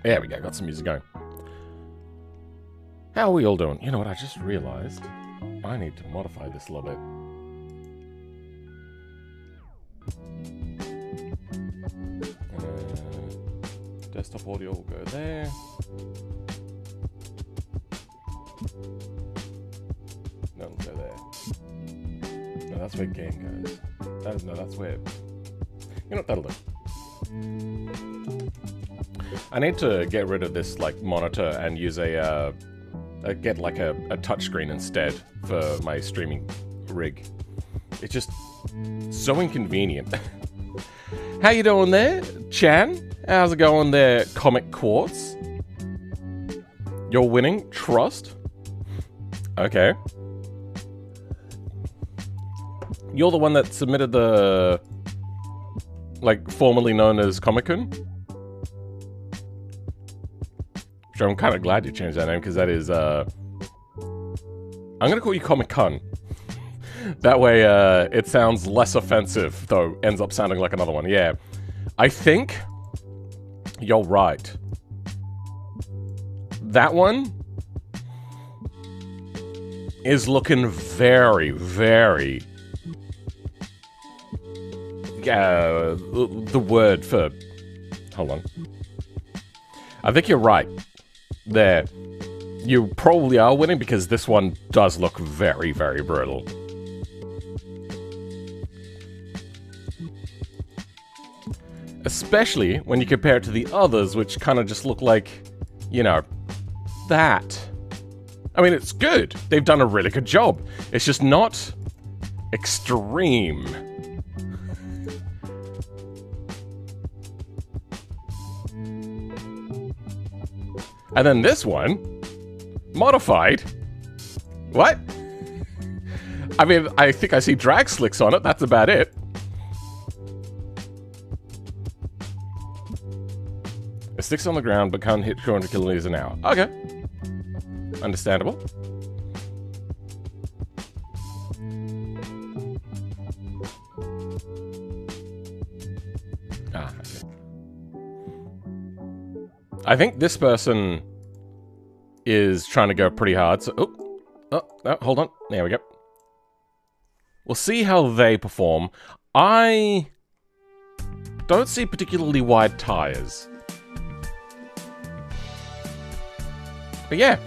There we go, got some music going. How are we all doing? You know what, I just realized I need to modify this a little bit. Desktop audio will go there. No, it'll go there. No, that's where game goes. No, that's where... You know what, that'll do. I need to get rid of this, like, monitor and use get, like, a touchscreen instead for my streaming rig. It's just so inconvenient. How you doing there, Chan? How's it going there, Comic Quartz? You're winning? Trust? Okay. You're the one that submitted the... like, formerly known as Comic-Con? Which I'm kind of glad you changed that name, because that is, I'm gonna call you Comic-Con. That way, it sounds less offensive, though ends up sounding like another one. Yeah. I think... you're right. That one is looking very, very... the word for... hold on. I think you're right. There. You probably are winning because this one does look very, very brutal. Especially when you compare it to the others, which kind of just look like, you know, that. I mean, it's good. They've done a really good job. It's just not extreme. And then this one, modified. What? I mean, I think I see drag slicks on it. That's about it. It sticks on the ground, but can't hit 200 kilometers an hour. Okay. Understandable. Ah, okay. I think this person is trying to go pretty hard, so... Oh, hold on. There we go. We'll see how they perform. I don't see particularly wide tires. But yeah.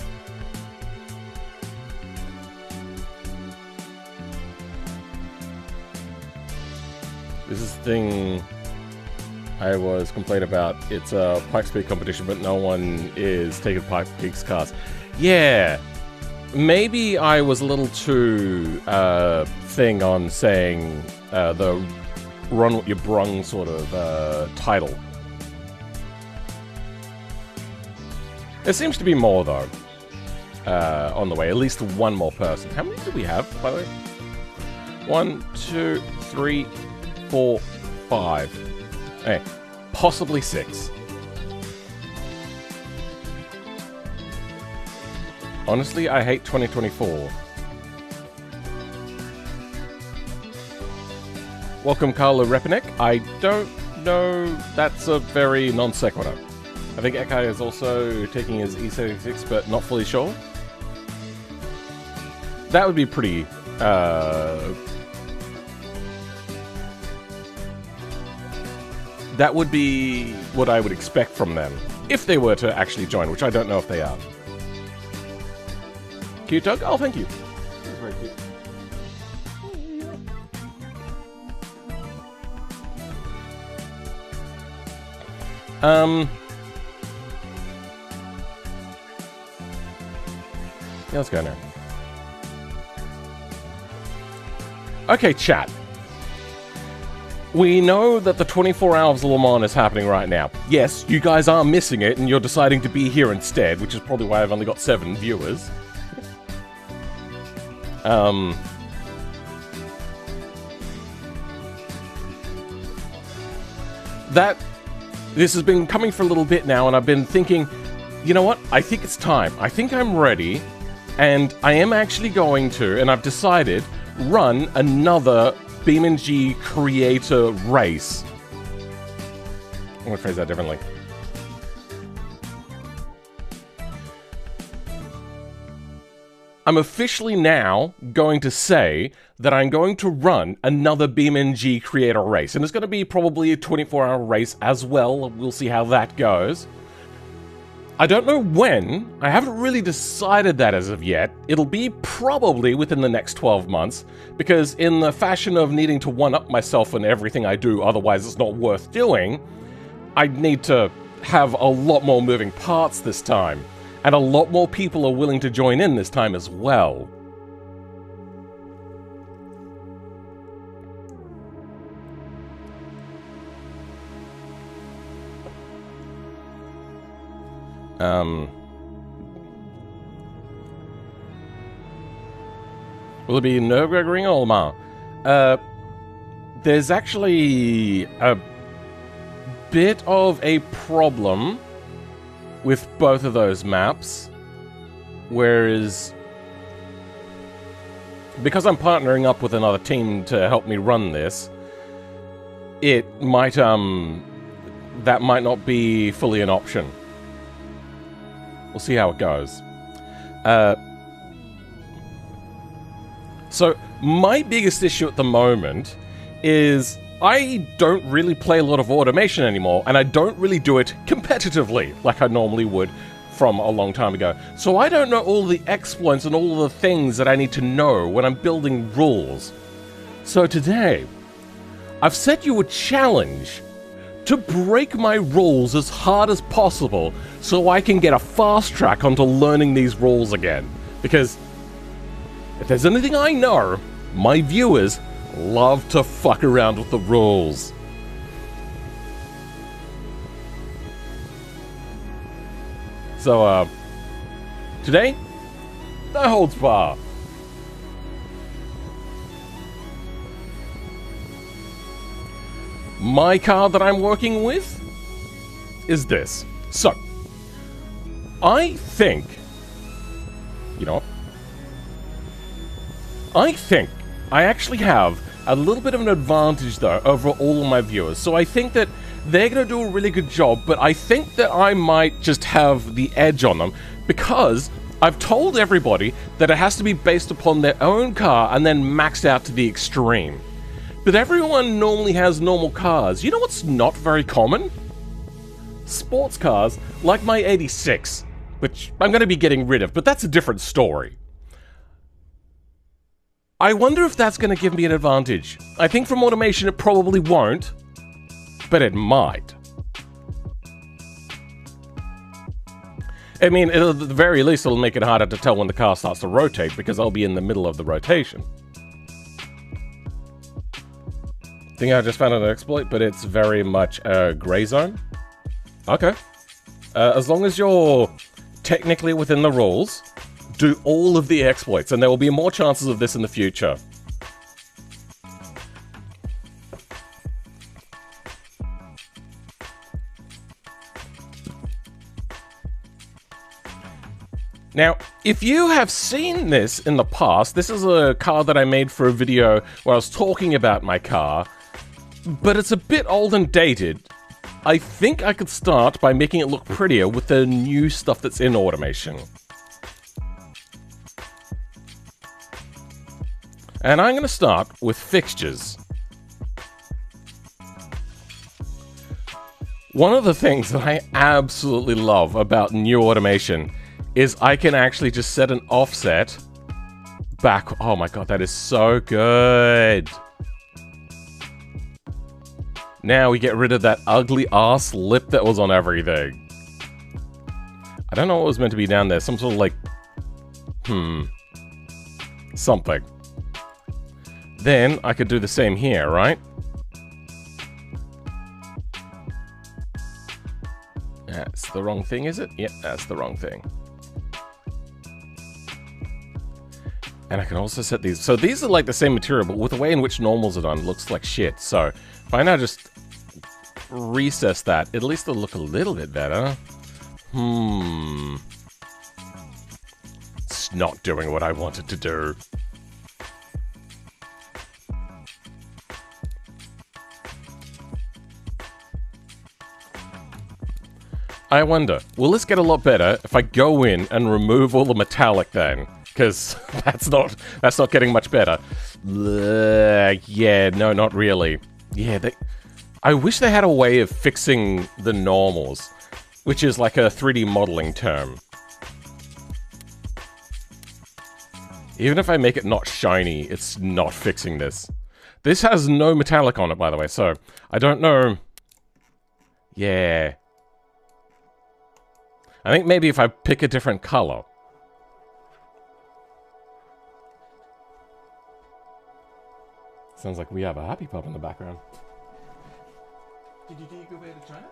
This is the thing I was complaining about. It's a Pike Speed competition, but no one is taking Pike Peak's cars. Yeah. Maybe I was a little too thing on saying the run what you brung sort of title. There seems to be more, though, on the way. At least one more person. How many do we have, by the way? 1, 2, 3, 4, 5. Hey, possibly 6. Honestly, I hate 2024. Welcome, Carla Repinek. I don't know. That's a very non sequitur. I think Ekai is also taking his E76, but not fully sure. That would be pretty... that would be what I would expect from them, if they were to actually join, which I don't know if they are. Cute dog? Oh, thank you. That's very cute. Yeah, let's go now. Okay, chat. We know that the 24 Hours of Le Mans is happening right now. Yes, you guys are missing it, and you're deciding to be here instead, which is probably why I've only got 7 viewers. This has been coming for a little bit now, and I've been thinking, you know what? I think it's time. I think I'm ready, and I am actually going to, and I've decided, run another BeamNG creator race. I'm gonna phrase that differently. I'm officially now going to say that I'm going to run another BeamNG creator race. And it's going to be probably a 24-hour race as well. We'll see how that goes. I don't know when. I haven't really decided that as of yet. It'll be probably within the next 12 months, because in the fashion of needing to one-up myself in everything I do, otherwise it's not worth doing, I need to have a lot more moving parts this time. And a lot more people are willing to join in this time as well. Will it be Nürburgring or Le Mans? There's actually a bit of a problem with both of those maps, whereas because I'm partnering up with another team to help me run this, it might that might not be fully an option. We'll see how it goes. So my biggest issue at the moment is I don't really play a lot of automation anymore, and I don't really do it competitively like I normally would from a long time ago. So I don't know all the exploits and all the things that I need to know when I'm building rules. So today, I've set you a challenge to break my rules as hard as possible so I can get a fast track onto learning these rules again. Because if there's anything I know, my viewers love to fuck around with the rules. So, today, no holds bar. My car that I'm working with is this. So, I think, you know what? I think I actually have a little bit of an advantage, though, over all of my viewers. So I think that they're going to do a really good job, but I think that I might just have the edge on them, because I've told everybody that it has to be based upon their own car and then maxed out to the extreme. But everyone normally has normal cars. You know what's not very common? Sports cars, like my 86, which I'm going to be getting rid of, but that's a different story. I wonder if that's going to give me an advantage. I think from automation it probably won't, but it might. I mean, at the very least it'll make it harder to tell when the car starts to rotate, because I'll be in the middle of the rotation. Think I just found an exploit, but it's very much a gray zone. Okay. As long as you're technically within the rules, do all of the exploits, and there will be more chances of this in the future. Now, if you have seen this in the past, this is a car that I made for a video where I was talking about my car, but it's a bit old and dated. I think I could start by making it look prettier with the new stuff that's in automation. And I'm going to start with fixtures. One of the things that I absolutely love about new automation is I can actually just set an offset back. Oh my god, that is so good. Now we get rid of that ugly ass lip that was on everything. I don't know what was meant to be down there. Some sort of like... something. Then I could do the same here, right? That's the wrong thing, is it? Yep, that's the wrong thing. And I can also set these. So these are like the same material, but with the way in which normals are done, it looks like shit. So if I now just recess that, at least it'll look a little bit better. It's not doing what I wanted to do. I wonder, will this get a lot better if I go in and remove all the metallic then? because that's not getting much better. Yeah, no, not really. Yeah, I wish they had a way of fixing the normals, which is like a 3D modeling term. Even if I make it not shiny, it's not fixing this. This has no metallic on it, by the way, so I don't know. Yeah. I think maybe if I pick a different color. Sounds like we have a happy pup in the background. Did you go back to China?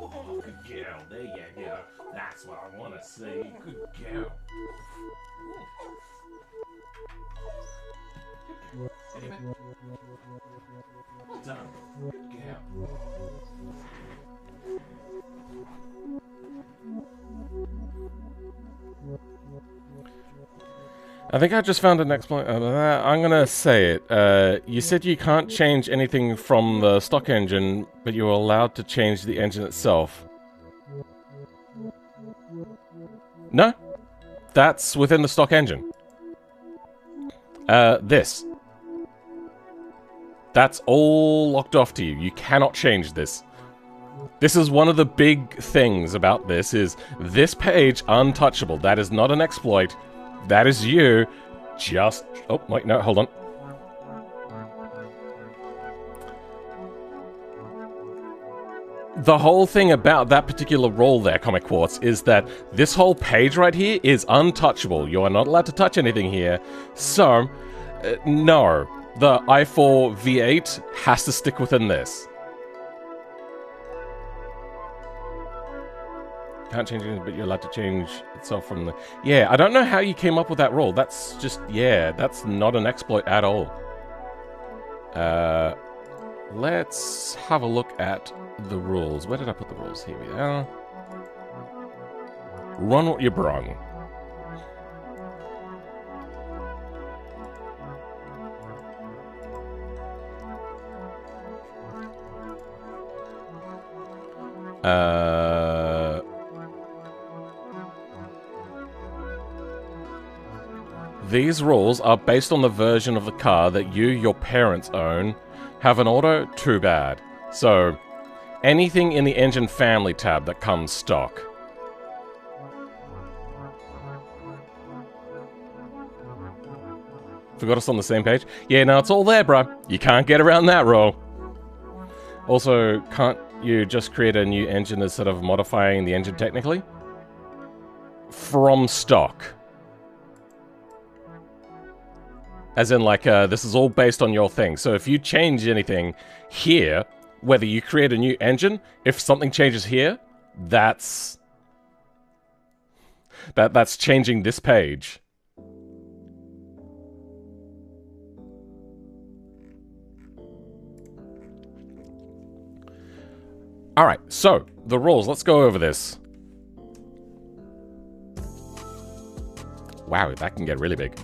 Oh, good girl. There you go. That's what I want to see. Good girl. Anyway. Well done. Good girl. I think I just found an exploit. I'm gonna say it. You said you can't change anything from the stock engine, but you're allowed to change the engine itself. No, that's within the stock engine. This. That's all locked off to you. You cannot change this. This is one of the big things about this, is this page untouchable. That is not an exploit. That is you. Just... Oh, wait, no, hold on. The whole thing about that particular rule there, Comic Quartz, is that this whole page right here is untouchable. You are not allowed to touch anything here. So, no. The i4 V8 has to stick within this. Can't change anything, but you're allowed to change itself from the... Yeah, I don't know how you came up with that rule. That's just... Yeah, that's not an exploit at all. Let's have a look at the rules. Where did I put the rules? Here we are. Run what you brung. These rules are based on the version of the car that you, your parents own. Have an auto? Too bad. So, anything in the engine family tab that comes stock. Forgot us on the same page? Yeah, no, it's all there, bro. You can't get around that rule. Also, can't you just create a new engine instead of modifying the engine technically? From stock. As in, like, this is all based on your thing. So if you change anything here, whether you create a new engine, if something changes here, that's changing this page. Alright, so, the rules. Let's go over this. Wow, that can get really big.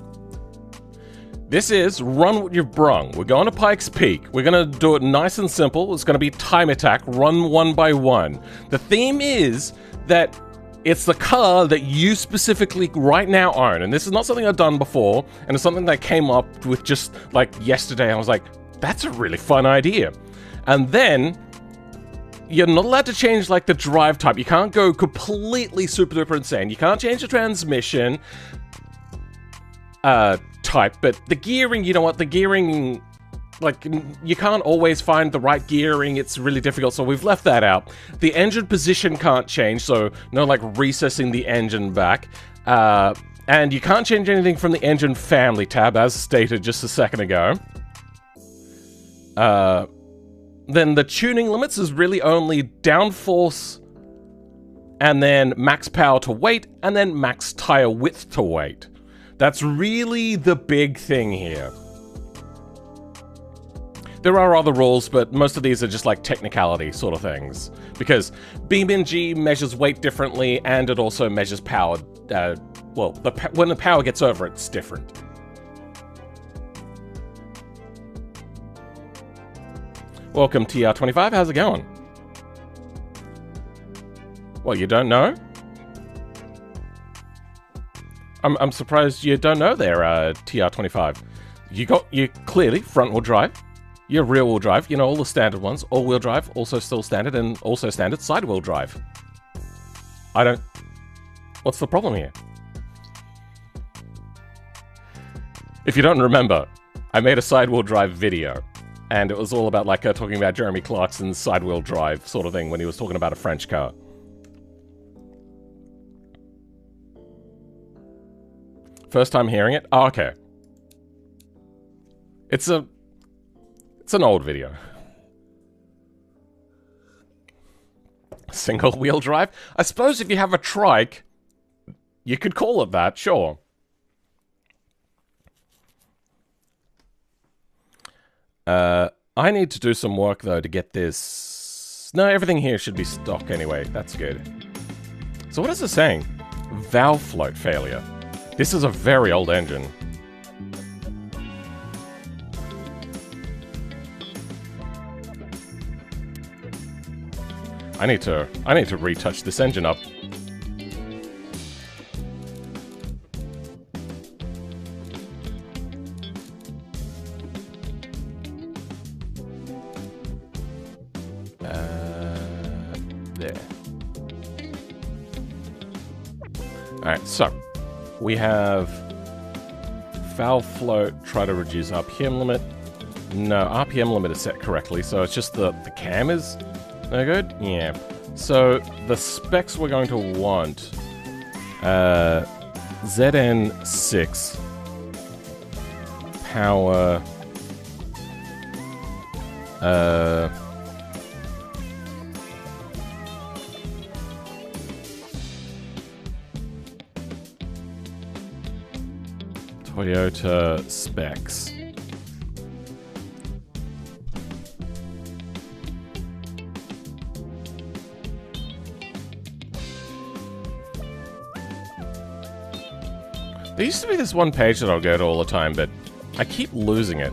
This is run what you've brung. We're going to Pikes Peak. We're going to do it nice and simple. It's going to be time attack, run one by one. The theme is that it's the car that you specifically right now own. And this is not something I've done before. And it's something that I came up with just like yesterday. I was like, that's a really fun idea. And then you're not allowed to change like the drive type. You can't go completely super duper insane. You can't change the transmission type, but the gearing, you know what, the gearing, like, you can't always find the right gearing. It's really difficult, so we've left that out. The engine position can't change, so no, like, recessing the engine back. And you can't change anything from the engine family tab, as stated just a second ago. Then the tuning limits is really only downforce, and then max power to weight, and then max tire width to weight. That's really the big thing here. There are other rules, but most of these are just like technicality sort of things. Because BeamNG measures weight differently, and it also measures power. Well, when the power gets over, it's different. Welcome, TR25. How's it going? Well, you don't know? I'm surprised you don't know there, TR25. You clearly front-wheel drive. Your rear-wheel drive, you know, all the standard ones. All-wheel drive, also still standard, and also standard side-wheel drive. What's the problem here? If you don't remember, I made a side-wheel drive video, and it was all about, like, talking about Jeremy Clarkson's side-wheel drive sort of thing when he was talking about a French car. First time hearing it? Oh, okay. It's an old video. Single wheel drive? I suppose if you have a trike, you could call it that, sure. I need to do some work though to get this. No, everything here should be stock anyway. That's good. So what is it saying? Valve float failure. This is a very old engine. I need to retouch this engine up. There. Alright, so we have valve float, try to reduce RPM limit. No, RPM limit is set correctly, so it's just the cam is no good? Yeah. So, the specs we're going to want... ZN6... Power... Toyota specs. There used to be this one page that I'll go to all the time, but I keep losing it.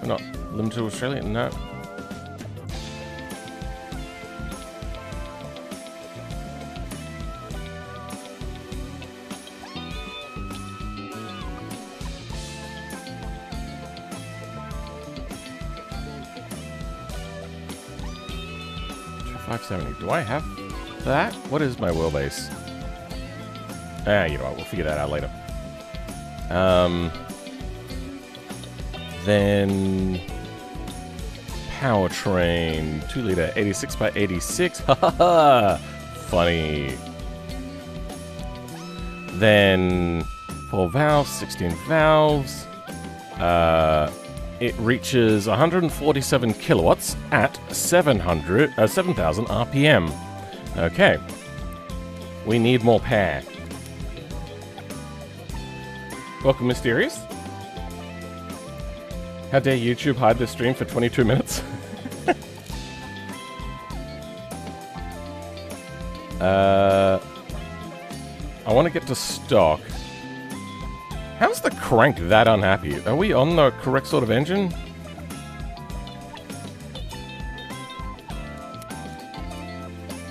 We're not limited to Australia? No. Do I have that? What is my wheelbase? You know what, we'll figure that out later. Then... Powertrain, 2-liter, 86 by 86. Haha! Funny. Then... 4 valves, 16 valves. It reaches 147 kilowatts at 7,000 RPM. Okay. We need more power. Welcome, Mysterious. How dare YouTube hide this stream for 22 minutes? I want to get to stock. How's the crank that unhappy? Are we on the correct sort of engine?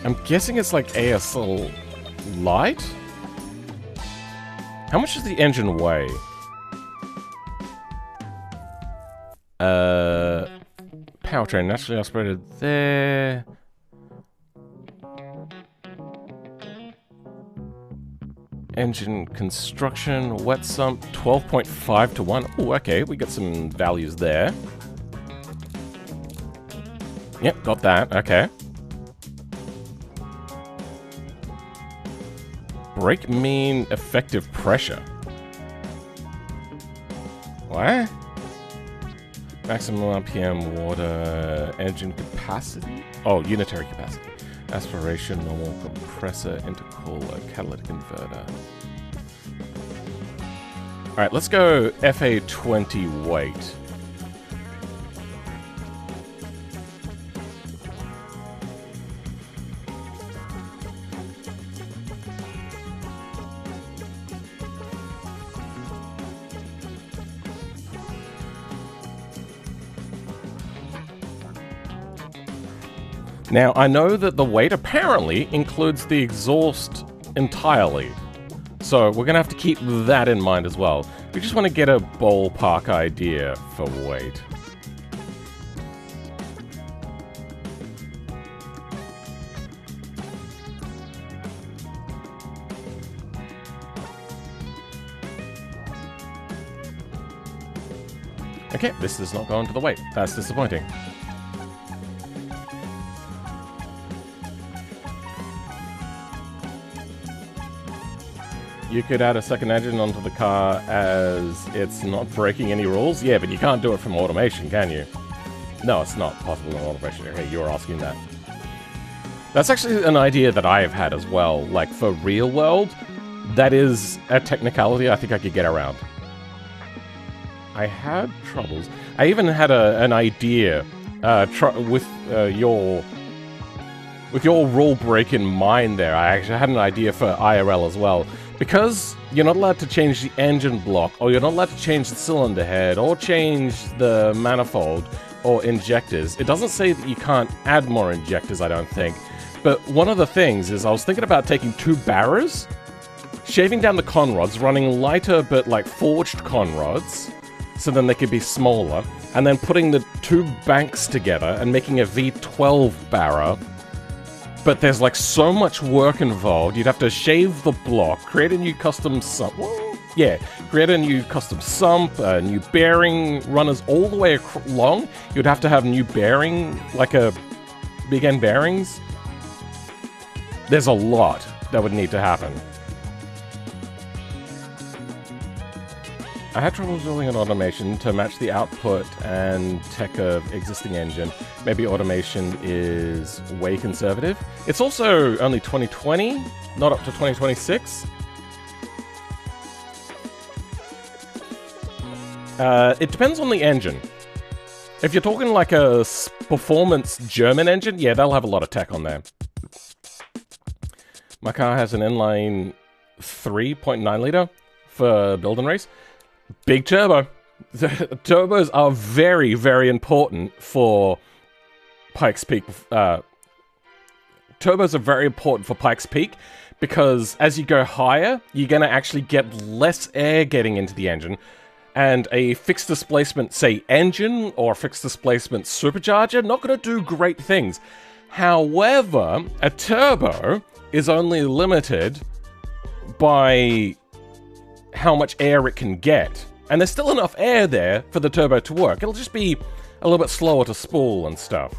I'm guessing it's like ASL light? How much does the engine weigh? Powertrain naturally aspirated there. Engine construction, wet sump, 12.5 to 1. Oh, okay, we got some values there. Yep, got that, okay. Brake mean effective pressure. What? Maximum RPM, water, engine capacity? Oh, unitary capacity. Aspiration, normal, compressor, intercooler, catalytic converter. Alright, let's go FA20 weight. Now, I know that the weight apparently includes the exhaust entirely. So we're going to have to keep that in mind as well. We just want to get a ballpark idea for weight. Okay, this is not going to the weight. That's disappointing. You could add a second engine onto the car as it's not breaking any rules? Yeah, but you can't do it from automation, can you? No, it's not possible in automation. Okay, you're asking that. That's actually an idea that I have had as well. Like, for real world, that is a technicality I think I could get around. I had troubles. I even had an idea with your rule break in mind there. I actually had an idea for IRL as well. Because you're not allowed to change the engine block, or you're not allowed to change the cylinder head, or change the manifold, or injectors. It doesn't say that you can't add more injectors, I don't think. But one of the things is I was thinking about taking two barras, shaving down the con rods, running lighter but like forged con rods, so then they could be smaller, and then putting the two banks together and making a V12 barra. But there's like so much work involved. You'd have to shave the block, create a new custom sump. Yeah, create a new custom sump, new bearing runners all the way along. You'd have to have new bearing, like a big end bearings. There's a lot that would need to happen. I had trouble building an automation to match the output and tech of existing engine. Maybe automation is way conservative. It's also only 2020, not up to 2026. It depends on the engine. If you're talking like a performance German engine, yeah, they'll have a lot of tech on there. My car has an inline 3.9 liter for build and race. Big turbo. Turbos are very, very important for Pikes Peak. Turbos are very important for Pikes Peak because as you go higher, you're going to actually get less air getting into the engine. And a fixed displacement, say, engine or a fixed displacement supercharger, not going to do great things. However, a turbo is only limited by how much air it can get. And there's still enough air there for the turbo to work. It'll just be a little bit slower to spool and stuff.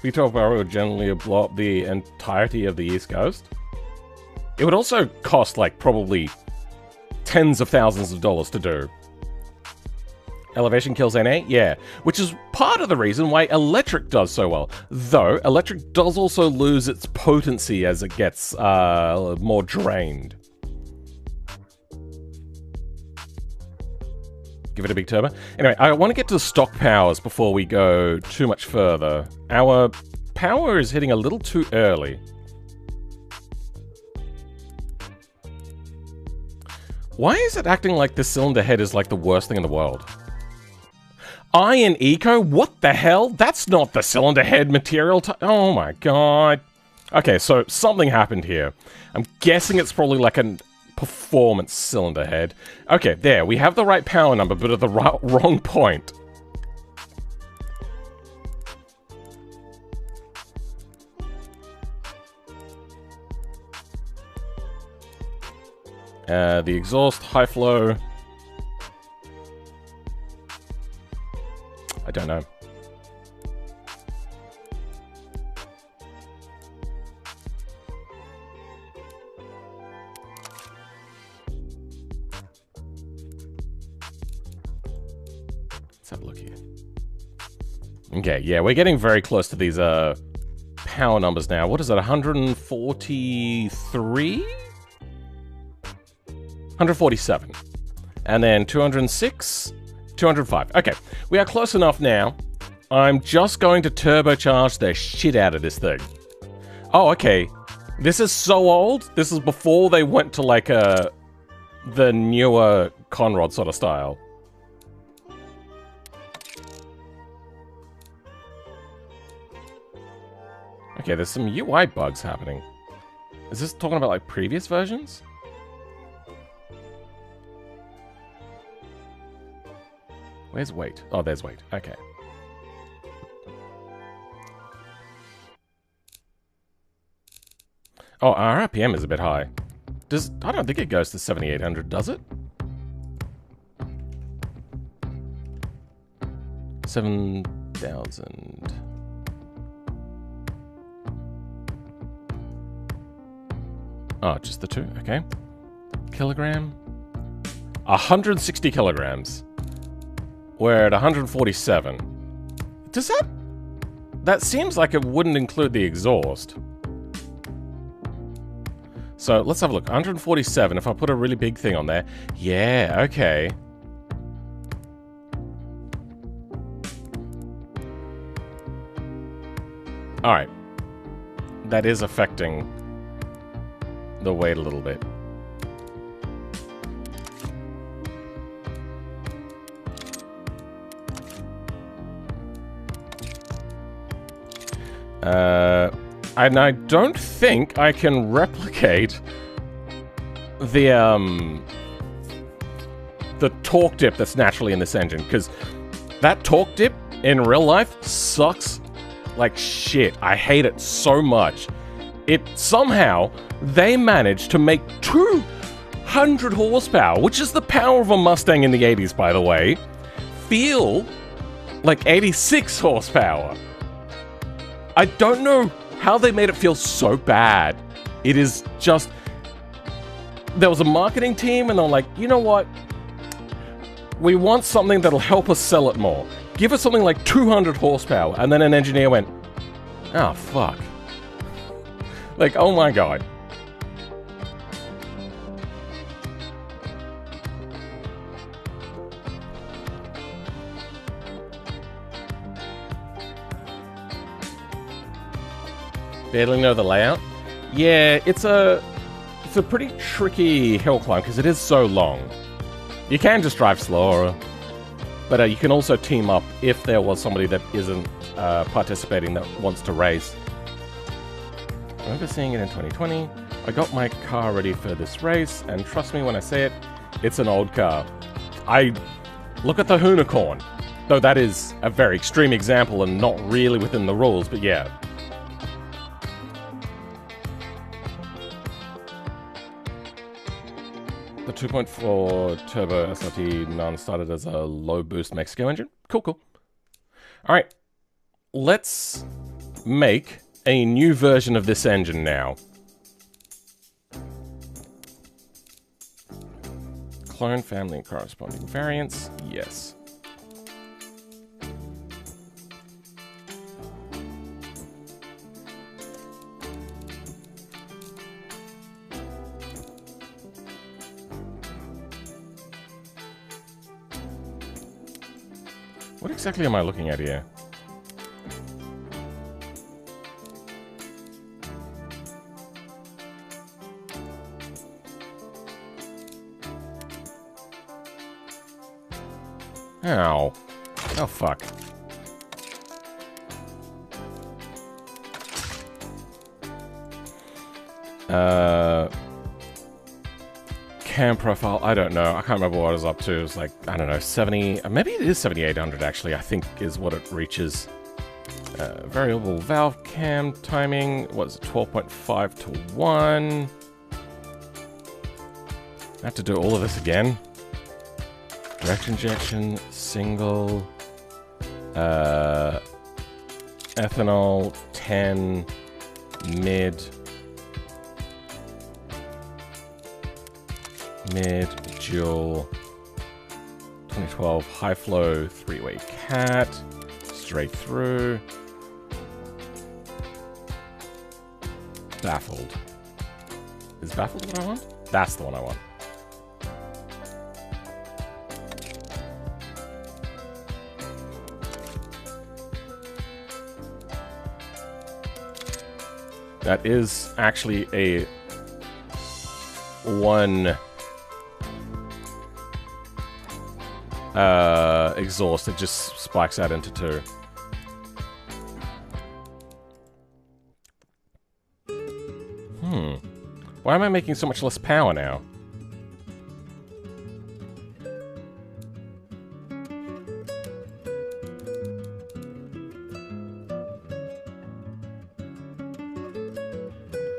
V12 barrel would generally blow up the entirety of the East Coast. It would also cost, like, probably tens of thousands of dollars to do. Elevation kills NA? Yeah. Which is part of the reason why electric does so well. Though, electric does also lose its potency as it gets more drained. Give it a big turbo. Anyway, I want to get to the stock powers before we go too much further. Our power is hitting a little too early. Why is it acting like this cylinder head is like the worst thing in the world? Iron Eco? What the hell? That's not the cylinder head material. Oh my god. Okay, so something happened here. I'm guessing it's probably like a performance cylinder head. Okay, there. We have the right power number, but at the wrong point. The exhaust, high flow. I don't know. Let's have a look here. Okay, yeah, we're getting very close to these power numbers now. What is it, 143? 147. And then 206, 205. Okay, we are close enough now. I'm just going to turbocharge the shit out of this thing. Oh, okay. This is so old. This is before they went to like the newer Conrod sort of style. Okay, there's some UI bugs happening. Is this talking about like previous versions? Where's weight? Oh, there's weight. Okay. Oh, our RPM is a bit high. I don't think it goes to 7800, does it? 7,000. Oh, just the two, okay. Kilogram. 160 kilograms. We're at 147. Does that... That seems like it wouldn't include the exhaust. So, let's have a look. 147, if I put a really big thing on there. Yeah, okay. Alright. That is affecting the weight a little bit. And I don't think I can replicate the torque dip that's naturally in this engine, because that torque dip in real life sucks like shit. I hate it so much. Somehow, they managed to make 200 horsepower, which is the power of a Mustang in the 80s, by the way, feel like 86 horsepower. I don't know how they made it feel so bad. It is just... There was a marketing team and they're like, you know what? We want something that'll help us sell it more. Give us something like 200 horsepower. And then an engineer went, oh, fuck. Like, oh my god. Barely know the layout? Yeah, it's a pretty tricky hill climb because it is so long. You can just drive slower, but you can also team up if there was somebody that isn't participating that wants to race. I remember seeing it in 2020. I got my car ready for this race, and trust me when I say it, it's an old car. Look at the Hoonicorn. Though that is a very extreme example and not really within the rules, but yeah. The 2.4 turbo SRT none started as a low boost Mexico engine. Cool, cool. All right, let's make a new version of this engine now. Clone family and corresponding variants, yes. What exactly am I looking at here? Ow. Oh, fuck. Cam profile, I don't know. I can't remember what I was up to. It was like, I don't know, 70... Maybe it is 7800, actually, I think is what it reaches. Variable valve cam timing, what is it, 12.5 to 1. I have to do all of this again. Direct injection, single, ethanol, 10, mid, dual, 2012, high flow, 3-way cat, straight through. baffled. Is baffled what I want? That's the one I want. That is actually a 1 exhaust. It just spikes out into 2. Why am I making so much less power now?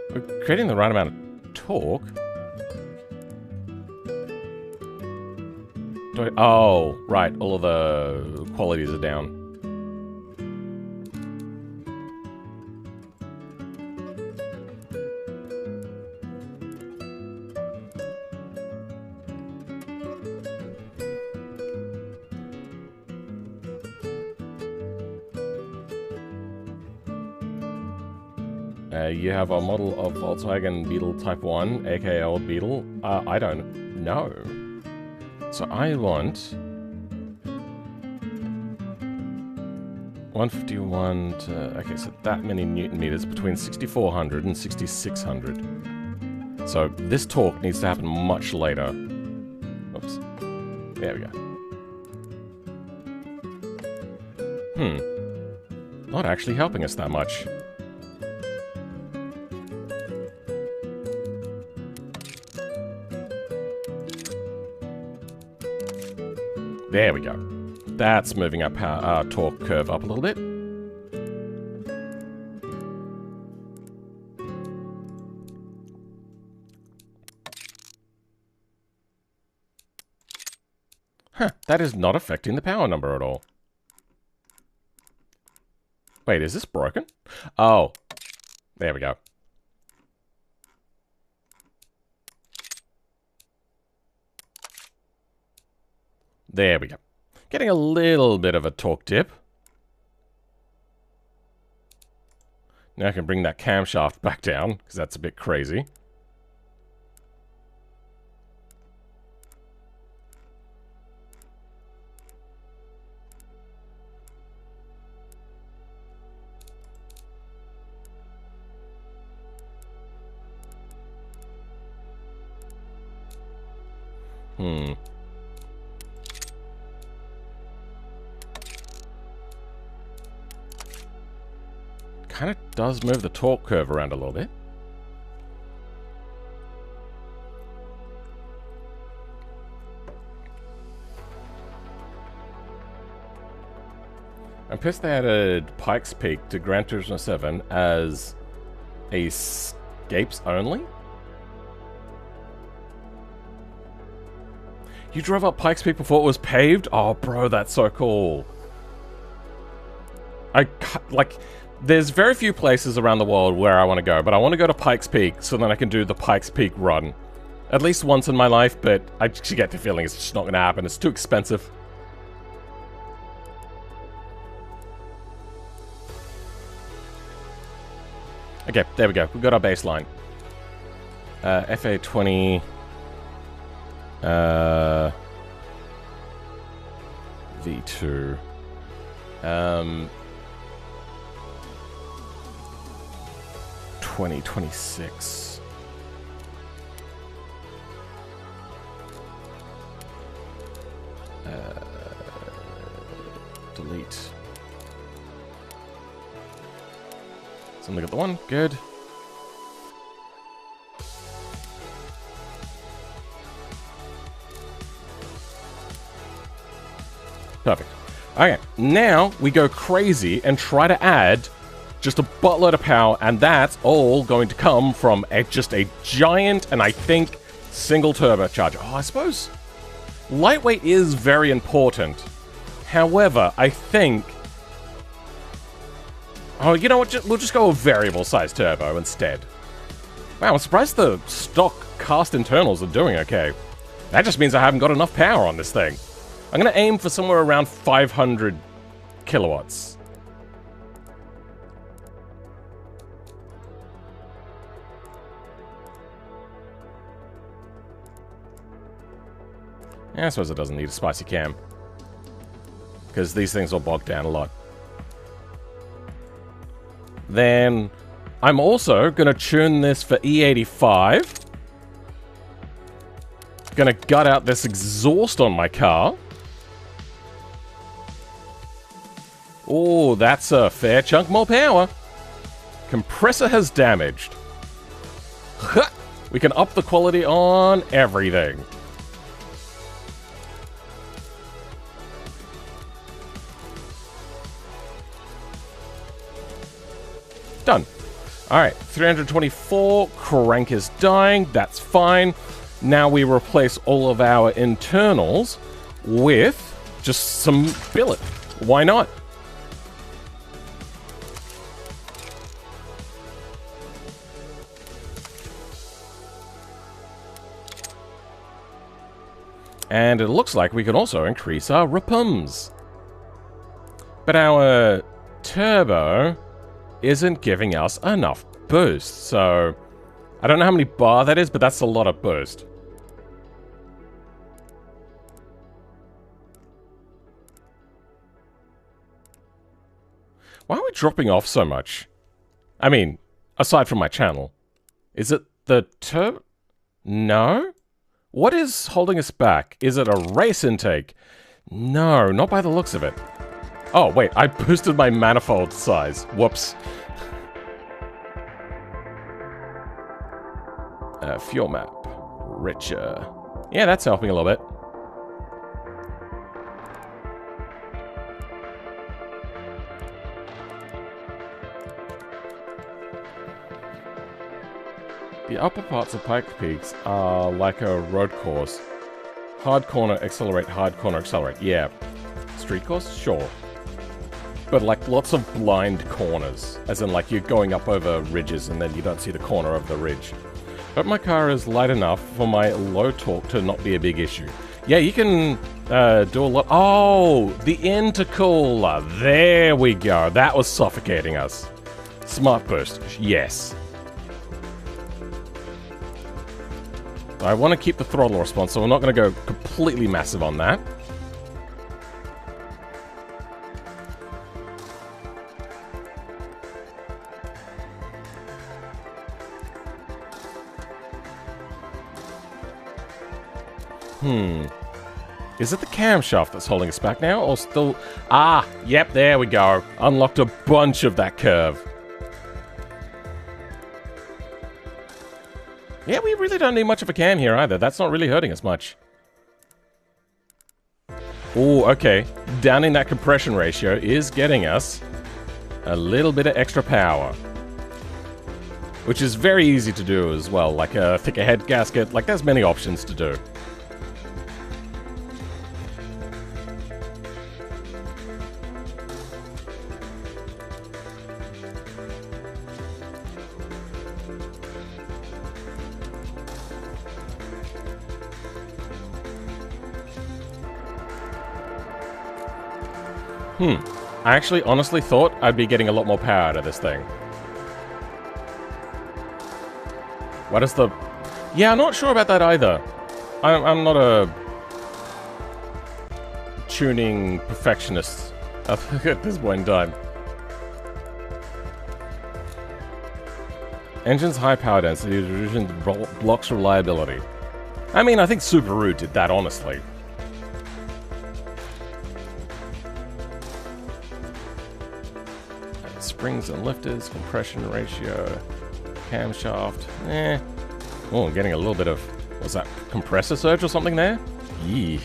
We're creating the right amount of torque. Oh, right. All of the qualities are down. You have a model of Volkswagen Beetle Type 1, aka old Beetle. I don't know. So I want 151 to... Okay, so that many Newton meters between 6,400 and 6,600. So this torque needs to happen much later. Oops. There we go. Not actually helping us that much. There we go. That's moving our torque curve up a little bit. Huh, that is not affecting the power number at all. Wait, is this broken? Oh, there we go. There we go. Getting a little bit of a torque dip. Now I can bring that camshaft back down, because that's a bit crazy. Kind of does move the torque curve around a little bit. I'm pissed they added Pikes Peak to Gran Turismo 7 as a escapes only. You drove up Pikes Peak before it was paved? Oh, bro, that's so cool. There's very few places around the world where I want to go, but I want to go to Pikes Peak so then I can do the Pikes Peak run. At least once in my life, but I just get the feeling it's just not going to happen. It's too expensive. Okay, there we go. We've got our baseline. FA20... V2. 2026. Delete. Something at the one. Good. Perfect. Okay, now we go crazy and try to add just a buttload of power, and that's all going to come from just a giant, and I think, single turbocharger. Oh, I suppose lightweight is very important. However, I think... Oh, you know what? We'll just go with variable size turbo instead. Wow, I'm surprised the stock cast internals are doing okay. That just means I haven't got enough power on this thing. I'm going to aim for somewhere around 500 kilowatts. Yeah, I suppose it doesn't need a spicy cam. Because these things will bog down a lot. Then I'm also going to tune this for E85. Going to gut out this exhaust on my car. Oh, that's a fair chunk more power. Compressor has damaged. We can up the quality on everything. Done. Alright, 324, crank is dying, that's fine. Now we replace all of our internals with just some billet. Why not? And it looks like we can also increase our repums. But our turbo isn't giving us enough boost, so I don't know how many bar that is, but that's a lot of boost. Why are we dropping off so much? I mean, aside from my channel. Is it the turbo? No? What is holding us back? Is it a race intake? No, not by the looks of it. Oh, wait, I boosted my manifold size. Whoops. Fuel map. Richer. Yeah, that's helping a little bit. The upper parts of Pike Peaks are like a road course. Hard corner, accelerate, hard corner, accelerate. Yeah. Street course? Sure. But like lots of blind corners. As in like you're going up over ridges and then you don't see the corner of the ridge. But my car is light enough for my low torque to not be a big issue. Yeah, you can do a lot. Oh, the intercooler. There we go. That was suffocating us. Smart burst. Yes. I want to keep the throttle response, so we're not going to go completely massive on that. Is it the camshaft that's holding us back now, or still... Ah, yep, there we go. Unlocked a bunch of that curve. Yeah, we really don't need much of a cam here either. That's not really hurting us much. Oh, okay. Downing that compression ratio is getting us a little bit of extra power. Which is very easy to do as well, like a thicker head gasket. Like, there's many options to do. I actually honestly thought I'd be getting a lot more power out of this thing. What is the... Yeah, I'm not sure about that either. I'm not a tuning perfectionist at this point in time. Engine's high power density blocks reliability. I mean, I think Subaru did that, honestly. Springs and lifters, compression ratio, camshaft, Oh, I'm getting a little bit of... Was that compressor surge or something there? Yee.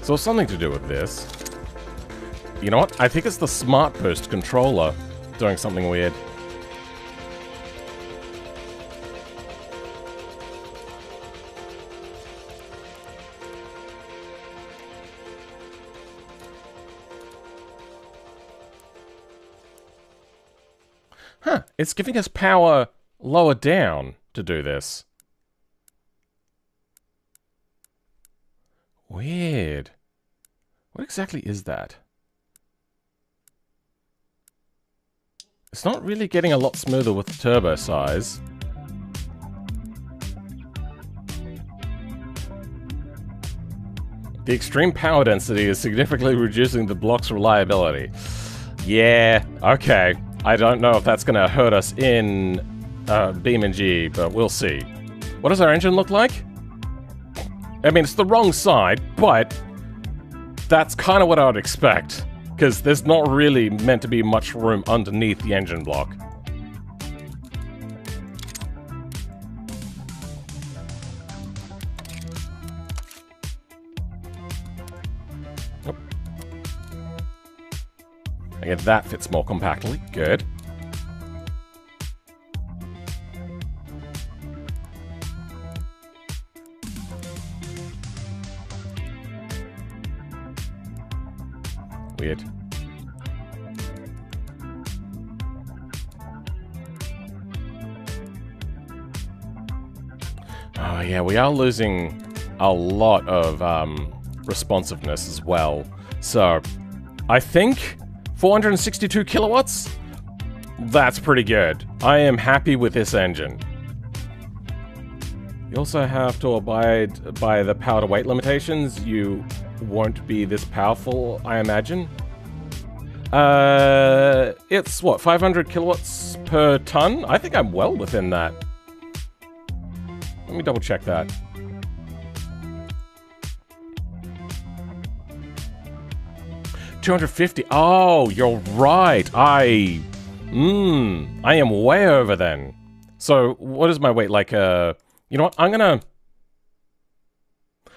So something to do with this. You know what? I think it's the Smart Burst controller doing something weird. Huh, it's giving us power lower down to do this. Weird. What exactly is that? It's not really getting a lot smoother with the turbo size. The extreme power density is significantly reducing the block's reliability. Yeah, okay. I don't know if that's going to hurt us in BeamNG, but we'll see. What does our engine look like? I mean, it's the wrong side, but that's kind of what I would expect, because there's not really meant to be much room underneath the engine block. Again, that fits more compactly. Good. Weird. Oh yeah, we are losing a lot of responsiveness as well. So, I think 462 kilowatts? That's pretty good. I am happy with this engine. You also have to abide by the power to weight limitations. You won't be this powerful, I imagine. It's what, 500 kilowatts per ton? I think I'm well within that. Let me double check that. $250. Oh, you're right. I am way over then. So, what is my weight? Like, you know what?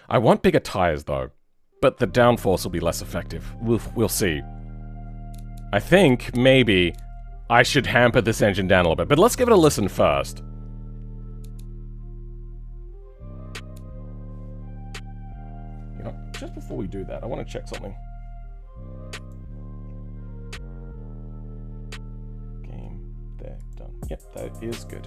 I want bigger tires, though. But the downforce will be less effective. We'll see. I think, maybe, I should hamper this engine down a little bit. But let's give it a listen first. You know, just before we do that, I want to check something. There, done. Yep, that is good.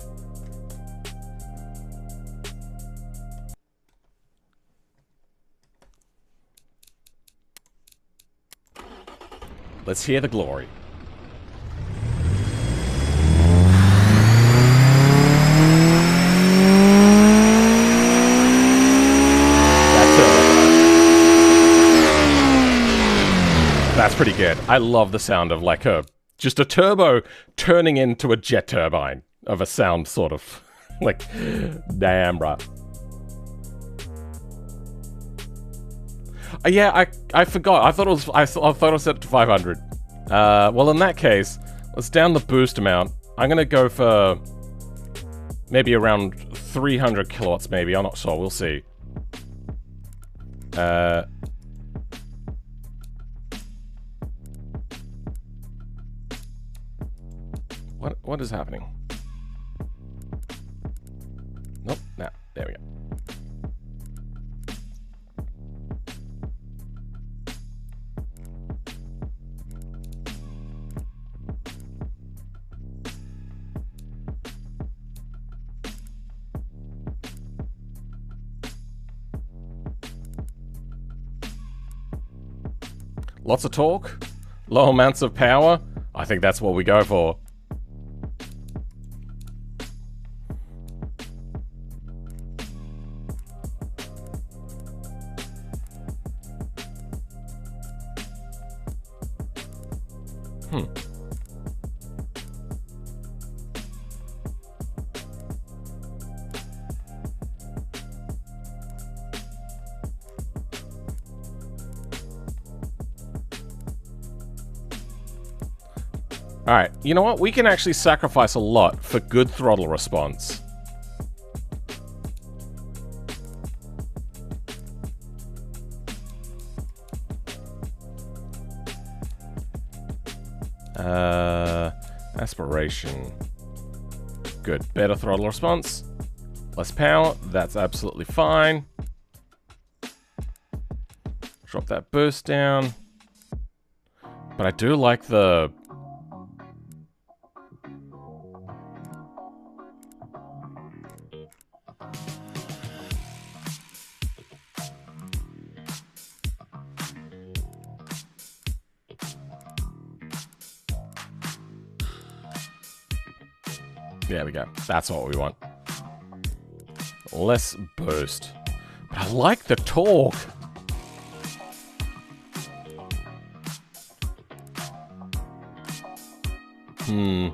Let's hear the glory. That's pretty good. I love the sound of like just a turbo turning into a jet turbine of a sound, sort of. Like, damn, bruh. Yeah, I forgot. I thought it was. I thought it was set to 500. Well, in that case, let's down the boost amount. I'm gonna go for maybe around 300 kilowatts. Maybe, I'm not sure. We'll see. What is happening? Nope. Nah. There we go. Lots of torque, low amounts of power. I think that's what we go for. Alright, you know what? We can actually sacrifice a lot for good throttle response. Aspiration. Good. Better throttle response. Less power. That's absolutely fine. Drop that boost down. But I do like the... There we go. That's what we want. Less boost. But I like the torque. I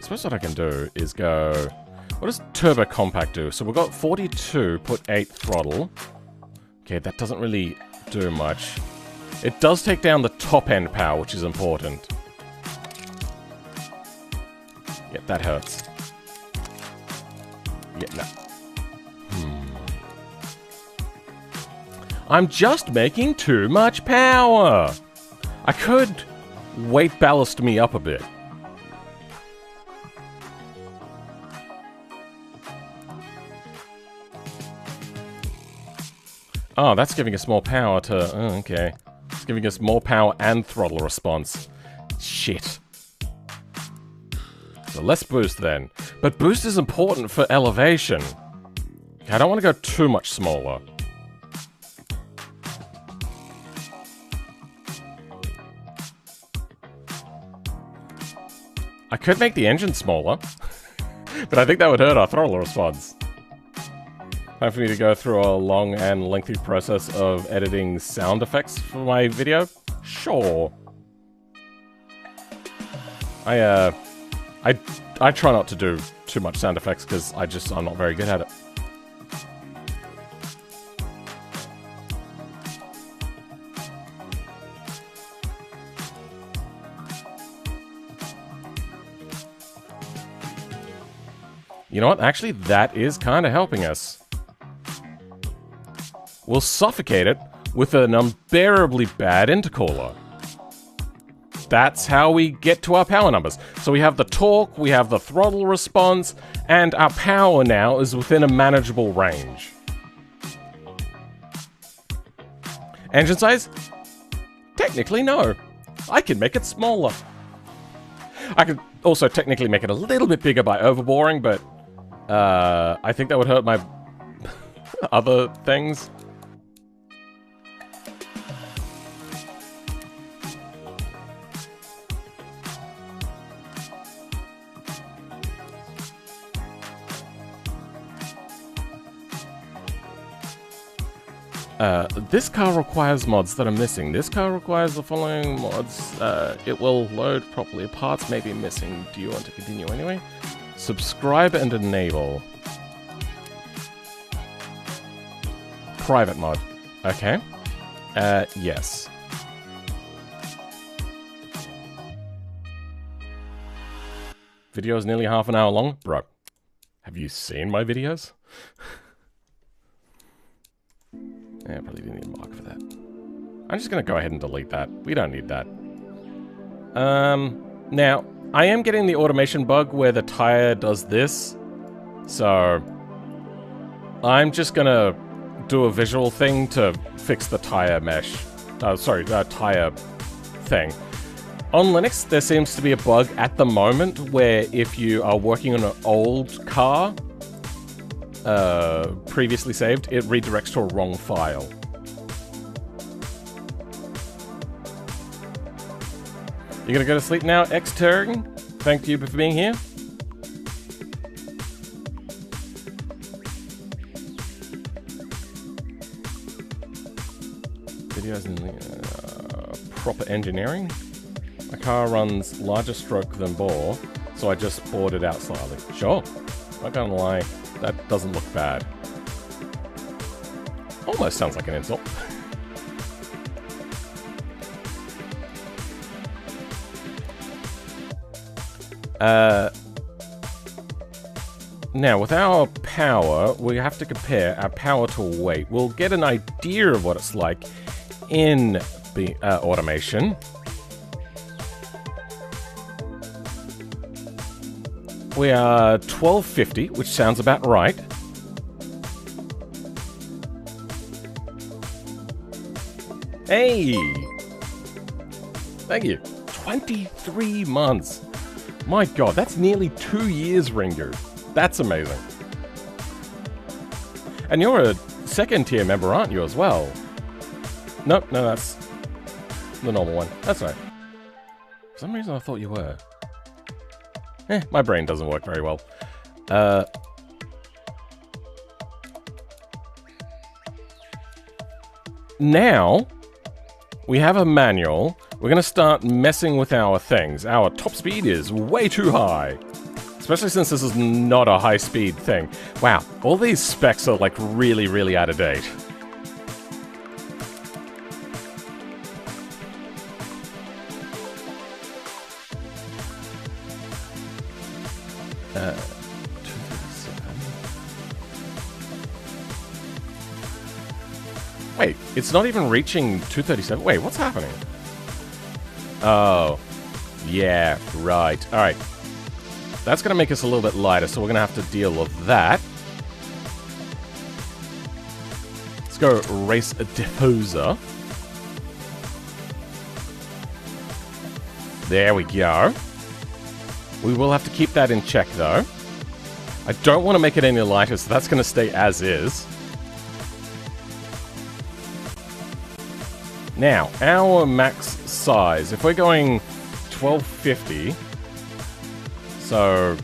suppose what I can do is go... What does Turbo Compact do? So we've got 42, put 8 throttle. Okay, that doesn't really do much. It does take down the top end power, which is important. Yeah, that hurts. Yeah, no. I'm just making too much power! I could weight ballast me up a bit. Oh, that's giving us more power to... Oh, okay. It's giving us more power and throttle response. Shit. So less boost then. But boost is important for elevation. I don't want to go too much smaller. I could make the engine smaller. But I think that would hurt our throttle response. Time for me to go through a long and lengthy process of editing sound effects for my video? Sure. I try not to do too much sound effects because I'm not very good at it. You know what? Actually, that is kind of helping us. We'll suffocate it with an unbearably bad intercooler. That's how we get to our power numbers. So we have the torque, we have the throttle response, and our power now is within a manageable range. Engine size? Technically, no. I can make it smaller. I could also technically make it a little bit bigger by overboring, but I think that would hurt my other things. This car requires mods that are missing. This car requires the following mods. It will load properly. Parts may be missing. Do you want to continue anyway? Subscribe and enable. Private mod. Okay. Yes. Video is nearly half an hour long. Bro, have you seen my videos? Yeah, probably didn't need a mark for that. I'm just going to go ahead and delete that. We don't need that. Now, I am getting the automation bug where the tire does this. So, I'm just going to do a visual thing to fix the tire mesh. Sorry, the tire thing. On Linux, there seems to be a bug at the moment where if you are working on an old car, previously saved, it redirects to a wrong file. You gonna go to sleep now, X-Turn? Thank you for being here. Videos in proper engineering. My car runs larger stroke than bore, so I just bored it out slightly. Sure, not gonna lie. That doesn't look bad. Almost sounds like an insult. Now, with our power, we have to compare our power to weight. We'll get an idea of what it's like in the automation. We are 1250, which sounds about right. Hey! Thank you. 23 months. My god, that's nearly 2 years, Ringo. That's amazing. And you're a second tier member, aren't you, as well? Nope, no, that's the normal one. That's right. For some reason I thought you were. My brain doesn't work very well. Now, we have a manual. We're going to start messing with our things. Our top speed is way too high. Especially since this is not a high-speed thing. Wow, all these specs are, like, really, really out of date. Wait, it's not even reaching 237. Wait, what's happening? Oh, yeah, right. All right. That's going to make us a little bit lighter, so we're going to have to deal with that. Let's go race a diffuser. There we go. We will have to keep that in check, though. I don't want to make it any lighter, so that's going to stay as is. Now, our max size, if we're going 1250, so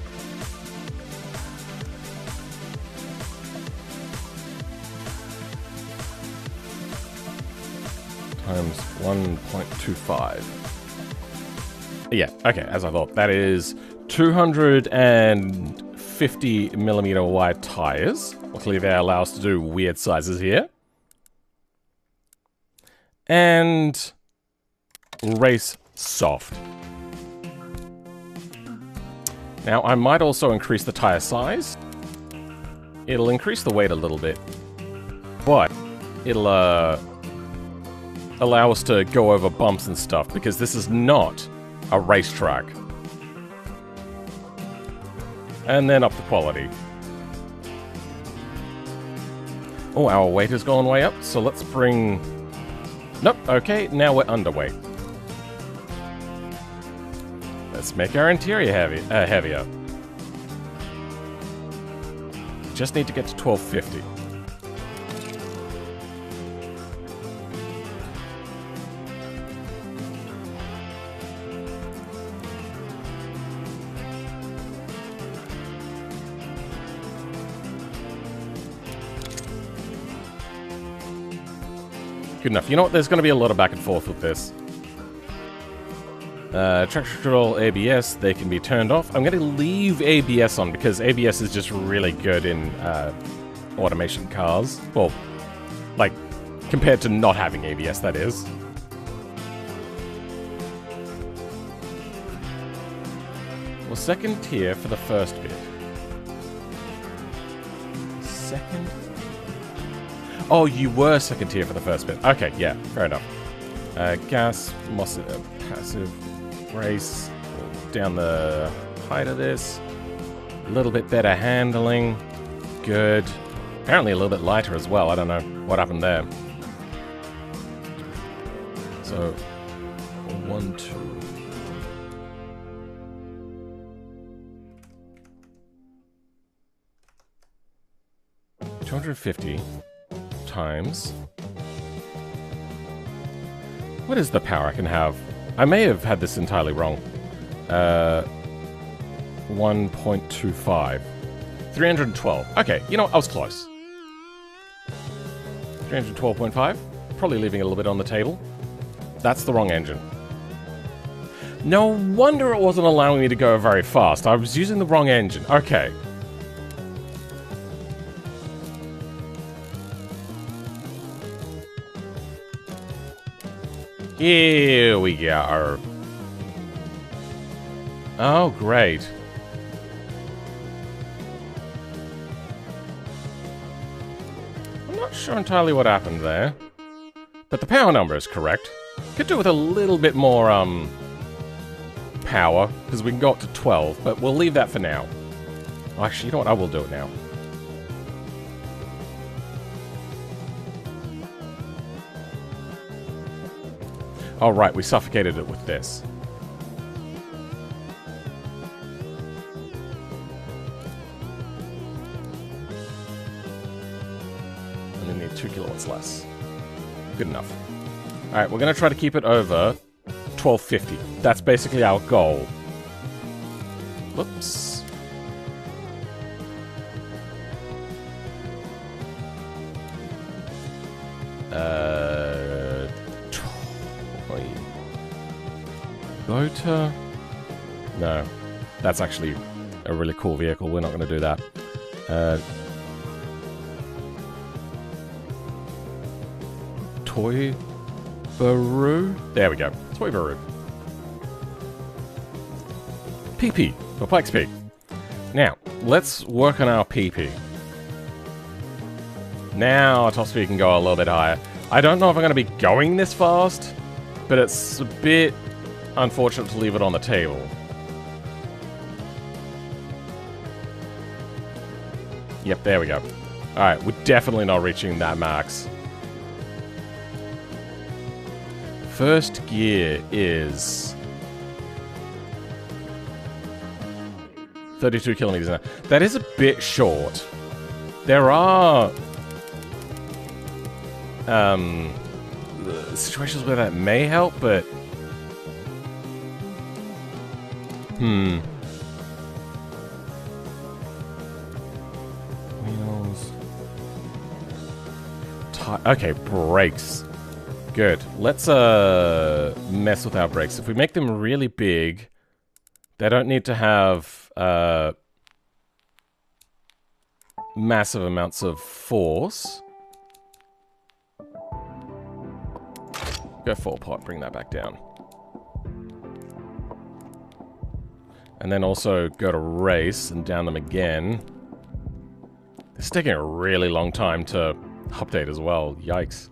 times 1.25. Yeah, okay, as I thought. That is 250mm wide tires. Luckily, they allow us to do weird sizes here. And race soft. Now, I might also increase the tire size. It'll increase the weight a little bit, but it'll allow us to go over bumps and stuff, because this is not a racetrack. And then up the quality. Oh, our weight has gone way up, so let's bring... Nope, okay, now we're underweight. Let's make our interior heavier. Just need to get to 1250. Good enough. You know what? There's going to be a lot of back and forth with this. Traction control, ABS, they can be turned off. I'm going to leave ABS on because ABS is just really good in automation cars. Well, like, compared to not having ABS, that is. Well, second tier for the first bit. Second? Oh, you were second tier for the first bit. Okay, yeah, fair enough. Gas, passive, race, down the height of this. A little bit better handling. Good. Apparently a little bit lighter as well. I don't know what happened there. So, 1, 2. $250 times. What is the power I can have? I may have had this entirely wrong. 1.25. 312. Okay, you know what? I was close. 312.5. Probably leaving a little bit on the table. That's the wrong engine. No wonder it wasn't allowing me to go very fast. I was using the wrong engine. Okay. Here we go. Oh, great. I'm not sure entirely what happened there. But the power number is correct. Could do with a little bit more, power, because we can go up to 12, but we'll leave that for now. Actually, you know what? I will do it now. Oh, right, we suffocated it with this. And we need 2 kilowatts less. Good enough. Alright, we're going to try to keep it over 1250. That's basically our goal. Whoops. Boater? No. That's actually a really cool vehicle. We're not going to do that. Toy Baroo? There we go. Toy Baroo. PP for Pikes Peak. Now, let's work on our PP. Now our top speed can go a little bit higher. I don't know if I'm going to be going this fast, but it's a bit unfortunate to leave it on the table. Yep, there we go. Alright, we're definitely not reaching that max. First gear is 32 kilometers an hour. That is a bit short. There are situations where that may help, but wheels. Okay, brakes. Good. Let's mess with our brakes. If we make them really big, they don't need to have massive amounts of force. Go full pot, bring that back down. And then also go to race and down them again. It's taking a really long time to update as well. Yikes.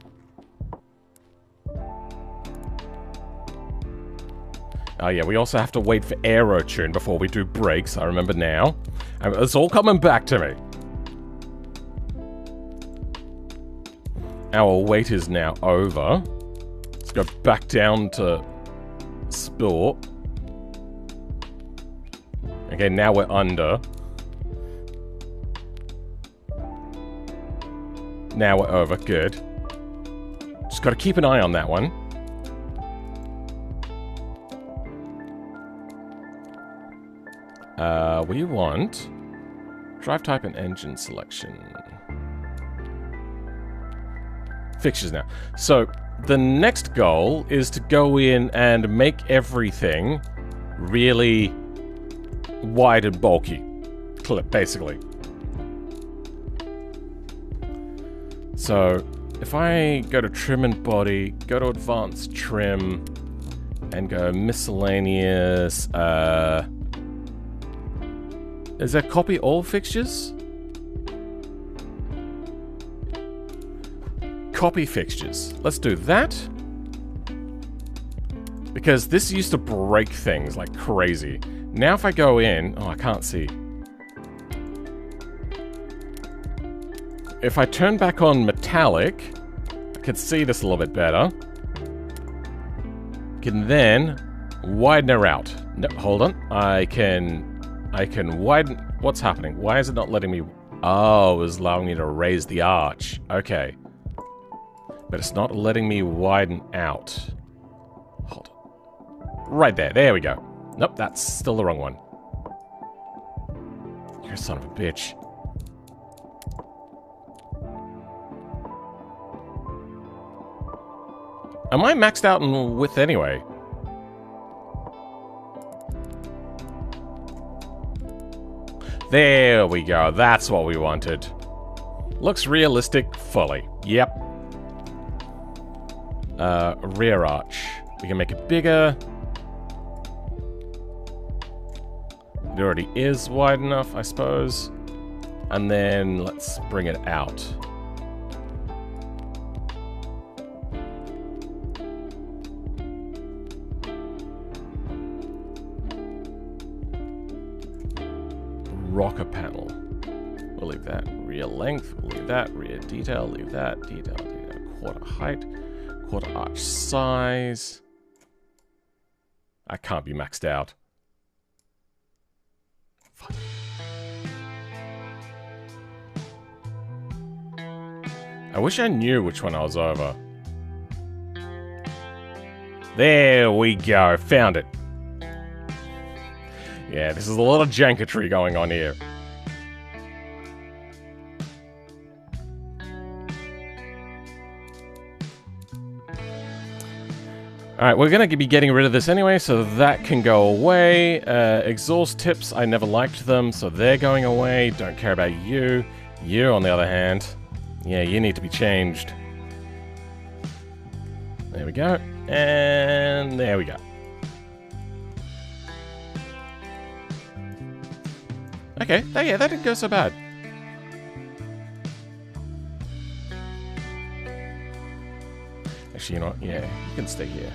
Oh yeah, we also have to wait for aero tune before we do brakes. I remember now. It's all coming back to me. Our wait is now over. Let's go back down to sport. Okay, now we're under. Now we're over. Good. Just got to keep an eye on that one. We want drive type and engine selection. Fixtures now. So the next goal is to go in and make everything really wide and bulky, basically. So if I go to trim and body, go to advanced trim, and go miscellaneous, is there copy all fixtures? Copy fixtures. Let's do that. Because this used to break things like crazy. Now if I go in... Oh, I can't see. If I turn back on metallic, I can see this a little bit better. Can then widen her out. No, hold on. I can widen... What's happening? Why is it not letting me... Oh, it was allowing me to raise the arch. Okay. But it's not letting me widen out. Hold on. Right there. There we go. Nope, that's still the wrong one. You're a son of a bitch. Am I maxed out in width anyway? There we go. That's what we wanted. Looks realistic fully. Yep. Rear arch. We can make it bigger. It already is wide enough, I suppose. And then let's bring it out. Rocker panel. We'll leave that. Rear length. We'll leave that. Rear detail. Leave that. Detail. Quarter height. Quarter arch size. I can't be maxed out. Fuck. I wish I knew which one I was over. There we go. Found it. Yeah, this is a lot of janketry going on here. Alright, we're going to be getting rid of this anyway, so that can go away. Exhaust tips, I never liked them, so they're going away. Don't care about you. You, on the other hand, yeah, you need to be changed. There we go. And there we go. Okay, yeah, that didn't go so bad. Actually, you know what? Yeah, you can stay here.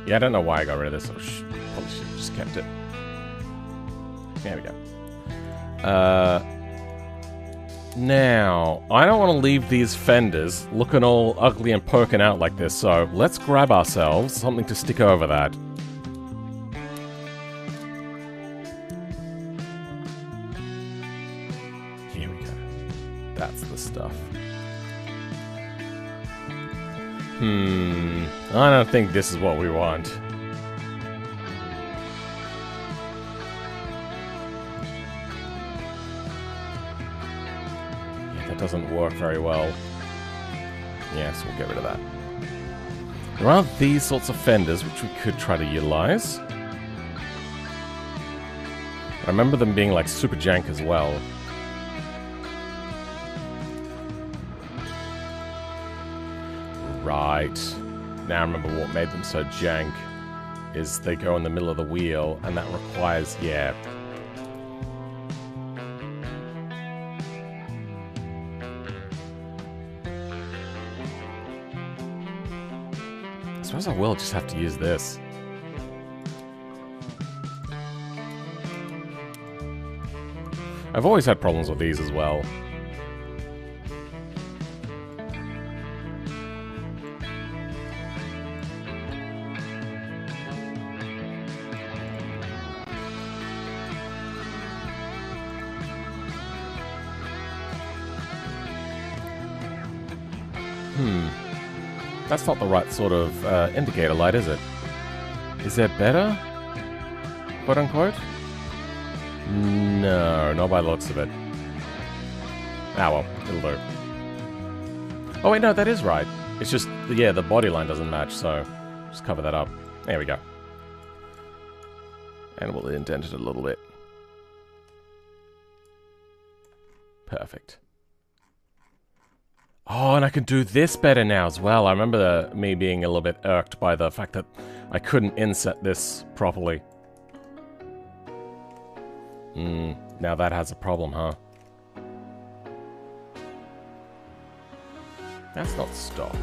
Yeah, I don't know why I got rid of this. Probably should have just kept it. There we go. Now, I don't want to leave these fenders looking all ugly and poking out like this, so let's grab ourselves something to stick over that. Here we go. That's the stuff. I don't think this is what we want. Yeah, that doesn't work very well. Yes, we'll get rid of that. There are these sorts of fenders which we could try to utilize. I remember them being like super jank as well. Right. Now I remember what made them so jank is they go in the middle of the wheel, and that requires, yeah. I suppose I will just have to use this. I've always had problems with these as well. That's not the right sort of indicator light, is it? Is there better? Quote unquote? No, not by the looks of it. Ah well, it'll do. Oh wait, no, that is right. It's just, yeah, the body line doesn't match, so just cover that up. There we go. And we'll indent it a little bit. Perfect. Oh, and I can do this better now as well. I remember me being a little bit irked by the fact that I couldn't inset this properly. Now that has a problem, huh? That's not stock.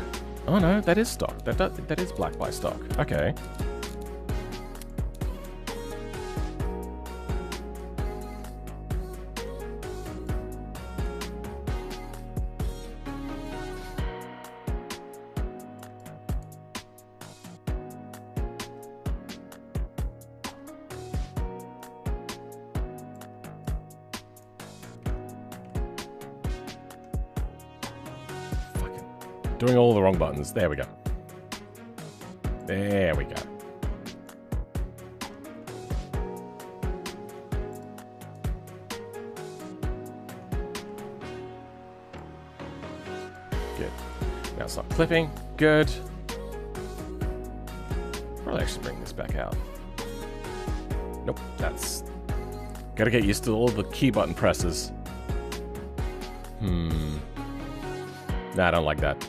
Oh no, that is stock. That is black by stock. Okay. Doing all the wrong buttons. There we go. There we go. Good. Now start clipping. Good. Probably actually bring this back out. Nope, that's... Gotta get used to all the key button presses. Nah, I don't like that.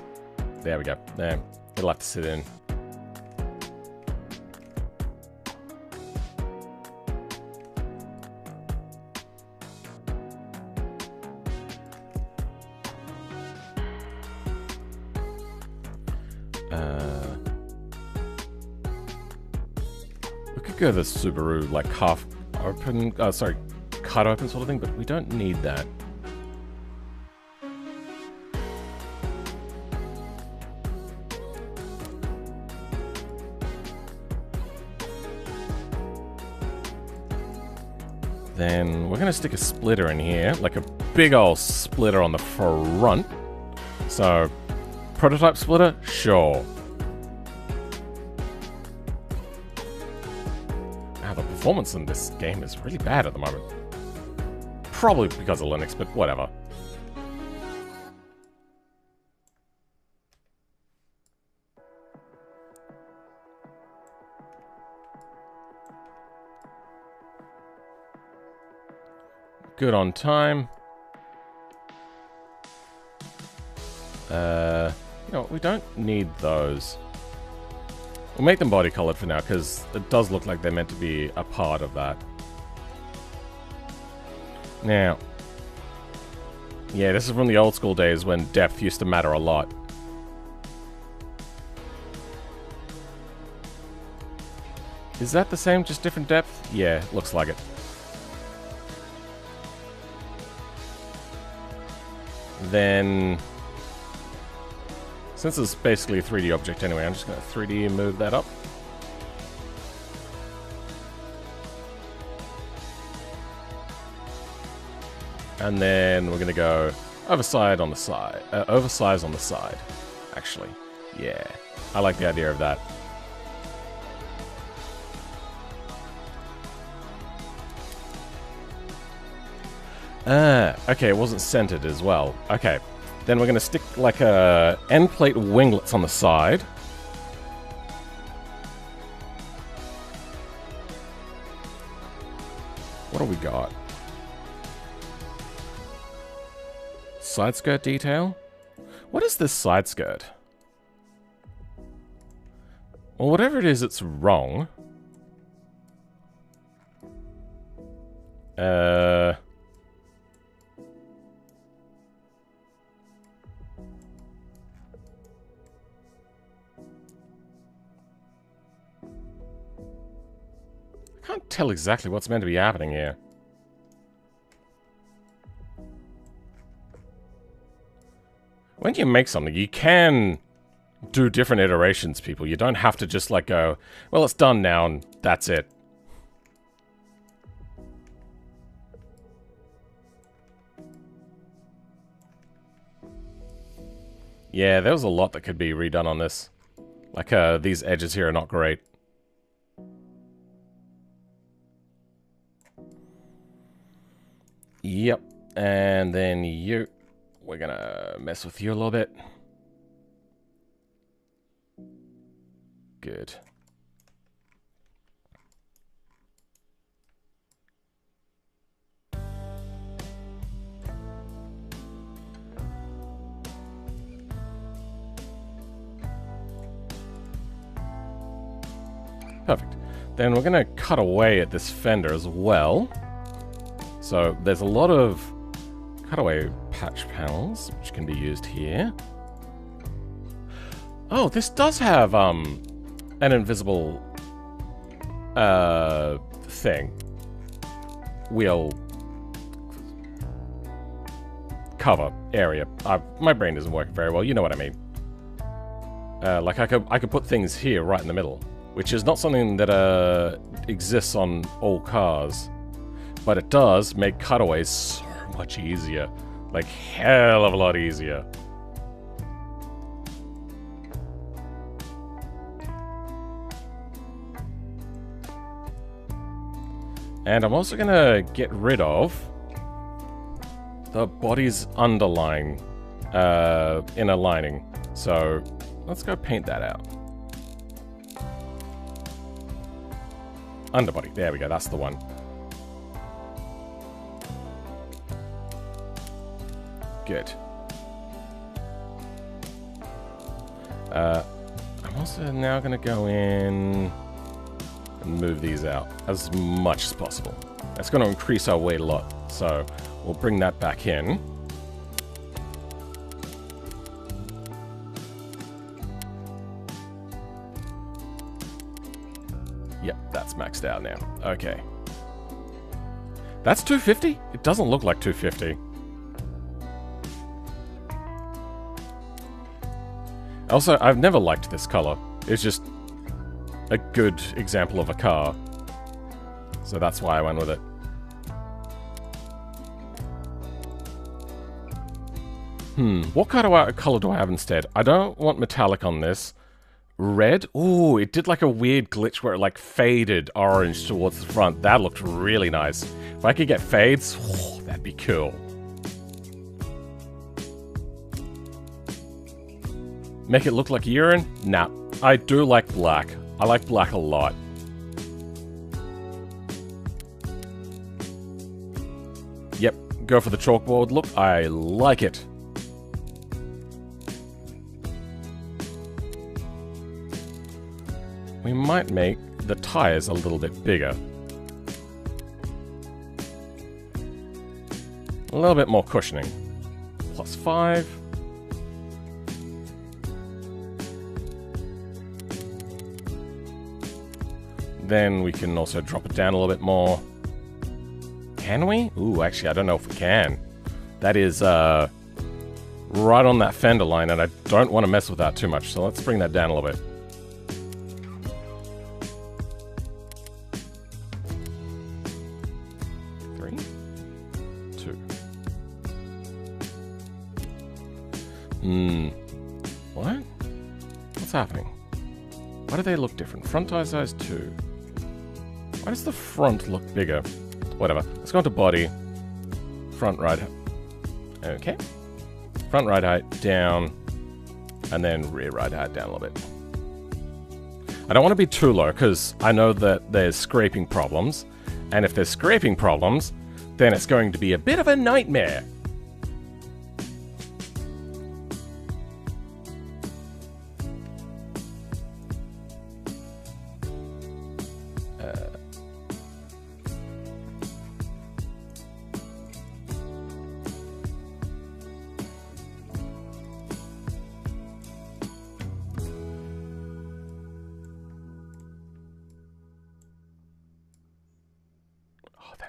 There we go. There. It'll have to sit in. We could go the Subaru, like, half open, sorry, cut open sort of thing, but we don't need that. Then we're going to stick a splitter in here, like a big old splitter on the front. So, prototype splitter? Sure. Wow, the performance in this game is really bad at the moment. Probably because of Linux, but whatever. Good on time. You know, we don't need those. We'll make them body colored for now, because it does look like they're meant to be a part of that. Now, yeah, this is from the old school days when depth used to matter a lot. Is that the same, just different depth? Yeah, looks like it. Then, since it's basically a 3D object anyway, I'm just going to 3D move that up. And then we're going to go oversize on the side, actually. Yeah, I like the idea of that. Okay, it wasn't centered as well. Okay, then we're going to stick like a end plate winglets on the side. What do we got? Side skirt detail? What is this side skirt? Well, whatever it is, it's wrong. I can't tell exactly what's meant to be happening here. When you make something, you can do different iterations, people. You don't have to just like go, well, it's done now and that's it. Yeah, there was a lot that could be redone on this. Like, these edges here are not great. Yep, and then you... We're gonna mess with you a little bit. Good. Perfect. Then we're gonna cut away at this fender as well. So there's a lot of cutaway patch panels, which can be used here. Oh, this does have an invisible thing. Wheel cover area. My brain isn't working very well, you know what I mean. Like I could put things here right in the middle, which is not something that exists on all cars, but it does make cutaways so much easier. Like, hell of a lot easier. And I'm also gonna get rid of the body's underlying inner lining. So let's go paint that out. Underbody, there we go, that's the one. Good. I'm also now going to go in and move these out as much as possible. That's going to increase our weight a lot, so we'll bring that back in. Yep, that's maxed out now. Okay. That's 250? It doesn't look like 250. Also, I've never liked this color. It's just a good example of a car. So that's why I went with it. What color do I have instead? I don't want metallic on this. Red? Ooh, it did like a weird glitch where it like faded orange towards the front. That looked really nice. If I could get fades, that'd be cool. Make it look like urine? Nah, I do like black. I like black a lot. Yep, go for the chalkboard look. I like it. We might make the tires a little bit bigger. A little bit more cushioning. +5. Then we can also drop it down a little bit more. Can we? Ooh, actually, I don't know if we can. That is right on that fender line, and I don't want to mess with that too much, so let's bring that down a little bit. What? What's happening? Why do they look different? Front tire size 2. Why does the front look bigger? Whatever. Let's go into body. Front right. Okay. Front right height down. And then rear right height down a little bit. I don't want to be too low because I know that there's scraping problems. And if there's scraping problems, then it's going to be a bit of a nightmare.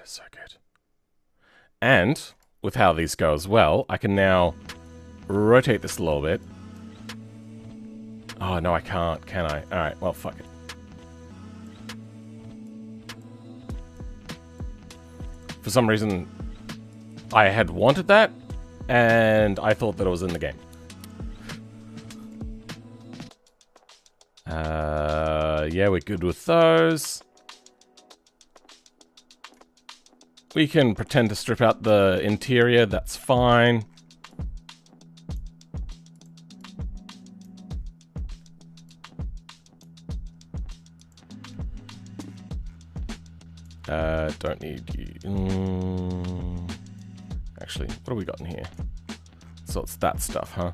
So good. And with how these go as well, I can now rotate this a little bit. Oh, no, I can't, can I? Alright, well, fuck it. For some reason, I had wanted that, and I thought that it was in the game. Yeah, we're good with those. We can pretend to strip out the interior, that's fine. Don't need you. Actually, what have we got in here? So it's that stuff, huh?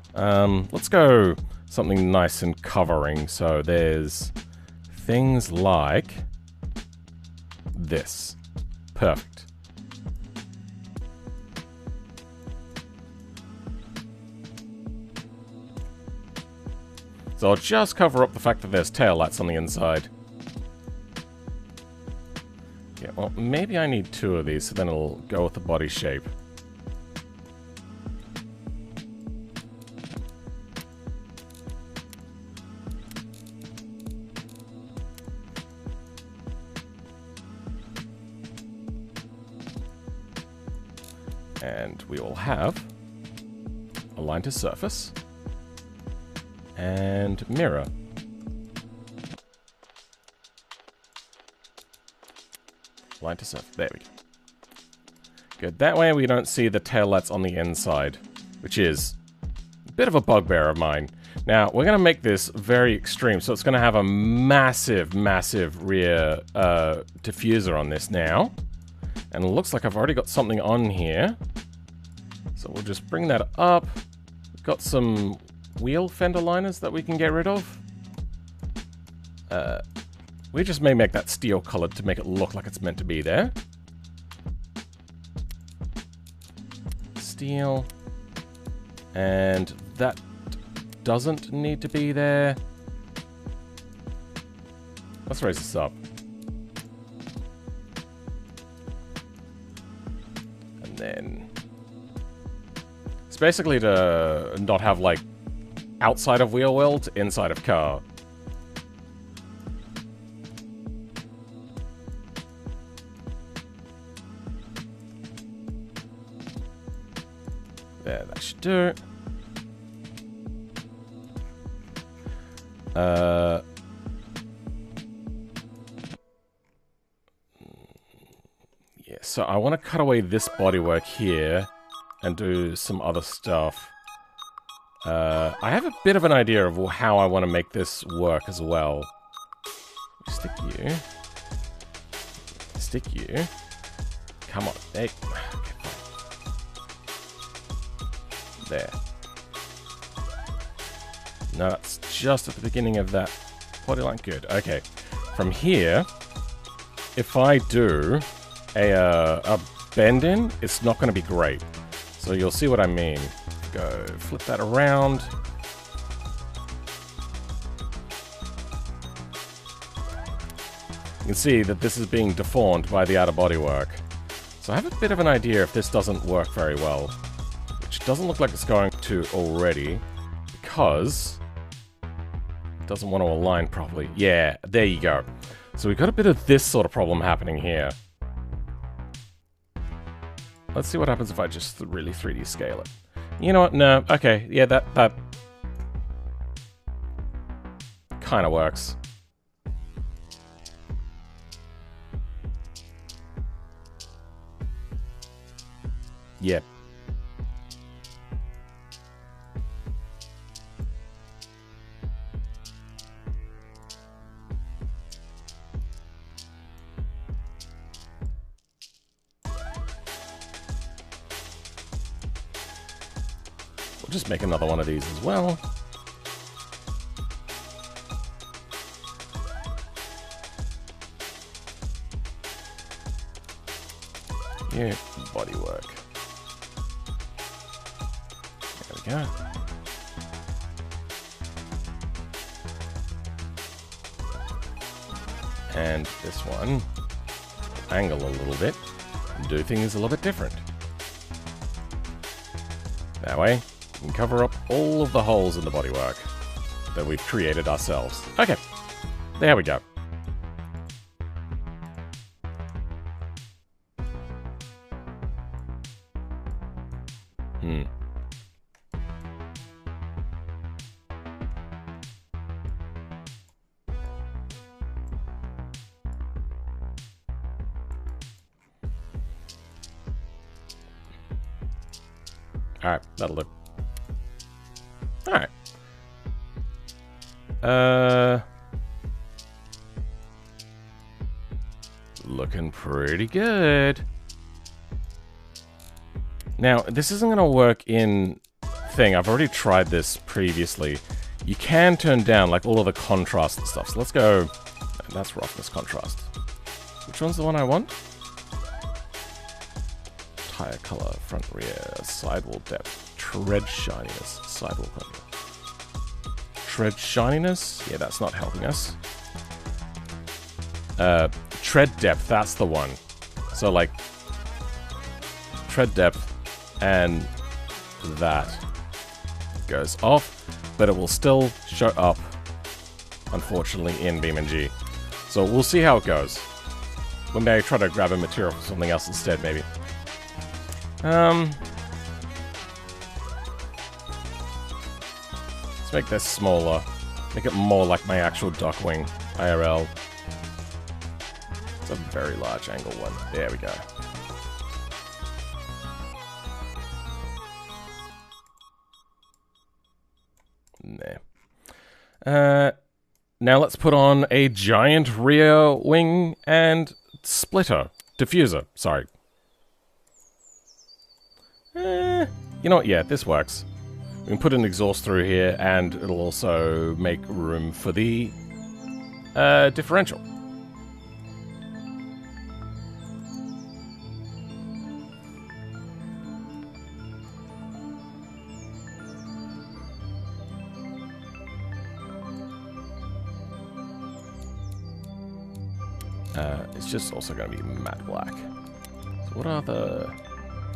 Let's go something nice and covering. So there's things like this. Perfect. So I'll just cover up the fact that there's tail lights on the inside. Yeah, well, maybe I need 2 of these, so then it'll go with the body shape. And we will have align to surface. And mirror. Line to surface. There we go. Good. That way we don't see the taillights on the inside, which is a bit of a bugbear of mine. Now, we're going to make this very extreme, so it's going to have a massive, massive rear diffuser on this now. And it looks like I've already got something on here. So we'll just bring that up. We've got some wheel fender liners that we can get rid of. We just may make that steel colored to make it look like it's meant to be there. Steel. And that doesn't need to be there. Let's raise this up. And then it's basically to not have like outside of wheel well to inside of car. There, that should do it. Yeah, so I want to cut away this bodywork here and do some other stuff. I have a bit of an idea of how I want to make this work as well. Stick you. Stick you. Come on. Hey. Okay, fine. There. No, that's just at the beginning of that bodyline. Good. Okay. From here, if I do a bend in, it's not going to be great. So you'll see what I mean. Go flip that around. You can see that this is being deformed by the outer bodywork. So I have a bit of an idea if this doesn't work very well, which doesn't look like it's going to already, because it doesn't want to align properly. Yeah, there you go. So we've got a bit of this sort of problem happening here. Let's see what happens if I just really 3D scale it. You know what? No. Okay. Yeah, that kind of works. Yep. We'll just make another one of these as well. Yeah, bodywork. There we go. And this one, angle a little bit, and do things a little bit different. That way, we can cover up all of the holes in the bodywork that we've created ourselves. Okay, there we go. Alright, that'll do. Alright. Looking pretty good. Now, this isn't going to work in thing. I've already tried this previously. You can turn down, like, all of the contrast and stuff. So let's go... That's roughness contrast. Which one's the one I want? Tire color, front rear, sidewall depth, tread shininess, sidewall color. Tread shininess? Yeah, that's not helping us. Tread depth, that's the one. So, like, tread depth and that goes off, but it will still show up, unfortunately, in BeamNG. So we'll see how it goes. We may try to grab a material for something else instead, maybe. Let's make this smaller. Make it more like my actual Duckwing IRL. It's a very large angle one. There we go. There. Now let's put on a giant rear wing and splitter. Diffuser, sorry. You know what? Yeah, this works. We can put an exhaust through here, and it'll also make room for the differential. It's just also going to be matte black. So what are the...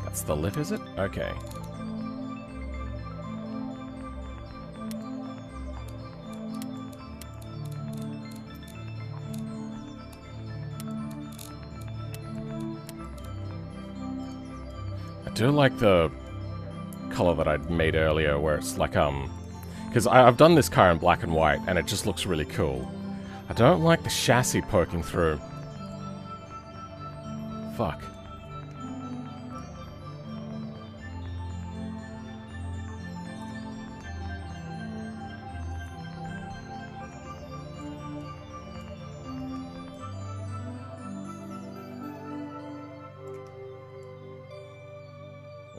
That's the lip, is it? Okay. I do like the color that I'd made earlier, where it's like, Because I've done this car in black and white, and it just looks really cool. I don't like the chassis poking through. Fuck.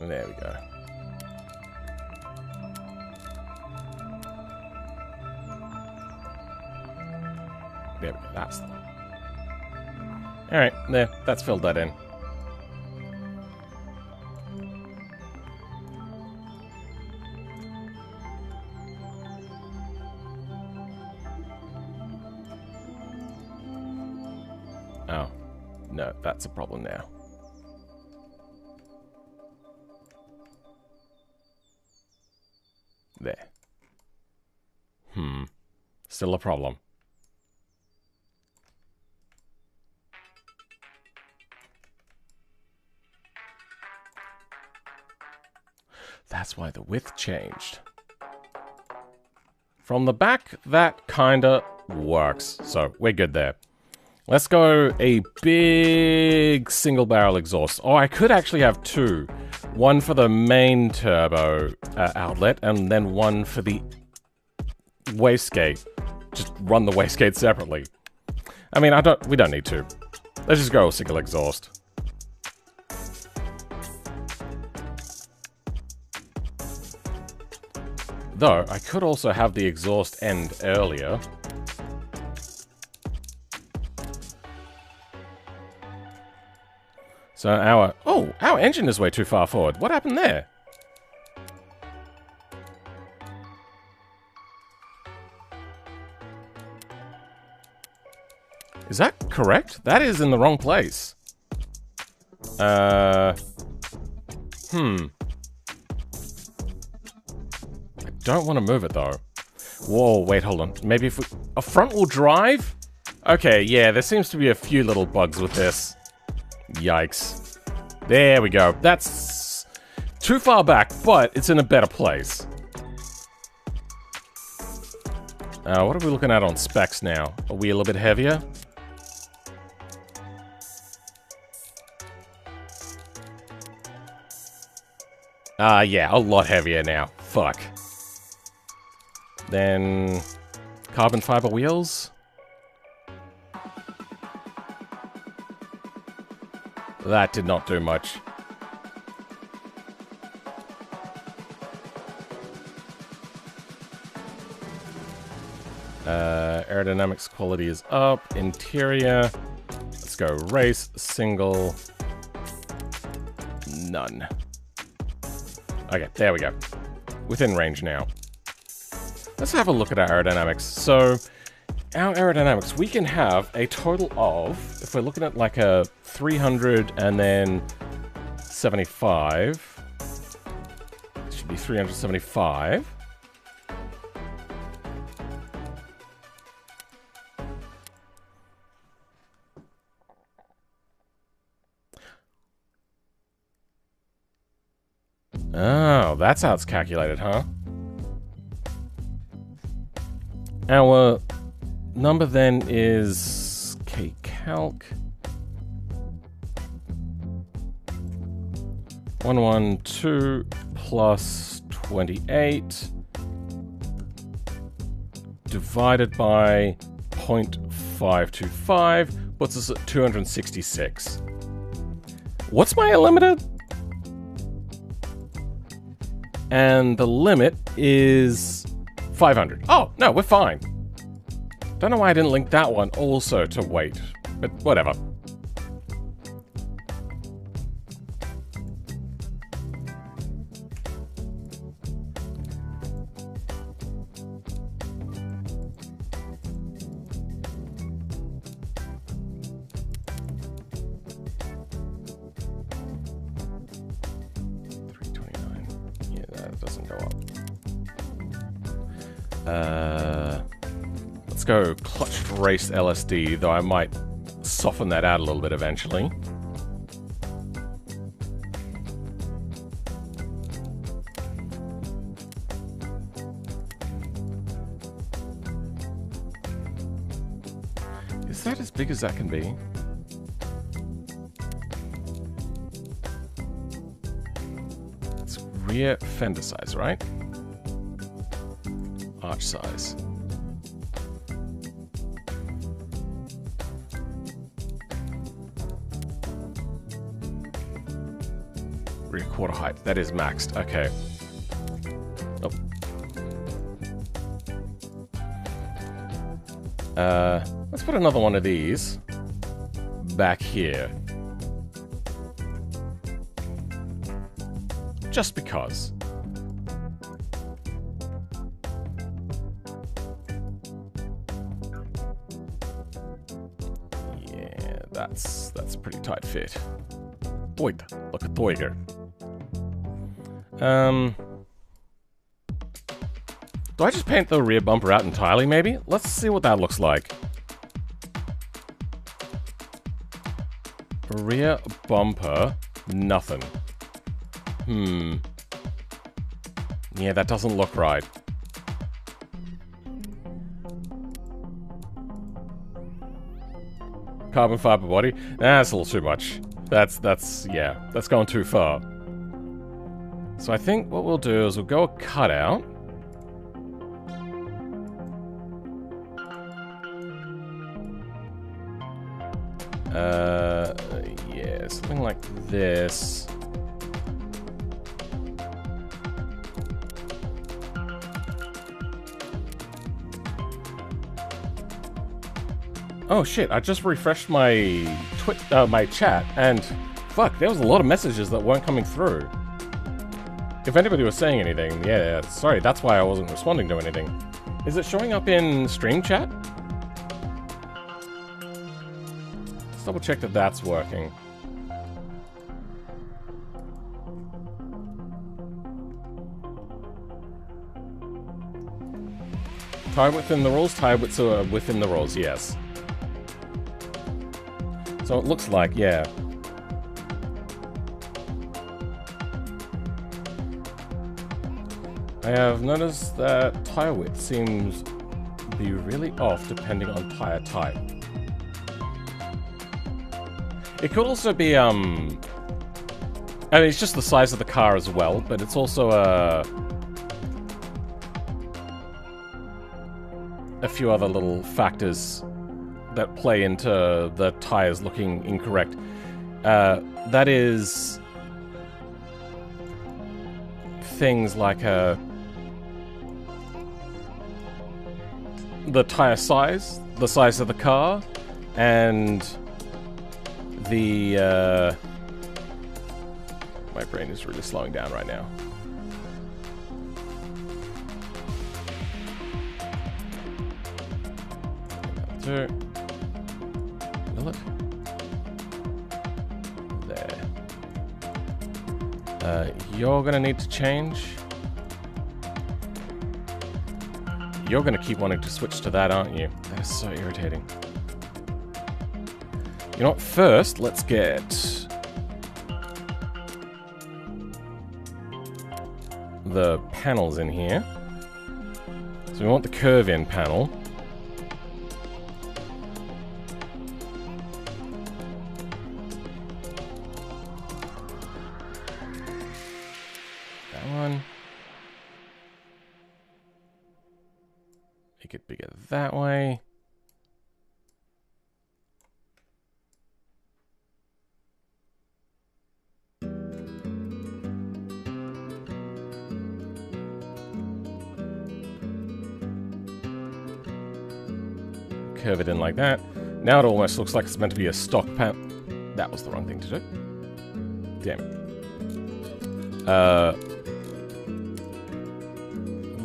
There we go. There we go, that's the one. Alright, there, that's filled that in. Oh, no, that's a problem now. There. Still a problem. That's why the width changed. From the back, that kinda works. So, we're good there. Let's go a big single barrel exhaust. Oh, I could actually have two. One for the main turbo outlet, and then one for the wastegate. Just run the wastegate separately. I mean, we don't need to. Let's just go a single exhaust. Though, I could also have the exhaust end earlier. So our engine is way too far forward. What happened there? Is that correct? That is in the wrong place. I don't want to move it though. Whoa, wait, hold on. Maybe if we... A front-wheel drive? Okay, yeah, there seems to be a few little bugs with this. Yikes. There we go. That's too far back, but it's in a better place. What are we looking at on specs now? Are we a little bit heavier? Yeah, a lot heavier now. Fuck. Then... carbon fiber wheels? That did not do much. Aerodynamics quality is up. Interior. Let's go race, single, none. Okay, there we go. Within range now. Let's have a look at our aerodynamics. So, our aerodynamics, we can have a total of, if we're looking at like a 300 and then 75, it should be 375. Oh, that's how it's calculated, huh? Our number then is kcalc 112 plus 28 divided by 0.525 puts us at 266. What's my limiter? And the limit is 500. Oh, no, we're fine. Don't know why I didn't link that one also to weight, but whatever. Let's go clutched race LSD, though I might soften that out a little bit eventually. Is that as big as that can be? It's rear fender size, right? Arch size. Rear quarter height. That is maxed. Okay. Oh. Let's put another one of these back here. Just because. Yeah, that's a pretty tight fit. Doig. Look at Doiger. Do I just paint the rear bumper out entirely, maybe? Let's see what that looks like. Rear bumper, nothing. Yeah, that doesn't look right. Carbon fiber body? That's a little too much. That's going too far. So I think what we'll do is we'll go a cutout. Yeah, something like this. Oh shit, I just refreshed my my chat, and fuck, there was a lot of messages that weren't coming through. If anybody was saying anything, yeah, sorry, that's why I wasn't responding to anything. Is it showing up in stream chat? Let's double check that that's working. Tie within the rules? Tie within the rules, yes. So it looks like, yeah. I have noticed that tire width seems to be really off depending on tire type. It could also be, I mean, it's just the size of the car as well, but it's also a few other little factors that play into the tires looking incorrect. That is things like the tire size, the size of the car, and the my brain is really slowing down right now. There. You're gonna need to change. You're gonna keep wanting to switch to that, aren't you? That is so irritating. You know what? First, let's get the panels in here. So we want the curve-in panel. Make it bigger that way. Curve it in like that. Now it almost looks like it's meant to be a stock pan. That was the wrong thing to do. Damn it.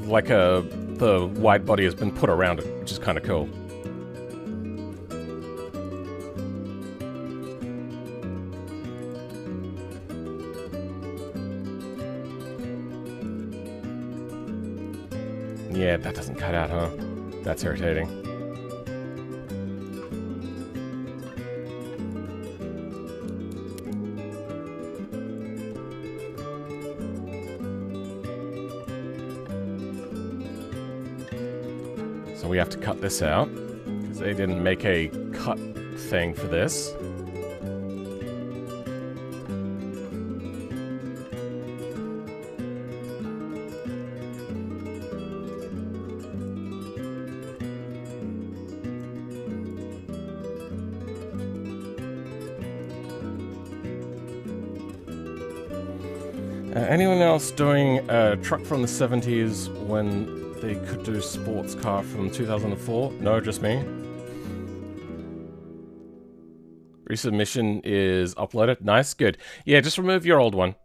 Like the wide body has been put around it, which is kind of cool. Yeah, that doesn't cut out, huh? That's irritating. So we have to cut this out, because they didn't make a cut thing for this. Anyone else doing a truck from the 70s when they could do sports car from 2004? No, just me. Resubmission is uploaded. Nice, good. Yeah, just remove your old one.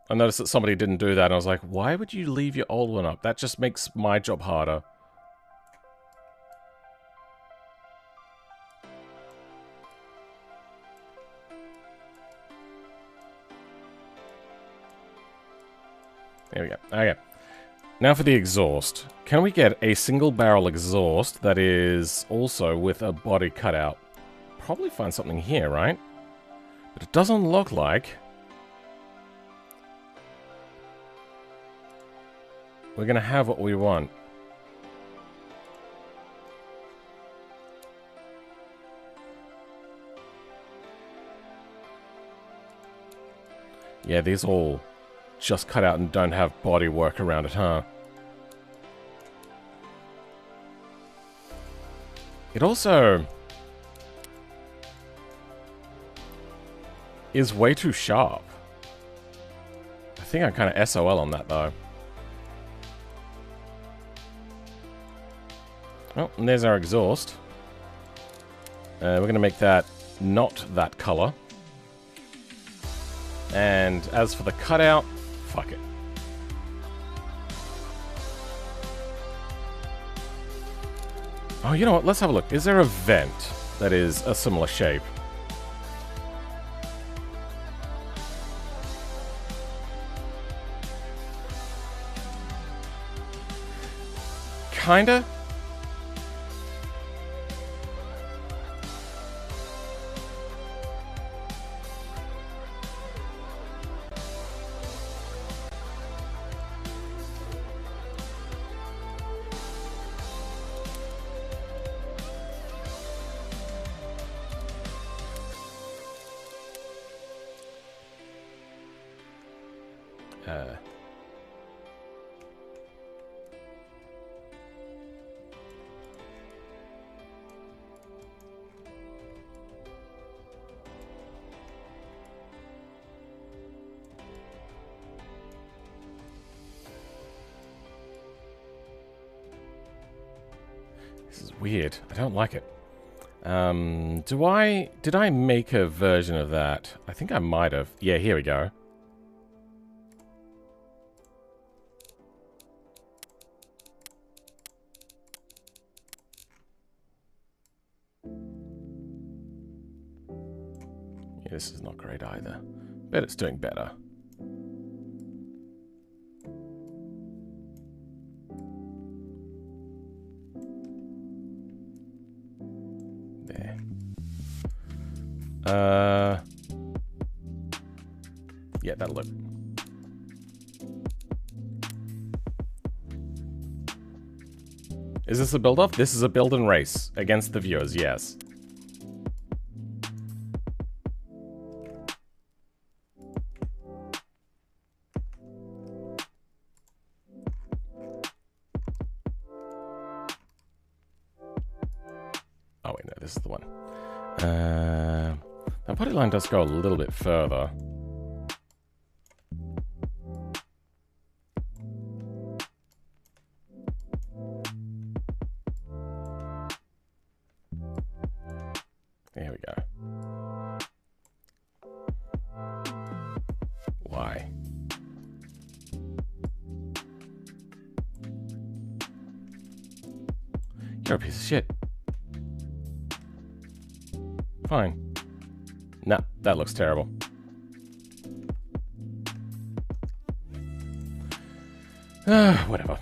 I noticed that somebody didn't do that, and I was like, why would you leave your old one up? That just makes my job harder. There we go. Okay. Now for the exhaust. Can we get a single barrel exhaust that is also with a body cutout? Probably find something here, right? But it doesn't look like. We're gonna have what we want. Yeah, these all just cut out and don't have body work around it, huh? It also is way too sharp. I think I'm kind of SOL on that, though. Oh, and there's our exhaust. We're going to make that not that color. And as for the cutout, fuck it. Oh, you know what? Let's have a look. Is there a vent that is a similar shape? Kinda. This is weird. I don't like it. Did I make a version of that? I think I might have. Yeah, here we go. Yeah, this is not great either. Bet it's doing better. Yeah, that'll look. Is this a build-off? This is a build and race against the viewers, yes. Oh wait, no, this is the one. That body line does go a little bit further. There we go. Why? You're a piece of shit. Fine. Nah, that looks terrible. Whatever.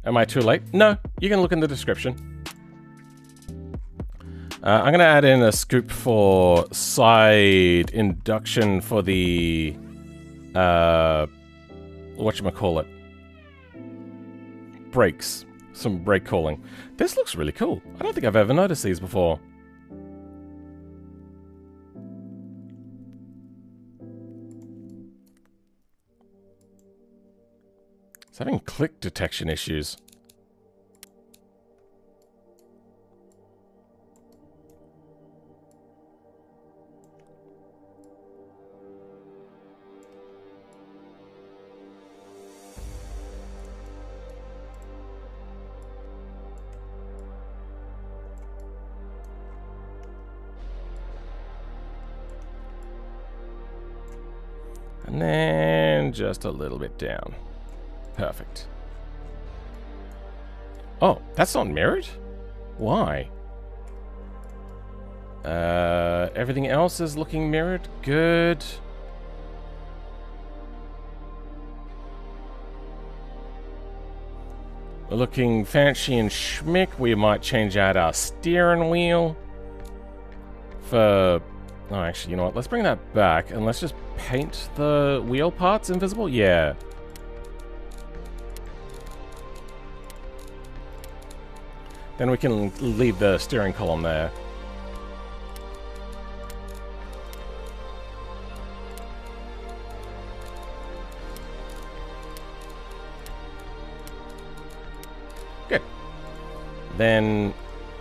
Am I too late? No, you can look in the description. I'm going to add in a scoop for side induction for the, whatchamacallit, brakes. some brake cooling. This looks really cool. I don't think I've ever noticed these before. It's having click detection issues. And then just a little bit down. Perfect. Oh, that's not mirrored? Why? Everything else is looking mirrored. Good. We're looking fancy and schmick. We might change out our steering wheel for... Oh, actually, you know what? Let's bring that back and let's just paint the wheel parts invisible. Yeah. Then we can leave the steering column there. Good. Then,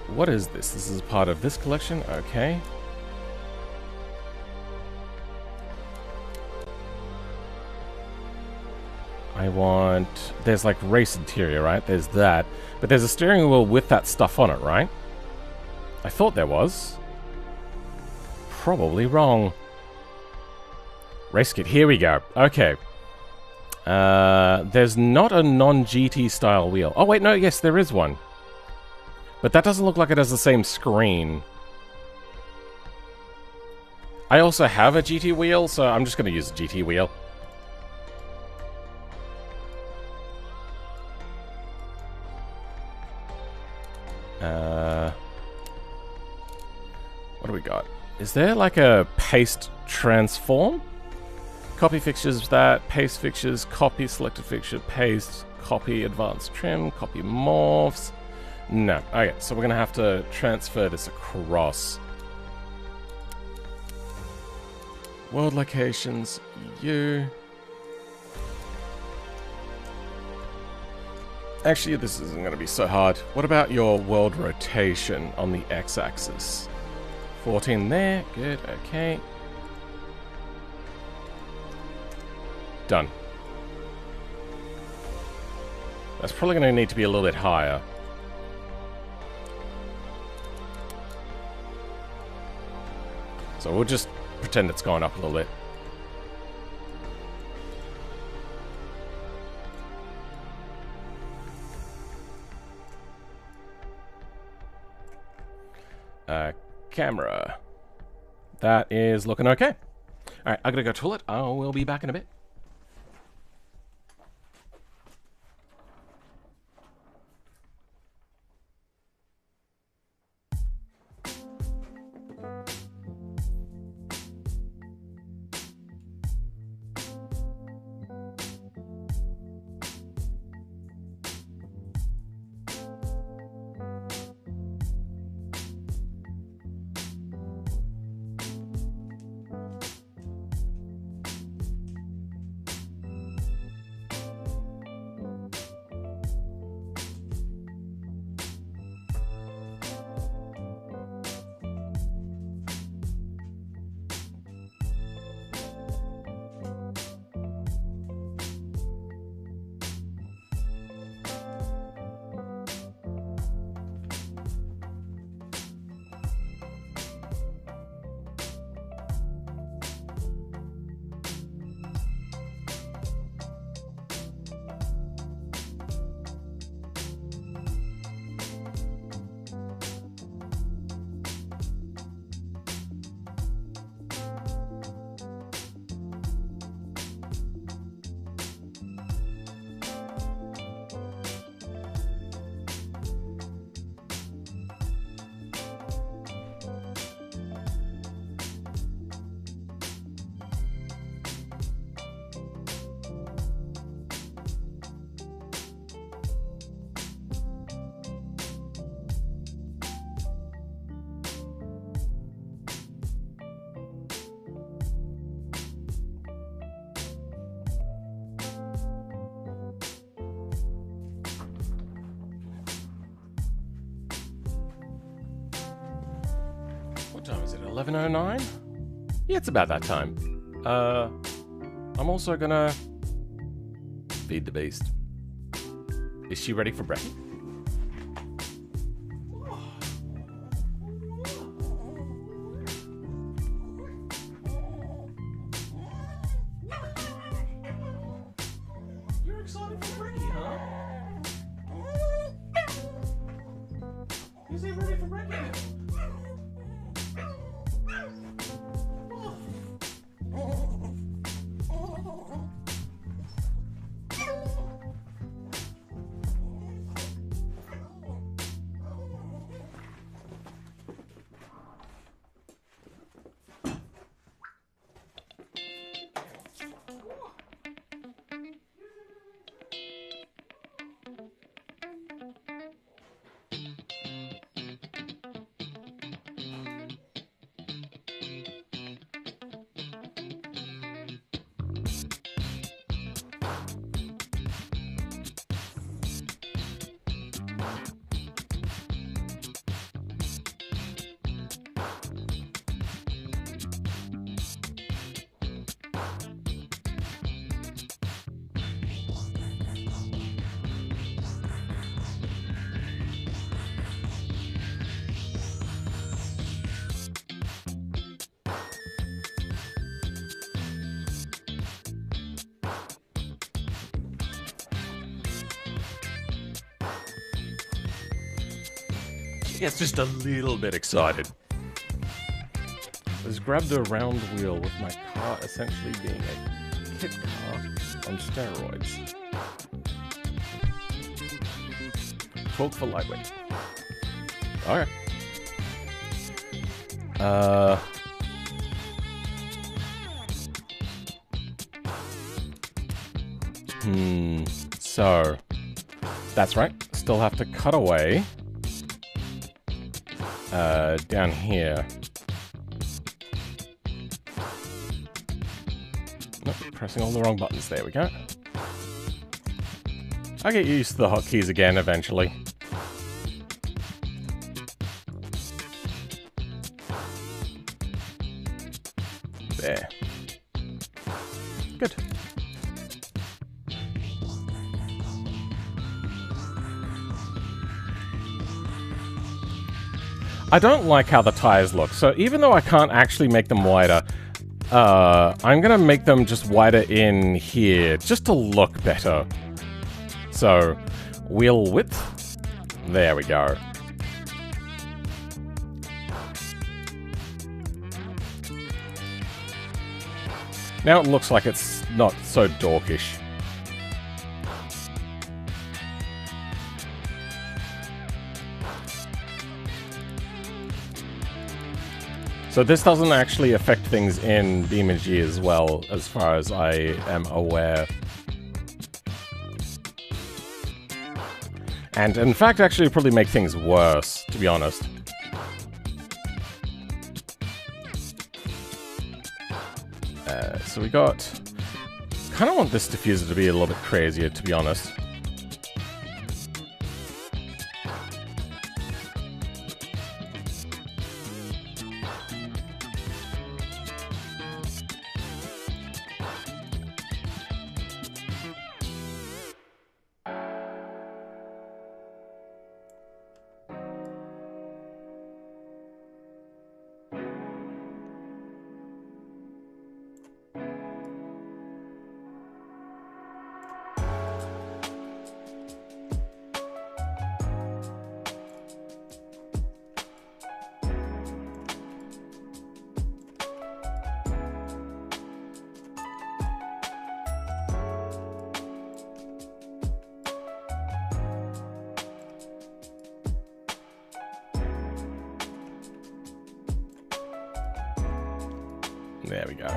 what is this? This is part of this collection. Okay. I want... There's like race interior, right? There's that. But there's a steering wheel with that stuff on it, right? I thought there was. Probably wrong. Race kit. Here we go. Okay. There's not a non-GT style wheel. Oh, wait, no, yes, there is one. But that doesn't look like it has the same screen. I also have a GT wheel, so I'm just going to use a GT wheel. What do we got? Is there like a paste transform? Copy fixtures, that, paste fixtures, copy selected fixture, paste, copy advanced trim, copy morphs. No. Okay, so we're gonna have to transfer this across. World locations, you. Actually, this isn't gonna be so hard. What about your world rotation on the x-axis? 14 there, good, okay. Done. That's probably going to need to be a little bit higher. So we'll just pretend it's going up a little bit. Camera. That is looking okay. Alright, I'm gonna go toilet. I will be back in a bit. 11:09? Yeah, it's about that time. I'm also gonna feed the beast. Is she ready for breakfast? You're excited for brekkie, huh? Is he ready for brekkie? Gets just a little bit excited. I just grabbed a round wheel with my car essentially being a kit car on steroids. Torque for lightweight. Okay. So that's right. Still have to cut away. Down here. Nope, pressing all the wrong buttons. There we go. I'll get used to the hotkeys again eventually. There. Good. I don't like how the tires look, so even though I can't actually make them wider, I'm gonna make them just wider in here, just to look better. So, wheel width, there we go. Now it looks like it's not so dorkish. So this doesn't actually affect things in BeamNG as well, as far as I am aware. And in fact, actually probably make things worse, to be honest. So we got... kind of want this diffuser to be a little bit crazier, to be honest. There we go.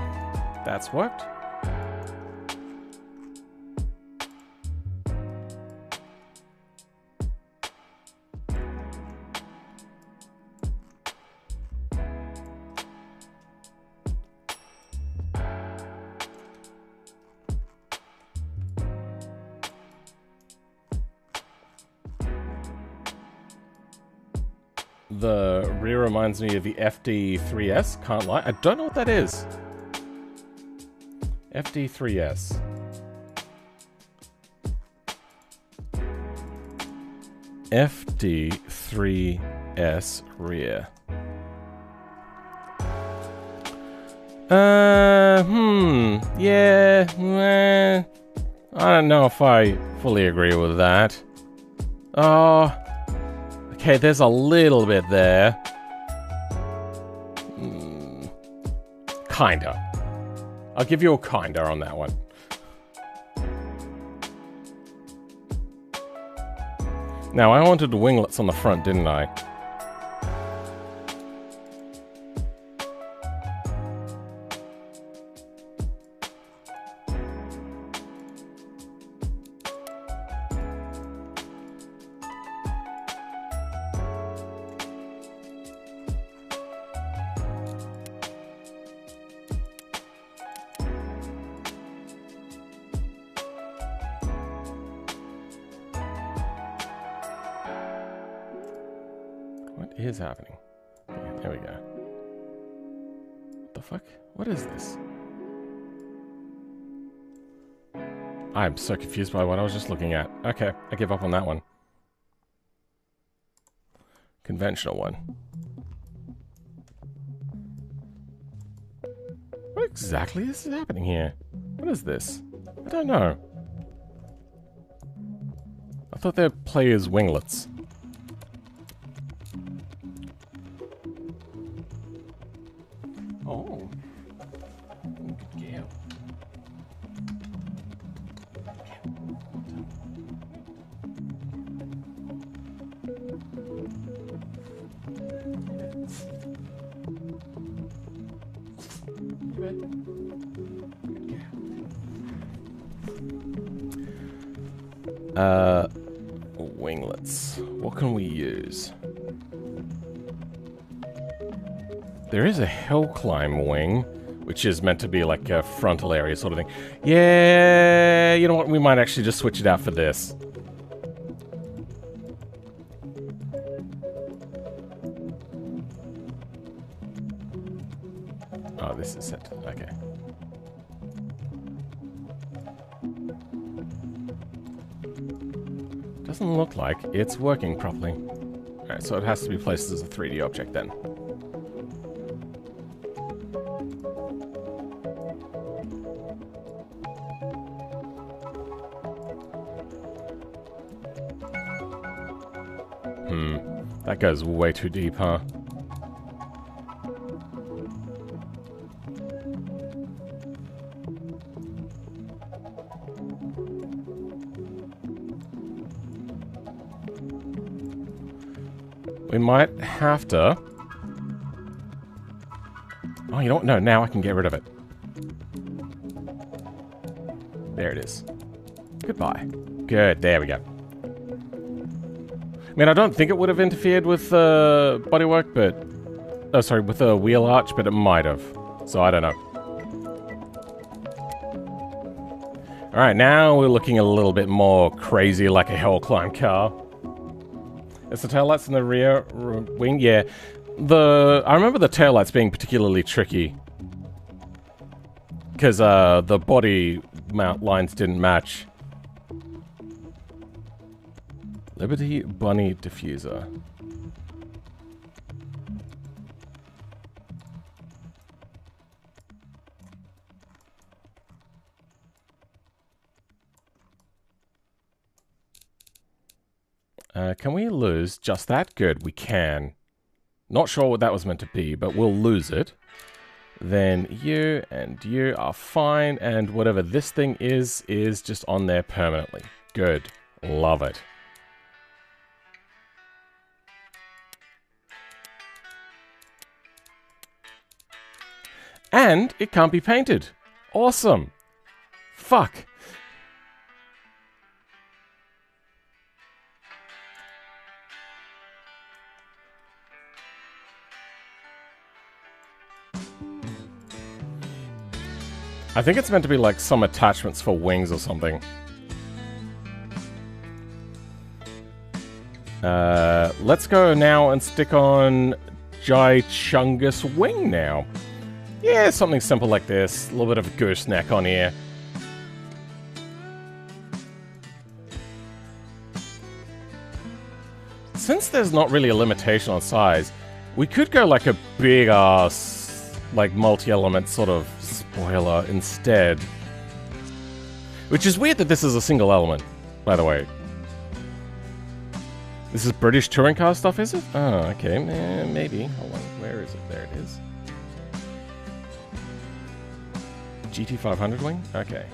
That's worked. The rear reminds me of the FD3S, can't lie. I don't know what that is. FD3S. FD3S rear. Yeah, I don't know if I fully agree with that. Oh, okay, there's a little bit there. Kinda. I'll give you a kinda on that one. Now, I wanted the winglets on the front, didn't I? What is happening? Okay, there we go. What the fuck? What is this? I'm so confused by what I was just looking at. Okay, I give up on that one. Conventional one. What exactly is happening here? What is this? I don't know. I thought they would play as winglets. Oh. Good girl. Winglets. What can we use? There is a hill climb wing, which is meant to be like a frontal area sort of thing. Yeah, you know what? We might actually just switch it out for this. Oh, this is set. Okay. Doesn't look like it's working properly. Alright, so it has to be placed as a 3D object then. That goes way too deep, huh? We might have to... Oh, you don't know. Now I can get rid of it. There it is. Goodbye. Good. There we go. I mean, I don't think it would have interfered with bodywork, but... Oh, sorry, with the wheel arch, but it might have. So, I don't know. Alright, now we're looking a little bit more crazy like a hill climb car. It's the taillights in the rear wing? Yeah. I remember the taillights being particularly tricky. Because the body mount lines didn't match. Liberty Bunny Diffuser. Can we lose just that? Good, we can. Not sure what that was meant to be, but we'll lose it. Then you and you are fine, and whatever this thing is just on there permanently. Good. Love it. And it can't be painted. Awesome. Fuck. I think it's meant to be like some attachments for wings or something. Let's go now and stick on Gichungus Wing now. Yeah, something simple like this. A little bit of a gooseneck on here. Since there's not really a limitation on size, we could go like a big-ass, like, multi-element sort of spoiler instead. Which is weird that this is a single element, by the way. This is British touring car stuff, is it? Oh, okay, maybe. Hold on, where is it? There it is. GT500 wing? Okay.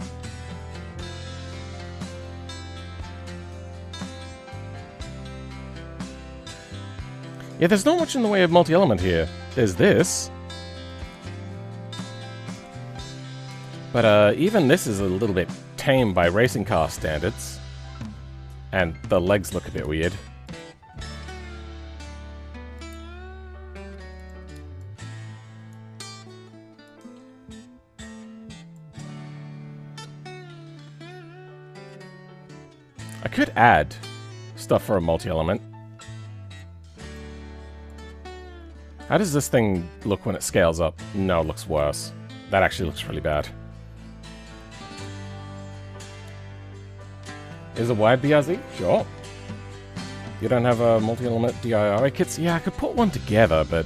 Yeah, there's not much in the way of multi-element here. There's this. But even this is a little bit tame by racing car standards. And the legs look a bit weird. I could add stuff for a multi-element. How does this thing look when it scales up? No, it looks worse. That actually looks really bad. Is it wide BRZ? Sure. You don't have a multi-element DIY kits? Yeah, I could put one together, but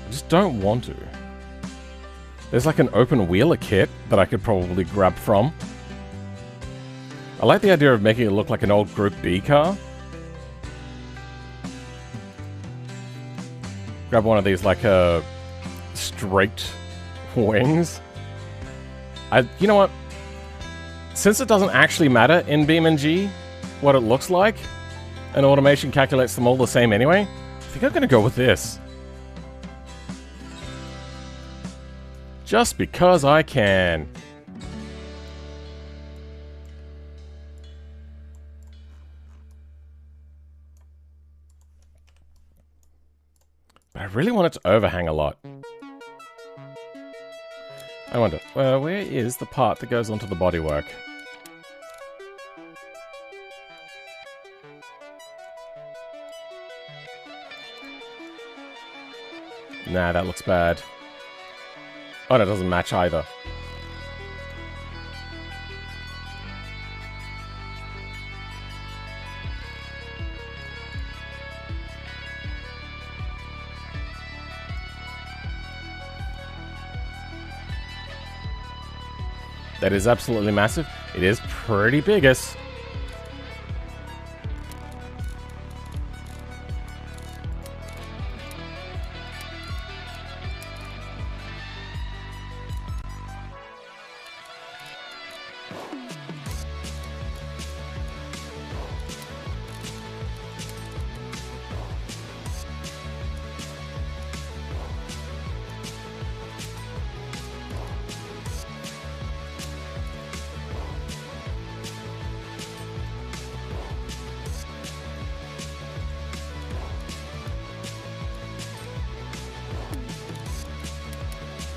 I just don't want to. There's like an open wheeler kit that I could probably grab from. I like the idea of making it look like an old Group B car. Grab one of these, like, straight wings. You know what? Since it doesn't actually matter in BeamNG what it looks like, and automation calculates them all the same anyway, I think I'm gonna go with this. Just because I can. But I really want it to overhang a lot. I wonder, where is the part that goes onto the bodywork? Nah, that looks bad. Oh, that doesn't match either. That is absolutely massive. It is pretty biggest.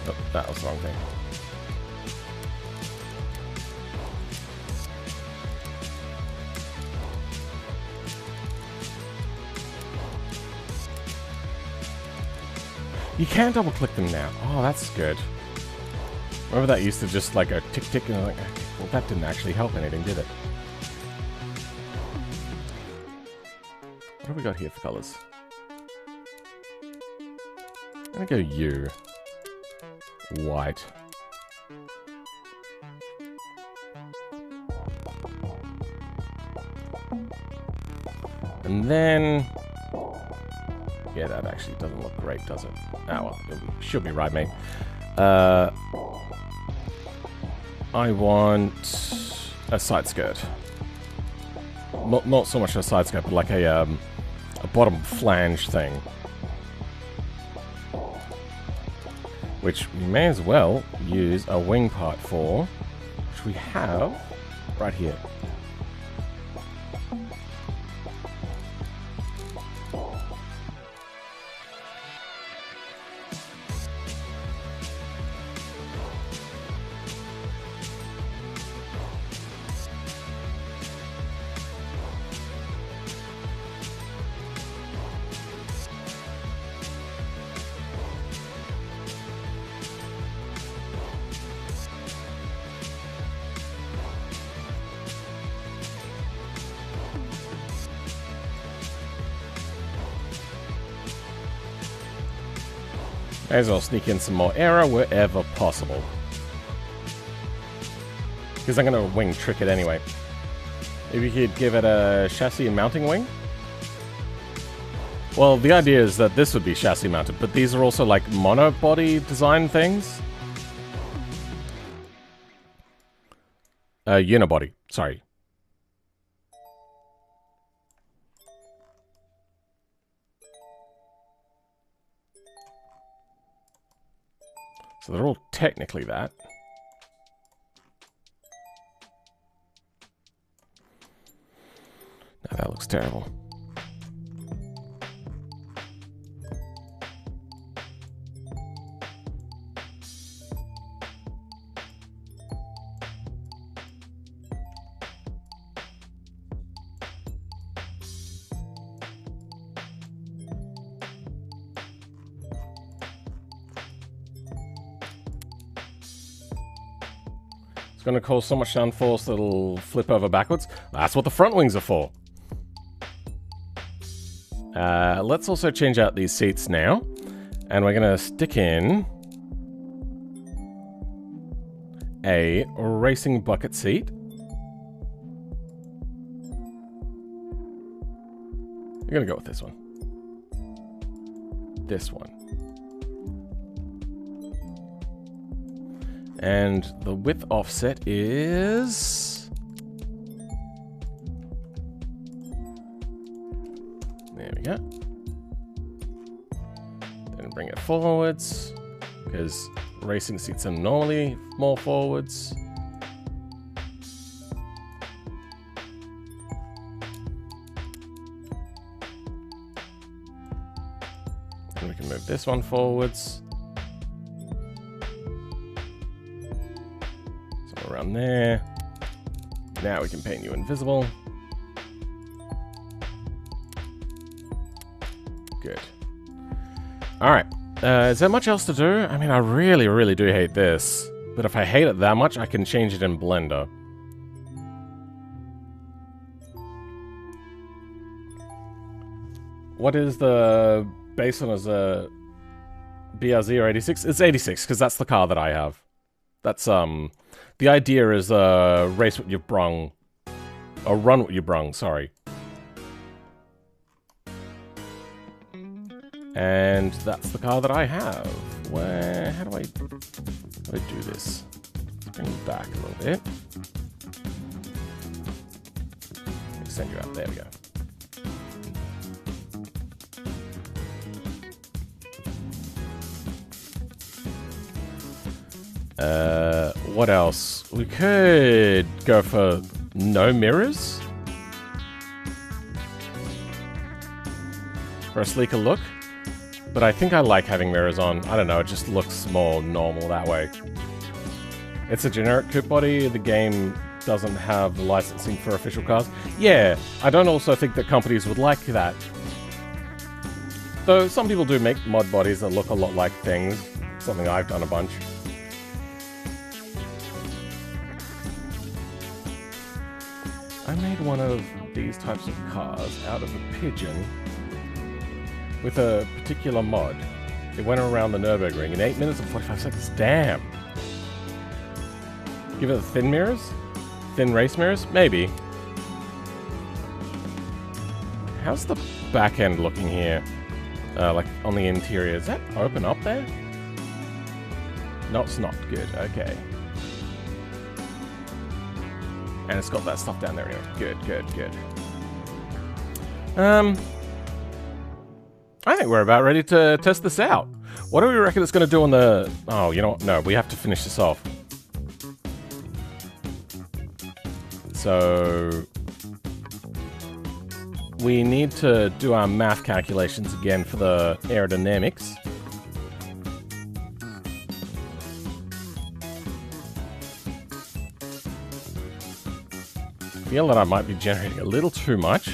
Oh, that was the wrong thing. You can double click them now. Oh, that's good. Remember that used to just like a tick tick and like, well, that didn't actually help anything, did it? What have we got here for colors? I'm gonna go you. White. And then... yeah, that actually doesn't look great, does it? Oh, well, it should be right, mate. I want a side skirt. Not so much a side skirt, but like a bottom flange thing. Which we may as well use a wing part for, which we have right here. May as well sneak in some more aero wherever possible. Because I'm going to wing trick it anyway. Maybe you could give it a chassis and mounting wing? Well, the idea is that this would be chassis mounted, but these are also like monobody design things. Unibody, sorry. So they're all technically that. No, that looks terrible. Going to cause so much downforce that it'll flip over backwards. That's what the front wings are for. Let's also change out these seats now. And we're going to stick in a racing bucket seat. We're going to go with this one. This one. And the width offset is... There we go. Then bring it forwards, because racing seats are normally more forwards. And we can move this one forwards. Around there. Now we can paint you invisible. Good. Alright. Is there much else to do? I mean, I really, really do hate this. But if I hate it that much, I can change it in Blender. What is the base one as a BRZ or 86? It's 86, because that's the car that I have. That's, the idea is, race what you've brung. Or run what you brung, sorry. And that's the car that I have. Where, how do I do this? Let's bring it back a little bit. Extend you out, there we go. What else? We could go for no mirrors. For a sleeker look. But I think I like having mirrors on. I don't know, it just looks more normal that way. It's a generic coupe body. The game doesn't have the licensing for official cars. Yeah, I don't also think that companies would like that. Though some people do make mod bodies that look a lot like things. Something I've done a bunch. I made one of these types of cars out of a pigeon with a particular mod. It went around the Nürburgring in 8 minutes and 45 seconds. Damn! Give it the thin mirrors? Thin race mirrors? Maybe. How's the back end looking here? Like on the interior. Does that open up there? No, it's not. Good. Okay. And it's got that stuff down there anyway. Good, good, good. I think we're about ready to test this out. What do we reckon it's going to do on the... Oh, you know what? No, we have to finish this off. So... we need to do our math calculations again for the aerodynamics. I feel that I might be generating a little too much.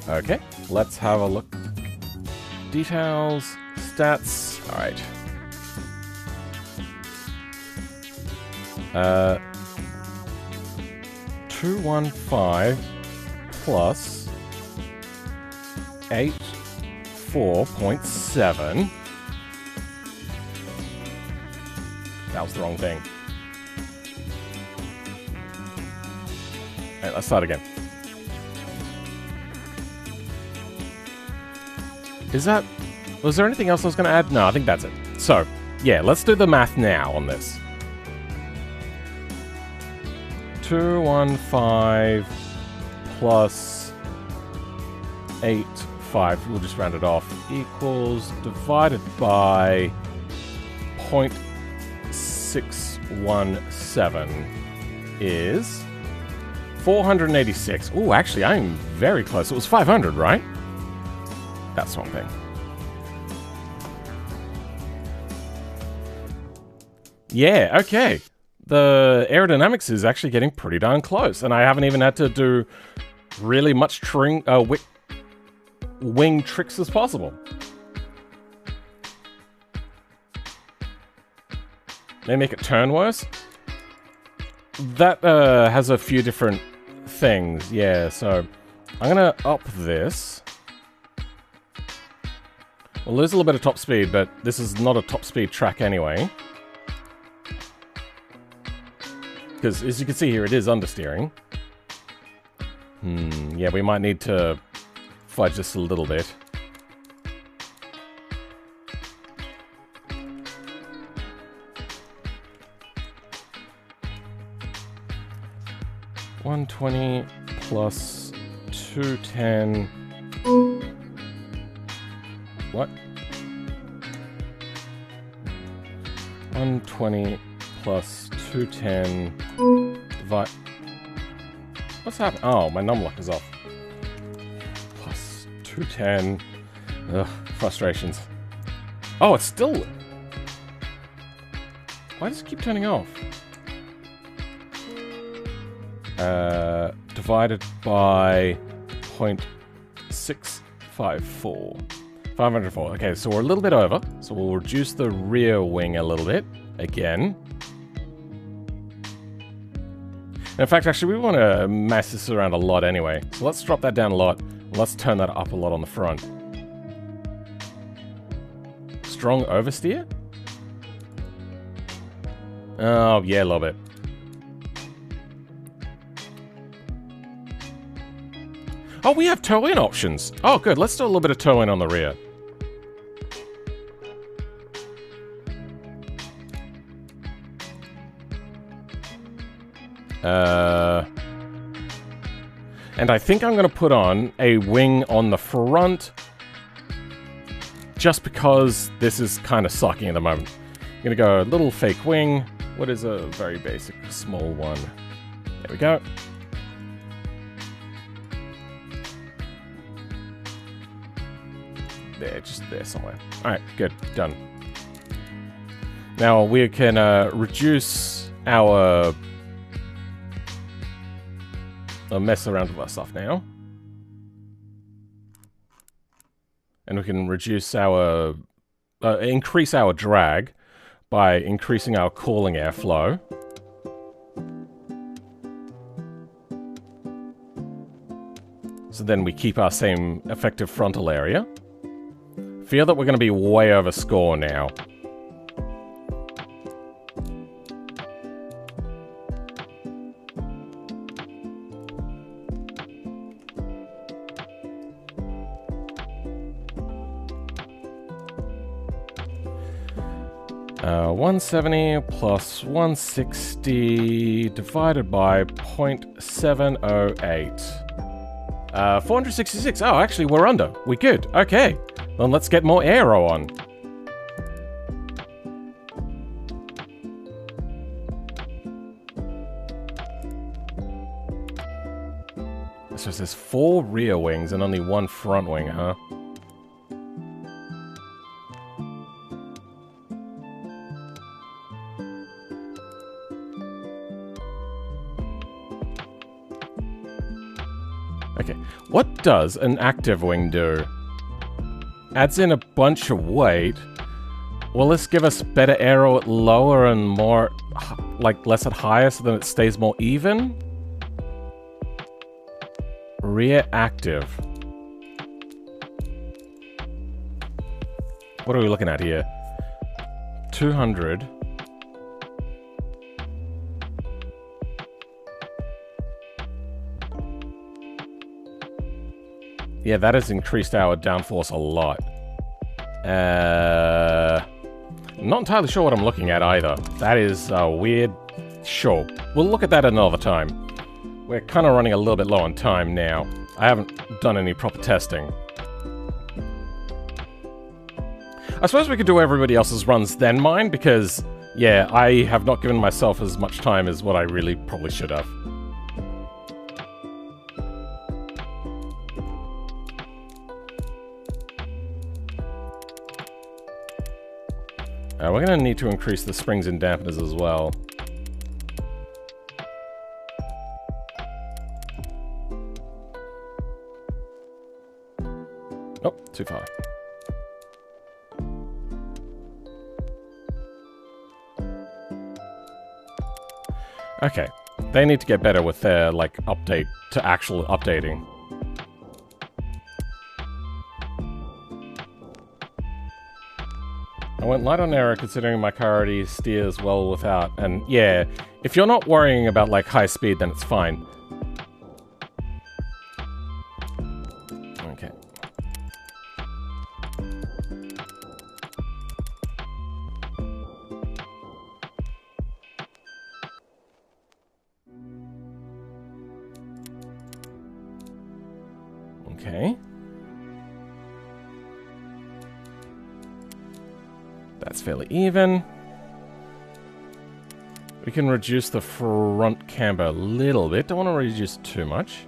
Okay, let's have a look. Details, stats, alright. 215 plus 84.7. That was the wrong thing. Alright, let's start again. Is that... Was there anything else I was going to add? No, I think that's it. So, yeah, let's do the math now on this. 215 plus 85, we'll just round it off, equals, divided by 0.617 is 486. Ooh, actually, I'm very close. It was 500, right? That's the wrong thing. Yeah, okay. The aerodynamics is actually getting pretty darn close, and I haven't even had to do really much wing tricks as possible. They make it turn worse? That has a few different things, yeah, so I'm gonna up this. We'll lose a little bit of top speed, but this is not a top speed track anyway. Because, as you can see here, it is understeering. Yeah, we might need to fudge this a little bit. $120 plus 210. What? 120 plus 210 divide... What's happening? Oh, my numlock is off. Plus 210. Ugh, frustrations. Oh, it's still... Why does it keep turning off? Divided by 0.654. 504. Okay, so we're a little bit over. So we'll reduce the rear wing a little bit. Again. In fact, actually, we want to mess this around a lot anyway. So let's drop that down a lot. Let's turn that up a lot on the front. Strong oversteer? Oh, yeah, a little bit. Oh, we have toe-in options. Oh, good. Let's do a little bit of toe-in on the rear. And I think I'm going to put on a wing on the front just because this is kind of sucking at the moment. I'm going to go a little fake wing. What is a very basic small one? There we go. There, just there somewhere. Alright, good. Done. Now we can reduce our... mess around with our stuff now. And we can reduce our... increase our drag by increasing our cooling airflow. So then we keep our same effective frontal area. Feel that we're going to be way over score now. Uh, 170 plus 160 divided by 0.708. 466. Oh, actually, we're under. We're good. Okay. Then let's get more aero on. So there's 4 rear wings and only 1 front wing, huh? Okay, what does an active wing do? Adds in a bunch of weight. Will this give us better aero at lower and more, like, less at higher so that it stays more even? Rear active. What are we looking at here? 200. Yeah, that has increased our downforce a lot. Not entirely sure what I'm looking at either. That is weird. Sure, we'll look at that another time. We're kind of running a little bit low on time now. I haven't done any proper testing. I suppose we could do everybody else's runs then mine, because, yeah, I have not given myself as much time as what I really probably should have. We're going to need to increase the springs and dampeners as well. Oh, too far. Okay, they need to get better with their, like, update to actual updating. I went light on aero considering my car already steers well without, and yeah, if you're not worrying about, like, high speed, then it's fine. Okay. Okay. That's fairly even. We can reduce the front camber a little bit. Don't want to reduce too much.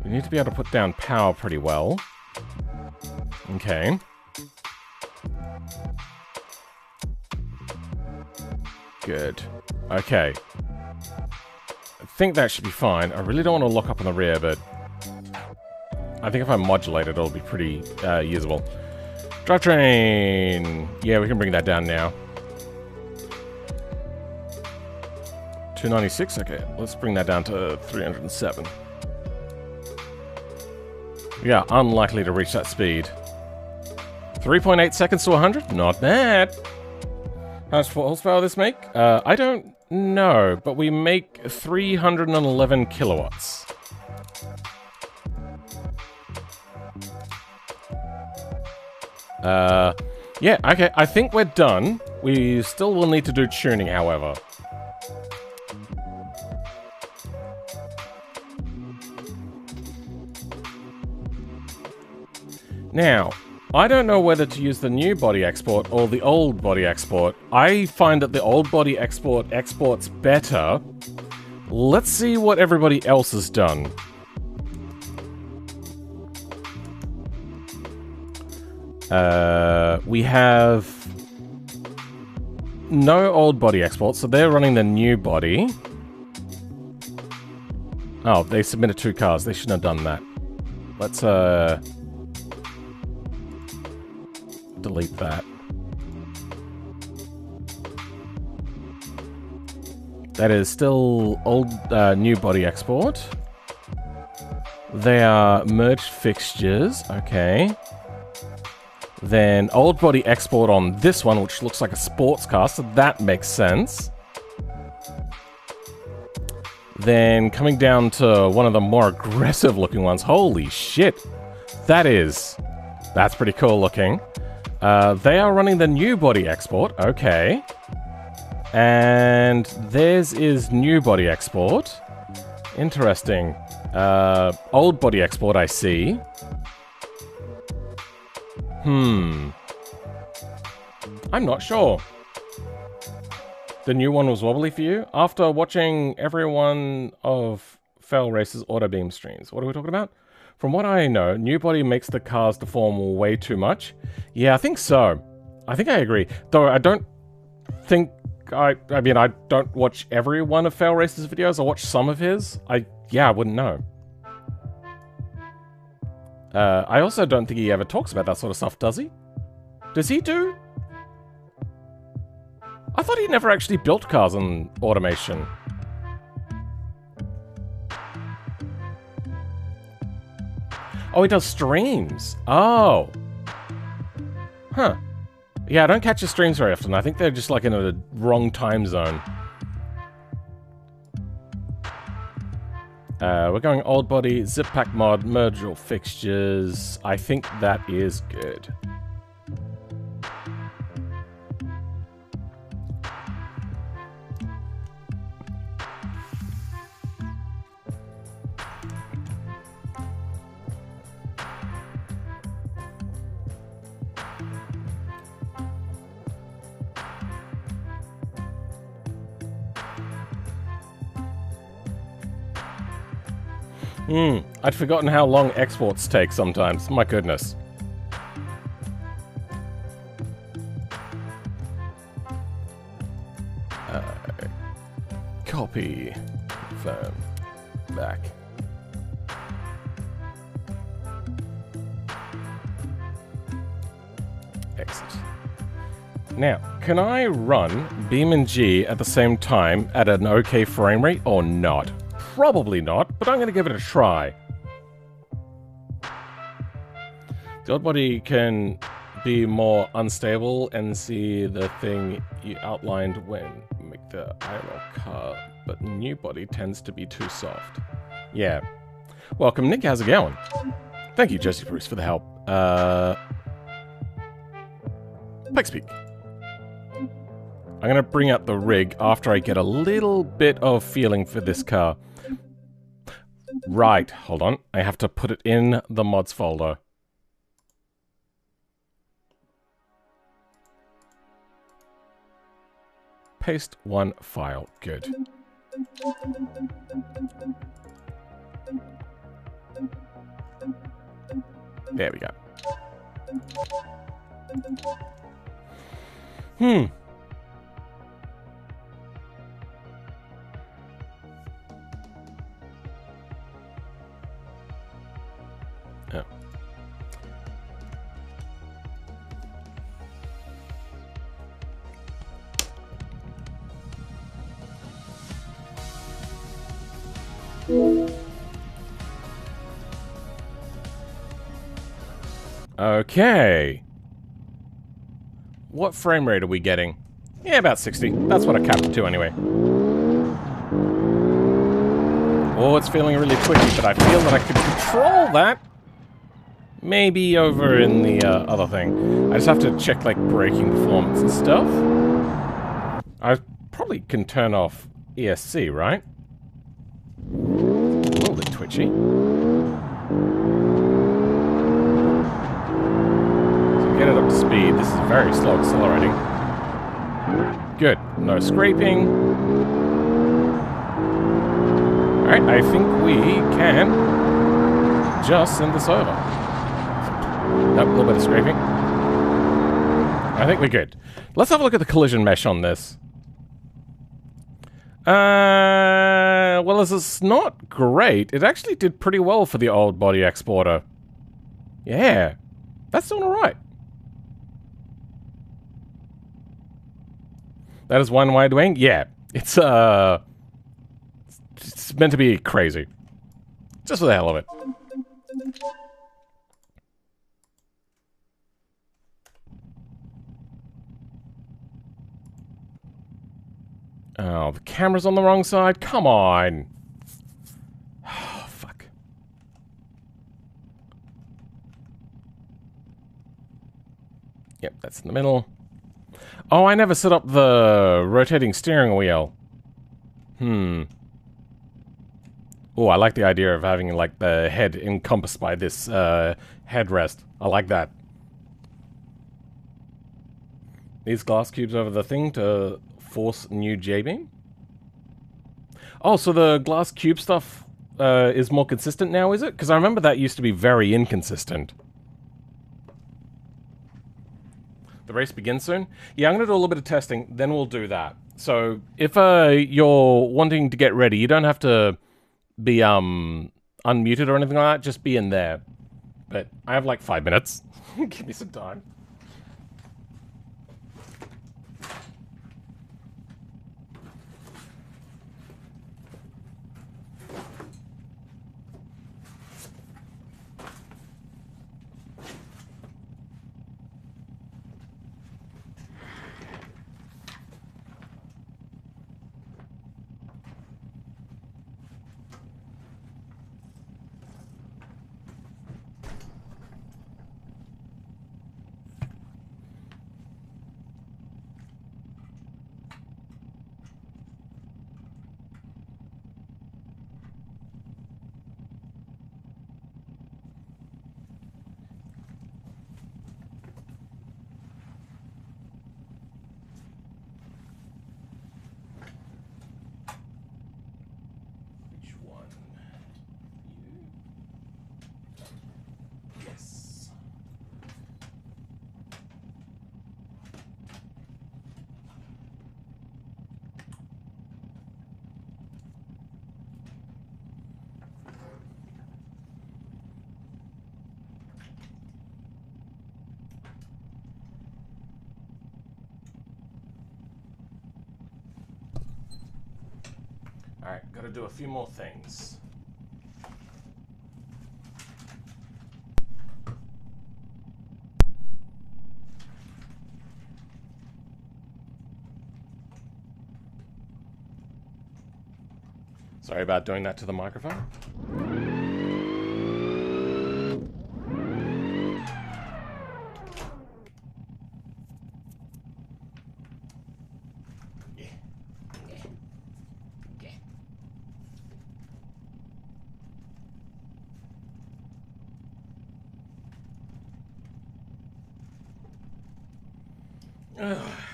We need to be able to put down power pretty well. Okay. Good. Okay. I think that should be fine. I really don't want to lock up on the rear, but I think if I modulate it, it'll be pretty usable. Drivetrain! Yeah, we can bring that down now. 296? Okay, let's bring that down to 307. Yeah, unlikely to reach that speed. 3.8 seconds to 100? Not bad! How much horsepower this make? I don't know, but we make 311 kilowatts. Yeah, okay, I think we're done. We still will need to do tuning, however. Now, I don't know whether to use the new body export or the old body export. I find that the old body export exports better. Let's see what everybody else has done. We have no old body export, so they're running the new body. Oh, they submitted 2 cars. They shouldn't have done that. Let's, delete that. That is still old, new body export. They are merged fixtures. Okay. Then old body export on this one, which looks like a sports car, so that makes sense. Then coming down to one of the more aggressive looking ones. Holy shit. That's pretty cool looking. They are running the new body export. Okay. And theirs is new body export. Interesting. Old body export, I see. I'm not sure. The new one was wobbly for you? After watching every one of Fail Race's auto beam streams. What are we talking about? From what I know, new body makes the cars deform way too much. Yeah, I think so. I think I agree. Though I don't think I mean, I don't watch every one of Fail Race's videos. I watch some of his. I wouldn't know. I also don't think he ever talks about that sort of stuff, does he? Does he do? I thought he never actually built cars on automation. Oh, he does streams. Oh. Huh. Yeah, I don't catch his streams very often. I think they're just like in a wrong time zone. We're going old body, zip pack mod, merge all fixtures. I think that is good. I'd forgotten how long exports take sometimes. My goodness. Copy. Confirm. Back. Exit. Now, can I run Beam and G at the same time at an okay frame rate or not? Probably not, but I'm going to give it a try. The old body can be more unstable and see the thing you outlined when you make the IRL car, but new body tends to be too soft. Yeah. Welcome, Nick. How's it going? Thank you, Jesse Bruce, for the help. Peck I'm going to bring out the rig after I get a little bit of feeling for this car. Right, hold on. I have to put it in the mods folder. Paste one file. Good. There we go. Oh. Okay. What frame rate are we getting? Yeah, about 60. That's what I capped it to anyway. Oh, it's feeling really twitchy, but I feel that I could control that. Maybe over in the other thing. I just have to check, like, braking performance and stuff. I probably can turn off ESC, right? A little bit twitchy. So get it up to speed. This is very slow accelerating. Good. No scraping. Alright, I think we can just send this over. Nope, a little bit of scraping. I think we're good. Let's have a look at the collision mesh on this. Well, as it's not great, it actually did pretty well for the old body exporter. Yeah, that's doing alright. That is one wide wing? Yeah, it's meant to be crazy. Just for the hell of it. Oh, the camera's on the wrong side? Come on! Oh, fuck. Yep, that's in the middle. Oh, I never set up the rotating steering wheel. Oh, I like the idea of having, like, the head encompassed by this headrest. I like that. These glass cubes over the thing to force new J-beam? Oh, so the glass cube stuff is more consistent now, is it? Because I remember that used to be very inconsistent. The race begins soon? Yeah, I'm going to do a little bit of testing, then we'll do that. So, if you're wanting to get ready, you don't have to be unmuted or anything like that, just be in there. But I have like 5 minutes. Give me some time. Alright, gotta do a few more things. Sorry about doing that to the microphone.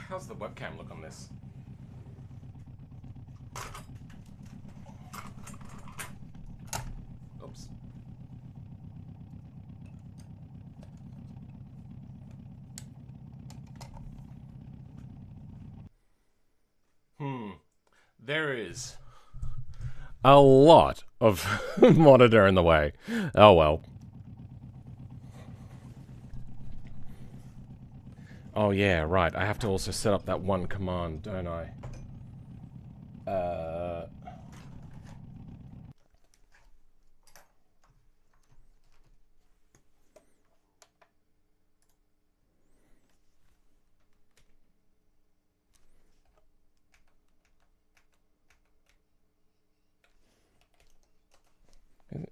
How's the webcam look on this? Oops. There is a lot of monitor in the way. Oh well. Oh yeah, right. I have to also set up that one command, don't I?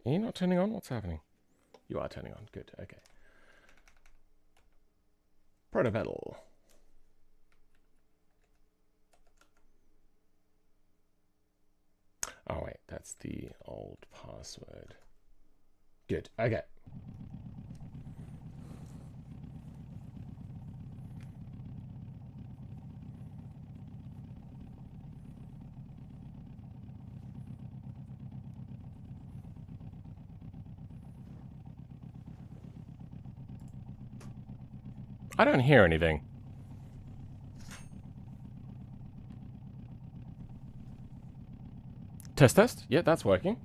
Are you not turning on? What's happening? You are turning on. Good. Okay. Protopedal. Oh wait, that's the old password. Good. Okay. I don't hear anything. Test, test. Yeah, that's working.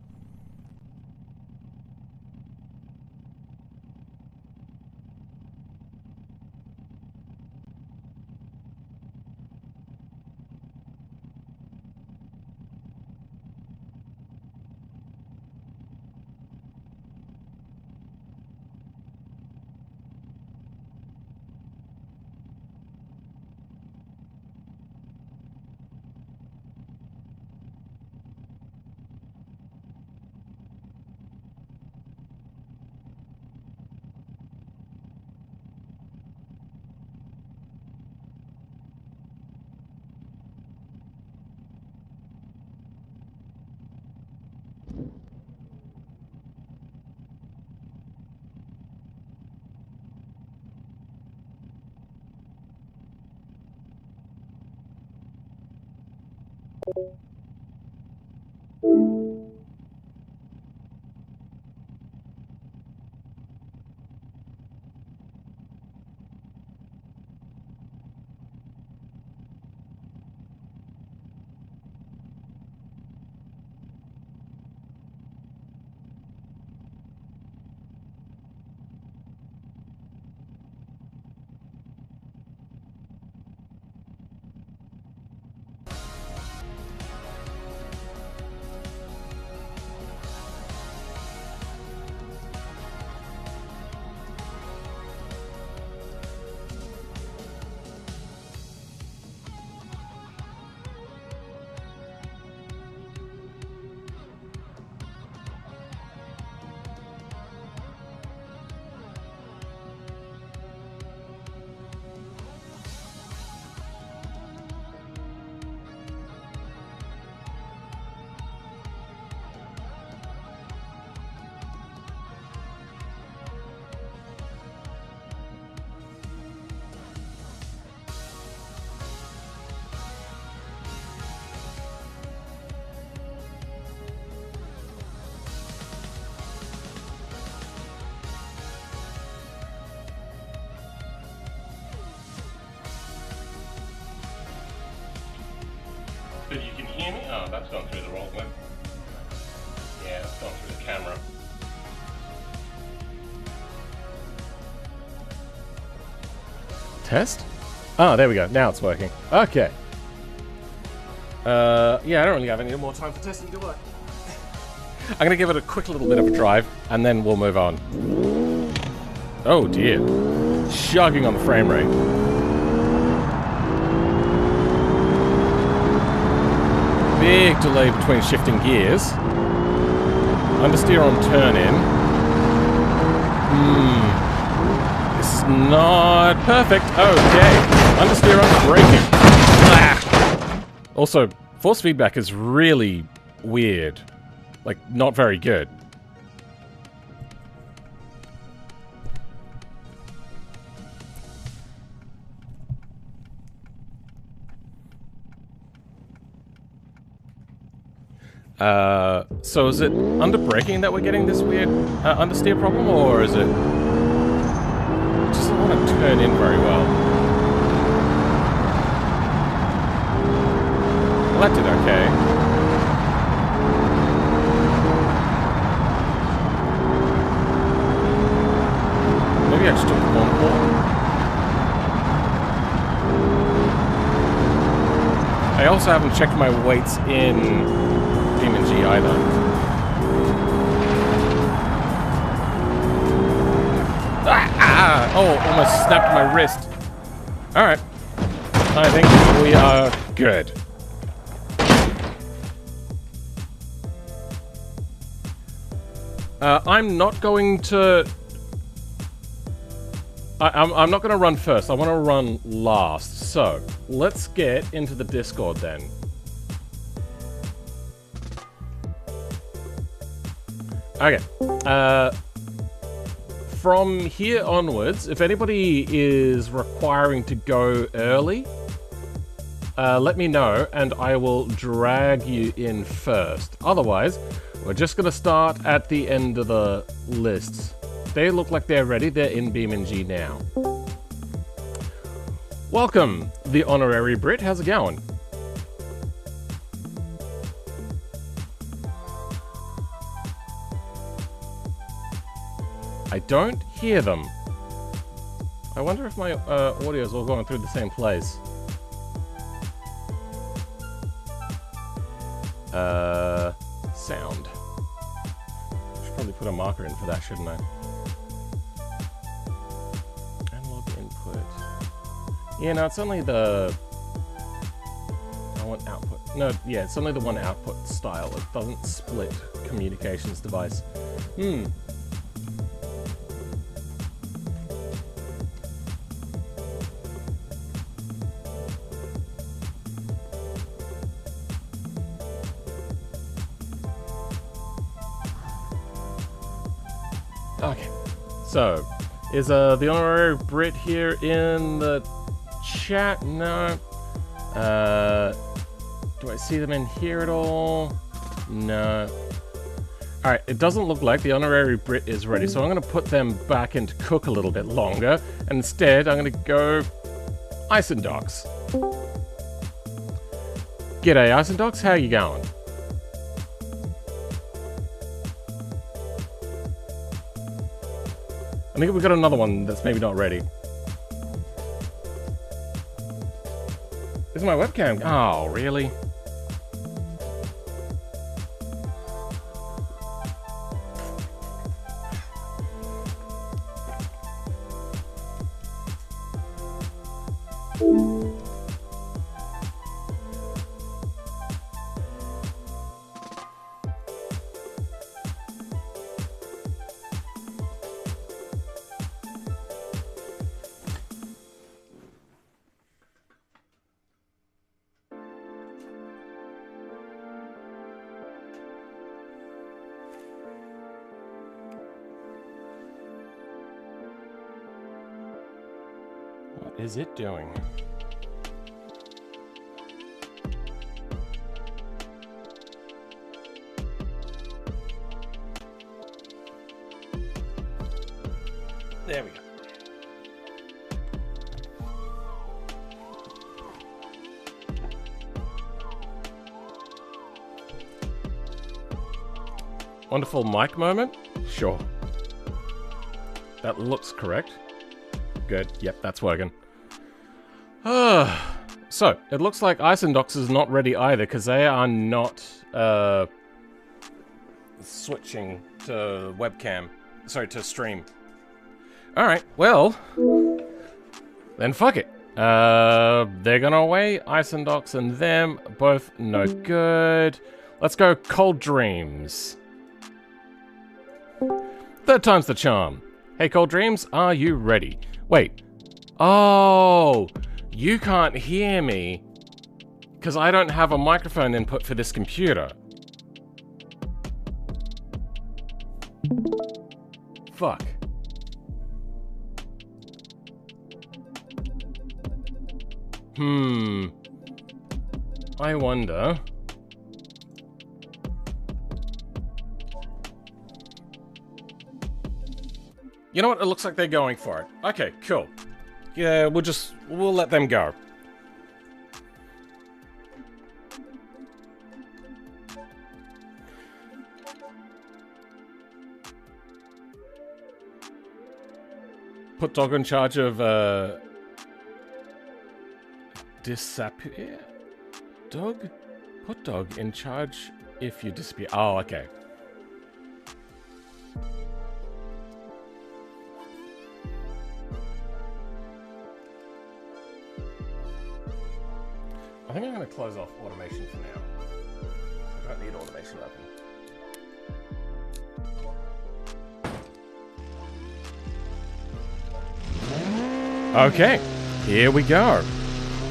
But you can hear me? Oh, that's gone through the wrong way. Yeah, it's gone through the camera. Test? Oh, there we go. Now it's working. Okay. Yeah, I don't really have any more time for testing, do I? I'm going to give it a quick little bit of a drive, and then we'll move on. Oh dear. Chugging on the frame rate. Big delay between shifting gears. Understeer on turn in. This is not perfect. Okay. Understeer on braking. Ah. Also, force feedback is really weird. Like, not very good. So is it under braking that we're getting this weird understeer problem, or is it just don't want to turn in very well? Well, that did okay. Maybe I just took the wrong call. I also haven't checked my weights in BeamNG either. Oh, almost snapped my wrist. Alright. I think we are good. I'm not going to... I'm not going to run first. I want to run last. So, let's get into the Discord then. Okay. From here onwards, if anybody is requiring to go early, let me know and I will drag you in first. Otherwise, we're just going to start at the end of the lists. They look like they're ready. They're in BeamNG now. Welcome, the Honorary Brit. How's it going? I don't hear them. I wonder if my audio is all going through the same place. Sound. Should probably put a marker in for that, shouldn't I? Analog input. Yeah, no, it's only the... I want output. No, yeah, it's only the one output style. It doesn't split communications device. Okay, so, is the Honorary Brit here in the chat? No. Do I see them in here at all? No. Alright, it doesn't look like the Honorary Brit is ready, so I'm going to put them back into Cook a little bit longer, and instead I'm going to go Isendox. G'day Isendox, how you going? I think we've got another one that's maybe not ready. Is my webcam? Oh, really? What is it doing? There we go. Wonderful mic moment? Sure. That looks correct. Good. Yep, that's working. So, it looks like EndeavourOS is not ready either, because they are not switching to webcam. Sorry, to stream. Alright, well, then fuck it. They're gonna away. EndeavourOS and them, both no good. Let's go Cold Dreams. Third time's the charm. Hey, Cold Dreams, are you ready? Wait. Oh, you can't hear me because I don't have a microphone input for this computer. Fuck. I wonder. You know what? It looks like they're going for it. Okay, cool. Yeah, we'll let them go. Put dog in charge of, disappear? Dog? Put dog in charge if you disappear. Oh, okay. I think I'm going to close off automation for now. I don't need automation open. Okay, here we go.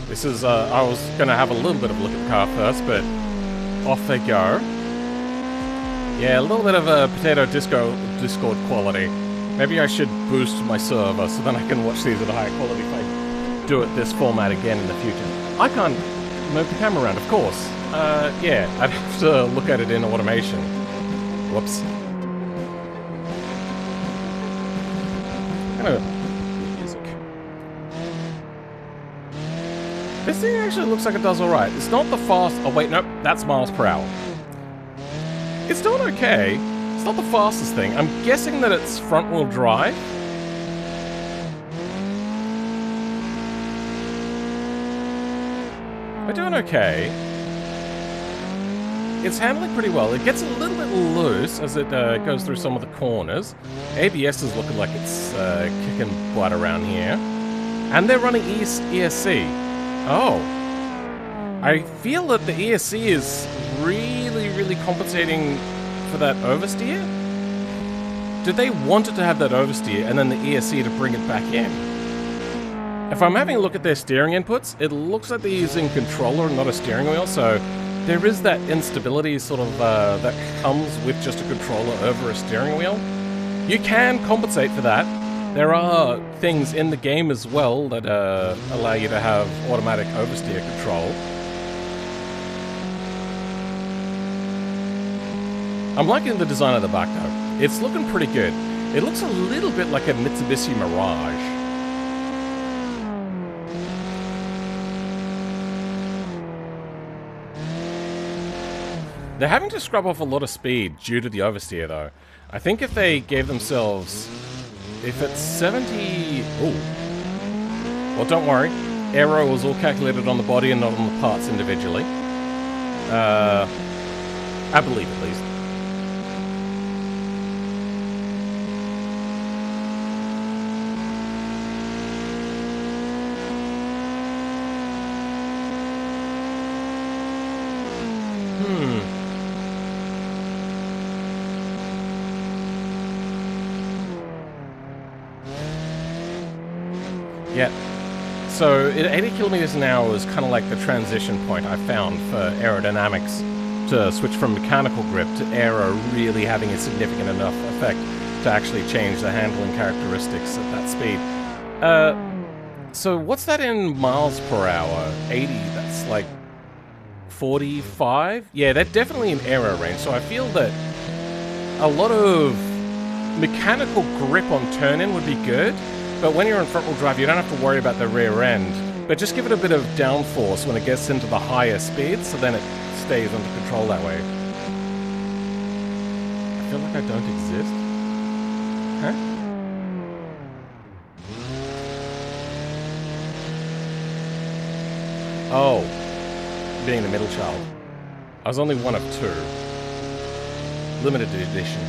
This is, I was going to have a little bit of a look at the car first, but off they go. Yeah, a little bit of a potato Discord quality. Maybe I should boost my server so then I can watch these at a higher quality if I do it this format again in the future. I can't move the camera around, of course. Yeah, I'd have to look at it in automation. Whoops. Music. This thing actually looks like it does alright. It's not the fast... Oh, wait, nope. That's miles per hour. It's doing okay. It's not the fastest thing. I'm guessing that it's front-wheel drive. We're doing okay. It's handling pretty well. It gets a little bit loose as it goes through some of the corners. ABS is looking like it's kicking butt around here. And they're running ESC. Oh. I feel that the ESC is really compensating for that oversteer. Did they want it to have that oversteer and then the ESC to bring it back in? If I'm having a look at their steering inputs, it looks like they're using controller and not a steering wheel, so there is that instability sort of that comes with just a controller over a steering wheel. You can compensate for that. There are things in the game as well that allow you to have automatic oversteer control. I'm liking the design of the back though. It's looking pretty good. It looks a little bit like a Mitsubishi Mirage. They're having to scrub off a lot of speed due to the oversteer, though. I think if they gave themselves... If it's 70... Ooh. Well, don't worry. Aero was all calculated on the body and not on the parts individually. I believe, at least. Yeah. So, 80 kilometers an hour is kind of like the transition point I found for aerodynamics to switch from mechanical grip to aero really having a significant enough effect to actually change the handling characteristics at that speed. So what's that in miles per hour? 80, that's like 45? Yeah, they're definitely in aero range, so I feel that a lot of mechanical grip on turn-in would be good. But when you're in front-wheel drive, you don't have to worry about the rear end. But just give it a bit of downforce when it gets into the higher speeds, so then it stays under control that way. I feel like I don't exist. Huh? Oh, being the middle child. I was only one of two. Limited edition.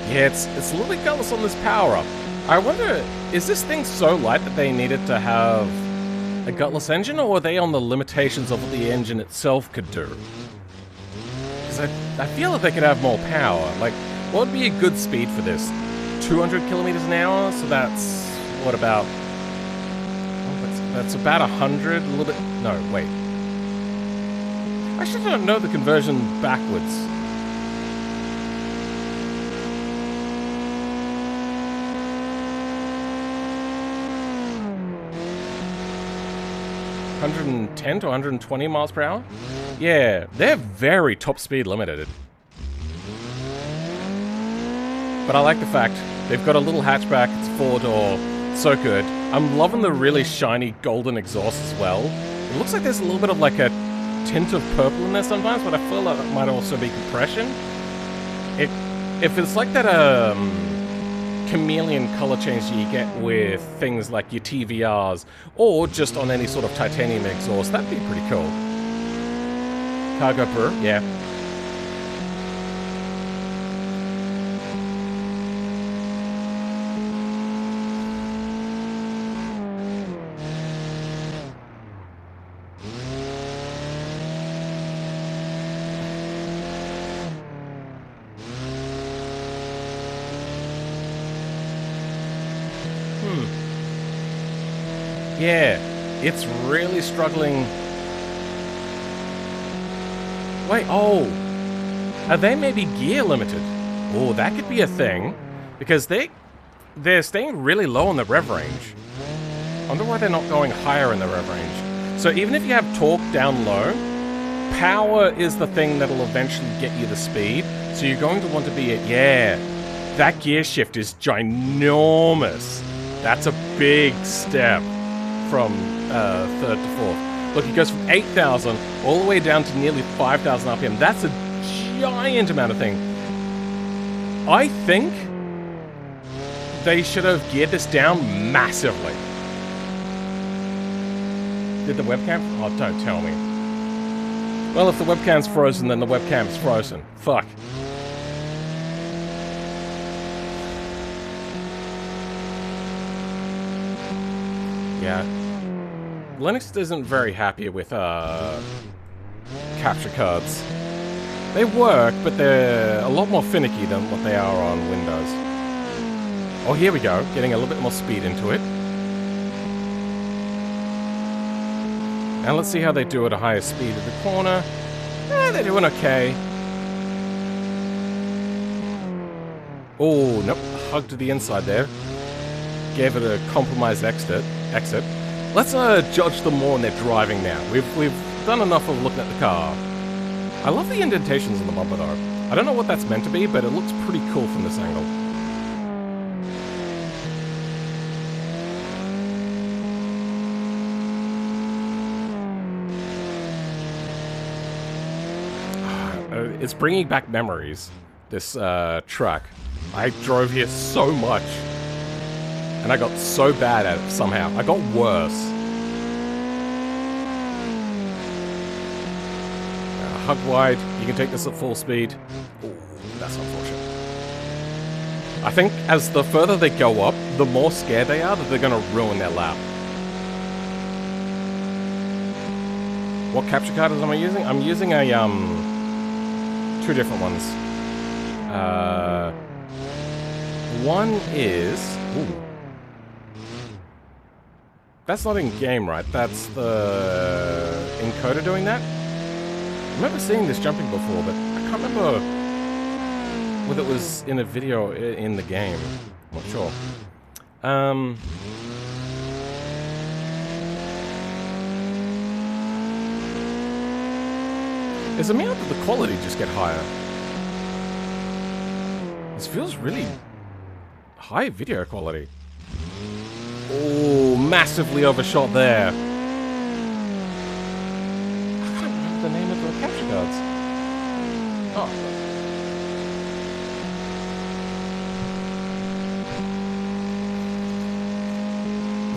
Yeah, it's a little bit gutless on this power-up. I wonder, is this thing so light that they needed to have a gutless engine, or are they on the limitations of what the engine itself could do? Because I feel that they could have more power. Like, what would be a good speed for this? 200 kilometers an hour? So that's, what about... That's about 100, a little bit... No, wait. I actually don't know the conversion backwards. $110 to 120 miles per hour? Yeah, they're very top speed limited. But I like the fact they've got a little hatchback, it's 4-door, so good. I'm loving the really shiny golden exhaust as well. It looks like there's a little bit of like a tint of purple in there sometimes, but I feel like it might also be compression. If it's like that chameleon color change you get with things like your TVRs, or just on any sort of titanium exhaust, that'd be pretty cool. Cargo Brew, yeah. Yeah, it's really struggling. Wait, oh. Are they maybe gear limited? Oh, that could be a thing. Because they're staying really low on the rev range. I wonder why they're not going higher in the rev range. So even if you have torque down low, power is the thing that'll eventually get you the speed. So you're going to want to be at, yeah, that gear shift is ginormous. That's a big step from third to fourth. Look, it goes from 8,000 all the way down to nearly 5,000 RPM. That's a giant amount of thing. I think they should have geared this down massively. Did the webcam? Oh, don't tell me. Well, if the webcam's frozen, then the webcam's frozen. Fuck. Yeah. Linux isn't very happy with capture cards. They work, but they're a lot more finicky than what they are on Windows. Oh, here we go. Getting a little bit more speed into it. And let's see how they do at a higher speed at the corner. They're doing okay. Oh, nope. Hug to the inside there. Gave it a compromised exit. Let's judge them more when they're driving now. We've done enough of looking at the car. I love the indentations on the bumper though. I don't know what that's meant to be, but it looks pretty cool from this angle. It's bringing back memories, this truck. I drove here so much. And I got so bad at it somehow. I got worse. Hug wide. You can take this at full speed. Ooh, that's unfortunate. I think as the further they go up, the more scared they are that they're going to ruin their lap. What capture card am I using? I'm using a, two different ones. One is... Ooh. That's not in-game, right? That's the encoder doing that? I remember seeing this jumping before, but I can't remember whether it was in a video in the game. I'm not sure. Is it me or did the quality just get higher? This feels really high video quality. Oh, massively overshot there. I can't remember the name of the capture cards. Oh.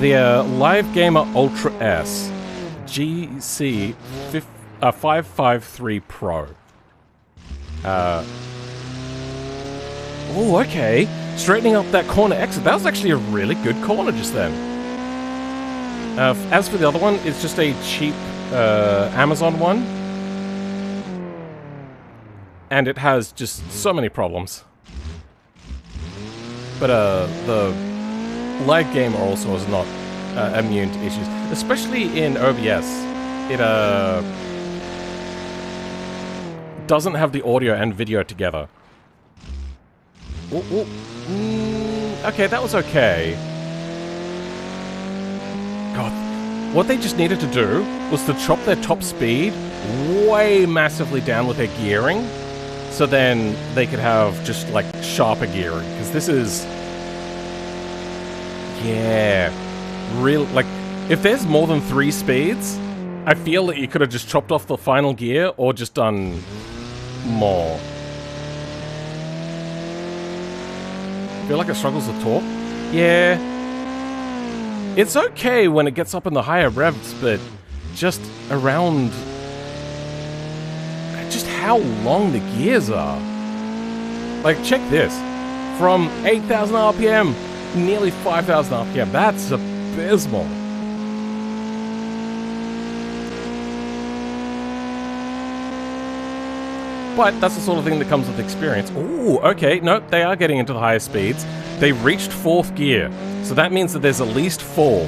The Live Gamer Ultra S GC 553 Pro. Oh, okay. Straightening up that corner exit. That was actually a really good corner just then. As for the other one, it's just a cheap Amazon one. And it has just so many problems. But the Live Gamer also is not immune to issues. Especially in OBS. It doesn't have the audio and video together. Ooh, ooh. Okay, that was okay. God, what they just needed to do was to chop their top speed way massively down with their gearing, so then they could have just like sharper gearing. Because this is, yeah, real. Like, if there's more than 3 speeds, I feel that you could have just chopped off the final gear or just done more. Feel like it struggles to talk? Yeah. It's okay when it gets up in the higher revs, but just around... just how long the gears are. Like, check this. From 8,000 RPM, nearly 5,000 RPM. That's abysmal. But that's the sort of thing that comes with experience. Ooh, okay, no, they are getting into the higher speeds. They reached 4th gear, so that means that there's at least 4.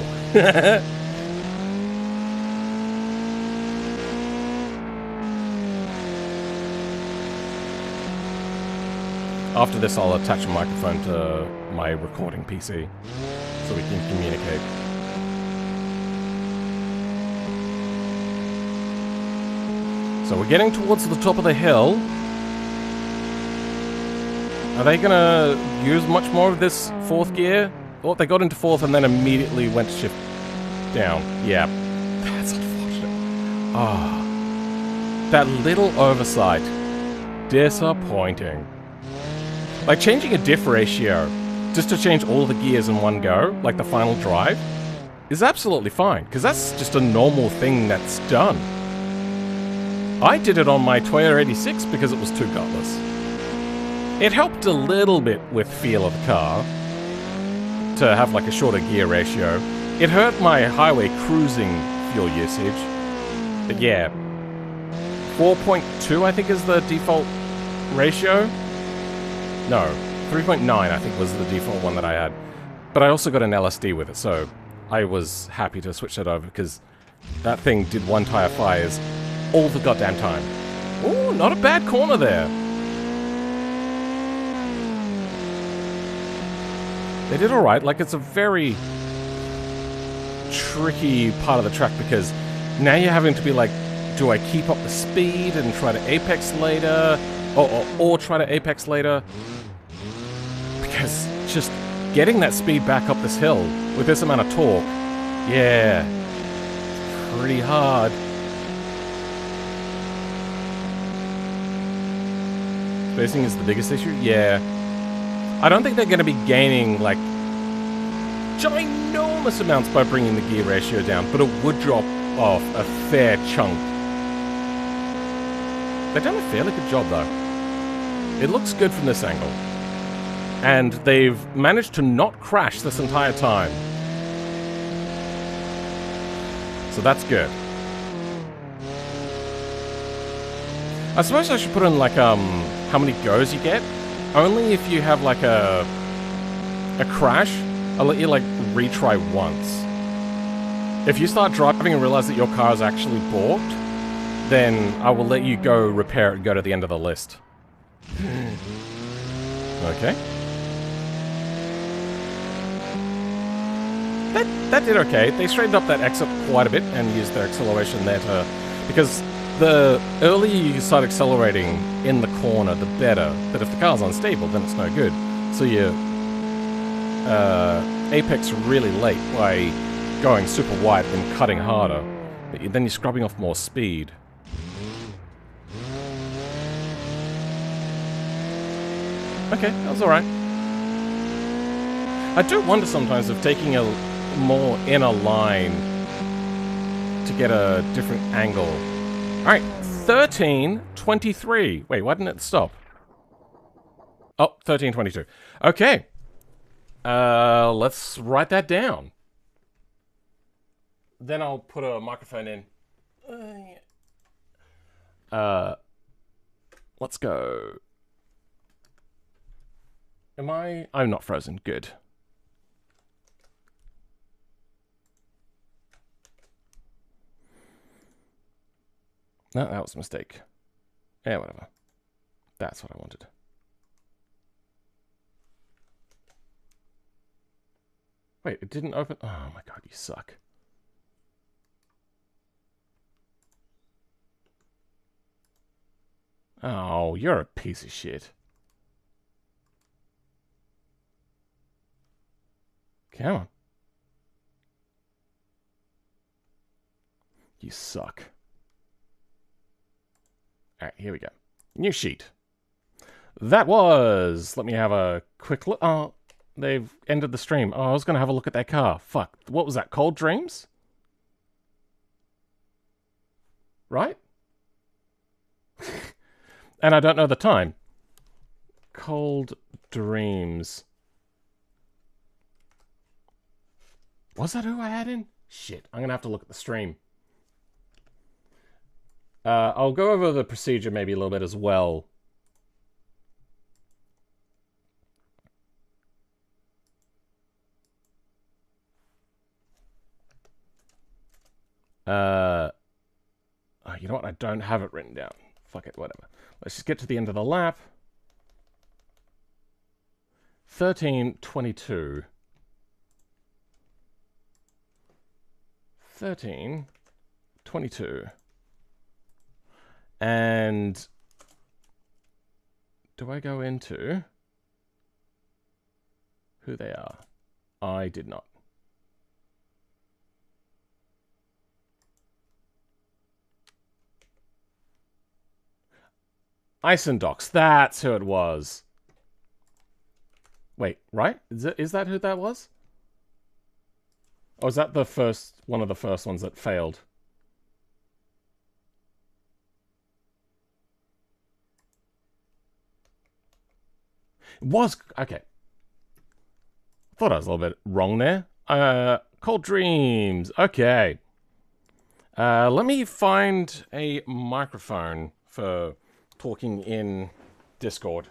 After this, I'll attach a microphone to my recording PC, so we can communicate. So we're getting towards the top of the hill. Are they gonna use much more of this 4th gear? Oh, they got into 4th and then immediately went to shift down. Yeah, that's unfortunate. Ah, that little oversight. Disappointing. Like changing a diff ratio just to change all the gears in one go, like the final drive, is absolutely fine, because that's just a normal thing that's done. I did it on my Toyota 86 because it was too gutless. It helped a little bit with feel of the car to have like a shorter gear ratio. It hurt my highway cruising fuel usage. But yeah, 4.2 I think is the default ratio. No, 3.9 I think was the default one that I had. But I also got an LSD with it, so I was happy to switch that over because that thing did 1 tire fires all the goddamn time. Ooh, not a bad corner there. They did alright. Like, it's a very tricky part of the track because now you're having to be like, do I keep up the speed and try to apex later? Or try to apex later? Because just getting that speed back up this hill with this amount of torque, yeah, pretty hard. Spacing is the biggest issue? Yeah. I don't think they're going to be gaining, like, ginormous amounts by bringing the gear ratio down, but it would drop off a fair chunk. They've done a fairly good job, though. It looks good from this angle. And they've managed to not crash this entire time. So that's good. I suppose I should put in, like, how many goes you get. Only if you have, like, a crash, I'll let you, like, retry once. If you start driving and realize that your car is actually balked, then I will let you go repair it and go to the end of the list. Okay. That did okay. They straightened up that exit quite a bit and used their acceleration there to... Because the earlier you start accelerating in the corner, the better. But if the car's unstable, then it's no good. So you apex really late by going super wide and cutting harder. But then you're scrubbing off more speed. Okay, that was alright. I do wonder sometimes if taking a more in a line to get a different angle. Alright, 13:23. Wait, why didn't it stop? Oh, 13:22. Okay. Let's write that down. Then I'll put a microphone in. Let's go. I'm not frozen. Good. No, that was a mistake. Yeah, whatever. That's what I wanted. Wait, it didn't open? Oh my god, you suck. Oh, you're a piece of shit. Come on. You suck. Alright, here we go. New sheet. That was... Let me have a quick look. Oh, they've ended the stream. Oh, I was going to have a look at that car. Fuck. What was that? Cold Dreams? Right? And I don't know the time. Cold Dreams. Was that who I had in? Shit, I'm going to have to look at the stream. I'll go over the procedure maybe a little bit as well. Oh, you know what? I don't have it written down. Fuck it, whatever. Let's just get to the end of the lap. 13:22. 13:22. And do I go into who they are? I did not. Isendox, that's who it was. Wait, right? Is that who that was? Or is that the first one of the first ones that failed? It was okay. Thought I was a little bit wrong there. Cold Dreams. Okay. Let me find a microphone for talking in Discord.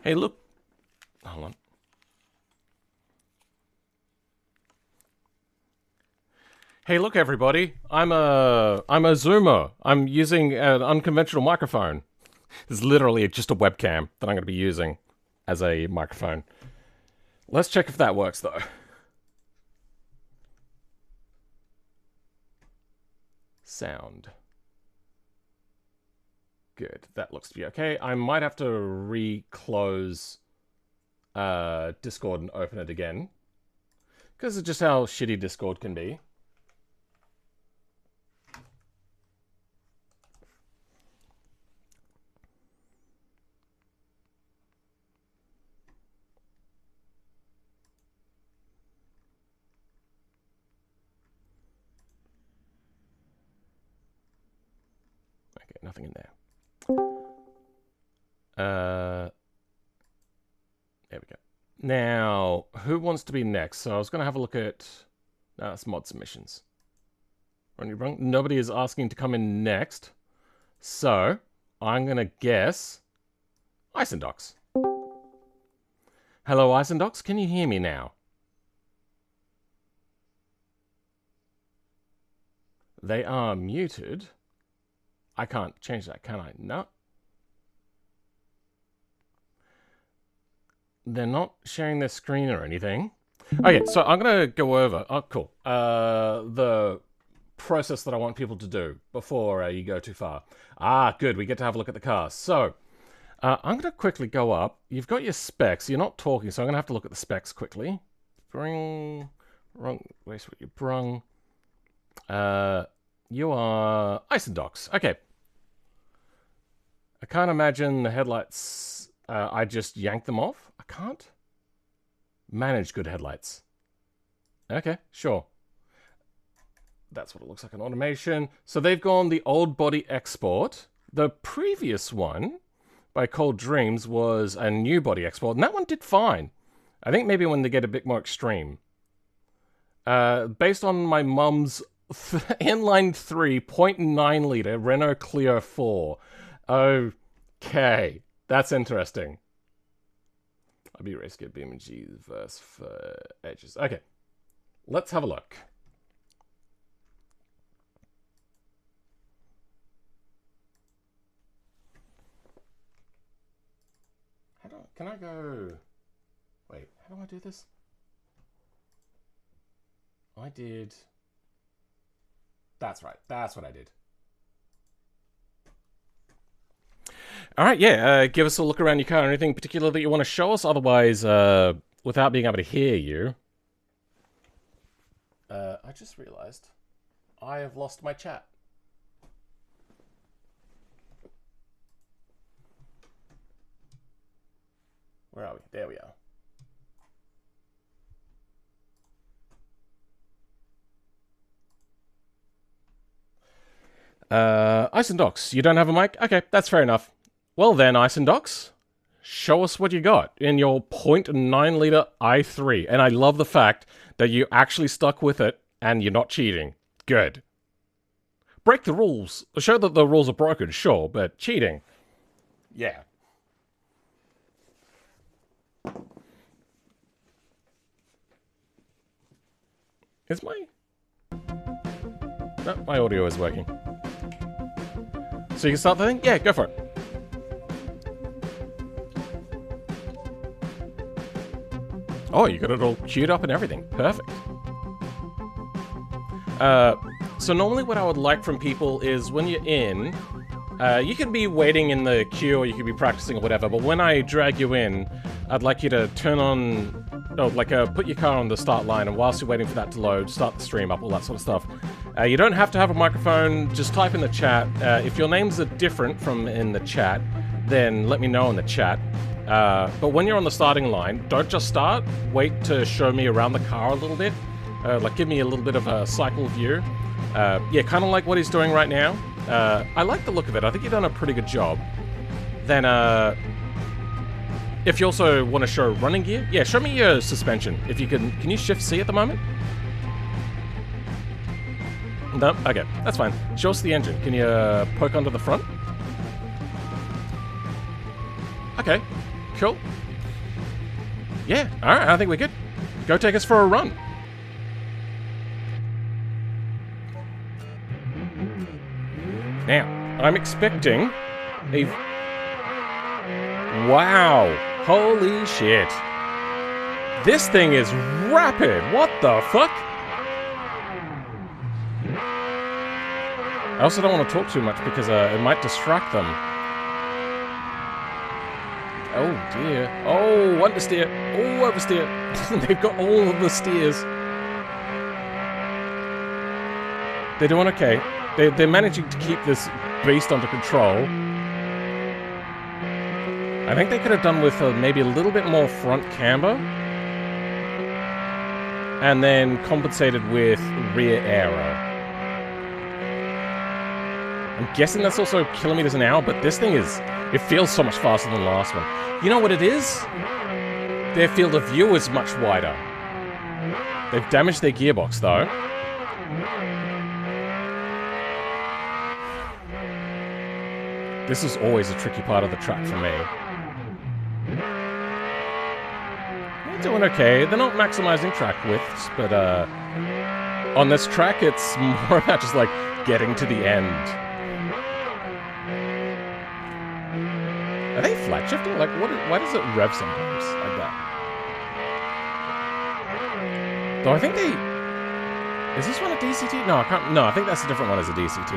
Hey, look. Hold on. Hey, look, everybody. I'm a Zoomer. I'm using an unconventional microphone. It's literally just a webcam that I'm going to be using as a microphone. Let's check if that works, though. Sound. Good. That looks to be okay. I might have to re-close Discord and open it again. Because of just how shitty Discord can be. Okay, nothing in there. There we go. Now, who wants to be next? So I was going to have a look at... No, it's mod submissions. Nobody is asking to come in next. So, I'm going to guess... Isendox. Hello, Isendox. Can you hear me now? They are muted. I can't change that, can I? No. They're not sharing their screen or anything. Okay, so I'm going to go over... Oh, cool. The process that I want people to do before you go too far. Ah, good. We get to have a look at the car. So, I'm going to quickly go up. You've got your specs. You're not talking, so I'm going to have to look at the specs quickly. Where's what you brung? You are Isendox. Okay. I can't imagine the headlights... I just yanked them off. I can't manage good headlights. Okay, sure. That's what it looks like in automation. So they've gone the old body export. The previous one by Cold Dreams was a new body export, and that one did fine. I think maybe when they get a bit more extreme. Based on my mum's inline 3 0.9 litre Renault Clio 4. Okay, that's interesting. I'll be race gear beam and G's verse for edges. Okay, let's have a look. Can I go... Wait, how do I do this? I did... That's right, that's what I did. Alright, yeah, give us a look around your car. Anything particular that you want to show us? Otherwise, without being able to hear you... I just realized I have lost my chat. Where are we? There we are. Isendox, you don't have a mic? Okay, that's fair enough. Well then, Isendox, show us what you got in your 0.9 litre i3. And I love the fact that you actually stuck with it and you're not cheating. Good. Break the rules. Show that the rules are broken, sure, but cheating. Yeah. Is my... No, my audio is working. So you can start the thing? Yeah, go for it. Oh, you got it all queued up and everything. Perfect. So normally what I would like from people is when you're in, you can be waiting in the queue or you could be practicing or whatever, but when I drag you in, I'd like you to turn on... put your car on the start line, and whilst you're waiting for that to load, start the stream up, all that sort of stuff. You don't have to have a microphone, just type in the chat. If your names are different from in the chat, then let me know in the chat. But when you're on the starting line, don't just start, wait to show me around the car a little bit. Give me a little bit of a cycle view. Yeah, kind of like what he's doing right now. I like the look of it. I think you've done a pretty good job. Then, if you also want to show running gear, yeah, show me your suspension. If you can you shift C at the moment? No? Okay, that's fine. Show us the engine. Can you poke under the front? Okay, cool. Yeah, alright, I think we're good. Go take us for a run. Now, I'm expecting a... Wow! Holy shit. This thing is rapid! What the fuck? I also don't want to talk too much because it might distract them. Oh dear. Oh, understeer. Oh, oversteer. They've got all of the steers. They're doing okay. They're managing to keep this beast under control. I think they could have done with maybe a little bit more front camber. And then compensated with rear aero. I'm guessing that's also kilometers an hour, but this thing is... It feels so much faster than the last one. You know what it is? Their field of view is much wider. They've damaged their gearbox, though. This is always a tricky part of the track for me. doing okay. They're not maximizing track widths, but on this track, it's more about just like getting to the end. Are they flat shifting? Like, why does it rev sometimes like that? Though I think they... Is this one a DCT? No, I can't... No, I think that's a different one as a DCT.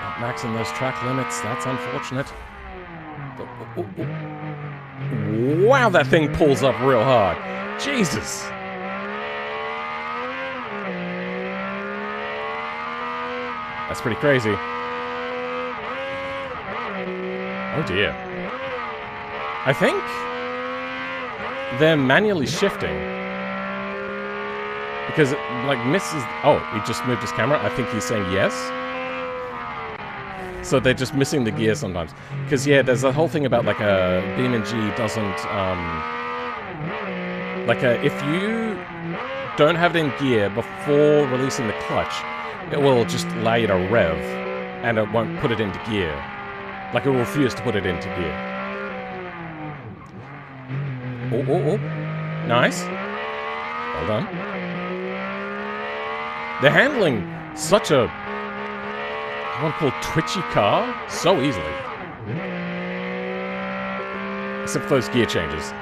Not maxing those track limits. That's unfortunate. Wow, that thing pulls up real hard. Jesus. That's pretty crazy. Oh dear. I think they're manually shifting. Because it, like, misses... Oh, he just moved his camera. I think he's saying yes. So they're just missing the gear sometimes. Because, yeah, there's a whole thing about, like, a BeamNG doesn't... if you don't have it in gear before releasing the clutch, it will just allow you to rev, and it won't put it into gear. Like, it will refuse to put it into gear. Oh. Nice. Well done. They're handling such a... I want to call it twitchy car so easily. Except for those gear changes.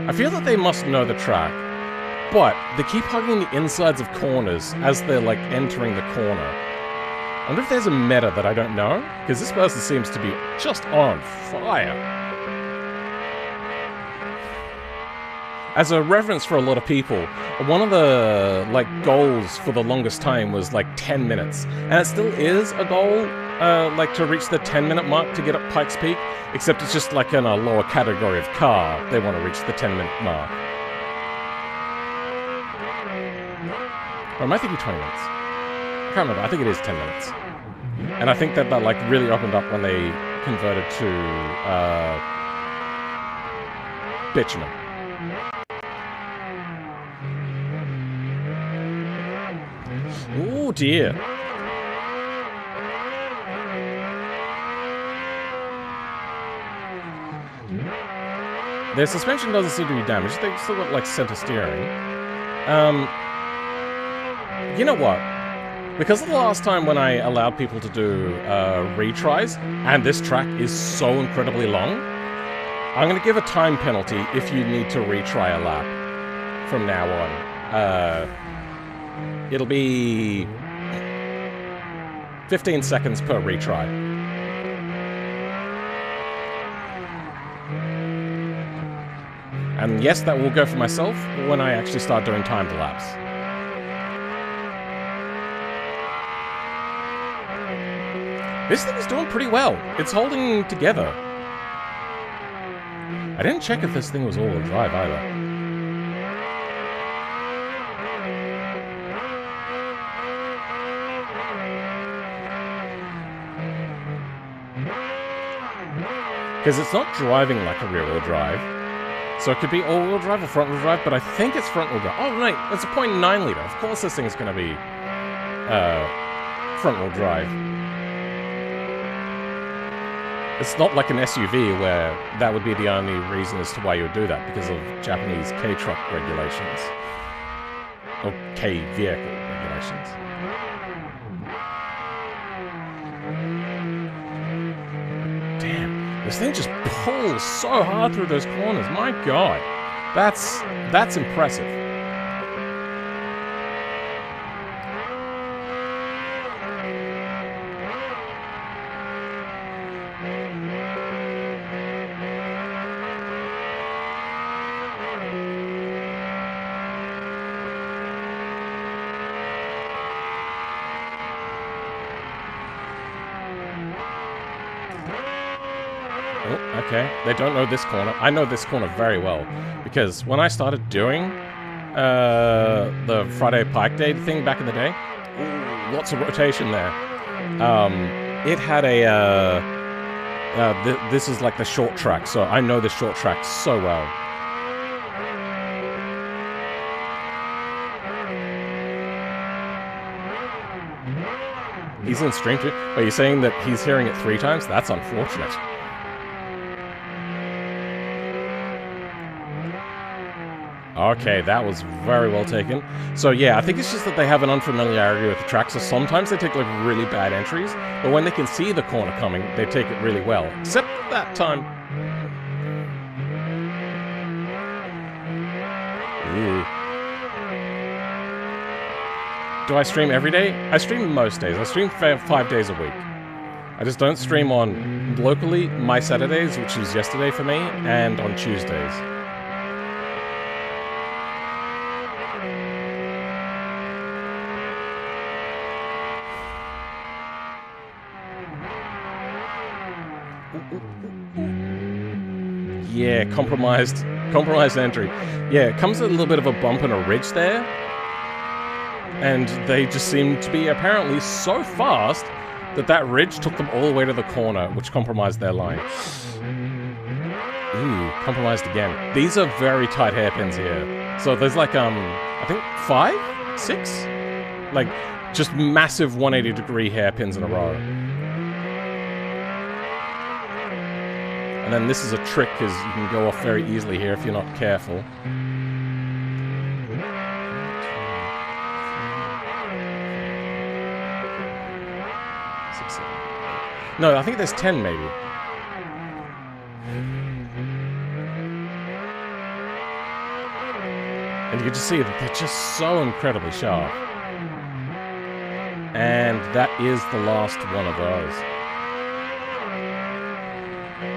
I feel that they must know the track, but they keep hugging the insides of corners as they're, like, entering the corner. I wonder if there's a meta that I don't know, because this person seems to be just on fire. As a reference for a lot of people, one of the, like, goals for the longest time was, like, 10 minutes. And it still is a goal, like, to reach the 10-minute mark to get up Pikes Peak, except it's just, like, in a lower category of car, they want to reach the 10-minute mark. Or am I thinking 20 minutes? I can't remember. I think it is 10 minutes. And I think that like, really opened up when they converted to, bitumen. Oh, dear. Their suspension doesn't seem to be damaged. They've still got, like, center steering. You know what? Because of the last time when I allowed people to do retries, and this track is so incredibly long, I'm going to give a time penalty if you need to retry a lap from now on. It'll be 15 seconds per retry. And yes, that will go for myself when I actually start doing timed laps. This thing is doing pretty well. It's holding together. I didn't check if this thing was all-wheel drive either. Because it's not driving like a rear-wheel drive. So it could be all-wheel drive or front-wheel drive, but I think it's front-wheel drive. Oh, no, it's a 0.9 litre. Of course this thing is going to be front-wheel drive. It's not like an SUV where that would be the only reason as to why you would do that, because of Japanese K-truck regulations. Or K-vehicle regulations. Damn, this thing just pulls so hard through those corners. My God, that's impressive. Okay, they don't know this corner. I know this corner very well, because when I started doing the Friday Pike Day thing back in the day, lots of rotation there. It had a... this is like the short track, so I know the short track so well. He's in stream too. Are you saying that he's hearing it 3 times? That's unfortunate. Okay, that was very well taken. So yeah, I think it's just that they have an unfamiliarity with the track, so sometimes they take like really bad entries, but when they can see the corner coming, they take it really well. Except that time. Ooh. Do I stream every day? I stream most days. I stream 5 days a week. I just don't stream on locally my Saturdays, which was yesterday for me, and on Tuesdays. Yeah, compromised entry. Yeah, it comes with a little bit of a bump and a ridge there. And they just seem to be apparently so fast that that ridge took them all the way to the corner, which compromised their line. Ooh, compromised again. These are very tight hairpins here. So there's like, I think 5? 6? Like, just massive 180-degree hairpins in a row. And then this is a trick, because you can go off very easily here if you're not careful. No, I think there's 10 maybe. And you can just see that they're just so incredibly sharp. And that is the last one of those.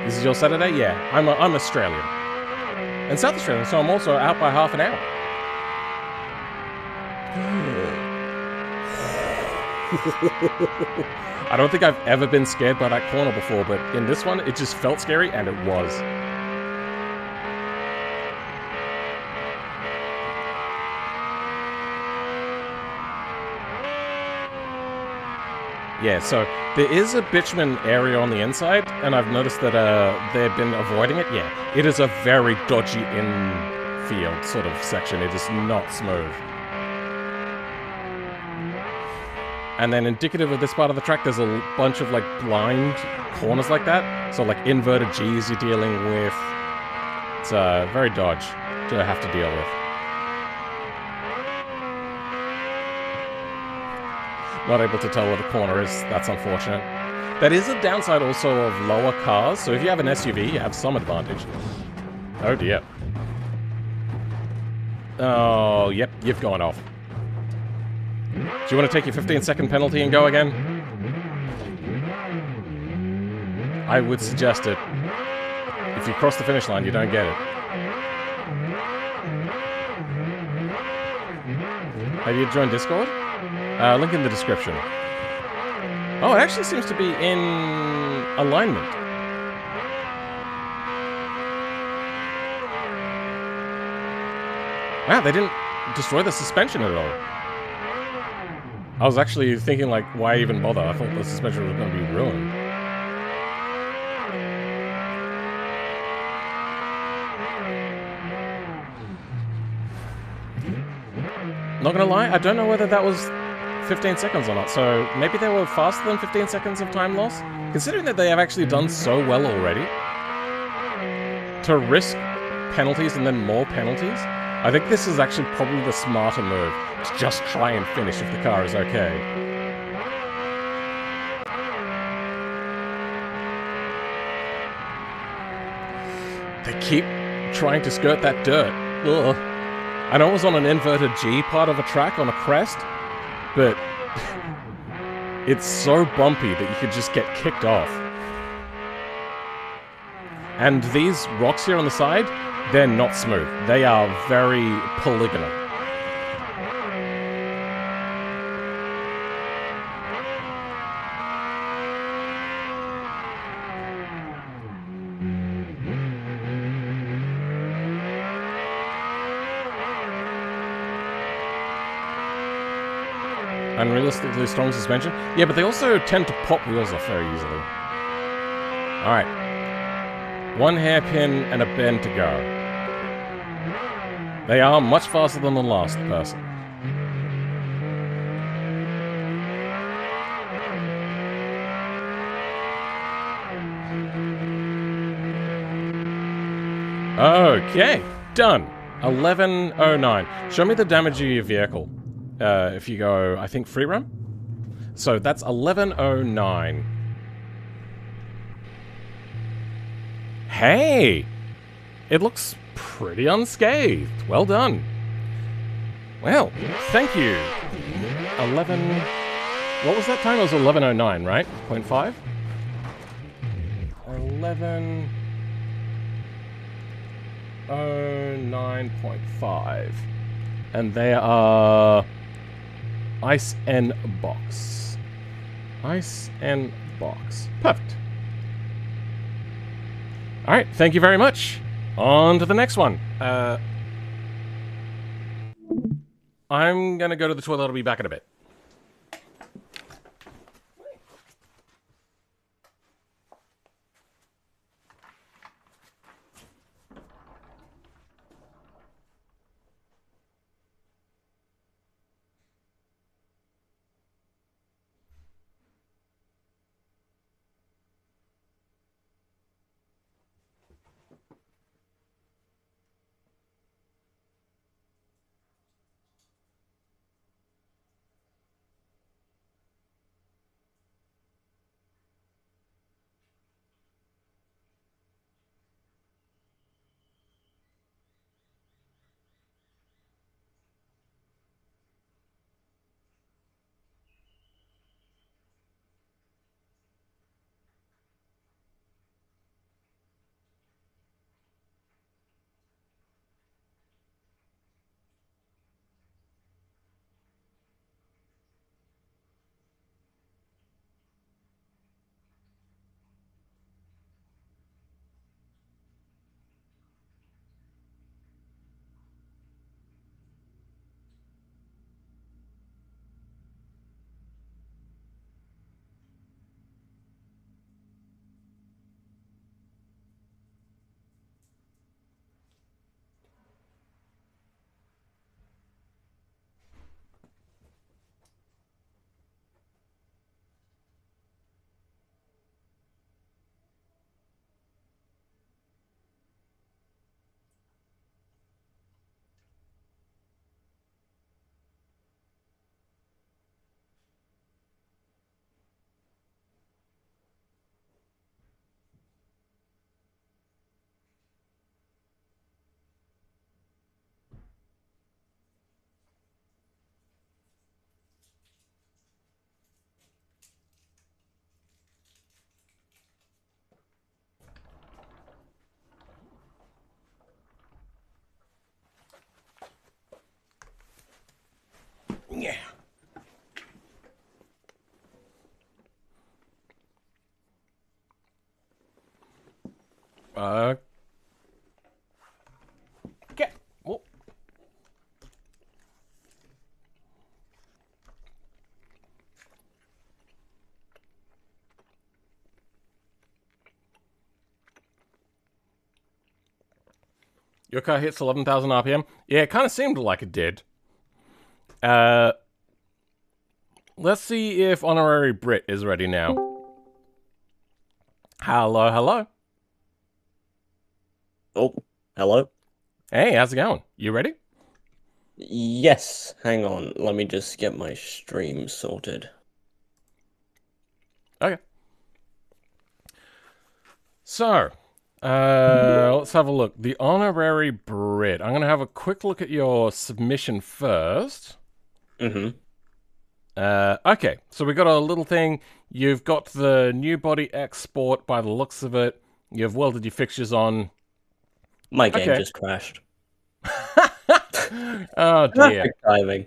This is your Saturday? Yeah, I'm Australian. And South Australian, so I'm also out by half an hour. I don't think I've ever been scared by that corner before, but in this one, it just felt scary, and it was. Yeah, so there is a bitumen area on the inside, and I've noticed that they've been avoiding it. Yeah, it is a very dodgy infield sort of section. It is not smooth. And then indicative of this part of the track, there's a bunch of like blind corners like that. So like inverted G's you're dealing with. It's very dodge to have to deal with. Not able to tell where the corner is. That's unfortunate. That is a downside also of lower cars. So if you have an SUV, you have some advantage. Oh dear. Oh, yep, you've gone off. Do you want to take your 15-second penalty and go again? I would suggest it. If you cross the finish line, you don't get it. Have you joined Discord? Link in the description. Oh, it actually seems to be in alignment. Wow, they didn't destroy the suspension at all. I was actually thinking, like, why even bother? I thought the suspension was going to be ruined. Not gonna lie, I don't know whether that was 15 seconds or not, so maybe they were faster than 15 seconds of time loss? Considering that they have actually done so well already, to risk penalties and then more penalties, I think this is actually probably the smarter move, to just try and finish if the car is okay. They keep trying to skirt that dirt. Ugh. I know it was on an inverted G part of a track on a crest, but it's so bumpy that you could just get kicked off. And these rocks here on the side, they're not smooth. They are very polygonal. Unrealistically strong suspension. Yeah, but they also tend to pop wheels off very easily. Alright. One hairpin and a bend to go. They are much faster than the last person. Okay, done. 1109. Show me the damage of your vehicle. If you go, I think, free roam? So that's 1109. Hey! It looks pretty unscathed. Well done. Well, thank you. 11... What was that time? It was 1109, right? 0.5? 1109.5. And they are... Ice N box. Ice N box. Perfect. Alright, thank you very much. On to the next one. I'm gonna go to the toilet. I'll be back in a bit. Yeah. Get. Whoa. Your car hits 11,000 RPM? Yeah, it kind of seemed like it did. Let's see if Honorary Brit is ready now. Hello, hello. Oh, hello? Hey, how's it going? You ready? Yes, hang on. Let me just get my stream sorted. Okay. So, let's have a look. The Honorary Brit. I'm going to have a quick look at your submission first. Mm-hmm. Okay, so we got a little thing. You've got the new body export by the looks of it. You've welded your fixtures on. My game Okay. just crashed. Oh dear. Perfect timing.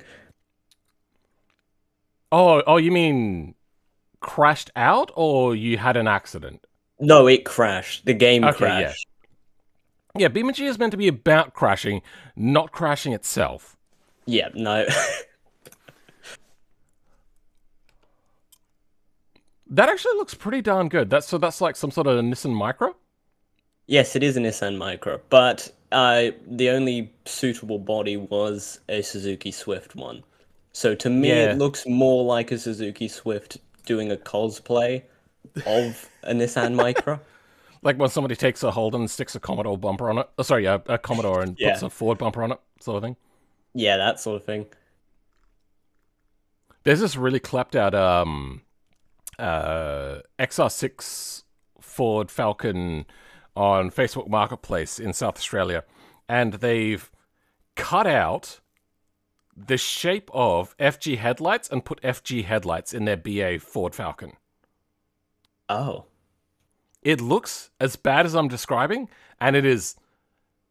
Oh, you mean crashed out or you had an accident? No, it crashed. The game Okay, yeah. crashed. Yeah, BeamNG is meant to be about crashing, not crashing itself. Yeah, no. That actually looks pretty darn good. That's like some sort of Nissan Micro? Yes, it is a Nissan Micro, but the only suitable body was a Suzuki Swift one. So to me, it Yeah. looks more like a Suzuki Swift doing a cosplay of a Nissan Micro. Like when somebody takes a Holden and sticks a Commodore bumper on it. Oh, sorry, a Commodore and Yeah. puts a Ford bumper on it, sort of thing. Yeah, that sort of thing. There's this really clapped out XR6 Ford Falcon on Facebook Marketplace in South Australia, and they've cut out the shape of FG headlights and put FG headlights in their BA Ford Falcon. Oh. It looks as bad as I'm describing, and it is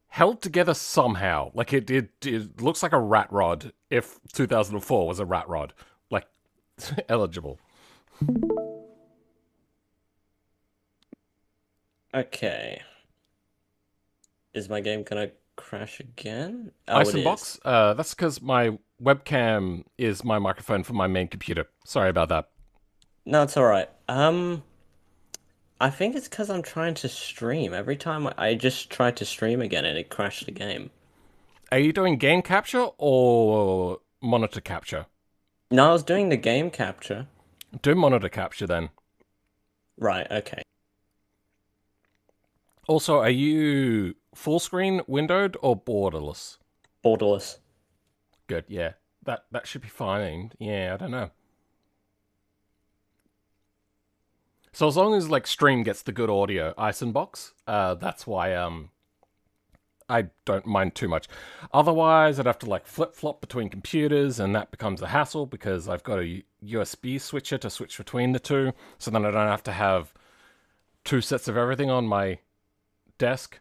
held together somehow. Like it looks like a rat rod if 2004 was a rat rod. Like, eligible. Okay. Is my game gonna crash again? Oh, it Isenbox, is. that's because my webcam is my microphone for my main computer. Sorry about that. No, it's all right. I think it's because I'm trying to stream. Every time I just tried to stream again and it crashed the game. Are you doing game capture or monitor capture? No, I was doing the game capture. Do monitor capture then. Right, okay. Also, are you full screen, windowed, or borderless? Borderless. Good, yeah. That should be fine. Yeah, I don't know. So as long as like stream gets the good audio, Isenbox, that's why I don't mind too much. Otherwise, I'd have to like flip-flop between computers, and that becomes a hassle because I've got a USB switcher to switch between the two, so then I don't have to have two sets of everything on my desk.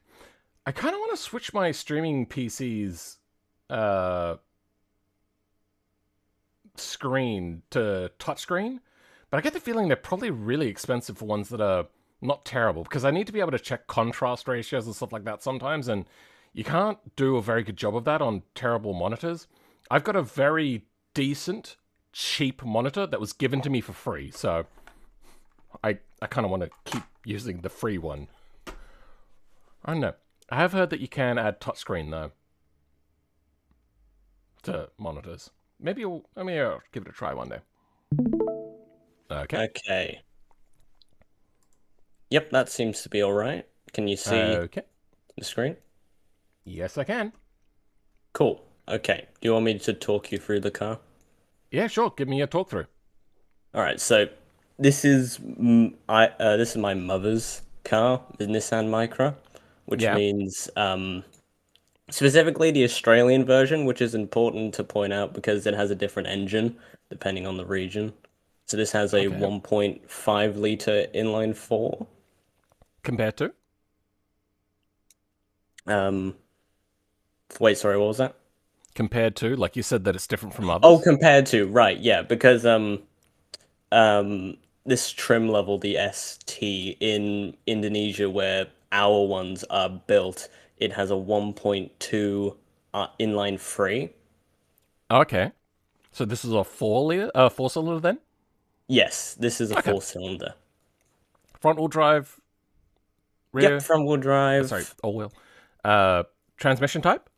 I kind of want to switch my streaming PC's screen to touchscreen, but I get the feeling they're probably really expensive for ones that are not terrible, because I need to be able to check contrast ratios and stuff like that sometimes, and you can't do a very good job of that on terrible monitors. I've got a very decent, cheap monitor that was given to me for free, so I kind of want to keep using the free one. I don't know. I have heard that you can add touchscreen, though, to monitors. Maybe I'll give it a try one day. Okay. Okay. Yep, that seems to be all right. Can you see Okay. the screen? Yes, I can. Cool. Okay. Do you want me to talk you through the car? Yeah, sure. Give me a talk through. All right. So this is this is my mother's car, the Nissan Micra, which Yeah. means specifically the Australian version, which is important to point out because it has a different engine depending on the region. So this has a Okay. 1.5 liter inline four. Compared to? Wait, sorry, what was that? Compared to? Like you said that it's different from others? Oh, compared to, right, yeah, because this trim level, the ST in Indonesia, where our ones are built, it has a 1.2 inline three. Okay. So this is a 4-cylinder then? Yes, this is a Okay. 4-cylinder. Front-wheel drive? Rear? Yep, front-wheel drive. Sorry, all-wheel. Transmission type?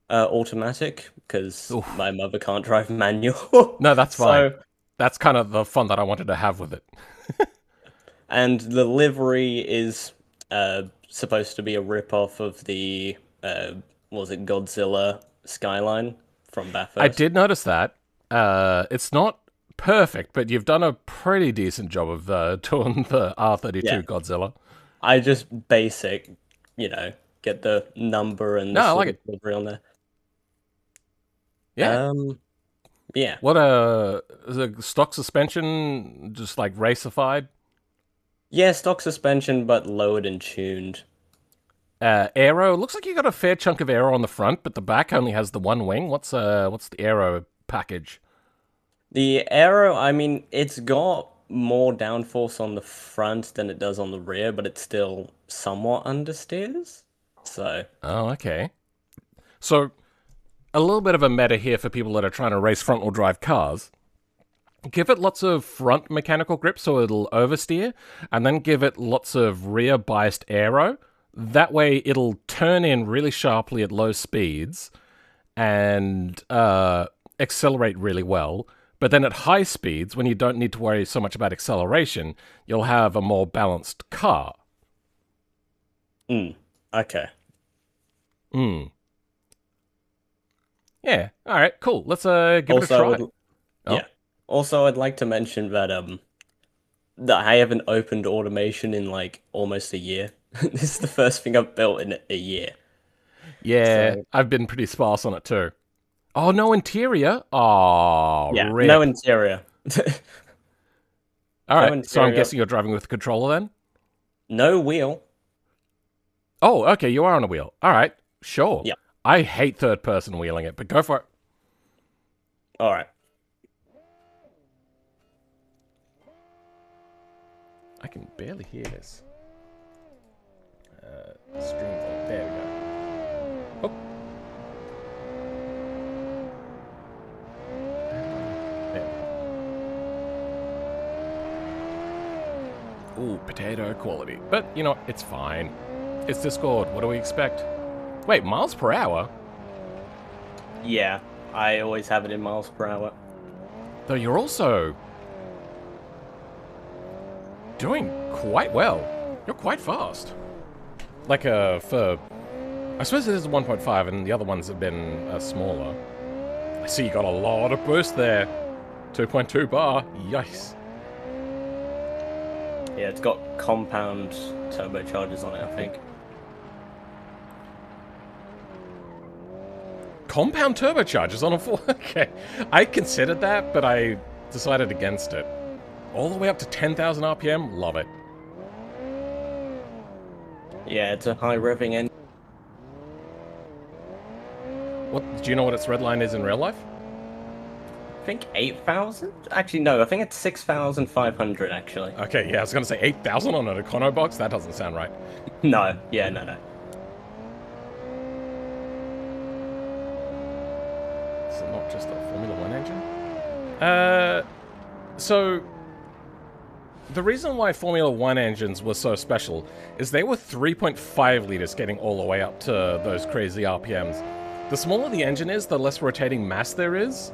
Automatic, because my mother can't drive manual. No, that's fine. So, That's kind of the fun that I wanted to have with it. and the livery is supposed to be a rip-off of the what was it, Godzilla skyline from Bathurst. I did notice that. It's not perfect, but you've done a pretty decent job of doing the R32 Yeah. Godzilla. I just basic, get the number and the No, I sort like of livery on there. Yeah. Yeah. What is a stock suspension, just like racified? Yeah, stock suspension, but lowered and tuned. Aero. Looks like you got a fair chunk of aero on the front, but the back only has the one wing. What's the aero package? The aero, I mean, it's got more downforce on the front than it does on the rear, but it's still somewhat understeers. So, Oh, okay. So, a little bit of a meta here for people that are trying to race front-wheel drive cars. Give it lots of front mechanical grip so it'll oversteer, and then give it lots of rear-biased aero. That way it'll turn in really sharply at low speeds and accelerate really well. But then at high speeds, when you don't need to worry so much about acceleration, you'll have a more balanced car. Mm. Okay. Hmm. Yeah. All right. Cool. Let's give it a Also, I try. would, Oh. yeah. Also, I'd like to mention that I haven't opened automation in like almost a year. This is the first thing I've built in a year. Yeah. So I've been pretty sparse on it too. Oh, no interior. Oh, yeah, no rip. interior. All No right. So I'm interior, guessing you're driving with a controller then. no wheel. Oh, okay. You are on a wheel. All right. Sure. Yeah. I hate third person wheeling it, but go for it. All right. I can barely hear this. Stream volume. There we go. Oh. There. Ooh, potato quality. But, you know, it's fine. It's Discord. What do we expect? Wait, miles per hour? Yeah, I always have it in miles per hour. Though you're also doing quite well. You're quite fast. Like, for... I suppose it is a 1.5 and the other ones have been smaller. I see you got a lot of boost there. 2.2 bar. Yikes. Yeah, it's got compound turbochargers on it, I think. Compound turbochargers on a 4... Okay. I considered that, but I decided against it. All the way up to 10,000 RPM? Love it. Yeah, it's a high revving engine. Do you know what its red line is in real life? I think 8,000? Actually, no, I think it's 6,500, actually. Okay, yeah, I was going to say 8,000 on an Econo box? That doesn't sound right. No, yeah, no. Is it not just a Formula 1 engine? So... The reason why Formula 1 engines were so special is they were 3.5 liters getting all the way up to those crazy RPMs. The smaller the engine is, the less rotating mass there is.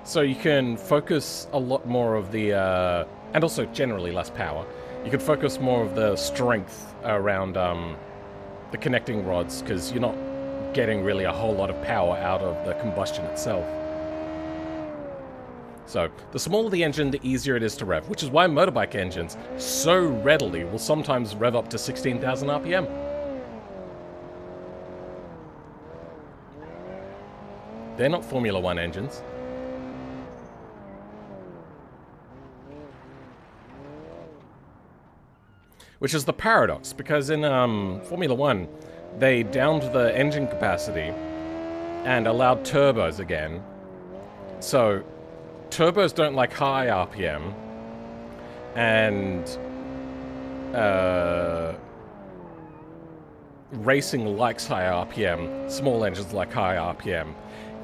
So you can focus a lot more of the... and also generally less power. You can focus more of the strength around the connecting rods, because you're not getting really a whole lot of power out of the combustion itself. So, the smaller the engine, the easier it is to rev, which is why motorbike engines so readily will sometimes rev up to 16,000 RPM. They're not Formula 1 engines. Which is the paradox, because in Formula 1, they downed the engine capacity and allowed turbos again. So, turbos don't like high RPM, and racing likes high RPM. Small engines like high RPM.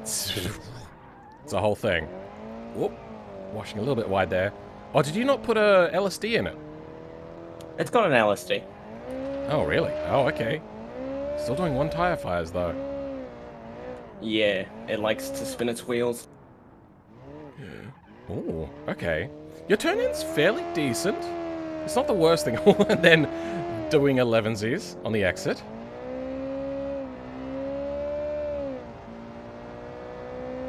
It's a whole thing. Whoop, washing a little bit wide there. Oh, did you not put a LSD in it? It's got an LSD. Oh, really? Oh, okay. Still doing one tire fires, though. Yeah, it likes to spin its wheels. Ooh, okay. Your turn-in's fairly decent. It's not the worst thing. And then doing 11Zs on the exit.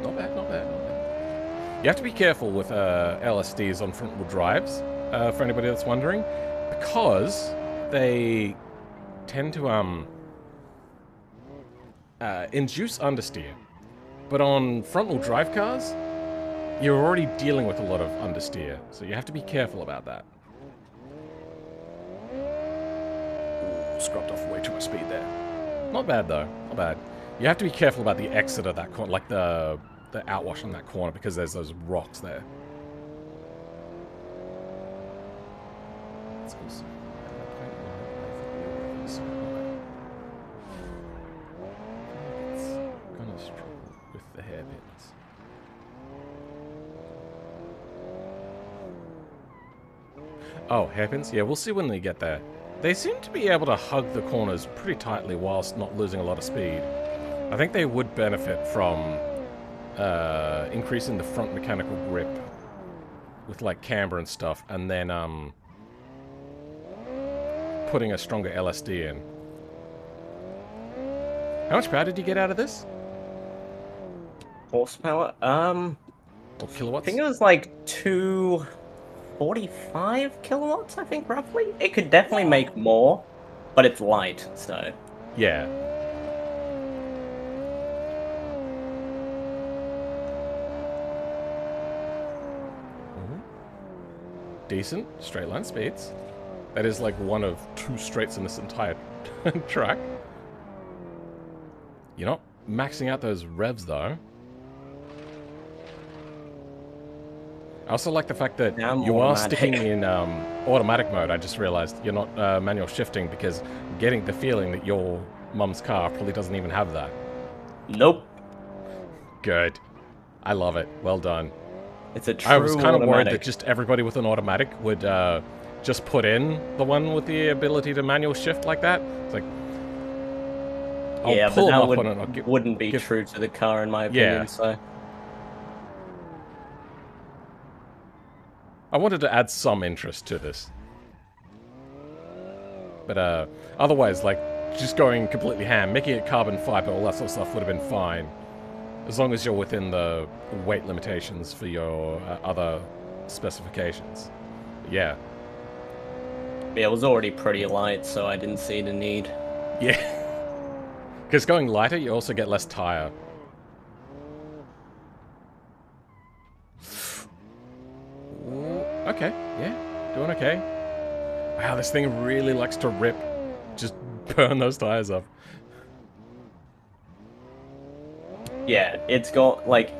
Not bad, not bad, not bad. You have to be careful with LSDs on front-wheel drives, for anybody that's wondering, because they tend to induce understeer. But on front-wheel drive cars, you're already dealing with a lot of understeer, so you have to be careful about that. Ooh, scrubbed off way too much speed there. Not bad though, not bad. You have to be careful about the exit of that corner, like the outwash on that corner, because there's those rocks there. It's also... It's gonna struggle with the hairpins. Oh, hairpins? Yeah, we'll see when we get there. They seem to be able to hug the corners pretty tightly whilst not losing a lot of speed. I think they would benefit from increasing the front mechanical grip with like camber and stuff, and then putting a stronger LSD in. How much power did you get out of this? Horsepower? Or I kilowatts? think it was like 245 kilowatts, I think, roughly. It could definitely make more, but it's light, so... Yeah. Decent straight line speeds. That is like one of 2 straights in this entire track. You're not maxing out those revs though. I also like the fact that you are sticking in automatic mode. I just realized you're not manual shifting because I'm getting the feeling that your mum's car probably doesn't even have that. Nope. Good. I love it. Well done. It's a true I was kind of worried automatic. that just everybody with an automatic would just put in the one with the ability to manual shift like that. It's like, yeah, but that wouldn't be true to the car in my opinion, so... I wanted to add some interest to this. But otherwise, like, just going completely ham, making it carbon fiber, all that sort of stuff would have been fine. As long as you're within the weight limitations for your other specifications. Yeah. Yeah, it was already pretty light, so I didn't see the need. Yeah. Because going lighter, you also get less tire. Ooh, okay, yeah. Doing okay. Wow, this thing really likes to rip. Just burn those tires up. Yeah, it's got, like,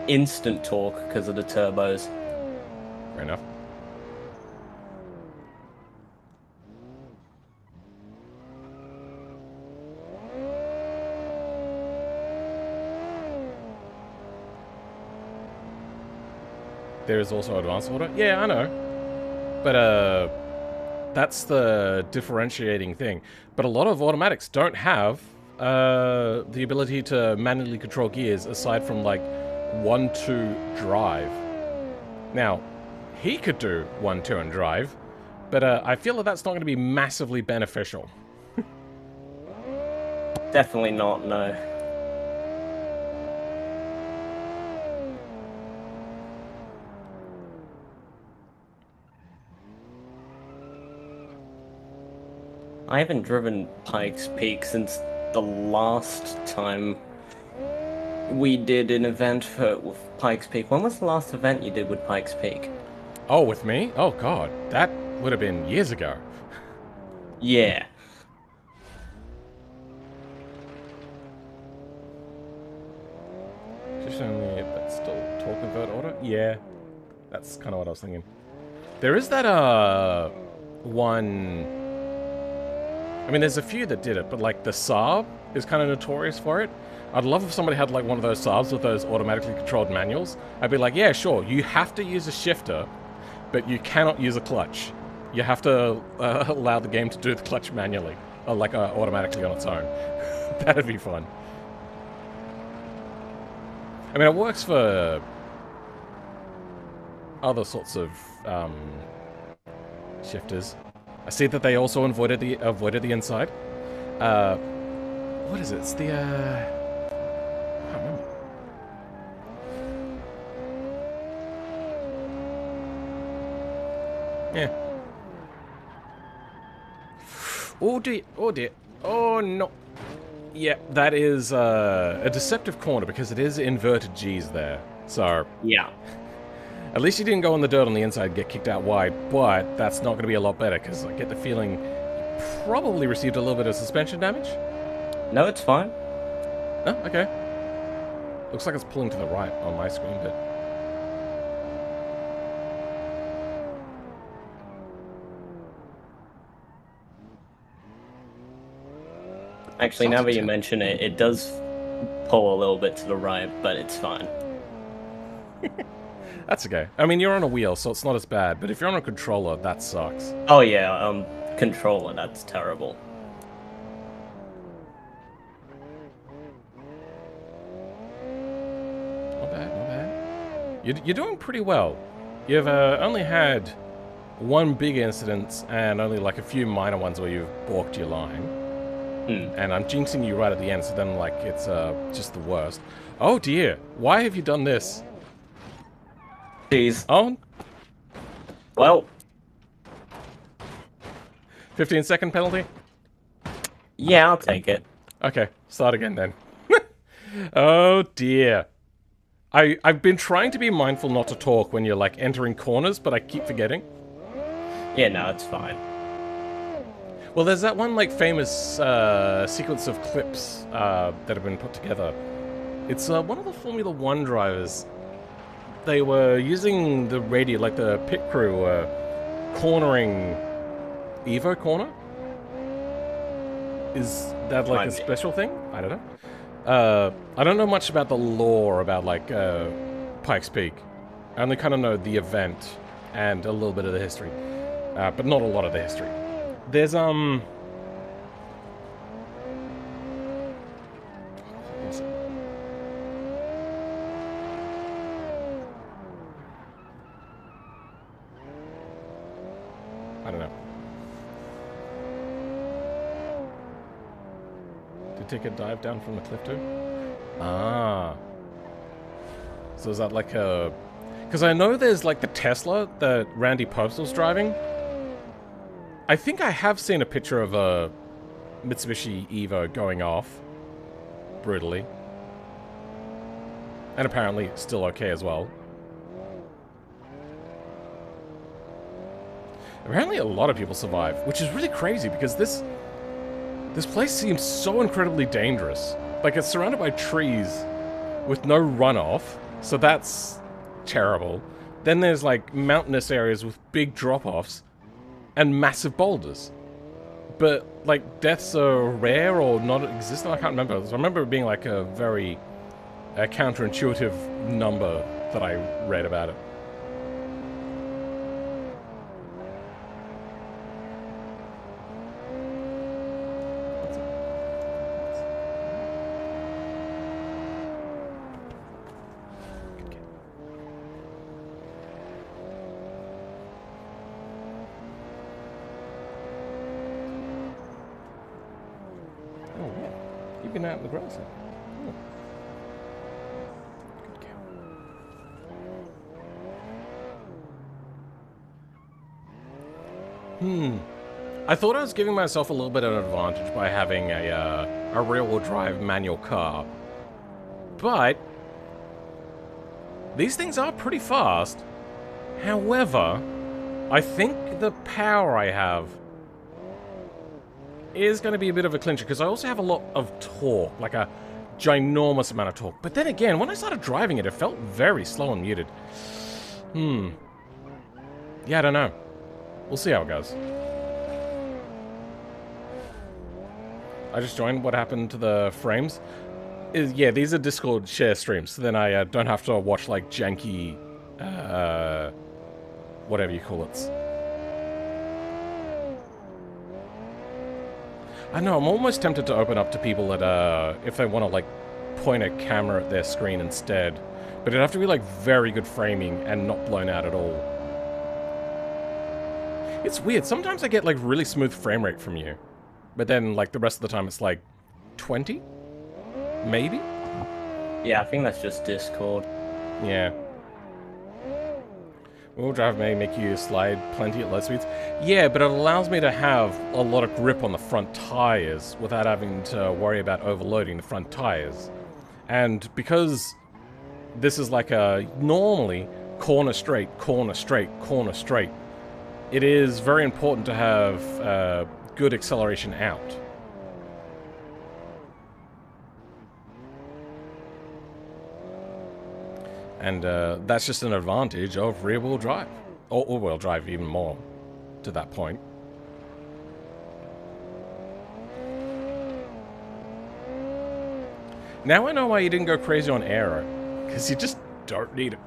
instant torque because of the turbos. Fair enough. There is also advanced order. Yeah, I know. But, that's the differentiating thing. But a lot of automatics don't have the ability to manually control gears aside from like 1-2 drive. Now, he could do 1-2 and drive, but I feel that that's not going to be massively beneficial. Definitely not, no. I haven't driven Pikes Peak since the last time we did an event with Pikes Peak. When was the last event you did with Pikes Peak? Oh, with me? Oh god, that would have been years ago. Yeah. Just only, but still torque convert order? Yeah. That's kind of what I was thinking. There is that, one... I mean, there's a few that did it, but like the Saab is kind of notorious for it. I'd love if somebody had like one of those Saabs with those automatically controlled manuals. I'd be like, yeah, sure, you have to use a shifter, but you cannot use a clutch. You have to allow the game to do the clutch manually, or like automatically on its own. That'd be fun. I mean, it works for other sorts of shifters. I see that they also avoided the inside. What is it? It's the I can't remember. Yeah. Oh dear. Oh dear. Oh no. Yeah, that is a deceptive corner because it is inverted G's there. So yeah. At least you didn't go on the dirt on the inside and get kicked out wide, but that's not going to be a lot better because I get the feeling you probably received a little bit of suspension damage. No, it's fine. Oh, okay. Looks like it's pulling to the right on my screen, but... Actually, now that you mention it, it does pull a little bit to the right, but it's fine. That's okay. I mean, you're on a wheel, so it's not as bad, but if you're on a controller, that sucks. Oh yeah, controller, that's terrible. Not bad, not bad. You're doing pretty well. You've only had one big incident and only like a few minor ones where you've balked your line. And I'm jinxing you right at the end, so then, like, it's just the worst. Oh, dear. Why have you done this? Jeez. Oh. Well. 15-second penalty? Yeah, I'll take it. Okay, start again then. Oh, dear. I've been trying to be mindful not to talk when you're, like, entering corners, but I keep forgetting. Yeah, no, it's fine. Well, there's that one, like, famous sequence of clips that have been put together. It's one of the Formula 1 drivers. They were using the radio, like the pit crew, cornering Evo corner? Is that, like, a special thing? I don't know. I don't know much about the lore about, like, Pikes Peak. I only kind of know the event and a little bit of the history. But not a lot of the history. There's, I don't know. Did take a dive down from the cliff too? Ah. So is that like a... Because I know there's like the Tesla that Randy Postal's driving. I think I have seen a picture of a Mitsubishi Evo going off. Brutally. And apparently still okay as well. Apparently a lot of people survive, which is really crazy because this place seems so incredibly dangerous. Like, it's surrounded by trees with no runoff, so that's terrible. Then there's, like, mountainous areas with big drop-offs and massive boulders. But, like, deaths are rare or not existent. I can't remember. So I remember it being, like, a very counterintuitive number that I read about it. You've been out in the grass. Oh. Good cow. I thought I was giving myself a little bit of an advantage by having a rear-wheel drive manual car. But these things are pretty fast. However, I think the power I have is going to be a bit of a clincher, because I also have a lot of torque, like a ginormous amount of torque. But then again, when I started driving it, it felt very slow and muted. Yeah, I don't know. We'll see how it goes. I just joined. What happened to the frames? Yeah, these are Discord share streams, so then I don't have to watch, like, janky, whatever you call it. I know, I'm almost tempted to open up to people that, if they want to, like, point a camera at their screen instead. But it'd have to be, like, very good framing and not blown out at all. It's weird. Sometimes I get, like, really smooth frame rate from you. But then, like, the rest of the time it's, like, 20? Maybe? Yeah, I think that's just Discord. Yeah. Wheel drive may make you slide plenty at low speeds. Yeah, but it allows me to have a lot of grip on the front tires without having to worry about overloading the front tires. And because this is like a normally corner straight, corner straight, corner straight, it is very important to have good acceleration out. And that's just an advantage of rear-wheel drive. Or all-wheel drive, even more, to that point. Now I know why you didn't go crazy on aero. Because you just don't need it.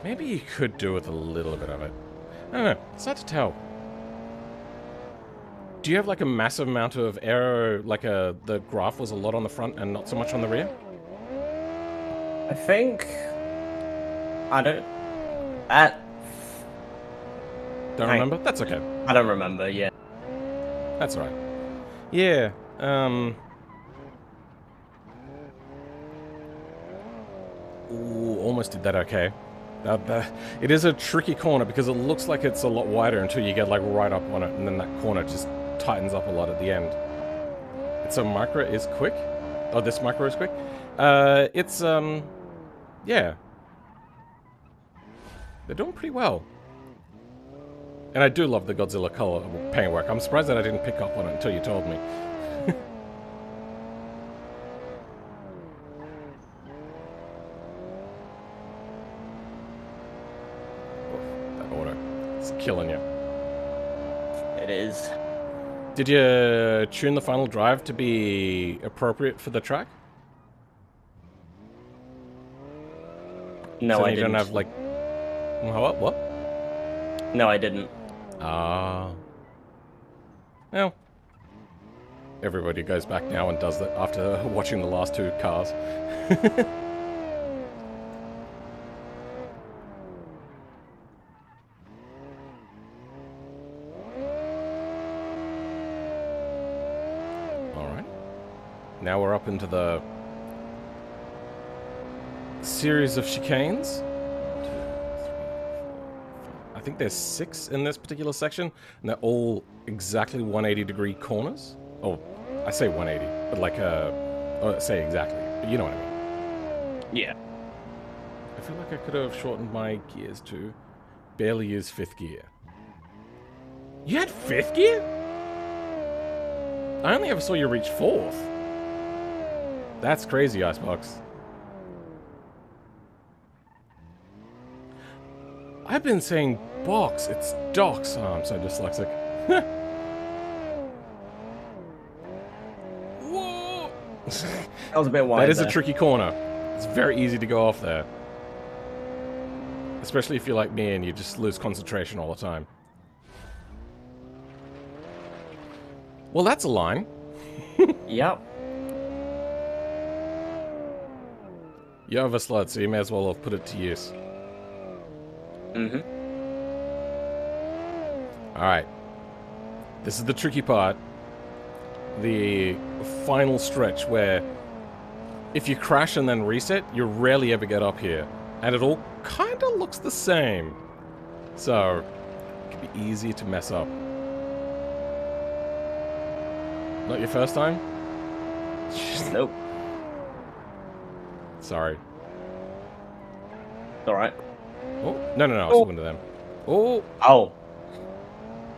Maybe you could do with a little bit of it. I don't know. It's hard to tell. Do you have like a massive amount of aero, like the graph was a lot on the front and not so much on the rear? I think... I don't... At... Don't remember? That's okay. I don't remember, yeah. That's alright. Yeah, Ooh, almost did that okay. It is a tricky corner because it looks like it's a lot wider until you get like right up on it, and then that corner just tightens up a lot at the end. So micro is quick. Oh, this micro is quick. Yeah. They're doing pretty well. And I do love the Godzilla color paintwork. I'm surprised that I didn't pick up on it until you told me. That auto. It's killing you. It is. Did you tune the final drive to be appropriate for the track? No, so I you didn't. don't have like... What? No, I didn't. Ah. Well, everybody goes back now and does that after watching the last two cars. Alright. Now we're up into the series of chicanes. I think there's 6 in this particular section, and they're all exactly 180-degree corners. Oh, I say 180, but like, oh, say exactly. But you know what I mean. Yeah. I feel like I could have shortened my gears to barely use 5th gear. You had 5th gear? I only ever saw you reach 4th. That's crazy, Icebox. I've been saying box, it's docks. Oh, I'm so dyslexic. Whoa! That was a bit wide. That is a tricky corner. It's very easy to go off there. Especially if you're like me and you just lose concentration all the time. Well, that's a line. Yep. You have a slot, so you may as well have put it to use. Mm-hmm. Alright. This is the tricky part. The final stretch where if you crash and then reset, you rarely ever get up here. And it all kind of looks the same. So, it can be easy to mess up. Not your first time? Nope. Sorry. Alright. Oh, no, I was talking to them. Oh! Oh.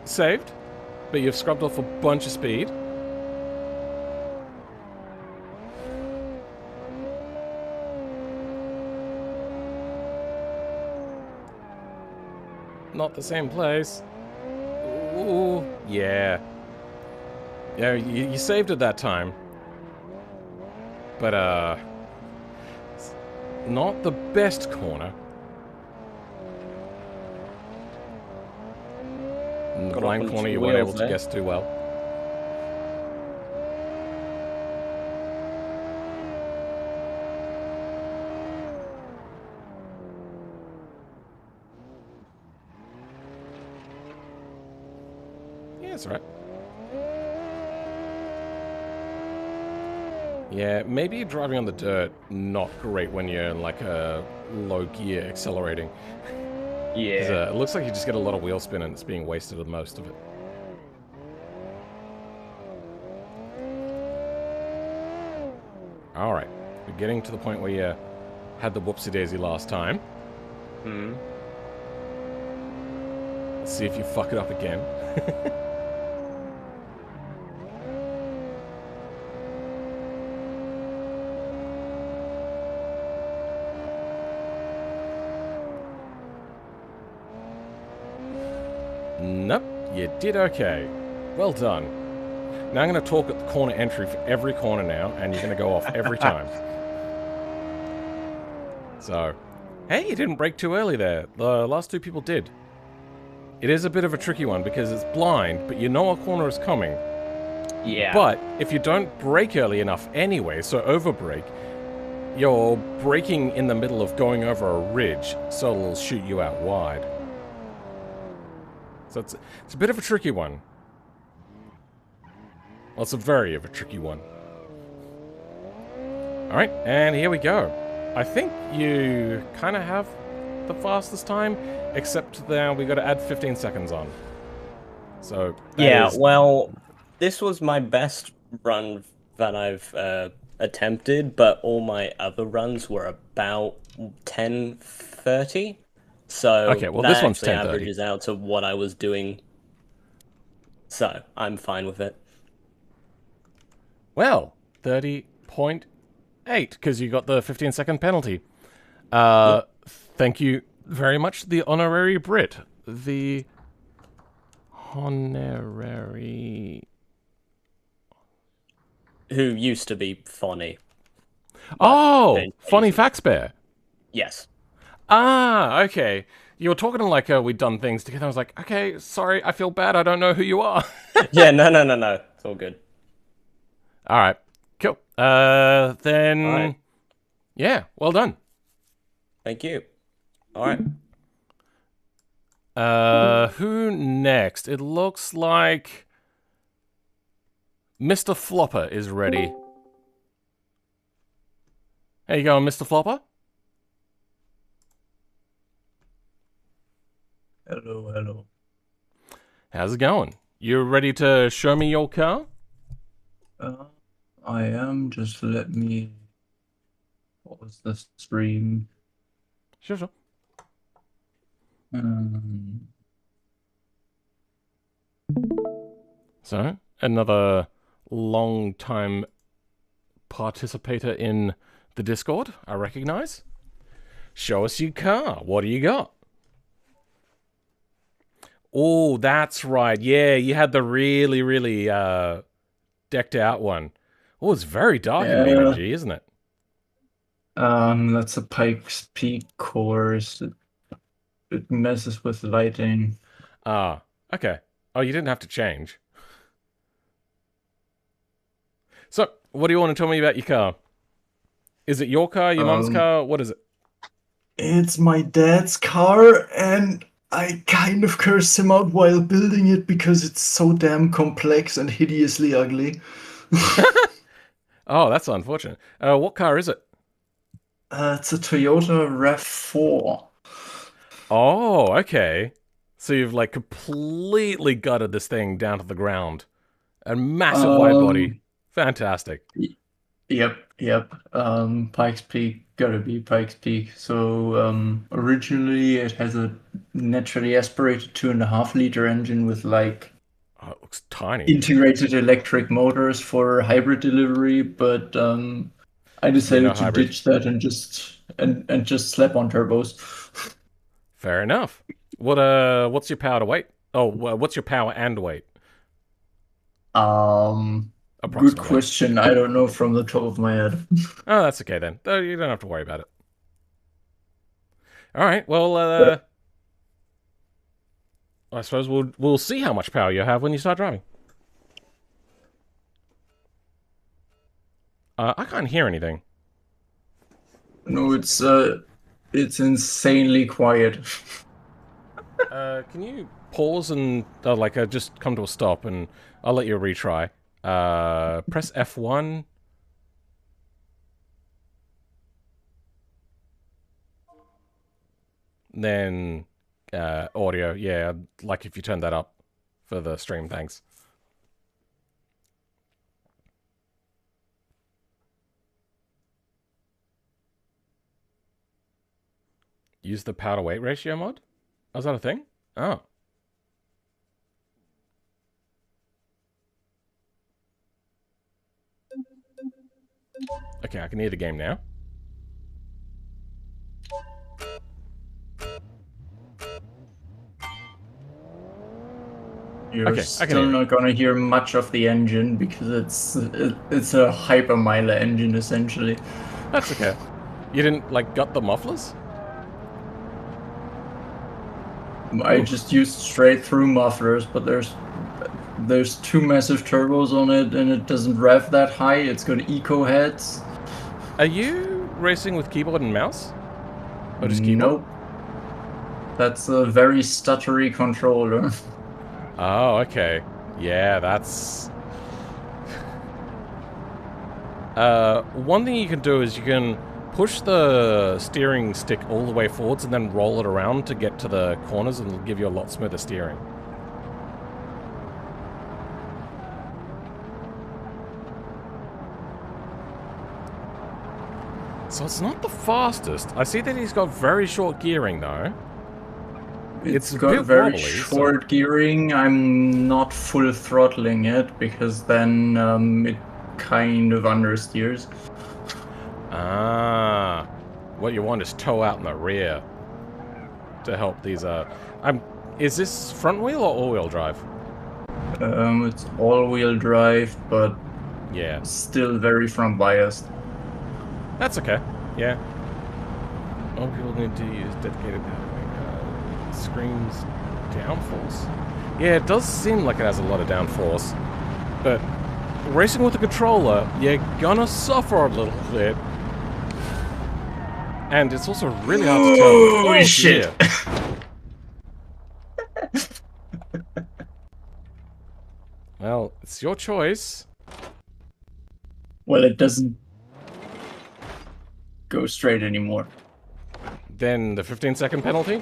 Saved. But you've scrubbed off a bunch of speed. Not the same place. Ooh, yeah. Yeah, you saved it that time. But, it's not the best corner. In the blind corner you weren't able to guess too well. Yeah, that's right. Yeah, maybe driving on the dirt, not great when you're in like a low gear accelerating. Yeah. It looks like you just get a lot of wheel spin and it's being wasted of most of it. Alright, we're getting to the point where you had the whoopsie-daisy last time. Hmm. Let's see if you fuck it up again. Nope, you did okay. Well done. Now I'm going to talk at the corner entry for every corner now, and you're going to go off every time. So, Hey, you didn't brake too early there. The last two people did. It is a bit of a tricky one because it's blind, but you know a corner is coming. Yeah. But if you don't brake early enough anyway, so overbrake, you're braking in the middle of going over a ridge, so it'll shoot you out wide. So it's a bit of a tricky one. Well, it's a very of a tricky one. Alright, and here we go. I think you kind of have the fastest time, except that we got to add 15 seconds on. So yeah, well, this was my best run that I've attempted, but all my other runs were about 10:30. So okay, well, that this one's actually 10:30. averages out to what I was doing. So I'm fine with it. Well, 30.8, because you got the 15-second penalty. Thank you very much, the honorary Brit. The honorary... Who used to be funny. Oh! Funny Facts Bear. Yes. Ah, okay. You were talking like we'd done things together. I was like, okay, sorry, I feel bad. I don't know who you are. Yeah, no. It's all good. All right. Cool. Then... All right. Yeah, well done. Thank you. All right. Who next? It looks like Mr. Flopper is ready. How you going, Mr. Flopper? Hello, hello. How's it going? You ready to show me your car? I am. Just let me pause the stream. Sure. So, another long-time participator in the Discord, I recognize. Show us your car. What do you got? Oh, that's right. Yeah, you had the really, really decked out one. Oh, it's very dark in BMG, isn't it? That's a Pikes Peak course. It messes with lighting. Ah, okay. Oh, you didn't have to change. So, what do you want to tell me about your car? Is it your car, your mom's car? What is it? It's my dad's car, and I kind of cursed him out while building it because it's so damn complex and hideously ugly. Oh, that's unfortunate. What car is it? It's a Toyota RAV4. Oh, okay. So you've like completely gutted this thing down to the ground. A massive wide body. Fantastic. Yep. Pikes Peak, gotta be Pikes Peak. So originally it has a naturally aspirated 2.5-liter engine with like Oh, it looks tiny. integrated electric motors for hybrid delivery, but I decided to hybrid. ditch that and just slap on turbos. Fair enough. What's your power to weight? Oh, what's your power and weight? Good question. I don't know from the top of my head. Oh, that's okay then. You don't have to worry about it. All right. Well, I suppose we'll see how much power you have when you start driving. I can't hear anything. No, it's insanely quiet. Can you pause and just come to a stop, and I'll let you retry. Press F1. Then audio. Yeah, I'd like if you turn that up for the stream. Thanks. Use the power to weight ratio mod? Oh, is that a thing? Oh. Okay, I can hear the game now. You're still not gonna hear much of the engine because it's a hypermiler engine essentially. That's okay. You didn't gut the mufflers? I just used straight through mufflers, but there's two massive turbos on it, and it doesn't rev that high. It's got eco heads. Are you racing with keyboard and mouse? Or just keyboard? Nope. That's a very stuttery controller. Oh, okay. Yeah, that's... one thing you can do is you can push the steering stick all the way forwards and then roll it around to get to the corners, and it'll give you a lot smoother steering. So it's not the fastest. I see that he's got very short gearing though. It's got very short gearing. I'm not full throttling it because then it kind of understeers. Ah, what you want is toe out in the rear to help these. Is this front wheel or all-wheel drive? It's all-wheel drive, but yeah, still very front biased. That's okay. Yeah. All people need to use dedicated powering. Screams downforce. Yeah, it does seem like it has a lot of downforce, but racing with a controller, you're gonna suffer a little bit. And it's also really hard to tell. Holy shit! Well, it's your choice. Well, it doesn't go straight anymore. Then the 15-second penalty?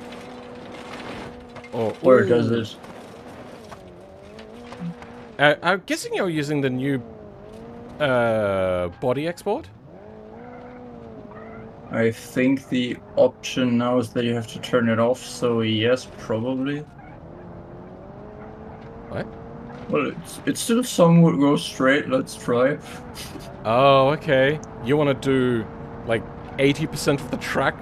Or does it? I'm guessing you're using the new body export? I think the option now is that you have to turn it off, so yes, probably. What? Well, it's still somewhat goes straight, let's try. Oh, okay. You want to do, like, 80% of the track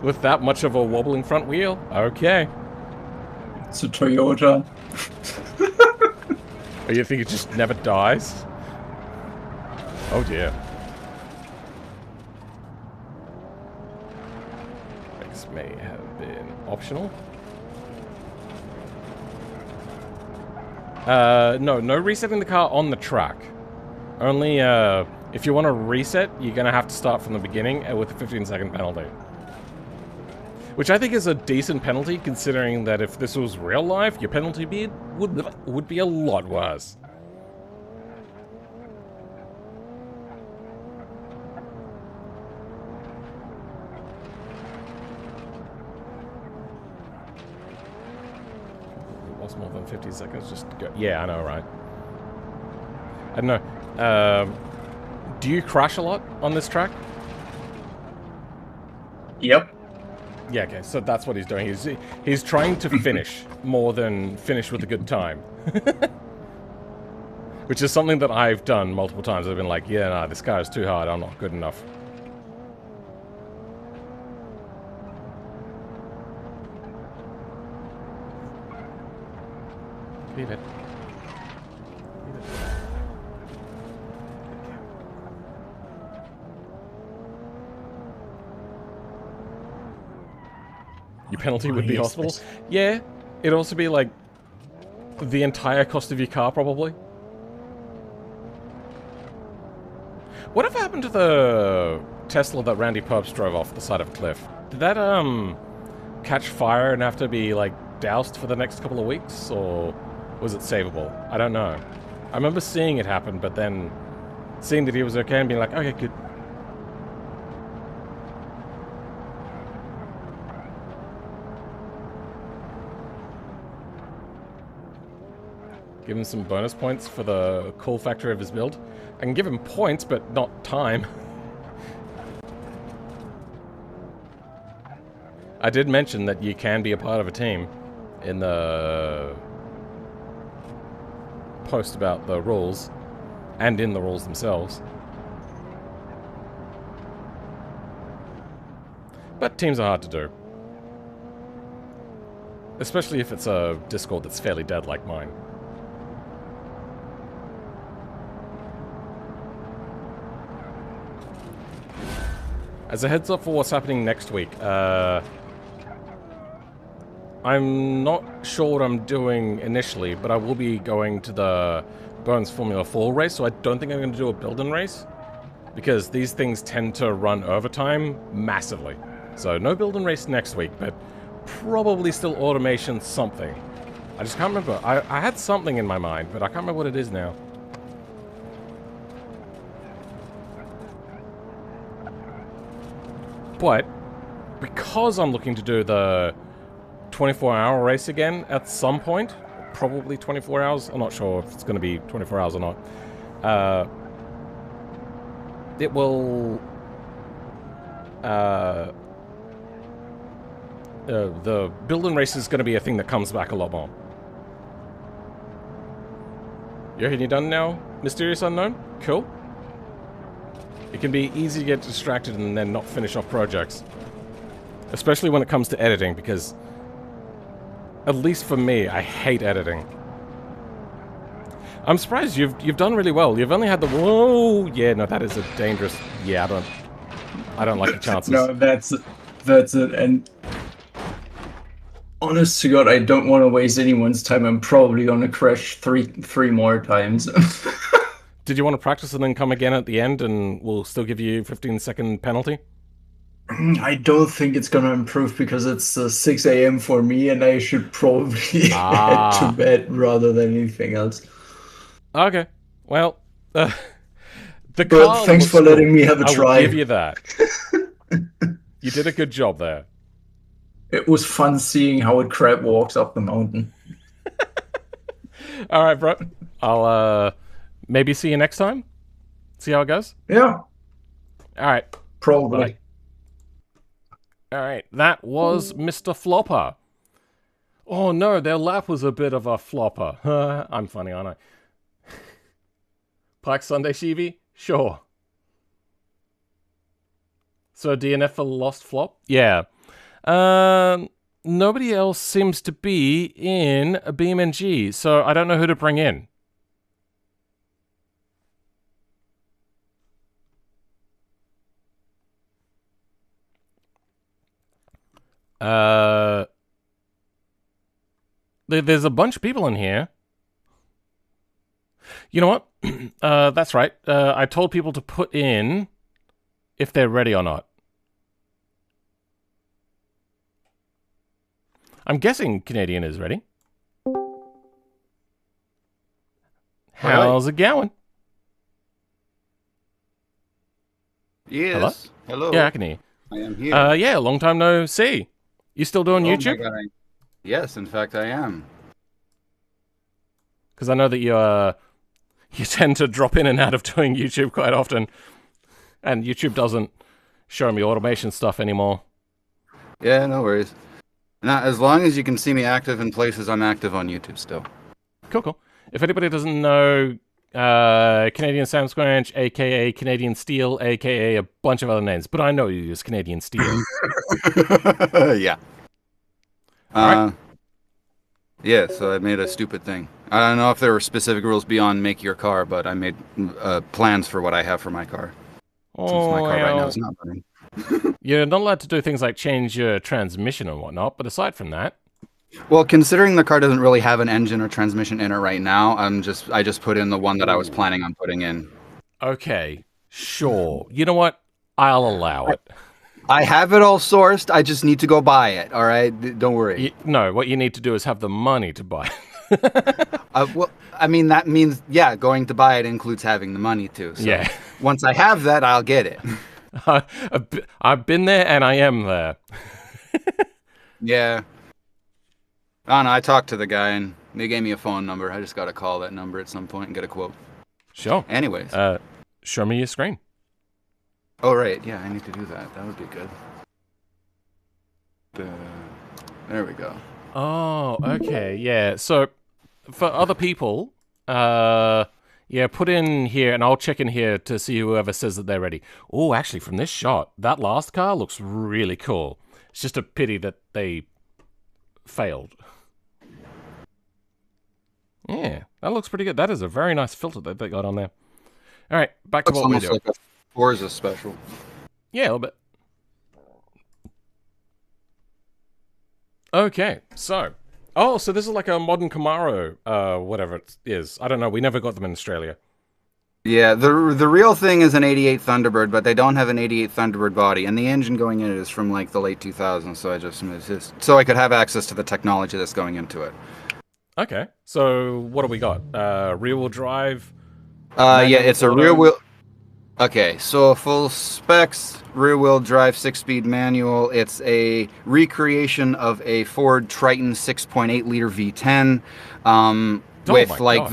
with that much of a wobbling front wheel? Okay. It's a Toyota. Oh, you think it just never dies? Oh dear. This may have been optional. No resetting the car on the track. Only, if you want to reset, you're gonna have to start from the beginning with a 15-second penalty. Which I think is a decent penalty, considering that if this was real life, your penalty would be a lot worse. It was more than 50 seconds just to go. Yeah, I know, right? I don't know. Do you crash a lot on this track? Yep. Yeah, okay, so that's what he's doing. He's trying to finish more than finish with a good time. Which is something that I've done multiple times. I've been like, yeah, nah, this car is too hard, I'm not good enough. Leave it. Your penalty would be hospital? Yeah, it'd also be like the entire cost of your car, probably. Whatever happened to the Tesla that Randy Pobst drove off the side of a cliff? Did that, catch fire and have to be, like, doused for the next couple of weeks? Or was it savable? I don't know. I remember seeing it happen, but then seeing that he was okay and being like, okay, good. Give him some bonus points for the cool factor of his build. I can give him points, but not time. I did mention that you can be a part of a team in the post about the rules, and in the rules themselves. But teams are hard to do. Especially if it's a Discord that's fairly dead like mine. As a heads up for what's happening next week, I'm not sure what I'm doing initially, but I will be going to the Bones Formula 4 race, so I don't think I'm going to do a build-in race, because these things tend to run overtime massively. So no build-in race next week, but probably still automation something. I just can't remember. I had something in my mind, but I can't remember what it is now. But because I'm looking to do the 24-hour race again at some point, probably 24 hours, I'm not sure if it's going to be 24 hours or not, it will... the build-in race is going to be a thing that comes back a lot more. You reckon you're done now, Mysterious Unknown? Cool. It can be easy to get distracted and then not finish off projects. Especially when it comes to editing, because... at least for me, I hate editing. I'm surprised you've done really well. You've only had the... whoa! Yeah, no, that is a dangerous... yeah, I don't like the chances. No, that's it. And honest to God, I don't want to waste anyone's time. I'm probably gonna crash three more times. Did you want to practice and then come again at the end, and we'll still give you 15-second penalty? I don't think it's gonna improve because it's 6 a.m. for me, and I should probably head to bed rather than anything else. Okay, well, the but thanks for letting me have a try. I will give you that. You did a good job there. It was fun seeing how a crab walks up the mountain. All right, bro. I'll maybe see you next time. See how it goes. Yeah. All right. Probably. Bye. All right, that was Mr. Flopper. Oh no, their lap was a bit of a flopper. I'm funny, aren't I? Pike Sunday Shivi? Sure. So DNF for Lost Flop? Yeah. Nobody else seems to be in a BeamNG, so I don't know who to bring in. There's a bunch of people in here. You know what? That's right. I told people to put in if they're ready or not. I'm guessing Canadian is ready. How's it going? Yes. Hello. Yeah, I can hear. I am here. Yeah, long time no see. You still doing YouTube? My God, yes, in fact, I am. Because I know that you tend to drop in and out of doing YouTube quite often, and YouTube doesn't show me automation stuff anymore. Yeah, no worries. Now, as long as you can see me active in places, I'm active on YouTube still. Cool. If anybody doesn't know, Canadian Sam Squanch, a.k.a. Canadian Steel, a.k.a. a bunch of other names, but I know you as Canadian Steel. Yeah. Right. Yeah, so I made a stupid thing. I don't know if there were specific rules beyond make your car, but I made plans for what I have for my car. Since my car right now is not running. You're not allowed to do things like change your transmission and whatnot, but aside from that... Well, considering the car doesn't really have an engine or transmission in it right now, I just put in the one that I was planning on putting in. Okay, sure. You know what? I'll allow it. I have it all sourced. I just need to go buy it. All right, don't worry. No, what you need to do is have the money to buy it. Well, I mean that means going to buy it includes having the money too. So yeah. Once I have that, I'll get it. I've been there and I am there. Yeah. I don't know, I talked to the guy and they gave me a phone number. I just got to call that number at some point and get a quote. Sure. Anyways. Show me your screen. Oh, right. Yeah, I need to do that. That would be good. There we go. Oh, okay. Yeah. So, for other people, yeah, put in here and I'll check in here to see whoever says that they're ready. Oh, actually, from this shot, that last car looks really cool. It's just a pity that they failed. Yeah, that looks pretty good. That is a very nice filter that they got on there. All right, back to what we're doing. Like a Forza special. Yeah, a little bit. Okay, so... Oh, so this is like a modern Camaro, whatever it is. I don't know, we never got them in Australia. Yeah, the real thing is an 88 Thunderbird, but they don't have an 88 Thunderbird body, and the engine going in it is from like the late 2000s, so it's just so I could have access to the technology that's going into it. Okay, so what do we got? Rear-wheel drive? Yeah, it's a rear-wheel... Okay, so full specs, rear-wheel drive, 6-speed manual. It's a recreation of a Ford Triton 6.8-liter V10 with like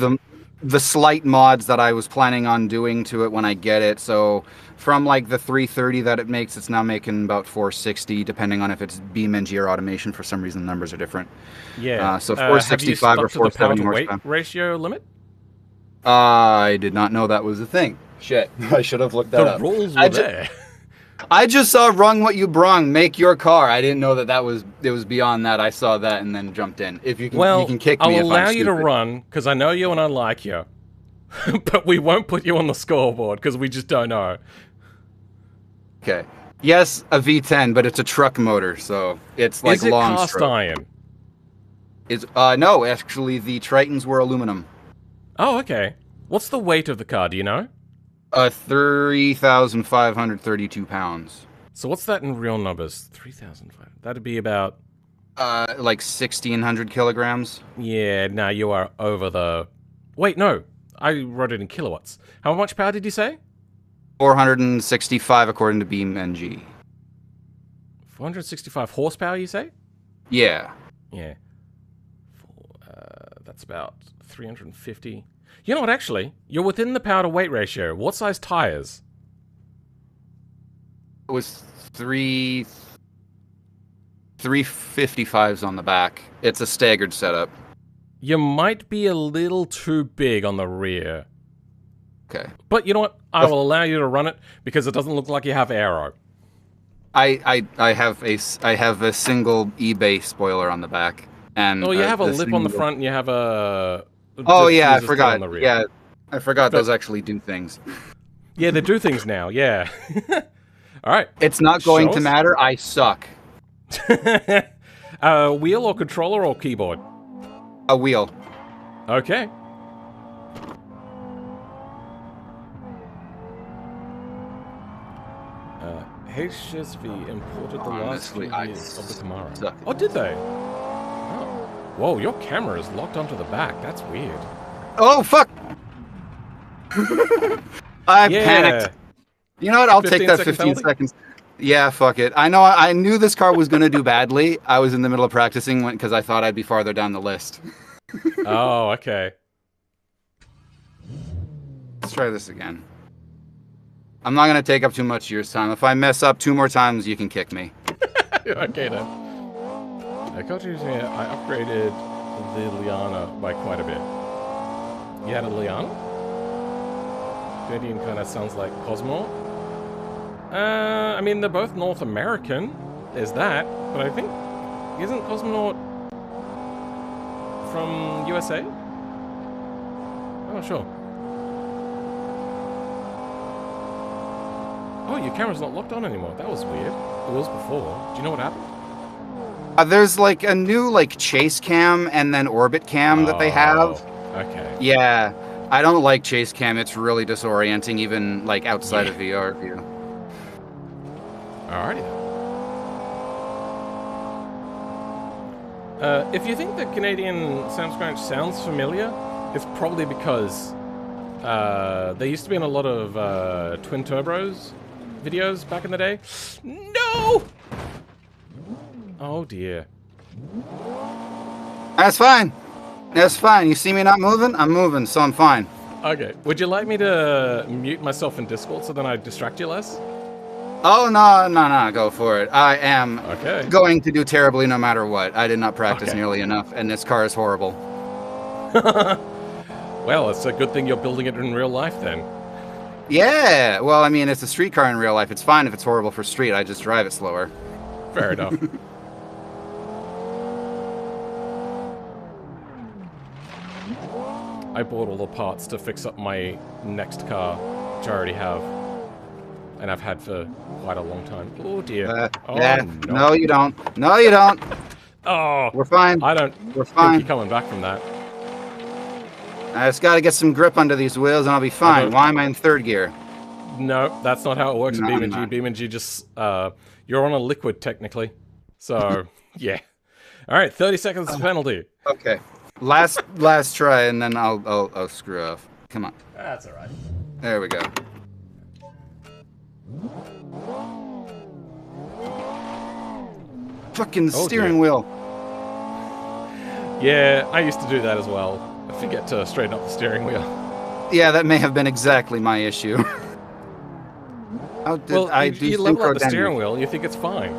the slight mods that I was planning on doing to it when I get it. So from like the 330 that it makes, it's now making about 460, depending on if it's BeamNG or automation. For some reason, the numbers are different. Yeah. So 465 or 470 horsepower. Weight ratio limit? I did not know that was a thing. Shit, I should have looked that up. The rules were there. I just saw "Rung What You Brung," make your car. I didn't know that it was beyond that. I saw that and then jumped in. If you can, you can kick me. I'll allow you to run because I know you and I like you, but we won't put you on the scoreboard because we just don't know. Okay. Yes, a V10, but it's a truck motor, so it's like long stroke. Is it cast iron? Is no, actually, the Tritons were aluminum. Oh, okay. What's the weight of the car? Do you know? 3,532 pounds. So what's that in real numbers? 3,500. That'd be about... like 1,600 kilograms. Yeah, no, you are over the... Wait, no. I wrote it in kilowatts. How much power did you say? 465 according to BeamNG. 465 horsepower, you say? Yeah. Yeah. That's about 350... You know what, actually? You're within the power to weight ratio. What size tires? It was 355s on the back. It's a staggered setup. You might be a little too big on the rear. Okay. But you know what? I will allow you to run it because it doesn't look like you have aero. I have a single eBay spoiler on the back. And you have a lip on the front and you have a... Oh yeah, I forgot. Yeah, I forgot those actually do things. Yeah, they do things now. Yeah. All right. It's not going to matter. I suck. Wheel or controller or keyboard? A wheel. Okay. HSV imported the last few years of the Camaro. Oh, did they? Whoa, your camera is locked onto the back. That's weird. Oh, fuck! I panicked. You know what? I'll take that 15 seconds. Yeah, fuck it. I knew this car was going to do badly. I was in the middle of practicing because I thought I'd be farther down the list. Oh, okay. Let's try this again. I'm not going to take up too much of your time. If I mess up 2 more times, you can kick me. Okay, then. I upgraded the Liana by quite a bit. You had a Liana? Canadian kind of sounds like Cosmo. I mean, they're both North American. There's that. But I think... Isn't Cosmonaut from USA? I'm not sure. Oh, your camera's not locked on anymore. That was weird. It was before. Do you know what happened? There's like a new chase cam and then orbit cam that they have. Okay. Yeah, I don't like chase cam. It's really disorienting, even outside of VR view. Alrighty. If you think the Canadian Sam Scratch sounds familiar, it's probably because there used to be in a lot of Twin Turbos videos back in the day. No! Oh dear. That's fine. That's fine. You see me not moving? I'm moving, so I'm fine. Okay. Would you like me to mute myself in Discord so then I distract you less? Oh, no. Go for it. I am going to do terribly no matter what. I did not practice nearly enough, and this car is horrible. Well, it's a good thing you're building it in real life then. Yeah. Well, I mean, it's a street car in real life. It's fine if it's horrible for street. I just drive it slower. Fair enough. I bought all the parts to fix up my next car, which I already have. And I've had for quite a long time. Oh dear. No, you don't. No, you don't. Oh, We're fine. I don't We're think fine. you're coming back from that. I just got to get some grip under these wheels and I'll be fine. don't- Why am I in third gear? No, that's not how it works No, in I'm BeamNG. not. BeamNG just, you're on a liquid technically. So, yeah. All right, 30 seconds penalty. Okay. Last try, and then I'll screw off. Come on. That's all right. There we go. Fucking Oh, steering dear. wheel. Yeah, I used to do that as well. I forget to straighten up the steering wheel. Yeah, that may have been exactly my issue. How did Well, I you, do you level up synchro the steering damage? wheel, you think it's fine.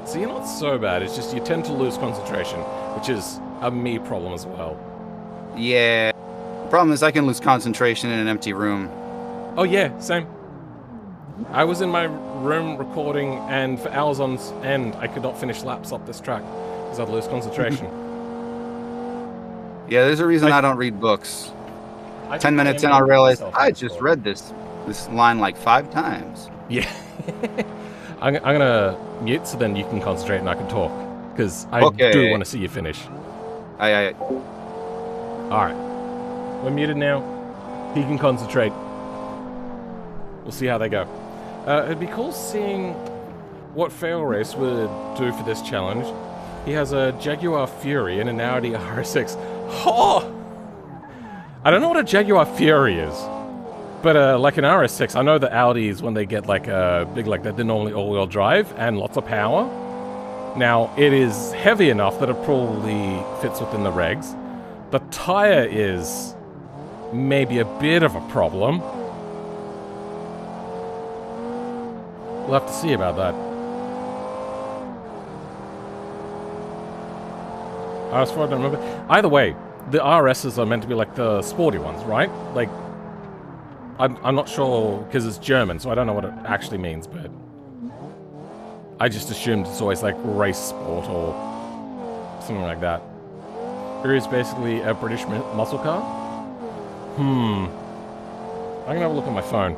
So you're not so bad, it's just you tend to lose concentration, which is a me problem as well. Yeah. Problem is I can lose concentration in an empty room. Oh yeah, same. I was in my room recording, and for hours on end, I could not finish laps up this track because I'd lose concentration. Yeah, there's a reason Like- I don't read books. I 10 minutes in, I realized I just read this line like 5 times. Yeah. I'm gonna mute so then you can concentrate and I can talk, because I Okay. do want to see you finish. I Alright. We're muted now. He can concentrate. We'll see how they go. It'd be cool seeing what Failrace would do for this challenge. He has a Jaguar Fury and an Audi RS6. Oh! I don't know what a Jaguar Fury is, but like an RS6, I know the Audis, when they get like a big like that, they're normally all-wheel drive and lots of power. Now, it is heavy enough that it probably fits within the regs. The tire is maybe a bit of a problem. We'll have to see about that. As far as I remember. Either way, the RSs are meant to be like the sporty ones, right? Like, I'm not sure, because it's German, so I don't know what it actually means, but I just assumed it's always like race sport or something like that. Here is basically a British muscle car. I'm gonna have a look at my phone.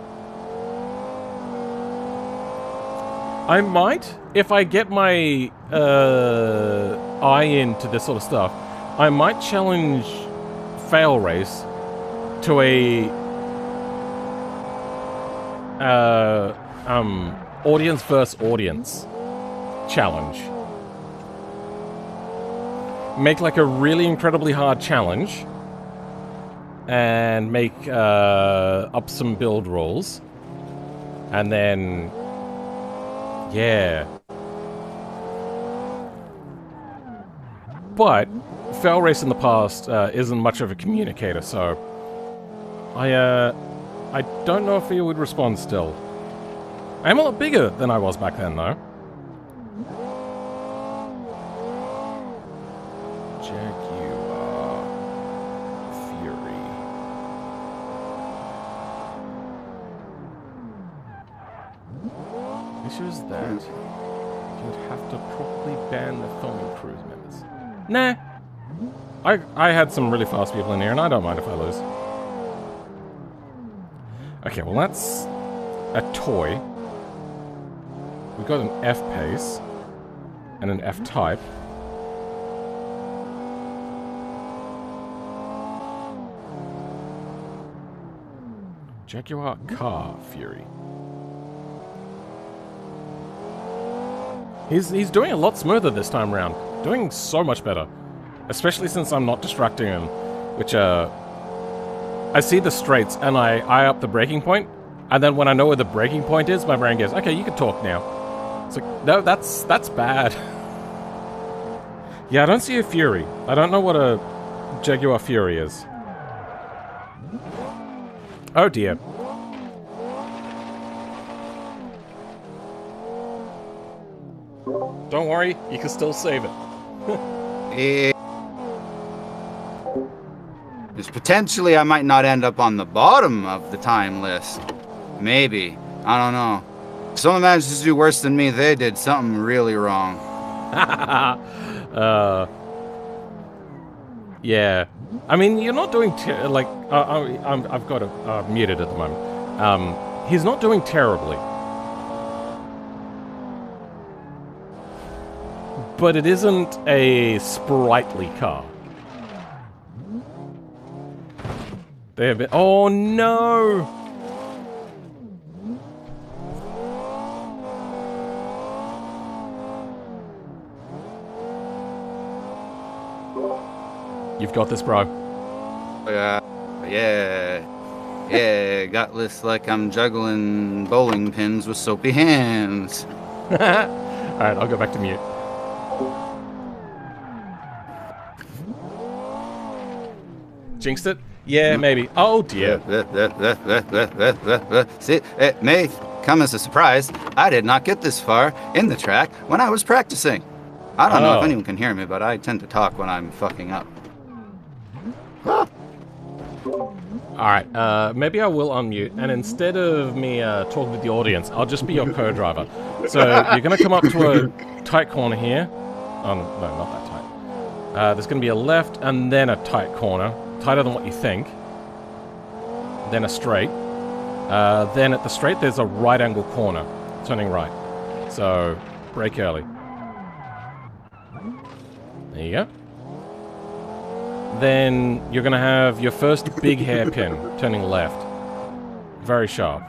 I might, if I get my eye into this sort of stuff, I might challenge Failrace to a audience versus audience challenge. Make like a really incredibly hard challenge and make up some build rules, and then yeah. But Failrace in the past isn't much of a communicator, so I don't know if he would respond still. I am a lot bigger than I was back then, though. Jaguar Fury. The issue is that you would have to probably ban the filming crew's members. Nah. I had some really fast people in here, and I don't mind if I lose. Okay, well that's a toy. We've got an F-pace and an F-type. Jaguar Car Fury. He's doing a lot smoother this time around. Doing so much better. Especially since I'm not distracting him. Which, I see the straights and I eye up the braking point. And then when I know where the braking point is, my brain goes, okay, you can talk now. It's like, no, that's bad. Yeah, I don't see a Fury. I don't know what a Jaguar Fury is. Oh dear. Don't worry, you can still save it. There's potentially I might not end up on the bottom of the time list. Maybe. I don't know. If someone manages to do worse than me, they did something really wrong. Yeah. I mean, you're not doing like I've got it muted at the moment. He's not doing terribly. But it isn't a sprightly car. They have been... Oh, no! You've got this, bro. Yeah, got this like I'm juggling bowling pins with soapy hands. Alright, I'll go back to mute. Jinxed it? Yeah, maybe. Oh dear. See, it may come as a surprise. I did not get this far in the track when I was practicing. I don't know if anyone can hear me, but I tend to talk when I'm fucking up. Alright, maybe I will unmute, and instead of me talking to the audience, I'll just be your co-driver. So, you're going to come up to a tight corner here. Oh, no, not that tight. There's going to be a left, and then a tight corner. Tighter than what you think. Then a straight. Then at the straight, there's a right angle corner. Turning right. So, brake early. There you go. Then you're going to have your first big hairpin turning left. Very sharp.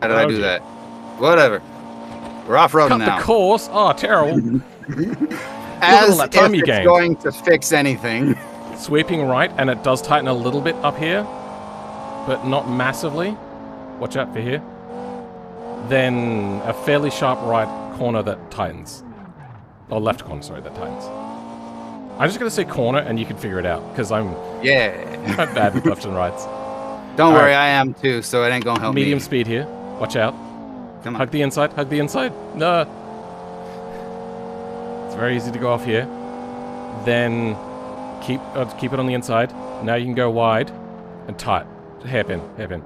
How did I do that? Whatever. We're off-roading now. Cut the course? Oh, terrible. As that time if you it's gained. going to fix anything. Sweeping right, and it does tighten a little bit up here, but not massively. Watch out for here. Then a fairly sharp right corner that tightens. Or left corner, sorry, that tightens. I'm just going to say corner, and you can figure it out, because I'm bad with left and rights. Don't worry, I am too, so it ain't going to help Medium me. speed here. Watch out. Come on. Hug the inside, hug the inside. No. It's very easy to go off here. Then keep it on the inside. Now you can go wide and tight. Hairpin, hairpin.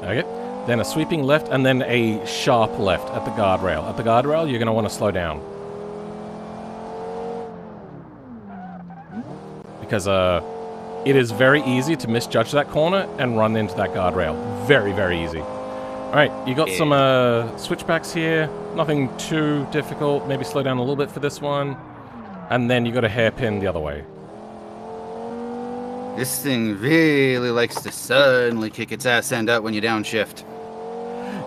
Okay. Then a sweeping left, and then a sharp left at the guardrail. At the guardrail, you're going to want to slow down. Because it is very easy to misjudge that corner and run into that guardrail. Very, very easy. Alright, you got some switchbacks here. Nothing too difficult. Maybe slow down a little bit for this one. And then you got a hairpin the other way. This thing really likes to suddenly kick its ass end out when you downshift.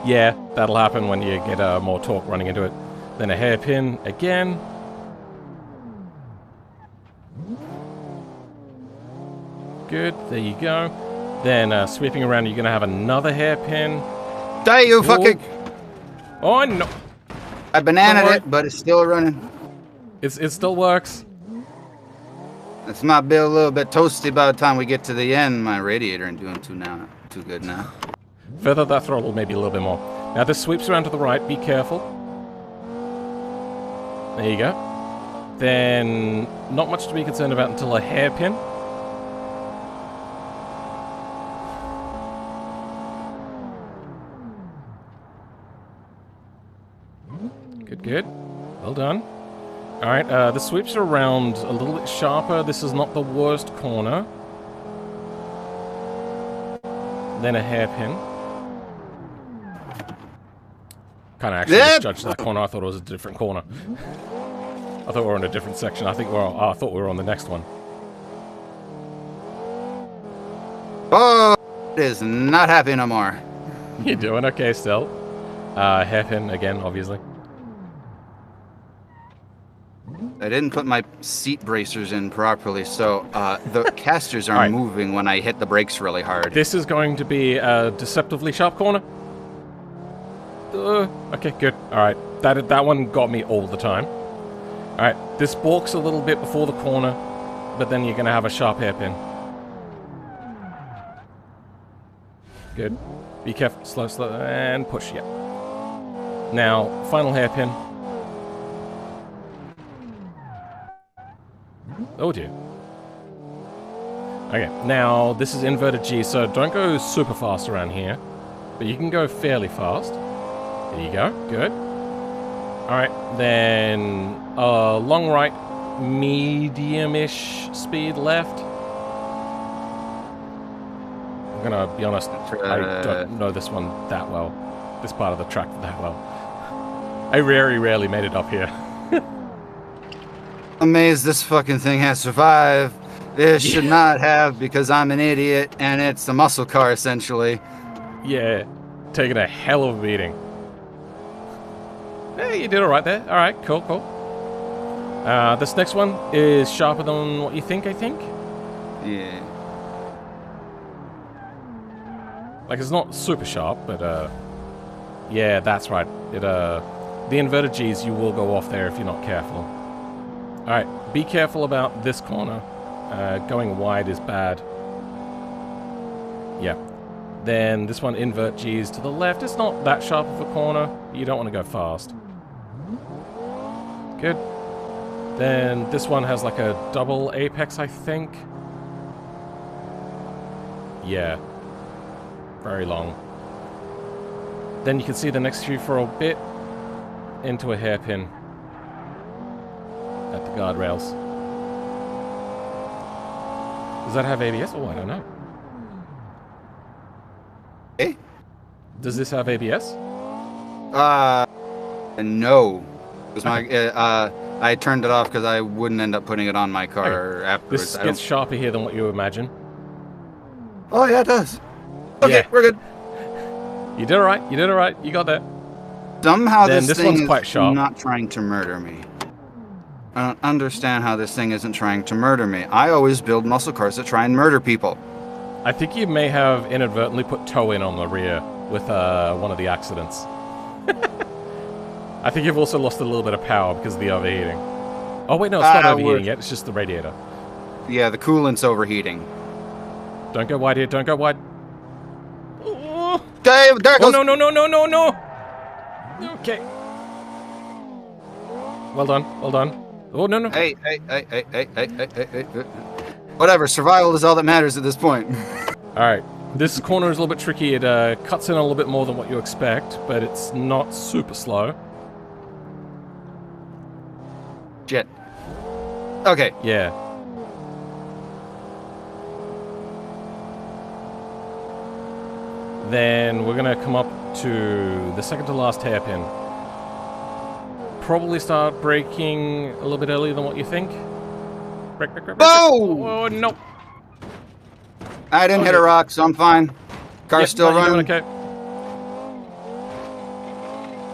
Yeah, that'll happen when you get more torque running into it. Then a hairpin again. Good, there you go. Then sweeping around, you're going to have another hairpin. Die, you fucking... Oh, no. I bananaed it, but it's still running. It still works. This might be a little bit toasty by the time we get to the end. My radiator ain't doing too good now. Feather that throttle maybe a little bit more. Now this sweeps around to the right. Be careful. There you go. Then not much to be concerned about until a hairpin. Good, good. Well done. Alright, the sweeps are around a little bit sharper. This is not the worst corner. Then a hairpin. Kind of actually misjudged that corner. I thought it was a different corner. I thought we were in a different section. I thought we were on the next one. Oh, it is not happy no more. You're doing okay still. Hairpin again, obviously. I didn't put my seat bracers in properly, so the casters are moving when I hit the brakes really hard. This is going to be a deceptively sharp corner. Okay, good. Alright, that one got me all the time. Alright, this balks a little bit before the corner, but then you're going to have a sharp hairpin. Good. Be careful. Slow, slow, and push, yeah. Now, final hairpin. Oh dear. Okay, now this is inverted G, so don't go super fast around here. But you can go fairly fast. There you go, good. Alright, then long right, medium-ish speed left. I'm gonna be honest, I don't know this one that well. This part of the track that well. I very rarely made it up here. Amazed this fucking thing has survived. This should not have, because I'm an idiot, and it's a muscle car, essentially. Yeah, taking a hell of a beating. Hey, you did alright there. Alright, cool, cool. This next one is sharper than what you think, I think? Yeah. Like, it's not super sharp, but, yeah, that's right. It, the inverted G's, you will go off there if you're not careful. Alright, be careful about this corner. Going wide is bad. Yeah. Then this one, invert G's to the left. It's not that sharp of a corner. You don't want to go fast. Good. Then this one has like a double apex, I think. Yeah. Very long. Then you can see the next few for a bit into a hairpin at the guardrails. Does that have ABS? Oh, I don't know. Hey? Does this have ABS? No. It was my, I turned it off because I wouldn't end up putting it on my car afterwards. This gets sharper here than what you imagine. Oh, yeah, it does. Okay, Yeah. we're good. You did alright, you did alright, you got that. Somehow Then this this one's thing quite is sharp. not trying to murder me. I don't understand how this thing isn't trying to murder me. I always build muscle cars that try and murder people. I think you may have inadvertently put toe in on the rear with one of the accidents. I think you've also lost a little bit of power because of the overheating. Oh wait, no, it's not overheating yet, it's just the radiator. Yeah, the coolant's overheating. Don't go wide here, don't go wide. Oh, There it goes. no, no, no, no, no, no! Okay. Well done, well done. Oh, no, no. Hey. Whatever, survival is all that matters at this point. Alright, this corner is a little bit tricky. It cuts in a little bit more than what you expect, but it's not super slow. Shit. Okay. Yeah. Then we're gonna come up to the second to last hairpin. Probably start braking a little bit earlier than what you think. Brake, brake, brake, brake. Boom! Oh, no. I didn't hit a rock, so I'm fine. Car's Yep, still no, you're running. doing okay.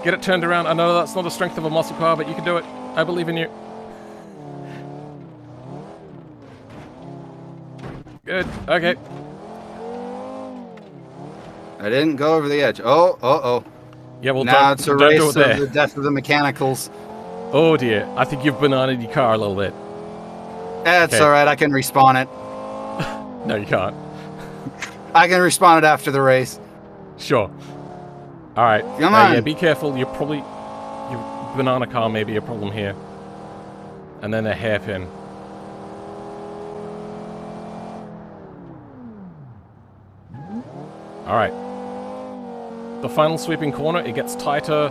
Get it turned around. I know that's not the strength of a muscle car, but you can do it. I believe in you. Good. Okay. I didn't go over the edge. Oh. Yeah, well, Now don't, it's a don't race do it of there. the death of the mechanicals. Oh dear. I think you've bananaed your car a little bit. That's Okay. alright, I can respawn it. No, you can't. I can respawn it after the race. Sure. All right. Come on. Yeah, be careful. Your banana car may be a problem here. And then a hairpin. All right. The final sweeping corner, it gets tighter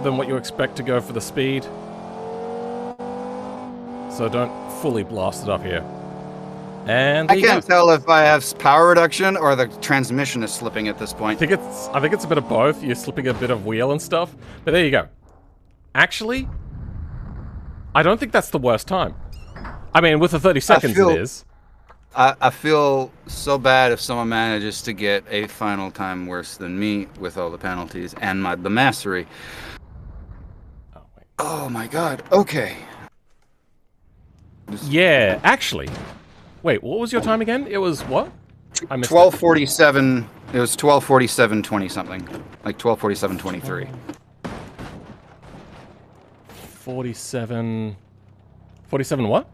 than what you expect to go for the speed. So don't fully blast it up here. And there I you can't go. tell if I have power reduction or the transmission is slipping at this I point. think it's a bit of both. You're slipping a bit of wheel and stuff. But there you go. Actually, I don't think that's the worst time. I mean, with the 30 seconds feel- it is. I feel so bad if someone manages to get a final time worse than me with all the penalties and the mastery. Oh, wait. Oh my god, okay. Yeah, actually. Wait, what was your time again? It was what? I missed 12:47, it was 12:47:20 something. Like 12:47:23. 47 what?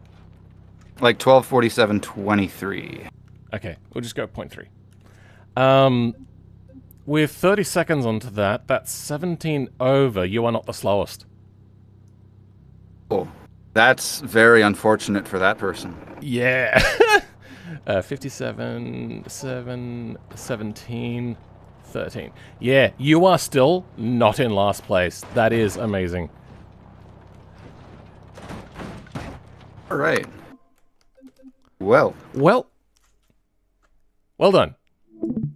Like 12:47:23. Okay, we'll just go 0.3. With 30 seconds onto that, that's 17 over. You are not the slowest. Oh, that's very unfortunate for that person. Yeah. 57, 7, 17, 13. Yeah, you are still not in last place. That is amazing. All right. Well, Well done.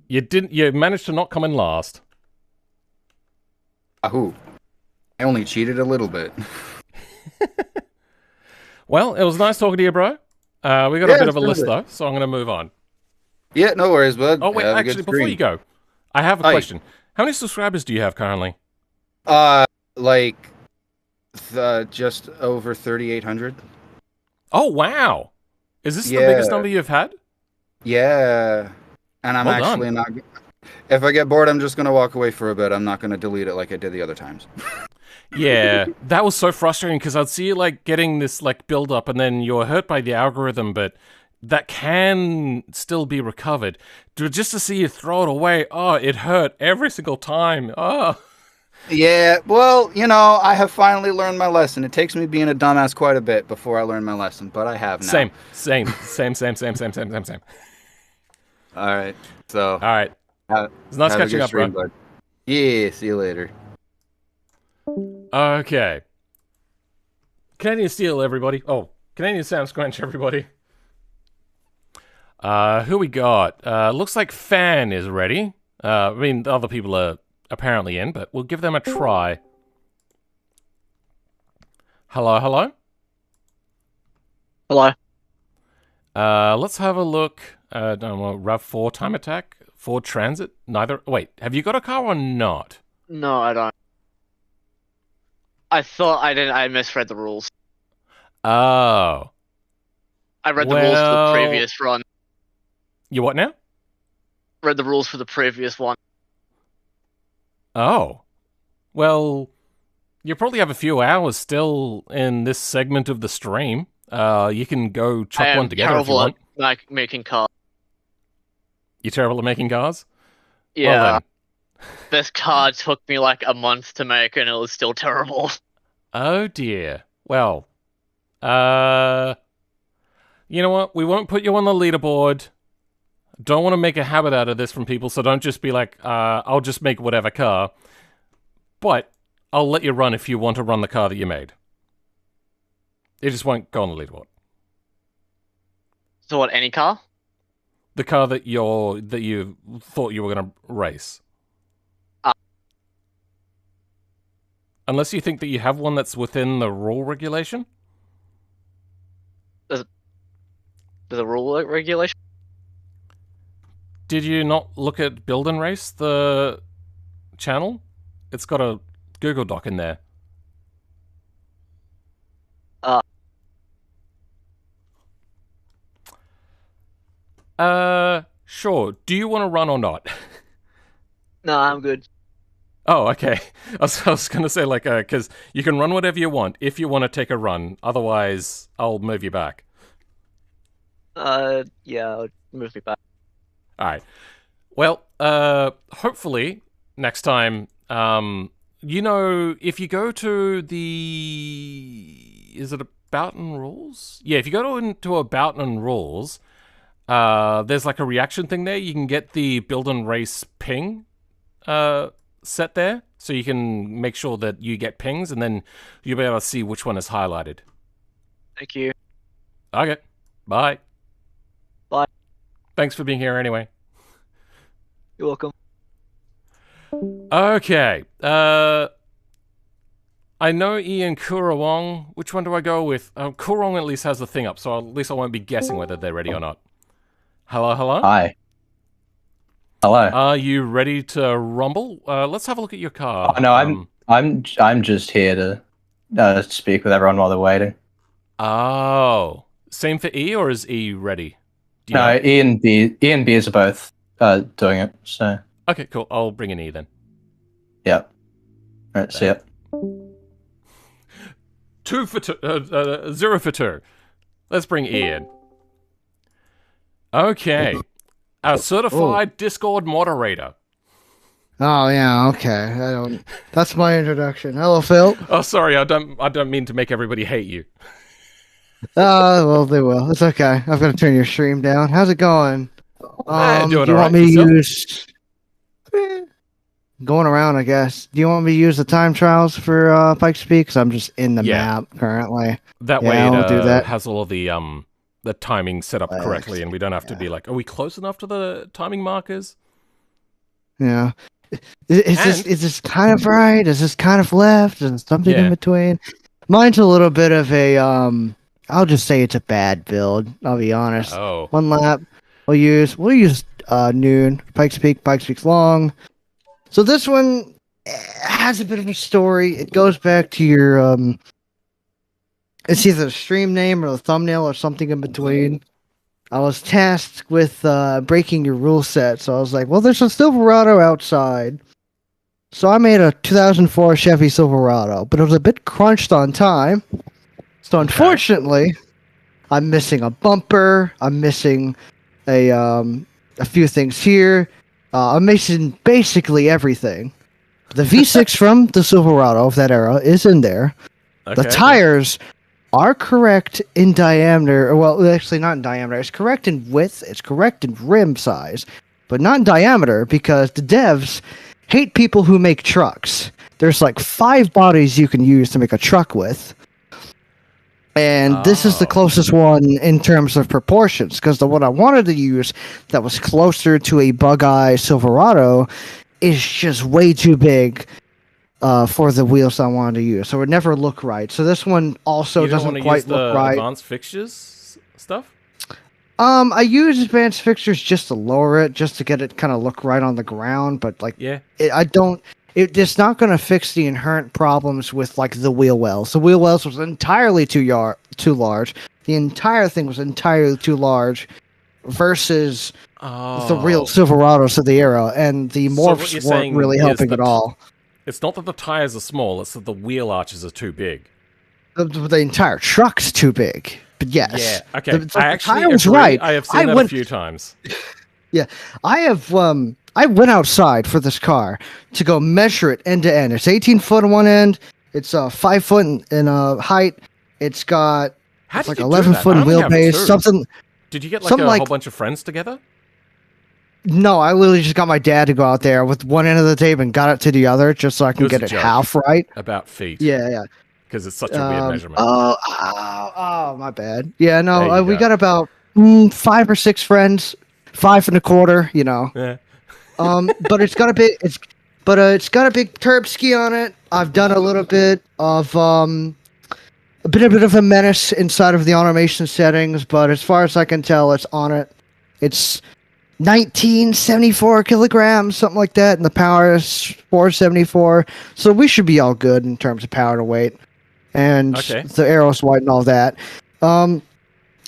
You didn't. You managed to not come in last. Ahoo. I only cheated a little bit. Well, it was nice talking to you, bro. We got a bit of a list, though, so I'm going to move on. Yeah, no worries, bud. Oh, wait, actually, before you go, I have a question. How many subscribers do you have currently? Like, just over 3,800. Oh, wow. Is this the biggest number you've had? Yeah. And I'm Well actually done. not... If I get bored, I'm just going to walk away for a bit. I'm not going to delete it like I did the other times. Yeah, that was so frustrating because I'd see you like getting this like build up and then you're hurt by the algorithm, but that can still be recovered. Just to see you throw it away, oh, it hurt every single time. Oh. Yeah, well, you know, I have finally learned my lesson. It takes me being a dumbass quite a bit before I learn my lesson, but I have now. Same. All right, so... All right. It's nice catching up, bro. Bud. Yeah, see you later. Okay. Canadian Steel, everybody. Oh, Canadian Sound Scrunch, everybody. Who we got? Looks like Fan is ready. I mean, the other people are apparently in, but we'll give them a try. Hello, hello? Hello. Let's have a look. Don't know, RAV4 Time Attack? Ford Transit? Neither. Wait, have you got a car or not? No, I don't. I thought I didn't. I misread the rules. Oh. I read the rules for the previous run. You what now? Read the rules for the previous one. Oh. Well, you probably have a few hours still in this segment of the stream. You can go chuck one together if you want. Like making cars. You're terrible at making cars? Yeah. Well, this car took me like a month to make and it was still terrible. oh dear. Well, you know what? We won't put you on the leaderboard. Don't want to make a habit out of this from people, so don't just be like, I'll just make whatever car. But I'll let you run if you want to run the car that you made. It just won't go on the leaderboard. So what, any car? The car that you thought you were going to race. Unless you think that you have one that's within the rule regulation. There's a rule regulation? Did you not look at Build and Race, the channel? It's got a Google Doc in there. Sure. Do you want to run or not? No, I'm good. Oh, okay. I was going to say, like, because you can run whatever you want if you want to take a run. Otherwise, I'll move you back. Yeah, I'll move me back. All right. Well, hopefully, next time, you know, if you go to the... Is it About and Rules? Yeah, if you go into About and Rules, there's like a reaction thing there. You can get the Build and Race ping set there, so you can make sure that you get pings, and then you'll be able to see which one is highlighted. Thank you. Okay. Bye. Bye. Thanks for being here anyway. You're welcome. Okay. I know Ian Kurawong. Which one do I go with? Kurawong at least has the thing up, so at least I won't be guessing whether they're ready or not. Hello, hello? Hi. Hello. Are you ready to rumble? Let's have a look at your car. Oh, no, I'm just here to speak with everyone while they're waiting. Oh. Same for E, or is E ready? Do you No, know? E and B are both doing it, so... Okay, cool. I'll bring in E then. Yeah. Alright, see ya. 2 for 2, 0 for 2. Let's bring E in. Okay. A certified Discord moderator. Oh yeah, okay. That's my introduction. Hello, Phil. Oh, sorry. I don't mean to make everybody hate you. Well, they will. It's okay. I've got to turn your stream down. How's it going? Doing do you all want right. me to Yourself? use going around? I guess. Do you want me to use the time trials for Pikes Peak? 'Cause I'm just in the Yeah. map currently. That Yeah, way I'll do that. has all of the the timing set up Well, correctly, and we don't have to be like, are we close enough to the timing markers? Yeah. Is this kind of right? Is this kind of left? Is it something in between? Mine's a little bit of a I'll just say it's a bad build. I'll be honest. Oh. 1 lap. We'll use noon. Pikes Peak's long. So this one has a bit of a story. It goes back to your it's either the stream name or the thumbnail or something in between. I was tasked with breaking your rule set, so I was like, well, there's a Silverado outside. So I made a 2004 Chevy Silverado, but it was a bit crunched on time. So unfortunately, I'm missing a bumper. I'm missing a few things here. I'm missing basically everything. The V6 from the Silverado of that era is in there. The tires are correct in diameter. Well, actually not in diameter. It's correct in width. It's correct in rim size, but not in diameter because the devs hate people who make trucks. There's like 5 bodies you can use to make a truck with. And this is the closest one in terms of proportions, because the one I wanted to use that was closer to a Bug-Eye Silverado is just way too big for the wheels I wanted to use. So it would never look right. So this one also doesn't quite look right. Advanced fixtures stuff? I use advanced fixtures just to lower it, just to get it kind of look right on the ground, but like it's not going to fix the inherent problems with like the wheel wells. The wheel wells was entirely too large. The entire thing was entirely too large versus the real Silverados of the era, and the morphs weren't really helping at all. It's not that the tires are small, it's that the wheel arches are too big. The entire truck's too big. But yes. Yeah, okay. I actually was right. I have seen that a few times. Yeah. I went outside for this car to go measure it end to end. It's 18 foot on one end. It's 5 foot in height. It's got like 11 foot in wheelbase. Something. Did you get like a whole bunch of friends together? No, I literally just got my dad to go out there with one end of the tape and got it to the other just so I can get it half right. About feet. Yeah. Because it's such a weird measurement. Oh, my bad. Yeah, no, we got about 5 or 6 friends, 5 1/4, you know. Yeah. But it's got a big, it's got a big turb ski on it. I've done a little bit of a bit of a menace inside of the automation settings, but as far as I can tell, it's on it. It's 1974 kilograms, something like that, and the power is 474. So we should be all good in terms of power to weight, and the arrow's white and all that.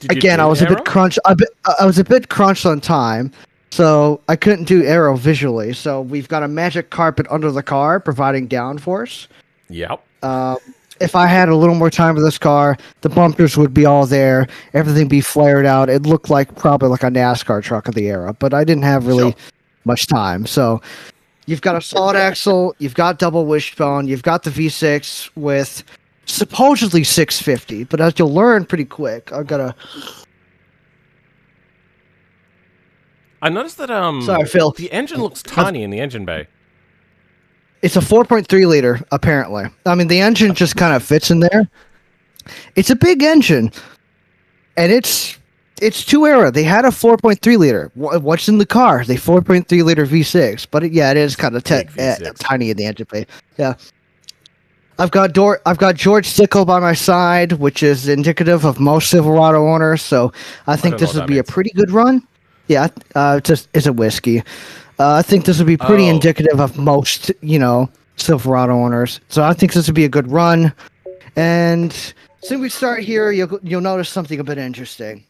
Again, I was a bit crunched. I was a bit crunched on time, so I couldn't do arrow visually. So we've got a magic carpet under the car, providing downforce. Yep. If I had a little more time with this car, the bumpers would be all there. Everything be flared out. It looked like probably like a NASCAR truck of the era, but I didn't have really much time. So you've got a solid axle, you've got double wishbone, you've got the V6 with supposedly 650, but as you'll learn pretty quick, I noticed that sorry, Phil. The engine looks tiny in the engine bay. It's a 4.3 liter, apparently. I mean, the engine just kind of fits in there. It's a big engine, and it's 2 era. They had a 4.3 liter. What's in the car? The 4.3 liter V6, but it is kind of tiny in the engine bay. Yeah. I've got George Stickle by my side, which is indicative of most Silverado owners. So I think this would be a pretty good run. Yeah, it's a whiskey. I think this would be pretty indicative of most, Silverado owners. So I think this would be a good run. And since we start here, you'll notice something a bit interesting.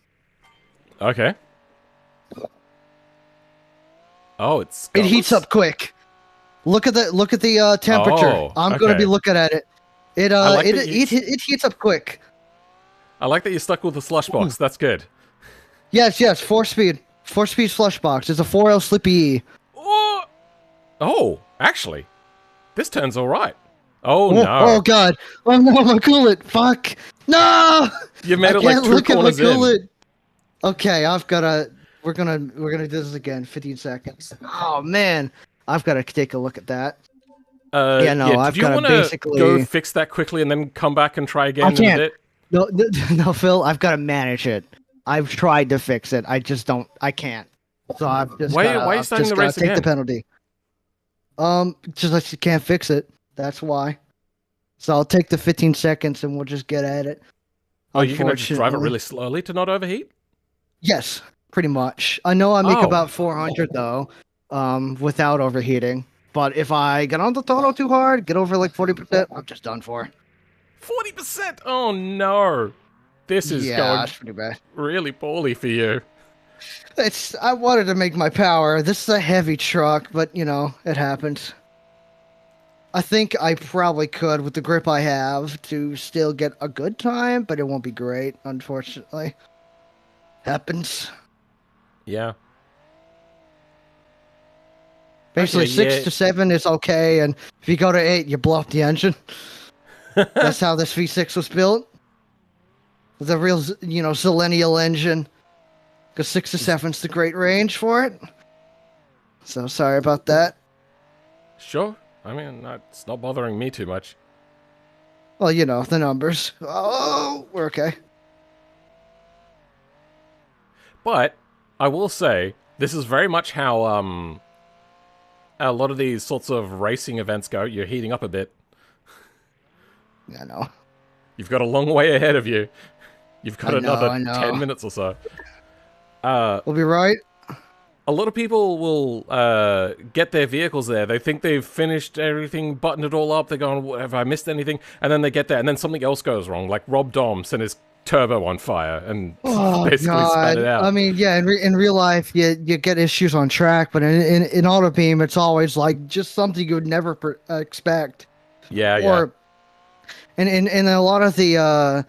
Okay. Oh, it heats up quick. Look at the temperature. I'm going to be looking at it. It heats up quick. I like that you're stuck with the slush box. That's good. Yes, 4-speed. 4-speed slush box. It's a 4L Slippy E. Oh, actually, this turns all right. Oh no! Oh god! Oh no, my coolant! Fuck! No! You made it like 2 corners in. Okay, we're gonna do this again. 15 seconds. Oh man, I've got to take a look at that. I've got to basically go fix that quickly and then come back and try again in a bit. No, Phil, I've got to manage it. I've tried to fix it. I just don't. I can't. So I've just Why are you I've starting just the race take the again? penalty. Just like you can't fix it. That's why. So I'll take the 15 seconds and we'll just get at it. Oh, you're gonna just drive it Unfortunately. really slowly to not overheat? Yes, pretty much. I know I make Oh. about 400 though, without overheating. But if I get on the throttle too hard, get over like 40%, I'm just done for. 40%? Oh no. This is Yeah, going that's pretty bad. really poorly for you. I wanted to make my power. This is a heavy truck, but you know, it happens. I think I probably could, with the grip I have, to still get a good time, but it won't be great, unfortunately. Happens. Yeah. Basically, Okay, 6 yeah. to 7 is okay, and if you go to 8, you blow up the engine. That's how this V6 was built. With a real, Zillennial engine. Because 6 to 7's the great range for it. So, sorry about that. Sure. I mean, it's not bothering me too much. Well, you know, the numbers. Oh, we're okay. But I will say, this is very much how a lot of these sorts of racing events go. You're heating up a bit. I know. You've got a long way ahead of you. You've got I know, another I know. 10 minutes or so. We'll be right. A lot of people will get their vehicles there. They think they've finished everything, buttoned it all up. They're going, have I missed anything? And then they get there, and then something else goes wrong. Like Rob Dom sent his turbo on fire and basically spat it out. I mean, yeah, in real life, you get issues on track, but in Auto Beam, it's always like just something you would never expect. Yeah, Or, in a lot of the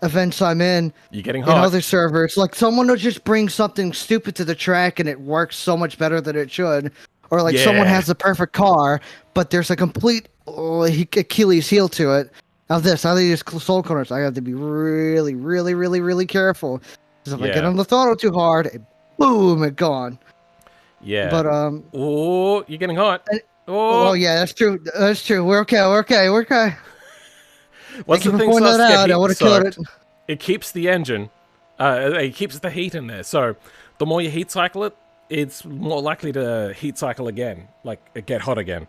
events I'm in, You're getting in hot. other servers, like someone will just bring something stupid to the track and it works so much better than it should. Or like someone Yeah. has the perfect car, but there's a complete Achilles heel to it. Now this, I these soul corners, I have to be really, really, really, really careful. Because if I get Yeah. on the throttle too hard, boom, it's gone. Yeah. But Oh, you're getting hot. oh yeah, that's true. That's true. We're okay. We're okay. We're okay. Once Thank you the for thing pointing starts that to out. I get would heat have killed it. soaked, it keeps the engine, it keeps the heat in there. So the more you heat cycle it, it's more likely to heat cycle again, like get hot again.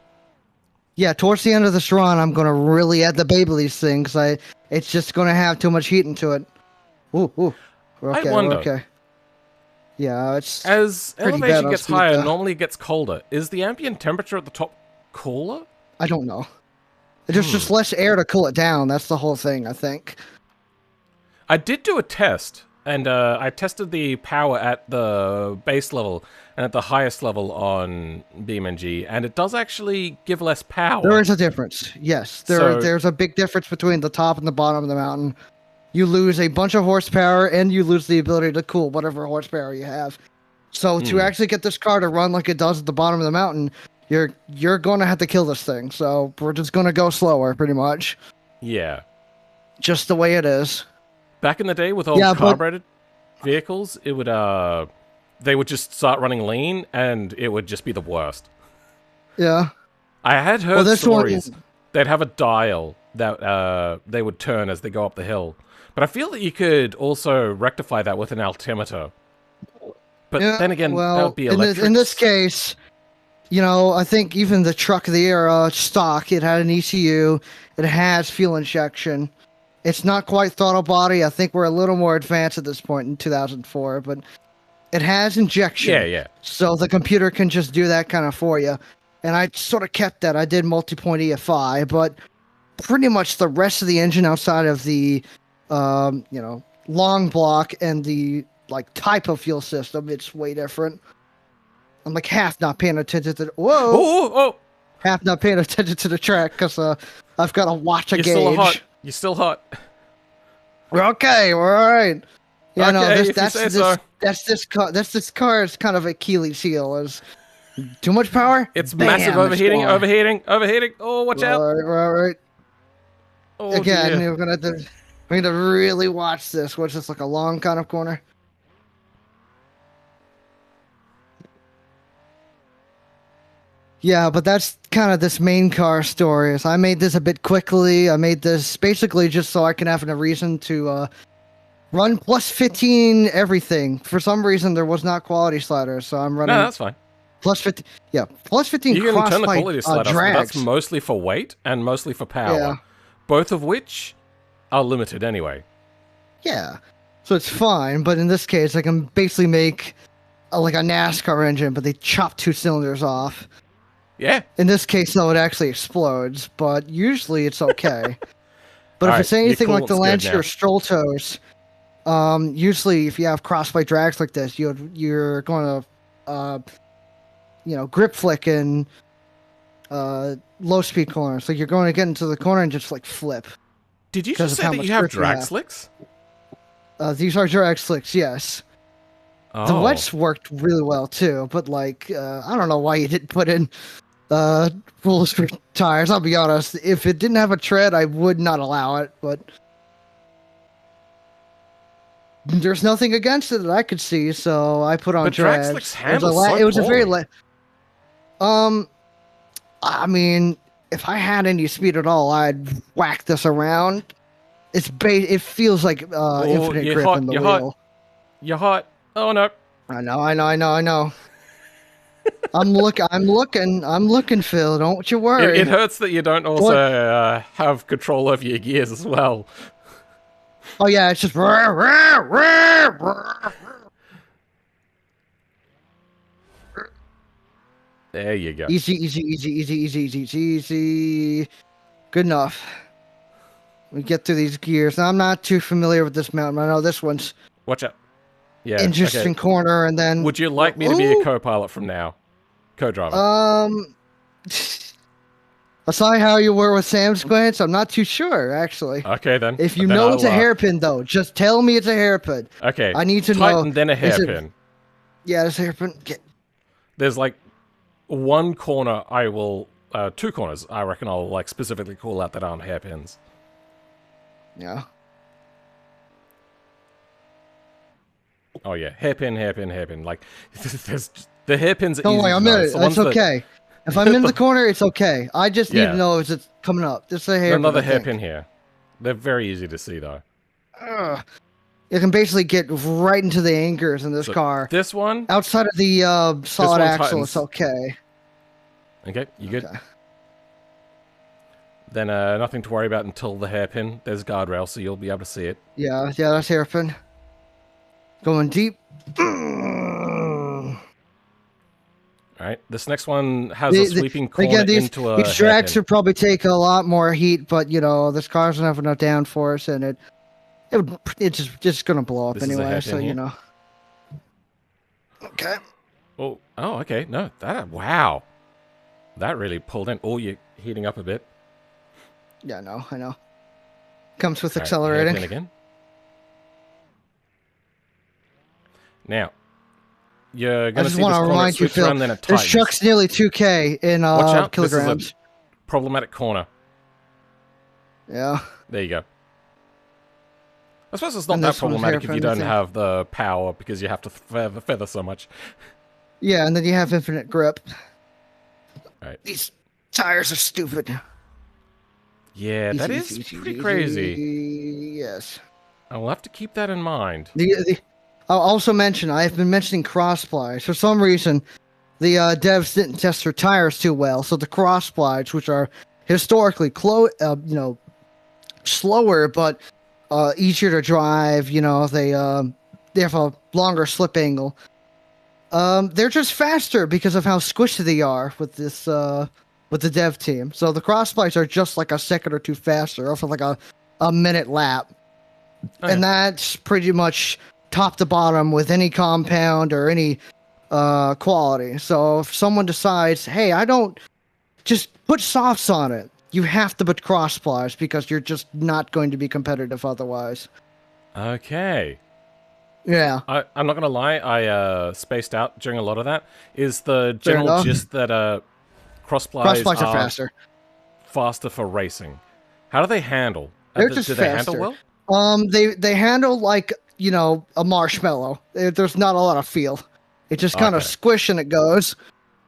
Yeah, towards the end of this run, I'm gonna really add the Babyliss thing because it's just gonna have too much heat into it. Ooh. We're okay. wonder- We're okay. Yeah, it's As pretty bad elevation on gets speed, higher, though. normally it gets colder. Is the ambient temperature at the top cooler? I don't know. There's just less air to cool it down. That's the whole thing, I think. I did do a test, and I tested the power at the base level and at the highest level on BeamNG, and it does actually give less power. There is a difference. Yes, there's a big difference between the top and the bottom of the mountain. You lose a bunch of horsepower, and you lose the ability to cool whatever horsepower you have. So to actually get this car to run like it does at the bottom of the mountain, you're going to have to kill this thing. So we're just going to go slower, pretty much. Yeah. Just the way it is. Back in the day with old Yeah, but- carbureted vehicles, it would they would just start running lean, and it would just be the worst. Yeah. I had heard Well, this one- stories. They'd have a dial that they would turn as they go up the hill. But I feel that you could also rectify that with an altimeter. But Yeah, then again, well, that would be in electric. in this case, I think even the truck of the era stock, it had an ECU, it has fuel injection. It's not quite throttle body. I think we're a little more advanced at this point in 2004, but it has injection. Yeah. So the computer can just do that kind of for you. And I sort of kept that. I did multi-point EFI, but pretty much the rest of the engine outside of the, long block and the type of fuel system, it's way different. I'm like half not paying attention to Oh! half not paying attention to the track because I've got to watch a You're gauge. still hot. You're still hot. We're okay. We're all right. Yeah, no, Okay, if you say so. that's this car's kind of Achilles heel. Is too much power. It's Bam, massive it's overheating, gone. overheating. Oh, watch out. All right. Oh, Again, dear. we're gonna really watch this. What's this, like a long kind of corner? Yeah, but that's kind of this main car story. So I made this a bit quickly. I made this basically just so I can have a reason to Run plus 15 everything. For some reason, there was not quality sliders, so I'm running No, that's fine. plus 15. Yeah, plus 15 You can cross turn the by quality slider off, but drags. that's mostly for weight and mostly for power. Yeah. Both of which are limited anyway. Yeah, so it's fine, but in this case, I can basically make like a NASCAR engine, but they chop 2 cylinders off. Yeah. In this case, though, it actually explodes, but usually it's okay. But if Alright, it's anything your like the coolant's good Lancia now. or Stroltos, usually if you have cross-by drags like this, you're going to, grip flick in low-speed corners. Like you're going to get into the corner and just like flip. Did you Because just of say how that much you have grip you drag have. slicks? These are drag slicks, yes. Oh. The wets worked really well too, but like I don't know why you didn't put in full street tires. I'll be honest. If it didn't have a tread, I would not allow it. But there's nothing against it that I could see, so I put on But drag treads. slicks handle so It was a very poorly. I mean, if I had any speed at all, I'd whack this around. It feels like infinite you're grip hot, in the you're wheel. hot. You're hot. Oh no. I know. I'm looking, Phil. Don't you worry. It hurts that you don't also have control over your gears as well. Oh yeah, it's just. There you go. Easy. Good enough. We get through these gears. Now, I'm not too familiar with this mountain. I know this one's Watch out. Yeah. interesting okay. corner, and then. Would you like me to be a co-pilot from now? Co-driver. Aside how you were with Sam Squints, I'm not too sure actually. Okay then. If you Then know it's a I'll, hairpin, though, just tell me it's a hairpin. Okay. I need to Titan, know. then a is it- hairpin. Yeah, it's a hairpin. There's like one corner I will, 2 corners I reckon I'll like specifically call out that aren't hairpins. Yeah. Oh yeah, hairpin. Like there's the hairpins are Don't easy worry, to I'm know. in It's it. the It's ones that- okay. If I'm in the corner, it's okay. I just need Yeah. to know if it's coming up. This is a hairpin. Another I think. hairpin here. They're very easy to see though. Ugh. You can basically get right into the anchors in this So car. This one. Outside of the solid one axle, tightens. it's okay. Okay, you good? Okay. Then nothing to worry about until the hairpin. There's guardrail, so you'll be able to see it. Yeah, that's hairpin. Going deep. All right. This next one has a sweeping corner Again, these into a tracks hairpin. would probably take a lot more heat, but this car's gonna have enough downforce, and it's just gonna blow up This is a anyway. hairpin So here? Okay. Oh, okay. No, wow. That really pulled in. Oh, you're heating up a bit. Yeah, I know. Comes with All right, accelerating. hairpin again. Now, you're I going to just see this want to corner remind you, switch Phil, around, then it this tightens. truck's nearly 2K in Watch out, kilograms. this is a problematic corner. Yeah. There you go. I suppose it's not And that this one's problematic if you hairpin, I don't think. have the power because you have to feather so much. Yeah, and then you have infinite grip. Right. These tires are stupid. Yeah, that is pretty crazy. Yes. I will have to keep that in mind. I'll also mention, I've been mentioning cross splice. For some reason, the devs didn't test their tires too well, so the cross splice, which are historically slower but easier to drive, they have a longer slip angle. They're just faster because of how squishy they are with this with the dev team. So the cross splice are just like a second or two faster, or for like a minute lap. And that's pretty much top to bottom with any compound or any quality. So if someone decides, hey, I don't, just put softs on it, you have to put cross splice because you're just not going to be competitive otherwise. Okay. Yeah. I'm not going to lie, I spaced out during a lot of that. Is the Fair general enough. gist that cross Cross splice splice are faster. faster for racing? How do they handle? They're Do just they handle faster. well? They handle like, a marshmallow. There's not a lot of feel. It just kind of Okay. squish and it goes.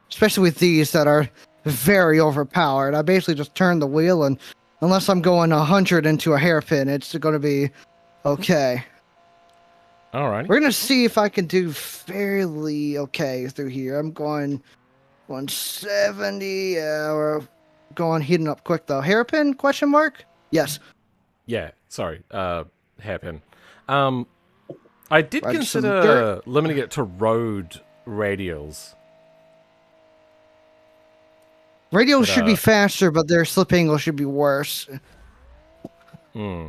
Especially with these that are very overpowered. I basically just turn the wheel, and unless I'm going 100 into a hairpin, it's going to be okay. Alrighty. We're gonna see if I can do fairly okay through here. I'm going 170. We're going heating up quick though. Hairpin? Question mark? Yes. Yeah. Sorry. Hairpin. I did Right, some consider limiting it to road radials. Radials But, should be faster, but their slip angle should be worse. Hmm.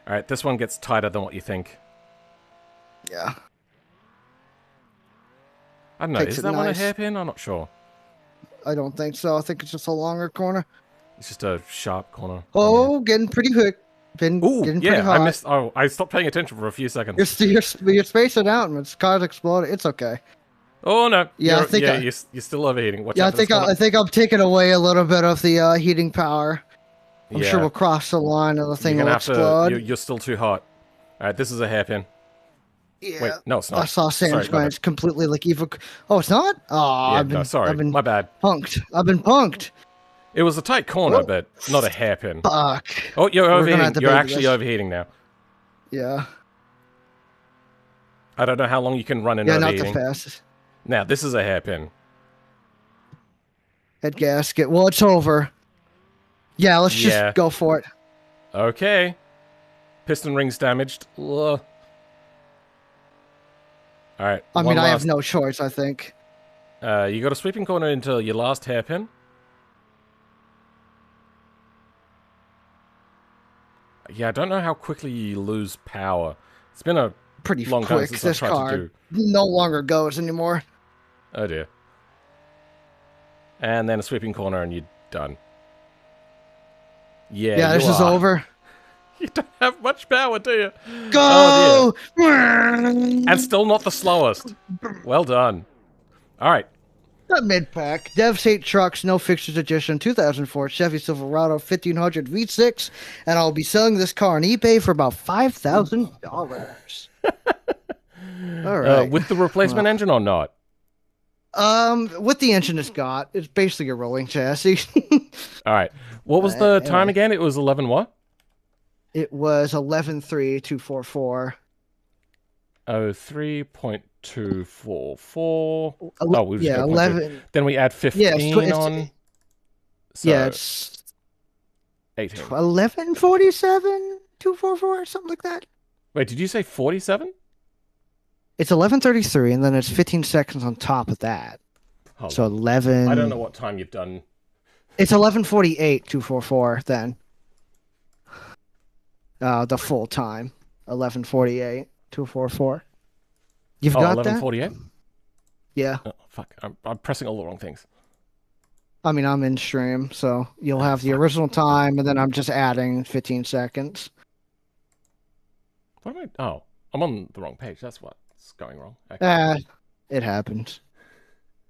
All right. This one gets tighter than what you think. Yeah. I don't know. Takes Is it that one a nice. hairpin? I'm not sure. I don't think so. I think it's just a longer corner. It's just a sharp corner. Oh, getting pretty quick. Been Ooh, getting pretty yeah. hot. I missed. Oh, I stopped paying attention for a few seconds. You're spacing out, and its car's exploding. It's okay. Oh no. Yeah, I think you're still overheating. Watch Yeah, out, I think I'm taking away a little bit of the heating power. I'm Yeah. sure we'll cross the line and the thing You're will gonna explode. you're still too hot. All right. This is a hairpin. Yeah. Wait, no, it's not. I saw Sam's Sorry, my going. bad. It's completely like evil. Oh, it's not? Oh, Yeah, sorry. I've been My bad. punked. I've been punked. It was a tight corner, Oh. but not a hairpin. Fuck. Oh, you're We're gonna have overheating. to You're baby actually this. overheating now. Yeah. I don't know how long you can run in Yeah, not the overheating. fastest. Now, this is a hairpin. Head gasket. Well, it's over. Yeah, let's Yeah. just go for it. Okay. Piston rings damaged. Ugh. All right. I one mean, I have last- no choice, I think. You got a sweeping corner into your last hairpin. Yeah, I don't know how quickly you lose power. It's been a Pretty long time quick. since I've This tried car to do. no longer goes anymore. Oh dear. And then a sweeping corner and you're done. Yeah, Yeah, this you is are. over. You don't have much power, do you? Go! And still not the slowest. Well done. All right. The mid-pack. Dev State Trucks, No Fixtures Edition, 2004 Chevy Silverado 1500 V6. And I'll be selling this car on eBay for about $5,000. All right. With the replacement engine or not? With the engine it's got, it's basically a rolling chassis. All right. What was the time anyway. again? It was 11 what? It was 11.3244. Oh, 3.244. Ele- Oh, we just yeah, got 11. Then we add 15 Yeah, it's on. So Yeah, it's 18. 11.47, 244, something like that. Wait, did you say 47? It's 11.33, and then it's 15 seconds on top of that. Hold So on. 11. I don't know what time you've done. It's 11:48, 244. Then. The full time, 11:48, 244. You've Oh, got that? 11:48? Yeah. Oh, fuck. I'm pressing all the wrong things. I mean, I'm in stream, so you'll have the original time, and then I'm just adding 15 seconds. What am I? Oh, I'm on the wrong page. That's what's going wrong. Okay. It happens.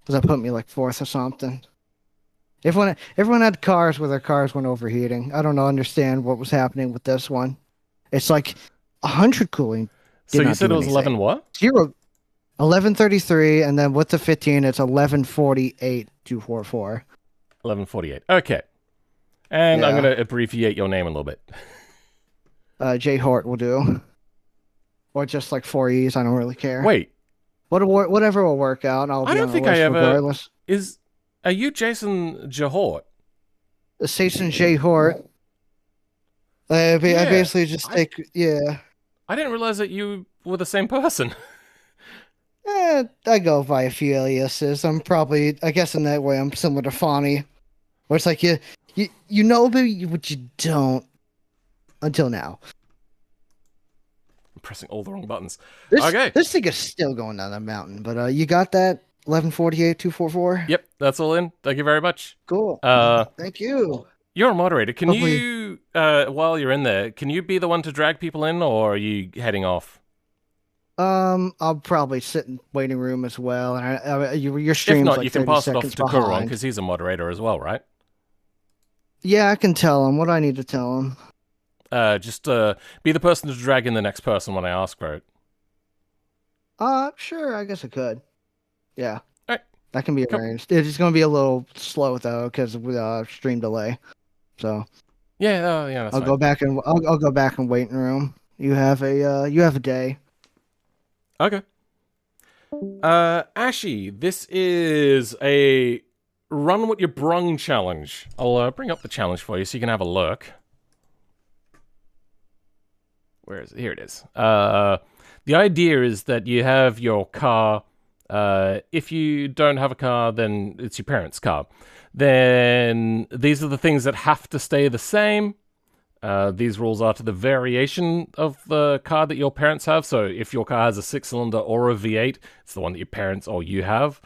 Does that put me like fourth or something? Everyone had cars where their cars went overheating. I don't understand what was happening with this one. It's like 100 cooling. So you said it was 11 what? 11:33, and then with the 15, it's 11:48, 244. 11:48. Okay. And I'm Yeah. going to abbreviate your name a little bit. J Hort will do. Or just like 4 E's. I don't really care. Wait, Whatever will work out. I'll be I don't on the think I list ever- regardless. are you Jason Jahort? Satan J Hort. I Yeah, basically just take I didn't realize that you were the same person. I go by a few aliases. I guess in that way I'm similar to Fawny. Where it's like you know but you don't until now. I'm pressing all the wrong buttons. This, Okay. This thing is still going down the mountain, but you got that 11:48, 244? Yep, that's all in. Thank you very much. Cool. Uh, Thank you. You're a moderator. Can Hopefully- you, while you're in there, can you be the one to drag people in, or are you heading off? I'll probably sit in waiting room as well. And your If stream's not, like you can 30 pass it off seconds to Kuron, behind. because he's a moderator as well, right? Yeah, I can tell him what I need to tell him. Just be the person to drag in the next person when I ask for it. Sure, I guess I could. Yeah. Alright. That can be Cool. arranged. It's going to be a little slow though because of stream delay. So Yeah, yeah, that's I'll fine. go back and waiting room. You have a day. Okay. Ashy, this is a run what you brung challenge. I'll bring up the challenge for you so you can have a look. Where is it? Here it is. The idea is that you have your car. If you don't have a car, then it's your parents' car. Then these are the things that have to stay the same. These rules are to the variation of the car that your parents have. So if your car has a 6-cylinder or a V8, it's the one that your parents or you have.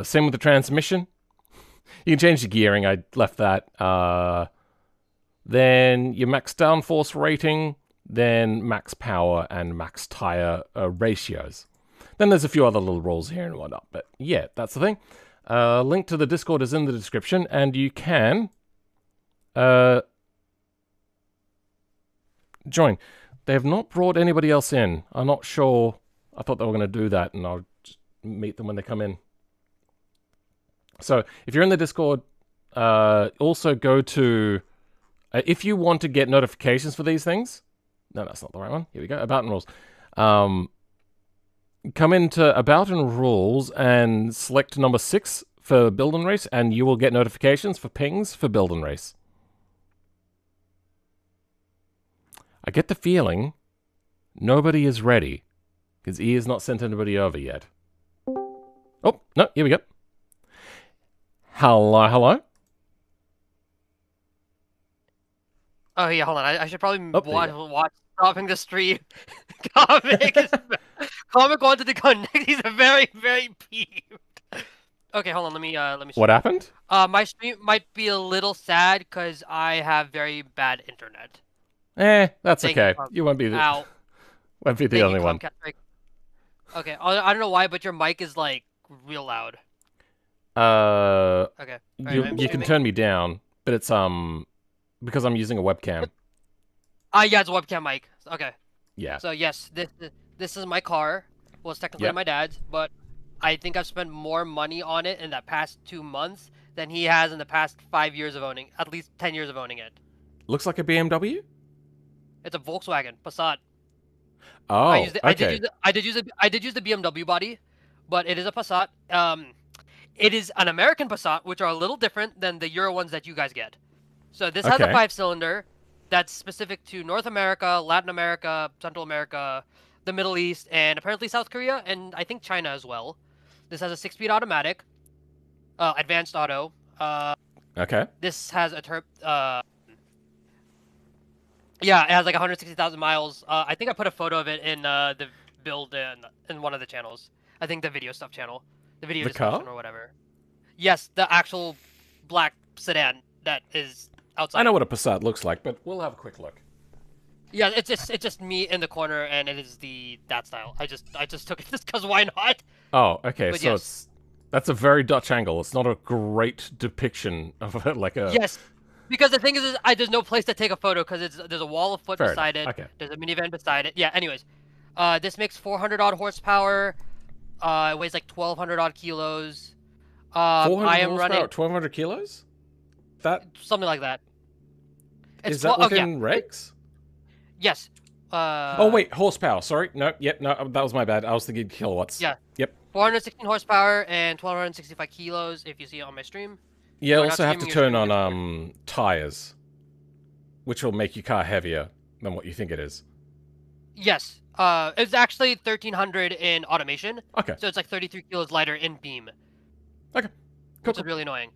Same with the transmission. You can change the gearing. I left that. Then your max downforce rating, then max power and max tire ratios. Then there's a few other little rules here and whatnot. But yeah, that's the thing. Link to the Discord is in the description, and you can join. They have not brought anybody else in. I'm not sure. I thought they were going to do that, and I'll just meet them when they come in. So if you're in the Discord, also go to... if you want to get notifications for these things... No, that's not the right one. Here we go. About and Rules. Come into About and Rules and select number 6 for Build and Race, and you will get notifications for pings for Build and Race. I get the feeling nobody is ready, because E has not sent anybody over yet. Oh, no, here we go. Hello, hello. Oh yeah, hold on. I should probably Oh, there you watch stopping the stream. Comic wanted to connect. He's very, very peeved. Okay, hold on. Let me. What happened? My stream might be a little sad because I have very bad internet. That's Thank okay. you, You won't be the Ow. won't be the Thank only you, one. Comcast. Okay, I don't know why, but your mic is like real loud. Okay. You can streaming. turn me down, but it's because I'm using a webcam. Yeah, it's a webcam mic. Okay. Yeah. So yes, this is my car. Well, it's technically Yep. my dad's, but I think I've spent more money on it in the past 2 months than he has in the past 5 years of owning, at least 10 years of owning it. Looks like a BMW. It's a Volkswagen Passat. Oh, I did use the BMW body, but it is a Passat. It is an American Passat, which are a little different than the Euro ones that you guys get. So this has a Okay. 5-cylinder that's specific to North America, Latin America, Central America, the Middle East, and apparently South Korea, and I think China as well. This has a 6-speed automatic, advanced auto. Okay. This has a yeah, it has like 160,000 miles. I think I put a photo of it in the build in one of the channels. I think the video stuff channel, the video The discussion car? or whatever. Yes, the actual black sedan that is outside. I know what a Passat looks like, but we'll have a quick look. Yeah, it's just me in the corner, and it is that style. I just took it just because why not? Oh, okay. But So yes. that's a very Dutch angle. It's not a great depiction of it, like a... Yes, because the thing is there's no place to take a photo because there's a wall of foot Fair beside enough. it. Okay. There's a minivan beside it. Yeah. Anyways, this makes 400 odd horsepower. It weighs like 1,200 odd kilos. 400 I am horsepower running at 1,200 kilos? That... something like that. Is that within regs? Yes. Oh, wait. Horsepower. Sorry. No, yep, no, that was my bad. I was thinking kilowatts. Yeah. Yep. 416 horsepower and 1,265 kilos if you see it on my stream. Yeah, We're not also have to streaming, turn you're on tires, which will make your car heavier than what you think it is. Yes. It's actually 1,300 in automation. Okay. So it's like 33 kilos lighter in beam. Okay. Which is really annoying.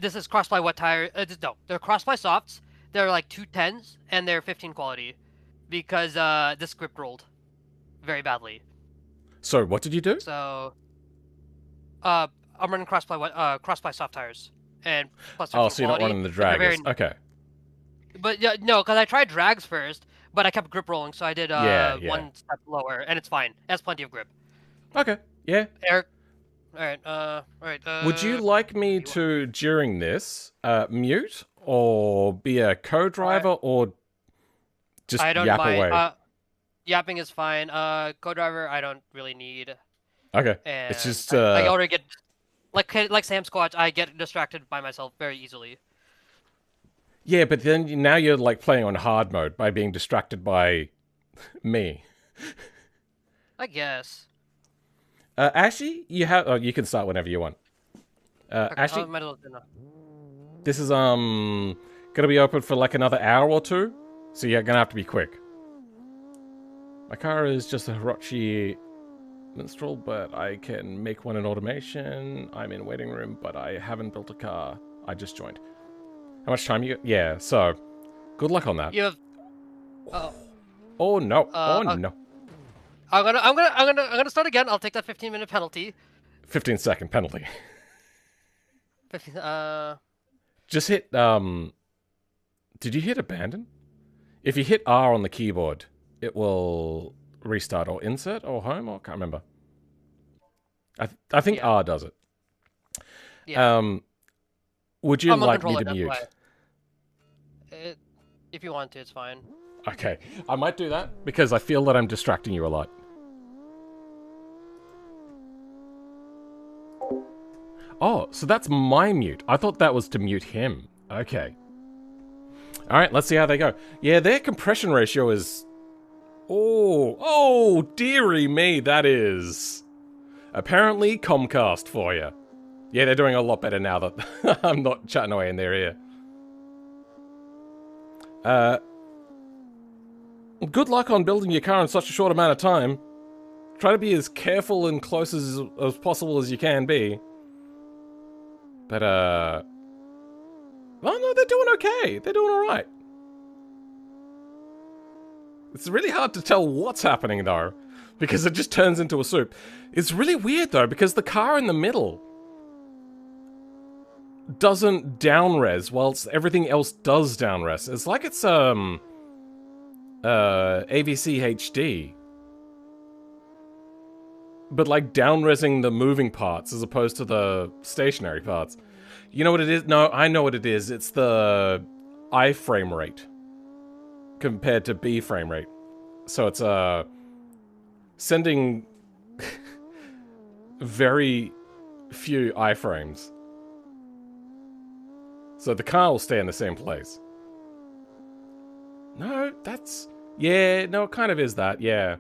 This is cross-ply wet tire. No, they're cross-ply softs. They're like 210s and they're 15 quality, because this grip rolled very badly. So what did you do? So, I'm running cross-ply soft tires and plus. Oh, so you're not running the draggers. Okay. But yeah, no, because I tried drags first, but I kept grip rolling, so I did Yeah. one step lower, and it's fine. It has plenty of grip. Okay. Yeah. Eric, all right. Would you like me to, during this, mute or be a co-driver or just I don't yap mind. away? Yapping is fine. Co-driver, I don't really need. Okay. And It's just I already get like Sam Squatch. I get distracted by myself very easily. Yeah, but then now you're like playing on hard mode by being distracted by me. I guess. Ashy, you have. Oh, you can start whenever you want. Okay, Ashley, might as well dinner. this is gonna be open for like another hour or two, so you're gonna have to be quick. My car is just a Hirochi Minstrel, but I can make one in automation. I'm in waiting room, but I haven't built a car. I just joined. How much time you got? Yeah, so good luck on that. You have. Oh no! Oh okay. no! I'm gonna start again. I'll take that 15-minute penalty. 15-second penalty. 15. Just hit. Did you hit abandon? If you hit R on the keyboard, it will restart or insert or home or can't remember. I think R does it. Yeah. Would you I'm on like me controller, to that's mute? why. If you want to, it's fine. Okay, I might do that because I feel that I'm distracting you a lot. Oh, so that's my mute. I thought that was to mute him. Okay. Alright, let's see how they go. Yeah, their compression ratio is... Oh, dearie me, that is... Apparently Comcast for you. Yeah, they're doing a lot better now that I'm not chatting away in their ear. Good luck on building your car in such a short amount of time. Try to be as careful and close as possible as you can be. But, oh no, they're doing okay. They're doing alright. It's really hard to tell what's happening, though, because it just turns into a soup. It's really weird, though, because the car in the middle doesn't down-res, whilst everything else does down-res. It's like it's, AVC HD. But, like, down-resing the moving parts as opposed to the stationary parts. You know what it is? No, I know what it is. It's the I frame rate compared to B frame rate. So it's, sending very few iframes. So the car will stay in the same place. No, that's... Yeah, no, it kind of is that, yeah.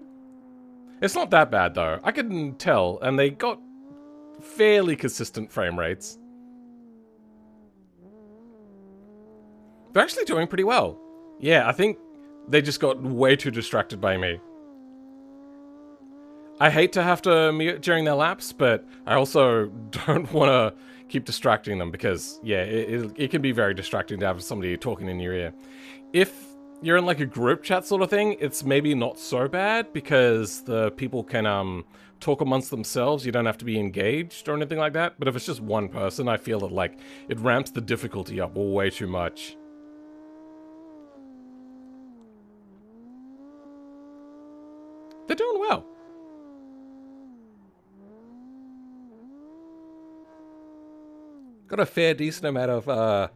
It's not that bad, though. I can tell, and they got fairly consistent frame rates. They're actually doing pretty well. Yeah, I think they just got way too distracted by me. I hate to have to mute during their laps, but I also don't want to keep distracting them because, yeah, it can be very distracting to have somebody talking in your ear. If you're in like a group chat sort of thing, it's maybe not so bad because the people can talk amongst themselves. You don't have to be engaged or anything like that. But if it's just one person, I feel that like it ramps the difficulty up way too much. They're doing well. Got a fair decent amount of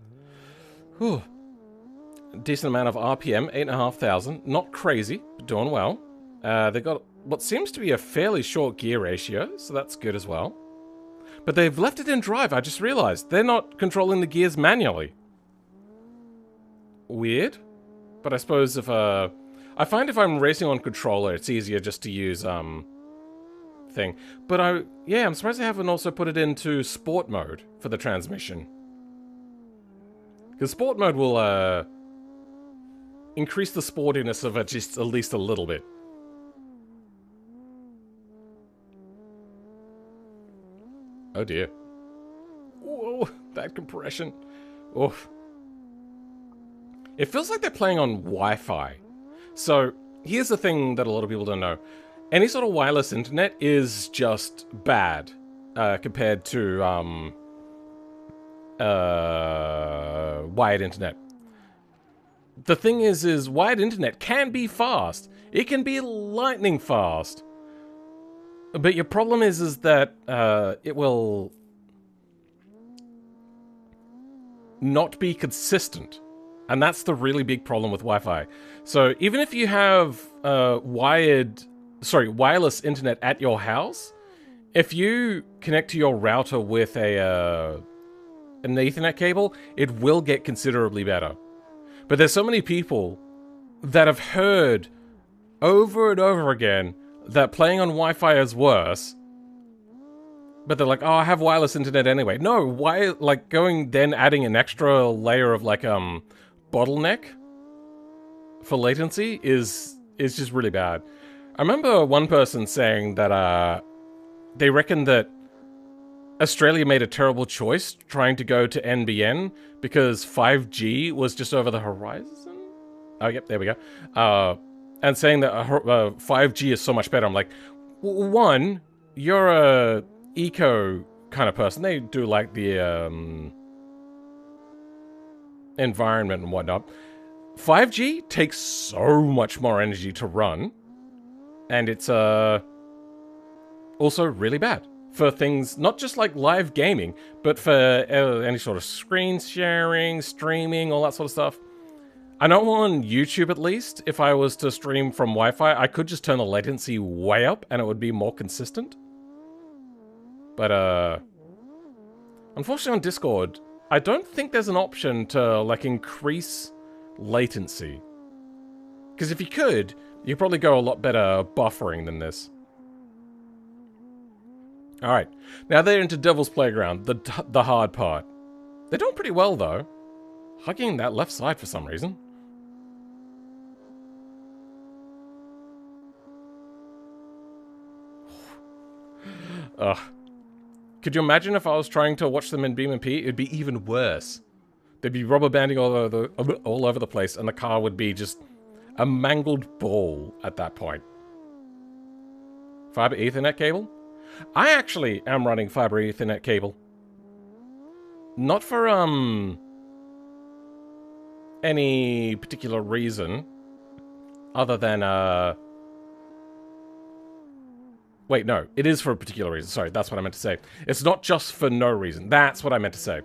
decent amount of RPM, 8,500. Not crazy, but doing well. They got what seems to be a fairly short gear ratio, so that's good as well. But they've left it in drive, I just realized. They're not controlling the gears manually. Weird. But I suppose if, I find if I'm racing on controller, it's easier just to use, thing. But I'm surprised they haven't also put it into sport mode for the transmission. Because sport mode will, increase the sportiness of it just at least a little bit. Oh dear. Whoa, that compression. Oof. It feels like they're playing on Wi-Fi. So, here's the thing that a lot of people don't know. Any sort of wireless internet is just bad compared to wired internet. The thing is wired internet can be fast. It can be lightning fast. But your problem is that it will not be consistent. And that's the really big problem with Wi-Fi. So even if you have wireless internet at your house, if you connect to your router with an Ethernet cable, it will get considerably better. But there's so many people that have heard over and over again that playing on Wi-Fi is worse. But they're like, oh, I have wireless internet anyway. No, why, like, going then adding an extra layer of, like, bottleneck for latency is just really bad. I remember one person saying that, they reckon that Australia made a terrible choice trying to go to NBN because 5G was just over the horizon. Oh, yep, there we go. And saying that 5G is so much better. I'm like, one, you're a eco kind of person. They do like the environment and whatnot. 5G takes so much more energy to run, and it's also really bad for things not just like live gaming, but for any sort of screen sharing, streaming, all that sort of stuff. I know on YouTube, at least, if I was to stream from Wi-Fi, I could just turn the latency way up and it would be more consistent. But, unfortunately on Discord, I don't think there's an option to, like, increase latency. Because if you could, you'd probably go a lot better buffering than this. Alright, now they're into Devil's Playground, the hard part. They're doing pretty well, though. Hugging that left side for some reason. Ugh. Could you imagine if I was trying to watch them in BeamNP? It'd be even worse. They'd be rubber banding all over the place, and the car would be just a mangled ball at that point. Fiber Ethernet cable? I actually am running fiber Ethernet cable. Not for, any particular reason other than, wait, no, it is for a particular reason. Sorry, that's what I meant to say. It's not just for no reason. That's what I meant to say.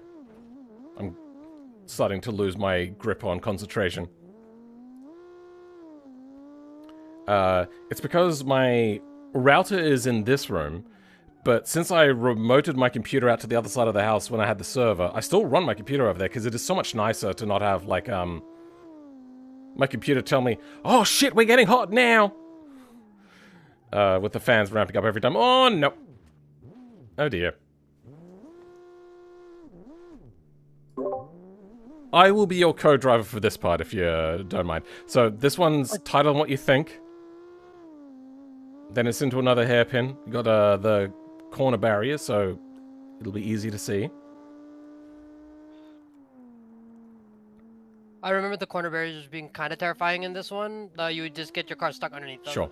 I'm starting to lose my grip on concentration. It's because my router is in this room, but since I remoted my computer out to the other side of the house when I had the server, I still run my computer over there because it is so much nicer to not have, like, my computer tell me, oh shit, we're getting hot now! With the fans ramping up every time. Oh, no. Oh, dear. I will be your co-driver for this part, if you don't mind. So, this one's titled on what you think. Then it's into another hairpin. You got the corner barrier, so it'll be easy to see. I remember the corner barriers being kind of terrifying in this one. You would just get your car stuck underneath them. Sure.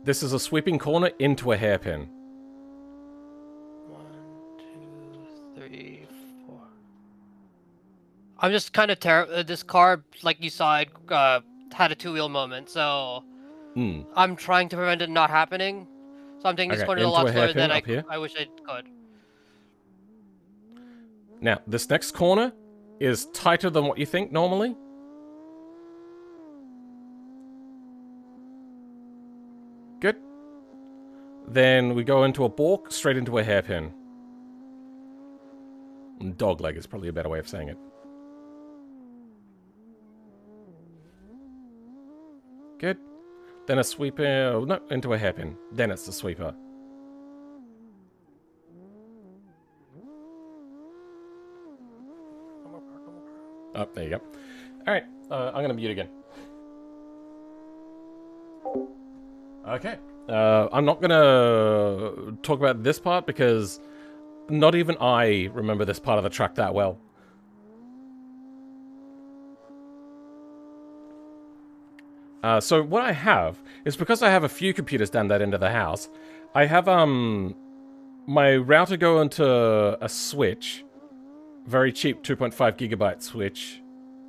This is a sweeping corner into a hairpin. 1, 2, 3, 4. I'm just kind of this car, like you saw, it had a two-wheel moment, so I'm trying to prevent it not happening. So I'm taking this corner a lot slower than I wish I could. Now, this next corner is tighter than what you think normally. Good. Then we go into a balk, straight into a hairpin. Dogleg is probably a better way of saying it. Good. Then a sweeper, no, into a hairpin. Then it's the sweeper. Oh, there you go. Alright, I'm going to mute again. Okay. I'm not going to talk about this part because not even I remember this part of the track that well. So what I have is, because I have a few computers down that end of the house, I have my router go into a switch, very cheap 2.5 gigabyte switch,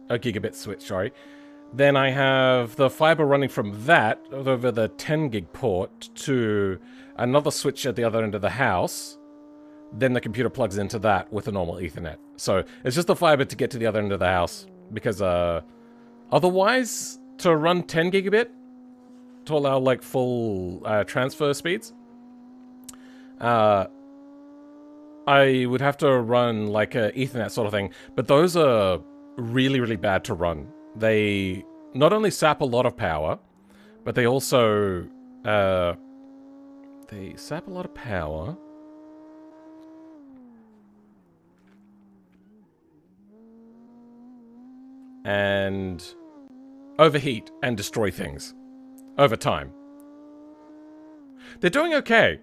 a gigabit switch, sorry. Then I have the fiber running from that over the 10 gig port to another switch at the other end of the house. Then the computer plugs into that with a normal Ethernet. So it's just the fiber to get to the other end of the house, because otherwise, to run 10 gigabit to allow like full transfer speeds, I would have to run like a Ethernet sort of thing, but those are really, really bad to run they not only sap a lot of power, but they also they sap a lot of power. And overheat and destroy things over time. They're doing okay.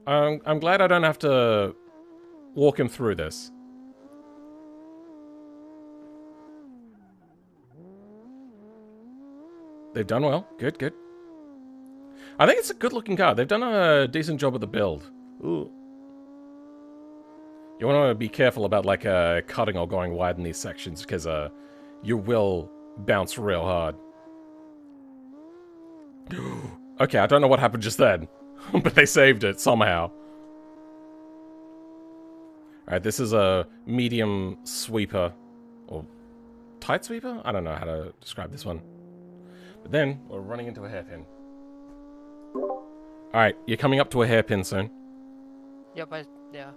I'm glad I don't have to walk him through this. They've done well. Good, good. I think it's a good-looking car. They've done a decent job of the build. Ooh. You want to be careful about, like, cutting or going wide in these sections, because you will bounce real hard. Okay, I don't know what happened just then, but they saved it somehow. Alright, this is a medium sweeper, or tight sweeper? I don't know how to describe this one. But then, we're running into a hairpin. Alright, you're coming up to a hairpin soon. Yep, yeah.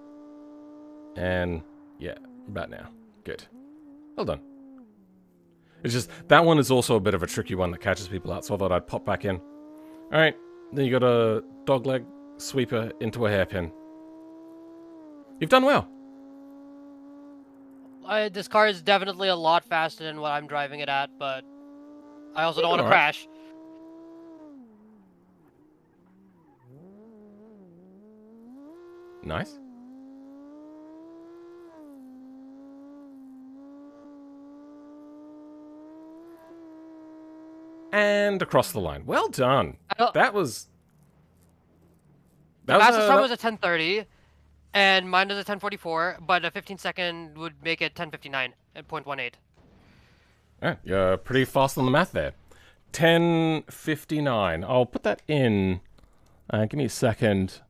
And, yeah, about now. Good. Well done. It's just, that one is also a bit of a tricky one that catches people out, so I thought I'd pop back in. Alright, then you got a dogleg sweeper into a hairpin. You've done well. This car is definitely a lot faster than what I'm driving it at, but I also don't want to Alright. crash. Nice. And across the line. Well done. That was... The fastest time was at 10:30, and mine was at 10:44, but a 15-second would make it 10:59 at 0.18. Yeah, you're pretty fast on the math there. 10:59. I'll put that in. Give me a second.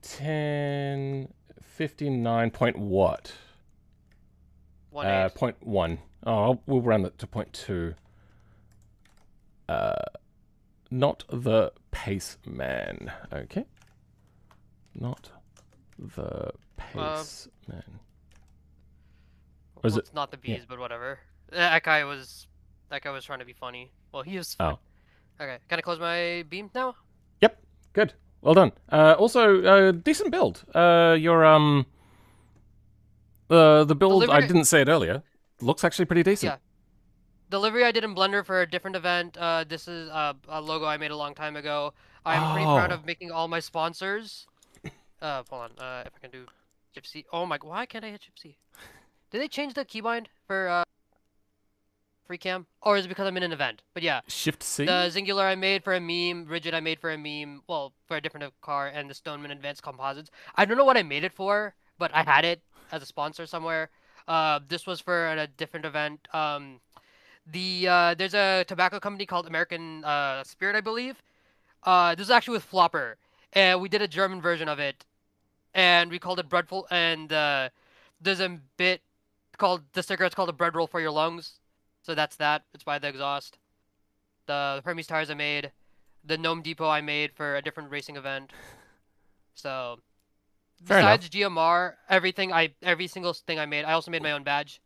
10:59 point what? 0.1. Oh, we'll round that to 0.2. Not the pace man. Okay. Not the pace man. Well, it's not the bees, but whatever. That guy was trying to be funny. Well, he was fun. Oh. Okay, can I close my beam now? Yep. Good. Well done. Also, decent build. Your the build, Delivery... I didn't say it earlier, looks actually pretty decent. Yeah. Delivery I did in Blender for a different event. This is a logo I made a long time ago. I'm pretty proud of making all my sponsors. Hold on. If I can do Gypsy. Oh my, why can't I hit Gypsy? Did they change the keybind for free cam? Or is it because I'm in an event? But yeah. Shift C? The Singular I made for a meme, Rigid I made for a meme, well, for a different car, and the Stoneman Advanced Composites. I don't know what I made it for, but I had it as a sponsor somewhere. This was for a different event. There's a tobacco company called American Spirit, I believe. This is actually with Flopper, and we did a German version of it, and we called it Breadful. And there's a bit called the sticker. It's called a bread roll for your lungs. So that's that. It's by the exhaust. The Hermes tires I made, the Gnome Depot I made for a different racing event. So besides GMR, every single thing I made, I also made my own badge.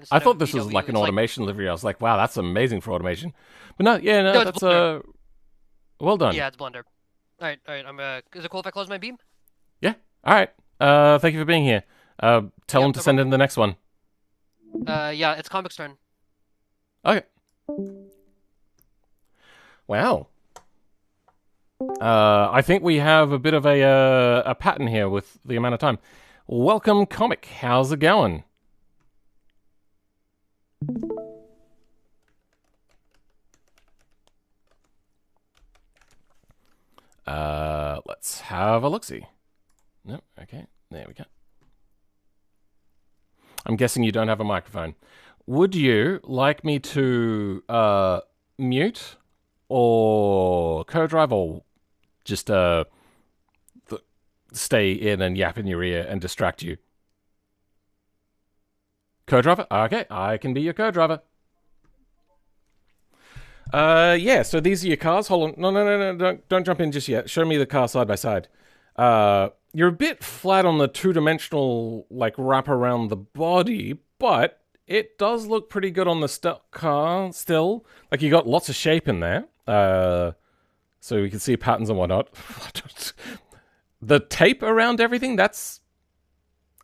I thought this was like an automation livery. I was like, wow, that's amazing for automation. But no, yeah, no, that's well done. Yeah, it's Blender. All right. Is it cool if I close my beam? Yeah. All right. Thank you for being here. Tell them to send in the next one. Yeah, it's Comic's turn. Okay. Wow. I think we have a bit of a pattern here with the amount of time. Welcome, Comic. How's it going? Let's have a look-see. No, okay, there we go. I'm guessing you don't have a microphone. Would you like me to mute or co-drive or just stay in and yap in your ear and distract you? Co-driver? Okay, I can be your co-driver. Yeah, so these are your cars. Hold on. No, don't jump in just yet. Show me the car side by side. You're a bit flat on the two-dimensional, like, wrap around the body, but it does look pretty good on the car still. Like, you got lots of shape in there. So you can see patterns and whatnot. The tape around everything, that's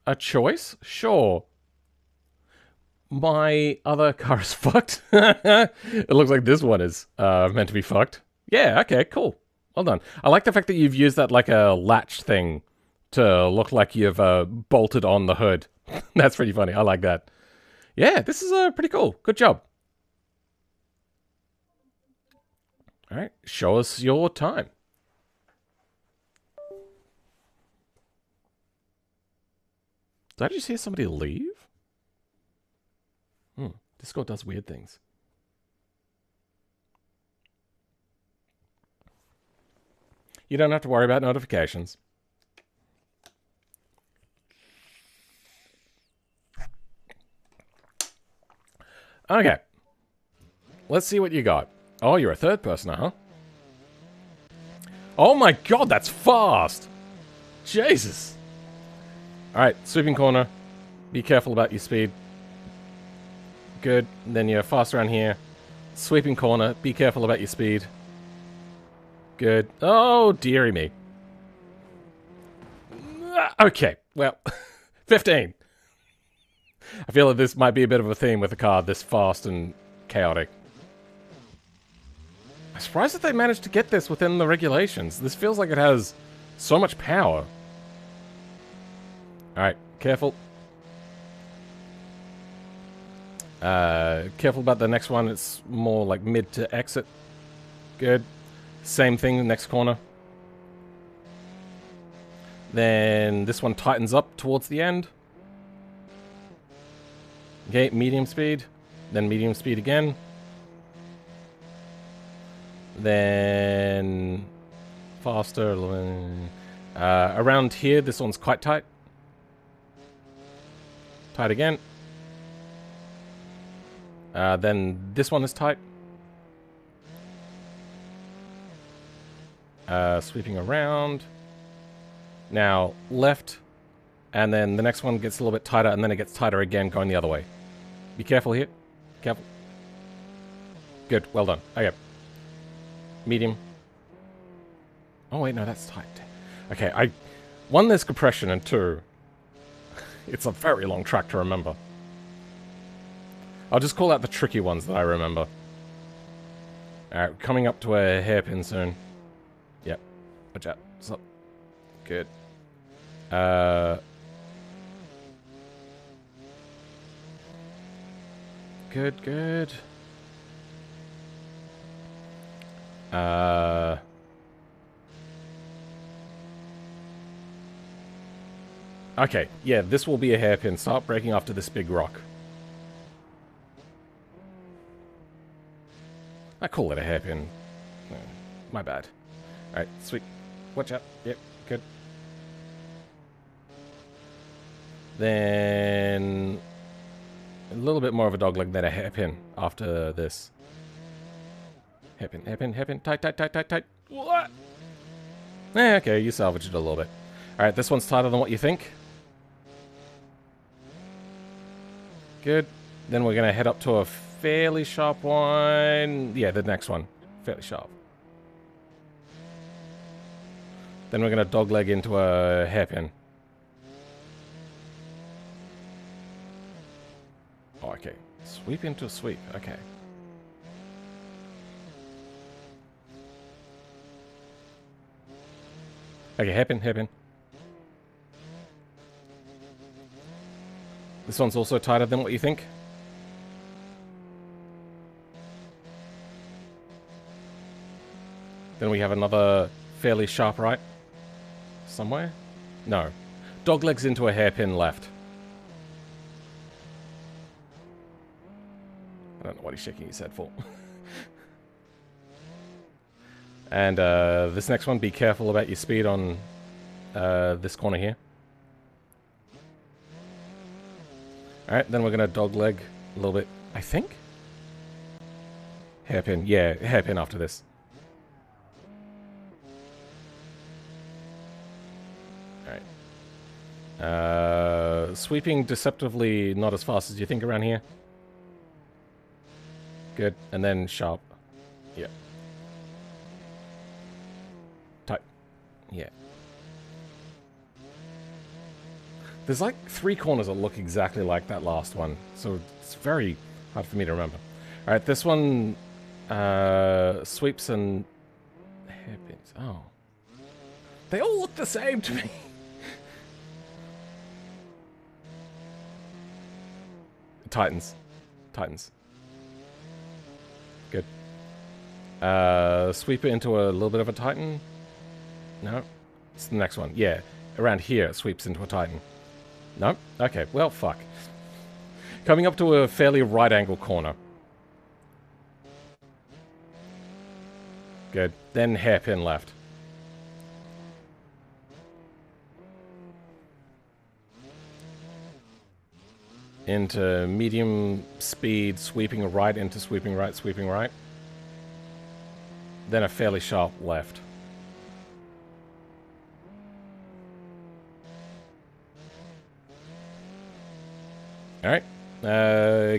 a choice? Sure. My other car is fucked. It looks like this one is meant to be fucked. Yeah, okay, cool. Well done. I like the fact that you've used that like a latch thing to look like you've bolted on the hood. That's pretty funny. I like that. Yeah, this is pretty cool. Good job. All right, show us your time. Did I just hear somebody leave? Discord does weird things. You don't have to worry about notifications. Okay. Let's see what you got. Oh, you're a third person, huh? Oh my god, that's fast! Jesus! Alright, sweeping corner. Be careful about your speed. Good. Then you're fast around here. Sweeping corner. Be careful about your speed. Good. Oh, dearie me. Okay, well, 15. I feel like this might be a bit of a theme with a car this fast and chaotic. I'm surprised that they managed to get this within the regulations. This feels like it has so much power. Alright, careful. Careful about the next one. It's more like mid to exit. Good. Same thing, the next corner. Then this one tightens up towards the end. Okay, medium speed. Then medium speed again. Then faster. Around here, this one's quite tight. Tight again. Then this one is tight. Sweeping around. Now, left. And then the next one gets a little bit tighter, and then it gets tighter again going the other way. Be careful here. Careful. Good, well done. Okay. Medium. Oh wait, no, that's tight. Okay, one, there's compression, and two, it's a very long track to remember. I'll just call out the tricky ones that I remember. Alright, coming up to a hairpin soon. Yep. Watch out. Stop. Good. Good, good. Okay, yeah, this will be a hairpin. Start braking after this big rock. I call it a hairpin. No, my bad. Alright, sweet. Watch out. Yep, good. Then a little bit more of a dogleg than a hairpin after this. Hairpin, hairpin, hairpin. Tight, tight, tight, tight, tight. What? Okay, you salvaged it a little bit. Alright, this one's tighter than what you think. Good. Then we're going to head up to a fairly sharp one. Yeah, the next one. Fairly sharp. Then we're going to dogleg into a hairpin. Oh, okay. Sweep into a sweep. Okay. Okay, hairpin, hairpin. This one's also tighter than what you think. Then we have another fairly sharp right. Somewhere? No. Doglegs into a hairpin left. I don't know what he's shaking his head for. And this next one, be careful about your speed on this corner here. Alright, then we're going to dogleg a little bit, I think? Hairpin, yeah, hairpin after this. Sweeping deceptively not as fast as you think around here. Good. And then sharp. Yeah. Tight. Yeah. There's like 3 corners that look exactly like that last one, so it's very hard for me to remember. All right, this one sweeps and hairpins. Oh, they all look the same to me. Titans. Good. Sweep it into a little bit of a Titan. No, it's the next one. Yeah, around here it sweeps into a Titan. No? Okay, well, fuck. Coming up to a fairly right-angle corner. Good. Then hairpin left. Into medium speed, sweeping right into sweeping right, sweeping right. Then a fairly sharp left. Alright.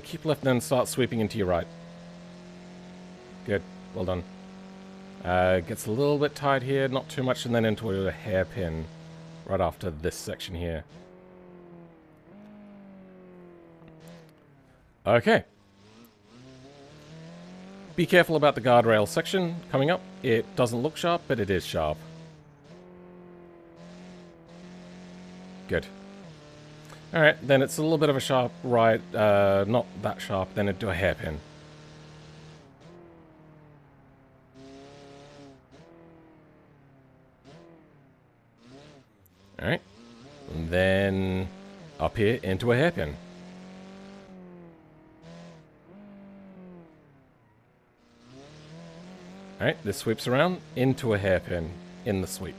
Keep left and then start sweeping into your right. Good. Well done. Gets a little bit tight here, not too much, and then into a hairpin right after this section here. Okay. Be careful about the guardrail section coming up. It doesn't look sharp, but it is sharp. Good. Alright, then it's a little bit of a sharp right, not that sharp, then into a hairpin. Alright, and then up here into a hairpin. Alright, this sweeps around into a hairpin in the sweep.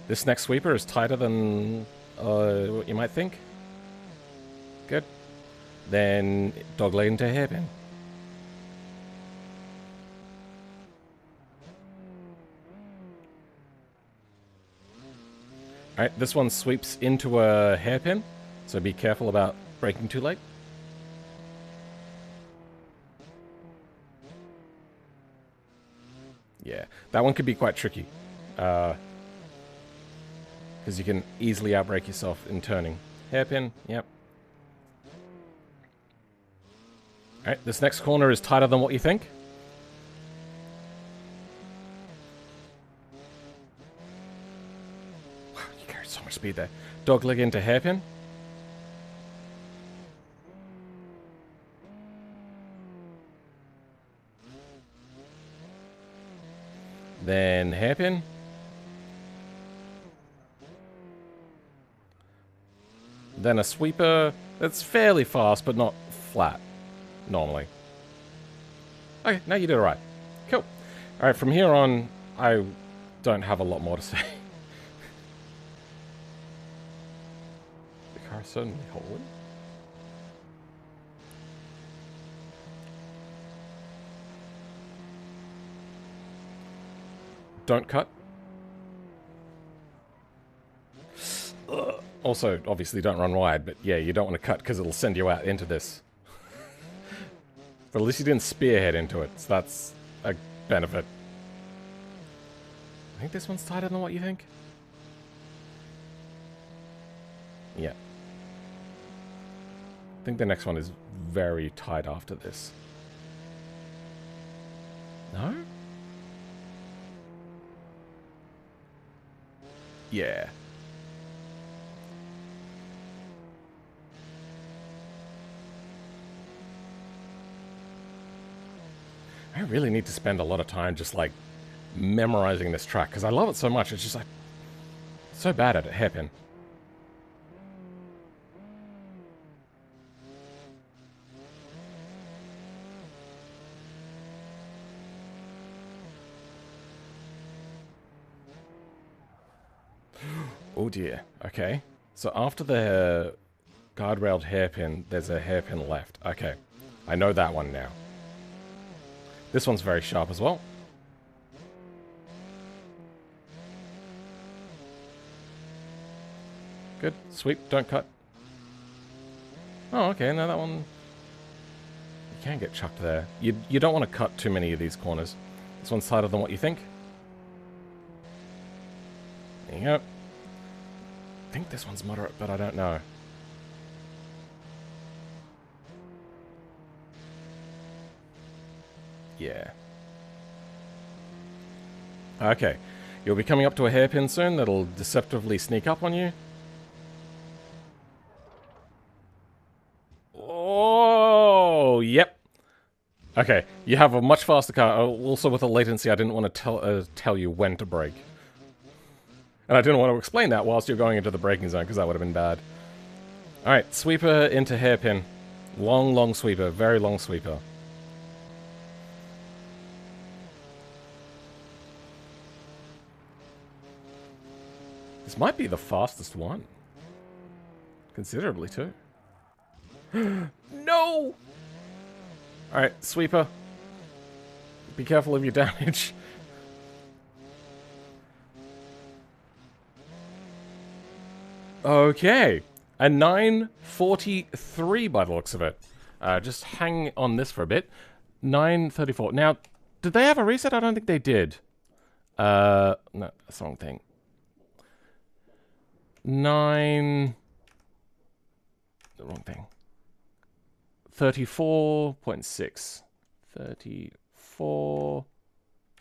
This next sweeper is tighter than what you might think. Good. Then dogleg into a hairpin. Alright, this one sweeps into a hairpin, so be careful about braking too late. Yeah, that one could be quite tricky. Because you can easily outbrake yourself in turning. Hairpin, yep. Alright, this next corner is tighter than what you think. Wow, you carried so much speed there. Dogleg into hairpin. Then hairpin. Then a sweeper that's fairly fast, but not flat, normally. Okay, now you did it right. Cool. Alright, from here on, I don't have a lot more to say. The car is certainly holding. Don't cut. Also, obviously don't run wide, but yeah, you don't want to cut because it'll send you out into this. But at least you didn't spearhead into it, so that's a benefit. I think this one's tighter than what you think. Yeah. I think the next one is very tight after this. No? Yeah. I really need to spend a lot of time just like memorizing this track because I love it so much. It's just like so bad at it. Hairpin. Oh dear. Okay. So after the guardrailed hairpin, there's a hairpin left. Okay. I know that one now. This one's very sharp as well. Good. Sweet. Don't cut. Oh, okay. Now that one... You can get chucked there. You don't want to cut too many of these corners. This one's tighter than what you think. There you go. I think this one's moderate, but I don't know. Yeah. Okay. You'll be coming up to a hairpin soon that'll deceptively sneak up on you. Oh, yep. Okay, you have a much faster car. Also with a latency, I didn't want to tell you when to brake. And I didn't want to explain that whilst you're going into the braking zone, because that would have been bad. Alright, sweeper into hairpin. Long, long sweeper. Very long sweeper. This might be the fastest one. Considerably, too. No! Alright, sweeper. Be careful of your damage. Okay. A 943 by the looks of it. Just hang on this for a bit. 934. Now, did they have a reset? I don't think they did. No, that's the wrong thing. 9... The wrong thing. 34.6. 34...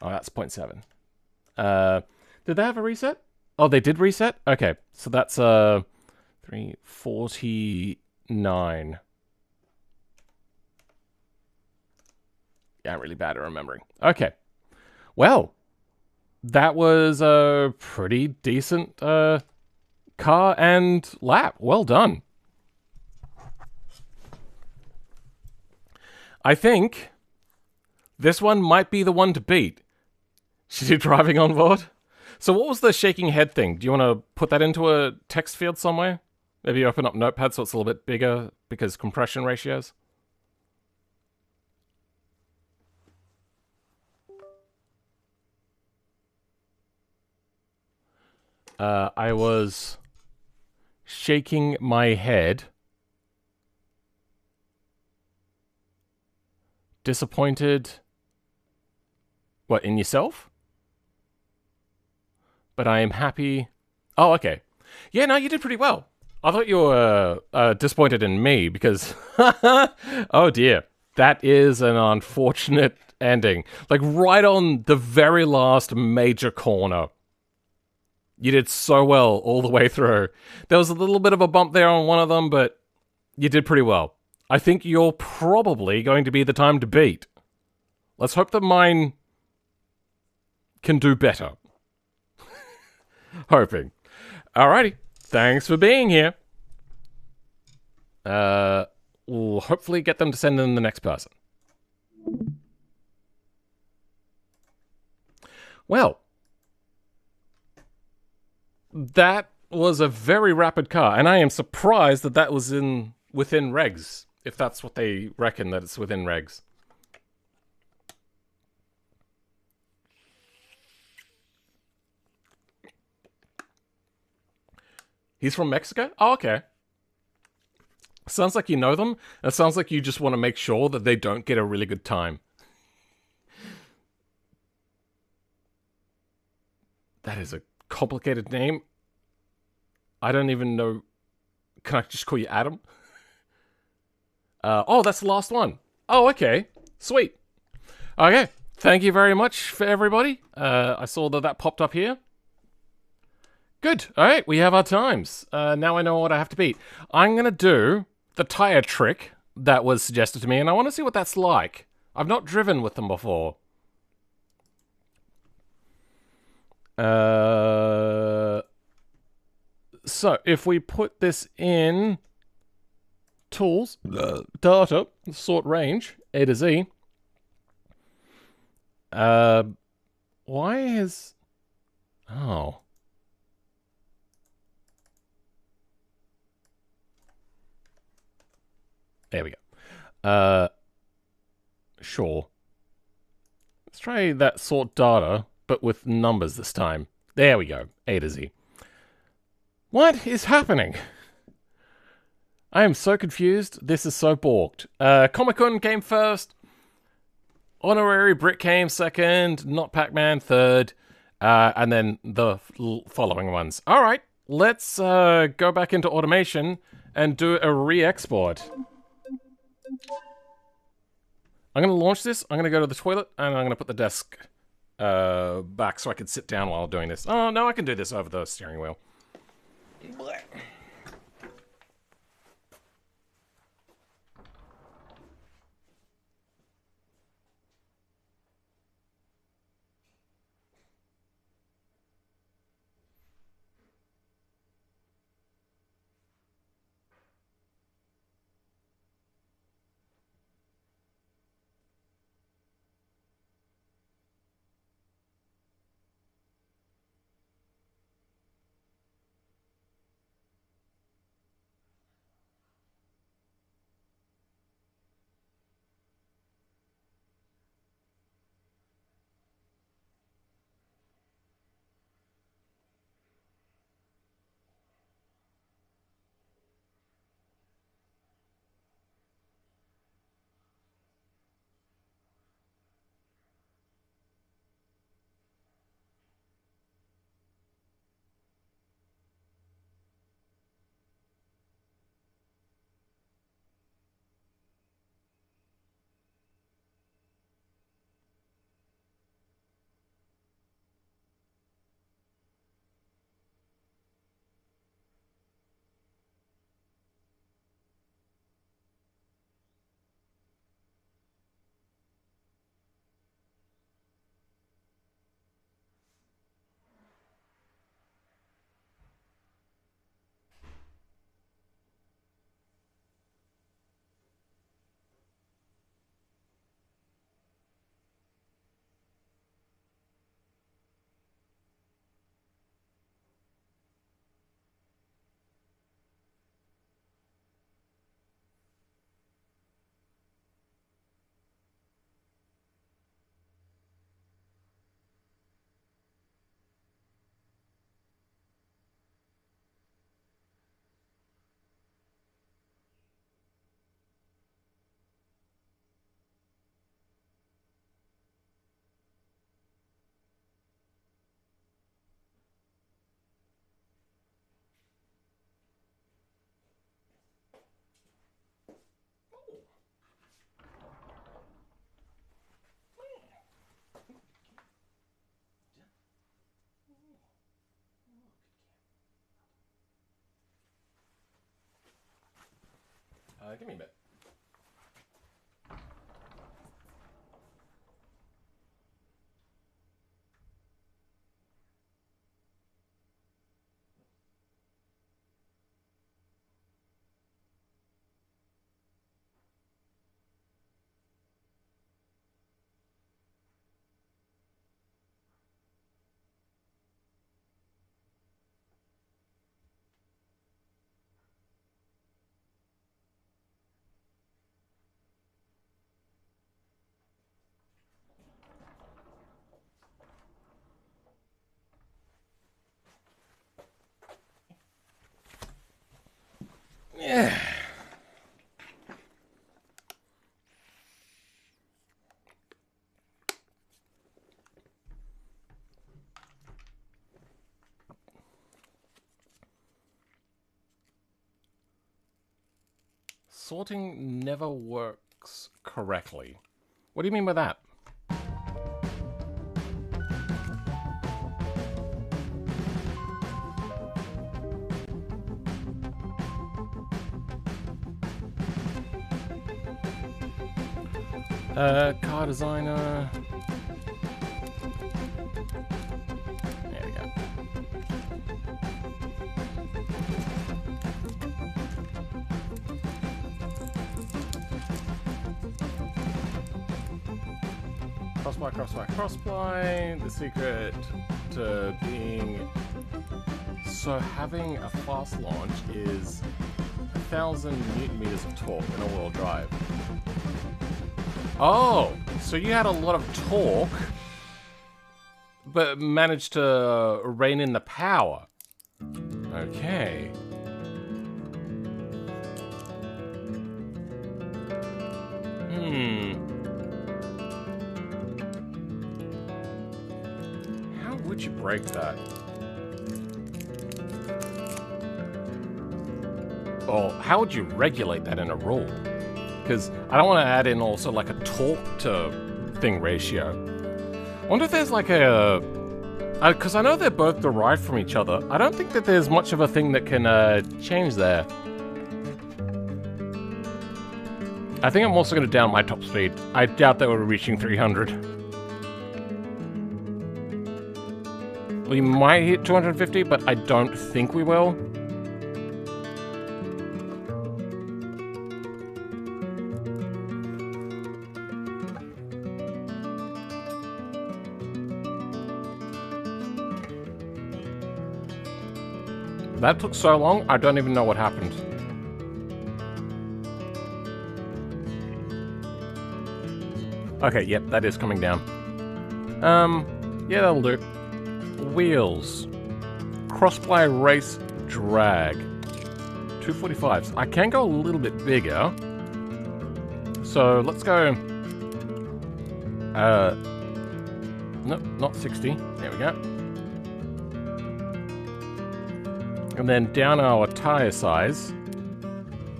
Oh, that's 0.7. Did they have a reset? Oh, they did reset? Okay, so that's 349. Yeah, I'm really bad at remembering. Okay. Well, that was a pretty decent car and lap. Well done. I think this one might be the one to beat. Is she driving on board? So what was the shaking head thing? Do you want to put that into a text field somewhere? Maybe open up Notepad so it's a little bit bigger because compression ratios. I was shaking my head. Disappointed. What, in yourself? But I am happy. Oh, okay. Yeah, no, you did pretty well. I thought you were disappointed in me because... oh, dear. That is an unfortunate ending. Like, right on the very last major corner. You did so well all the way through. There was a little bit of a bump there on one of them, but you did pretty well. I think you're probably going to be the time to beat. Let's hope that mine can do better. Hoping. Alrighty. Thanks for being here. We'll hopefully get them to send in the next person. Well. That was a very rapid car, and I am surprised that that was within regs, if that's what they reckon, that it's within regs. He's from Mexico? Oh, okay. Sounds like you know them. It sounds like you just want to make sure that they don't get a really good time. That is a complicated name. I don't even know. Can I just call you Adam? Oh, that's the last one. Oh, okay. Sweet. Okay. Thank you very much for everybody. I saw that popped up here. Good. All right, we have our times. Now I know what I have to beat. I'm going to do the tire trick that was suggested to me, and I want to see what that's like. I've not driven with them before. So, if we put this in tools, data, sort range, A to Z. Why is... Oh... There we go. Sure. Let's try that sort data, but with numbers this time. There we go. A to Z. What is happening? I am so confused. This is so balked. Comic-Con came first. Honorary Brick came second. Not Pac-Man third. And then the following ones. All right, let's go back into automation and do a re-export. I'm going to launch this. I'm going to go to the toilet, and I'm going to put the desk back so I can sit down while doing this. Oh, no, I can do this over the steering wheel. Give me a bit. Yeah. Sorting never works correctly. What do you mean by that? Car designer. There we go. Crossplay, crossplay, crossplay. The secret to being... So having a fast launch is 1,000 Newton meters of torque in all-wheel drive. Oh, so you had a lot of torque, but managed to rein in the power. Okay. How would you break that? Or how would you regulate that in a rule? Because I don't want to add in also like a torque to thing ratio. I wonder if there's like a... Because I know they're both derived from each other. I don't think that there's much of a thing that can change there. I think I'm also going to down my top speed. I doubt that we're reaching 300. We might hit 250, but I don't think we will. That took so long, I don't even know what happened. Okay, yep, that is coming down. Yeah, that'll do. Wheels. Crossplay race drag. 245s. I can go a little bit bigger. So, let's go... no, not 60. There we go. And then down our tire size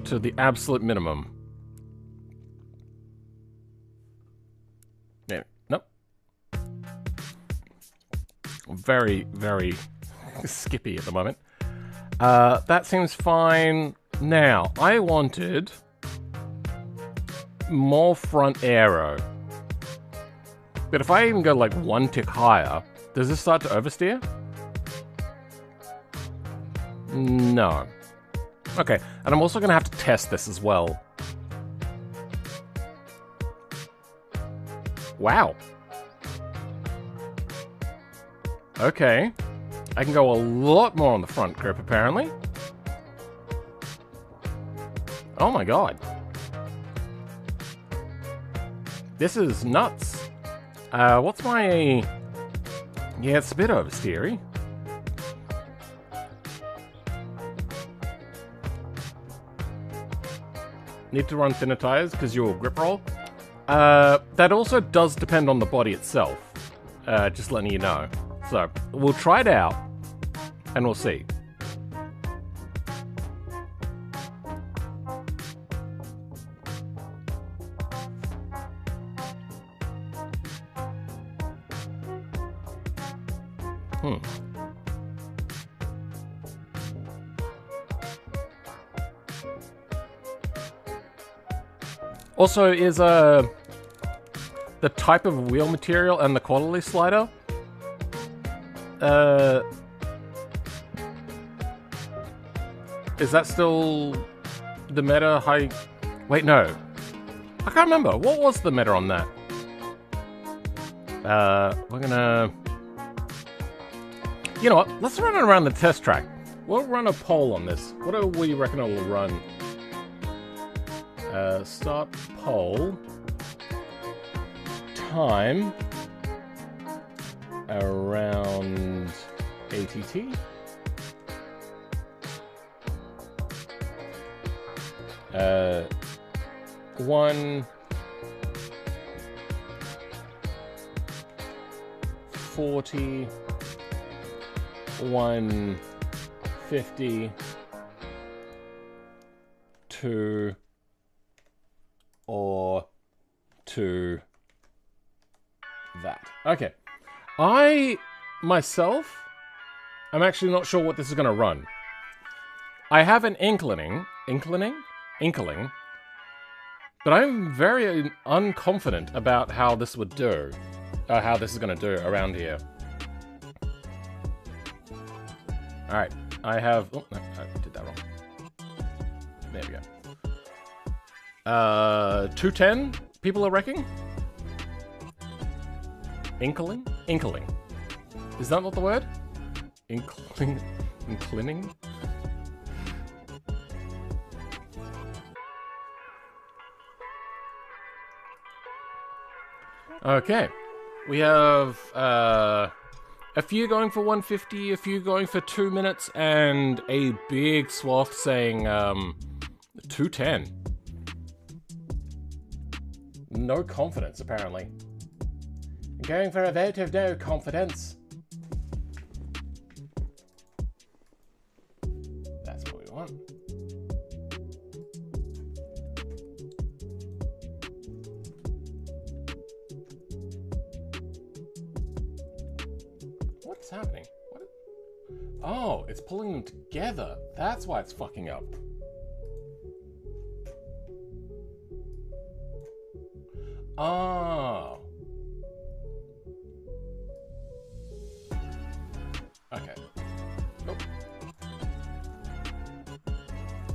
to the absolute minimum. There, nope. Very, very skippy at the moment. That seems fine. Now, I wanted more front aero. But if I even go like one tick higher, does this start to oversteer? No. Okay, and I'm also going to have to test this as well. Wow. Okay. I can go a lot more on the front grip, apparently. Oh my god. This is nuts. What's my... Yeah, it's a bit oversteery. Need to run thinner tires because you'll grip roll. That also does depend on the body itself. Just letting you know. So, we'll try it out, and we'll see. Also, is the type of wheel material and the quality slider is that still the meta high? Wait, no. I can't remember. What was the meta on that? We're gonna... You know what? Let's run it around the test track. We'll run a poll on this. What do we reckon it will run? Start poll. Time around ATT. Uh, 140, 150 to or to that. Okay. I, myself, I'm actually not sure what this is going to run. I have an inkling, but I'm very unconfident about how this would do, how this is going to do around here. Alright, I have... Oh, no, I did that wrong. There we go. 210, people are wrecking? Inkling? Inkling. Is that not the word? Inclining? Okay. We have, A few going for 150, a few going for 2 minutes, and a big swath saying 210. No confidence, apparently. Going for a vote of no confidence. That's what we want. What's happening? What? Oh, it's pulling them together. That's why it's fucking up. Oh. Okay. Oh.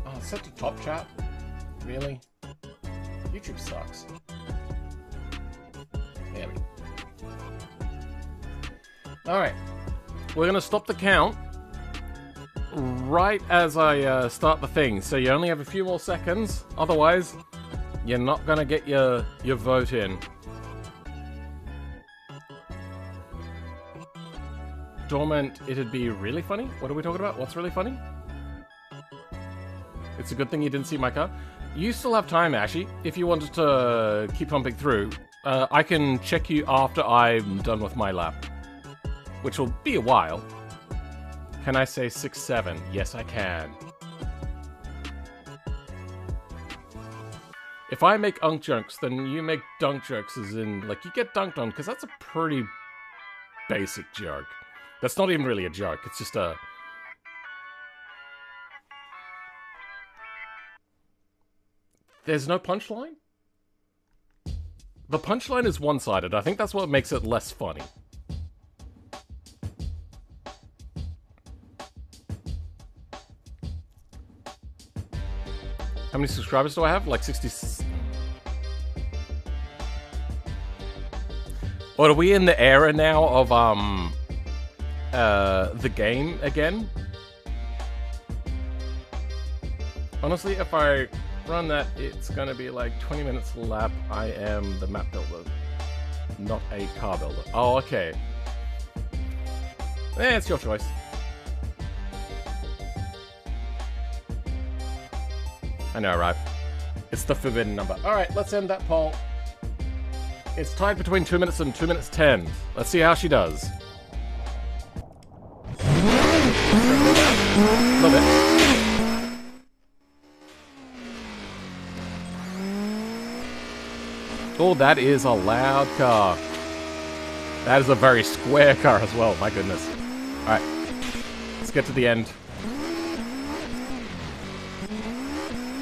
Oh, set to top chat? Really? YouTube sucks. There we go. Alright. We're gonna stop the count right as I start the thing, so you only have a few more seconds, otherwise you're not gonna get your vote in. Dormant, it'd be really funny? What are we talking about? What's really funny? It's a good thing you didn't see my car. You still have time, Ashy, if you wanted to keep pumping through. I can check you after I'm done with my lap, which will be a while. Can I say 6-7? Yes, I can. If I make unk jokes, then you make dunk jokes, as in, like, you get dunked on, because that's a pretty basic joke. That's not even really a joke, it's just a... There's no punchline? The punchline is one-sided. I think that's what makes it less funny. How many subscribers do I have? Like 60... What, are we in the era now of, the game again? Honestly, if I run that, it's gonna be like 20 minutes lap. I am the map builder, not a car builder. Oh, okay. It's your choice. I know, right? It's the forbidden number. Alright, let's end that poll. It's tied between 2 minutes and 2 minutes 10. Let's see how she does. Love it. Oh, that is a loud car. That is a very square car as well, my goodness. Alright, let's get to the end.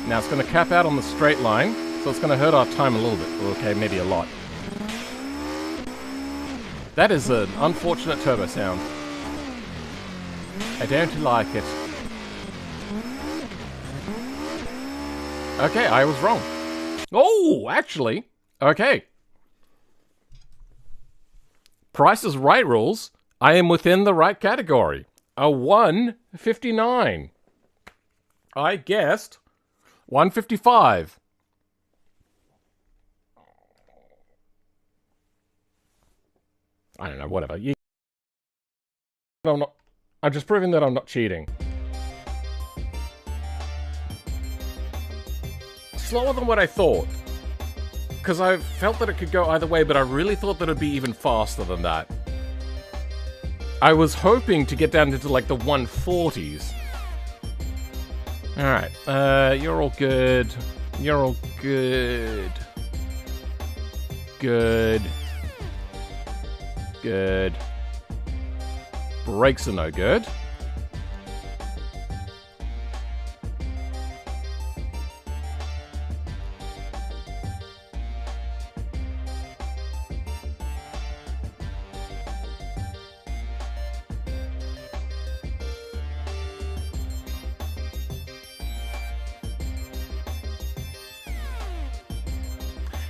Now it's going to cap out on the straight line, so it's going to hurt our time a little bit. Okay, maybe a lot. That is an unfortunate turbo sound. I don't like it. Okay, I was wrong. Oh, actually, okay. Price is Right rules. I am within the right category. A 159. I guessed 155. I don't know, whatever. I'm just proving that I'm not cheating. Slower than what I thought. Because I felt that it could go either way, but I really thought that it'd be even faster than that. I was hoping to get down into like the 140s. Alright, you're all good. You're all good. Good. Good. Brakes are no good.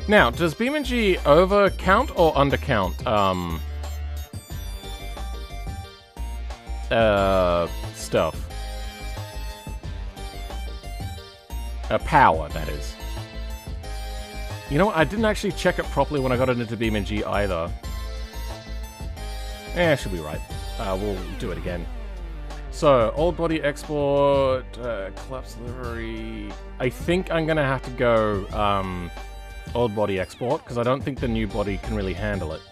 Now, does BeamNG over count or under count? Stuff. Power, that is. You know what? I didn't actually check it properly when I got it into BeamNG either. Should be right. we'll do it again. So, old body export, collapse delivery. I think I'm gonna have to go old body export because I don't think the new body can really handle it.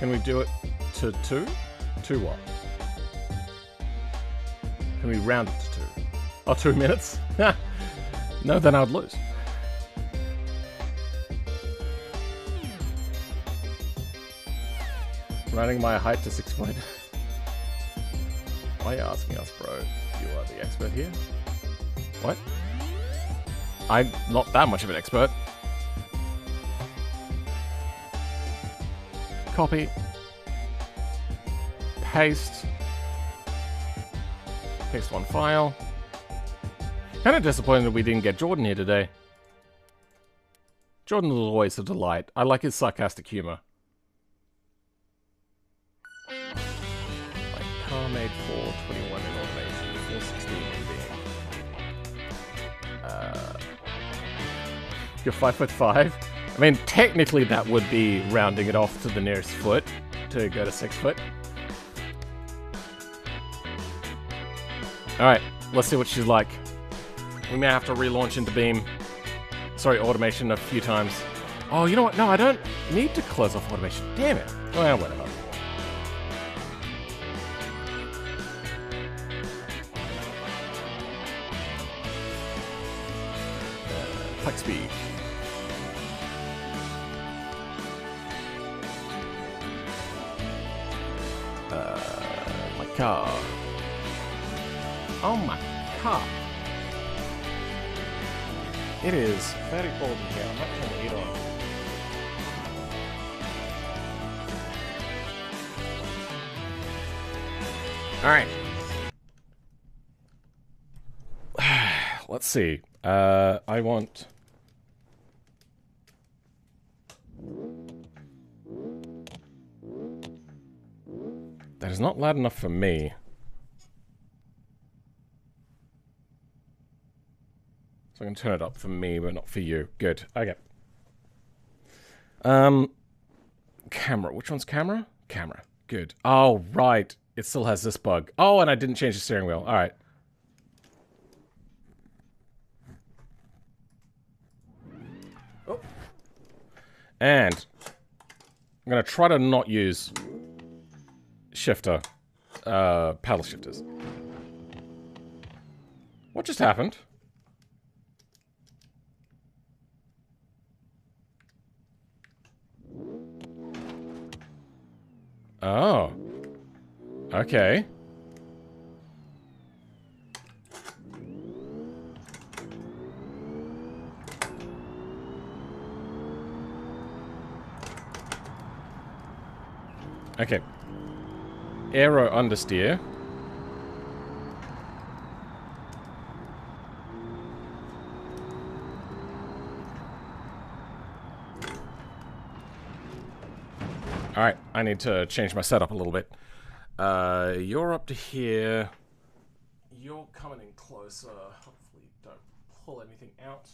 Can we do it to 2? 2 what? Can we round it to 2? Oh, 2 minutes? No, then I'd lose. Running my height to 6 point. Why are you asking us, bro? You are the expert here? What? I'm not that much of an expert. Copy. Paste. Paste one file. Kind of disappointed that we didn't get Jordan here today. Jordan is always a delight. I like his sarcastic humor. Like car made 421 in automation, 416 in being. You're 5'5". I mean, technically that would be rounding it off to the nearest foot to go to 6 foot. Alright, let's see what she's like. We may have to relaunch into Beam. Sorry, automation a few times. Oh, you know what? No, I don't need to close off automation. Damn it. Well, whatever. Pike speed. My car. Oh my car. It is very cold in here. I'm not turning the heat on. Alright. Let's see. I want... That is not loud enough for me. So I can turn it up for me, but not for you. Good. Okay. Camera. Which one's camera? Camera. Good. Oh, right. It still has this bug. Oh, and I didn't change the steering wheel. All right. Oh. And I'm going to try to not use shifter, paddle shifters. What just happened? Oh. Okay. Okay. Aero understeer. Alright, I need to change my setup a little bit. You're up to here. You're coming in closer. Hopefully don't pull anything out.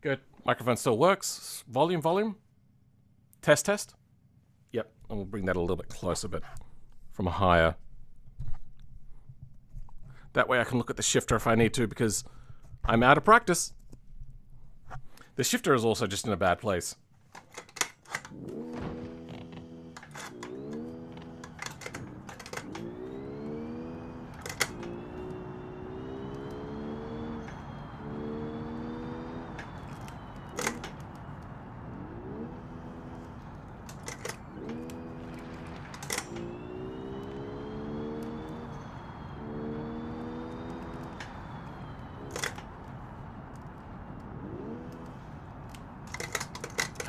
Good. Microphone still works. Volume, volume. Test, test. Yep, and we'll bring that a little bit closer, but from a higher. That way I can look at the shifter if I need to, because I'm out of practice. The shifter is also just in a bad place.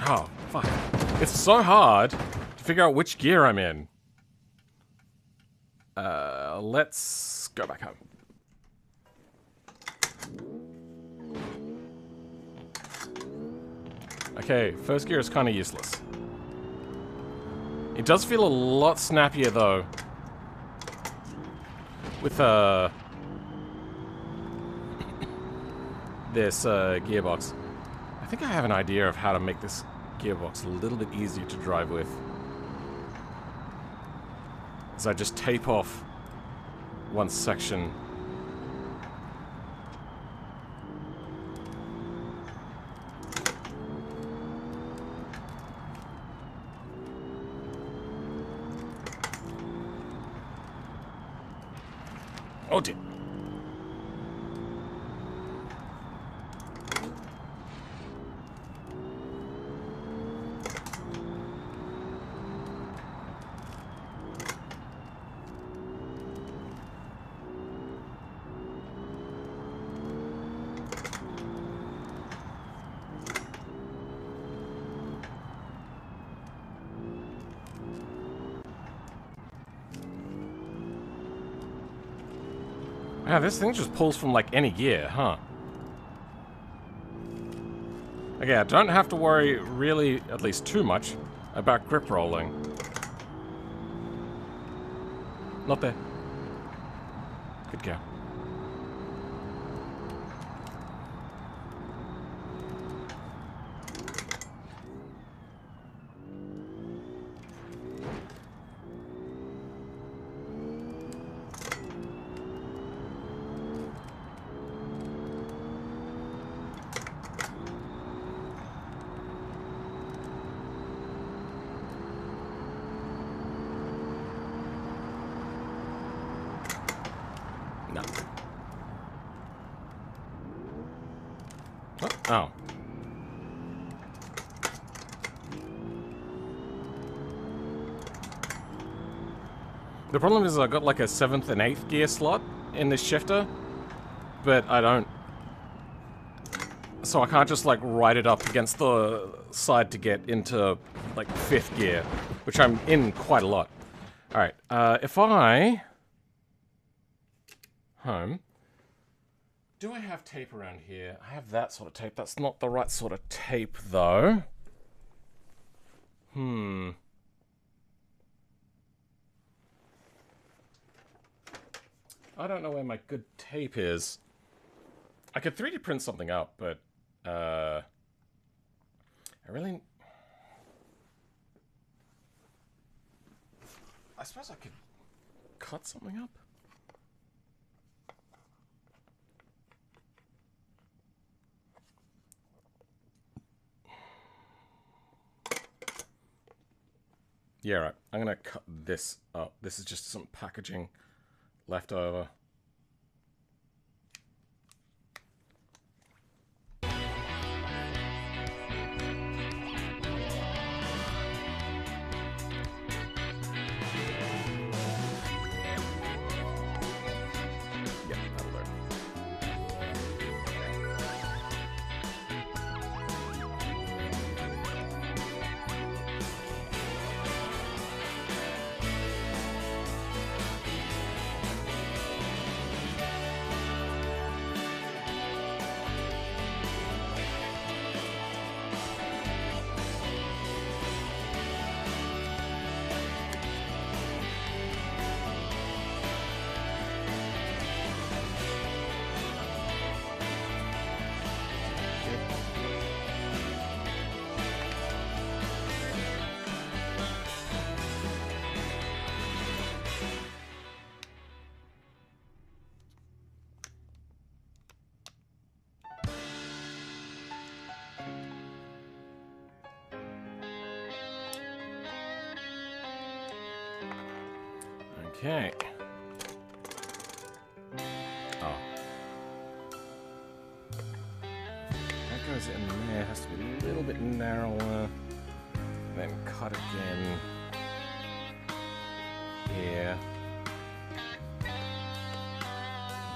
Oh, fuck. It's so hard to figure out which gear I'm in. Let's go back home. Okay, first gear is kind of useless. It does feel a lot snappier, though. With, this, gearbox. I think I have an idea of how to make this gearbox a little bit easier to drive with. As I just tape off one section. Oh dear. Yeah, this thing just pulls from like any gear, huh? Okay, I don't have to worry really, at least too much, about grip rolling. Not there. Good go. No. Oh. The problem is I got like a 7th and 8th gear slot in this shifter, but I don't. So I can't just like ride it up against the side to get into like 5th gear, which I'm in quite a lot. Alright, if I... Home. Do I have tape around here? I have that sort of tape. That's not the right sort of tape, though. I don't know where my good tape is. I could 3D print something up, but I suppose I could cut something up. Yeah, right. I'm gonna cut this up. This is just some packaging left over. Yeah, that'll do. Okay. Oh. That goes in there. It has to be a little bit narrower. Then cut again. Here.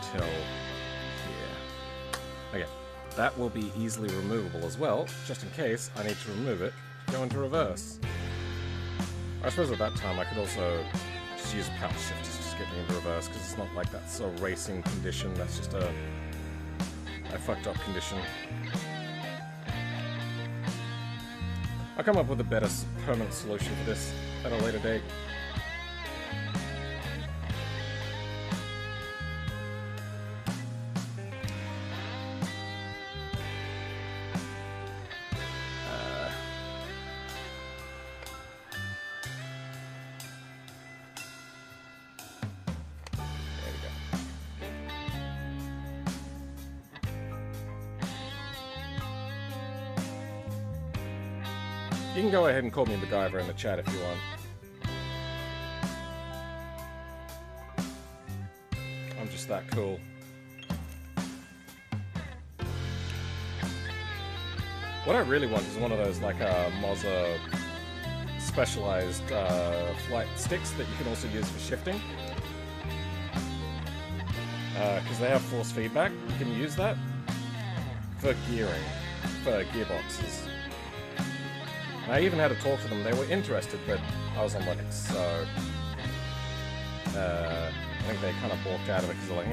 Until here. Okay. That will be easily removable as well, just in case I need to remove it. Go into reverse. I suppose at that time I could also just use a power shift to just get me into reverse, because it's not like that's a racing condition, that's just a fucked up condition. I'll come up with a better permanent solution for this at a later date. You can go ahead and call me MacGyver in the chat if you want. I'm just that cool. What I really want is one of those, like, Mozza specialized flight sticks that you can also use for shifting. Because they have force feedback. You can use that for gearing, for gearboxes. And I even had to talk to them. They were interested, but I was on Linux, so... I think they kind of balked out of it because they're like,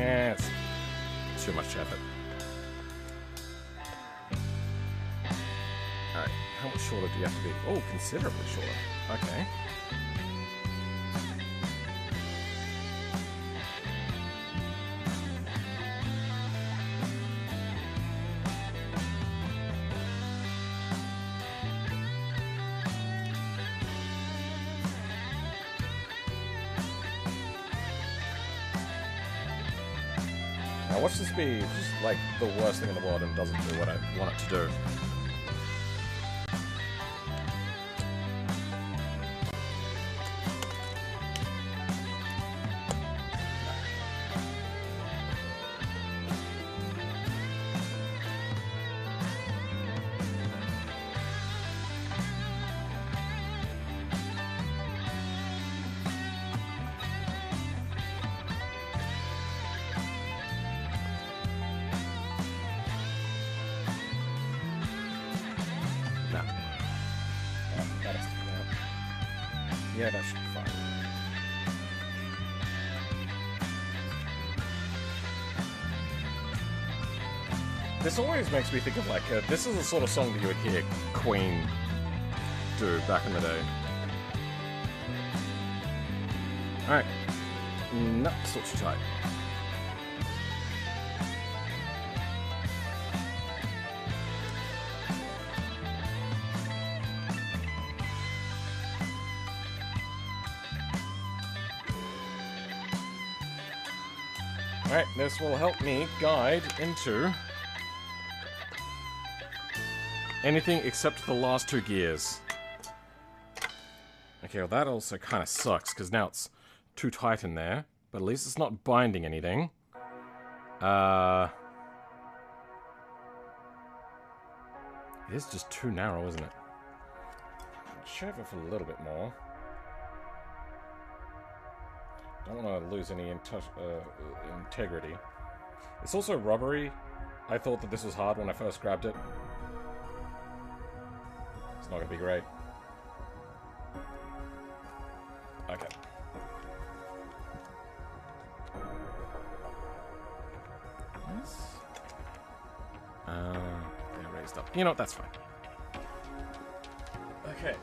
it's too much effort. Alright, how much shorter do you have to be? Oh, considerably shorter. Okay. Now watch this be just like the worst thing in the world and doesn't do what I want it to do. Yeah, that should be fine. This always makes me think of, like, this is the sort of song that you would hear Queen do back in the day. Alright. No, still too tight. Alright, this will help me guide into anything except the last two gears. Okay, well that also kind of sucks, because now it's too tight in there. But at least it's not binding anything. It is just too narrow, isn't it? Shave it for a little bit more. Don't want to lose any integrity. It's also rubbery. I thought that this was hard when I first grabbed it. It's not going to be great. Okay. Yes. They're raised up. You know what? That's fine. Okay.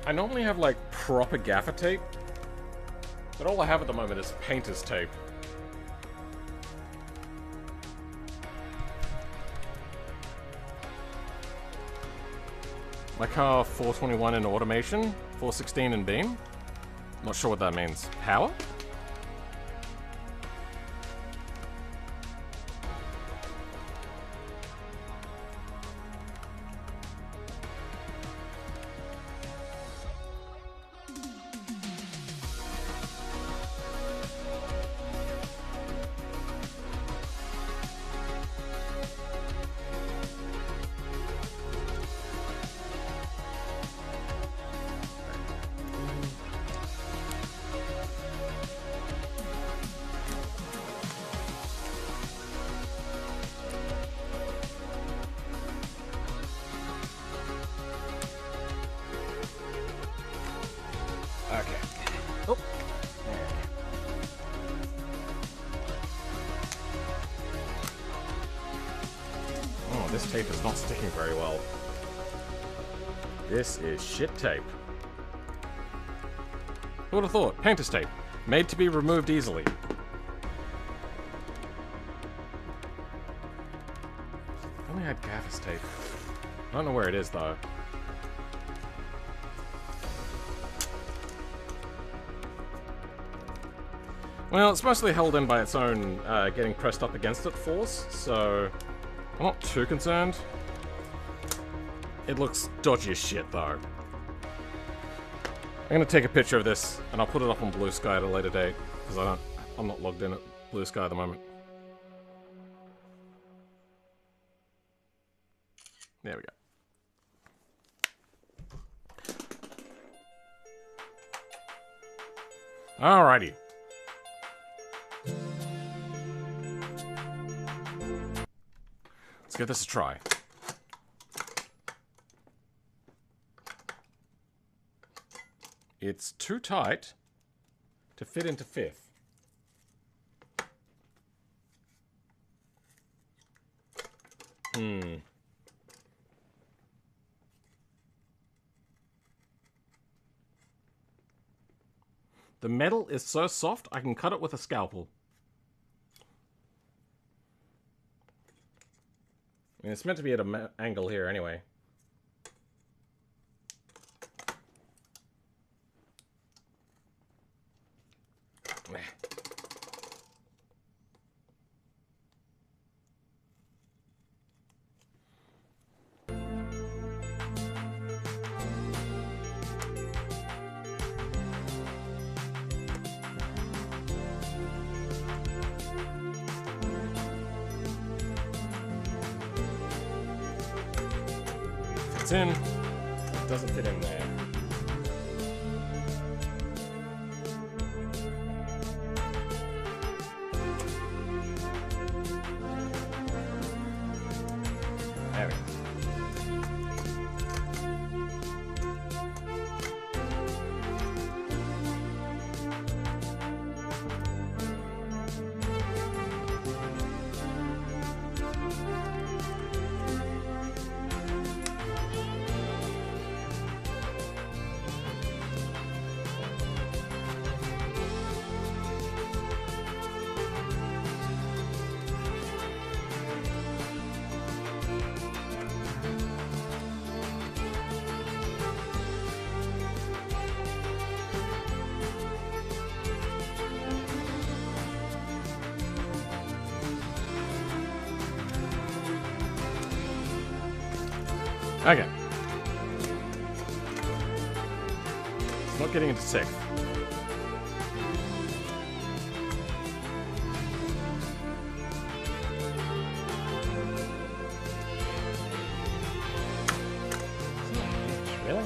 I normally have, like, proper gaffer tape, but all I have at the moment is painter's tape. My car 421 in automation, 416 in beam. Not sure what that means. Power? This tape is not sticking very well. This is shit tape. Who would have thought? Painter's tape. Made to be removed easily. If only I had gaffer's tape. I don't know where it is, though. Well, it's mostly held in by its own getting pressed up against it force, so I'm not too concerned. It looks dodgy as shit, though. I'm gonna take a picture of this, and I'll put it up on Blue Sky at a later date, because I'm not logged in at Blue Sky at the moment. There we go. Alrighty. Let's give this a try. It's too tight to fit into fifth. The metal is so soft, I can cut it with a scalpel. I mean, it's meant to be at an angle here anyway. Fits in. It doesn't fit in there. There we go. Okay. It's not getting into sixth. Really?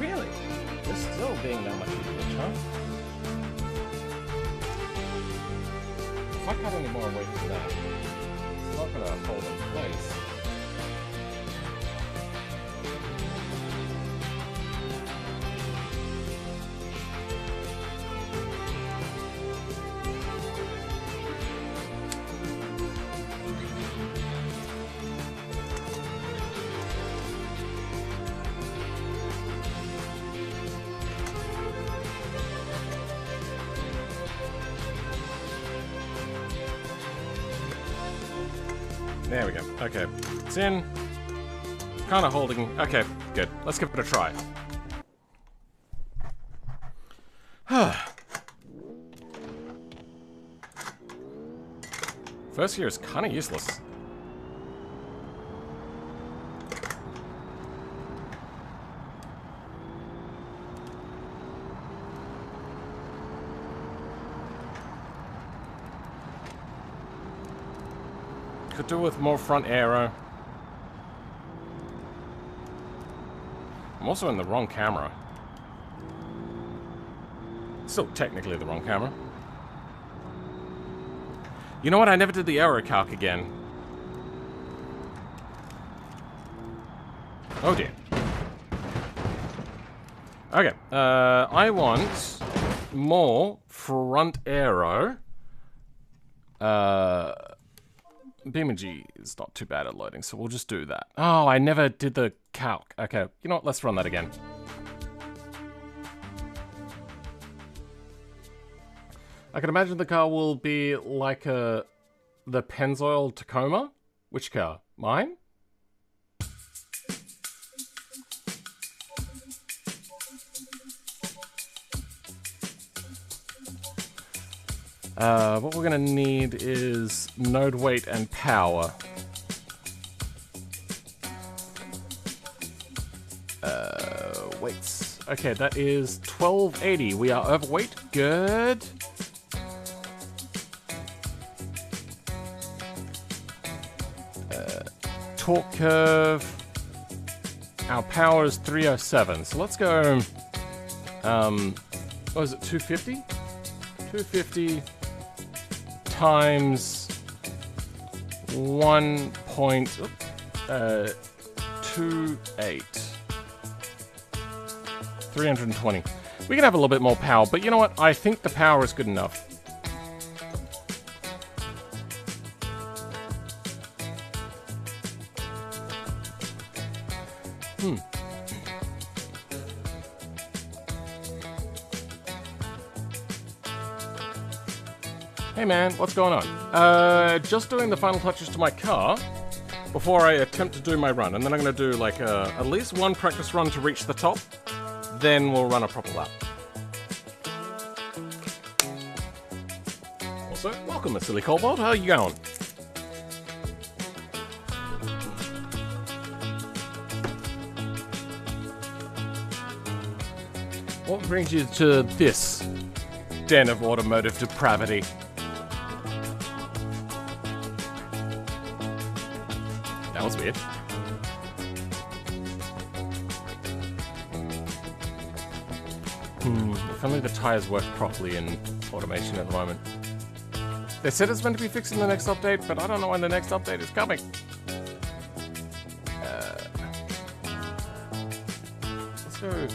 Really? There's still being that much damage, huh? If I cut any more away from that, it's not going to hold in place. There we go. Okay. It's in. Kind of holding. Okay, good. Let's give it a try. First gear is kind of useless. Could do with more front aero. I'm also in the wrong camera. Still technically the wrong camera. You know what? I never did the aero calc again. Oh dear. Okay. I want more front aero. BeamNG is not too bad at loading, so we'll just do that. Oh, I never did the calc. Okay, you know what? Let's run that again. I can imagine the car will be like the Pennzoil Tacoma. Which car? Mine? What we're gonna need is node weight and power. Weights. Okay, that is 1280. We are overweight. Good. Torque curve. Our power is 307. So let's go. What is it? 250? 250 times 1.28. 320. We can have a little bit more power, but you know what? I think the power is good enough. Hey man, what's going on? Just doing the final touches to my car before I attempt to do my run, and then I'm going to do like at least one practice run to reach the top. Then we'll run a proper lap. Also, welcome, Silly Cobalt. How are you going? What brings you to this den of automotive depravity? That was weird. If only the tires work properly in automation at the moment. They said it's meant to be fixed in the next update, but I don't know when the next update is coming. Let's go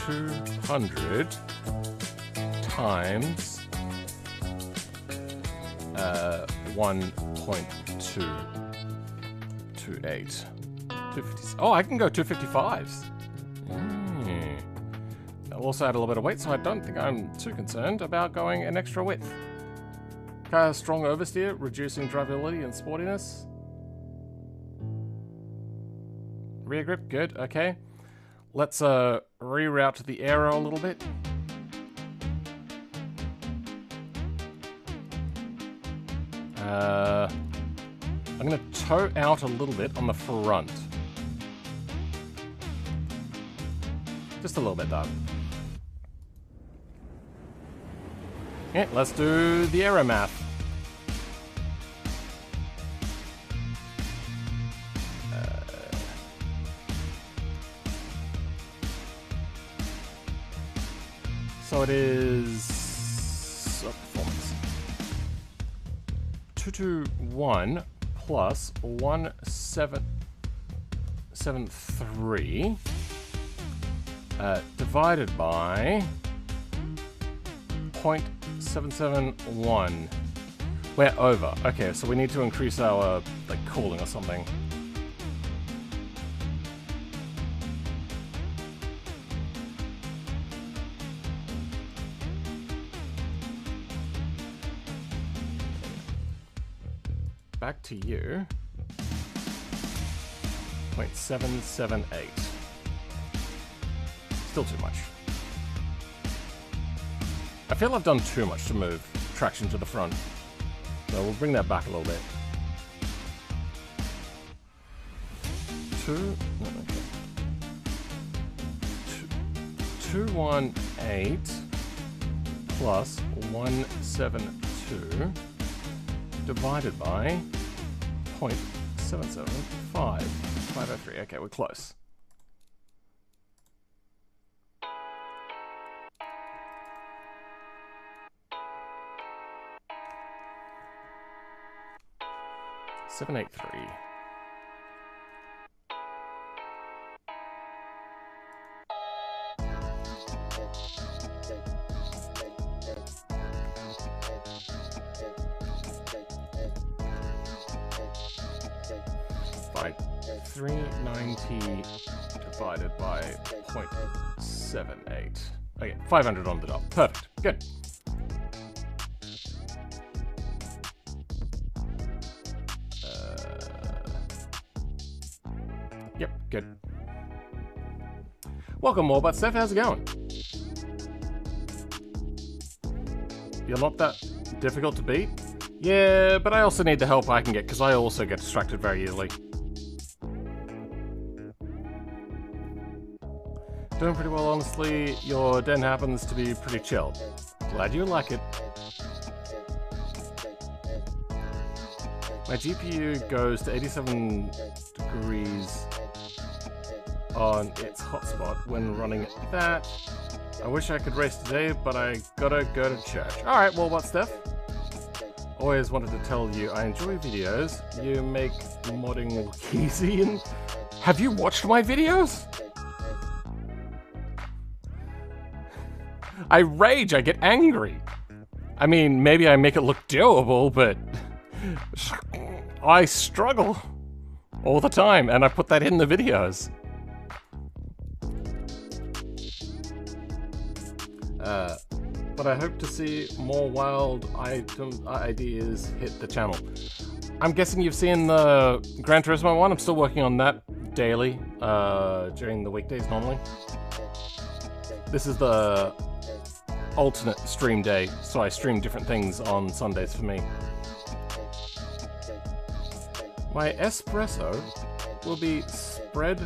200 times 1.228. Oh, I can go 255s. I'll also add a little bit of weight, so I don't think I'm too concerned about going an extra width. Car has strong oversteer, reducing drivability and sportiness. Rear grip, good, okay. Let's reroute the aero a little bit. I'm going to toe out a little bit on the front. Just a little bit, though. Yeah, let's do the aero math. So it is performance 221 plus 1773 divided by 0.771. We're over. Okay, so we need to increase our like cooling or something. Back to you. 0.778. Still too much. I feel I've done too much to move traction to the front. So we'll bring that back a little bit. 218 plus 172 divided by 0.775. 503. Okay, we're close. Seven, 8, 3. Fine. 390 divided by 0.78. Okay, 500 on the dot. Perfect. Good. Yep, good. Welcome, Warbot Steph. How's it going? You're not that difficult to beat? Yeah, but I also need the help I can get, because I also get distracted very easily. Doing pretty well, honestly. Your den happens to be pretty chill. Glad you like it. My GPU goes to 87 degrees on its hotspot when running that. I wish I could race today, but I gotta go to church. Alright, well, what, Steph? Always wanted to tell you I enjoy videos. You make modding look easy, and have you watched my videos? I rage, I get angry. I mean, maybe I make it look doable, but I struggle all the time, and I put that in the videos. But I hope to see more wild ideas hit the channel. I'm guessing you've seen the Gran Turismo one. I'm still working on that daily, during the weekdays normally. This is the alternate stream day, so I stream different things on Sundays for me. My espresso will be spread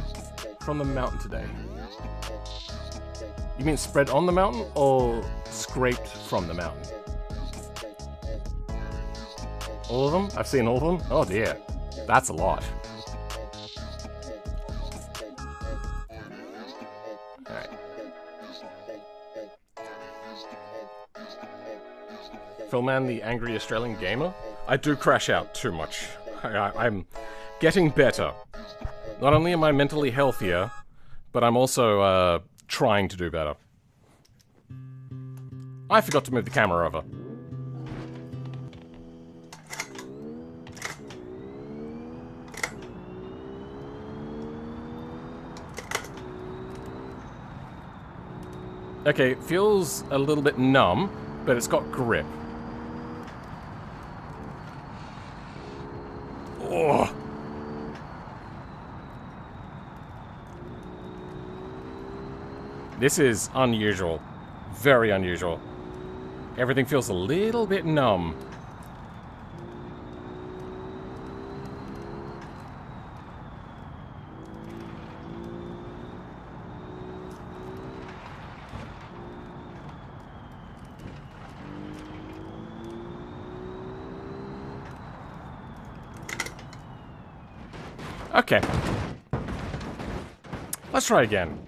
from the mountain today. You mean spread on the mountain or scraped from the mountain? All of them? I've seen all of them? Oh dear. That's a lot. Alright. Philman, the angry Australian gamer? I do crash out too much. I'm getting better. Not only am I mentally healthier, but I'm also, trying to do better. I forgot to move the camera over. Okay, it feels a little bit numb, but it's got grip. Oh. This is unusual. Very unusual. Everything feels a little bit numb. Okay. Let's try again.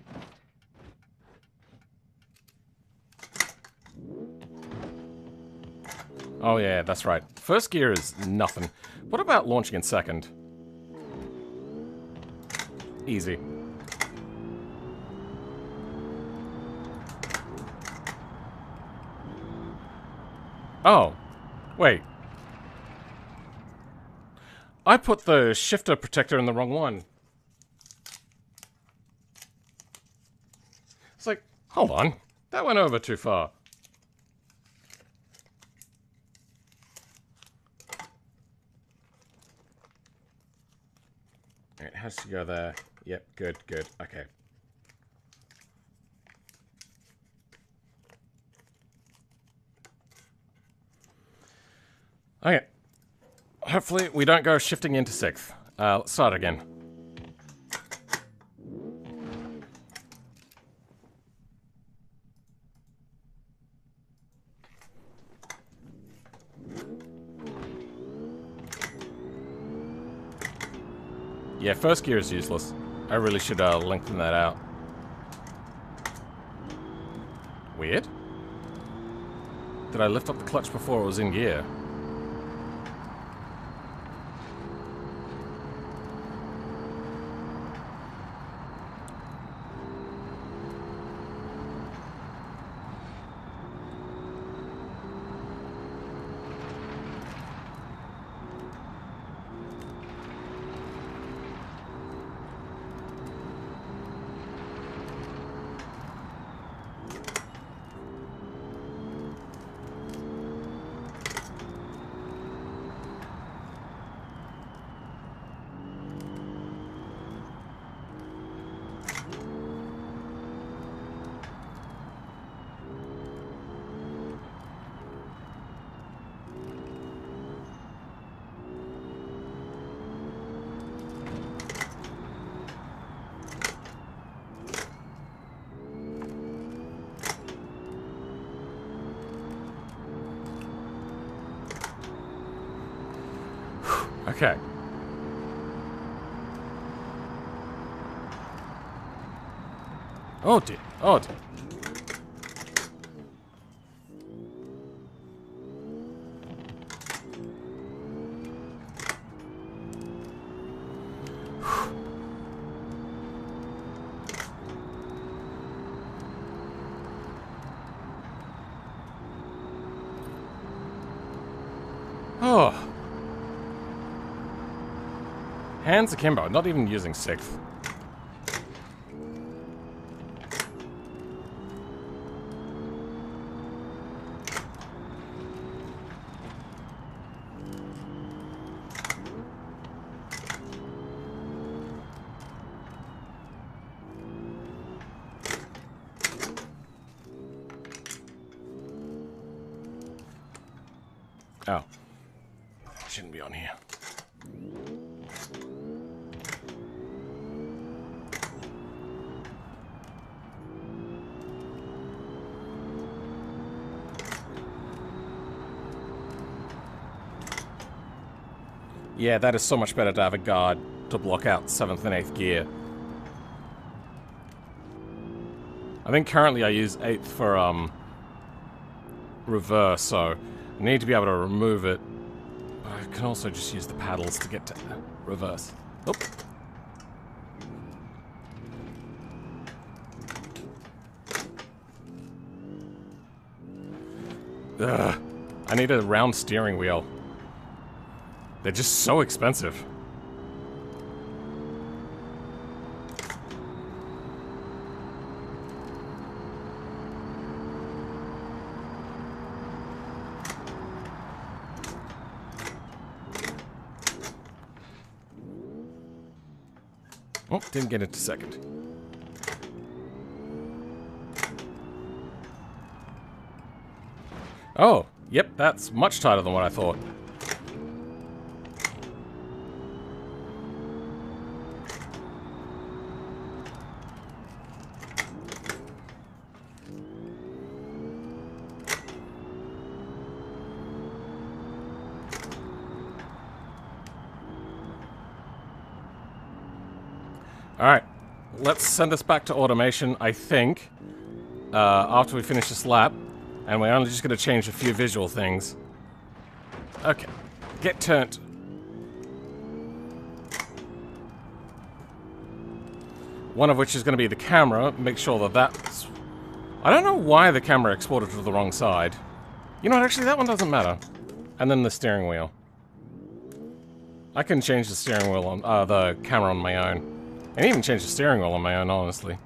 Oh yeah, that's right. First gear is nothing. What about launching in second? Easy. Oh. Wait. I put the shifter protector in the wrong one. It's like, hold on. That went over too far. It has to go there. Yep, good, good. Okay. Okay. Hopefully we don't go shifting into sixth. Let's start again. Yeah, first gear is useless. I really should lengthen that out. Weird. Did I lift up the clutch before it was in gear? Okay. Oh dear. Oh dear. Oh. Hands akimbo, not even using sixth. Oh. Shouldn't be on here. Yeah, that is so much better to have a guard to block out 7th and 8th gear. I think currently I use 8th for, reverse, so I need to be able to remove it. But I can also just use the paddles to get to reverse. Oop. Ugh. I need a round steering wheel. They're just so expensive. Oh, didn't get it to second. Oh, yep, that's much tighter than what I thought. Alright, let's send this back to automation, I think, after we finish this lap. And we're only just going to change a few visual things. Okay, get turned. One of which is going to be the camera. Make sure that that's... I don't know why the camera exported to the wrong side. You know what, actually that one doesn't matter. And then the steering wheel. I can change the steering wheel on, the camera on my own. And even change the steering wheel on my own, honestly.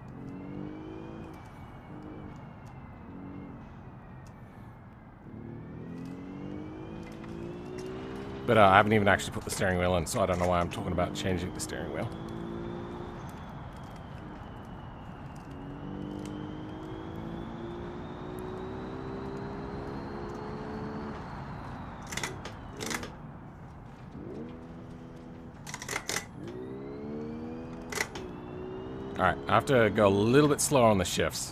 But I haven't even actually put the steering wheel in, so I don't know why I'm talking about changing the steering wheel. Alright, I have to go a little bit slower on the shifts.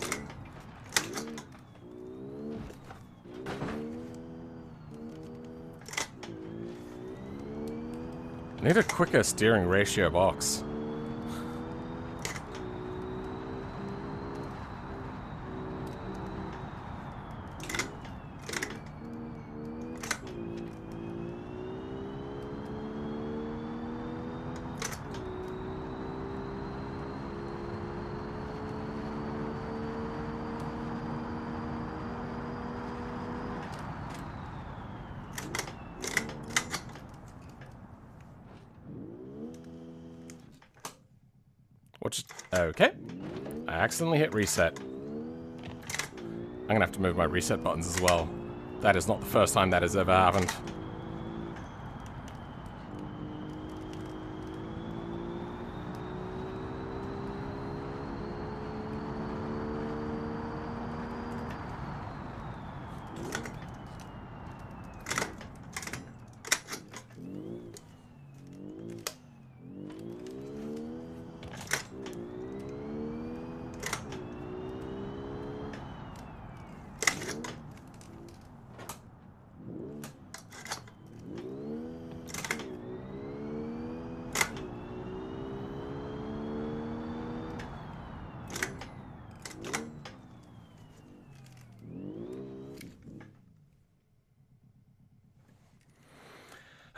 I need a quicker steering ratio box. Okay. I accidentally hit reset. I'm gonna have to move my reset buttons as well. That is not the first time that has ever happened.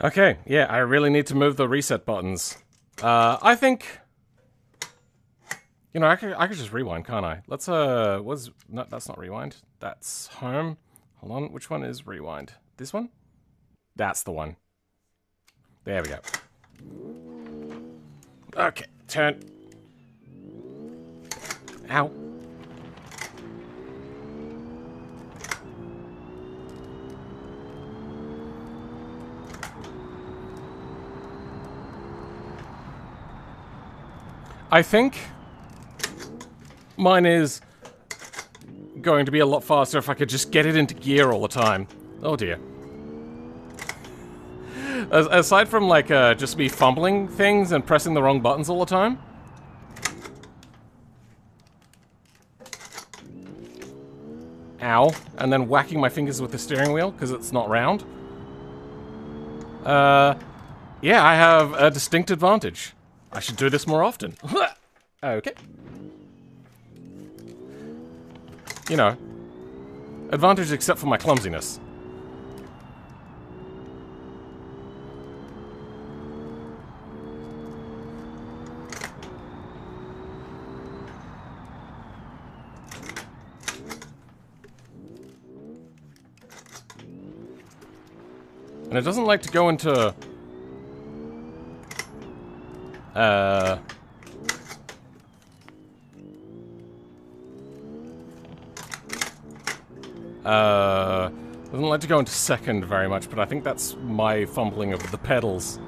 Okay, yeah, I really need to move the reset buttons. I think... You know, I could just rewind, can't I? Let's, no, that's not rewind. That's home. Hold on, which one is rewind? This one? That's the one. There we go. Okay, turn. Ow. I think mine is going to be a lot faster if I could just get it into gear all the time. Oh dear. Aside from, like, just me fumbling things and pressing the wrong buttons all the time. Ow. And then whacking my fingers with the steering wheel because it's not round. Yeah, I have a distinct advantage. I should do this more often. Okay. You know, advantage except for my clumsiness. And it doesn't like to go into... doesn't like to go into second very much, but I think that's my fumbling of the pedals.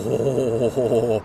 Oh.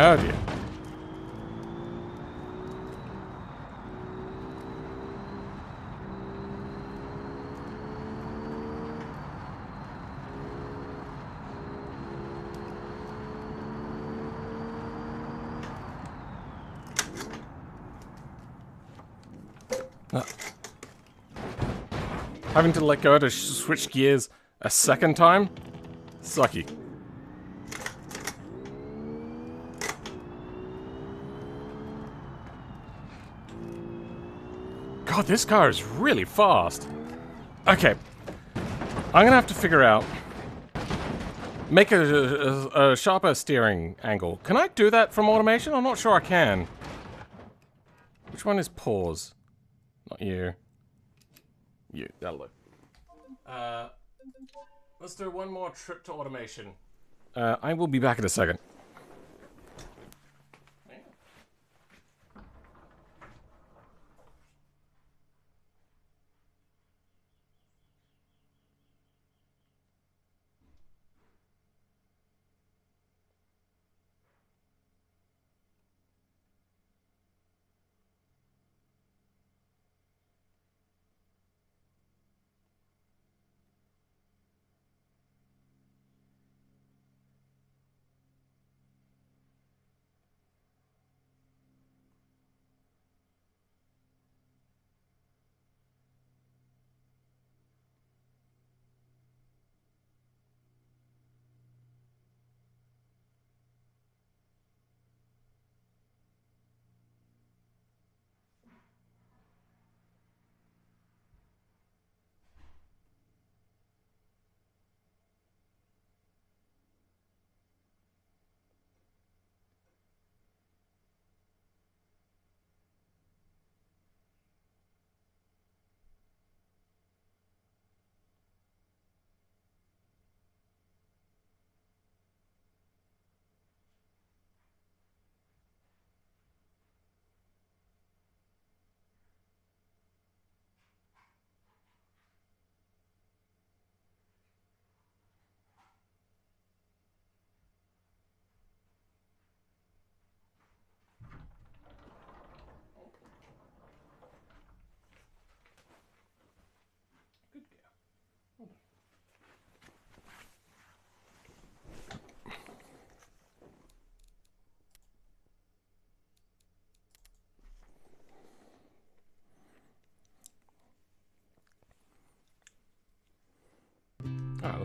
Oh dear. Having to let go to switch gears a second time? Sucky. God, this car is really fast. Okay. I'm gonna have to figure out... Make a sharper steering angle. Can I do that from automation? I'm not sure I can. Which one is pause? Not you. You, that'll do. Let's do one more trip to automation. I will be back in a second.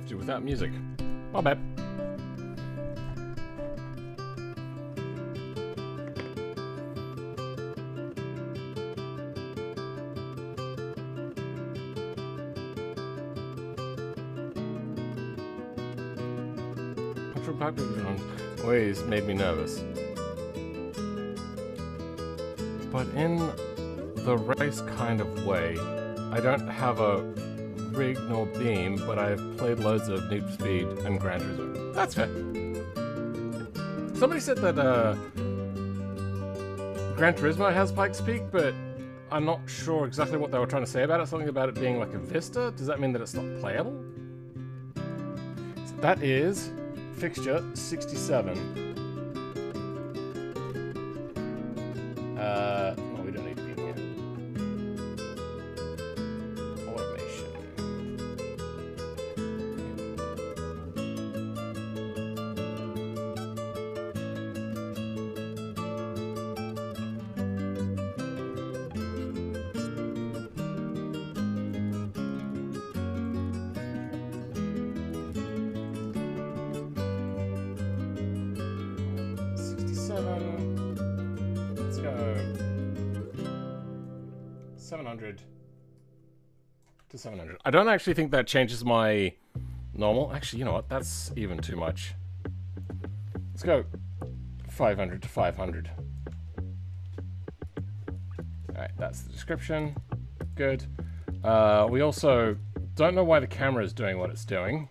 what to do without music. My bad. Always made me nervous. But in the race kind of way, I don't have a rig nor beam, but I've played loads of Need for Speed and Gran Turismo. That's fair. Somebody said that Gran Turismo has Pikes Peak, but I'm not sure exactly what they were trying to say about it. Something about it being like a vista? Does that mean that it's not playable? So that is fixture 67. No, we don't need beam here. Automation. Let's go 700 to 700. I don't actually think that changes my normal. Actually, you know what? That's even too much. Let's go 500 to 500. Alright, that's the description. Good. We also don't know why the camera is doing what it's doing.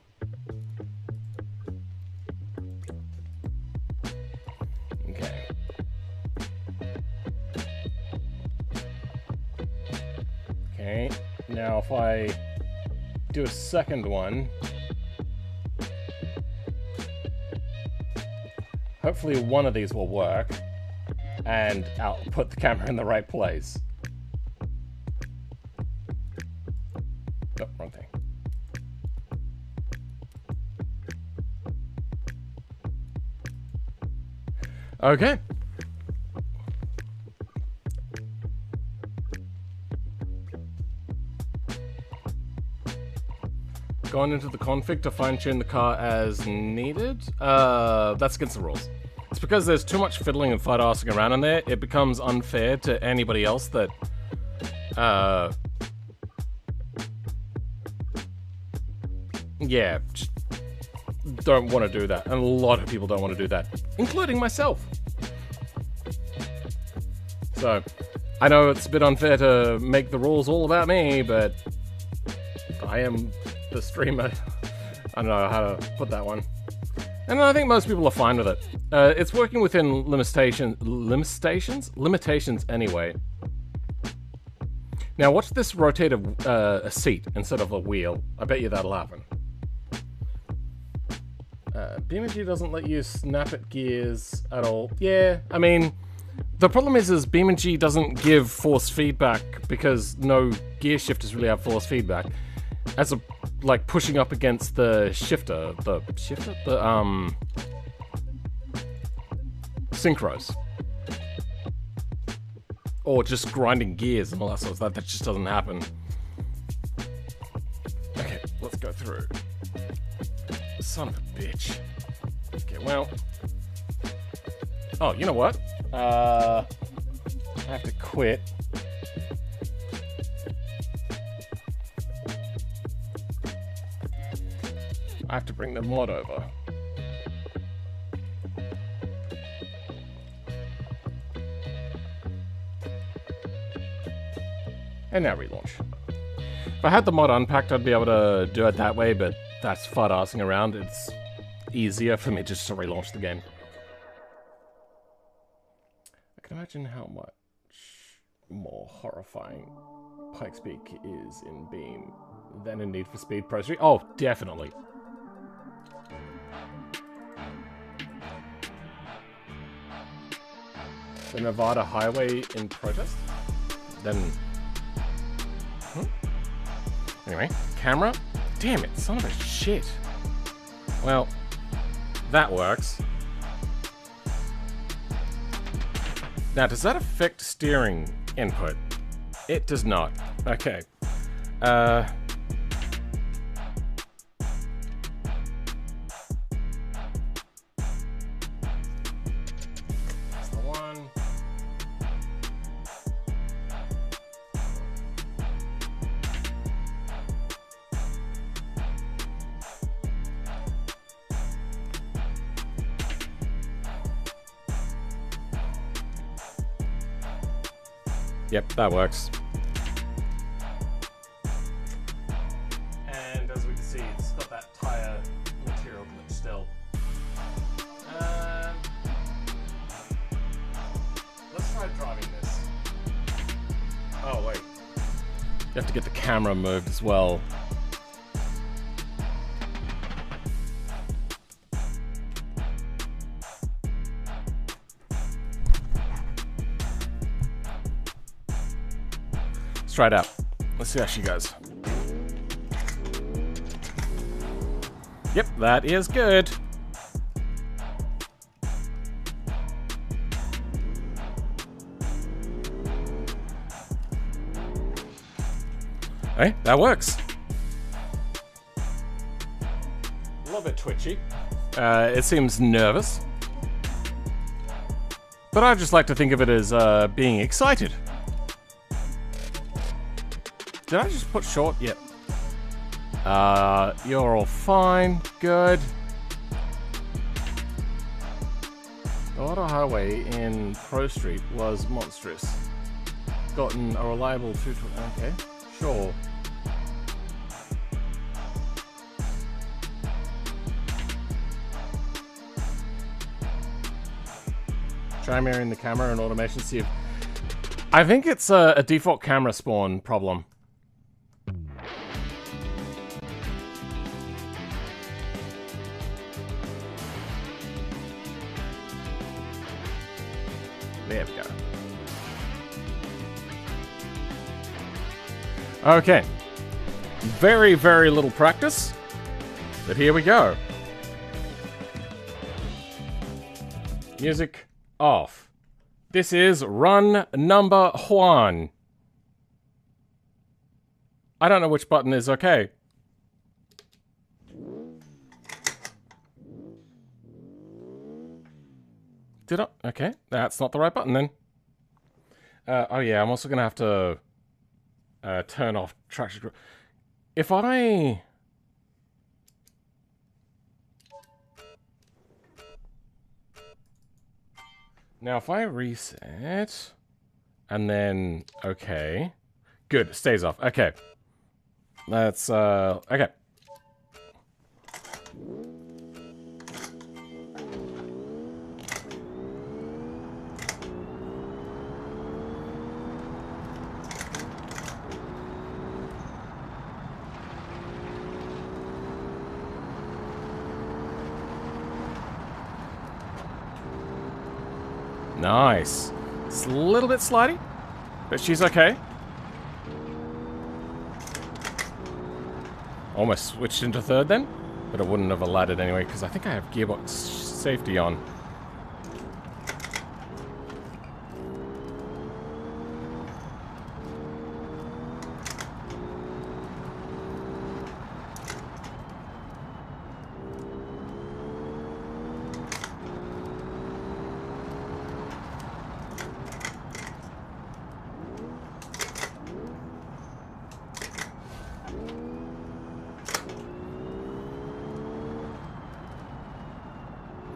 Okay, now if I do a second one, hopefully one of these will work, and I'll put the camera in the right place. Oh, wrong thing. Okay. Going into the config to fine-tune the car as needed. That's against the rules. It's because there's too much fiddling and fart-arsing around in there. It becomes unfair to anybody else that yeah, just don't want to do that. And a lot of people don't want to do that, including myself. So, I know it's a bit unfair to make the rules all about me, but I am the streamer. I don't know how to put that one. And I think most people are fine with it. It's working within limitations anyway. Now watch this rotate a seat instead of a wheel. I bet you that'll happen. BeamNG doesn't let you snap at gears at all. Yeah, I mean, the problem is BeamNG doesn't give force feedback because no gear shifters really have force feedback. As a like pushing up against the synchros, or just grinding gears and all that sort of stuff. That just doesn't happen. Okay, let's go through. Son of a bitch. Okay, well. Oh, you know what? I have to quit. I have to bring the mod over. And now relaunch. If I had the mod unpacked, I'd be able to do it that way, but that's fart-arsing around. It's easier for me just to relaunch the game. I can imagine how much more horrifying Pikes Peak is in Beam than in Need for Speed Pro 3. Oh, definitely. The Nevada Highway in protest? Then... Anyway, camera? Damn it, son of a shit. Well, that works. Now, does that affect steering input? It does not. Okay. Yep, that works. And as we can see, it's got that tire material glitch still. Let's try driving this. Oh, wait. You have to get the camera moved as well. Let's try it out. Let's see how she goes. Yep, that is good. Hey, that works. A little bit twitchy. It seems nervous. But I just like to think of it as being excited. Did I just put short? Yep. You're all fine. Good. The auto highway in Pro Street was monstrous. Gotten a reliable 220. Okay, sure. Try mirroring the camera and automation. See if. I think it's a default camera spawn problem. There we go. Okay. Very, very little practice. But here we go. Music off. This is run number 1. I don't know which button is okay. Did I? Okay, that's not the right button then. Oh yeah, I'm also gonna have to turn off traction. If I... Now if I reset, and then, okay. Good, it stays off, okay. Let's, okay. Nice. It's a little bit slidey, but she's okay. Almost switched into third then, but it wouldn't have allowed it anyway because I think I have gearbox safety on.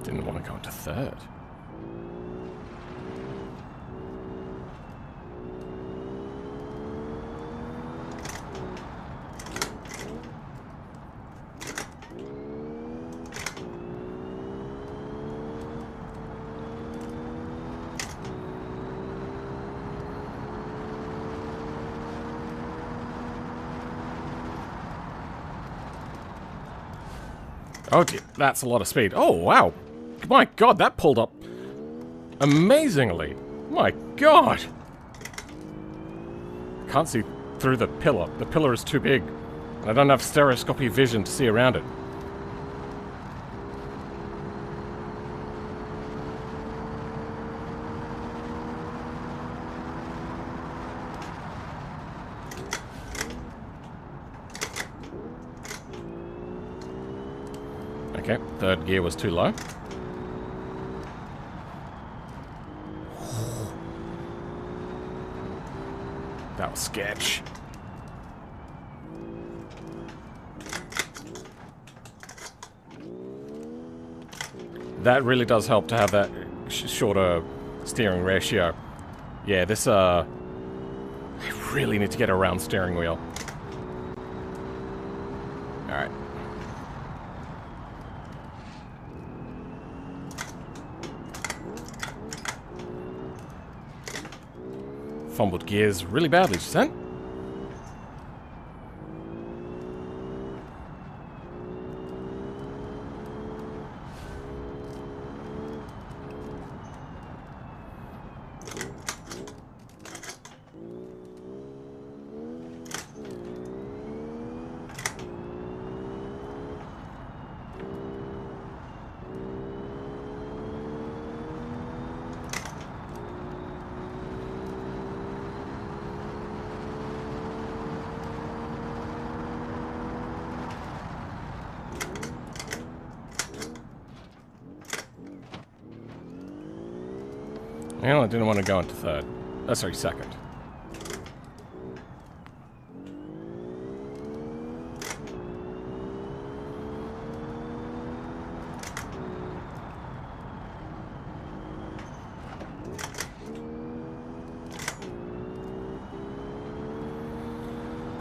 Didn't want to go into third. Oh dear, that's a lot of speed. Oh wow. My god, that pulled up amazingly. My god. Can't see through the pillar. The pillar is too big. I don't have stereoscopic vision to see around it. Okay, third gear was too low. That was sketch. That really does help to have that shorter steering ratio. Yeah, this really need to get around steering wheel. Alright. Fumbled gears really badly, just then. Well, I didn't want to go into third. Oh, sorry, second.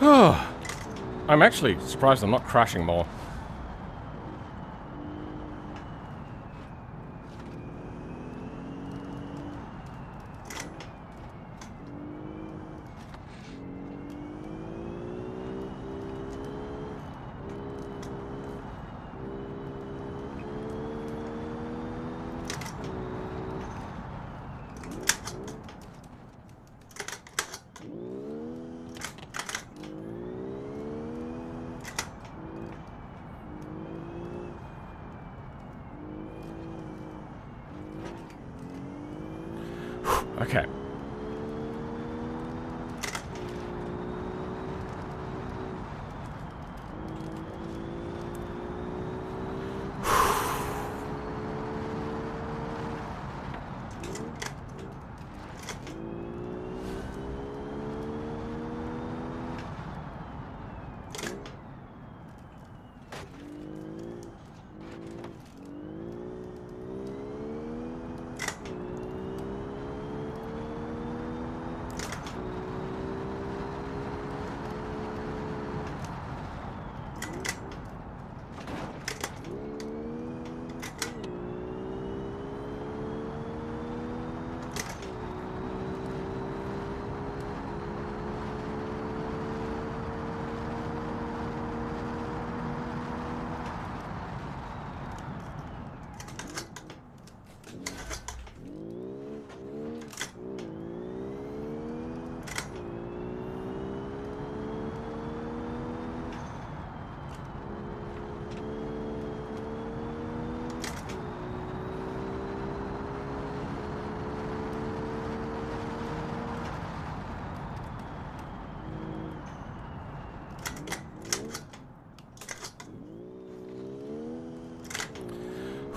Oh, I'm actually surprised I'm not crashing more. Okay.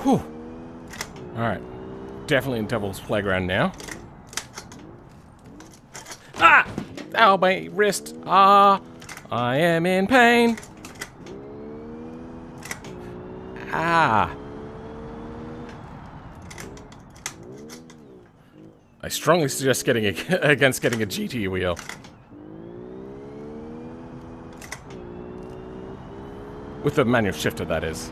Whew. Alright. Definitely in Devil's Playground now. Ah! Ow, my wrist. Ah! I am in pain. Ah! I strongly suggest getting against getting a GT wheel. With the manual shifter, that is.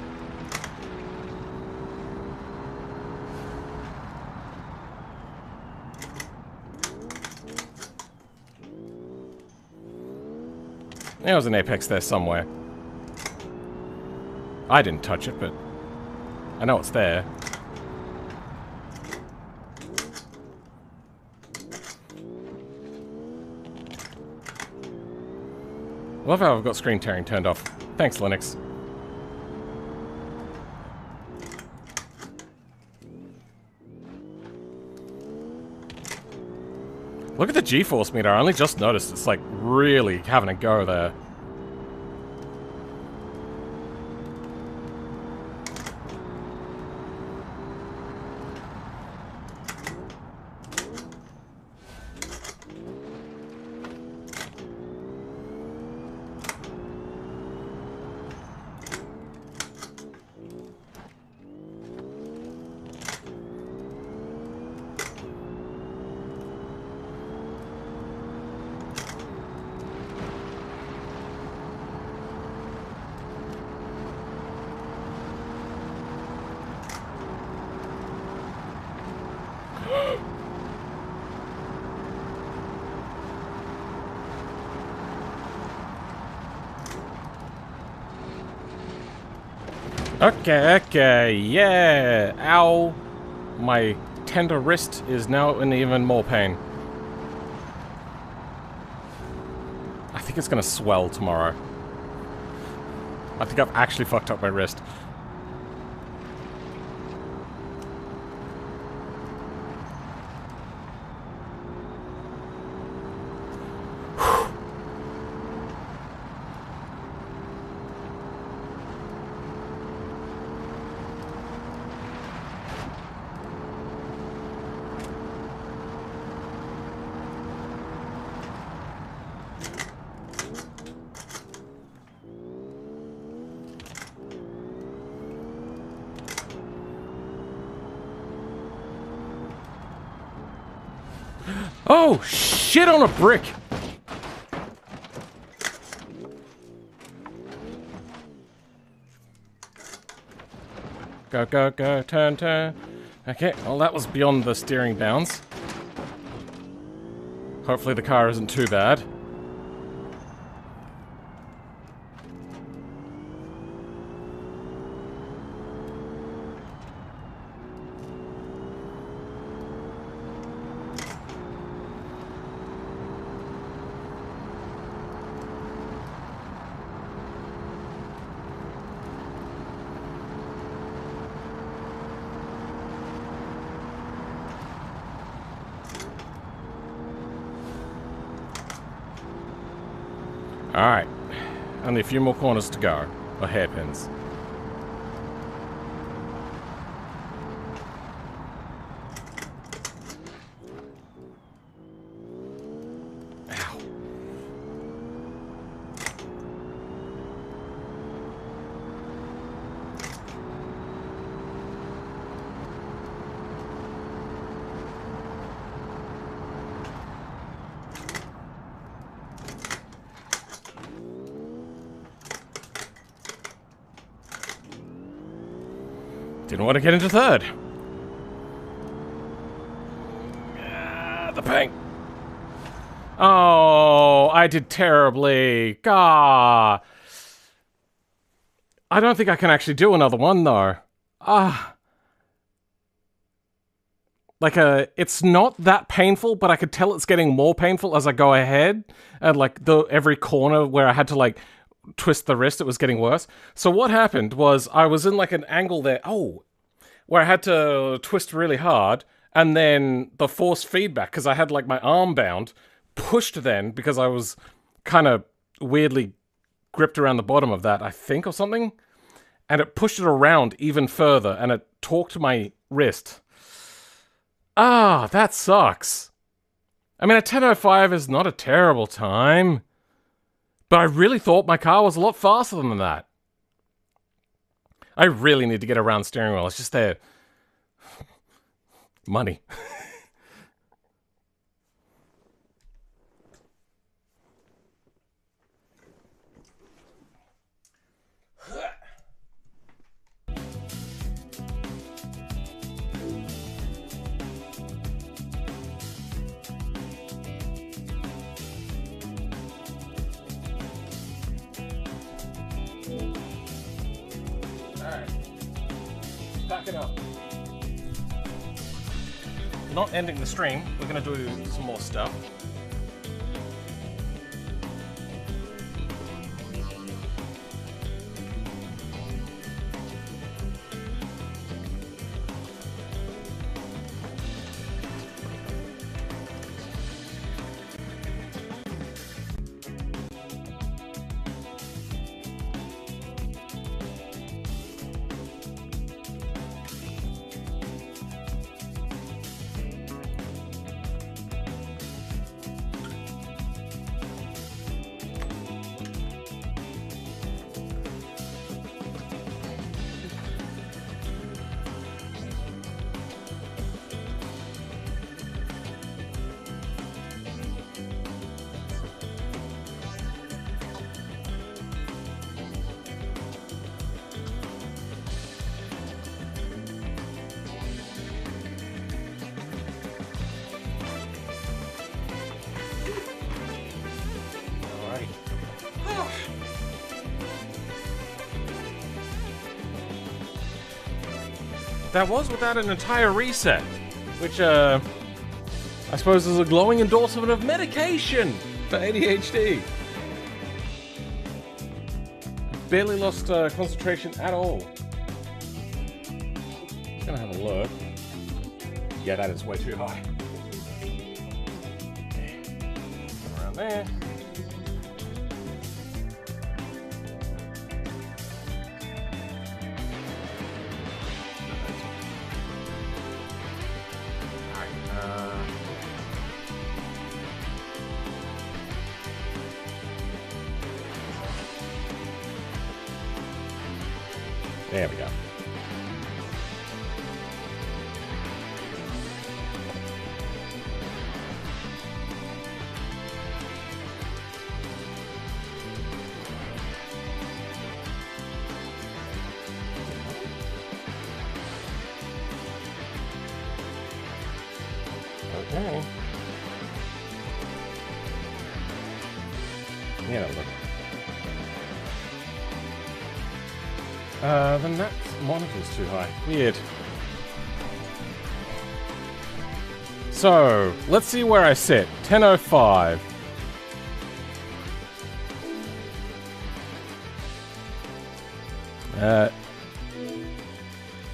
There was an apex there somewhere. I didn't touch it, but I know it's there. Love how I've got screen tearing turned off. Thanks, Linux. Look at the G-force meter. I only just noticed it's like really having a go there. Okay, yeah. Ow. My tender wrist is now in even more pain. I think it's gonna swell tomorrow. I think I've actually fucked up my wrist. Oh, shit on a brick! Go, go, go, turn, turn. Okay, well that was beyond the steering bounds. Hopefully the car isn't too bad. Alright. Only a few more corners to go. Or hairpins. Ow. Didn't want to get into third. The pain. Oh, I did terribly. Gah. I don't think I can actually do another one, though. It's not that painful, but I could tell it's getting more painful as I go ahead. And, every corner where I had to, twist the wrist, it was getting worse. So what happened was I was in an angle there, where I had to twist really hard, and then the force feedback, because I had my arm bound, pushed then, because I was kind of weirdly gripped around the bottom of that, I think, or something, and it pushed it around even further, and it torqued my wrist. Ah, that sucks. I mean, a 10:05 is not a terrible time. But I really thought my car was a lot faster than that. I really need to get around steering wheel. It's just there. Money. Back it up. Not ending the stream, we're gonna do some more stuff. that was without an entire reset, which I suppose is a glowing endorsement of medication for ADHD. Barely lost concentration at all. Just gonna have a look. Yeah, that is way too high. Okay. Around there. There we go. Okay. Yeah, look. Then that monitor's too high. Weird. So, let's see where I sit. 10:05. Uh,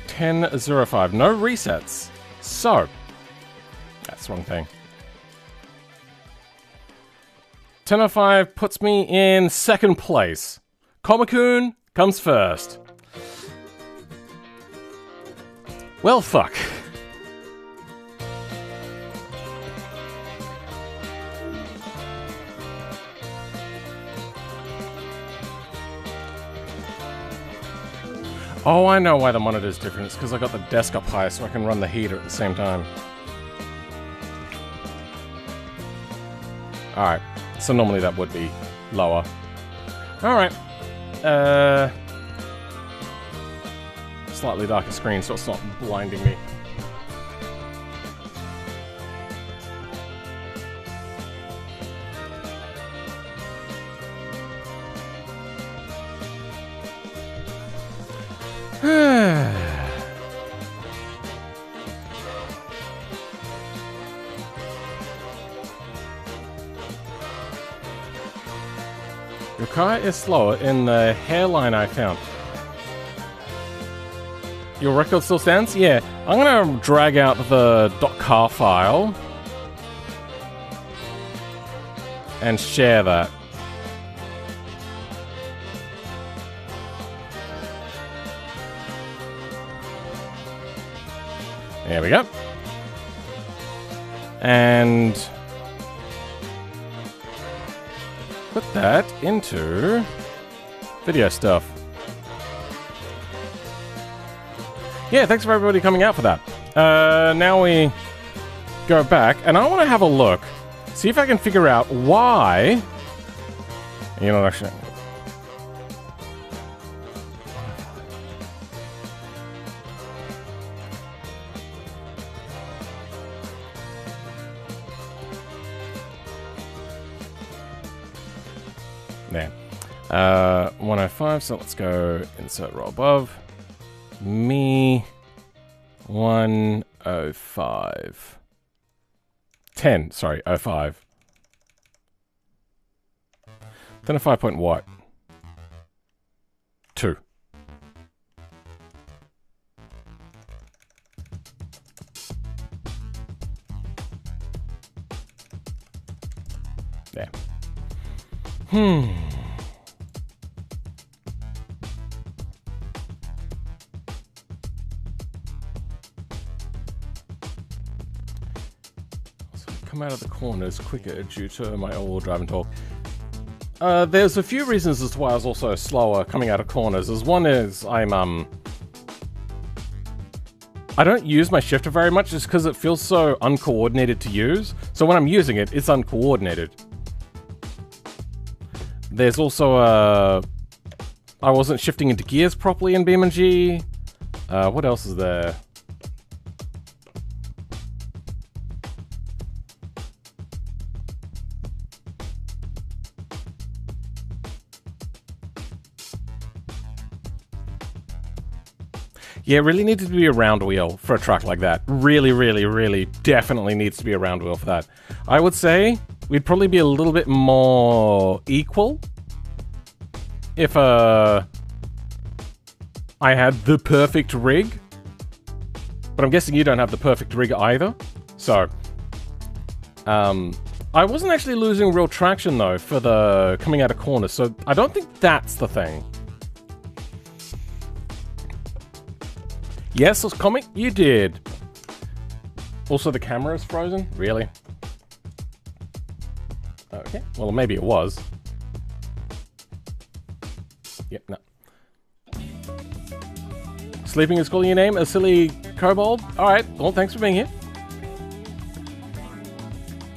10:05. No resets. So, that's the wrong thing. 10:05 puts me in second place. Komakun comes first. Well, fuck. Oh, I know why the monitor's different. It's because I got the desk up high so I can run the heater at the same time. Alright, so normally that would be lower. Alright. Slightly darker screen so it's not blinding me. Your car is slower in the hairline I found. Your record still stands? Yeah. I'm gonna drag out the .car file and share that. There we go. And put that into video stuff. Yeah, thanks for everybody coming out for that. Now we go back, and I want to have a look. See if I can figure out why... You know, actually... There. 105, so let's go insert row above. Me 105. 10, sorry, 05. 10:05 point what? 2. There. Come out of the corners quicker due to my all-wheel drive and torque. There's a few reasons as to why I was also slower coming out of corners. As one is I don't use my shifter very much just because it feels so uncoordinated to use. So when I'm using it, it's uncoordinated. There's also I wasn't shifting into gears properly in BeamNG. What else is there? Yeah, it really needed to be a round wheel for a truck like that. Really, really, really definitely needs to be a round wheel for that. I would say we'd probably be a little bit more equal if I had the perfect rig. But I'm guessing you don't have the perfect rig either. So, I wasn't actually losing real traction though for the coming out of corners, so I don't think that's the thing. Yes, this comic, you did. Also, the camera is frozen? Really? Okay, well, maybe it was. Yep, no. Sleeping is calling your name? A silly kobold? Alright, well, thanks for being here.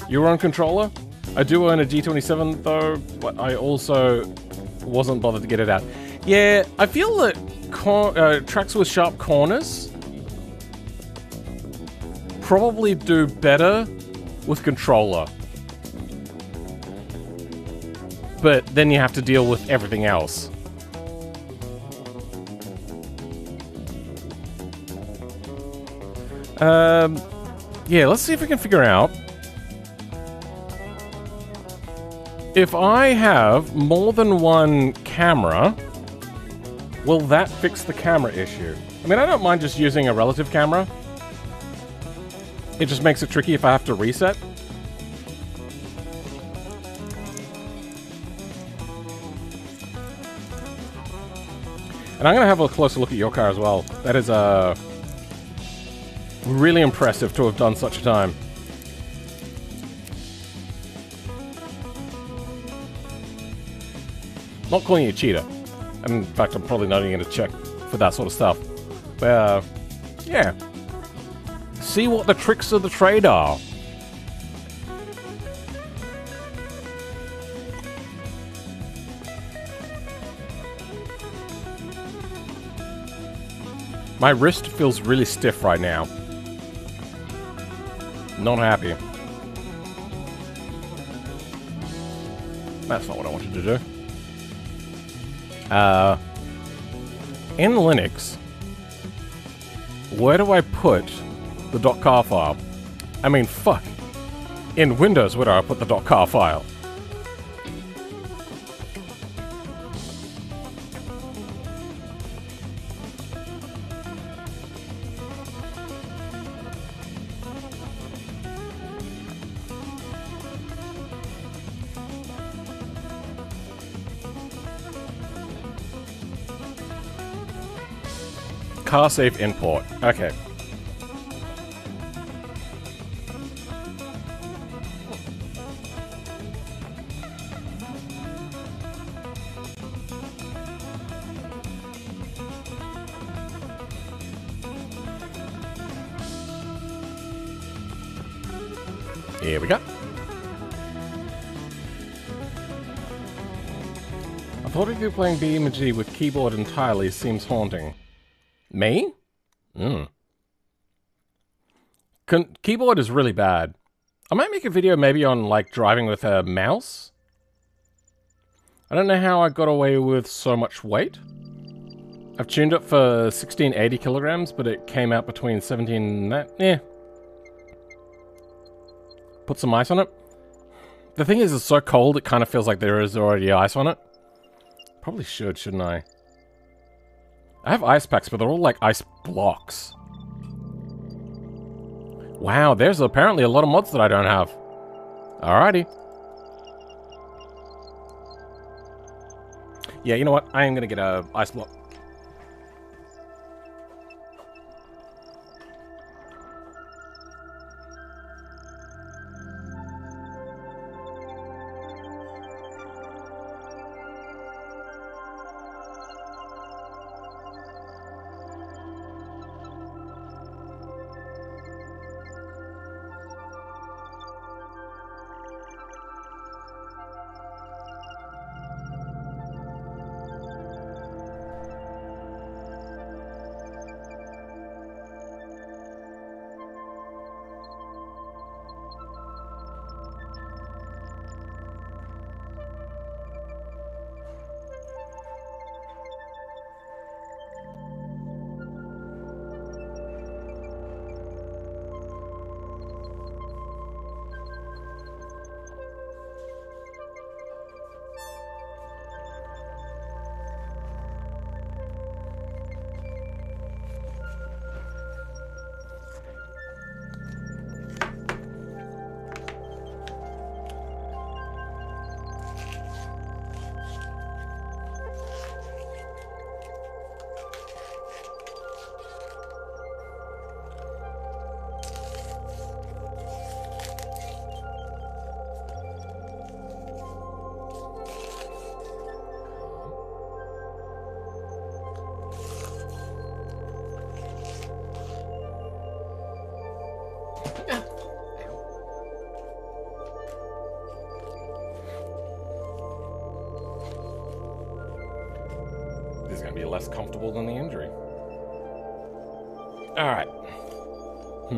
You're on controller? I do own a G27 though, but I also wasn't bothered to get it out. Yeah, I feel that tracks with sharp corners probably do better with controller. But then you have to deal with everything else. Yeah, let's see if we can figure out if I have more than one camera, will that fix the camera issue? I mean, I don't mind just using a relative camera. It just makes it tricky if I have to reset. And I'm going to have a closer look at your car as well. That is really impressive to have done such a time. Not calling you a cheater. And in fact, I'm probably not even going to check for that sort of stuff. But, yeah. See what the tricks of the trade are. My wrist feels really stiff right now. Not happy. That's not what I wanted to do. In Linux, where do I put the .car file? I mean, fuck. In Windows, where do I put the .car file? Car safe import. Okay. Here we go. I thought if you're playing BMG with keyboard entirely seems haunting. Me? Keyboard is really bad. I might make a video maybe on, like, driving with a mouse. I don't know how I got away with so much weight. I've tuned it for 1680 kilograms, but it came out between 17 and that. Yeah. Put some ice on it. The thing is, it's so cold, it kind of feels like there is already ice on it. Probably should, shouldn't I? I have ice packs, but they're all like ice blocks. Wow, there's apparently a lot of mods that I don't have. Alrighty. Yeah, you know what? I am gonna get a ice block. This is going to be less comfortable than the injury. Alright. I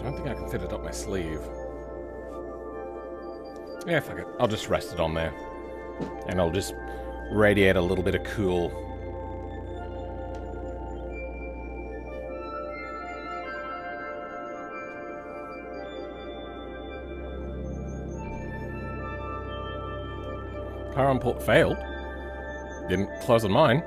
don't think I can fit it up my sleeve. Yeah, fuck it. I'll just rest it on there. And I'll just radiate a little bit of cool. Power on port failed. Didn't close on mine.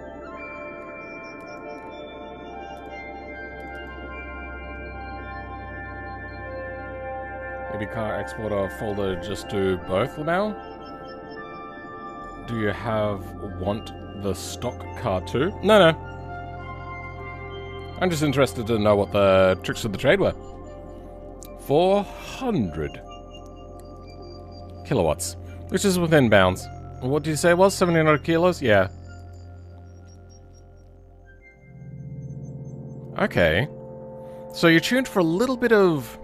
Maybe car exporter folder just do both now? Do you want the stock car too? No. I'm just interested to know what the tricks of the trade were. 400 kilowatts, which is within bounds. What did you say it was? 1700 kilos? Yeah. Okay. So you're tuned for a little bit of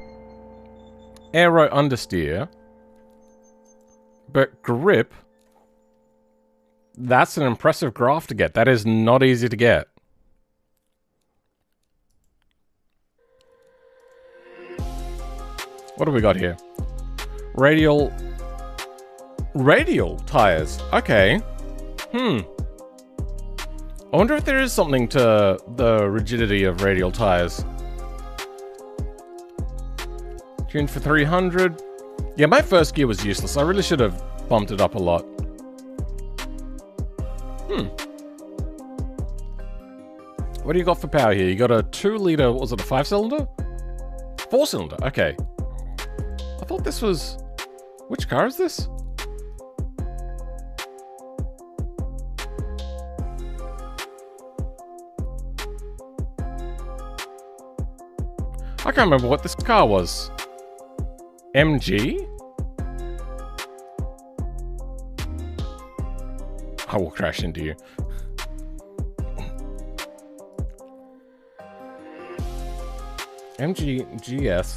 aero understeer. But grip, that's an impressive graph to get. That is not easy to get. What have we got here? Radial tires. Okay. I wonder if there is something to the rigidity of radial tires. Tuned for 300. Yeah, my first gear was useless. I really should have bumped it up a lot. What do you got for power here? You got a 2-liter, was it a 5-cylinder? 4-cylinder, okay. I thought this was... Which car is this? I can't remember what this car was. MG? I will crash into you. MG GS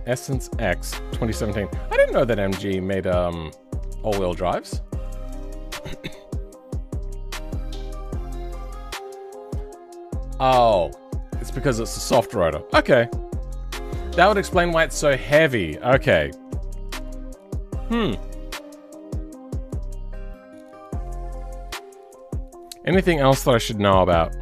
Essence X 2017. I didn't know that MG made all-wheel drives. Oh, it's because it's a soft rotor. Okay. That would explain why it's so heavy. Okay. Anything else that I should know about?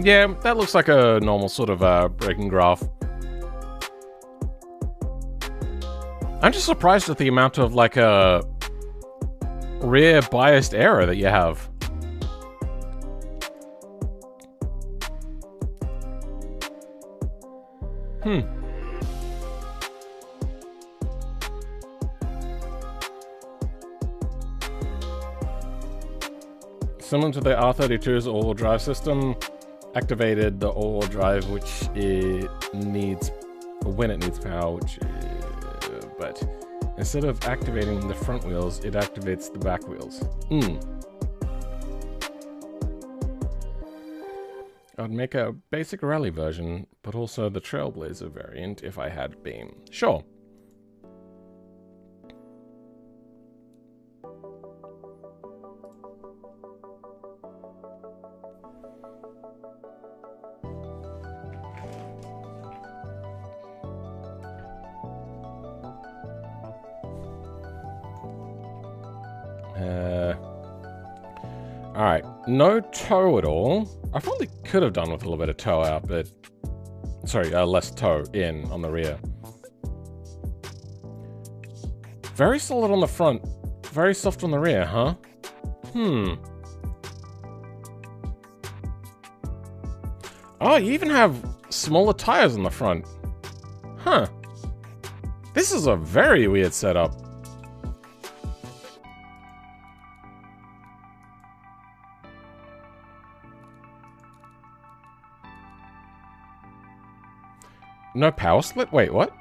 Yeah, that looks like a normal sort of braking graph. I'm just surprised at the amount of like a rear biased error that you have. Similar to the R32's all-wheel drive system, activated the all-wheel drive, which it needs when it needs power, which but instead of activating the front wheels, it activates the back wheels. I'd make a basic rally version, but also the Trailblazer variant if I had been. Sure. Alright, no toe at all. I probably could have done with a little bit of toe out, but... Sorry, less toe in on the rear. Very solid on the front. Very soft on the rear, huh? Oh, you even have smaller tires on the front. Huh. This is a very weird setup. No power split? Wait, what?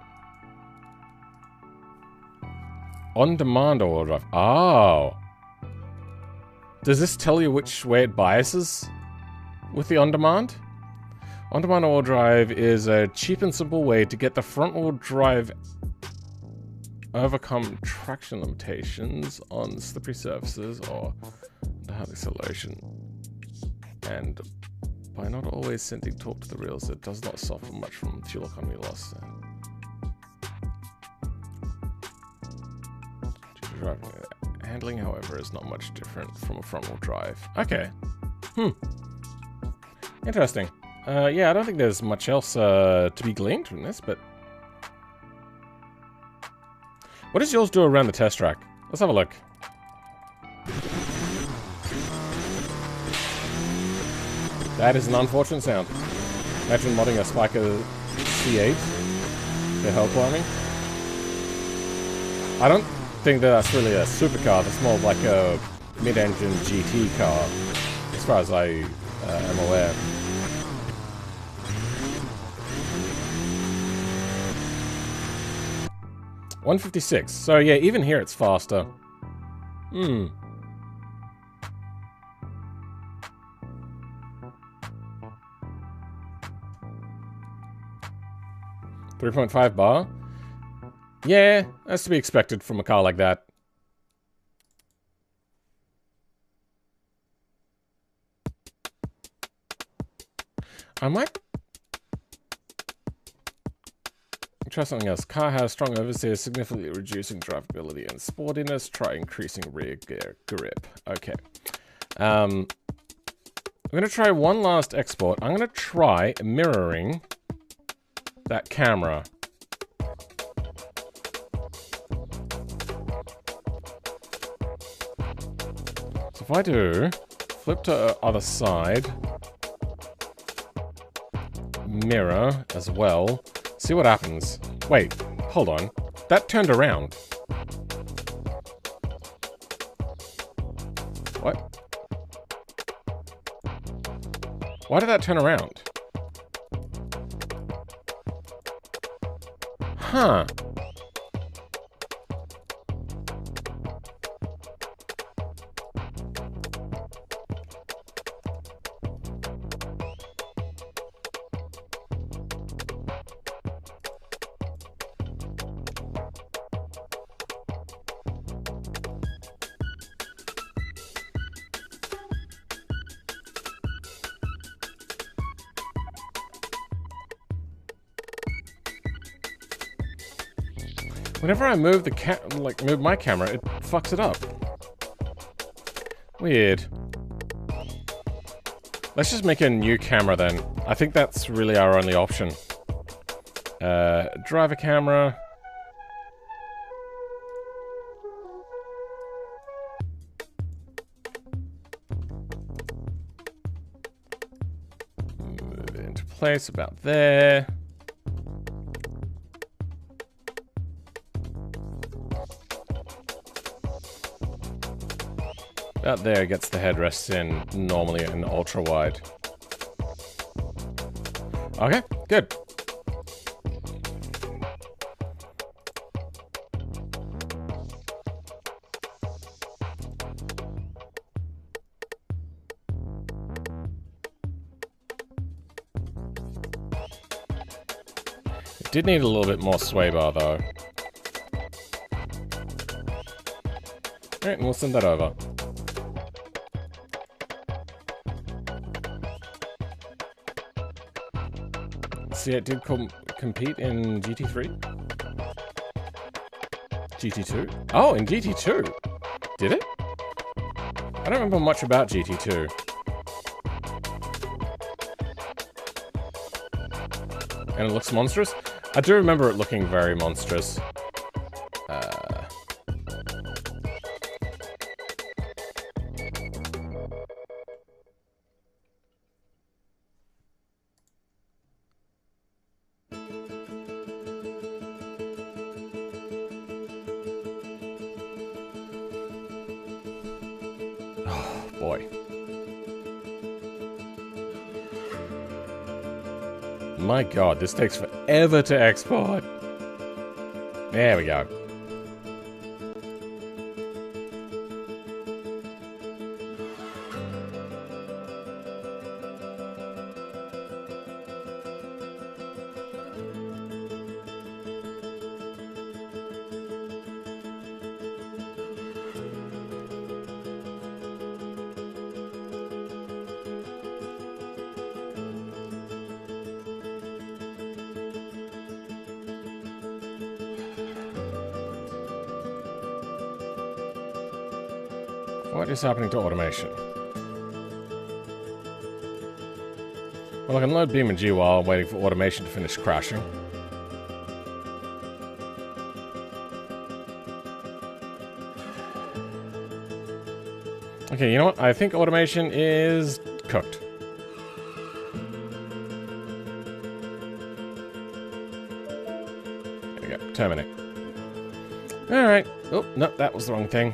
On-demand all drive. Oh. Does this tell you which way it biases with the on-demand? On-demand all drive is a cheap and simple way to get the front-wheel drive overcome traction limitations on slippery surfaces or hard acceleration. And by not always sending torque to the rails, it does not suffer much from fuel economy loss. Handling, however, is not much different from a front-wheel drive. Okay. Interesting. Yeah, I don't think there's much else to be gleaned from this, but... What does yours do around the test track? Let's have a look. That is an unfortunate sound. Imagine modding a Spiker C8 for hill climbing. I don't think that that's really a supercar. That's more like a mid-engine GT car, as far as I am aware. $156. So yeah, even here it's faster. 3.5 bar? Yeah, that's to be expected from a car like that. I might try something else. Car has strong oversteer, significantly reducing drivability and sportiness. Try increasing rear gear grip. Okay. I'm going to try one last export. I'm going to try mirroring that camera. So if I do, flip to other side, mirror as well, see what happens. Wait, hold on. That turned around. What? Why did that turn around? Huh. Whenever I move the move my camera, it fucks it up. Weird. Let's just make a new camera then. I think that's really our only option. Driver camera. Move it into place about there. About there gets the headrests in normally in ultra wide. Okay, good. It did need a little bit more sway bar though. Alright, and we'll send that over. See, it did compete in GT3? GT2? Oh, in GT2! Did it? I don't remember much about GT2. And it looks monstrous? I do remember it looking very monstrous. My god, this takes forever to export. There we go. What is happening to automation? Well, I can load BeamNG while I'm waiting for automation to finish crashing. Okay, you know what? I think automation is cooked. There we go. Terminate. Alright. Oh, no, that was the wrong thing.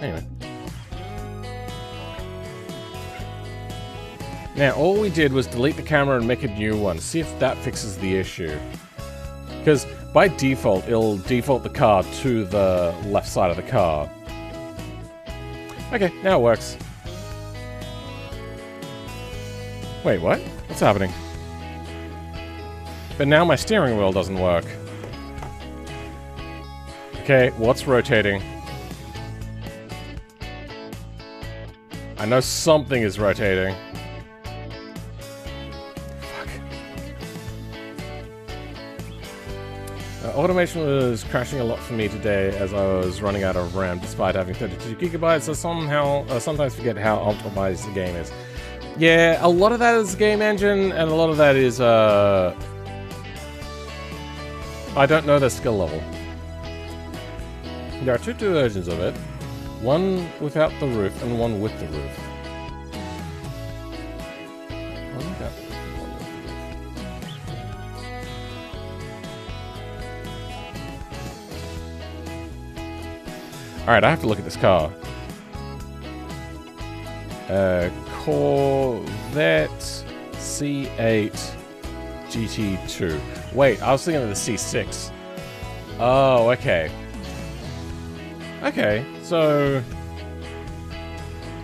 Anyway. Now, all we did was delete the camera and make a new one. See if that fixes the issue. Because by default, it'll default the car to the left side of the car. Okay, now it works. Wait, what? What's happening? But now my steering wheel doesn't work. Okay, what's rotating? I know something is rotating. Fuck. Automation was crashing a lot for me today as I was running out of RAM despite having 32 gigabytes. I sometimes forget how optimized the game is. Yeah, a lot of that is game engine, and a lot of that is, I don't know the skill level. There are two versions of it. One without the roof and one with the roof. Alright, I have to look at this car. Corvette C8 GT2. Wait, I was thinking of the C6. Oh, okay. Okay, so...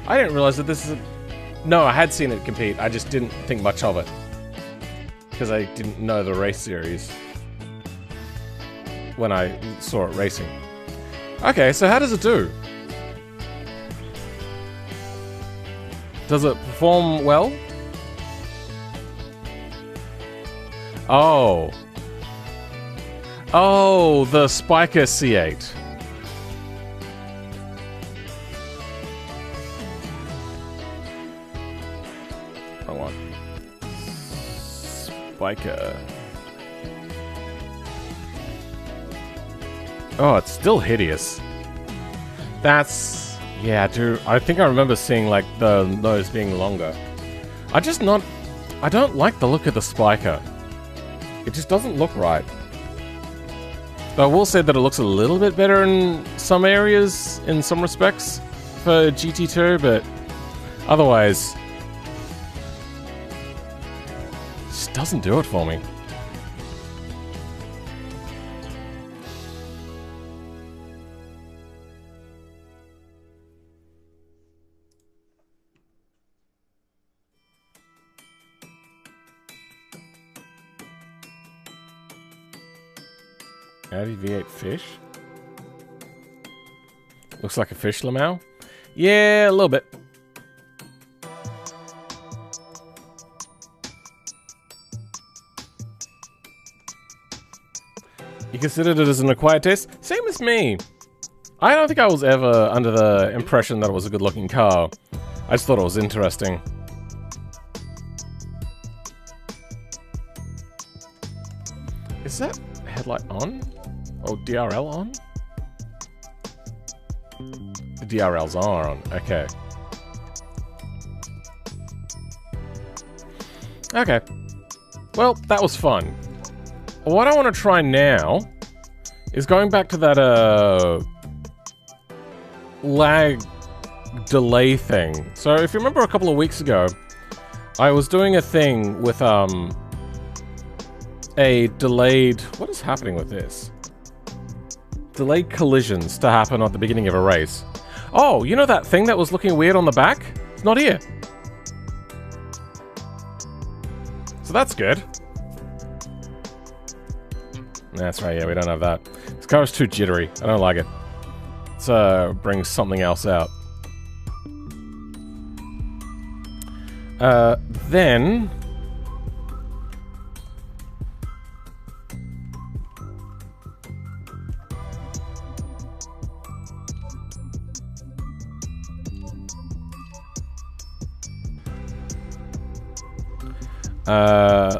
I didn't realize that this is a... No, I had seen it compete, I just didn't think much of it. Because I didn't know the race series when I saw it racing. Okay, so how does it do? Does it perform well? Oh. Oh, the Spiker C8. Wrong one. Spiker. Oh, it's still hideous. That's... Yeah, dude, I think I remember seeing, like, the nose being longer. I don't like the look of the Spiker. It just doesn't look right. But I will say that it looks a little bit better in some areas, in some respects, for GT2, but otherwise... It just doesn't do it for me. Audi V8 fish? Looks like a fish, Lamau? Yeah, a little bit. You considered it as an acquired taste? Same as me. I don't think I was ever under the impression that it was a good-looking car. I just thought it was interesting. Is that headlight on? Oh, DRL on? The DRLs are on. Okay. Okay. Well, that was fun. What I want to try now is going back to that, lag delay thing. So if you remember a couple of weeks ago, I was doing a thing with, a delayed... What is happening with this? Delayed collisions to happen at the beginning of a race. Oh, you know that thing that was looking weird on the back? It's not here. So that's good. That's right, yeah, we don't have that. This car is too jittery. I don't like it. Let's bring something else out. Then...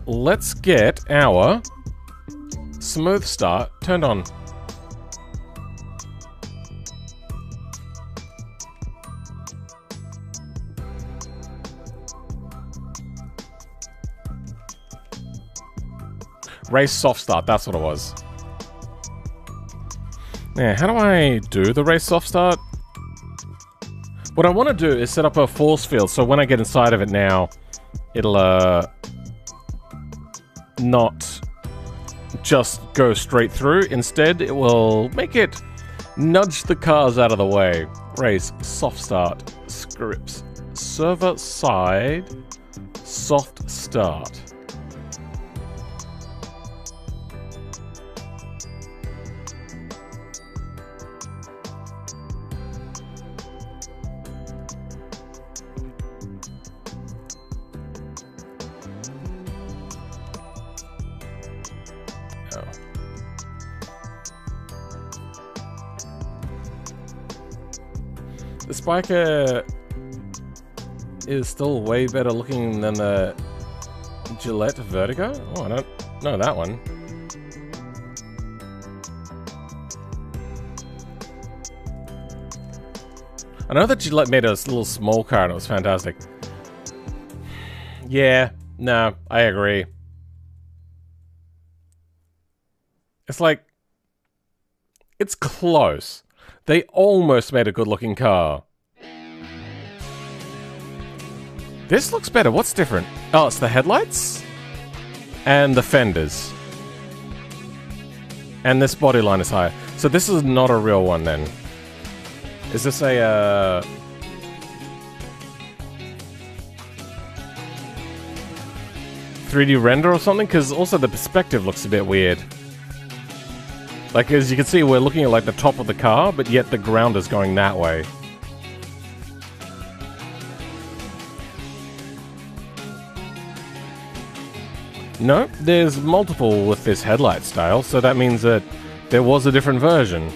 let's get our smooth start turned on. Race soft start, that's what it was. Yeah, how do I do the race soft start? What I want to do is set up a force field, so when I get inside of it now, it'll, not just go straight through. Instead, it will make it nudge the cars out of the way. Race, soft start, scripts, server side, soft start. The Spiker is still way better looking than the Gillette Vertigo? Oh, I don't know that one. I know that Gillette made a little small car and it was fantastic. Yeah, no, I agree. It's like... it's close. They almost made a good-looking car. This looks better. What's different? Oh, it's the headlights? And the fenders. And this body line is higher. So this is not a real one, then. Is this a, 3D render or something? Because also the perspective looks a bit weird. Like, as you can see, we're looking at, like, the top of the car, but yet the ground is going that way. No, there's multiple with this headlight style, so that means that there was a different version.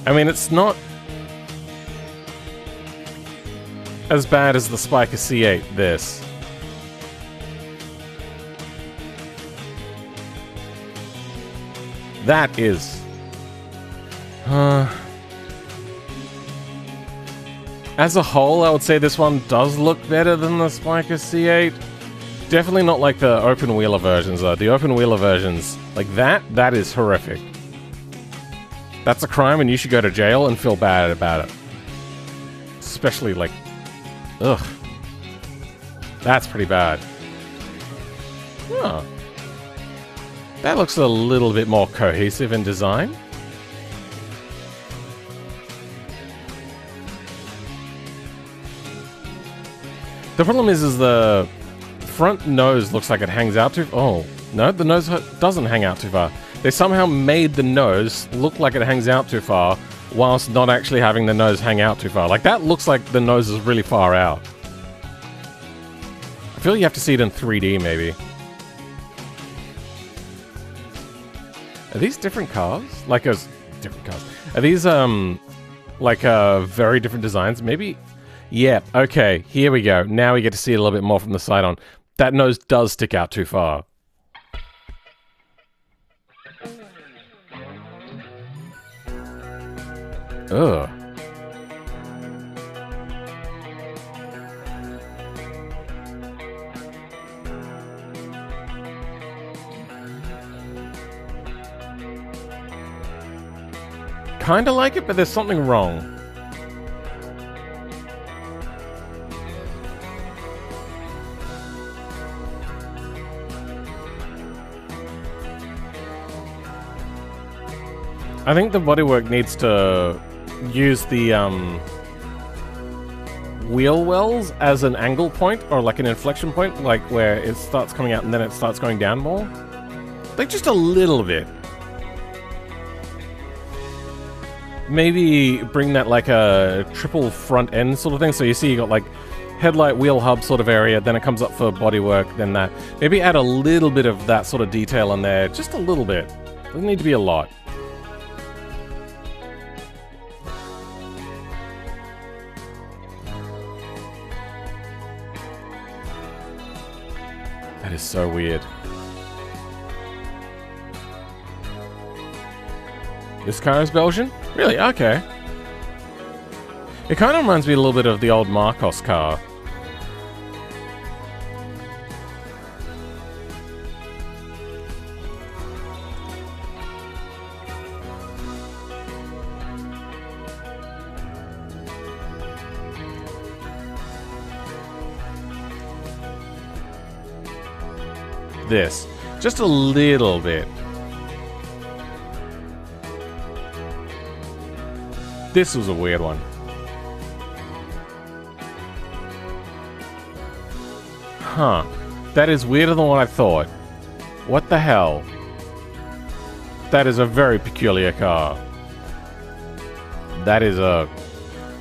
I mean, it's not as bad as the Spiker C8, this. That is... as a whole, I would say this one does look better than the Spiker C8. Definitely not like the open-wheeler versions, though. The open-wheeler versions, like that is horrific. That's a crime and you should go to jail and feel bad about it. Especially, like... ugh. That's pretty bad. Huh. That looks a little bit more cohesive in design. The problem is the front nose looks like it hangs out too... oh, no, the nose doesn't hang out too far. They somehow made the nose look like it hangs out too far, whilst not actually having the nose hang out too far. Like, that looks like the nose is really far out. I feel you have to see it in 3D, maybe. Are these different cars? Like, different cars. Are these, like, very different designs? Maybe... yeah, okay, here we go. Now we get to see a little bit more from the side on. That nose does stick out too far. Ugh. Kinda like it, but there's something wrong. I think the bodywork needs to use the wheel wells as an angle point, or like an inflection point, like where it starts coming out and then it starts going down more. Like just a little bit. Maybe bring that like a triple front end sort of thing. So you see you got like headlight, wheel hub sort of area, then it comes up for bodywork, then that. Maybe add a little bit of that sort of detail in there, just a little bit. Doesn't need to be a lot. That is so weird. This car is Belgian? Really? Okay. It kind of reminds me a little bit of the old Marcos car. This. Just a little bit. This was a weird one. Huh. That is weirder than what I thought. What the hell? That is a very peculiar car. That is a...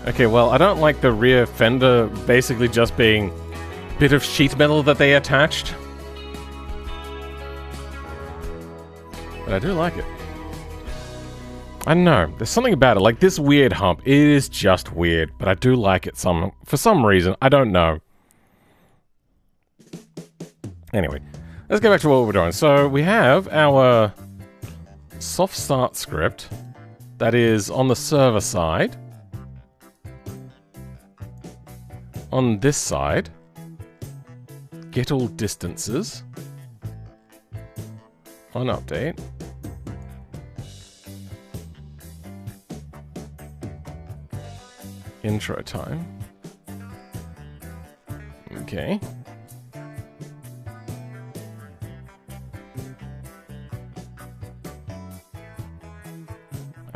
Okay, well, I don't like the rear fender basically just being a bit of sheet metal that they attached. But I do like it. I don't know. There's something about it. Like this weird hump. It is just weird. But I do like it for some reason. I don't know. Anyway. Let's go back to what we're doing. So we have our soft start script. That is on the server side. On this side. Get all distances. On update. Intro time. Okay.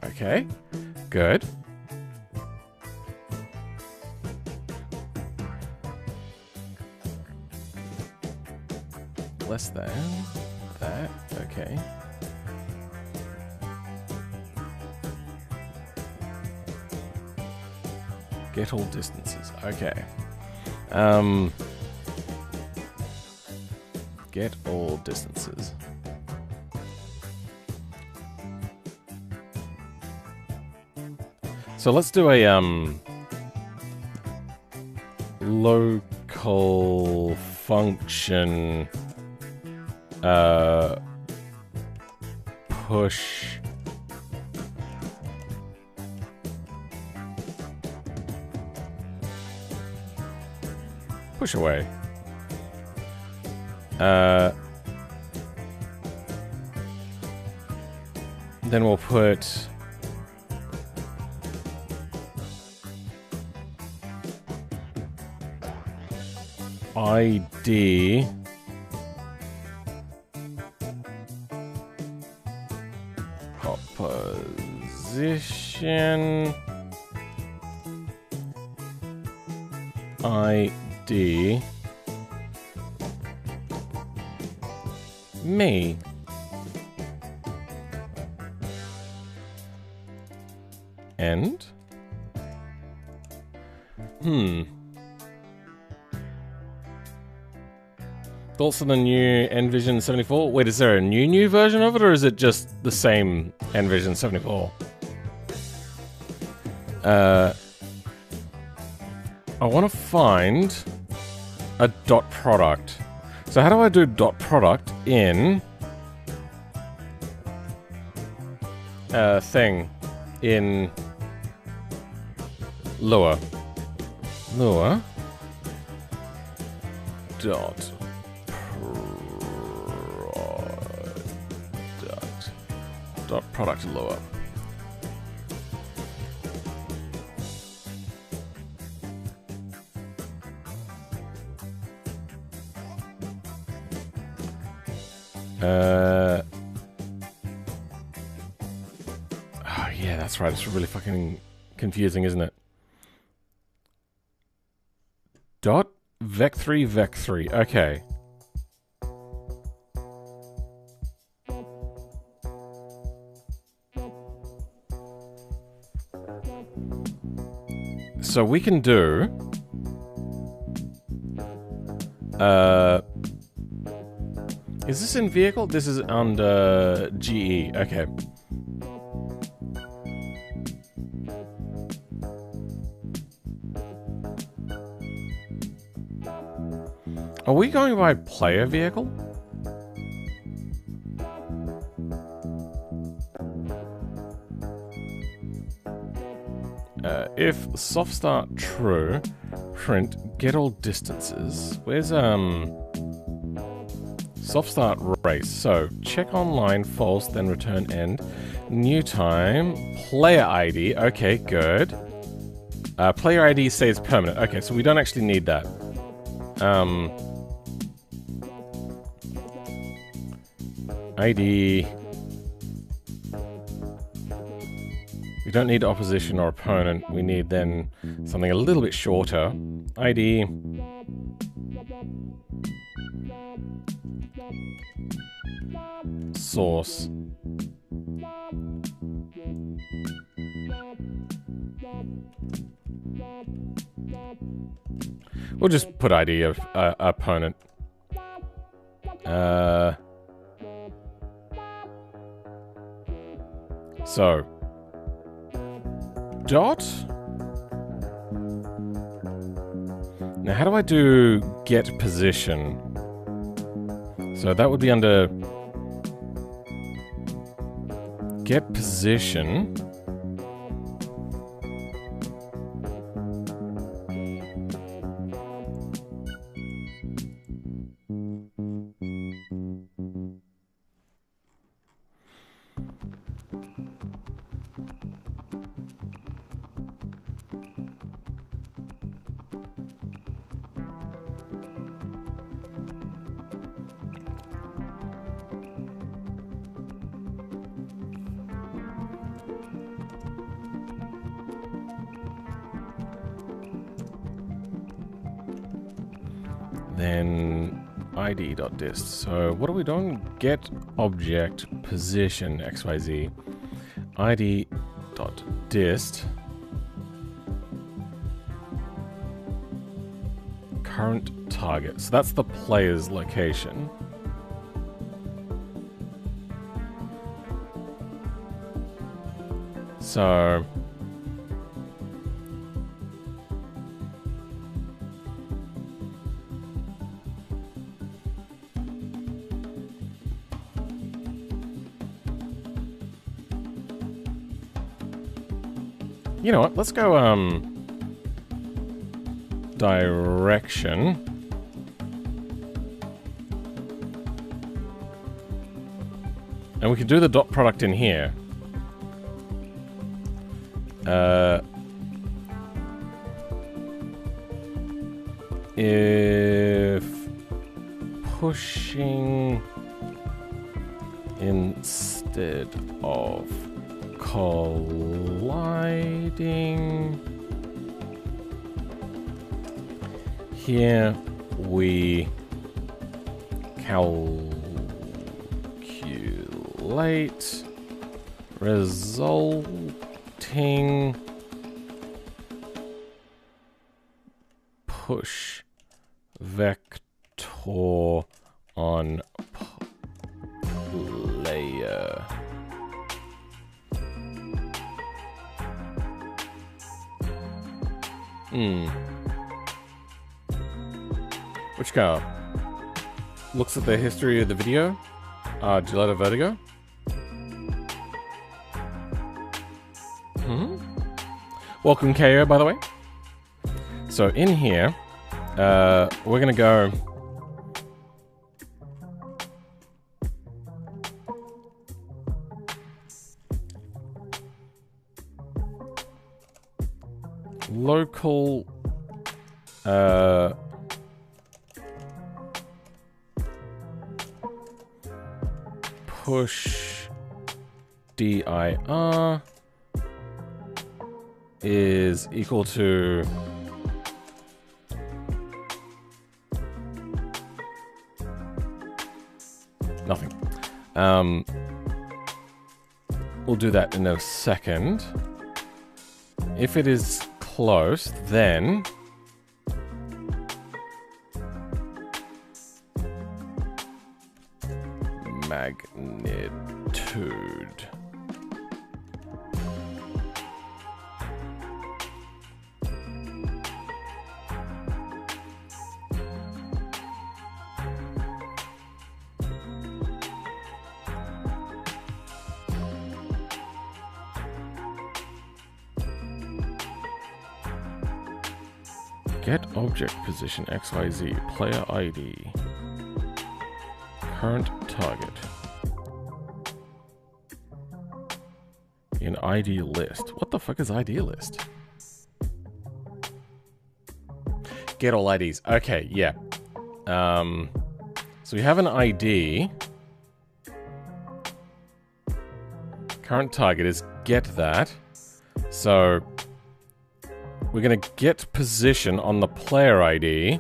Okay. Good. Less than that. Okay. Get all distances. Okay. Get all distances. So let's do a local function push away. Then we'll put ID opposition ID me. End. Thoughts on the new Envision 74? Wait, is there a new version of it, or is it just the same Envision 74? I want to find a dot product. So how do I do dot product in thing in Lua? Lua dot product Lua. Oh yeah, that's right. It's really fucking confusing, isn't it? Dot vec3 vec3. Okay. So we can do is this in vehicle? This is under GE. Okay. Are we going by player vehicle? If soft start true, print get all distances. Where's soft start race? So check online false, then return end. New time player ID. Okay, good. Player ID stays permanent. Okay, so we don't actually need that. ID. We don't need opposition or opponent. We need then something a little bit shorter. ID. Source. We'll just put ID of opponent. So dot. Now, how do I do get position? So that would be under get position. Then id.dist. So what are we doing? Get object position xyz. id.dist. Current target. So that's the player's location. So you know what? Let's go direction. And we can do the dot product in here. If pushing instead of colliding, here we calculate resulting push vector on player. Which car? looks at the history of the video, Gillette Vertigo. Welcome, KO, by the way. So in here, we're gonna go. Local. Push dir is equal to nothing. We'll do that in a second. If it is close, then magnitude. Get object position XYZ, player ID, current target. In ID list. What the fuck is ID list? Get all IDs. Okay, yeah. So we have an ID. Current target is get that. So we're going to get position on the player ID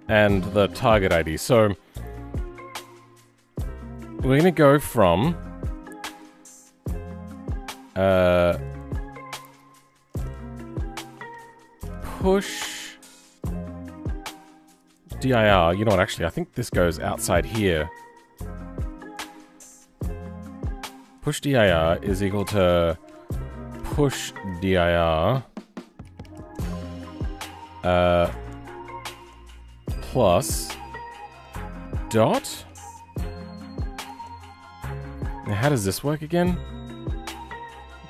and the target ID. So we're going to go from push dir. You know what, actually, I think this goes outside here. Push dir is equal to push dir plus dot. Now, how does this work again?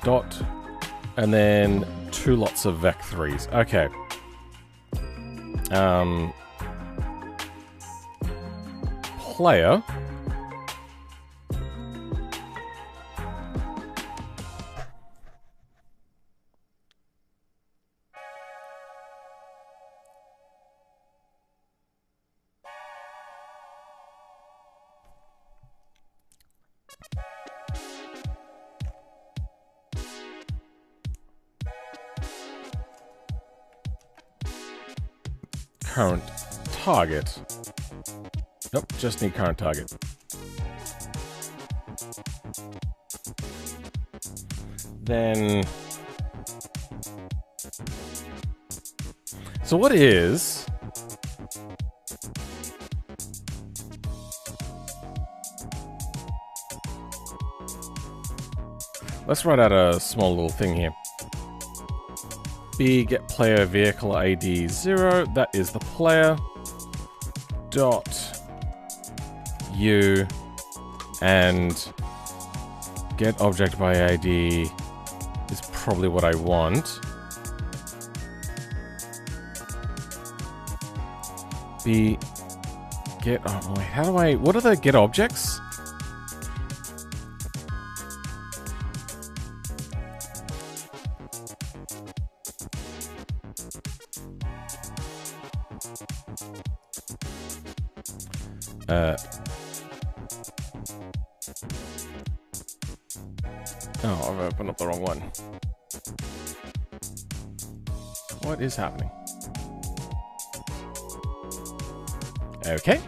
Dot, and then 2 lots of vec3s. Okay. Player. Current target. Nope, just need current target. Then... So what is... Let's write out a small little thing here. B, get player vehicle ID 0. That is the player. Dot U and get object by ID is probably what I want. B, get, oh wait, how do I, what are the get objects? Oh, I've opened up the wrong one. What is happening? Okay.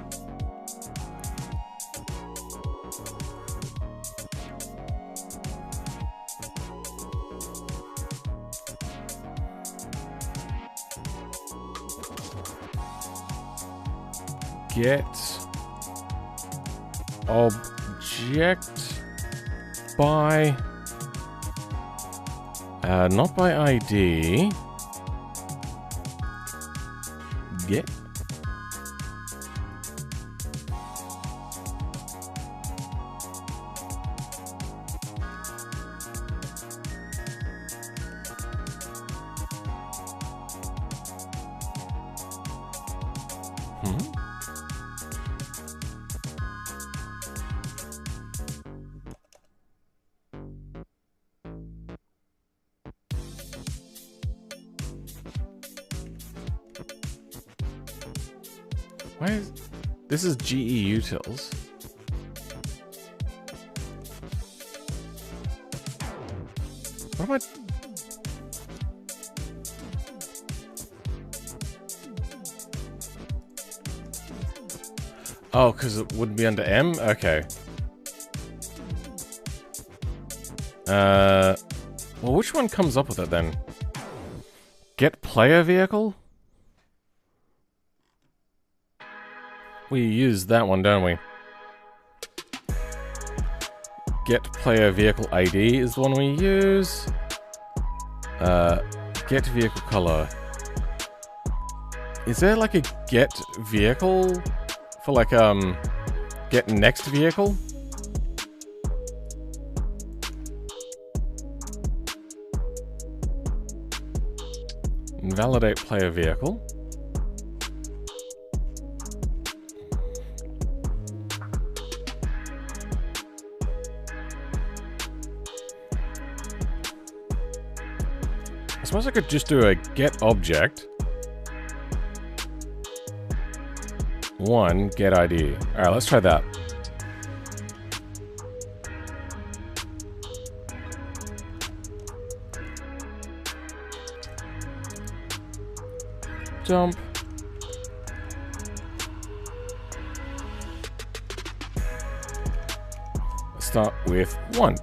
Get object by not by ID. Get Why is... This is GE Utils. What am I... Oh, because it wouldn't be under M? Okay. Well, which one comes up with it then? Get player vehicle? We use that one, don't we? Get player vehicle ID is the one we use. Get vehicle color. Is there like a get vehicle for like get next vehicle? Invalidate player vehicle. I suppose I could just do a get object. 1 get ID. Alright, let's try that. Dump. Let's start with 1.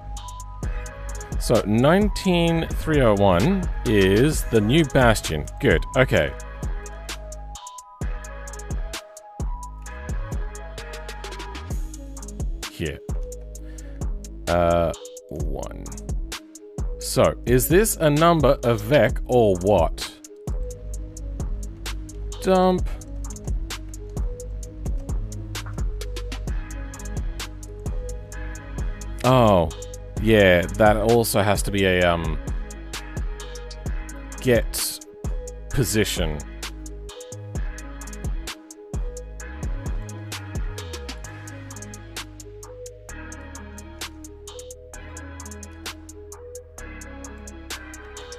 So, 19301 is the new bastion. Good. Okay. Here. 1. So, is this a number of vec or what? Dump. Oh. Yeah, that also has to be a, get position.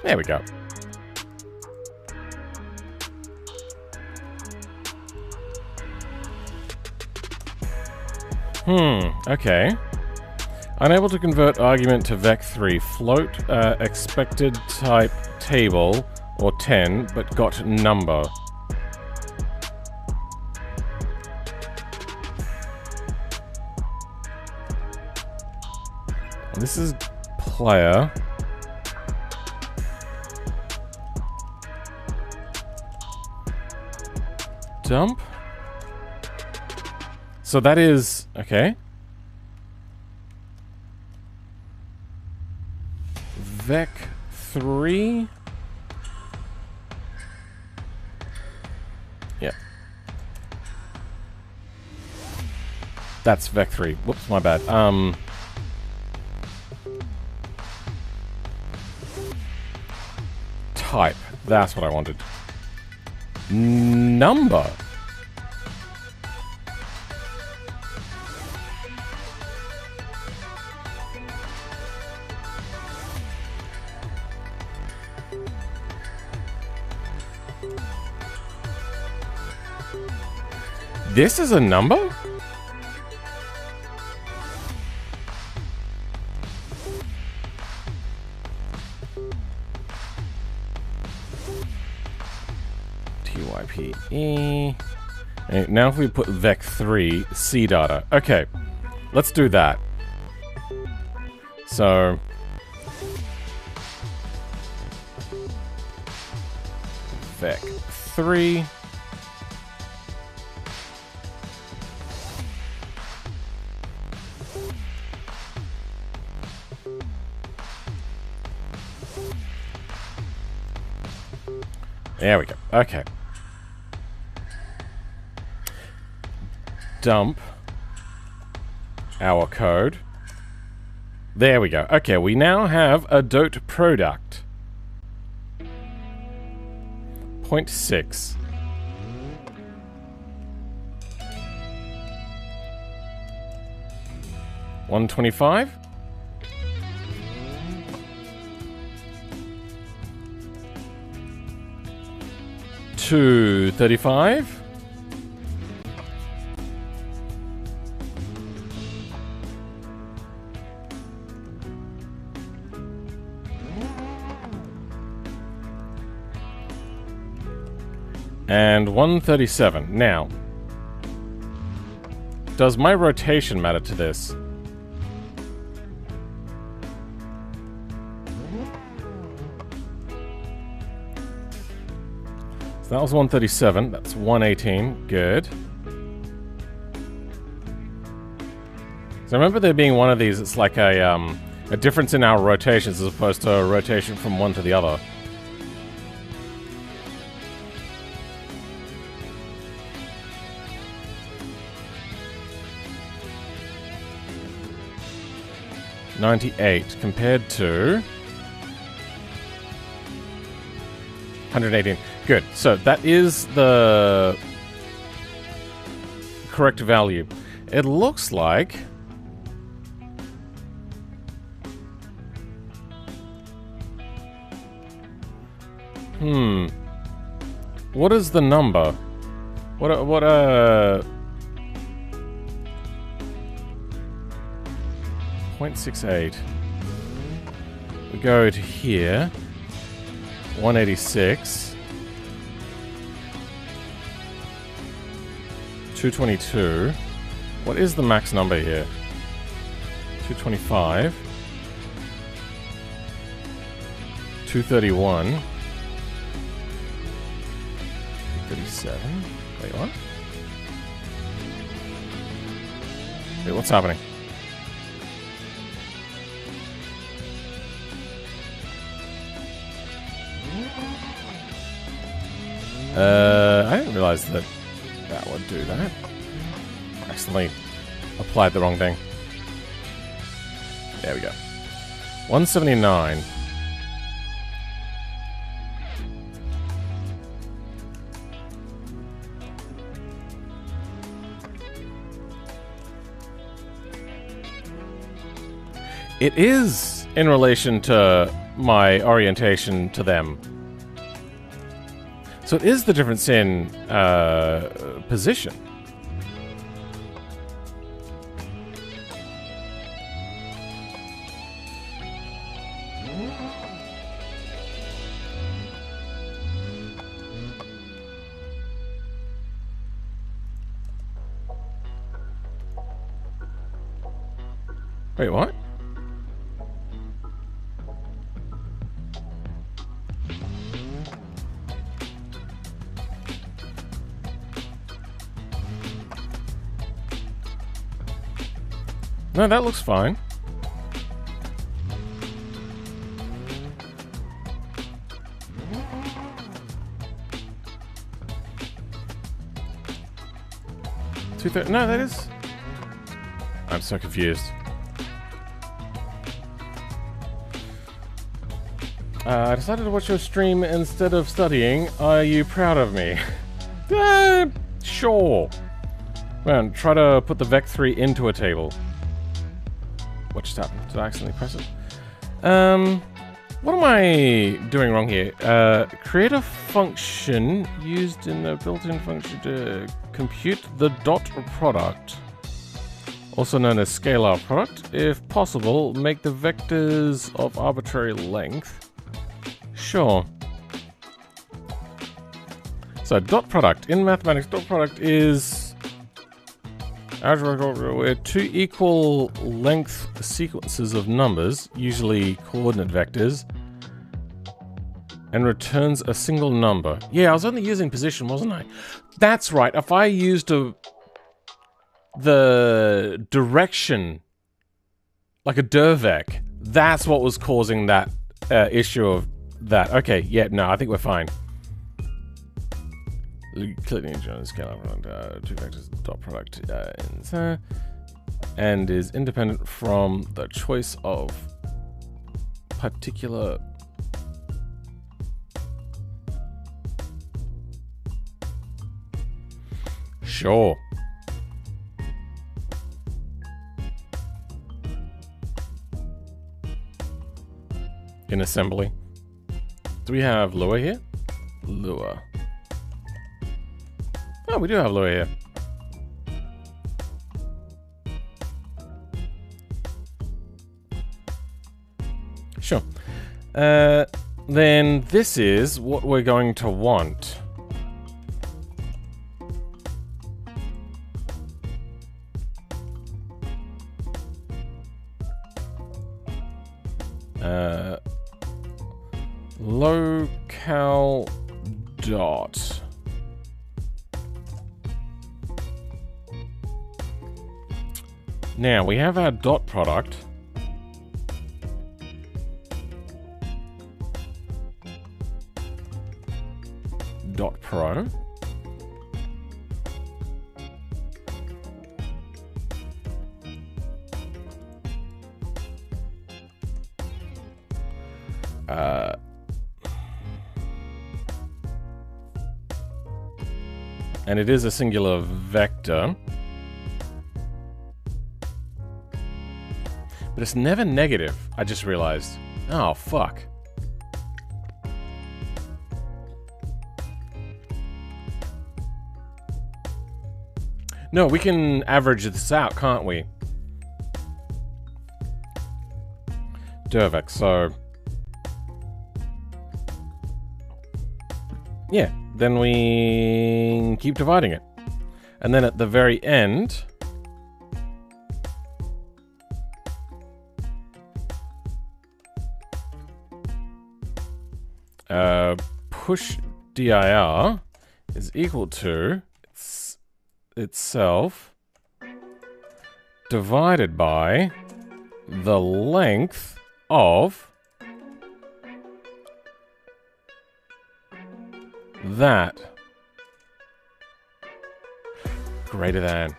There we go. Okay. Unable to convert argument to vec3. Float expected type table or 10, but got number. This is player. Dump. So that is... okay. Vec3. Yeah. That's Vec3. Whoops, my bad. Type. That's what I wanted. Number. This is a number? TYPE. And now if we put vec3 C data. Okay, let's do that. So vec3. There we go. Okay. Dump our code. There we go. Okay, we now have a dot product. 0.6. 125. $235. And 137. Now, does my rotation matter to this? So that was 137. That's 118. Good. So remember there being one of these, it's like a difference in our rotations as opposed to a rotation from one to the other. $98 compared to 118. Good. So that is the correct value. It looks like what is the number? What 0.68. We go to here. 186. 222. What is the max number here? 225. 231. 37. Wait, what? Wait, what's happening? I didn't realize that that would do that. Accidentally applied the wrong thing. There we go. 179. It is in relation to my orientation to them. So it is the difference in position. Wait, what? No, that looks fine. No, that is... I'm so confused. I decided to watch your stream instead of studying. Are you proud of me? Sure. Well, try to put the Vec3 into a table. What just happened? Did I accidentally press it? What am I doing wrong here? Create a function used in a built-in function to compute the dot product, also known as scalar product. If possible, make the vectors of arbitrary length. Sure. So dot product. In mathematics, dot product is where two equal length sequences of numbers, usually coordinate vectors, and returns a single number. Yeah, I was only using position, wasn't I? That's right. If I used the direction, like a Dervec, that's what was causing that issue of that. Okay, yeah, no, I think we're fine. Clearly, scalar product, two vectors dot product and is independent from the choice of particular. Sure. in assembly. Do we have Lua here? Lua. Oh, we do have Lua here. Sure. Then this is what we're going to want. Locale dot. Now we have our dot product. Dot pro. And it is a singular vector. But it's never negative, I just realized. Oh, fuck. No, we can average this out, can't we? Dervex, so... yeah, then we keep dividing it. And then at the very end... push dir is equal to itself divided by the length of that greater than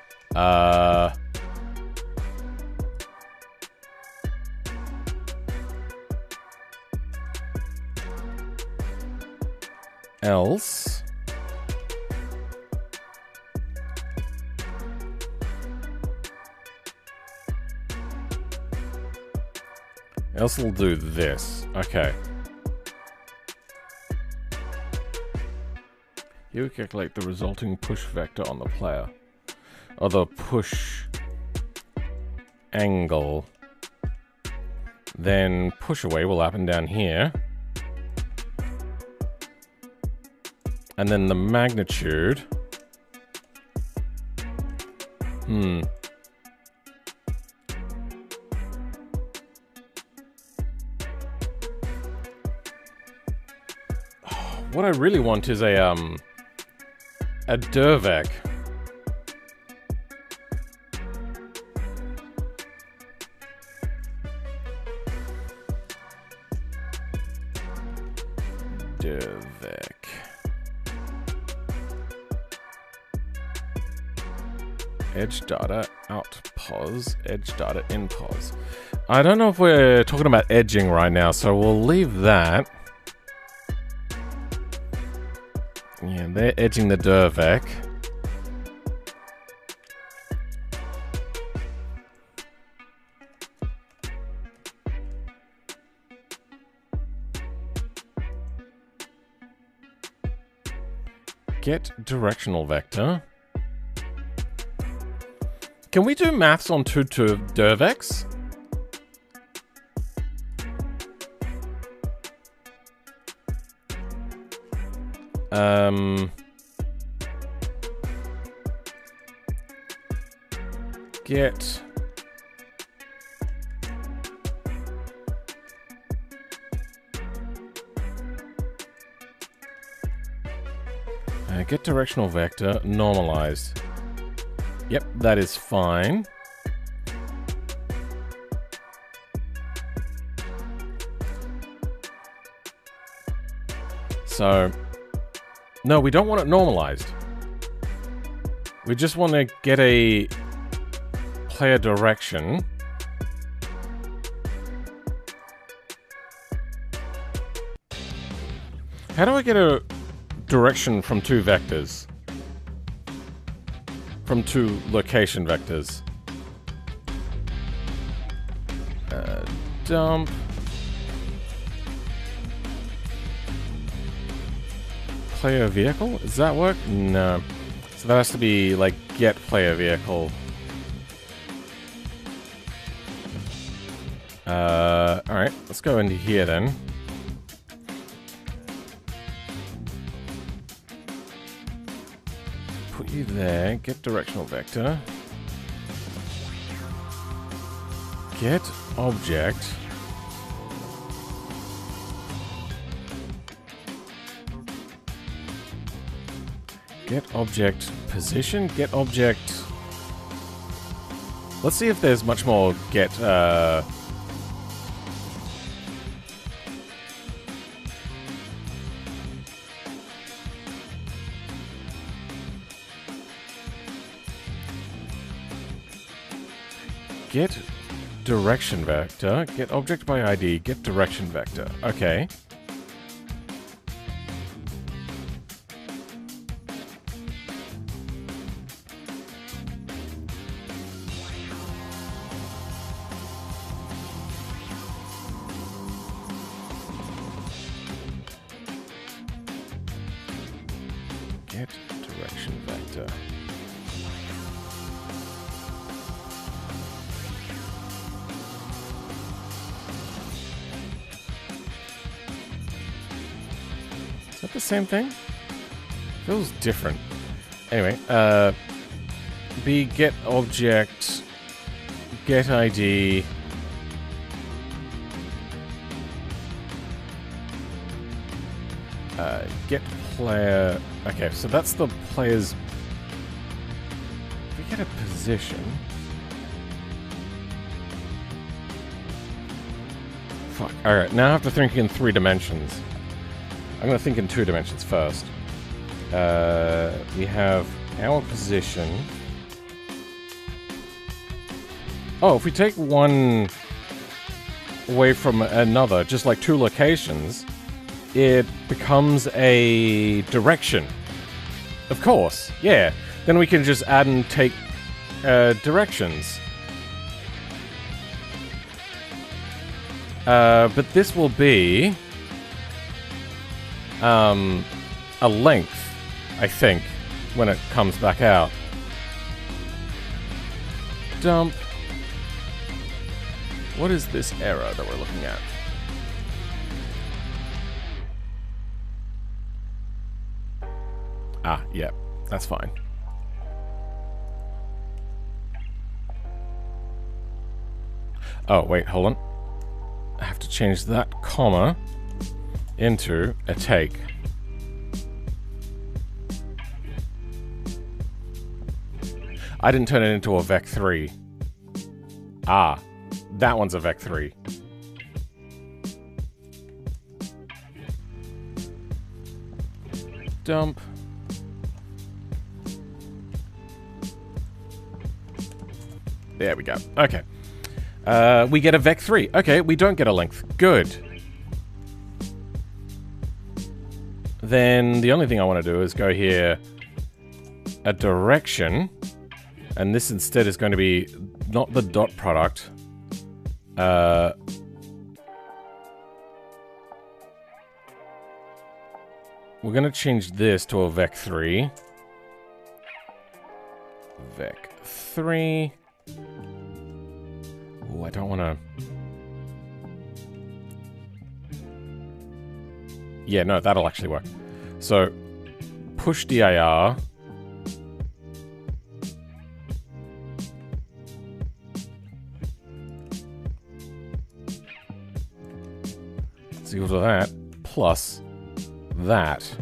else we'll do this. Okay. Here we calculate the resulting push vector on the player. Or the push angle. Then push away will happen down here. And then the magnitude. What I really want is a Dervec. Dervec. Edge data out pos, edge data in pos. I don't know if we're talking about edging right now, so we'll leave that. Yeah, they're edging the Dervec. Get directional vector. Can we do maths on two Dervecs? Get get directional vector normalized. Yep, that is fine. So, no, we don't want it normalized. We just want to get a player direction. How do I get a direction from two vectors? From two location vectors. Dump. player vehicle? Does that work? No. So that has to be like get player vehicle. Alright, let's go into here then. Put you there, get directional vector. Get object. Get object position, get object. Let's see if there's much more get, get direction vector, get object by ID, get direction vector. Okay. Get direction vector. Is that the same thing? Feels different. Anyway, B get object, get ID. Get player. Okay, so that's the player's. If we get a position. Fuck. Alright, now I have to think in 3 dimensions. I'm going to think in 2 dimensions first. We have our position. Oh, if we take one away from another, just like 2 locations, it becomes a direction. Of course, yeah. Then we can just add and take directions. But this will be a length, I think, when it comes back out. Dump. What is this error that we're looking at? Ah, yeah, that's fine. Oh, wait, hold on. I have to change that comma into a take. I didn't turn it into a vec3. Ah, that one's a vec3. Dump. There we go. Okay. We get a vec3. Okay, we don't get a length. Good. Then the only thing I want to do is go here, a direction, and this instead is going to be not the dot product. We're going to change this to a vec3. Vec3. Oh, I don't want to... Yeah, no, that'll actually work. So, push dir. It's equal to that, plus that.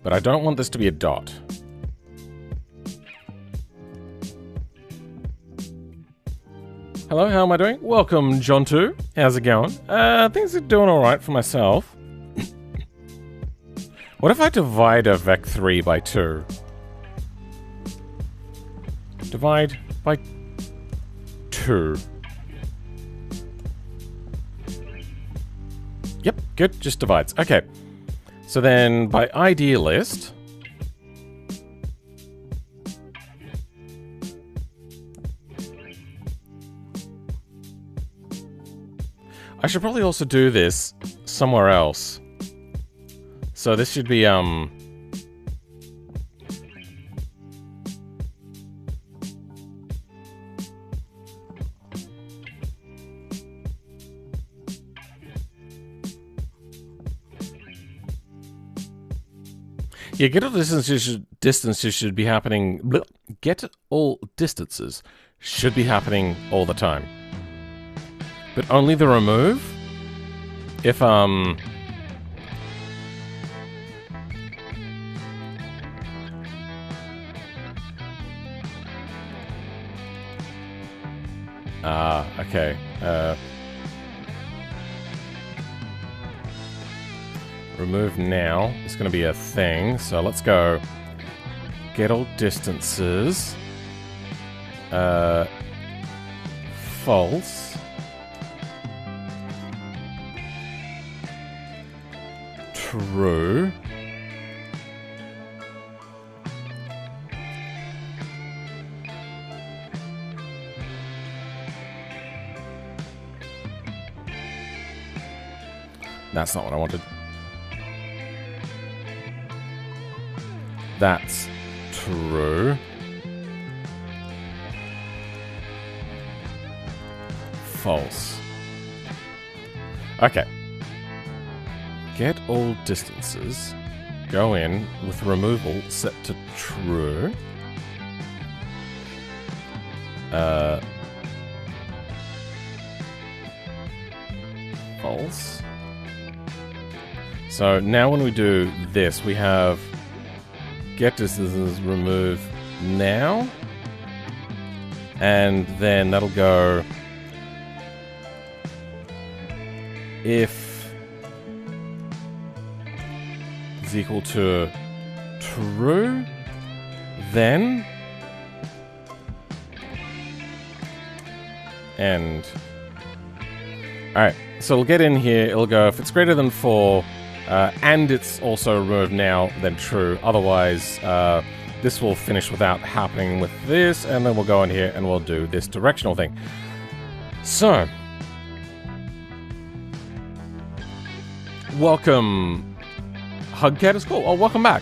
But I don't want this to be a dot. Hello, how am I doing? Welcome, John2. How's it going? Things are doing alright for myself. What if I divide a vec3 by 2? Divide by 2. Yep, good, just divides. Okay. So then by ID list, I should probably also do this somewhere else. So this should be, yeah, get all distances should be happening. Bleh, get all distances should be happening all the time. But only the remove if okay. Remove now. It's going to be a thing. So let's go. Get all distances. False. True. That's not what I wanted. That's true. False. Okay. Get all distances. Go in with removal set to true. False. So now when we do this, we have get distances remove now, and then that'll go if is equal to true, then end. Alright, so we'll get in here, it'll go if it's greater than 4, and it's also removed now, then true. Otherwise, this will finish without happening with this, and then we'll go in here and we'll do this directional thing. So, welcome, Hugcat is cool. Oh, welcome back.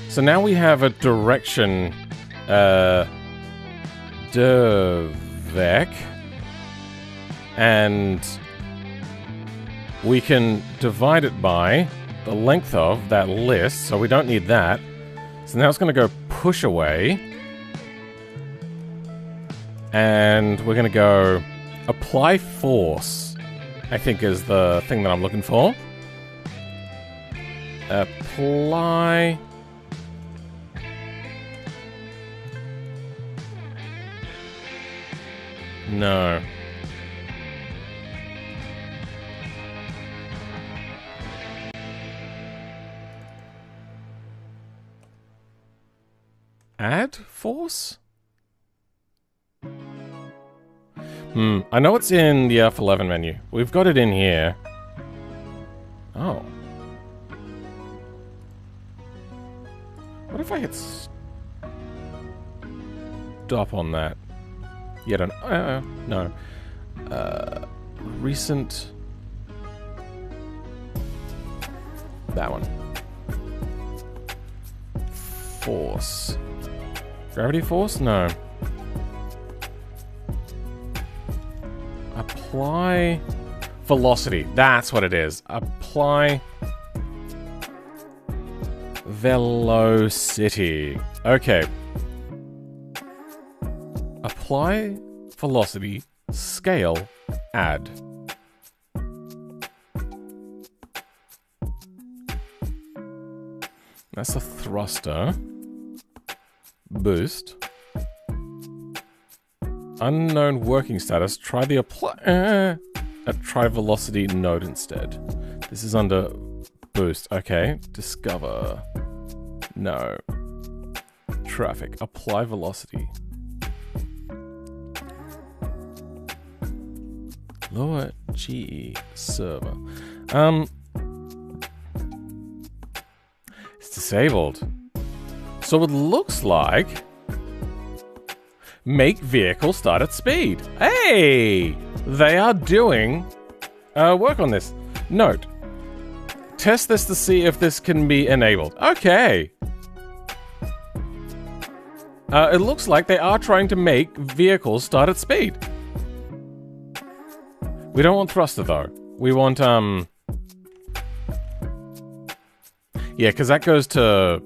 So now we have a direction, Dervec, and we can divide it by the length of that list, so we don't need that. So now it's going to go push away. And we're going to go apply force, I think is the thing that I'm looking for. Apply... No. Add force? I know it's in the F11 menu. We've got it in here. Oh. What if I hit stop on that? Yeah, don't... no. Recent... That one. Force. Gravity force? No. Apply... Velocity. That's what it is. Apply... Velocity. Okay. Apply velocity, scale, add. That's a thruster. Boost. Unknown working status. Try the apply. Try velocity node instead. This is under boost. Okay. Discover. No. Traffic. Apply velocity. Lower GE server. It's disabled. So it looks like make vehicle start at speed. Hey! They are doing work on this. Note. Test this to see if this can be enabled. Okay. It looks like they are trying to make vehicles start at speed. We don't want thruster though. We want, yeah, because that goes to...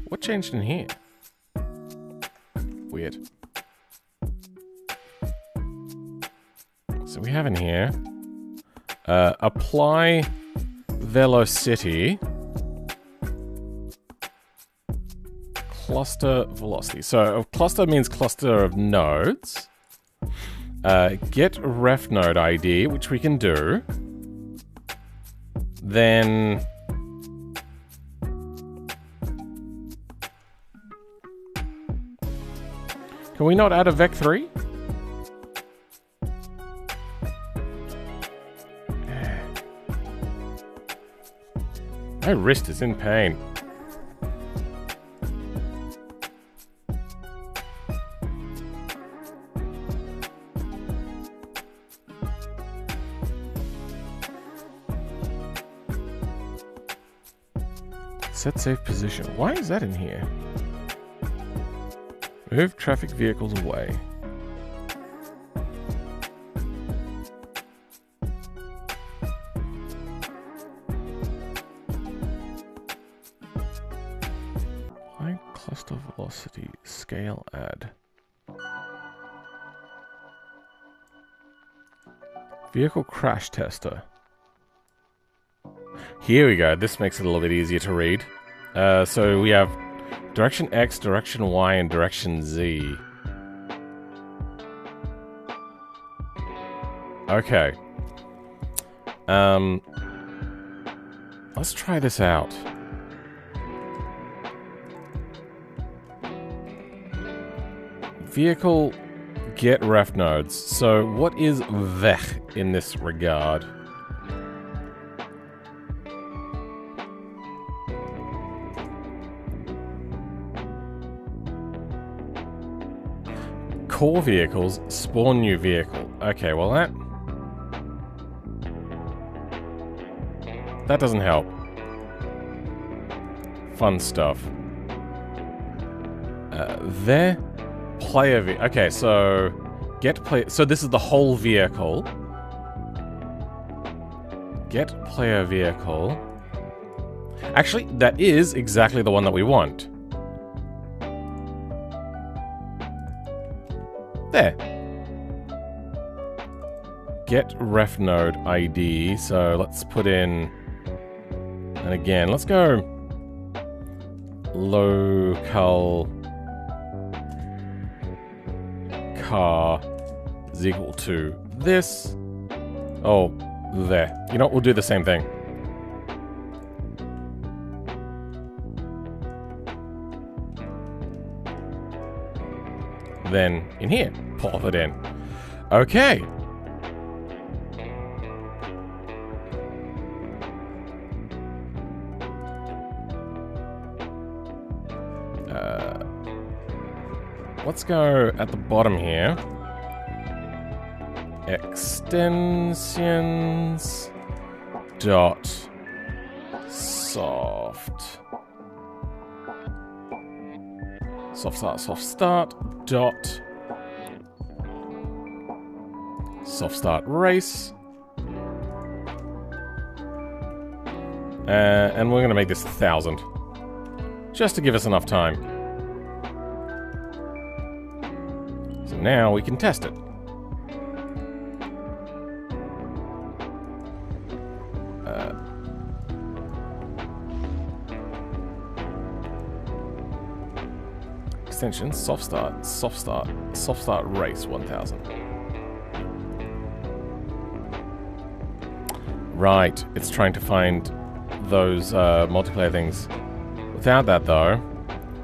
What changed in here? Weird. So we have in here, apply velocity, cluster velocity. So cluster means cluster of nodes. Get ref node ID, which we can do. Then can we not add a vec3? My wrist is in pain. Set safe position. Why is that in here? Move traffic vehicles away. High cluster velocity scale add. Vehicle crash tester. Here we go. This makes it a little bit easier to read. So we have direction X, direction Y, and direction Z. Okay. Let's try this out. Vehicle get ref nodes. So what is vec in this regard? Core vehicles spawn new vehicle. Okay, well that doesn't help. Fun stuff. There player okay, so get player. So this is the whole vehicle. Get player vehicle. Actually, that is exactly the one that we want. There. Get ref node ID. So let's put in, and again, let's go local car is equal to this. Oh, there. You know what? We'll do the same thing. Then in here, pop it in. Okay. Let's go at the bottom here. Extensions dot soft start dot soft start race, and we're gonna make this 1,000 just to give us enough time. So now we can test it. Extension, soft start race 1,000. Right, it's trying to find those multiplayer things. Without that though,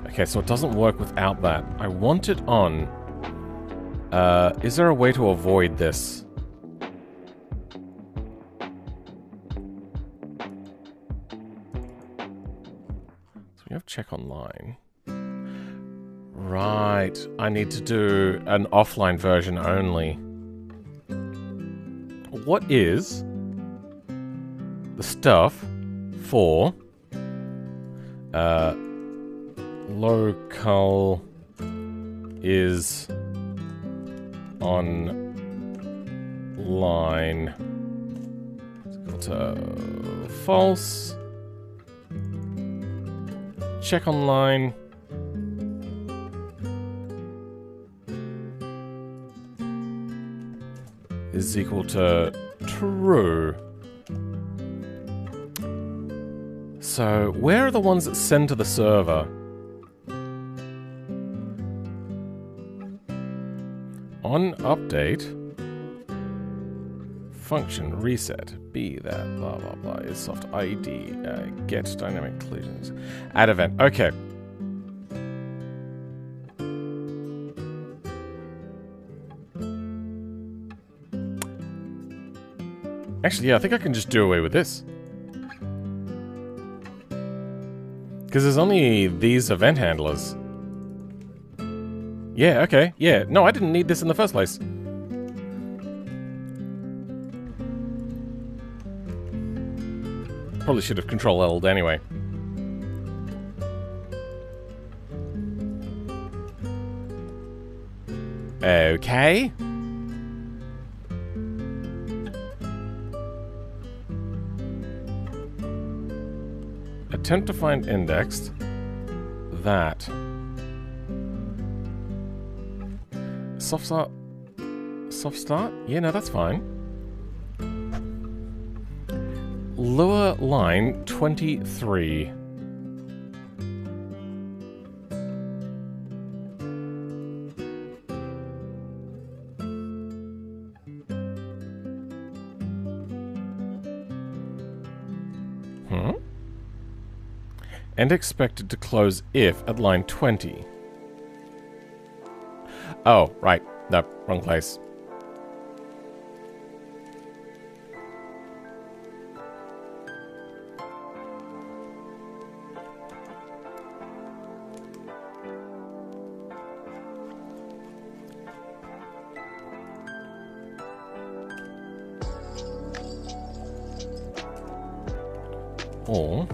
okay, so it doesn't work without that. I want it on. Is there a way to avoid this? So we have check online. Right, I need to do an offline version only. what is the stuff for local is online equal to false. Check online. Is equal to true. So, where are the ones that send to the server? On update, function reset, be that, blah blah blah, is soft ID, get dynamic collisions, add event. Okay. Actually, yeah, I think I can just do away with this. Because there's only these event handlers. Yeah, okay, yeah. No, I didn't need this in the first place. Probably should have Control-L'd anyway. Okay. Attempt to find indexed that soft start. Yeah, no, that's fine. Lure line 23. And expected to close if at line 20. Oh, right. No, wrong place. Or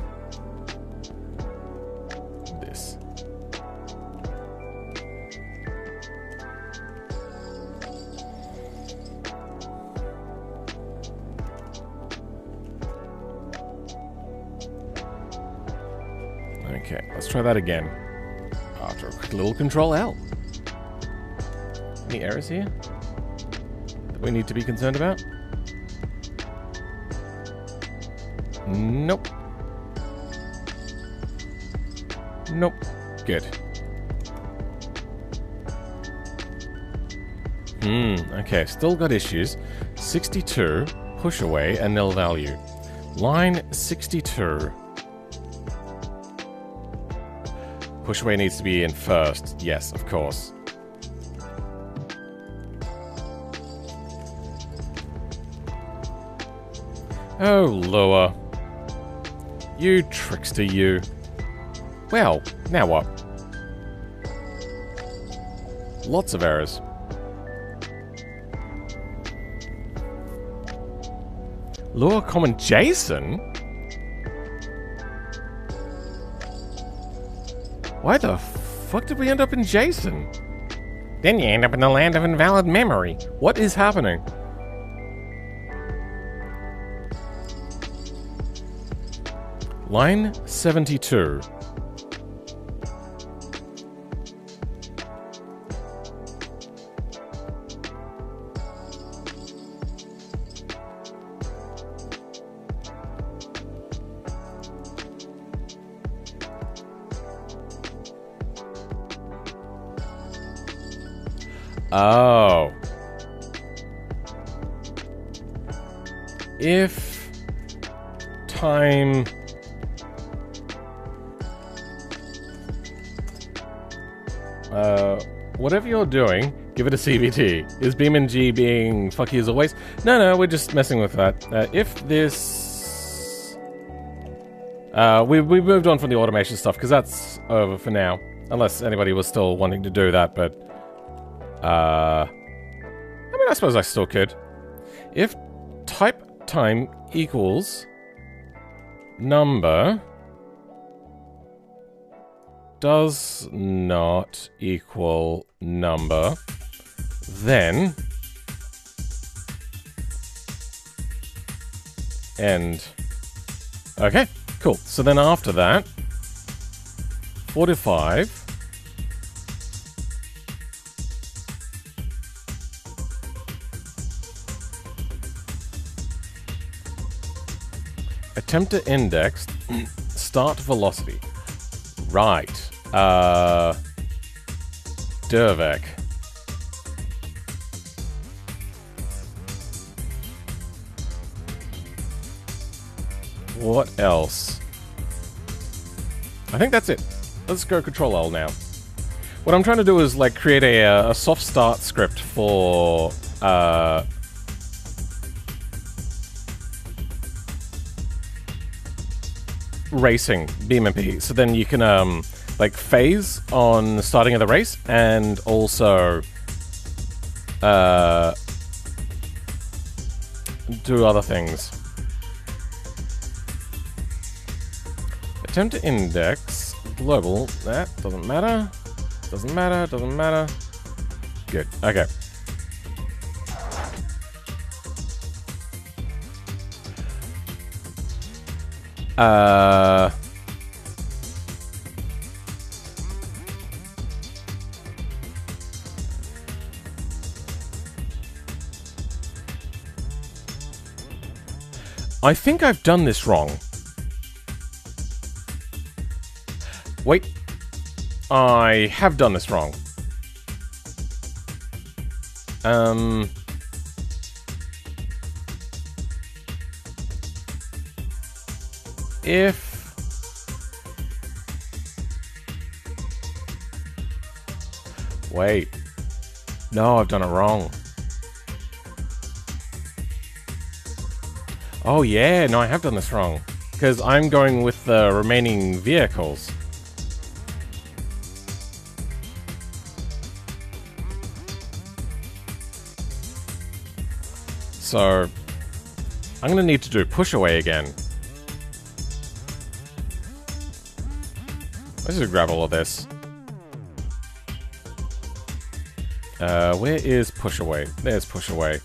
this. Okay, let's try that again. After a quick little Control-L. Any errors here that we need to be concerned about? Nope. Nope. Good. Okay, still got issues. 62, push away, and nil value. Line 62. Push away needs to be in first. Yes, of course. Oh, Lua. You trickster, you. Well, now what? Lots of errors. Lure common Jason? Why the fuck did we end up in Jason? Then you end up in the land of invalid memory. What is happening? Line 72. Oh. If time whatever you're doing, give it a CVT. Is BeamNG being fucky as always? No, we're just messing with that. If this... we moved on from the automation stuff, because that's over for now. Unless anybody was still wanting to do that, but... I mean, I suppose I still could. If type time equals number does not equal number, then end. Okay, cool. So then after that, 45 attempt to index start velocity. Right. Dervek. What else? I think that's it. Let's go Control L now. What I'm trying to do is like create a soft start script for racing BMP. So then you can like phase on the starting of the race and also do other things. Attempt to index global. That doesn't matter. Doesn't matter. Doesn't matter. Good. Okay. I think I've done this wrong. Wait. I have done this wrong. If wait. No, I've done it wrong. Oh yeah, no, I have done this wrong. Because I'm going with the remaining vehicles. So, I'm going to need to do push away again. Let's just grab all of this. Where is push away? There's push away.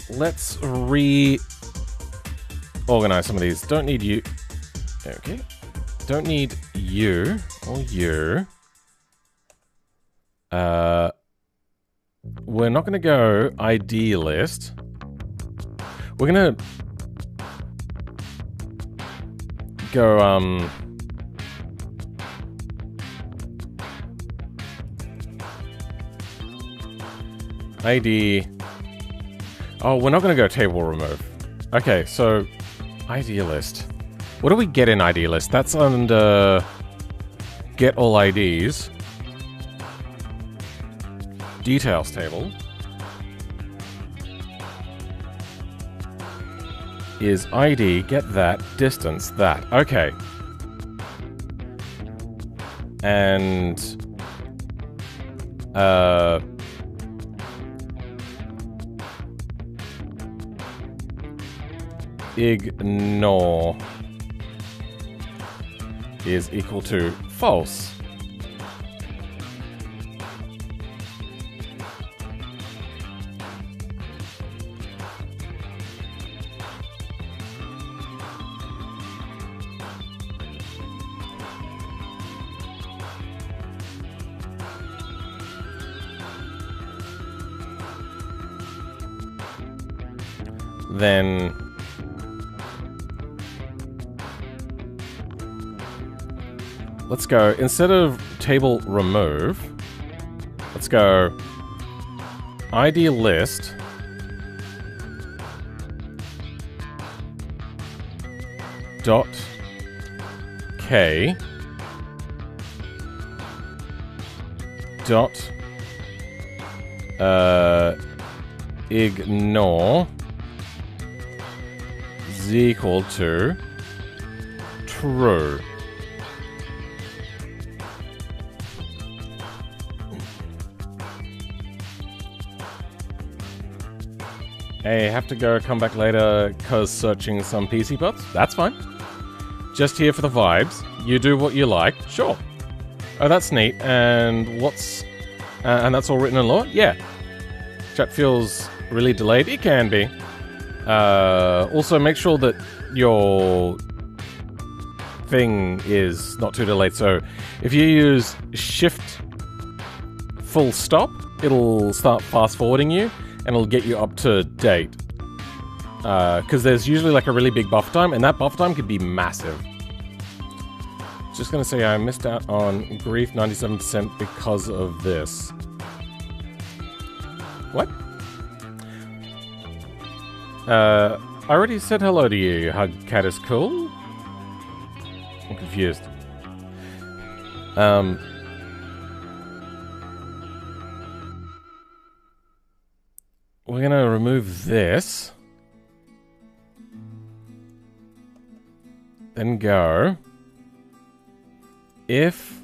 Let's reorganize some of these. Don't need you. Okay. Don't need you or you. We're not going to go ID list. We're going to go, ID. Oh, we're not going to go table remove. Okay, so ID list. What do we get in ID list? That's under get all IDs. Details table is ID, get that, distance, that. Okay. And ignore is equal to false. Then let's go, instead of table remove, let's go ID list dot k dot ignore is equal to true. Hey, have to go, come back later, cause searching some PC bots? That's fine. Just here for the vibes. You do what you like. Sure. Oh, that's neat. And what's... and that's all written in law? Yeah. Chat feels really delayed. It can be. Also, make sure that your thing is not too delayed. So, if you use shift full stop, it'll start fast forwarding you, and it'll get you up to date. Because there's usually like a really big buffer time, and that buffer time could be massive. Just gonna say I missed out on Grief 97% because of this. What? I already said hello to you. Hug Cat is cool? I'm confused. We're gonna remove this. Then go. If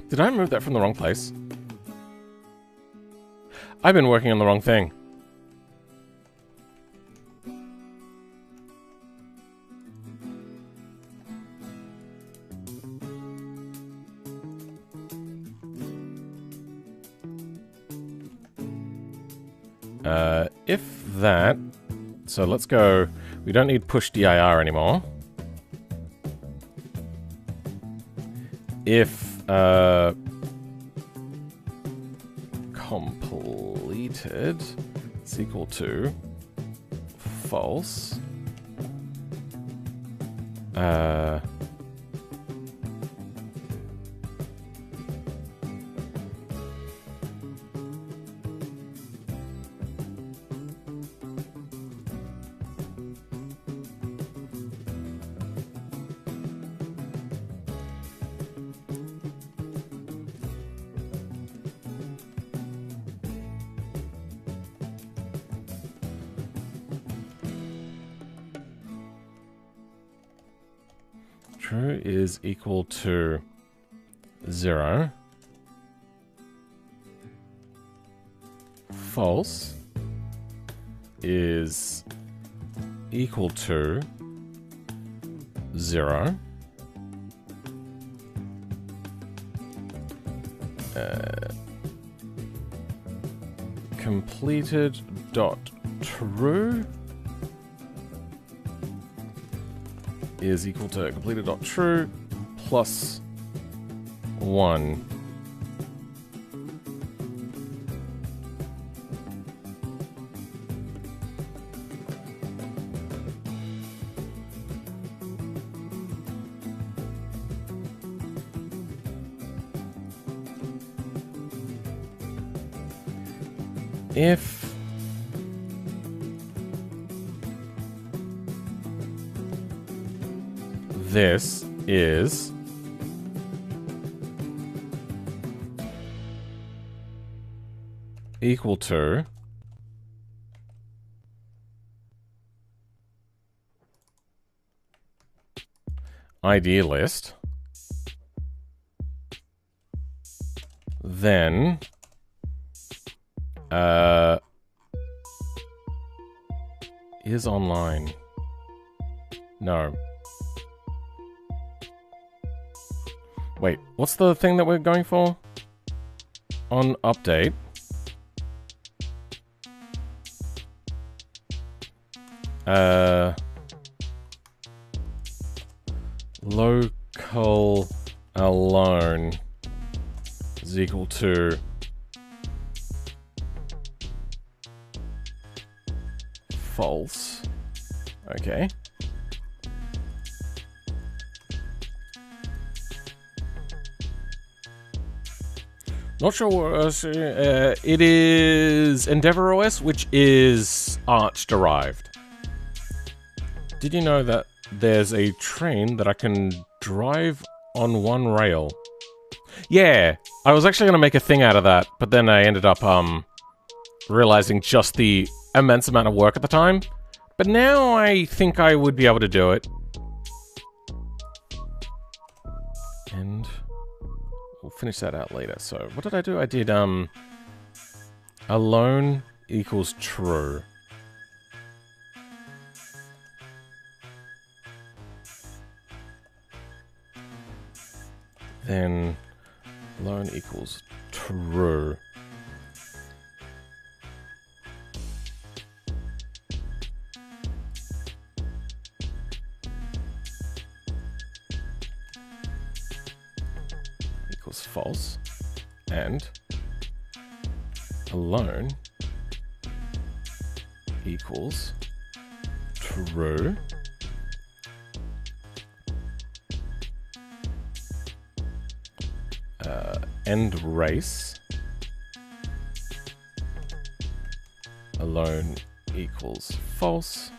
did I move that from the wrong place? I've been working on the wrong thing. If that... So let's go... We don't need push dir anymore. If... completed is equal to false. True is equal to 0. False is equal to 0. Completed dot true is equal to completed dot true plus 1. If this is equal to ID list, then is online. No. Wait, what's the thing that we're going for? On update. Local alone is equal to false. Okay. Not sure what it is EndeavourOS, which is Arch derived. Did you know that there's a train that I can drive on one rail? Yeah, I was actually going to make a thing out of that, but then I ended up realizing just the immense amount of work at the time. But now I think I would be able to do it. And we'll finish that out later. So what did I do? I did alone equals true. Then alone equals true. Equals false. And alone equals true. End race alone equals false.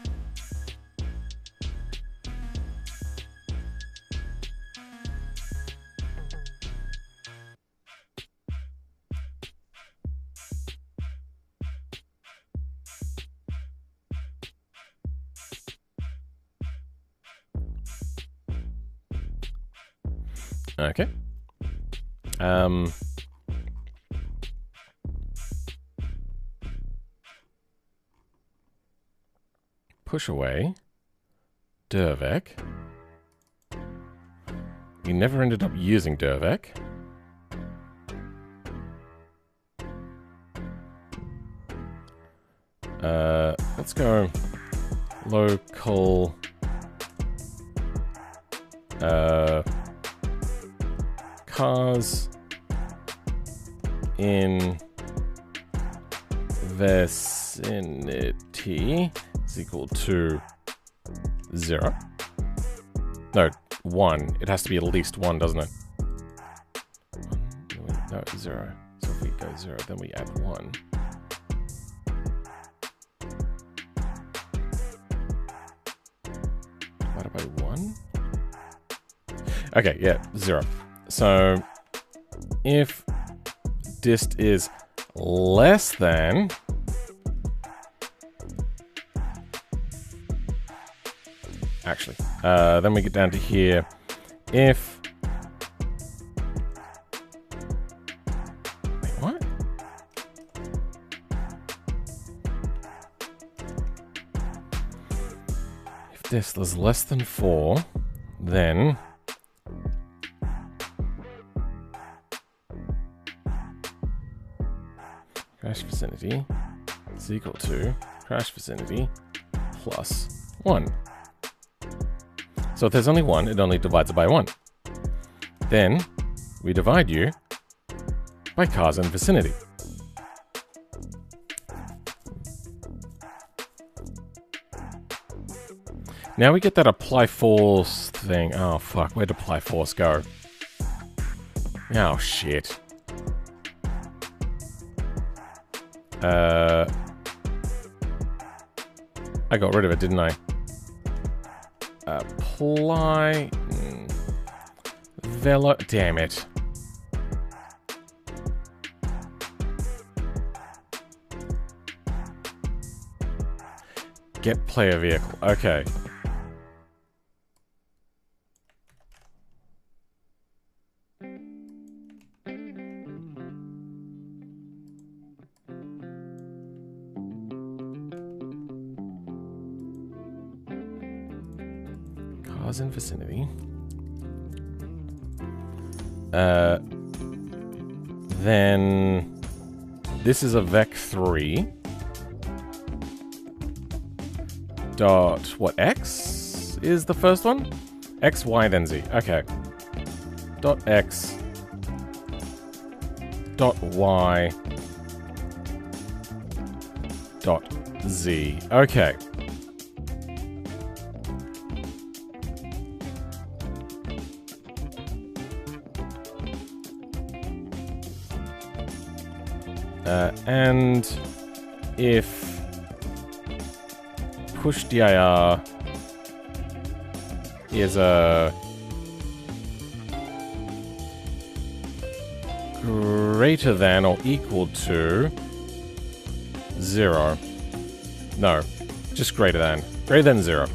Okay. Push away. Dervec. You never ended up using Dervec. Let's go local cars in vicinity is equal to 0. No, 1. It has to be at least 1, doesn't it? No, 0. So if we go 0, then we add 1. Divided by 1? Okay, yeah, 0. So if dist is less than actually, then we get down to here. If wait, what? If dist is less than 4, then crash vicinity is equal to crash vicinity plus 1. So if there's only 1, it only divides it by 1. Then we divide you by cars in vicinity. Now we get that apply force thing. Oh fuck, where'd apply force go? Oh shit. I got rid of it, didn't I? Apply velo. Damn it. Get player vehicle. Okay. Cars in vicinity. Then this is a vec3 dot what x is the first one? X, Y, then Z. Okay. Dot x dot y dot z. Okay. And if push dir is a greater than or equal to 0. No, just greater than. Greater than 0.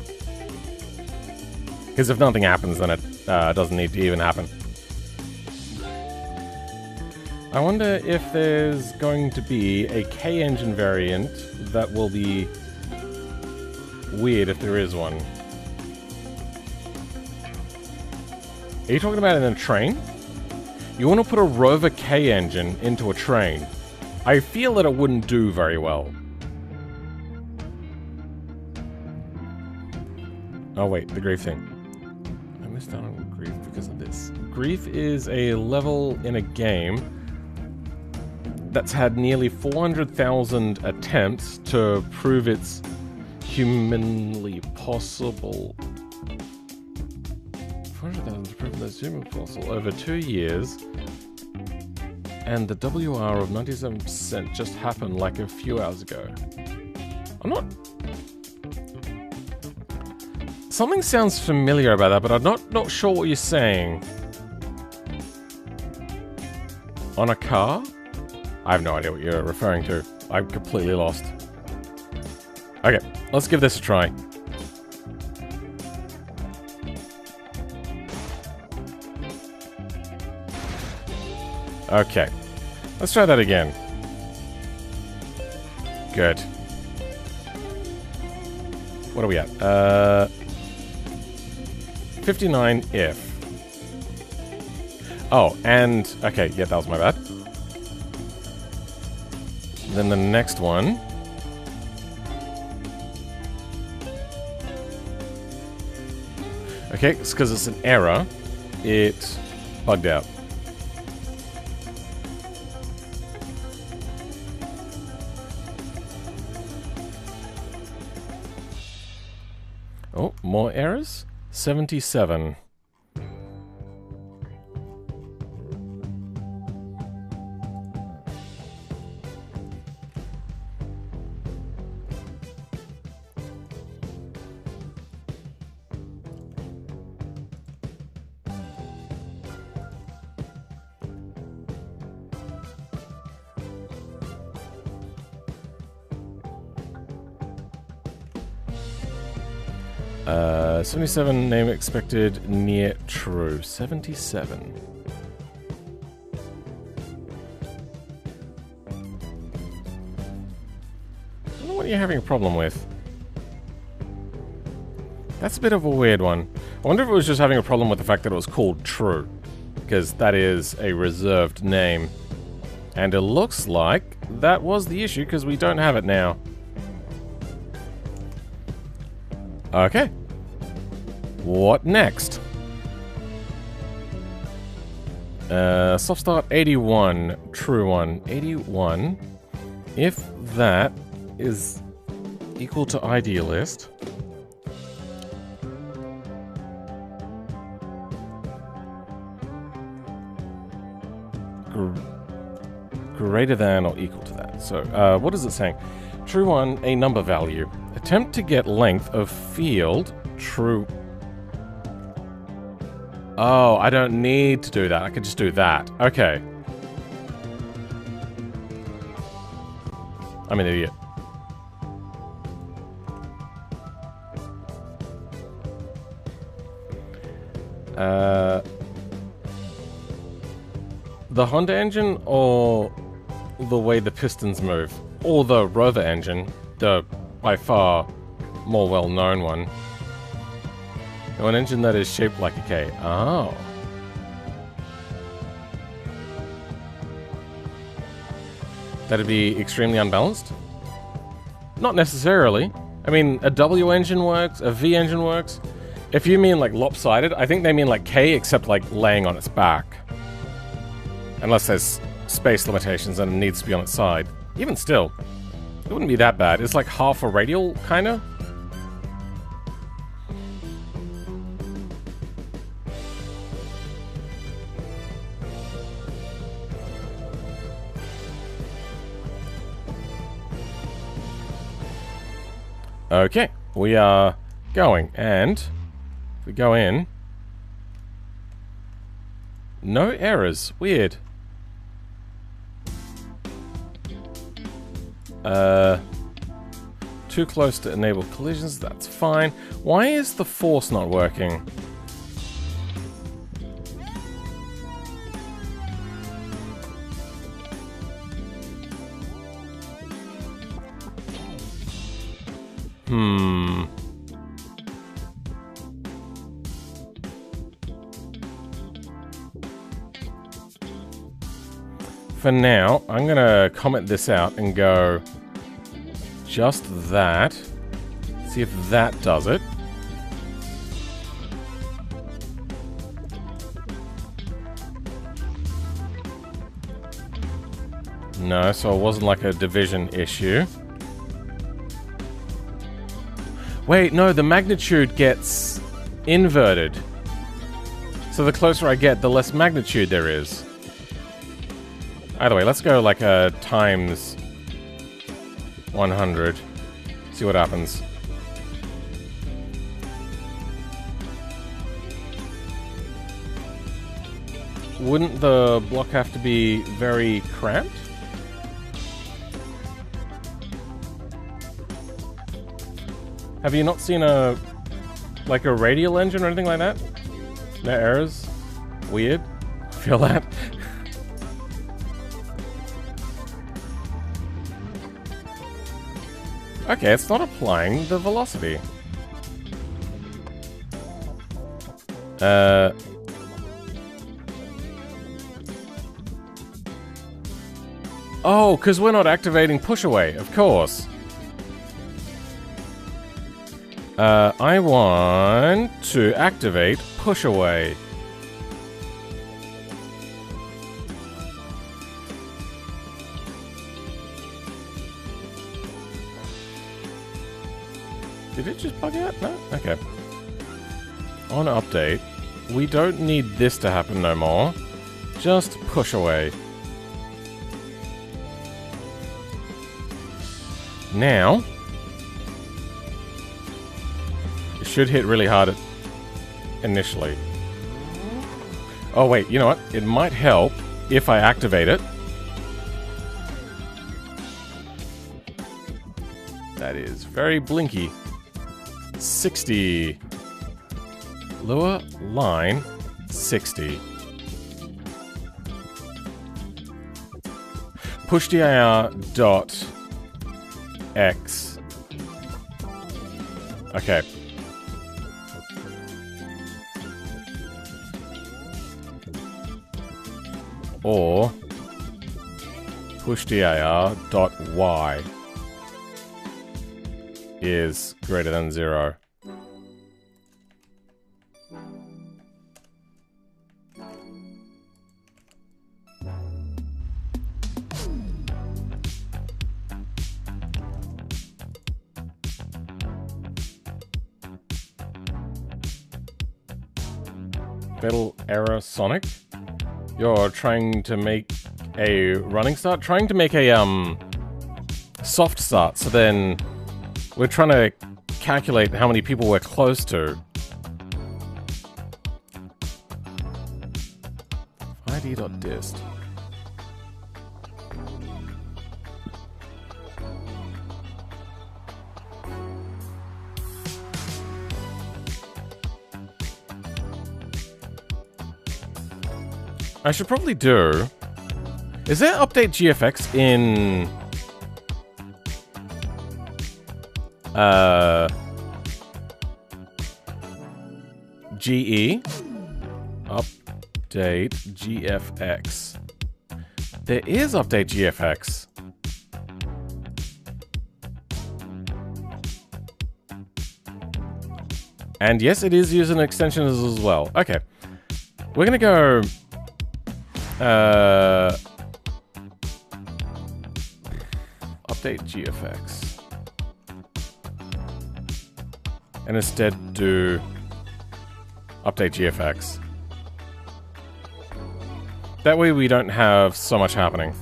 Because if nothing happens, then it doesn't need to even happen. I wonder if there's going to be a K-engine variant that will be weird if there is one. Are you talking about in a train? You want to put a Rover K-engine into a train. I feel that it wouldn't do very well. Oh wait, the grief thing. I missed out on grief because of this. Grief is a level in a game that's had nearly 400,000 attempts to prove it's humanly possible. 400,000 to prove that's humanly possible over 2 years. And the WR of 97% just happened like a few hours ago. I'm not... Something sounds familiar about that, but I'm not sure what you're saying. On a car? I have no idea what you're referring to. I'm completely lost. Okay, let's give this a try. Okay, let's try that again. Good. What are we at? 59 if. Oh, and... Okay, yeah, that was my bad. Then the next one. Okay, it's because it's an error. It bugged out. Oh, more errors? 77. Uh, 77 name expected near true. 77. I don't know what you're having a problem with. That's a bit of a weird one. I wonder if it was just having a problem with the fact that it was called true. Because that is a reserved name. And it looks like that was the issue because we don't have it now. Okay. What next? Soft start 81, true one. 81. If that is equal to idealist. Greater than or equal to that. So, what is it saying? True one, a number value. Attempt to get length of field true. Oh, I don't need to do that. I can just do that. Okay. I'm an idiot. The Honda engine or the way the pistons move? Or the Rover engine, the by far more well-known one. An engine that is shaped like a K. Oh. That'd be extremely unbalanced? Not necessarily. I mean, a W engine works, a V engine works. If you mean like lopsided, I think they mean like K except like laying on its back. Unless there's space limitations and it needs to be on its side. Even still, it wouldn't be that bad. It's like half a radial, kinda. Okay, we are going, and if we go in, no errors. Weird. Too close to enable collisions, that's fine. Why is the force not working? For now, I'm gonna comment this out and go just that. See if that does it. No, so it wasn't like a division issue. Wait, no, the magnitude gets inverted. So the closer I get, the less magnitude there is. Either way, let's go like a times 100. See what happens. Wouldn't the block have to be very cramped? Have you not seen a radial engine or anything like that? No errors? Weird. Feel that? Okay, it's not applying the velocity. Oh, because we're not activating push away, of course. I want to activate push away. Did it just bug out? No? Okay. On update, we don't need this to happen no more. Just push away. Now, it should hit really hard initially. Oh wait, you know what? It might help if I activate it. That is very blinky. 60. Lure line 60. Push dir dot x. Okay. Or push dir dot y is greater than 0. Fatal error, Sonic. You're trying to make a running start? Trying to make a soft start, so then we're trying to calculate how many people we're close to. id.dist. I should probably do... Is there update GFX in... GE? Update GFX. There is update GFX. And yes, it is using extensions as well. Okay. We're gonna go... update GFX. And instead do update GFX. That way we don't have so much happening.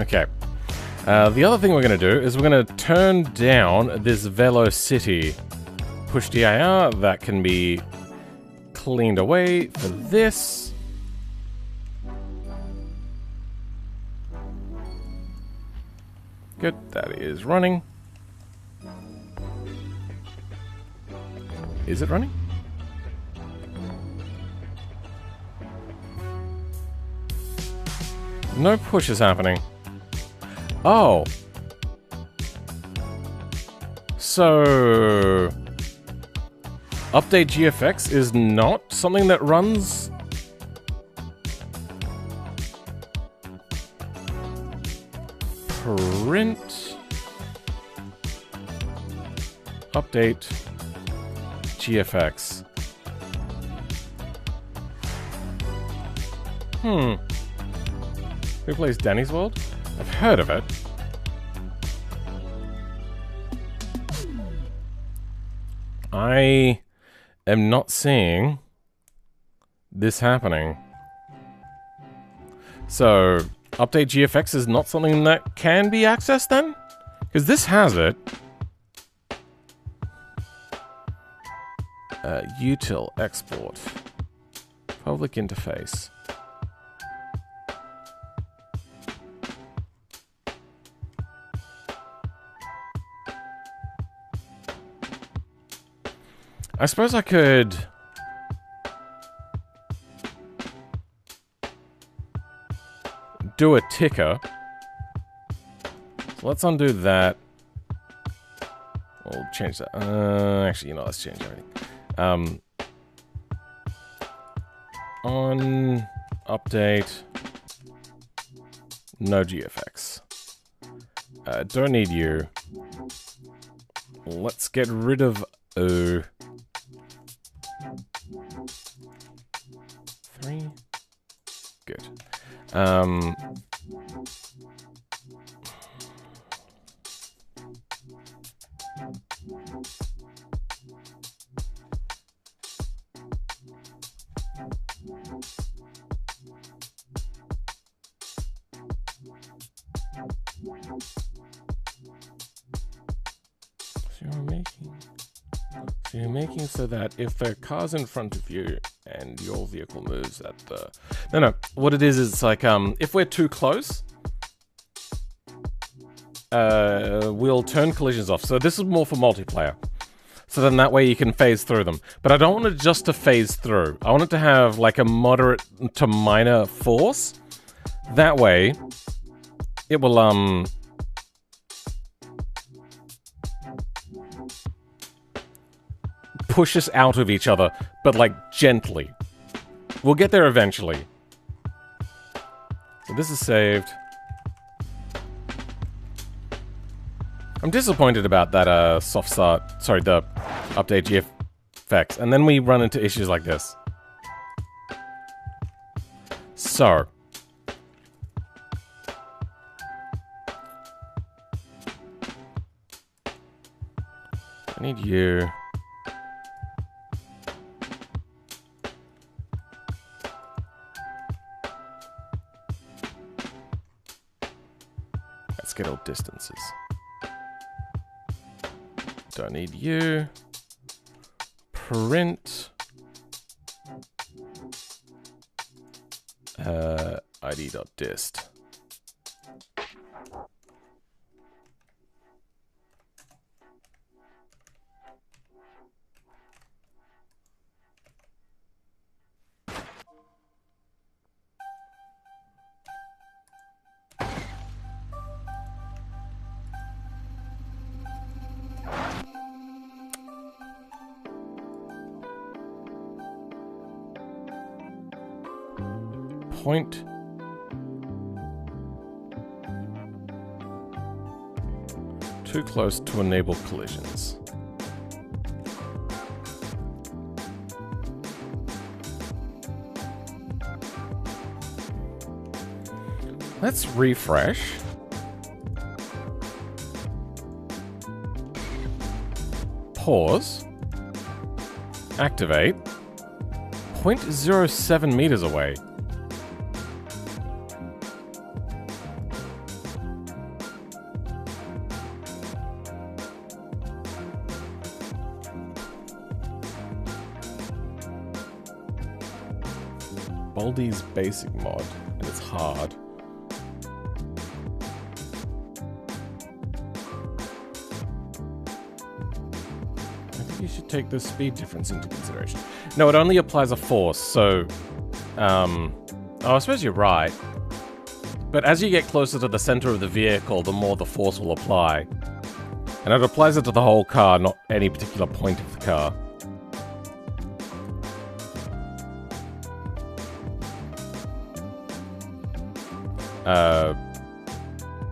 Okay. The other thing we're going to do is we're going to turn down this Velocity push DIR. That can be cleaned away for this. Good, that is running. Is it running? No push is happening. Oh. So... Update GFX is not something that runs... Print... Update... GFX. Who plays Danny's World? I've heard of it. I am not seeing this happening. So, update GFX is not something that can be accessed then? Because this has it. Util export. Public interface. I suppose I could... do a ticker. So let's undo that. We'll change that. Actually, you know, let's change everything. On update. No GFX. Don't need you. Let's get rid of O. 3. Good. So you're making so that if the car's in front of you and your vehicle moves at the... No, what it is it's like, if we're too close, we'll turn collisions off. So this is more for multiplayer. So then that way you can phase through them. But I don't want it just to phase through. I want it to have like a moderate to minor force. That way, it will, push us out of each other, but like gently. We'll get there eventually. So this is saved. I'm disappointed about that soft start, sorry, the update GFX, and then we run into issues like this. So. I need you. Let's get all distances. Don't need you. Print. id.dist. Point. Too close to enable collisions. Let's refresh. Pause. Activate. 0.07 meters away. Baldi's basic mod, and it's hard. I think you should take the speed difference into consideration. No, it only applies a force, so... oh, I suppose you're right. But as you get closer to the center of the vehicle, the more the force will apply. And it applies it to the whole car, not any particular point of the car.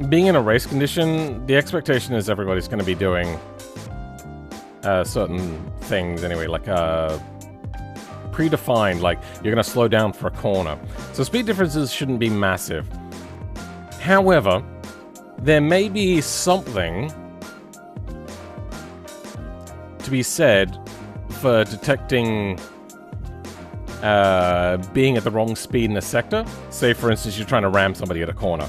Being in a race condition, the expectation is everybody's going to be doing certain things anyway, like predefined, like you're going to slow down for a corner. So speed differences shouldn't be massive. However, there may be something to be said for detecting being at the wrong speed in a sector. Say, for instance, you're trying to ram somebody at a corner.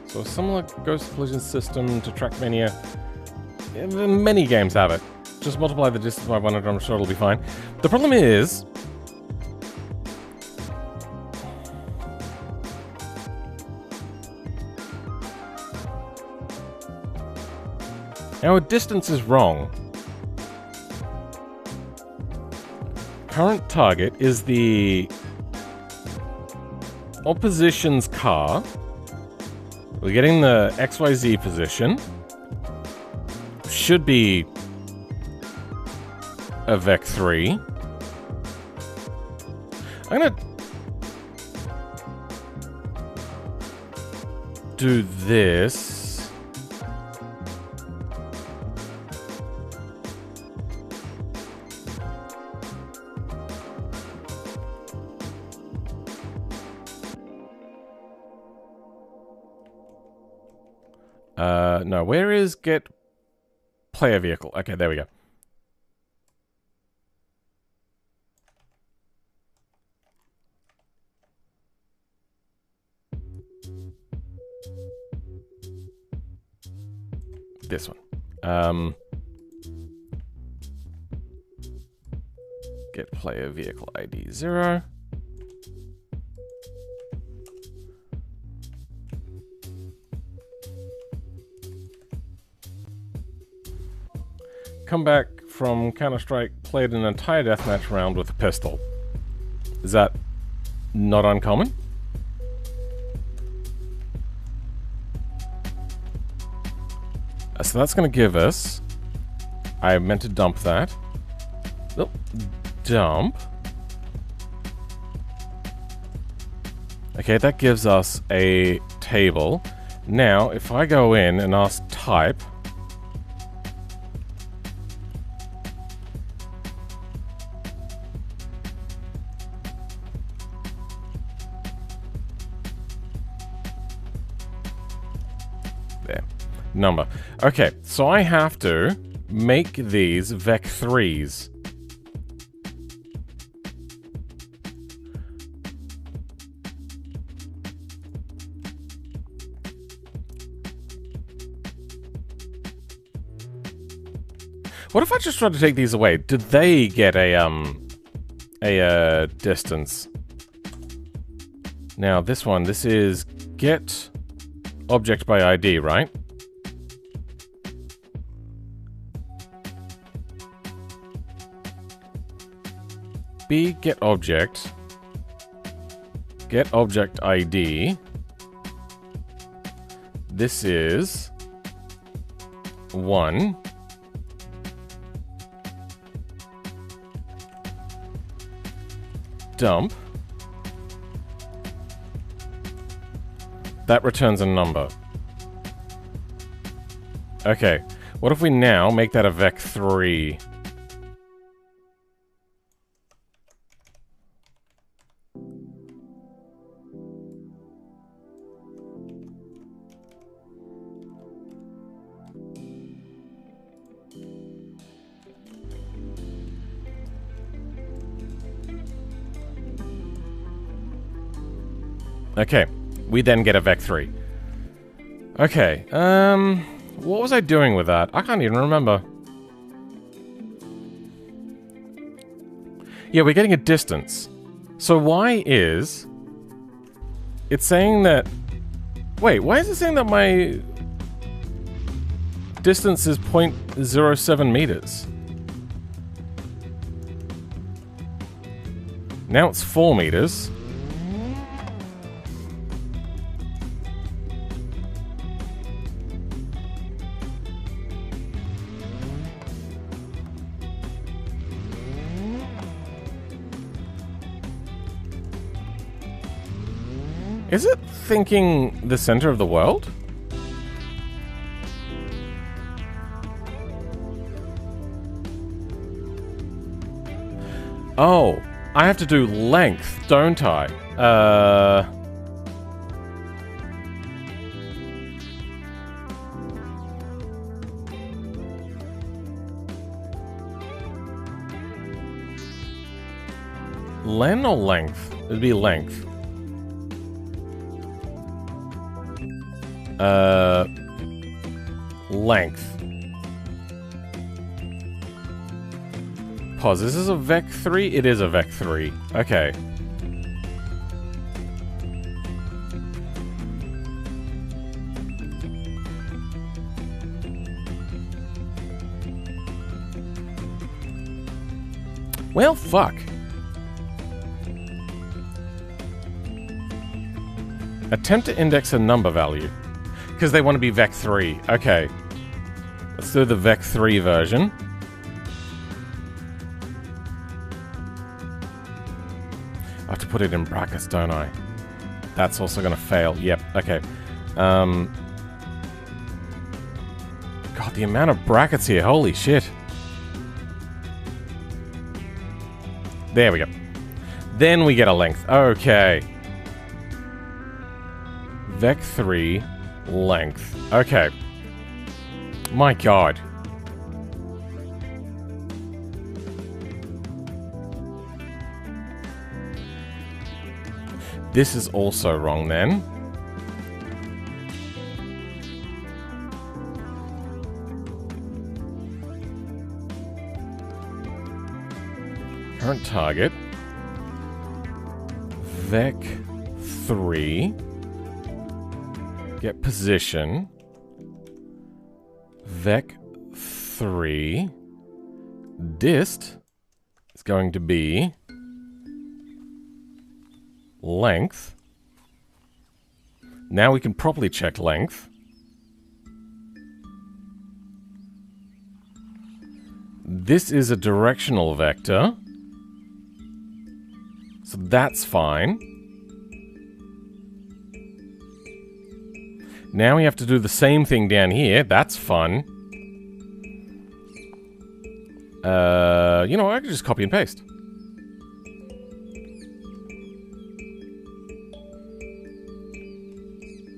So a similar ghost collision system to Trackmania. Many games have it. Just multiply the distance by 100, I'm sure it'll be fine. The problem is... our distance is wrong. Current target is the opposition's car. We're getting the XYZ position. Should be a Vec 3. I'm gonna do this. No, where is get player vehicle? Okay, there we go. This one. Get player vehicle ID 0. Come back from Counter-Strike, played an entire deathmatch round with a pistol. Is that not uncommon? So that's going to give us... I meant to dump that. Oh, dump. Okay, that gives us a table. Now, if I go in and ask type... number. Okay, so I have to make these Vec 3s. What if I just try to take these away? Did they get a distance? Now this one, this is get object by ID, right? B get object ID. This is 1. Dump. That returns a number. Okay, what if we now make that a Vec 3? Okay, we then get a Vec 3. Okay, what was I doing with that? I can't even remember. Yeah, we're getting a distance. So why is... It's saying that... Wait, why is it saying that my distance is 0.07 meters? Now it's 4 meters. Is it thinking the center of the world? Oh, I have to do length, don't I? Len or length? It'd be length. Length. Pause. Is this a Vec 3? It is a Vec 3. Okay. Well, fuck. Attempt to index a number value. Because they want to be Vec 3. Okay. Let's do the Vec 3 version. I have to put it in brackets, don't I? That's also going to fail. Yep, okay. God, the amount of brackets here. Holy shit. There we go. Then we get a length. Okay. Vec 3 length. Okay. My god. This is also wrong then. Current target. Vec 3. Get position. Vec 3. Dist is going to be length. Now we can properly check length. This is a directional vector. So that's fine. Now we have to do the same thing down here. That's fun. You know, I can just copy and paste.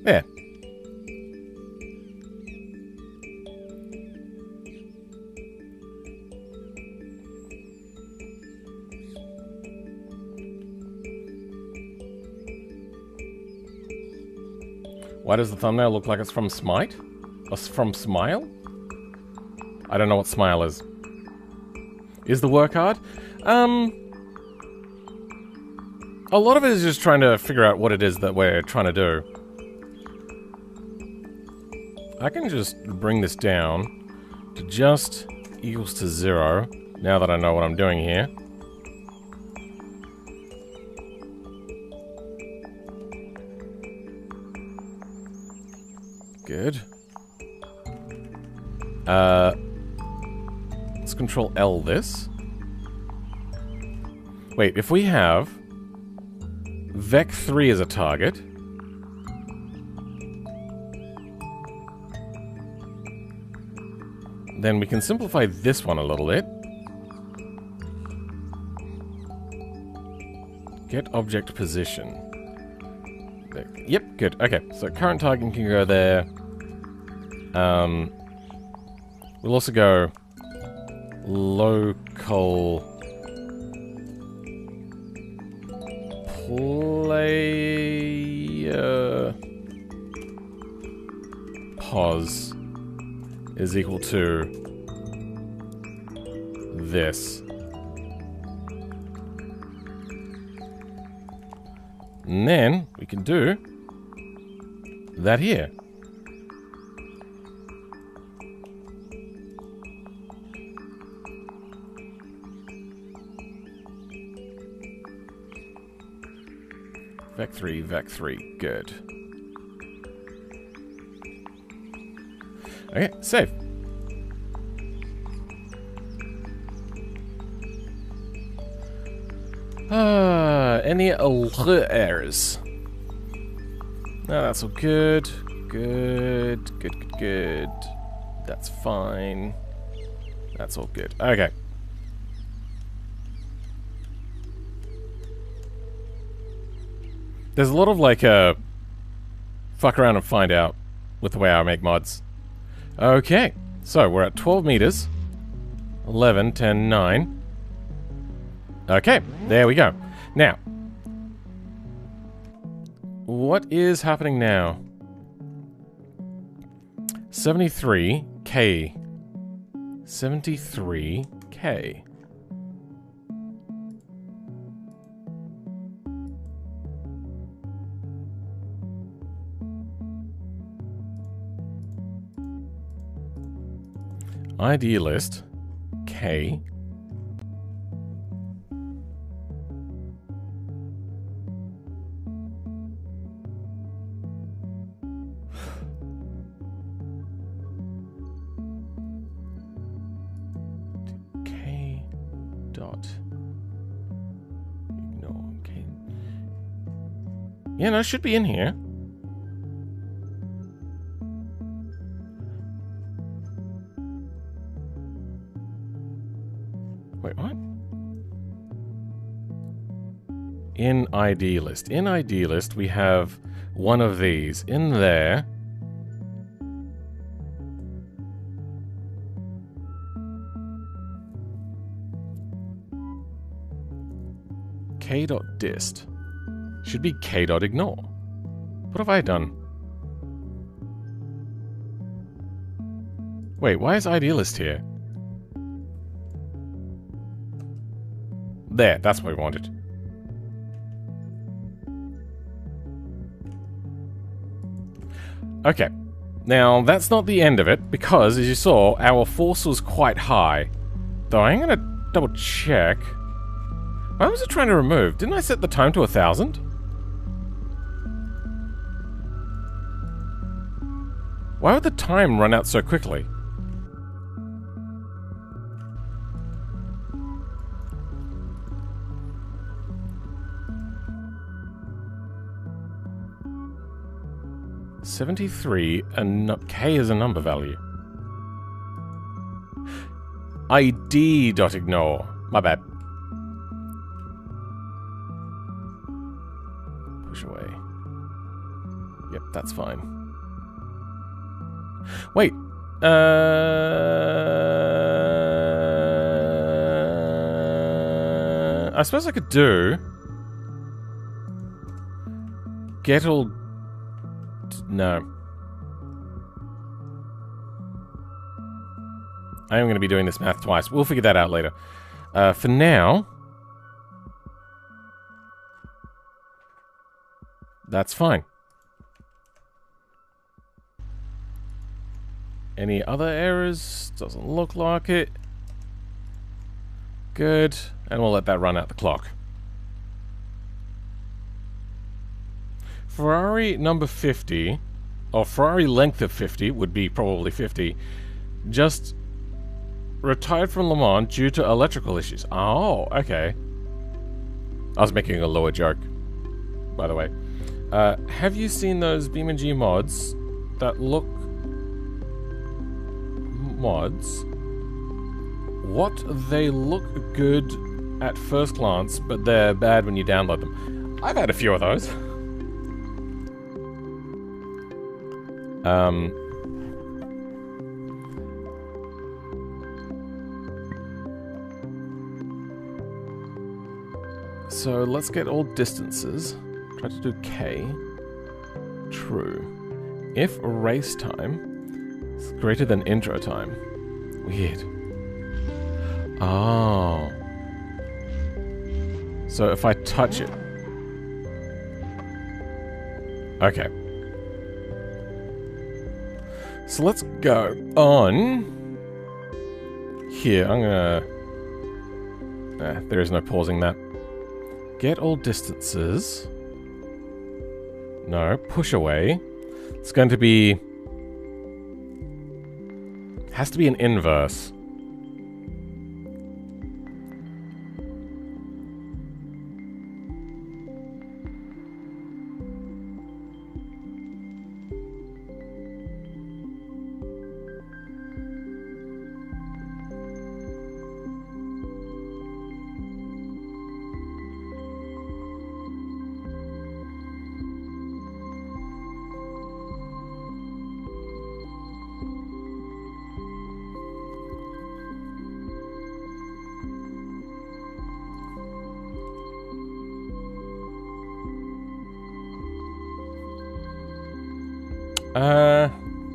There. Why does the thumbnail look like it's from Smite? Or from Smile? I don't know what Smile is. Is the work hard? A lot of it is just trying to figure out what it is that we're trying to do. I can just bring this down to just equals to 0, now that I know what I'm doing here. Good. Let's control L this. Wait, if we have Vec 3 as a target, then we can simplify this one a little bit. Get object position. There. Yep, good. Okay, so current target can go there. We'll also go local player pos is equal to this. And then we can do that here. Vec3, Vec3, good. Okay, save. Any other errors? No, that's all good. Good. That's fine. That's all good. Okay. There's a lot of, like, fuck around and find out with the way I make mods. Okay, so we're at 12 meters. 11, 10, 9. Okay, there we go. Now, what is happening now? 73K. 73K. ID list K. K dot ignore K. Yeah, no, it should be in here. Wait, what? In ID list. In ID list, we have one of these. In there. K.dist. Should be K.ignore. What have I done? Wait, why is ID list here? There, that's what we wanted. Okay. Now, that's not the end of it, because, as you saw, our force was quite high. Though I'm gonna double check. Why was it trying to remove? Didn't I set the time to 1,000? Why would the time run out so quickly? $73 and K is a number value. ID.ignore. My bad. Push away. Yep, that's fine. Wait. I suppose I could do get all. No. I am going to be doing this math twice. We'll figure that out later. For now, that's fine. Any other errors? Doesn't look like it. Good. And we'll let that run out the clock. Ferrari number 50, or Ferrari length of 50, would be probably 50, just retired from Le Mans due to electrical issues. Oh, okay. I was making a lower joke, by the way. Have you seen those BeamNG mods that look... mods? What? They look good at first glance, but they're bad when you download them. I've had a few of those. So let's get all distances. Try to do K. True. If race time is greater than intro time. Weird. Oh. So if I touch it. Okay. So let's go on. Here, I'm gonna... there is no pausing that. Get all distances. No, push away. It's going to be... Has to be an inverse.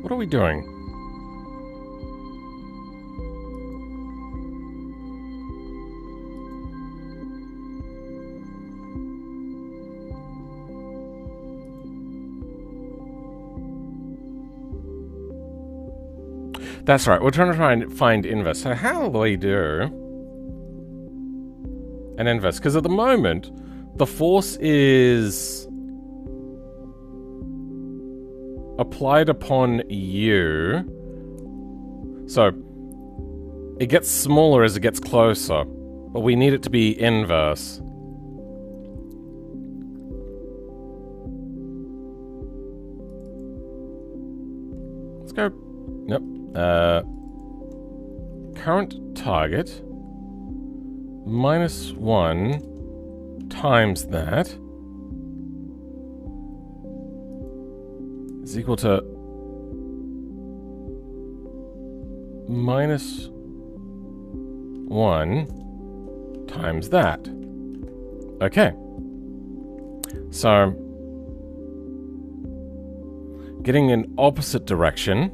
What are we doing? That's right, we're trying to find inverse. So how do we do an inverse? Because at the moment, the force is applied upon you. So it gets smaller as it gets closer, but we need it to be inverse. Let's go. Nope. Current target -1 times that is equal to -1 times that. Okay. So, getting an opposite direction.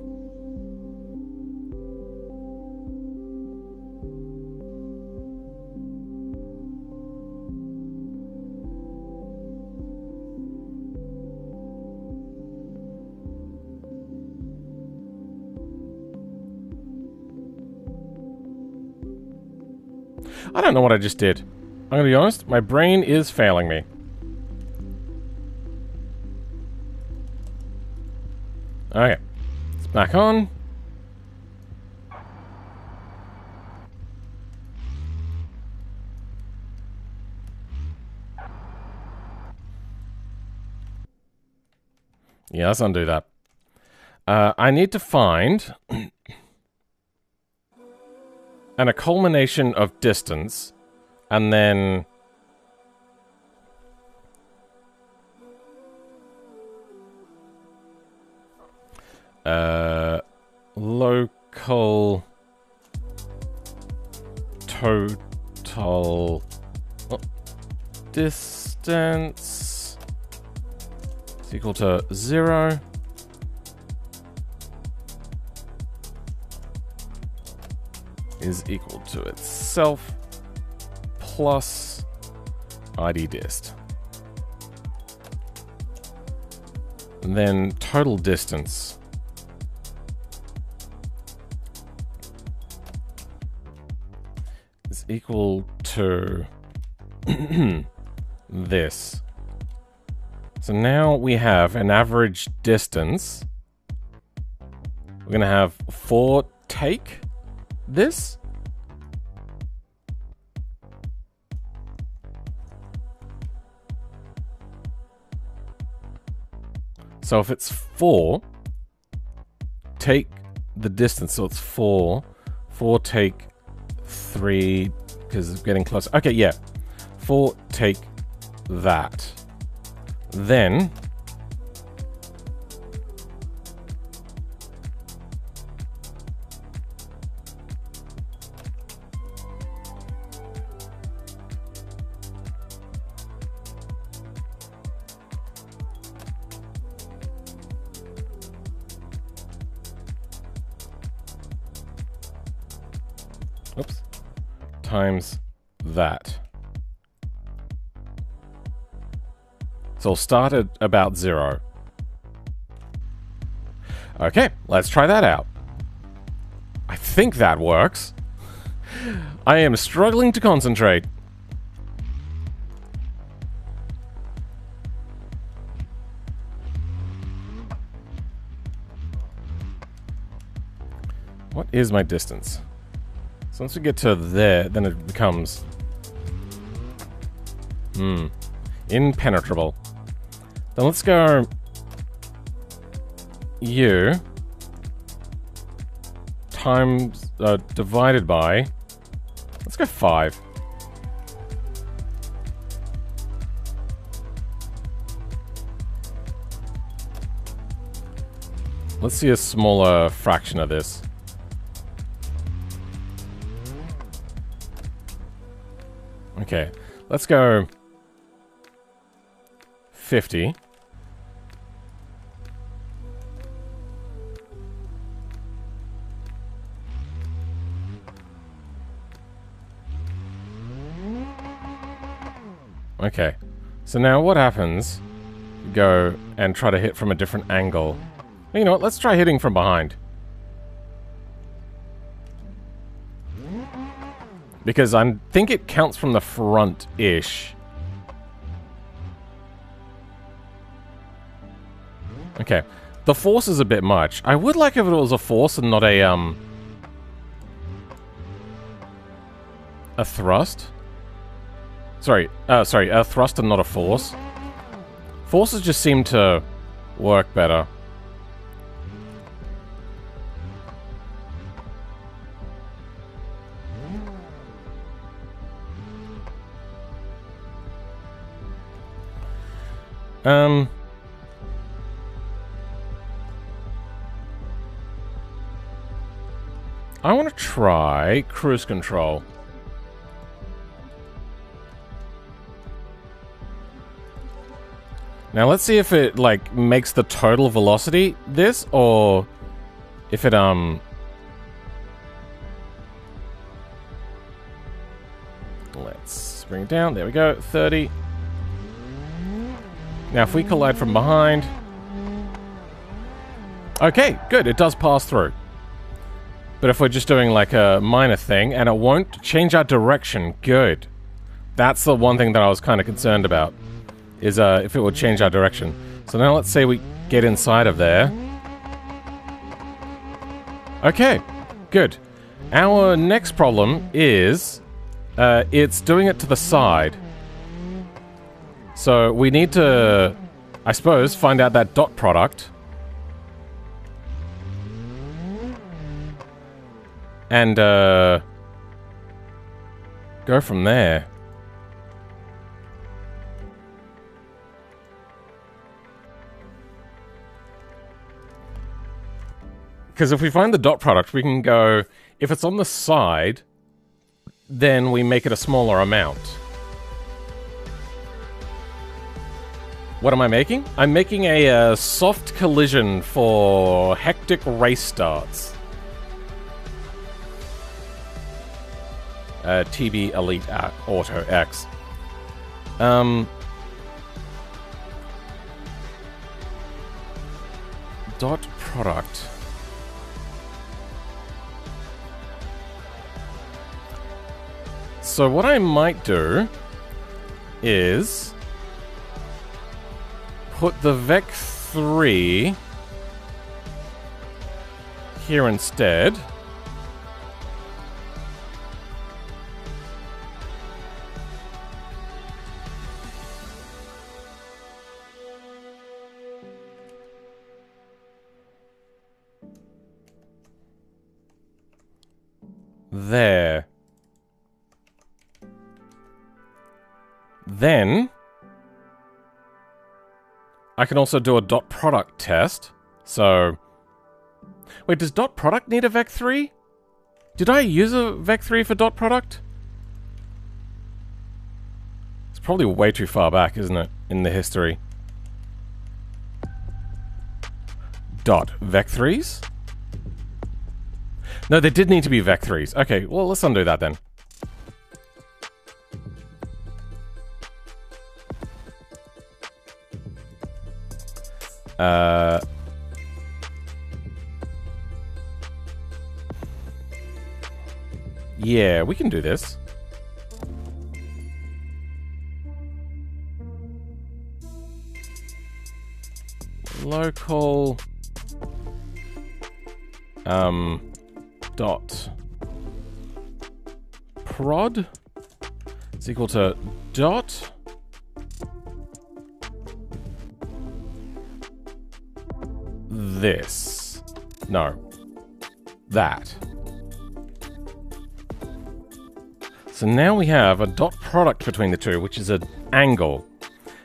I don't know what I just did. I'm gonna be honest, my brain is failing me. Okay, it's back on. Yeah, let's undo that. I need to find a culmination of distance, and then local total distance is equal to 0. Is equal to itself plus ID dist. And then total distance is equal to this. So now we have an average distance. We're going to have 4 take this. So if it's 4, take the distance. So it's 4. 4 take 3, because it's getting close. Okay, yeah. 4 take that. Then oops, times that. So we'll start at about 0. Okay, let's try that out. I think that works. I am struggling to concentrate. What is my distance? So once we get to there, then it becomes... impenetrable. Then let's go... U... times... divided by... Let's go 5. Let's see a smaller fraction of this. Okay, let's go 50. Okay, so now what happens? Go and try to hit from a different angle. You know what, let's try hitting from behind. Because I think it counts from the front-ish. Okay. The force is a bit much. I would like if it was a force and not a thrust. Sorry, a thrust and not a force. Forces just seem to work better. I want to try cruise control. Now let's see if it, like, makes the total velocity this, or if it, let's bring it down. There we go, 30. Now, if we collide from behind... Okay, good, it does pass through. But if we're just doing, like, a minor thing, and it won't change our direction, good. That's the one thing that I was kind of concerned about, is if it would change our direction. So now let's say we get inside of there. Okay, good. Our next problem is... it's doing it to the side. So we need to, I suppose, find out that dot product. And, go from there. Because if we find the dot product, we can go, if it's on the side, then we make it a smaller amount. What am I making? I'm making a soft collision for hectic race starts. TB Elite Auto X. Dot product. So what I might do is put the Vec3 here instead. There. Then I can also do a dot product test. So wait, does dot product need a Vec3? Did I use a Vec3 for dot product? It's probably way too far back, isn't it, in the history? Dot Vec3s? No, they did need to be Vec3s. Okay, well, let's undo that then. Yeah, we can do this. Local dot prod is equal to dot this. No. That. So now we have a dot product between the two, which is an angle.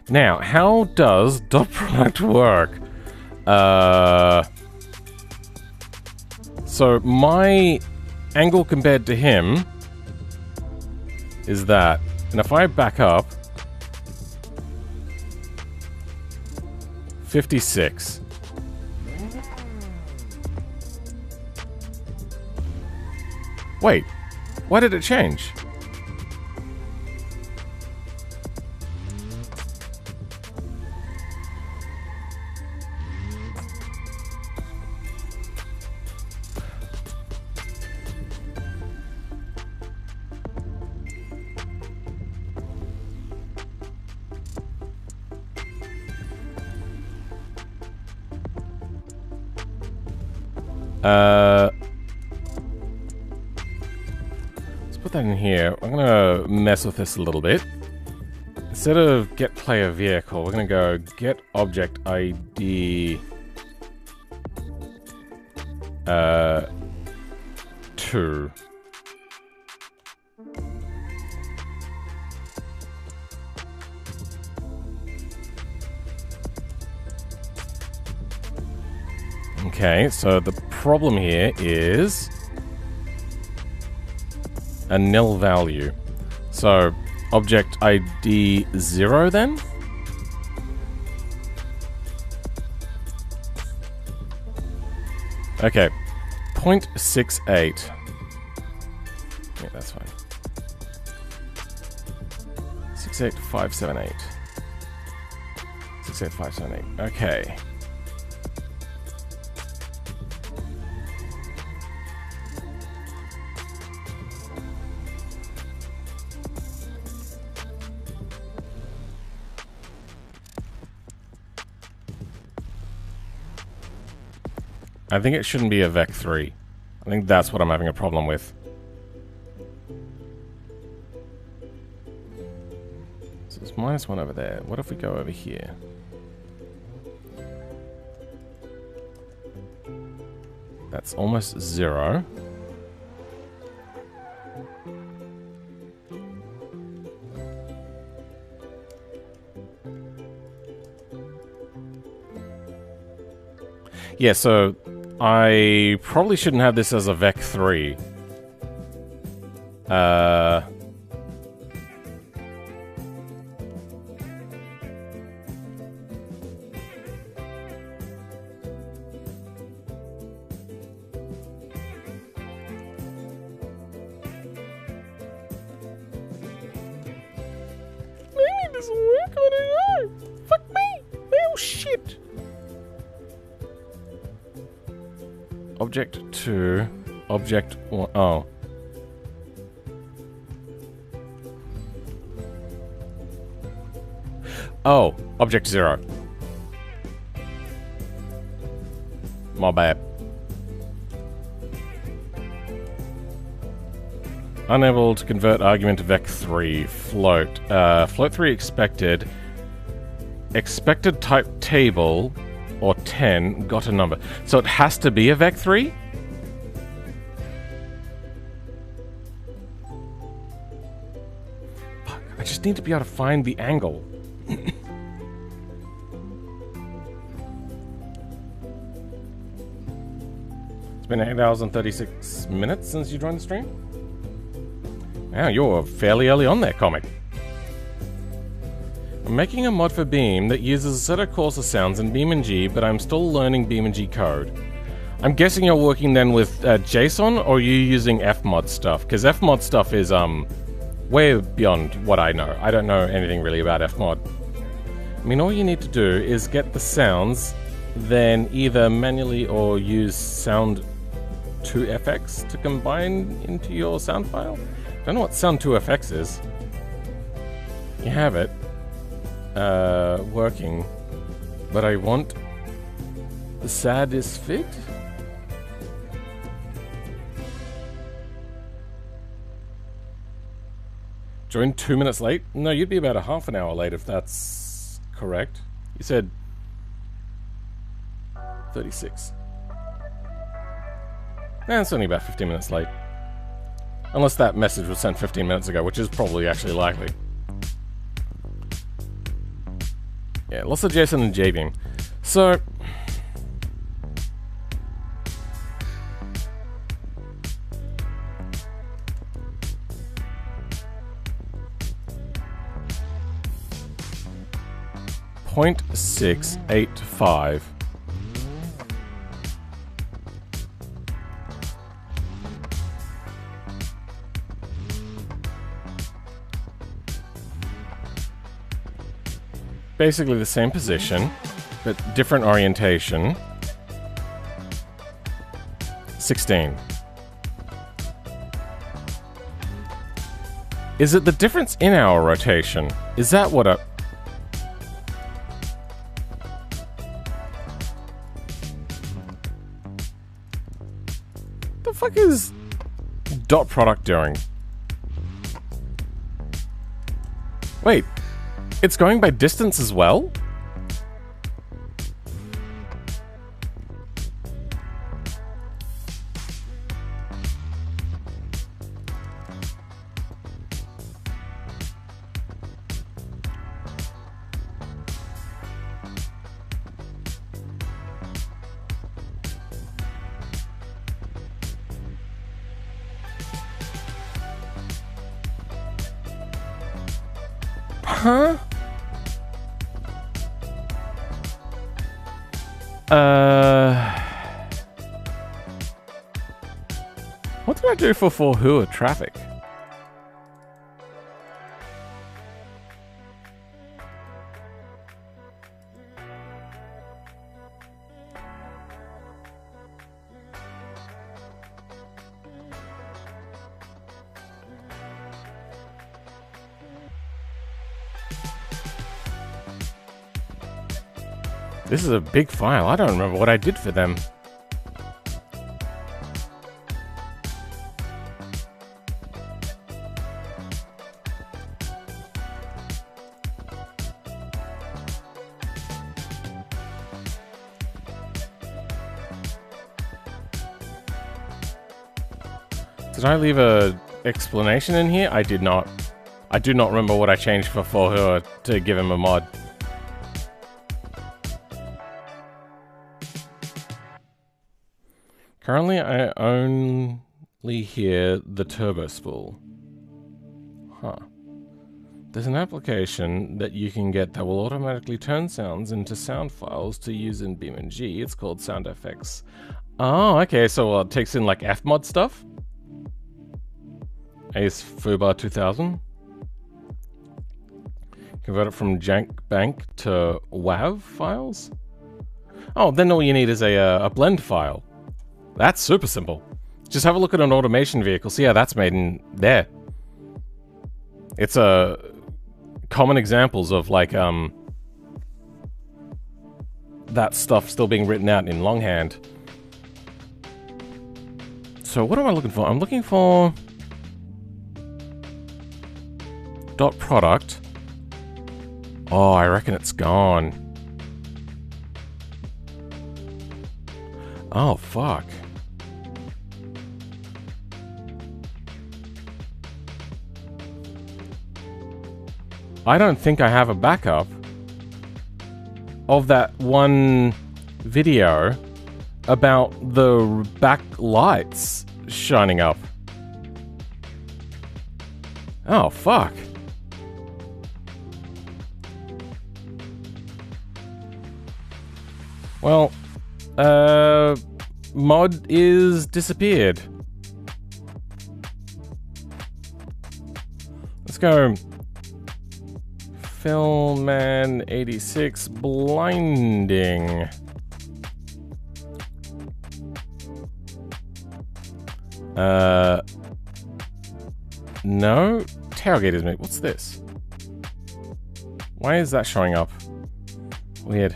Now, how does dot product work? So my angle compared to him is that. And if I back up, 56. Wait, why did it change? Let's put that in here. I'm gonna mess with this a little bit. Instead of get player vehicle, we're gonna go get object ID 2. Okay, so the problem here is a nil value. So object ID 0 then? Okay, 0.68. Yeah, that's fine. 68578. 68578. Okay. I think it shouldn't be a Vec 3. I think that's what I'm having a problem with. So it's -1 over there. What if we go over here? That's almost 0. Yeah, so I probably shouldn't have this as a Vec 3. Maybe it doesn't work, I don't know. Fuck me! Oh shit! Object 2, object 1, oh. Oh, object 0. My bad. Unable to convert argument to Vec 3, float. Float 3 expected. Expected type table. Or 10, got a number. So it has to be a Vec 3? Fuck, I just need to be able to find the angle. It's been 8 hours and 36 minutes since you joined the stream? Wow, you're fairly early on there, comic. I'm making a mod for Beam that uses a set of coarser sounds in BeamNG, but I'm still learning BeamNG code. I'm guessing you're working then with JSON, or are you using Fmod stuff? Because Fmod stuff is way beyond what I know. I don't know anything really about Fmod. I mean, all you need to do is get the sounds, then either manually or use sound Sound2FX to combine into your sound file? Don't know what Sound2FX is. You have it working, but I want the Satisfit? Joined 2 minutes late? No, you'd be about a half an hour late if that's correct. You said 36. Nah, it's only about 15 minutes late. Unless that message was sent 15 minutes ago, which is probably actually likely. Yeah, lots of JSON and JVM. So... 0.685. Basically the same position, but different orientation. 16. Is it the difference in our rotation? Is that what the fuck is dot product doing? Wait, it's going by distance as well? Huh? What did I do for Hua traffic? This is a big file. I don't remember what I did for them. Did I leave a explanation in here? I did not. I do not remember what I changed for Hua to give him a mod. Currently, I only hear the turbo spool. Huh. There's an application that you can get that will automatically turn sounds into sound files to use in BeamNG. It's called SoundFX. Oh, okay, so it takes in like Fmod stuff? Ace Fubar 2000. Convert it from jank bank to WAV files? Oh, then all you need is a blend file. That's super simple. Just have a look at an automation vehicle. See how that's made in there. It's common examples of like that stuff still being written out in longhand. So what am I looking for? I'm looking for dot product. Oh, I reckon it's gone. Oh, fuck. I don't think I have a backup of that one video about the back lights shining up. Oh, fuck. Well, mod is disappeared. Let's go. Philman 86 blinding. No. Tailgate is me. What's this? Why is that showing up? Weird.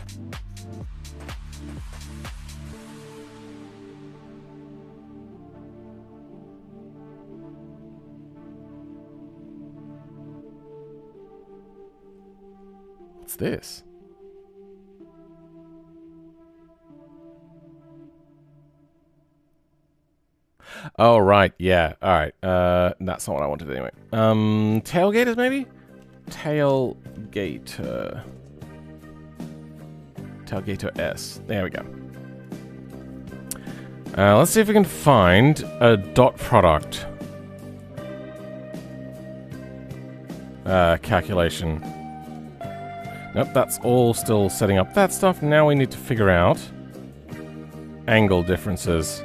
What's this? Oh, right. Yeah. All right. That's not what I wanted anyway. Tailgaters, maybe? Tailgater. Tailgater S. There we go. Let's see if we can find a dot product calculation. Nope, that's all still setting up that stuff. Now we need to figure out angle differences.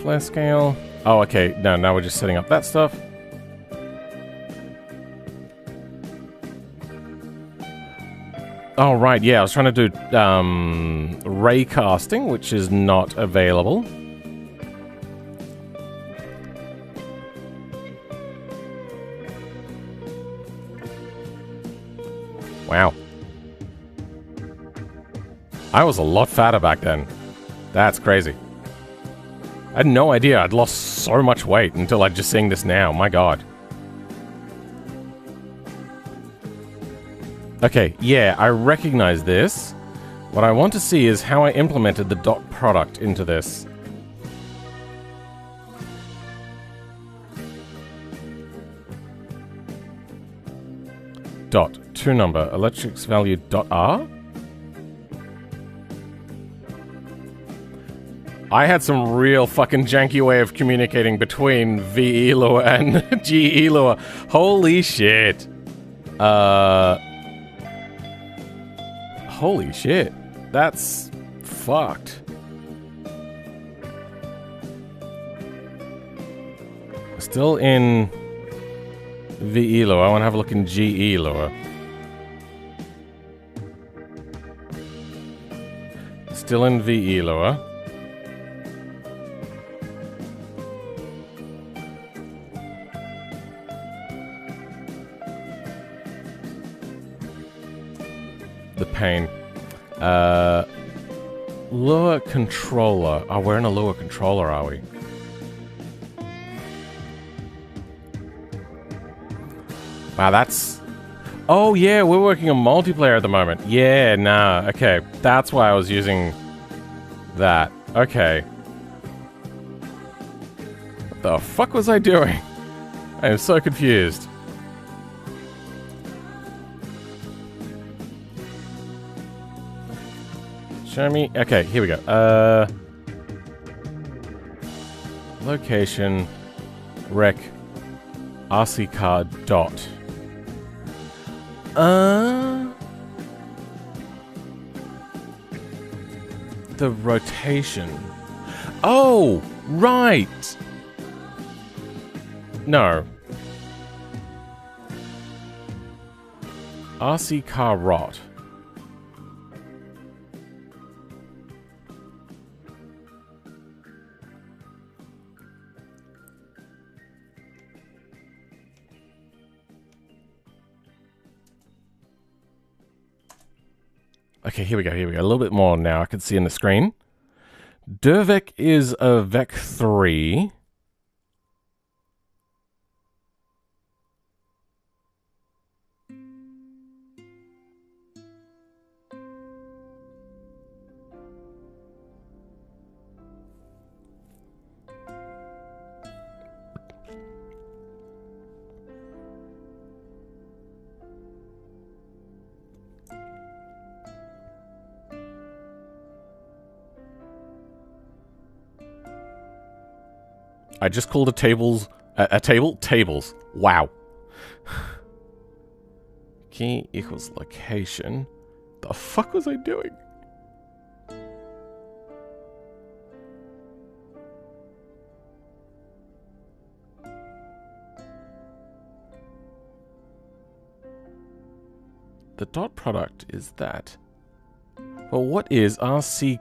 Flare scale. Oh, okay. No, now we're just setting up that stuff. Oh, right. Yeah, I was trying to do ray casting, which is not available. Wow. I was a lot fatter back then. That's crazy. I had no idea I'd lost so much weight until I'm just seeing this now. My god. Okay, yeah, I recognize this. What I want to see is how I implemented the dot product into this. Dot, to number, electrics value dot R? I had some real fucking janky way of communicating between VE Lua and GE Lua. Holy shit. Holy shit. That's fucked. Still in VE Lua. I want to have a look in GE Lua. Still in VE Lua. The pain. Lua controller. Oh, we're in a Lua controller, are we? Wow, that's... Oh, yeah, we're working on multiplayer at the moment. Yeah, nah, okay. That's why I was using that. Okay. What the fuck was I doing? I am so confused. Show me. Okay, here we go. Location. Rec. RC card dot. The rotation. Oh, right. No. RC car rot. Okay, here we go, here we go. A little bit more now I can see in the screen. Dervec is a Vec 3. I just called a table. Tables. Wow. Key equals location. The fuck was I doing? the dot product is that. Well, what is RC...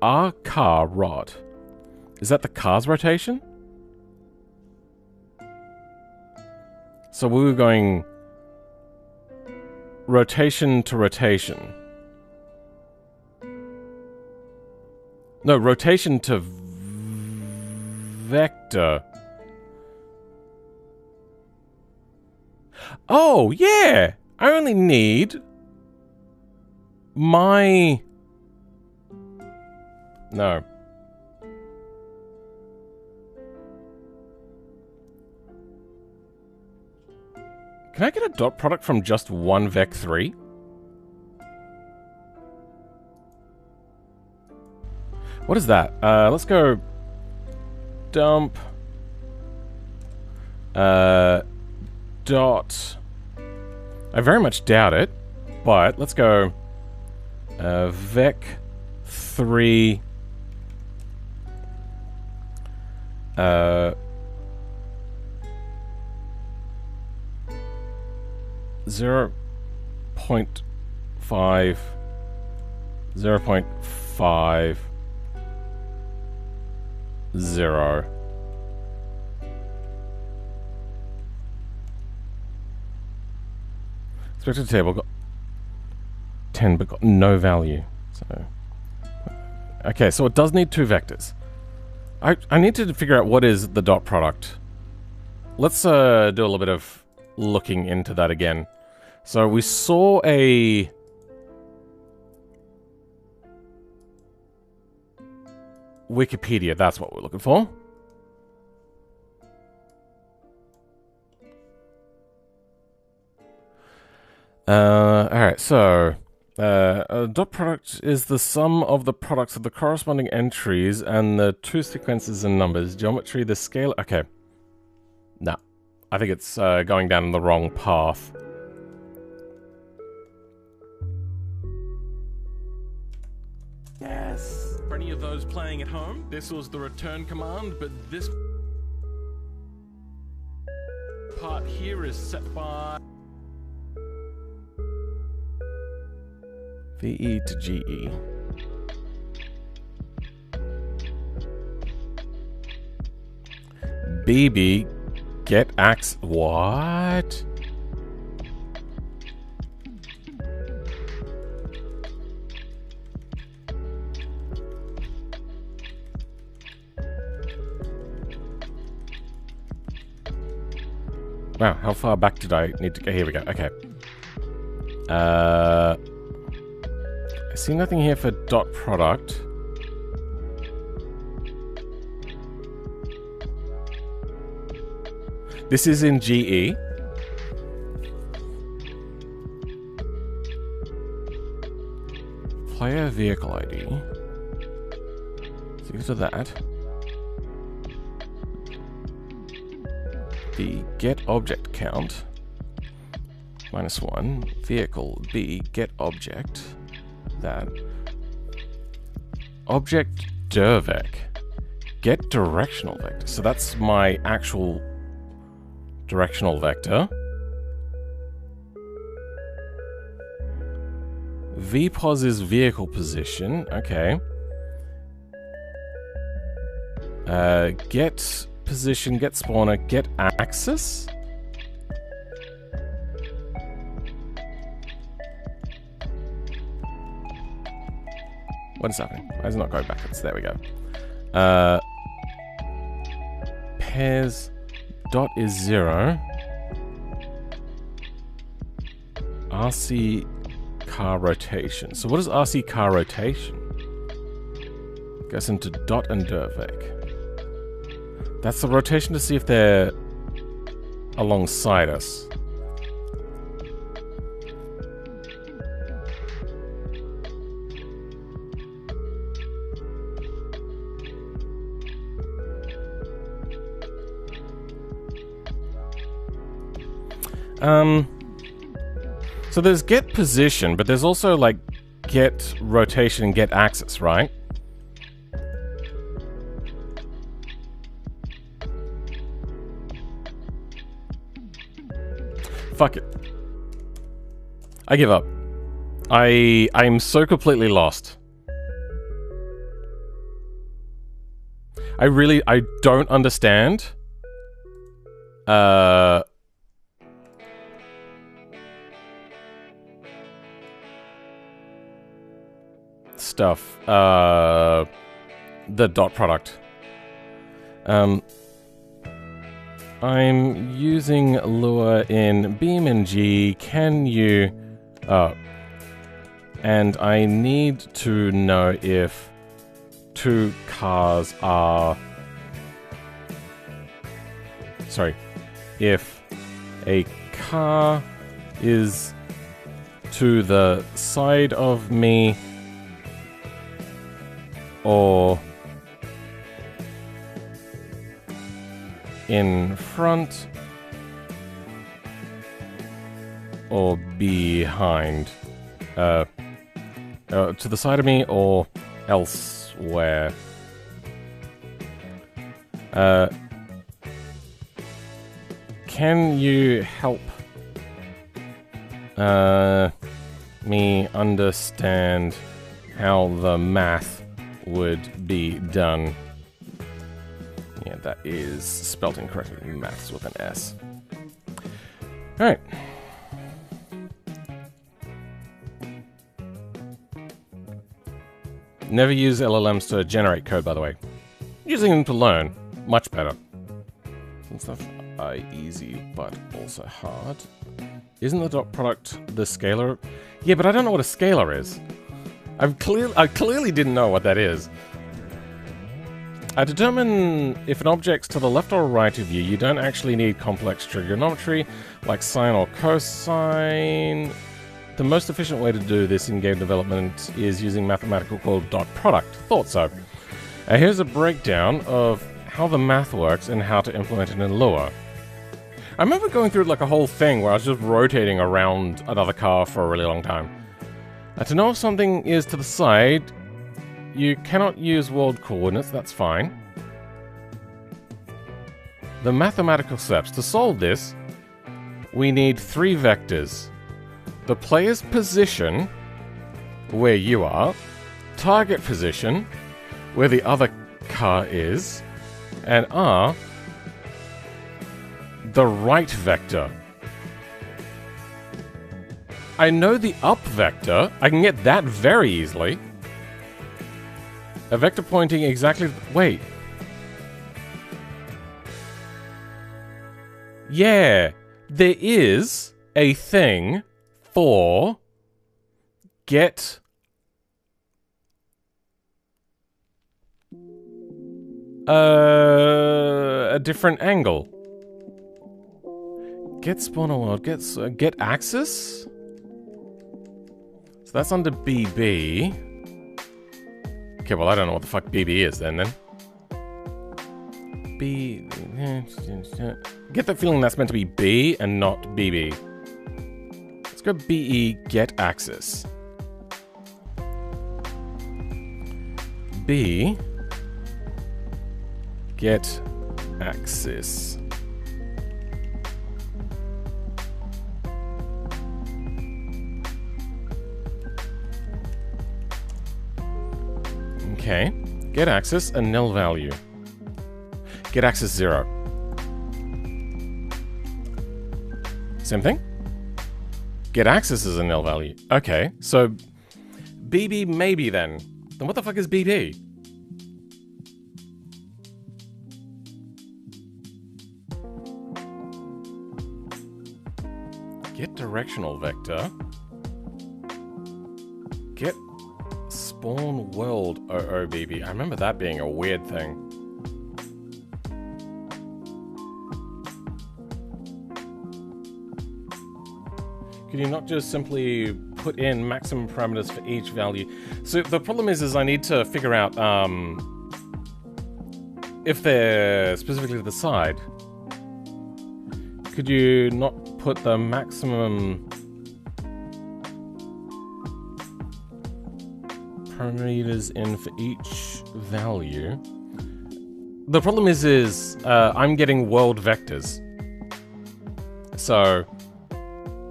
R car rod? Is that the car's rotation? So we were going... rotation to rotation. No, rotation to vector. Oh, yeah! I only need my... No. Can I get a dot product from just one vec3? What is that? Let's go dump dot. I very much doubt it, but let's go vec3 0.5 0.5 0. Expected table got 10 but got no value. So okay, so it does need two vectors. I need to figure out what is the dot product. Let's do a little bit of looking into that again. So we saw a Wikipedia, that's what we're looking for. Alright, so a dot product is the sum of the products of the corresponding entries and the two sequences and numbers. Geometry, the scale... Okay. No. I think it's going down the wrong path. Yes! For any of those playing at home, this was the return command, but this part here is set by VE to GE. BB get ax. What? Wow, how far back did I need to go? Here we go. Okay. I see nothing here for dot product. This is in GE. Player vehicle ID. So go to that. The get object count. -1. Vehicle B get object. That. Object dirvec. Get directional vector. So that's my actual directional vector. VPOS is vehicle position. Okay. Get position, get spawner, get axis. What is happening? Why is it not going backwards? There we go. Pairs dot is 0. RC car rotation. So what is RC car rotation? Goes into dot and dirvec. That's the rotation to see if they're alongside us. So there's get position, but there's also like get rotation and get axis, right? Fuck it. I give up. I'm so completely lost. I don't understand. Stuff. The dot product. I'm using Lua in BeamNG. Can you... and I need to know if 2 cars are... Sorry. If a car is to the side of me or in front or behind. To the side of me or elsewhere. Can you help me understand how the math would be done? Yeah, that is spelt incorrectly. Maths with an S. Alright. Never use LLMs to generate code, by the way. Using them to learn. Much better. Some stuff are easy, but also hard. Isn't the dot product the scalar? Yeah, but I don't know what a scalar is. I clearly didn't know what that is. I determine if an object's to the left or right of you. You don't actually need complex trigonometry, like sine or cosine. The most efficient way to do this in game development is using mathematical called dot product. Thought so. Here's a breakdown of how the math works and how to implement it in Lua. I remember going through like a whole thing where I was just rotating around another car for a really long time. To know if something is to the side, you cannot use world coordinates, that's fine. The mathematical steps. To solve this, we need 3 vectors. The player's position, where you are, target position, where the other car is, and R, the right vector. I know the up vector. I can get that very easily. A vector pointing exactly... Wait. Yeah. There is a thing for get a different angle. Get spawner world, get axis? So that's under BB. Okay, well I don't know what the fuck BB is then. B... Get the feeling that's meant to be B and not BB. Let's go BE, get axis. B, get axis. Okay, get axis, a nil value. Get axis 0. Same thing? Get axis is a nil value. Okay, so BB maybe then. Then what the fuck is BB? Get directional vector. Get spawn world OOBB. I remember that being a weird thing. Could you not just simply put in maximum parameters for each value? So the problem is I need to figure out if they're specifically to the side. Could you not put the maximum parameters in for each value? The problem is I'm getting world vectors. So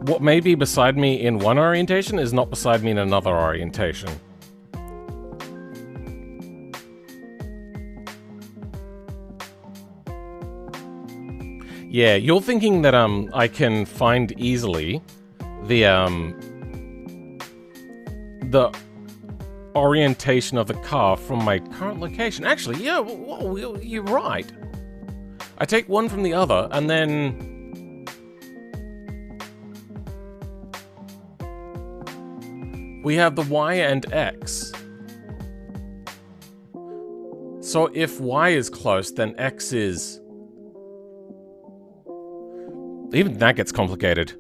what may be beside me in one orientation is not beside me in another orientation. Yeah, you're thinking that I can find easily the orientation of the car from my current location. Actually, yeah, well, you're right. I take one from the other, and then we have the Y and X. So if Y is close, then X is... Even that gets complicated.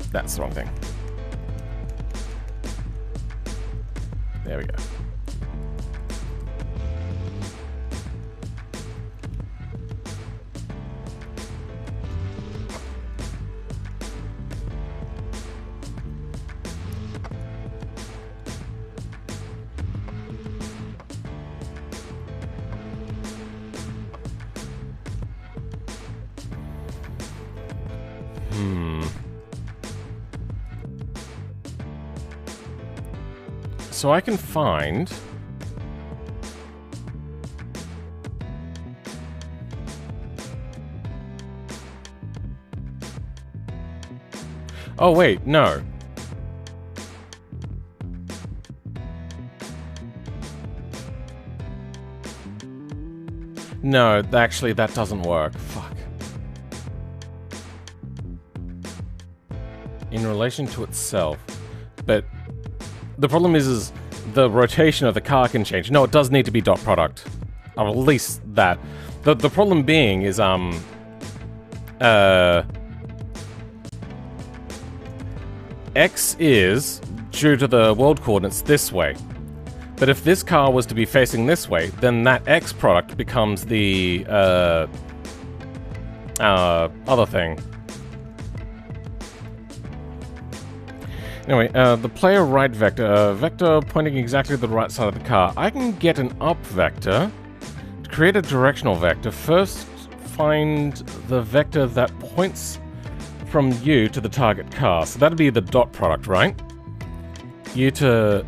That's the wrong thing. There we go. So I can find... Oh wait, no. No, actually that doesn't work. Fuck. In relation to itself. But the problem is the rotation of the car can change. No, it does need to be dot product. Or at least that. The problem being is X is, due to the world coordinates, this way. But if this car was to be facing this way, then that X product becomes the other thing. Anyway, the player right vector, vector pointing exactly to the right side of the car. I can get an up vector. To create a directional vector, first find the vector that points from you to the target car. So that'd be the dot product, right? You do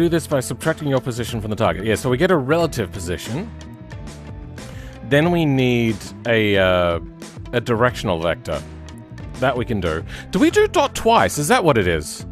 this by subtracting your position from the target. Yeah, so we get a relative position. Then we need a directional vector. That we can do. Do we do dot twice? Is that what it is?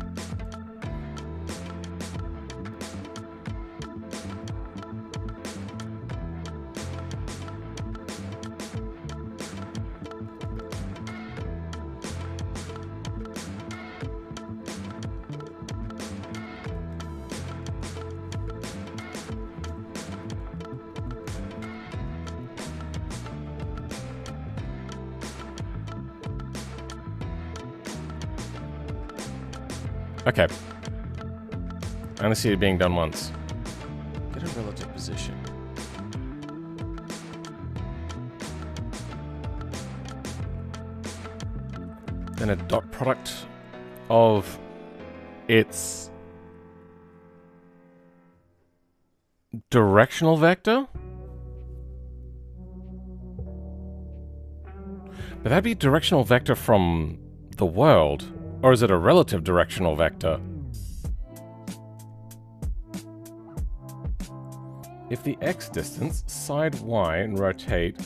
Okay. I only see it being done once. Get a relative position. Then a dot product of its directional vector? But that'd be a directional vector from the world. Or is it a relative directional vector? If the x distance, side y and rotate...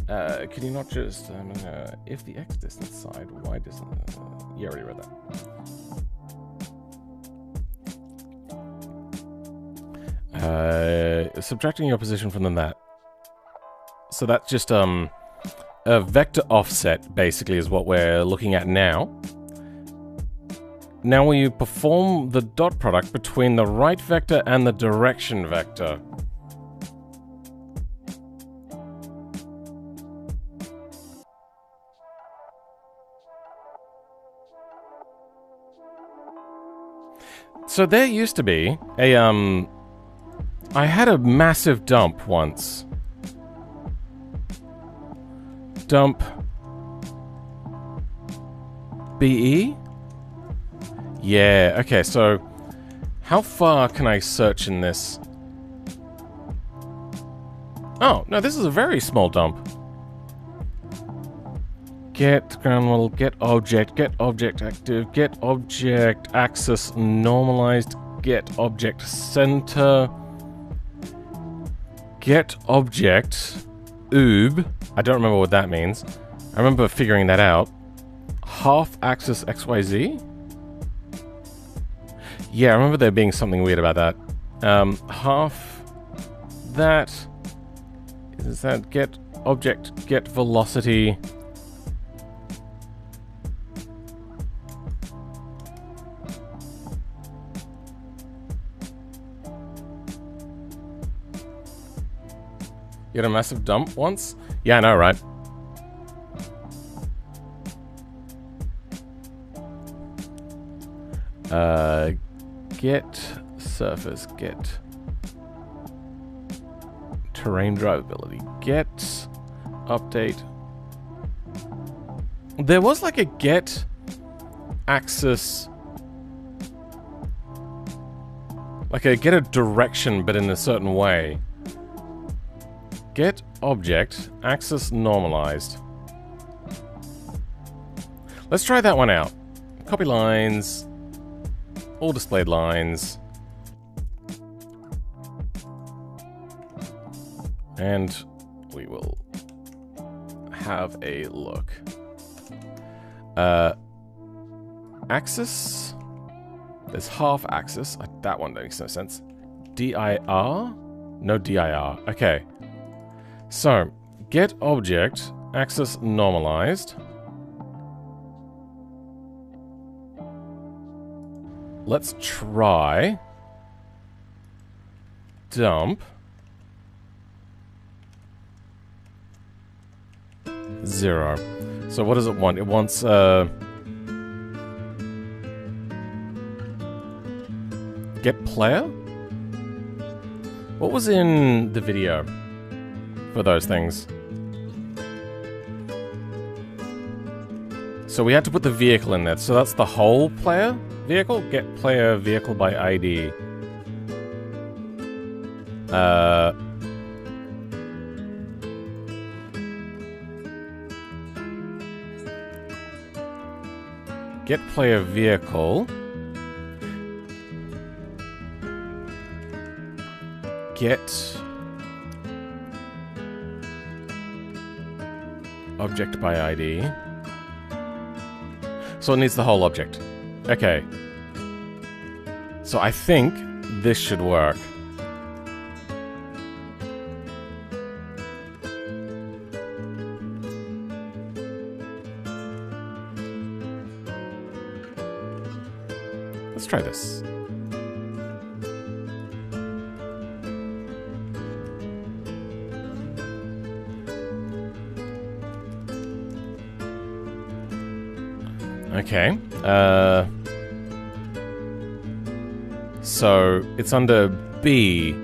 can you not just... if the x distance, side y distance... you already read that. Subtracting your position from that. So that's just, a vector offset, basically, is what we're looking at now. Now we perform the dot product between the right vector and the direction vector. So there used to be a, I had a massive dump once. dump BE? Yeah, okay, so how far can I search in this? Oh, no, this is a very small dump. Get ground model, get object active, get object axis normalized, get object center, get object oob. I don't remember what that means. I remember figuring that out. Half axis XYZ? Yeah, I remember there being something weird about that. Half that is that get object, get velocity. You had a massive dump once? Yeah, I know, right? Get surface, get terrain drivability, get update. There was like a get axis, like a get a direction but in a certain way. Get object axis normalized. Let's try that one out. Copy lines, all displayed lines, and we will have a look. Axis. There's half axis. That one makes no sense. DIR? No DIR. Okay. So, get object, axis normalized. Let's try dump 0. So what does it want? It wants get player? What was in the video for those things? So we had to put the vehicle in there. So that's the whole player vehicle? Get player vehicle by ID. Get player vehicle. Get object by ID. So it needs the whole object. Okay. So I think this should work. Let's try this. Okay. So it's under B.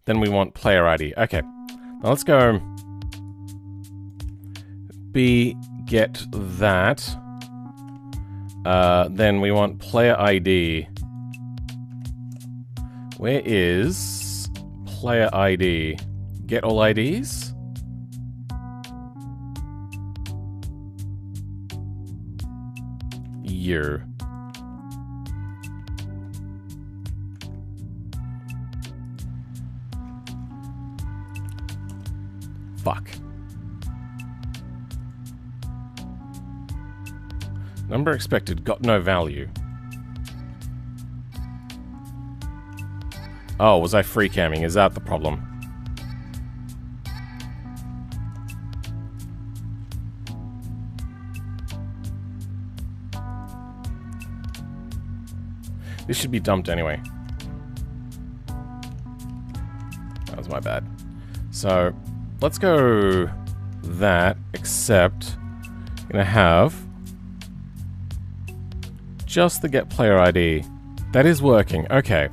Then we want player ID. Okay. Now let's go B, get that. Then we want player ID. Where is player ID? Get all IDs? Year. Fuck. Number expected got no value. Oh, was I free camming? Is that the problem? This should be dumped anyway. That was my bad. So, let's go that, except I'm gonna have just the get player ID. That is working. Okay.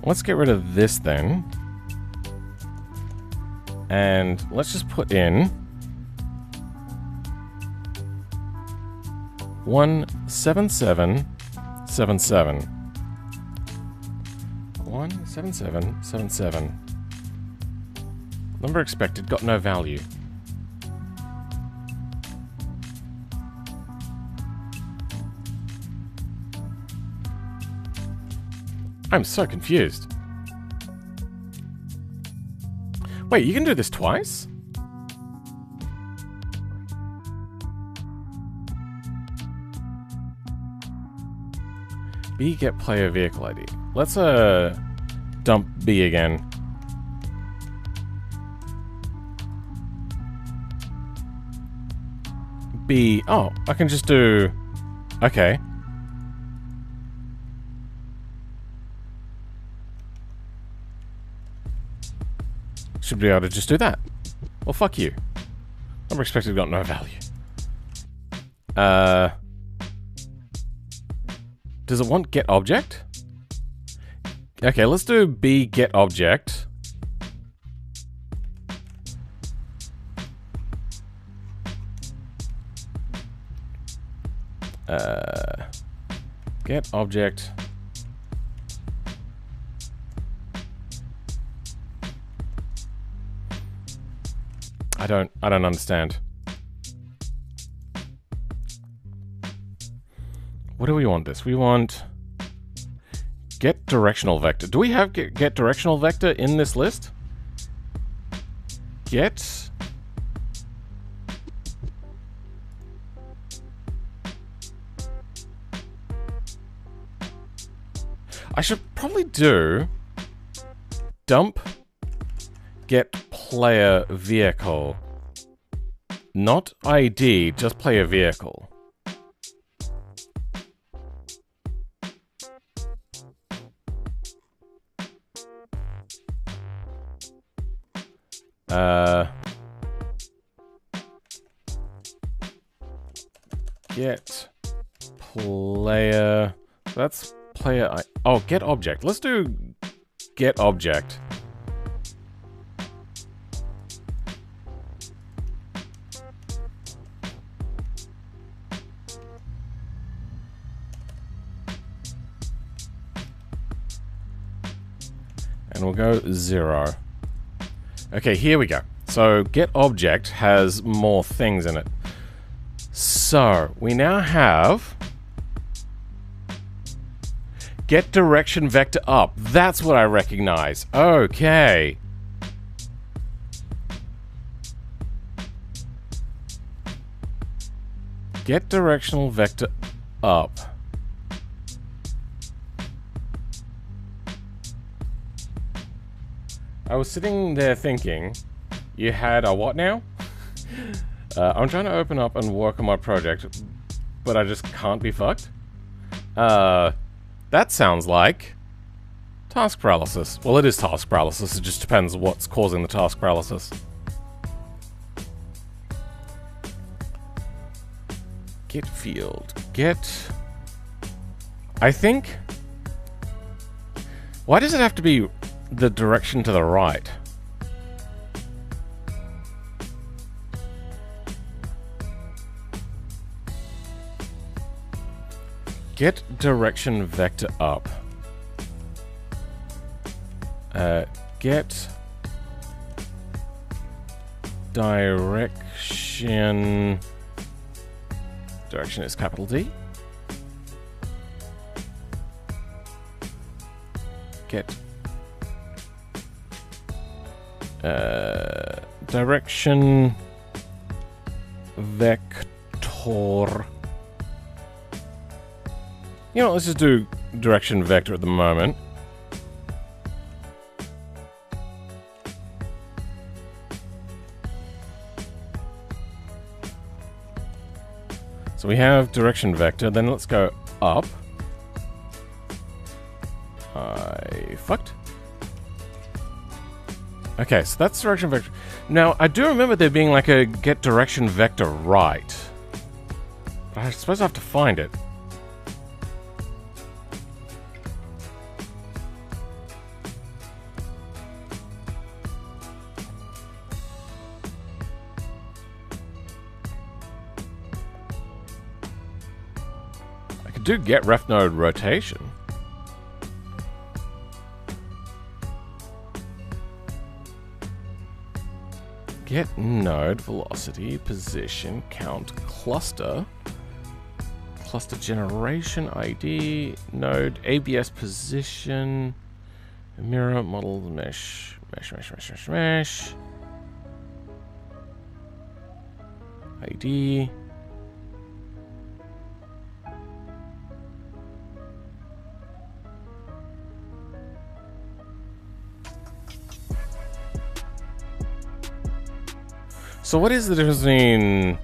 Let's get rid of this then. And let's just put in 17777. 17777. Number expected got no value. I'm so confused. Wait, you can do this twice? B get player vehicle ID. Let's dump B again. B. Oh, I can just do. Okay. Should be able to just do that. Well, fuck you. Number expected got no value. Does it want get object? Okay, let's do B get object. Get object. I don't understand. What do we want this? We want get directional vector. Do we have get directional vector in this list? Get I should probably do dump get player vehicle. Not ID, just player vehicle. Get player. That's player. Oh, get object. Let's do get object. And we'll go 0. Okay, here we go. So get object has more things in it. So we now have get direction vector up. That's what I recognize. Okay. Get directional vector up. I was sitting there thinking, you had a what now? I'm trying to open up and work on my project, but I just can't be fucked. That sounds like task paralysis. Well, it is task paralysis. It just depends what's causing the task paralysis. Get field. Get... I think... Why does it have to be the direction to the right? Get direction vector up. Get direction... Direction is capital D. Get direction vector. You know, let's just do direction vector at the moment. So we have direction vector, then let's go up. I fucked. Okay, so that's direction vector. Now, I do remember there being like a get direction vector right. But I suppose I have to find it. I could do get ref node rotation. Get node velocity, position, count, cluster, cluster generation ID, node, ABS position, mirror, model, mesh, ID. So what is the difference between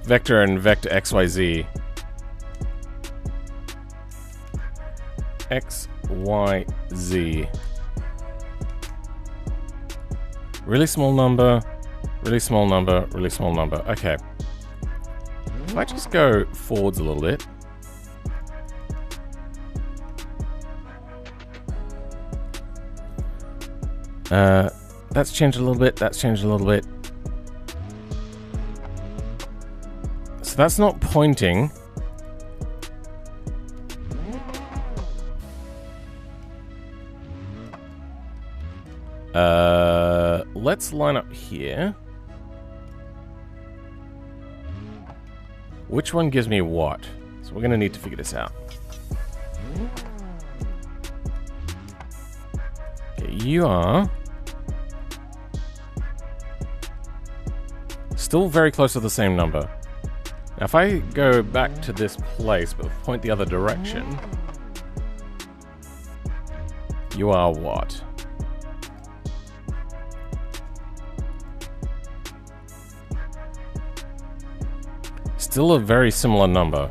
vector and vector XYZ? XYZ. Really small number, really small number, really small number. Okay. If I just go forwards a little bit. That's changed a little bit, that's changed a little bit. So that's not pointing. Let's line up here. Which one gives me what? So we're gonna need to figure this out. Okay, you are still very close to the same number. Now if I go back to this place but point the other direction, you are what? Still a very similar number.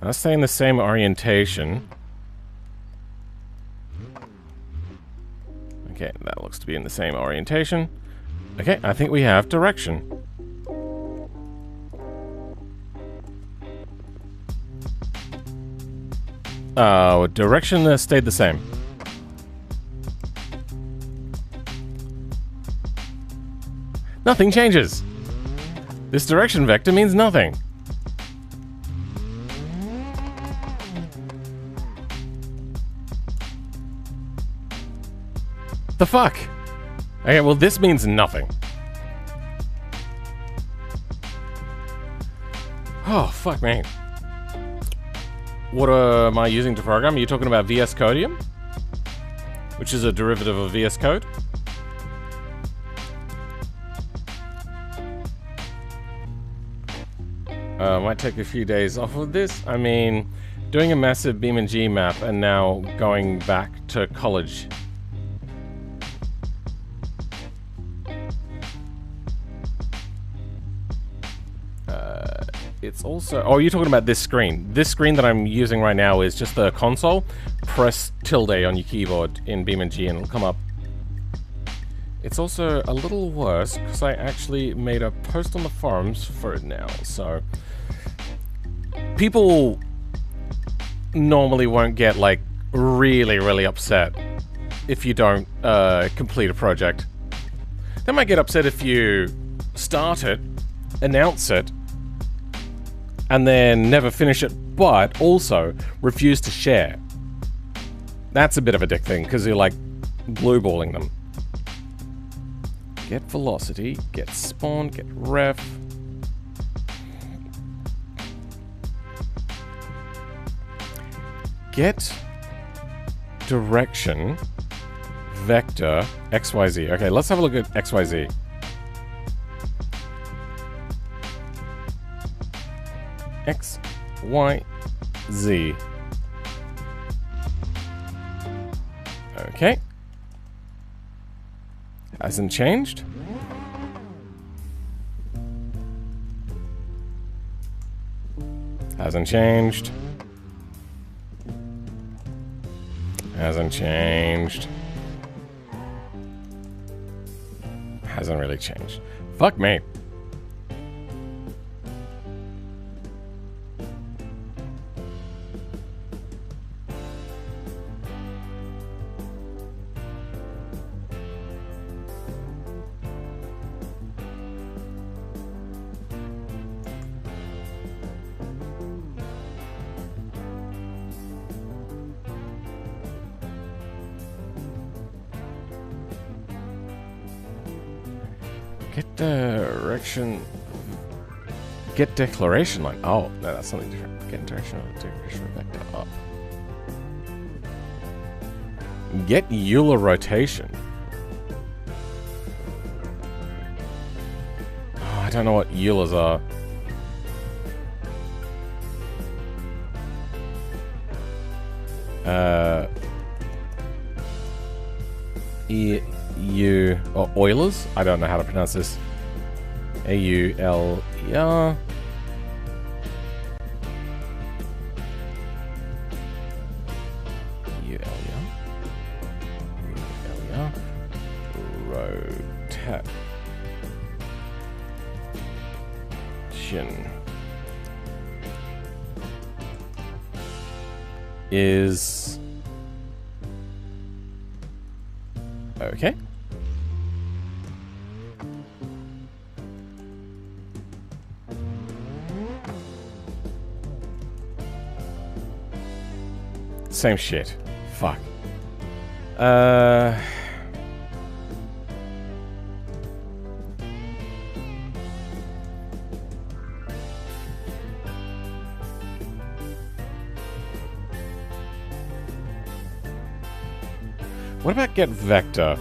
That's staying the same orientation. Okay, that looks to be in the same orientation. Okay, I think we have direction. Oh, direction stayed the same. Nothing changes. This direction vector means nothing. The fuck? Okay, well this means nothing. Oh, fuck me. What am I using to program? Are you talking about VS Codium? Which is a derivative of VS Code? Might take a few days off of this. I mean, doing a massive BeamNG map and now going back to college. It's also... Oh, you're talking about this screen. This screen that I'm using right now is just the console. Press tilde on your keyboard in BeamNG and it'll come up. It's also a little worse because I actually made a post on the forums for it now. So people normally won't get like really upset if you don't complete a project. They might get upset if you start it, announce it, and then never finish it, but also refuse to share. That's a bit of a dick thing, because you're like blue balling them. Get velocity, get spawn, get ref. Get direction, vector, XYZ. Okay, let's have a look at XYZ. X, Y, Z. Okay. Hasn't changed. Hasn't changed. Hasn't changed. Hasn't really changed. Fuck me. Get direction. Get declaration line. Oh, no, that's something different. Get direction vector up. Get Euler rotation. Oh, I don't know what Eulers are. EU or Oilers? I don't know how to pronounce this. A-U-L-E-R. U-L-E-R. Rotation is okay. Same shit. Fuck. What about get vector?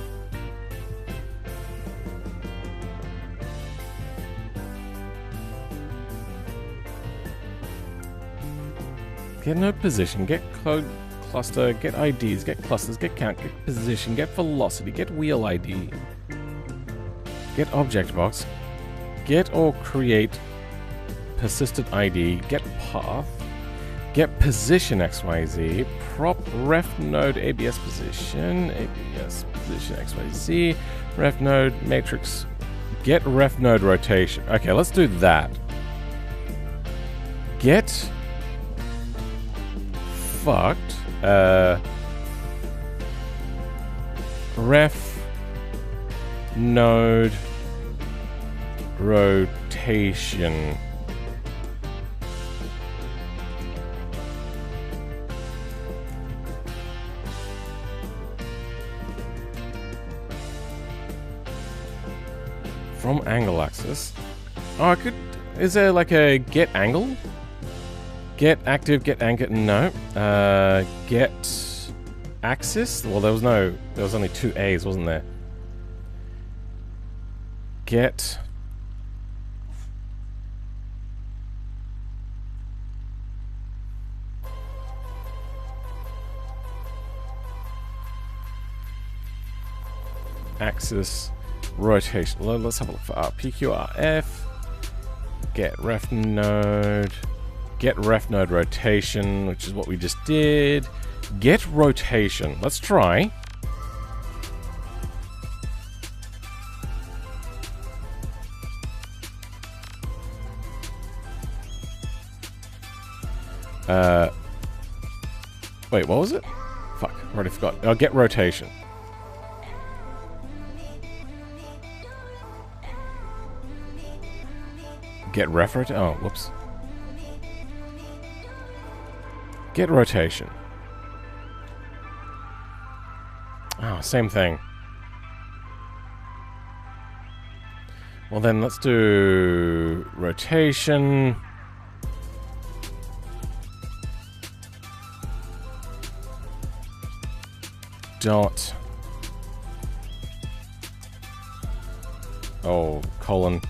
Get node position, get code cluster, get IDs, get clusters, get count, get position, get velocity, get wheel ID, get object box, get or create persistent ID, get path, get position XYZ, prop ref node ABS position XYZ, ref node matrix, get ref node rotation. Okay, let's do that. Get fucked. Ref node rotation. From angle axis. Oh, I could. Is there like a get angle? Get active, get anchor. No. Get axis. Well, there was only two A's, wasn't there? Get. Axis rotation. Let's have a look for PQRF. Get ref node. Get ref node rotation, which is what we just did. Get rotation. Let's try. Wait, what was it? Fuck, I already forgot. Oh, get rotation. Get ref rotation. Oh, whoops. Get rotation. Oh, same thing. Well then, let's do rotation. Dot. Oh, colon.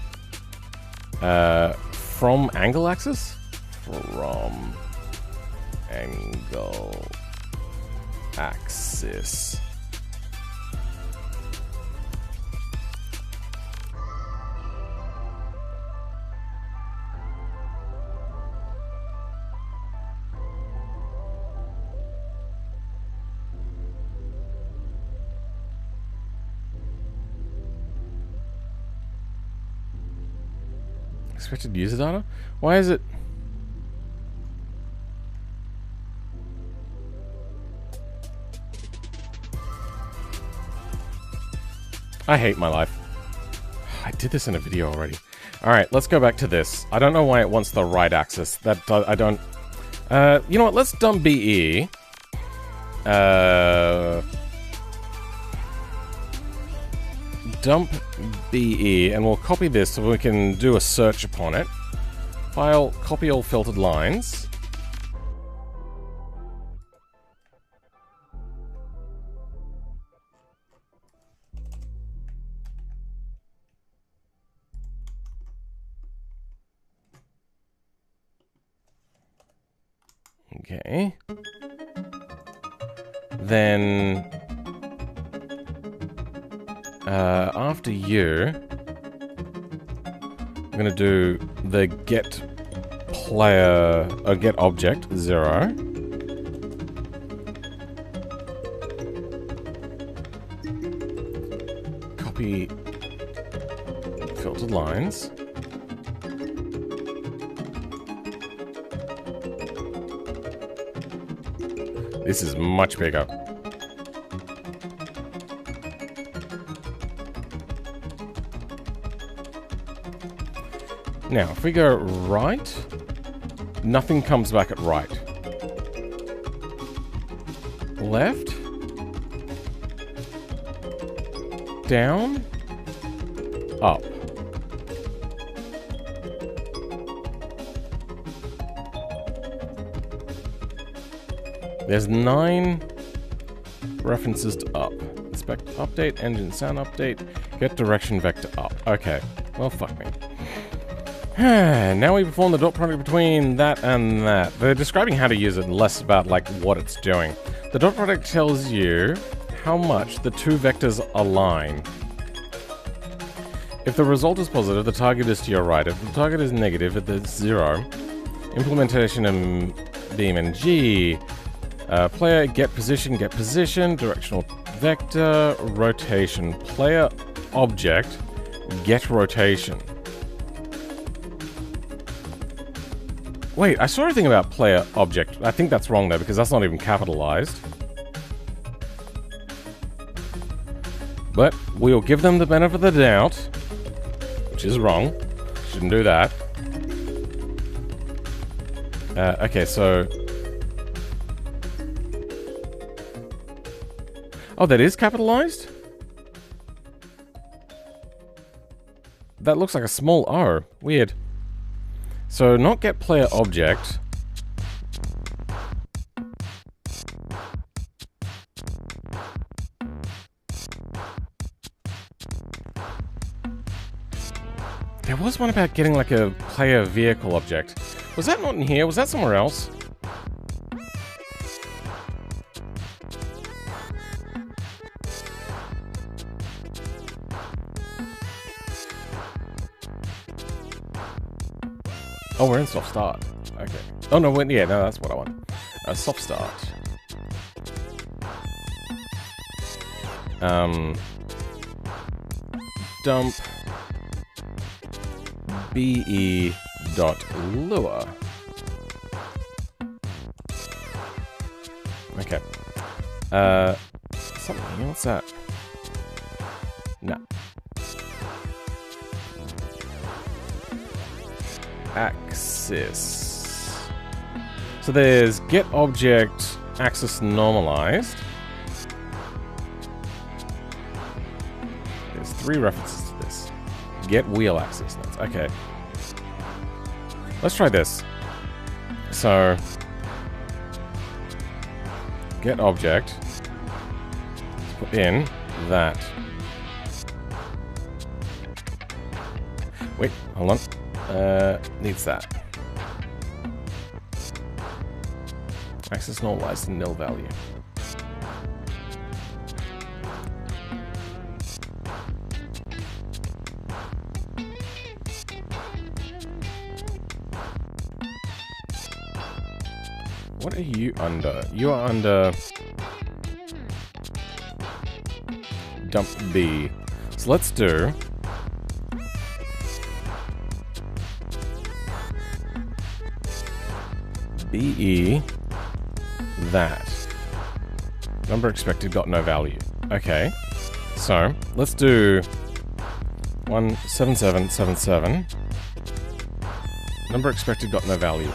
From angle axis? From angle axis. Expected user data? Why is it? I hate my life. I did this in a video already. Alright, let's go back to this. I don't know why it wants the right axis. I don't... you know what? Let's dump BE. Dump BE, and we'll copy this so we can do a search upon it. File, copy all filtered lines. Okay. Then... after you, I'm going to do the get player, or get object 0. Copy filtered lines. This is much bigger. Now, if we go right, nothing comes back at right. Left. Down. Up. There's 9 references to up. Inspect, update, engine sound update, get direction vector up. Okay, well, fuck me. Now we perform the dot product between that and that. They're describing how to use it and less about, like, what it's doing. The dot product tells you how much the two vectors align. If the result is positive, the target is to your right. If the target is negative, it's 0. Implementation and beam and G. Player, get position, directional vector, rotation. Player, object, get rotation. Wait, I saw a thing about player object. I think that's wrong though, because that's not even capitalized. But we'll give them the benefit of the doubt, which is wrong. Shouldn't do that. Okay, so... Oh, that is capitalized? That looks like a small O. Weird. So, not get player object. There was one about getting like a player vehicle object. Was that not in here? Was that somewhere else? Oh, we're in soft start. Okay. Oh no, yeah, no, that's what I want. Soft start. Dump be dot lure. Okay. Something. What's that? No. Axis. So there's get object axis normalized. There's 3 references to this. Get wheel axis. Okay. Let's try this. So get object. Let's put in that. Wait, hold on. Needs that. Axis normalized to nil value. What are you under? You are under dump B. So let's do BE that. Number expected got no value. Okay. So let's do 17777. Number expected got no value.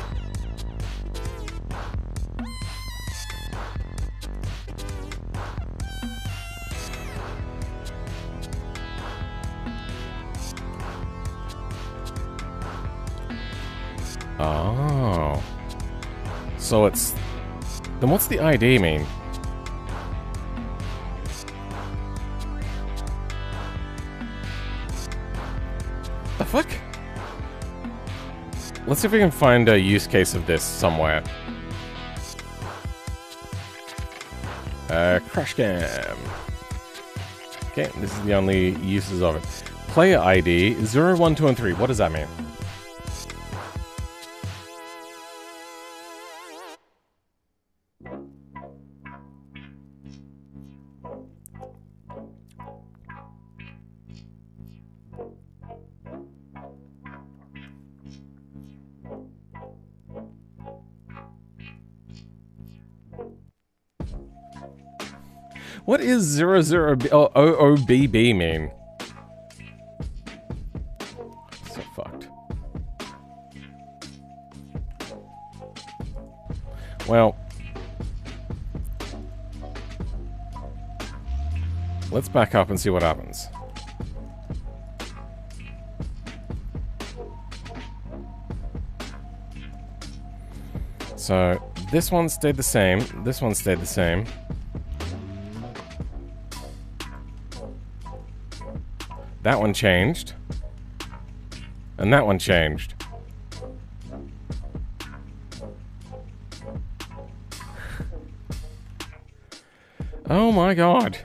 Oh. So it's... Then what's the ID mean? The fuck? Let's see if we can find a use case of this somewhere. Crash cam. Okay, this is the only uses of it. Player ID 0, 1, 2, and 3. What does that mean? What is 00 OOBB mean? So fucked. Well, let's back up and see what happens. So this one stayed the same. This one stayed the same. That one changed. And that one changed. Oh my god.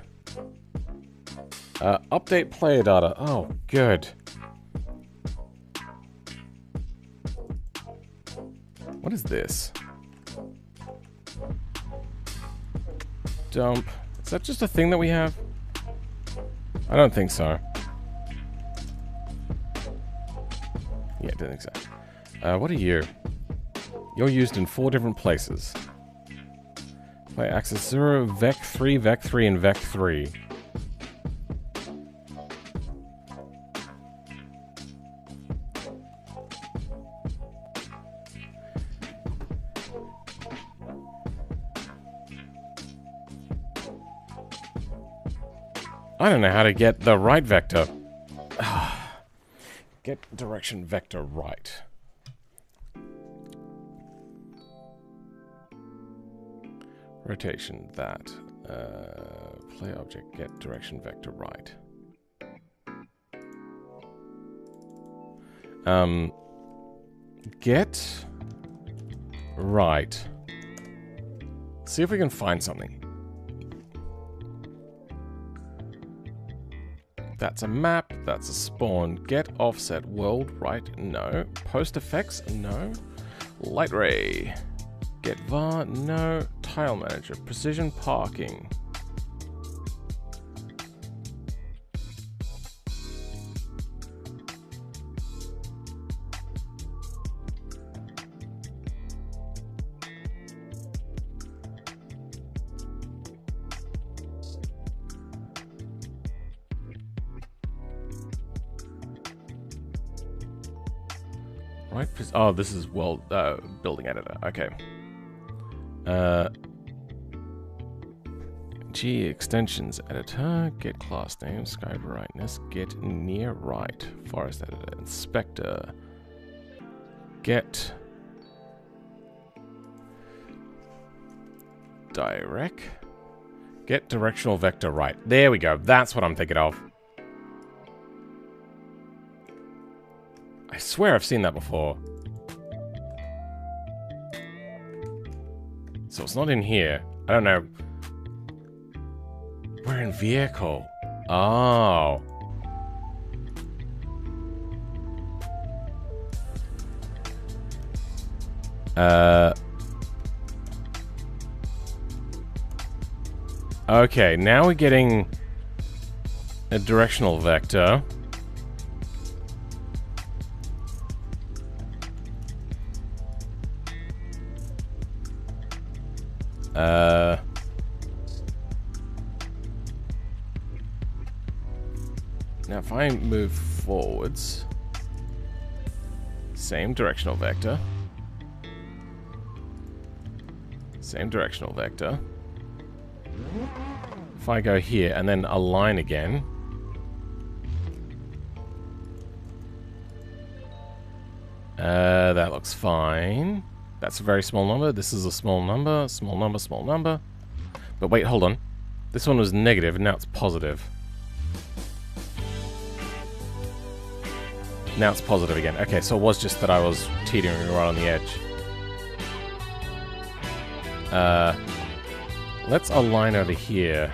Update player data. Oh, good. What is this? Dump. Is that just a thing that we have? I don't think so. Yeah, I don't think so. What are you? You're used in 4 different places. Play axis 0, vec 3, vec 3, and vec 3. I don't know how to get the right vector. Get direction vector right. Rotation that. Play object, get direction vector right. Get right. See if we can find something. That's a map, that's a spawn. Get offset world right, no. Post effects, no. Light ray. Get var, no. Tile manager, precision parking. Right, oh, this is world building editor. Okay. G extensions editor, get class name, sky brightness, get near right, forest editor, inspector, get direct, get directional vector right. There we go. That's what I'm thinking of. I swear I've seen that before. So it's not in here. I don't know. We're in vehicle. Oh. Okay, now we're getting a directional vector. Now if I move forwards, same directional vector. Same directional vector. If I go here and then align again. That looks fine. That's a very small number. This is a small number, small number, small number. But wait, hold on. This one was negative, and now it's positive. Now it's positive again. Okay, so it was just that I was teetering right on the edge. Let's align over here.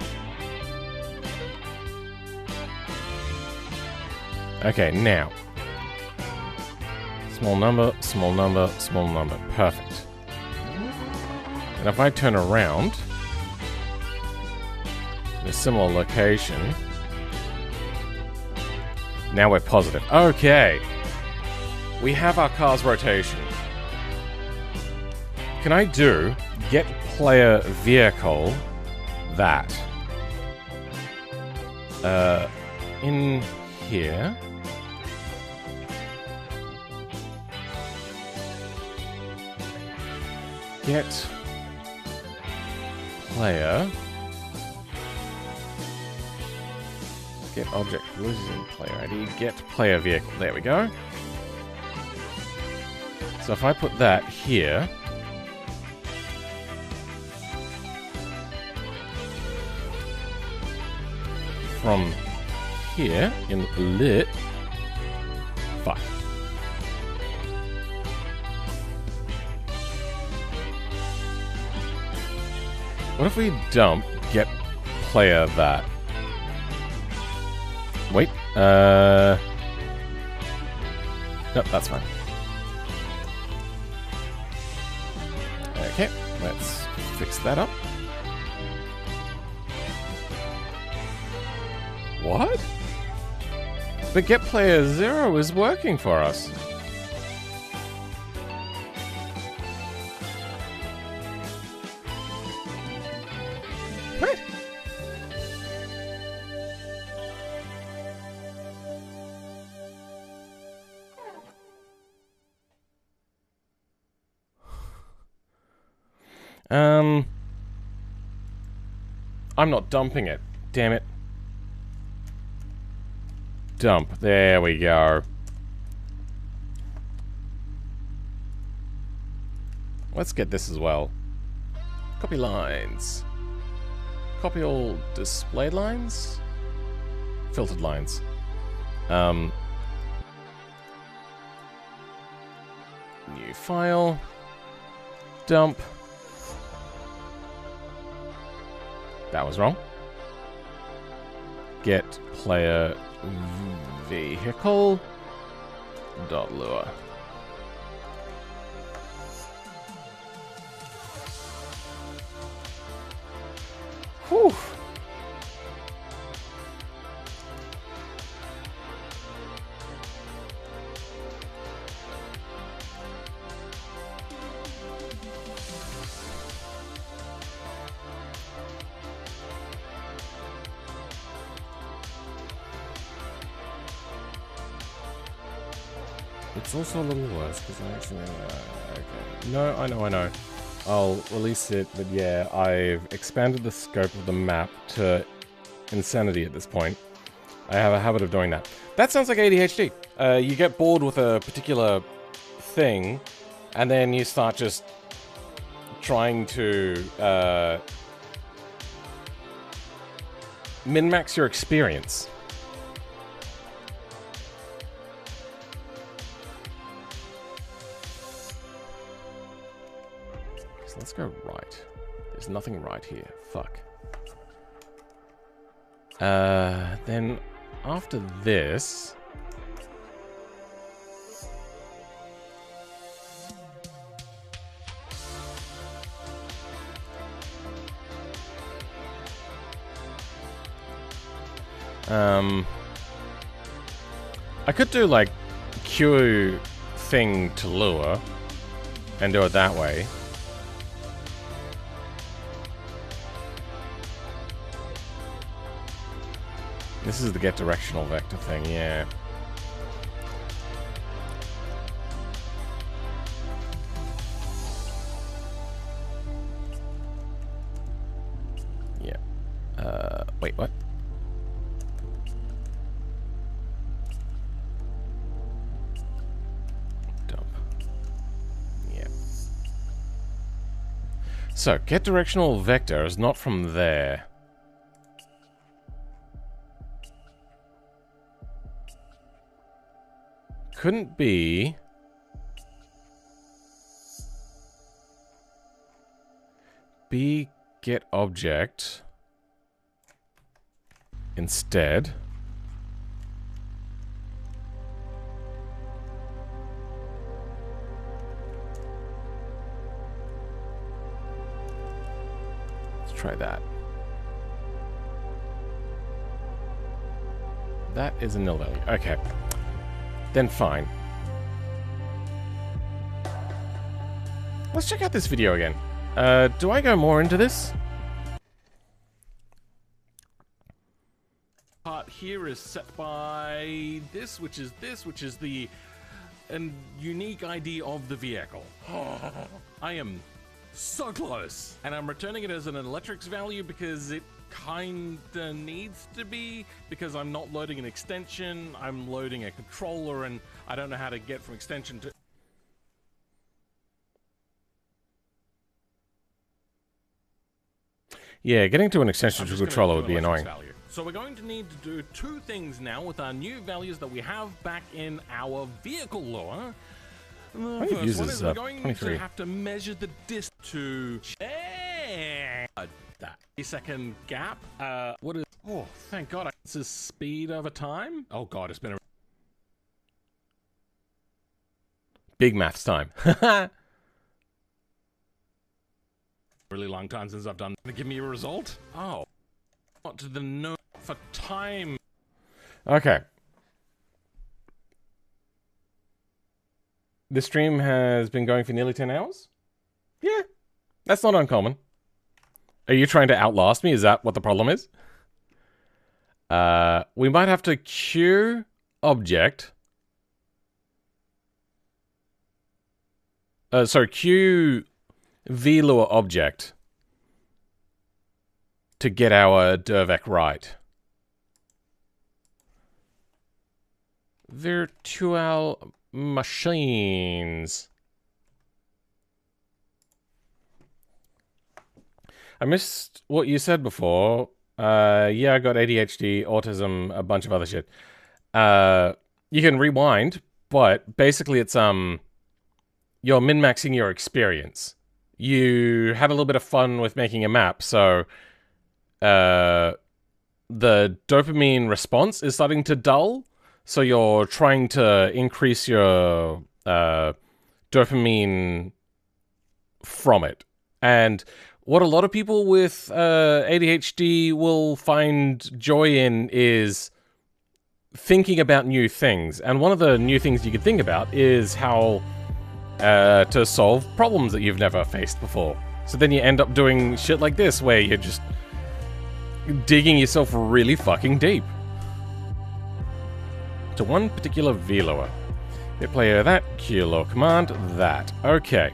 Okay, now. Small number, small number, small number. Perfect. And if I turn around in a similar location, now we're positive. Okay. We have our car's rotation. Can I do get player vehicle that? In here. Get player. Get object losing player ID. Get player vehicle. There we go. So if I put that here. From here in lit. Fuck. What if we dump get player that? Wait, nope, that's fine. Okay, let's fix that up. What? But get player 0 is working for us. What? I'm not dumping it. Damn it. Dump. There we go. Let's get this as well. Copy lines. Copy all displayed lines? Filtered lines. New file. Dump. That was wrong. Get player vehicle dot lure. Whew. It's also a little worse because I actually okay. No, I know. I'll release it, but yeah, I've expanded the scope of the map to insanity at this point. I have a habit of doing that. That sounds like ADHD. You get bored with a particular thing, and then you start just trying to min-max your experience. So let's go right. There's nothing right here. Fuck. Then after this... I could do like Q thing to lure and do it that way. This is the get directional vector thing, yeah. Yeah. Wait, what? Dump. Yeah. So, get directional vector is not from there. Couldn't be get object instead. Let's try that. That is a nil value. Okay. Then fine. Let's check out this video again. Do I go more into this? Part here is set by this, which is the unique ID of the vehicle. I am so close. And I'm returning it as an electrics value because it kinda needs to be, because I'm not loading an extension, I'm loading a controller, and I don't know how to get from extension to... Yeah, getting to an extension to a controller would be annoying. Value. So we're going to need to do two things now with our new values that we have back in our vehicle lure. The first one is we're going to have to measure the distance to that 8-second gap. What is... Oh, thank God. This is speed over time. Oh, God, it's been a... Big maths time. Really long time since I've done... Give me a result? Oh. Not to the note for time. Okay. This stream has been going for nearly 10 hours? Yeah. That's not uncommon. Are you trying to outlast me? Is that what the problem is? We might have to queue object. Sorry, queue vlure object to get our Dervec right. Virtual machines. I missed what you said before. Yeah, I got ADHD, autism, a bunch of other shit. You can rewind, but basically it's you're min-maxing your experience. You had a little bit of fun with making a map, so the dopamine response is starting to dull, so you're trying to increase your dopamine from it. And what a lot of people with ADHD will find joy in is thinking about new things. And one of the new things you can think about is how to solve problems that you've never faced before. So then you end up doing shit like this, where you're just digging yourself really fucking deep. To one particular vlure. Hit player that, QLore command that. Okay.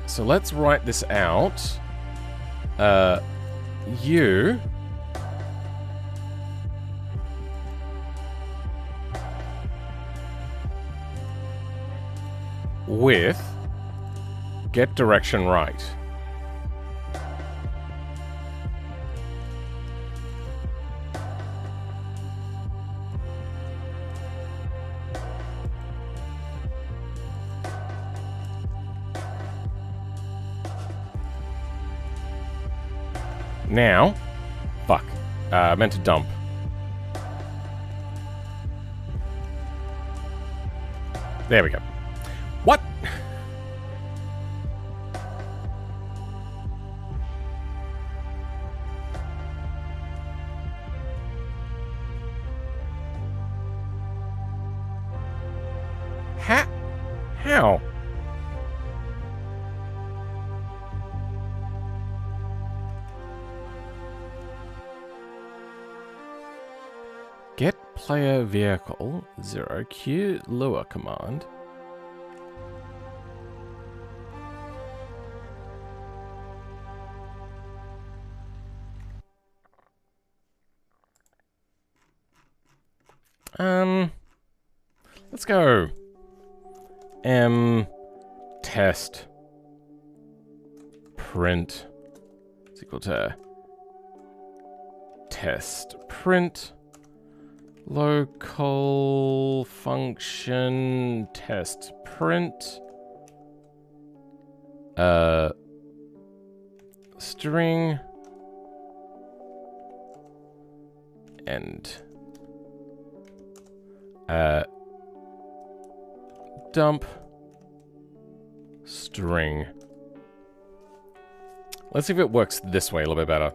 So let's write this out. You with get direction right. Now, fuck, I meant to dump. There we go. What? How? Get player vehicle 0 Q lure command. Let's go. Test print is equal to test print local function test print string and dump string. Let's see if it works this way a little bit better.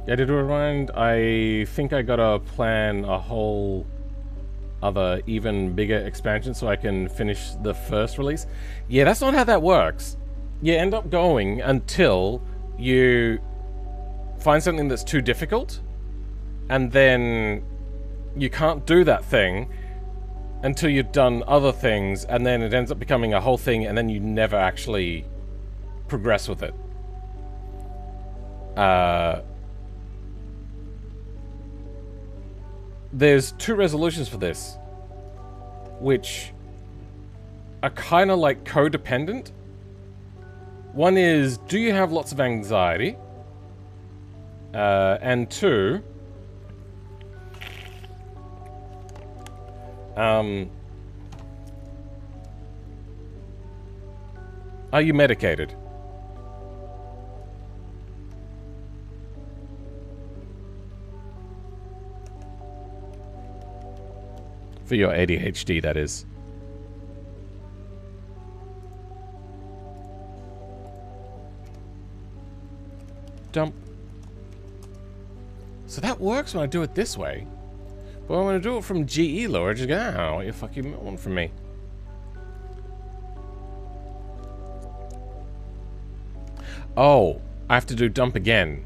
Yeah, to rewind, I think I gotta plan a whole other, even bigger expansion so I can finish the first release. Yeah, that's not how that works. You end up going until you find something that's too difficult, and then you can't do that thing until you've done other things, and then it ends up becoming a whole thing, and then you never actually progress with it. There's 2 resolutions for this, which are kind of like codependent. One is, do you have lots of anxiety? And 2, are you medicated? For your ADHD, that is. Dump. So that works when I do it this way. But when I do it from GE lure, I just go, oh, what you fucking want from me? Oh, I have to do dump again.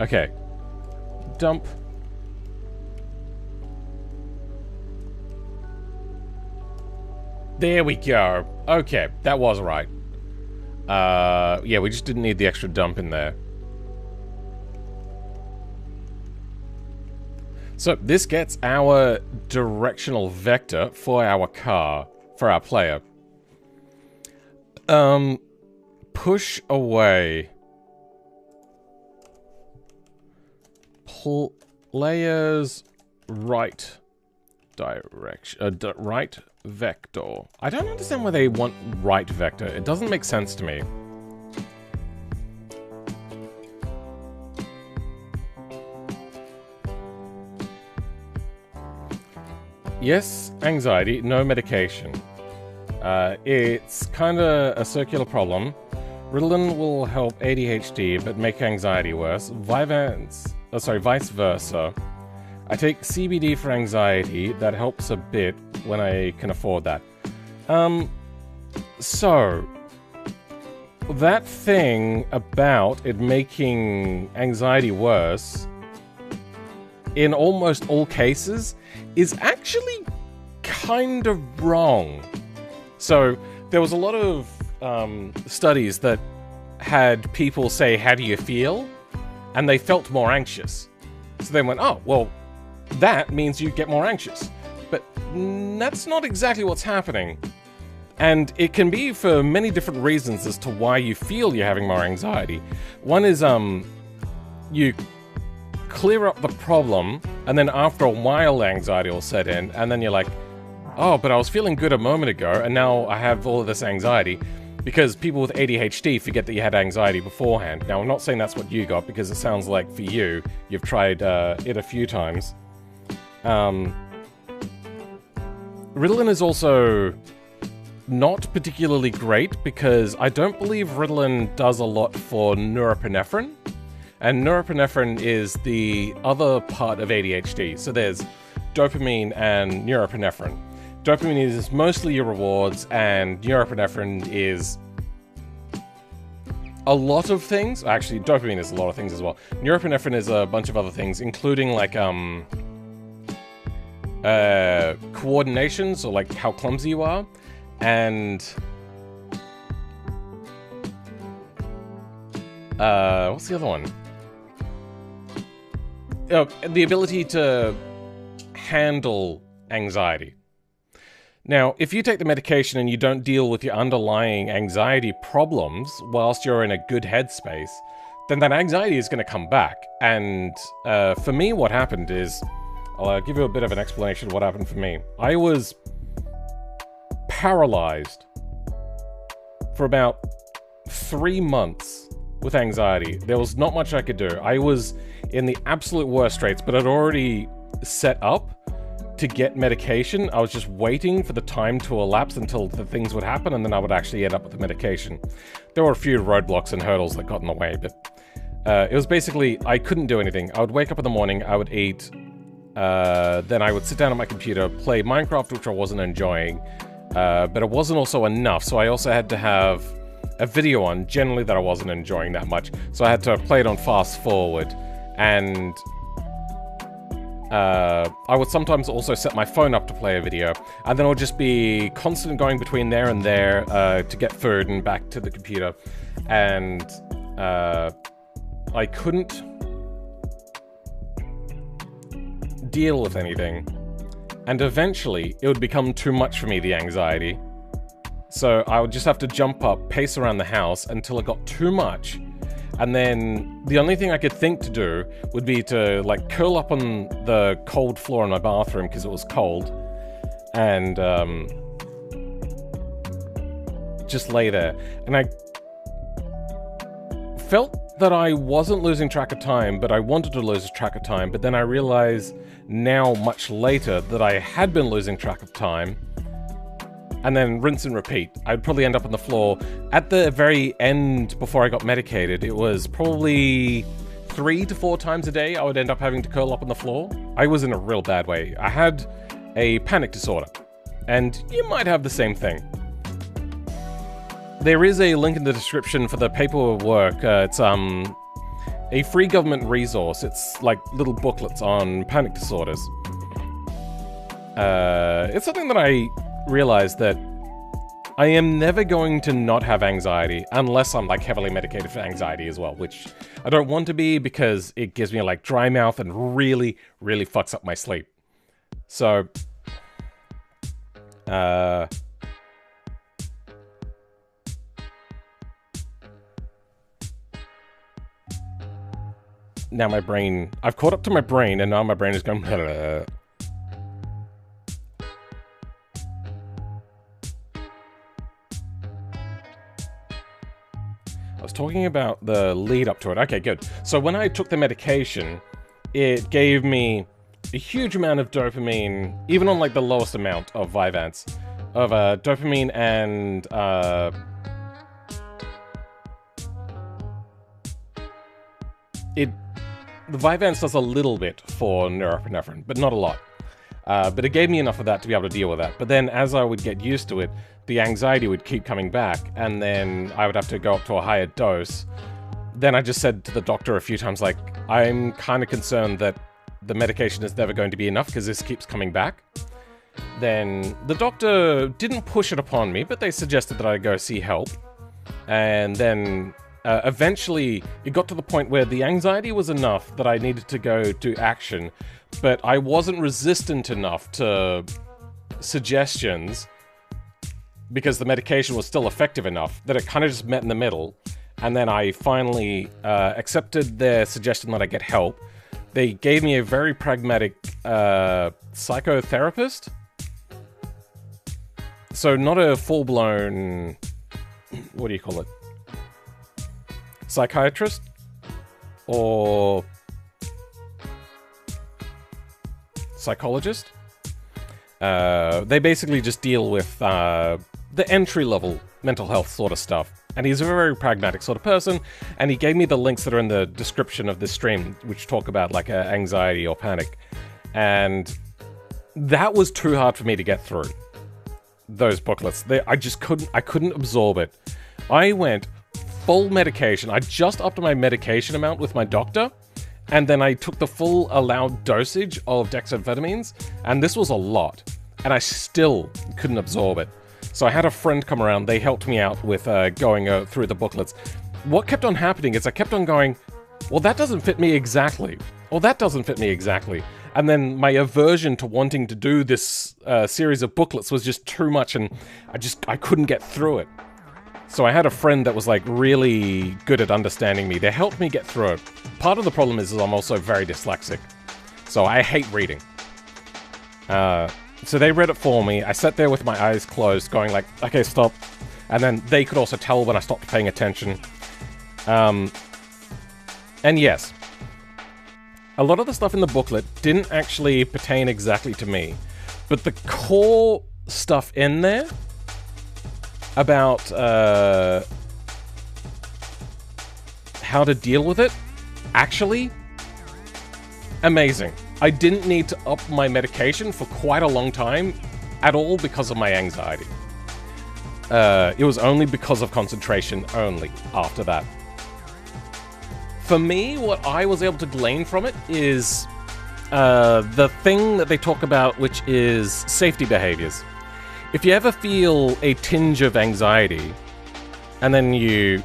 Okay. Dump. There we go. Okay, that was right. Yeah, we just didn't need the extra dump in there. So this gets our directional vector for our car, for our player. Push away. Player's right direction, right vector. I don't understand why they want right vector. It doesn't make sense to me. Yes, anxiety, no medication. It's kind of a circular problem. Ritalin will help ADHD, but make anxiety worse. Vice versa. I take CBD for anxiety. That helps a bit when I can afford that. So that thing about it making anxiety worse, in almost all cases, is actually kind of wrong. So there was a lot of studies that had people say, how do you feel? And they felt more anxious. So they went, oh, well, that means you get more anxious. But that's not exactly what's happening. And it can be for many different reasons as to why you feel you're having more anxiety. One is you clear up the problem, and then after a while anxiety will set in, and then you're like, oh, but I was feeling good a moment ago, and now I have all of this anxiety. Because people with ADHD forget that you had anxiety beforehand. Now, I'm not saying that's what you got, because it sounds like for you, you've tried it a few times. Ritalin is also not particularly great, because I don't believe Ritalin does a lot for norepinephrine. And norepinephrine is the other part of ADHD. So there's dopamine and norepinephrine. Dopamine is mostly your rewards, and norepinephrine is a lot of things. Actually, dopamine is a lot of things as well. Norepinephrine is a bunch of other things, including like coordination, so like how clumsy you are, and what's the other one? Oh, the ability to handle anxiety. Now, if you take the medication and you don't deal with your underlying anxiety problems whilst you're in a good headspace, then that anxiety is going to come back. And for me, what happened is, I'll give you a bit of an explanation of what happened for me. I was paralyzed for about 3 months with anxiety. There was not much I could do. I was in the absolute worst straits, but I'd already set up to get medication. I was just waiting for the time to elapse until the things would happen, and then I would actually end up with the medication. There were a few roadblocks and hurdles that got in the way, but it was basically, I couldn't do anything. I would wake up in the morning, I would eat, then I would sit down at my computer, play Minecraft, which I wasn't enjoying, but it wasn't also enough, so I also had to have a video on, generally that I wasn't enjoying that much, so I had to play it on fast forward, and I would sometimes also set my phone up to play a video, and then it would just be constant going between there and there to get food and back to the computer, and I couldn't deal with anything, and eventually it would become too much for me, the anxiety, so I would just have to jump up, pace around the house until it got too much. And then the only thing I could think to do would be to like curl up on the cold floor in my bathroom because it was cold, and just lay there. And I felt that I wasn't losing track of time, but I wanted to lose track of time. But then I realized now, much later, that I had been losing track of time. And then rinse and repeat. I'd probably end up on the floor. At the very end, before I got medicated, it was probably 3 to 4 times a day I would end up having to curl up on the floor. I was in a real bad way. I had a panic disorder, and you might have the same thing. There is a link in the description for the paperwork. It's a free government resource. It's like little booklets on panic disorders. It's something that I realize that I am never going to not have anxiety unless I'm like heavily medicated for anxiety as well, which I don't want to be because it gives me like dry mouth and really, really fucks up my sleep. So, now my brain, I've caught up to my brain, and now my brain is going I was talking about the lead up to it. Okay, good. So when I took the medication, it gave me a huge amount of dopamine, even on like the lowest amount of Vyvanse, of dopamine and the Vyvanse does a little bit for norepinephrine, but not a lot. But it gave me enough of that to be able to deal with that. But then as I would get used to it, the anxiety would keep coming back, and then I would have to go up to a higher dose. Then I just said to the doctor a few times, like, I'm kind of concerned that the medication is never going to be enough because this keeps coming back. Then the doctor didn't push it upon me, but they suggested that I go see help. And then eventually it got to the point where the anxiety was enough that I needed to go to action, but I wasn't resistant enough to suggestions because the medication was still effective enough that it kind of just met in the middle. And then I finally accepted their suggestion that I get help. They gave me a very pragmatic psychotherapist. So not a full-blown, what do you call it? Psychiatrist? Or psychologist? They basically just deal with the entry-level mental health sort of stuff. And he's a very pragmatic sort of person, and he gave me the links that are in the description of this stream, which talk about, like, anxiety or panic. And that was too hard for me to get through. Those booklets. I couldn't absorb it. I went full medication. I just upped my medication amount with my doctor, and then I took the full allowed dosage of dexamphetamines, and this was a lot. And I still couldn't absorb it. So I had a friend come around, they helped me out with going through the booklets. What kept on happening is I kept on going, well, that doesn't fit me exactly. Or that doesn't fit me exactly. And then my aversion to wanting to do this series of booklets was just too much, and I couldn't get through it. So I had a friend that was, like, really good at understanding me. They helped me get through it. Part of the problem is I'm also very dyslexic. So I hate reading. So they read it for me. I sat there with my eyes closed, going like, okay, stop. And then they could also tell when I stopped paying attention. And yes, a lot of the stuff in the booklet didn't actually pertain exactly to me. But the core stuff in there about how to deal with it, actually, amazing. I didn't need to up my medication for quite a long time at all because of my anxiety. It was only because of concentration only after that. For me, what I was able to glean from it is the thing that they talk about, which is safety behaviors. If you ever feel a tinge of anxiety, and then you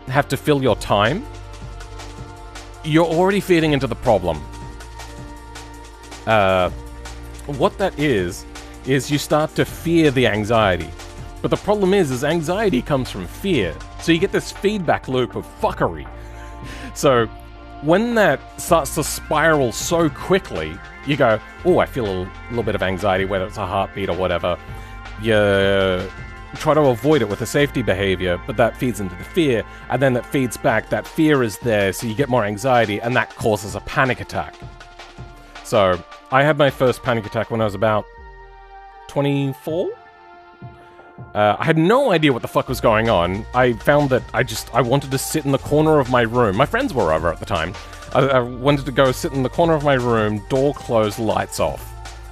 have to fill your time, you're already feeding into the problem. What that is you start to fear the anxiety. But the problem is anxiety comes from fear. So you get this feedback loop of fuckery. So when that starts to spiral so quickly, you go, oh, I feel a little bit of anxiety, whether it's a heartbeat or whatever. You try to avoid it with a safety behavior, but that feeds into the fear, and then that feeds back. That fear is there, so you get more anxiety, and that causes a panic attack. So I had my first panic attack when I was about 24? I had no idea what the fuck was going on. I found that I wanted to sit in the corner of my room. My friends were over at the time. I wanted to go sit in the corner of my room, door closed, lights off.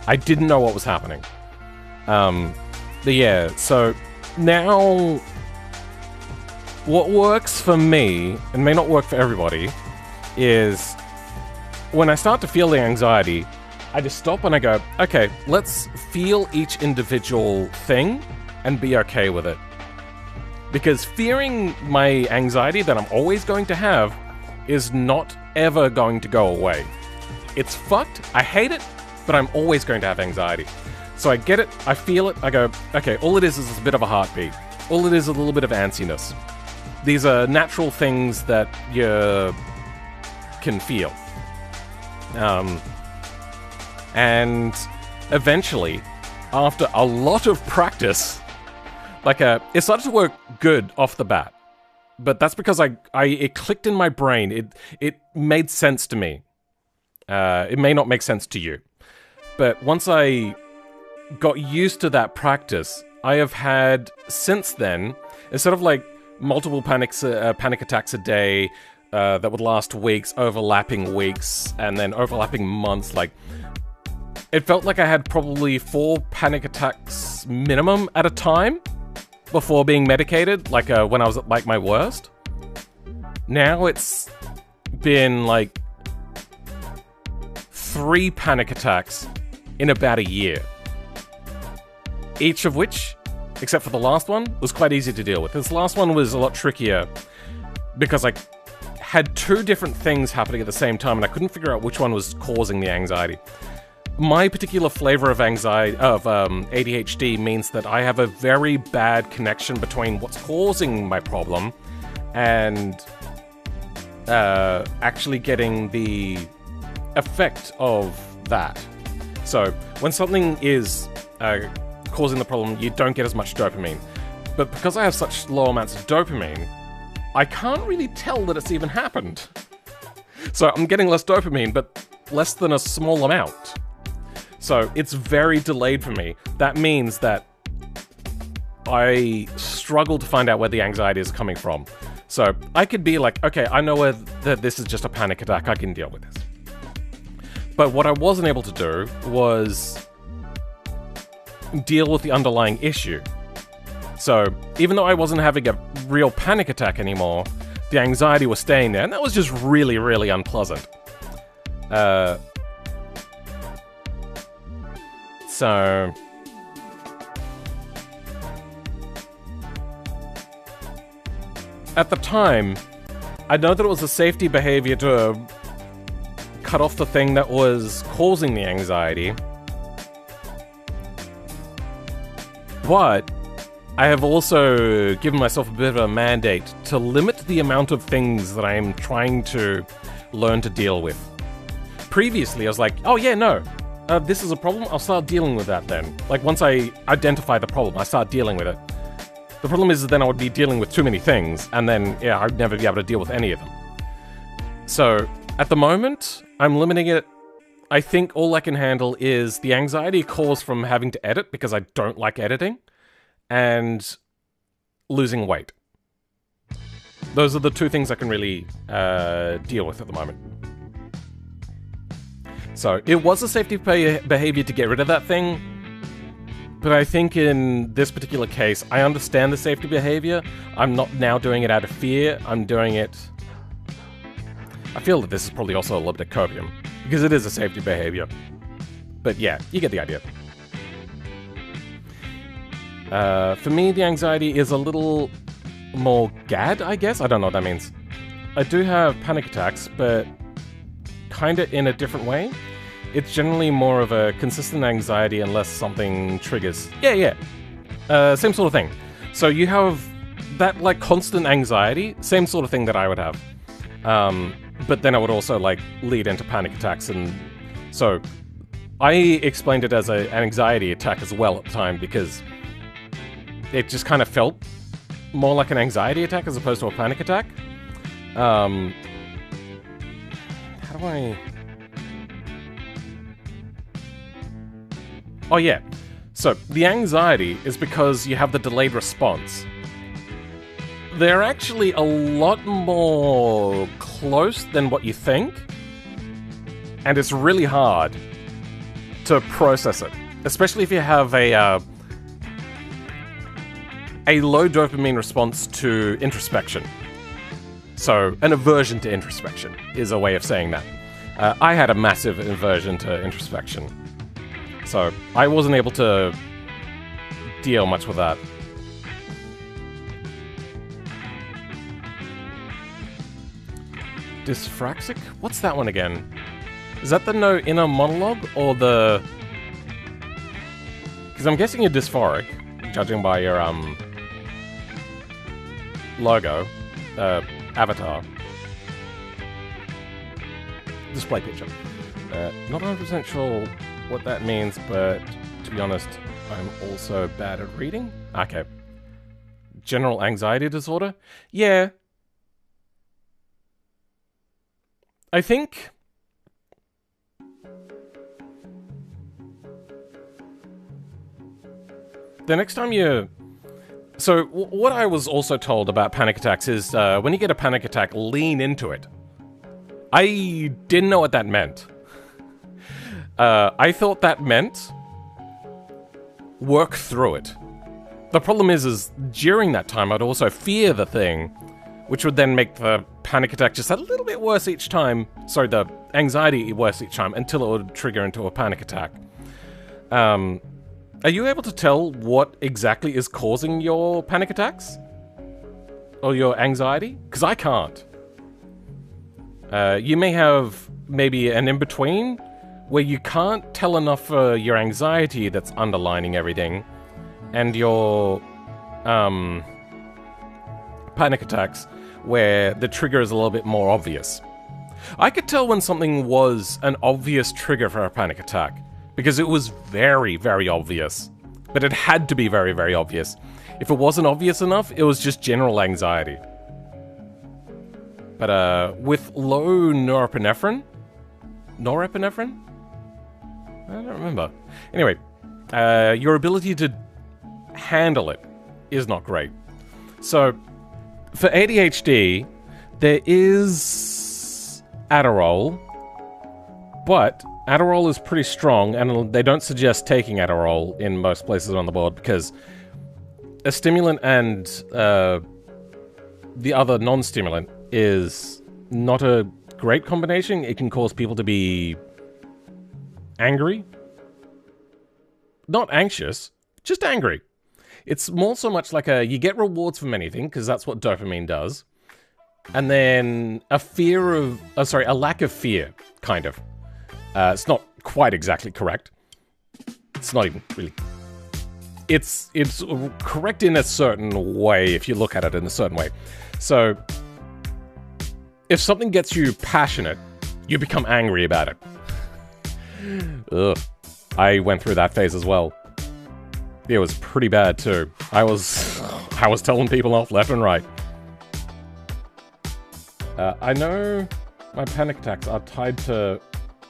I didn't know what was happening. But yeah, so now what works for me, and may not work for everybody, is when I start to feel the anxiety, I just stop and I go, okay, let's feel each individual thing and be okay with it. Because fearing my anxiety that I'm always going to have is not ever going to go away. It's fucked, I hate it, but I'm always going to have anxiety. So I get it, I feel it, I go, okay, all it is a bit of a heartbeat. All it is a little bit of antsiness. These are natural things that you can feel. And eventually, after a lot of practice, it started to work good off the bat. But that's because it clicked in my brain. It made sense to me. It may not make sense to you. But once I got used to that practice, I have had, since then, instead of like multiple panic attacks a day that would last weeks, overlapping weeks, and then overlapping months, like it felt like I had probably 4 panic attacks minimum at a time before being medicated, like when I was at like my worst. Now it's been like 3 panic attacks in about a year. Each of which, except for the last one, was quite easy to deal with. This last one was a lot trickier because I had 2 different things happening at the same time and I couldn't figure out which one was causing the anxiety. My particular flavor of ADHD means that I have a very bad connection between what's causing my problem and actually getting the effect of that. So when something is causing the problem, you don't get as much dopamine. But because I have such low amounts of dopamine, I can't really tell that it's even happened. So I'm getting less dopamine, but less than a small amount. So it's very delayed for me. That means that I struggle to find out where the anxiety is coming from. So I could be like, okay, I know that this is just a panic attack, I can deal with this. But what I wasn't able to do was deal with the underlying issue. So even though I wasn't having a real panic attack anymore, the anxiety was staying there, and that was just really, really unpleasant. So at the time, I know that it was a safety behavior to cut off the thing that was causing the anxiety, but I have also given myself a bit of a mandate to limit the amount of things that I am trying to learn to deal with. Previously, I was like, oh yeah, no, this is a problem, I'll start dealing with that then. Like, once I identify the problem, I start dealing with it. The problem is that then I would be dealing with too many things, and then, yeah, I'd never be able to deal with any of them. So, at the moment, I'm limiting it. I think all I can handle is the anxiety caused from having to edit, because I don't like editing, and losing weight. Those are the 2 things I can really deal with at the moment. So, it was a safety behavior to get rid of that thing, but I think in this particular case, I understand the safety behavior. I'm not now doing it out of fear, I'm doing it... I feel that this is probably also a little bit copium, because it is a safety behavior. But yeah, you get the idea. For me, the anxiety is a little more GAD, I guess? I don't know what that means. I do have panic attacks, but kinda in a different way. It's generally more of a consistent anxiety unless something triggers. Yeah. Same sort of thing. So you have that, like, constant anxiety, same sort of thing that I would have. But then I would also, like, lead into panic attacks, and so I explained it as an anxiety attack as well at the time, because it just kind of felt more like an anxiety attack as opposed to a panic attack. How do I... Oh yeah, so the anxiety is because you have the delayed response. They're actually a lot more close than what you think, and it's really hard to process it, especially if you have a low dopamine response to introspection. So, an aversion to introspection is a way of saying that. I had a massive aversion to introspection, so I wasn't able to deal much with that. Dyspraxic? What's that one again? Is that the no inner monologue, or the... Because I'm guessing you're dysphoric, judging by your, logo, avatar. Display picture. Not 100% sure what that means, but to be honest, I'm also bad at reading. Okay. General anxiety disorder? Yeah. I think... the next time you... So, what I was also told about panic attacks is, when you get a panic attack, lean into it. I didn't know what that meant. I thought that meant work through it. The problem is during that time, I'd also fear the thing, which would then make the panic attack just a little bit worse each time. Sorry, the anxiety worse each time until it would trigger into a panic attack. Are you able to tell what exactly is causing your panic attacks? Or your anxiety? Because I can't. You may have maybe an in-between where you can't tell enough for your anxiety that's underlining everything, and your panic attacks where the trigger is a little bit more obvious. I could tell when something was an obvious trigger for a panic attack, because it was very, very obvious. But it had to be very, very obvious. If it wasn't obvious enough, it was just general anxiety. But with low norepinephrine? Norepinephrine? I don't remember. Anyway, your ability to handle it is not great. So, for ADHD, there is Adderall, but Adderall is pretty strong, and they don't suggest taking Adderall in most places on the board because a stimulant and the other non-stimulant is not a great combination. It can cause people to be angry. Not anxious, just angry. It's more so much like you get rewards from anything, because that's what dopamine does. And then a lack of fear, kind of. It's not quite exactly correct. It's not even really. It's correct in a certain way if you look at it in a certain way. So, if something gets you passionate, you become angry about it. Ugh. I went through that phase as well. It was pretty bad too. I was telling people off left and right. I know my panic attacks are tied to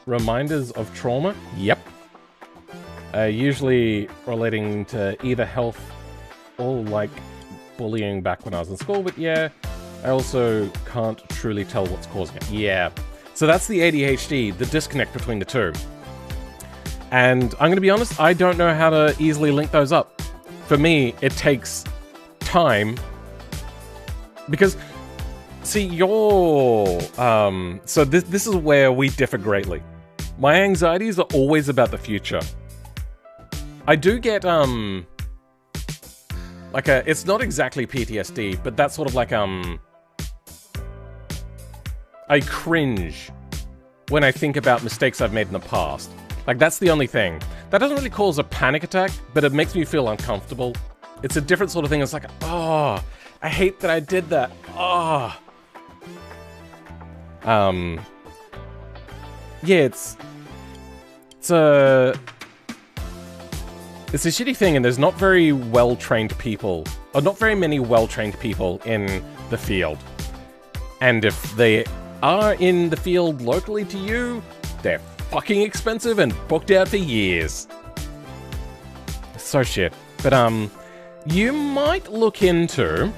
reminders of trauma. Yep. Usually relating to either health or like bullying back when I was in school, but yeah, I also can't truly tell what's causing it. Yeah. So that's the ADHD, the disconnect between the two. And I'm going to be honest, I don't know how to easily link those up. For me, it takes time. Because, see, so this is where we differ greatly. My anxieties are always about the future. I do get, it's not exactly PTSD, but that's sort of like, I cringe when I think about mistakes I've made in the past. Like, that's the only thing. That doesn't really cause a panic attack, but it makes me feel uncomfortable. It's a different sort of thing. It's like, oh, I hate that I did that. Oh. Yeah, it's a shitty thing, and there's not very well-trained people, or not very many well-trained people in the field. And if they are in the field locally to you, they're fucking expensive and booked out for years. So shit. But, you might look into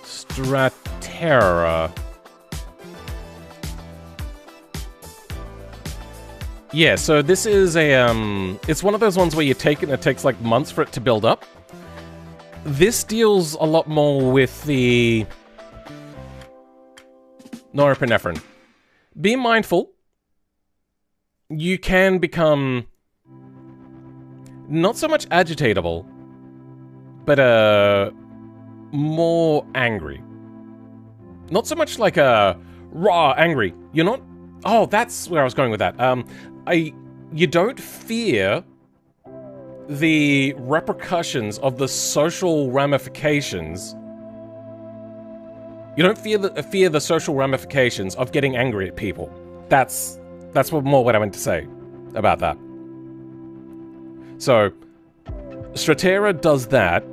Stratera. Yeah, so this is it's one of those ones where you take it and it takes like months for it to build up. This deals a lot more with the norepinephrine. Be mindful. You can become not so much agitatable, but more angry. Not so much like raw angry. You're not. Oh, that's where I was going with that. You don't fear the repercussions of the social ramifications. You don't fear the social ramifications of getting angry at people. That's what I meant to say about that. So, Stratera does that.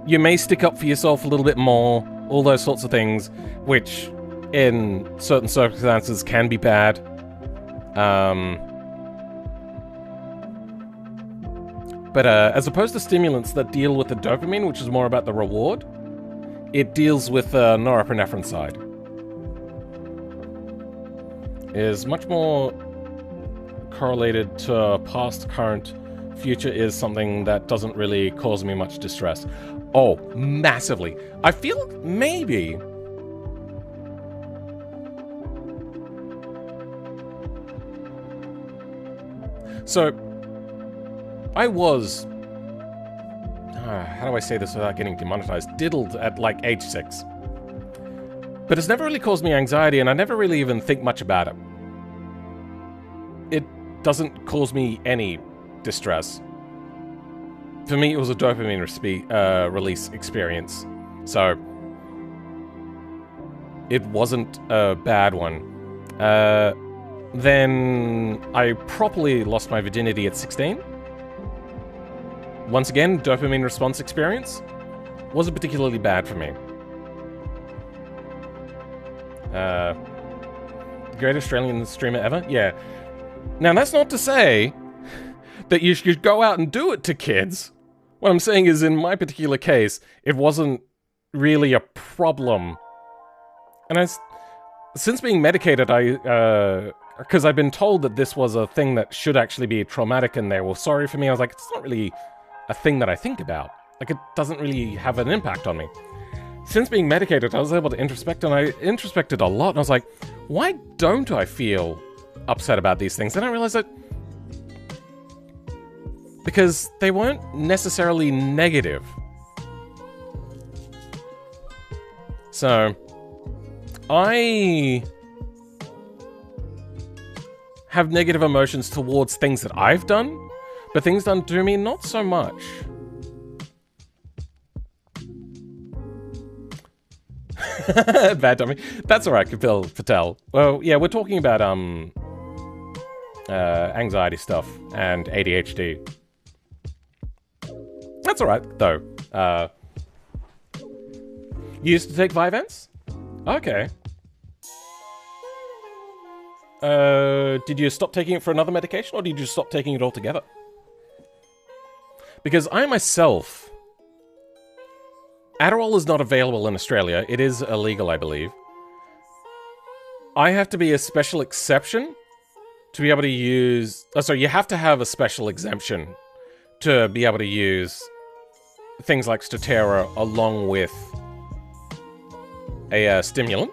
You may stick up for yourself a little bit more, all those sorts of things, which in certain circumstances can be bad. But as opposed to stimulants that deal with the dopamine, which is more about the reward, it deals with norepinephrine side. Is much more correlated to past, current, future is something that doesn't really cause me much distress. Oh, massively. I feel maybe... So, I was... how do I say this without getting demonetized? Diddled at like age 6. But it's never really caused me anxiety, and I never really even think much about it. It doesn't cause me any distress. For me, it was a dopamine release experience. So, it wasn't a bad one. Then I properly lost my virginity at 16. Once again, dopamine response experience. Wasn't particularly bad for me. Great Australian streamer ever? Yeah. Now, that's not to say that you should go out and do it to kids. What I'm saying is, in my particular case, it wasn't really a problem. And since being medicated, because I've been told that this was a thing that should actually be traumatic, and they were sorry for me, I was like, it's not really a thing that I think about. Like, it doesn't really have an impact on me. Since being medicated, I was able to introspect, and I introspected a lot, and I was like, why don't I feel upset about these things? Then I realized that because they weren't necessarily negative. So, I have negative emotions towards things that I've done, but things done to me, not so much. Bad dummy. That's alright, Kapil Patel. Well, yeah, we're talking about anxiety stuff and ADHD. That's alright, though. You used to take Vyvanse? Okay. Did you stop taking it for another medication, or did you stop taking it altogether? Because I myself... Adderall is not available in Australia. It is illegal, I believe. I have to be a special exception to be able to use... Oh, sorry, you have to have a special exemption to be able to use things like Statera along with a stimulant.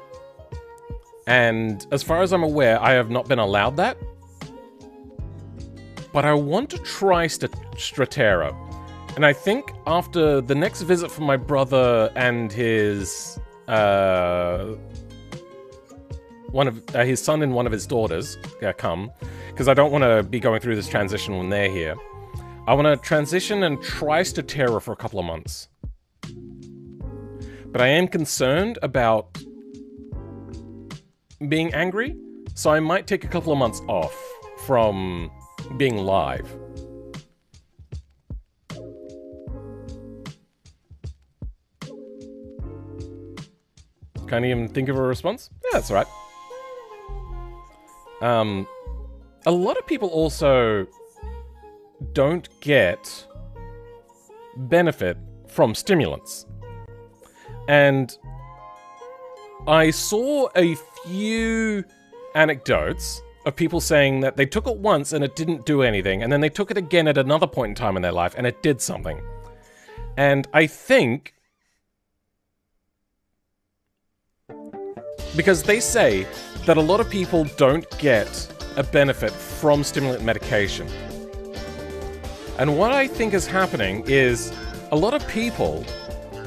And as far as I'm aware, I have not been allowed that. But I want to try Statera. And I think after the next visit from my brother and his his son and one of his daughters come, because I don't want to be going through this transition when they're here. I want to transition and try Statera for a couple of months. But I am concerned about being angry, so I might take a couple of months off from being live. Can't even think of a response? Yeah, that's all right. A lot of people also don't get benefit from stimulants. And I saw a few anecdotes of people saying that they took it once and it didn't do anything, and then they took it again at another point in time in their life and it did something. And I think... because they say that a lot of people don't get a benefit from stimulant medication. And what I think is happening is a lot of people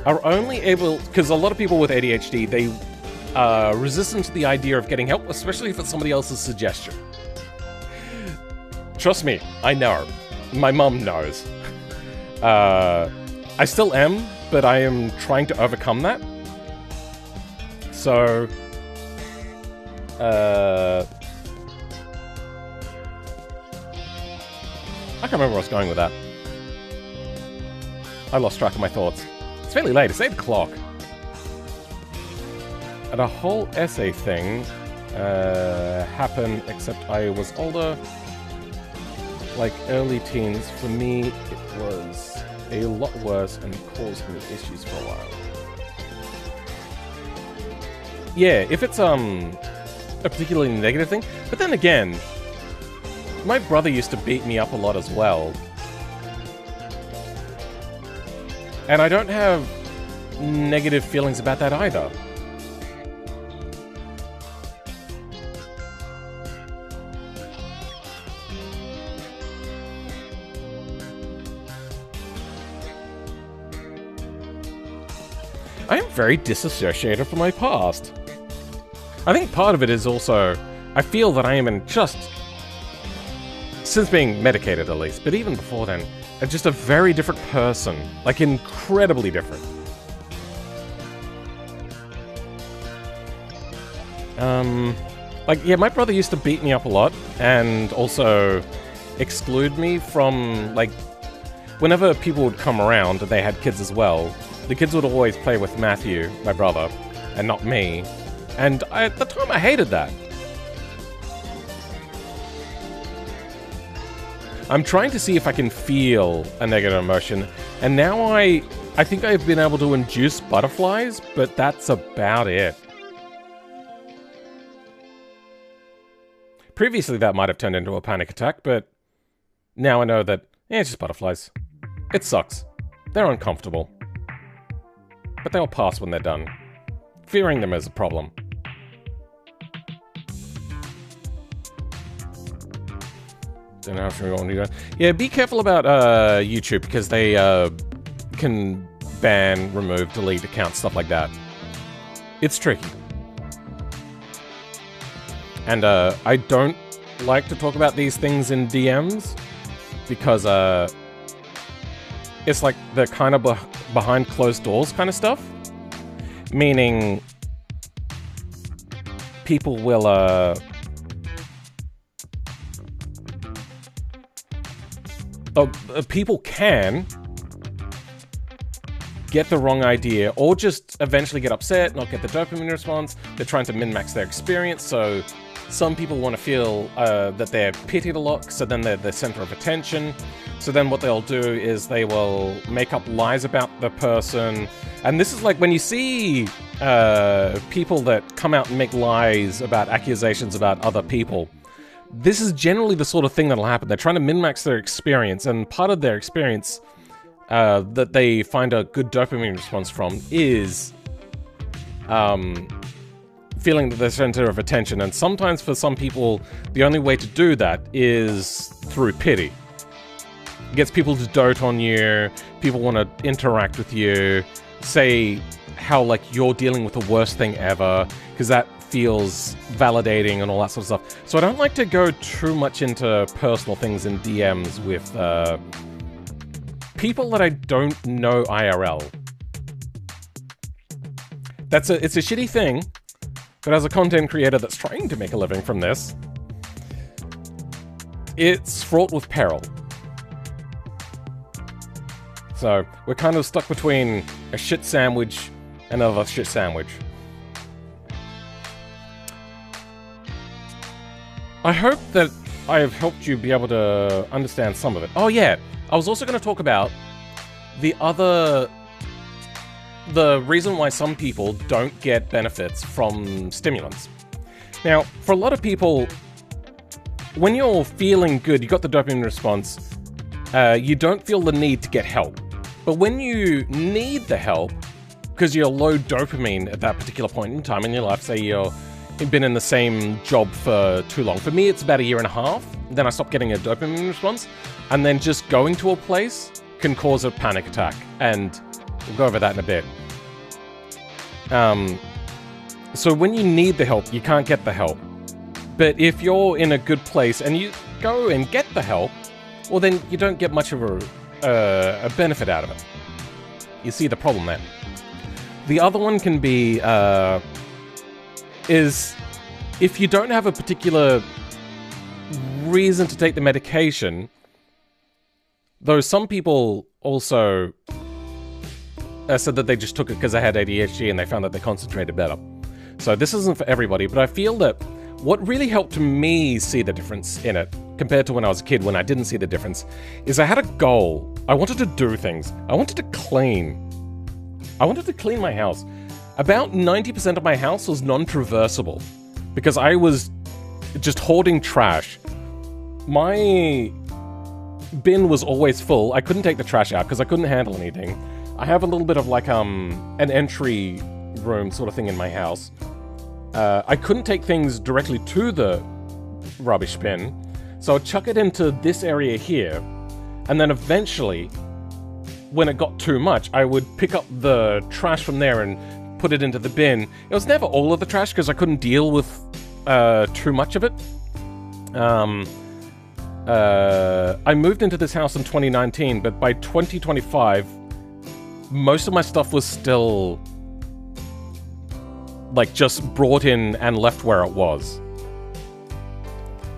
are only able... because a lot of people with ADHD, they are resistant to the idea of getting help, especially if it's somebody else's suggestion. Trust me, I know. My mum knows. I still am, but I am trying to overcome that. So... I can't remember where I was going with that. I lost track of my thoughts. It's fairly late, it's 8 o'clock. And a whole essay thing happened, except I was older, like early teens. For me, it was a lot worse and caused me issues for a while. yeah, if it's a particularly negative thing. But then again, my brother used to beat me up a lot as well. And I don't have negative feelings about that either. I am very disassociated from my past. I think part of it is also, I feel that I am in just, since being medicated at least, but even before then, just a very different person. Like, incredibly different. Like, yeah, my brother used to beat me up a lot, and also exclude me from, like, whenever people would come around, and they had kids as well, the kids would always play with Matthew, my brother, and not me. And at the time, I hated that. I'm trying to see if I can feel a negative emotion, and now I think I've been able to induce butterflies, but that's about it. Previously, that might have turned into a panic attack, but now I know that, it's just butterflies. It sucks. They're uncomfortable. But they'll pass when they're done. Fearing them is a problem. Don't know if we're going to do that. Yeah, be careful about YouTube, because they can ban, remove, delete accounts, stuff like that. It's tricky. And I don't like to talk about these things in DMs, because it's like the kind of behind closed doors kind of stuff. Meaning, people will people can get the wrong idea, or just eventually get upset, not get the dopamine response. They're trying to min-max their experience, so some people want to feel that they're pitied a lot, so then they're the center of attention. So then what they'll do is they will make up lies about the person. And this is like when you see people that come out and make lies about accusations about other people. This is generally the sort of thing that'll happen. They're trying to min-max their experience, and part of their experience that they find a good dopamine response from is feeling that they're center of attention. And sometimes for some people, the only way to do that is through pity. It gets people to dote on you, people want to interact with you, say how, like, you're dealing with the worst thing ever, because that feels validating and all that sort of stuff. So I don't like to go too much into personal things in DMs with people that I don't know IRL. It's a shitty thing, but as a content creator that's trying to make a living from this, it's fraught with peril. So we're kind of stuck between a shit sandwich and another shit sandwich. I hope that I have helped you be able to understand some of it. Oh yeah, I was also going to talk about the reason why some people don't get benefits from stimulants. Now, for a lot of people, when you're feeling good, you got the dopamine response, you don't feel the need to get help. But when you need the help, because you're low dopamine at that particular point in time in your life, say you've been in the same job for too long. For me, it's about 1.5 years. Then I stopped getting a dopamine response. And then just going to a place can cause a panic attack. And we'll go over that in a bit. So when you need the help, you can't get the help. But if you're in a good place and you go and get the help, well, then you don't get much of a benefit out of it. You see the problem there. The other one can be, is if you don't have a particular reason to take the medication, though some people also said that they just took it because they had ADHD and they found that they concentrated better. So this isn't for everybody, but I feel that what really helped me see the difference in it, compared to when I was a kid when I didn't see the difference, is I had a goal. I wanted to do things. I wanted to clean. I wanted to clean my house. About 90% of my house was non-traversable because I was just hoarding trash. My bin was always full. I couldn't take the trash out because I couldn't handle anything. I have a little bit of like an entry room sort of thing in my house. I couldn't take things directly to the rubbish bin, so I'd chuck it into this area here, and then eventually, when it got too much, I would pick up the trash from there and put it into the bin. It was never all of the trash because I couldn't deal with too much of it. I moved into this house in 2019, but by 2025, most of my stuff was still like just brought in and left where it was.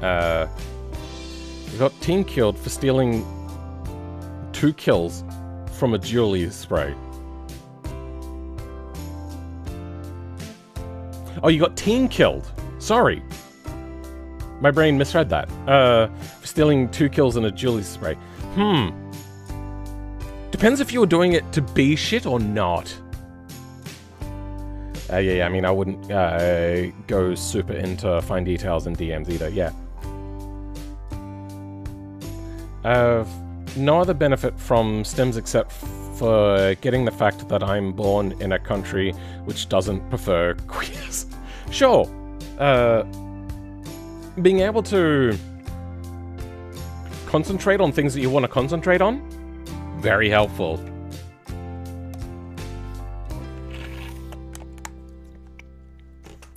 We got team killed for stealing 2 kills from a jewelry spray. Oh, you got team killed. Sorry. My brain misread that. For stealing 2 kills in a jewelry spray. Depends if you were doing it to be shit or not. Yeah, I mean, I wouldn't go super into fine details in DMs either, yeah. No other benefit from stems except for getting the fact that I'm born in a country which doesn't prefer queers. Sure. Being able to concentrate on things that you want to concentrate on, very helpful.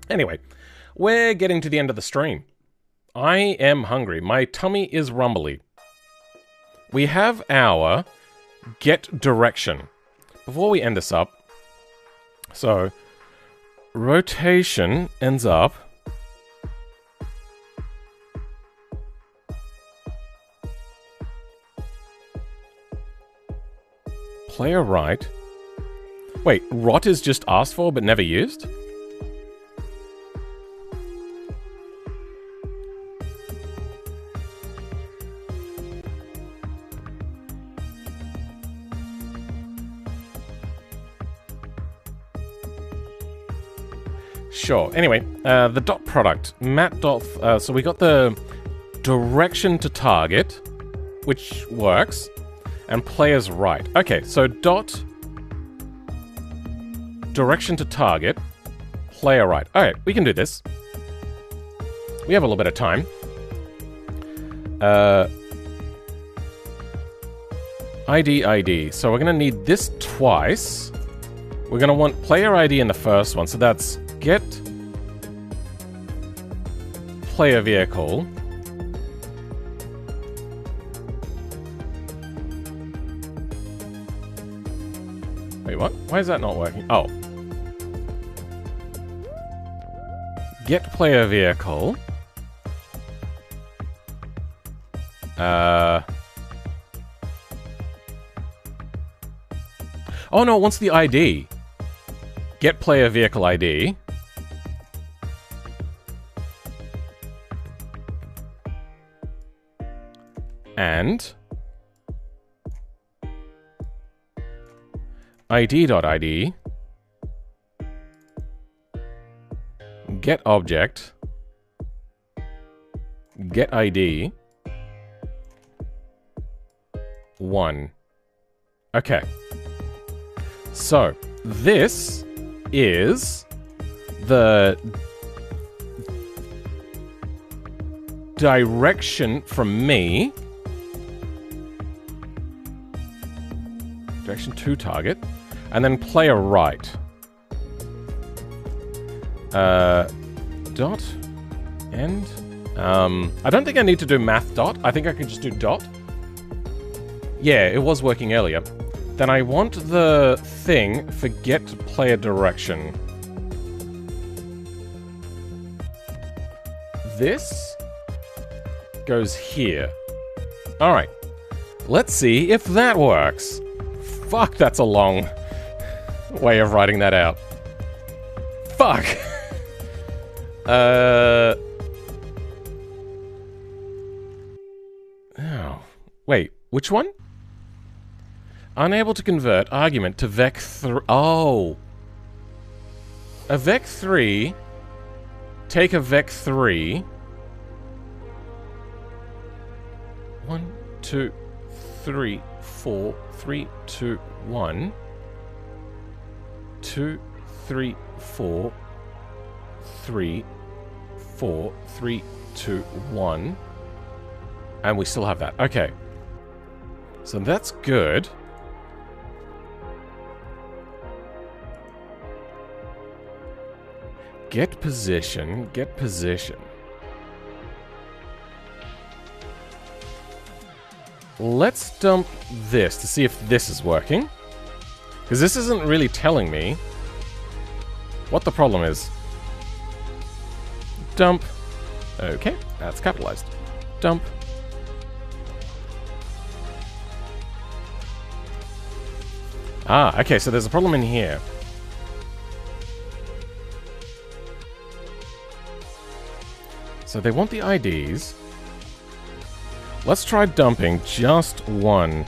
Anyway, we're getting to the end of the stream. I am hungry. My tummy is rumbly. We have our get direction. Before we end this up, so rotation ends up player right. Wait, rot is just asked for but never used? Sure. Anyway, the dot product. Mat dot... so we got the direction to target, which works, and players right. Okay, so dot... direction to target, player right. Alright, we can do this. We have a little bit of time. ID. So we're going to need this twice. We're going to want player ID in the first one, so that's get player vehicle. Wait, what? Why is that not working? Oh. Get player vehicle. Oh no, it wants the ID. Get player vehicle ID. And ID.ID. Get object. Get ID. 1. Okay. So, this is the direction from me. Direction to target. And then player right. Dot. End. I don't think I need to do math dot. I think I can just do dot. Yeah, it was working earlier. Then I want the thing for get player direction. This goes here. Alright. Let's see if that works. Fuck, that's a long way of writing that out. Fuck. Oh. Wait, which one? Unable to convert argument to vec3. Oh. a vec3, take a vec3. 1, 2, 3, 4, 3, 2, 1. 2, 3, 4, 3, 4, 3, 2, 1. And we still have that. Okay. So that's good. Get position, get position. Let's dump this to see if this is working. Because this isn't really telling me what the problem is. Dump. Okay, that's capitalized. Dump. Ah, okay, so there's a problem in here. So they want the IDs. Let's try dumping just one.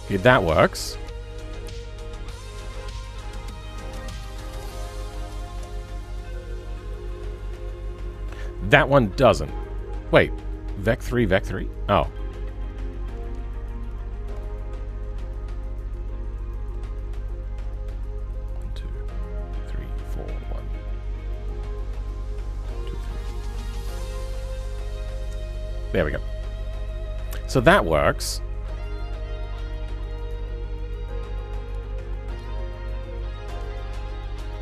Okay, that works. That one doesn't. Wait, vec3, vec3? Oh. There we go. So that works.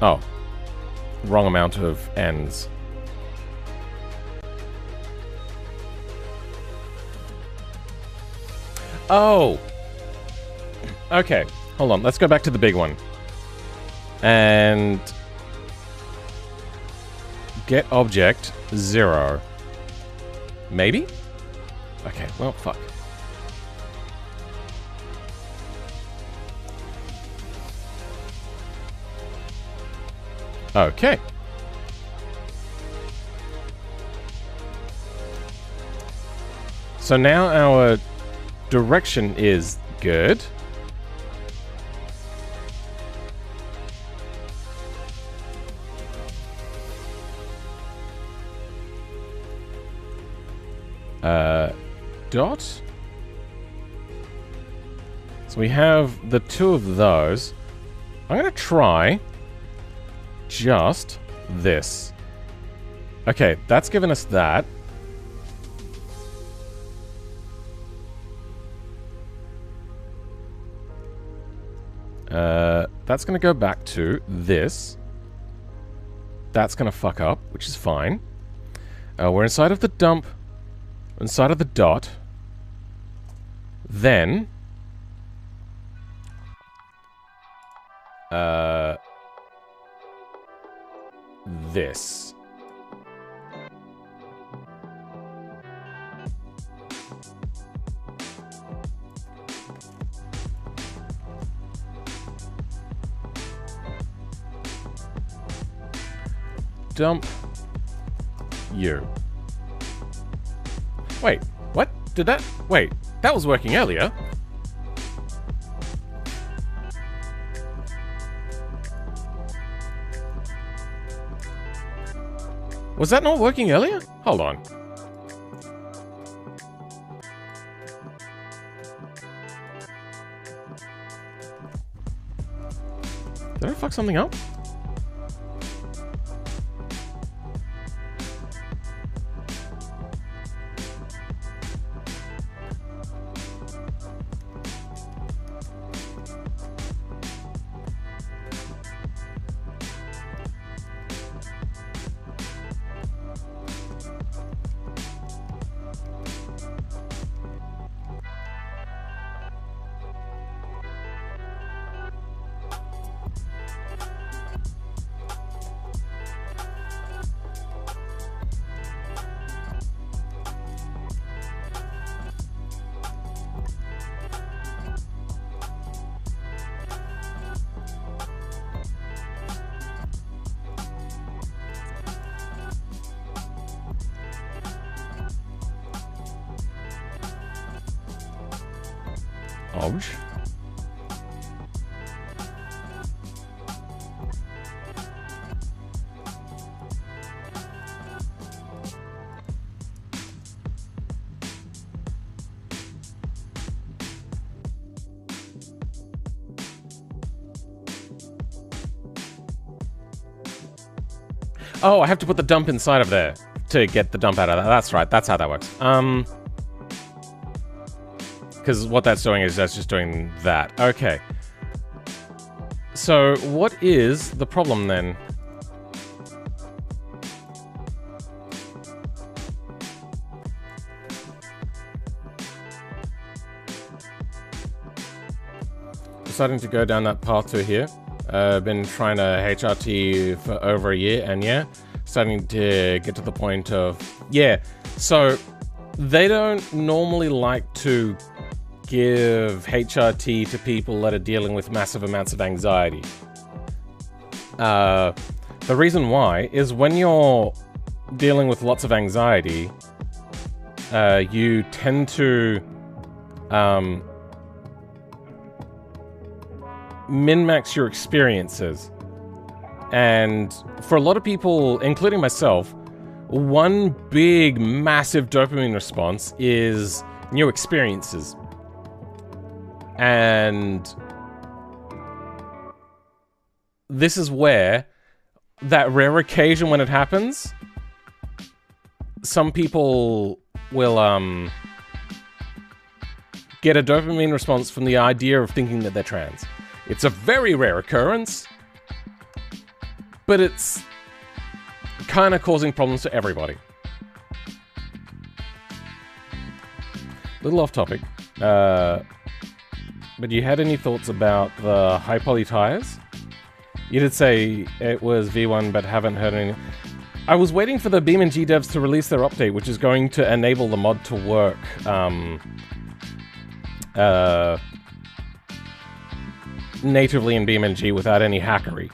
Oh. Wrong amount of ends. Oh! Okay. Hold on. Let's go back to the big one. And... get object 0. Maybe? Okay, well, fuck. Okay. So now our direction is good. Dot. So we have the two of those. I'm going to try just this. Okay, that's given us that. That's going to go back to this. That's going to fuck up, which is fine. We're inside of the dump. Inside of the dot. Then... this. Dump you. Wait, what? Did that... Wait, that was working earlier. Was that not working earlier? Hold on. Did I fuck something up? Oh, I have to put the dump inside of there to get the dump out of that. That's right. That's how that works. Because what that's doing is that's just doing that. Okay. So what is the problem then? Starting to go down that path to here. Been trying to HRT for over a year, and yeah, starting to get to the point of, yeah, so they don't normally like to give HRT to people that are dealing with massive amounts of anxiety. The reason why is when you're dealing with lots of anxiety, you tend to min-max your experiences. And for a lot of people, including myself, one big, massive dopamine response is new experiences. And this is where, that rare occasion when it happens, some people will get a dopamine response from the idea of thinking that they're trans. It's a very rare occurrence, but it's kind of causing problems for everybody. Little off topic, but you had any thoughts about the high poly tires? You did say it was V1, but haven't heard any. I was waiting for the BeamNG devs to release their update, which is going to enable the mod to work natively in BeamNG without any hackery.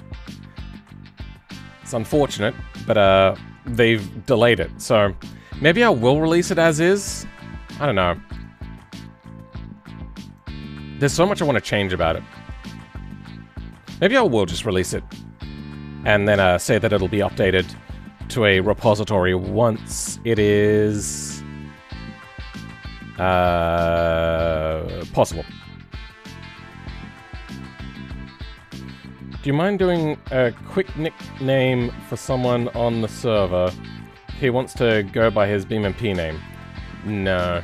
It's unfortunate, but they've delayed it, so maybe I will release it as is. I don't know. There's so much I want to change about it. Maybe I will just release it and then say that it'll be updated to a repository once it is possible. Do you mind doing a quick nickname for someone on the server? He wants to go by his BeamNP name. No.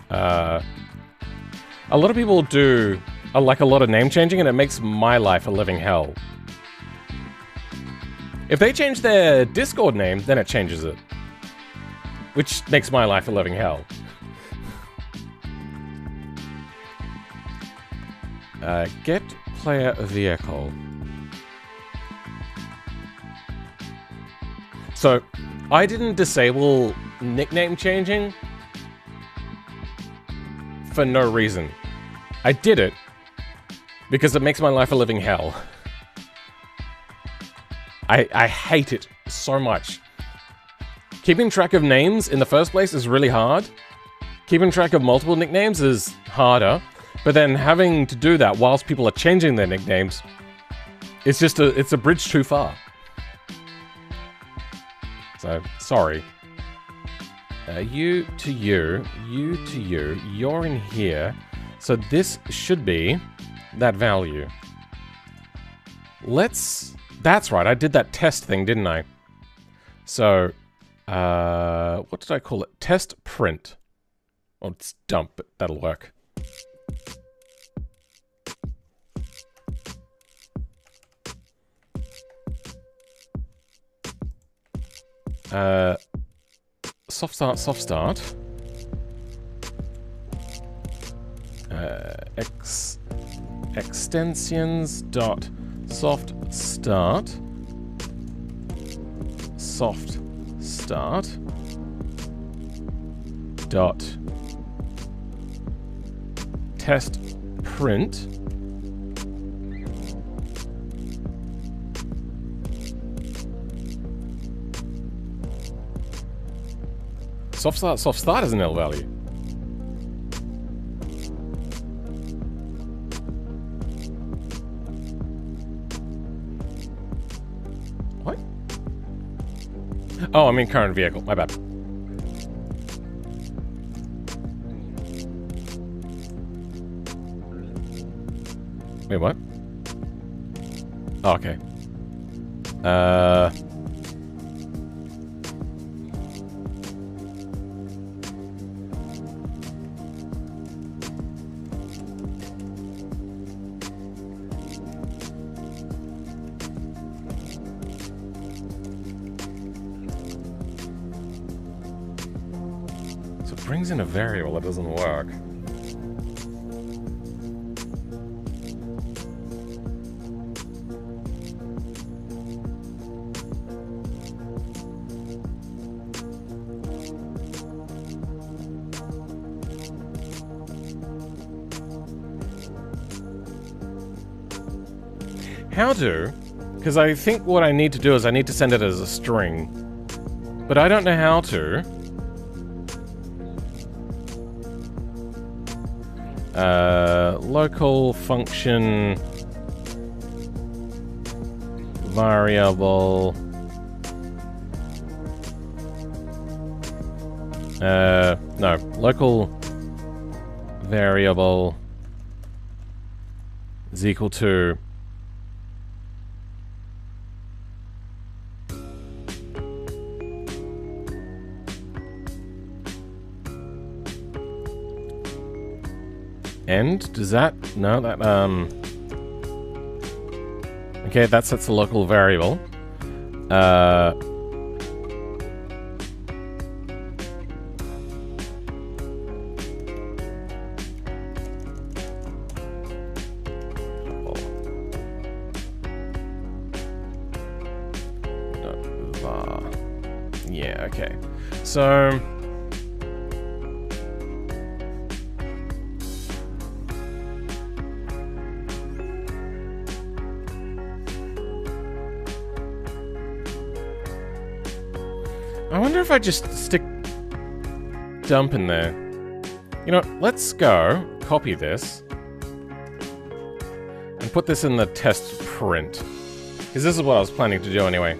A lot of people do like a lot of name changing, and it makes my life a living hell. If they change their Discord name, then it changes it. Which makes my life a living hell. Get player vehicle. So, I didn't disable nickname changing for no reason. I did it because it makes my life a living hell. I hate it so much. Keeping track of names in the first place is really hard. Keeping track of multiple nicknames is harder. But then having to do that whilst people are changing their nicknames, it's just it's a bridge too far. So, sorry. You to you, you're in here. So this should be that value. That's right, I did that test thing, didn't I? So, what did I call it? Test print. Oh, it's dump, but that'll work. Soft start. Extensions dot soft start dot test print soft start is an L value. What? Oh, I mean current vehicle. My bad. Wait, what? Oh, okay. So it brings in a variable that doesn't work. How to? Because I think what I need to do is I need to send it as a string. But I don't know how to. Local function variable. No, local variable is equal to end? Does that? No, that, okay, that sets the local variable. Yeah, okay. So I wonder if I just stick dump in there. You know, let's go copy this and put this in the test print. Because this is what I was planning to do anyway.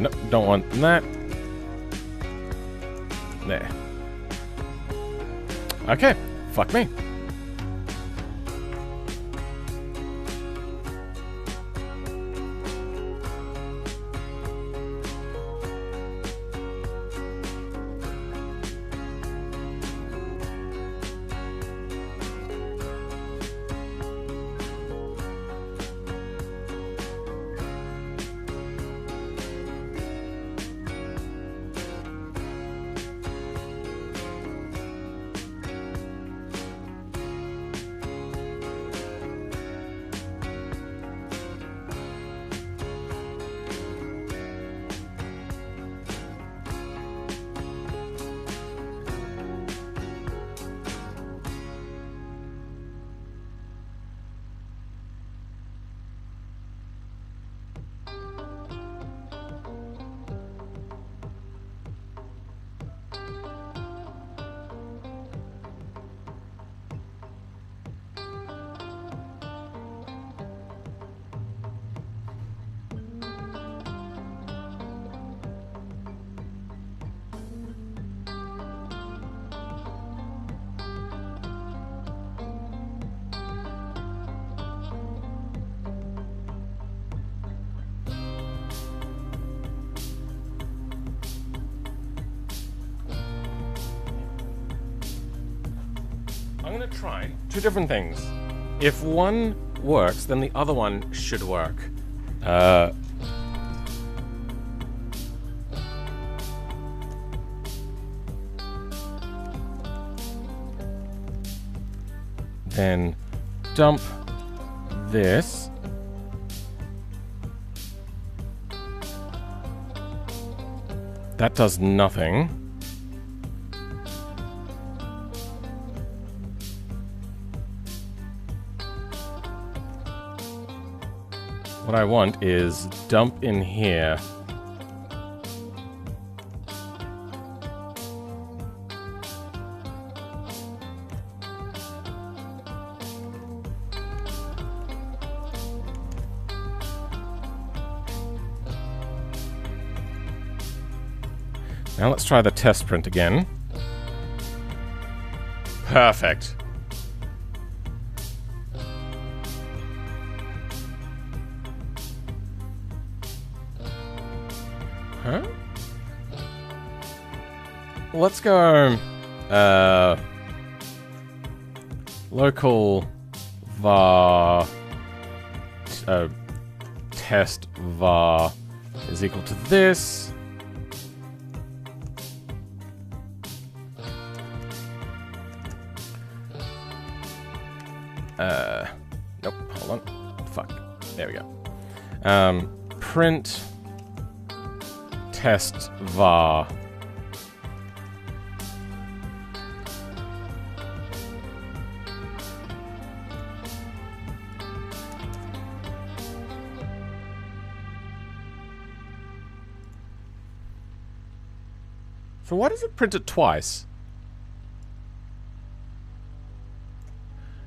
No, don't want that. There. Okay, fuck me. I'm gonna try two different things. If one works, then the other one should work. Then dump this. That does nothing. What I want is dump in here. Now let's try the test print again. Perfect. Huh? Let's go local var test var is equal to this. Nope, hold on. Fuck. There we go. Print test var. So why does it print it twice?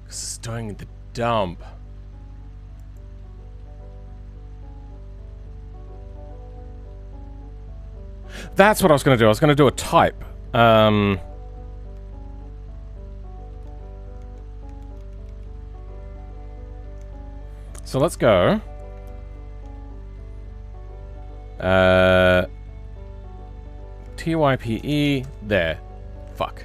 Because it's doing the dump. That's what I was going to do. I was going to do a type. So let's go. TYPE. There. Fuck.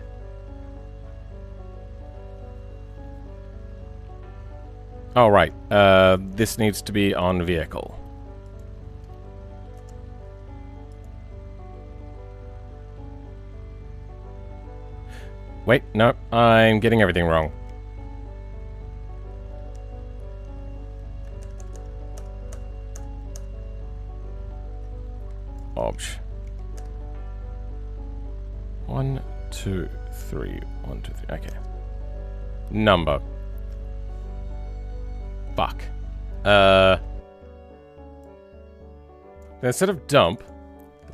Oh, right. This needs to be on vehicle. Wait, no, I'm getting everything wrong. Obj. 1, 2, 3. 1, 2, 3. Okay. Number. Fuck. Instead of dump,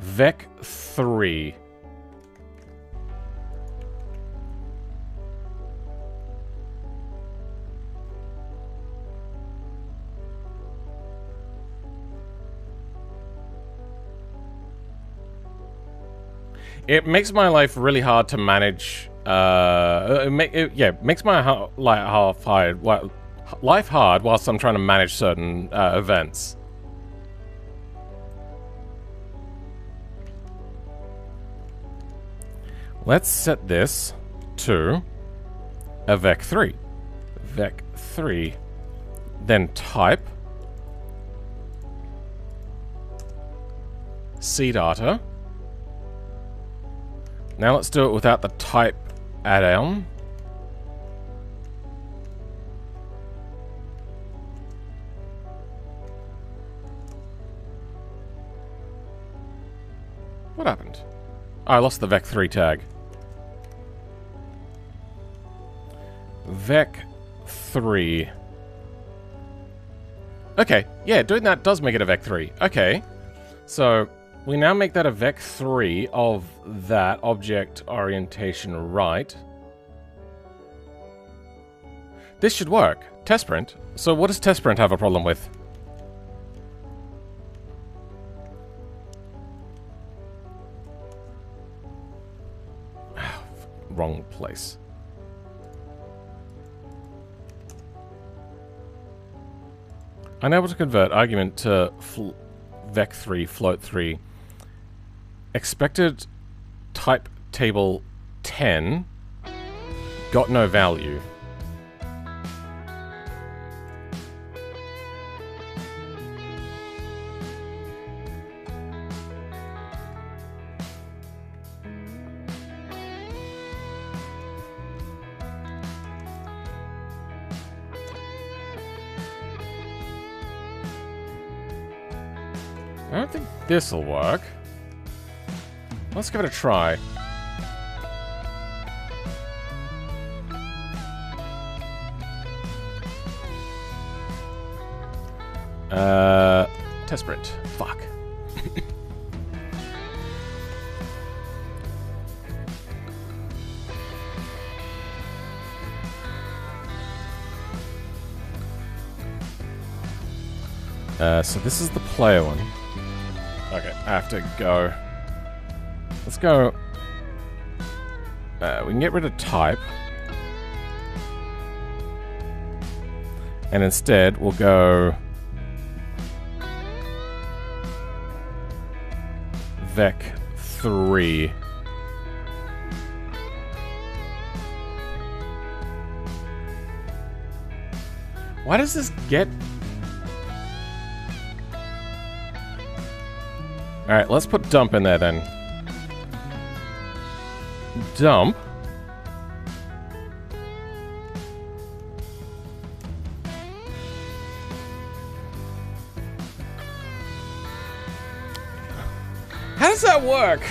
vec3. It makes my life really hard to manage. Makes my life hard whilst I'm trying to manage certain events. Let's set this to a vec3. Vec3. Then type cdata. Now let's do it without the type add-on. What happened? Oh, I lost the vec3 tag. Vec3. Okay, yeah, doing that does make it a vec3. Okay, so we now make that a vec3 of that object orientation right. This should work. Test print. So what does test print have a problem with? Wrong place. Unable to convert argument to vec3 float3. Expected type table 10 got no value. I don't think this'll work. Let's give it a try. Test print. Fuck. So this is the player one. Okay, I have to go. Let's go. We can get rid of type. And instead, we'll go vec3. Why does this get... Alright, let's put dump in there then. Dump. How does that work?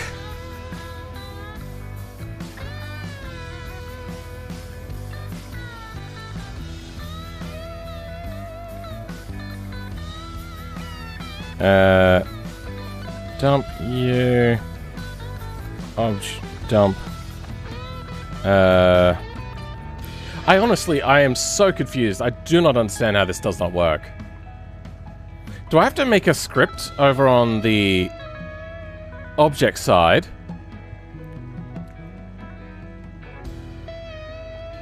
Dump you. Obj dump. I am so confused. I do not understand how this does not work. Do I have to make a script over on the object side?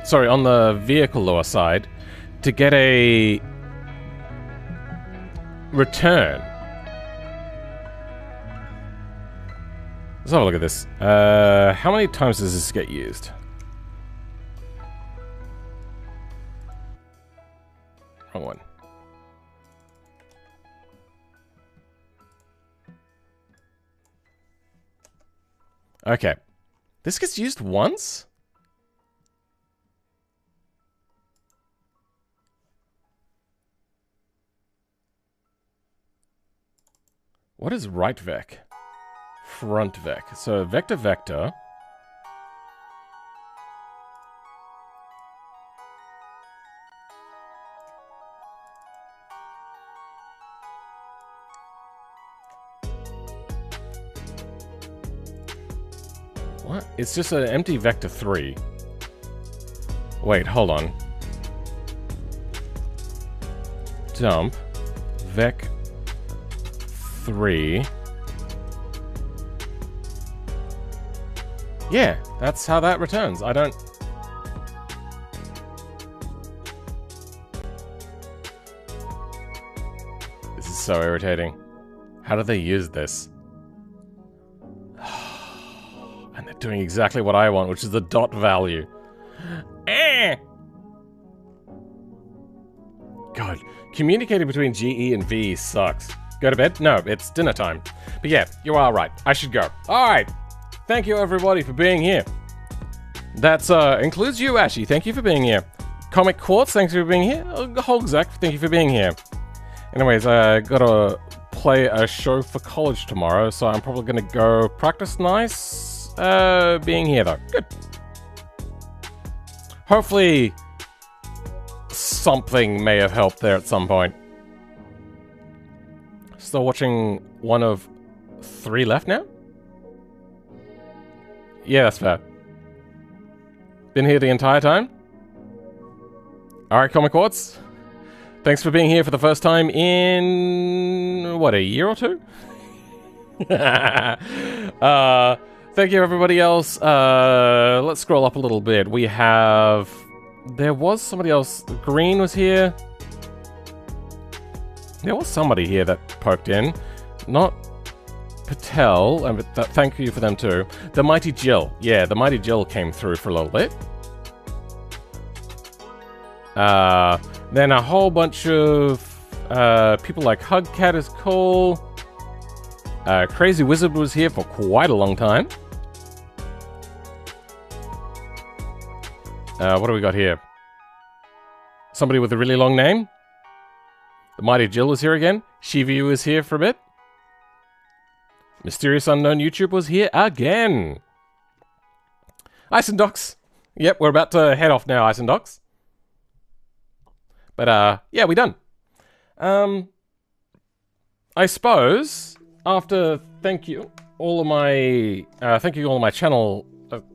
Sorry, on the vehicle lure side to get a return. Let's have a look at this. How many times does this get used? Wrong one. Okay. This gets used once? What is right vec? Front vec. So vector vector. What? It's just an empty vector 3. Wait, hold on. Dump vec 3. Yeah, that's how that returns. I don't... This is so irritating. How do they use this? And they're doing exactly what I want, which is the dot value. God, communicating between GE and V sucks. Go to bed? No, it's dinner time. But yeah, you are right. I should go. Alright. Thank you everybody for being here. That includes you, Ashy. Thank you for being here. Comic Quartz, thanks for being here. Holgzak, thank you for being here. Anyways, I gotta play a show for college tomorrow, so I'm probably gonna go practice nice. Being here though. Good. Hopefully something may have helped there at some point. Still watching one of 3 left now? Yeah, that's fair. Been here the entire time? Alright, Comic Quartz. Thanks for being here for the first time in... what, a year or 2? Thank you everybody else. Let's scroll up a little bit. We have... There was somebody else. Green was here. There was somebody here that poked in. Not... Patel, and thank you for them too. The Mighty Jill. Yeah, the Mighty Jill came through for a little bit. Then a whole bunch of people like Hugcat is cool. Crazy Wizard was here for quite a long time. What do we got here? Somebody with a really long name. The Mighty Jill is here again. Shivu is here for a bit. Mysterious Unknown YouTube was here again. Ice and Docs. Yep, we're about to head off now, Ice and Docs. But, yeah, we're done. I suppose, after thank you all of my channel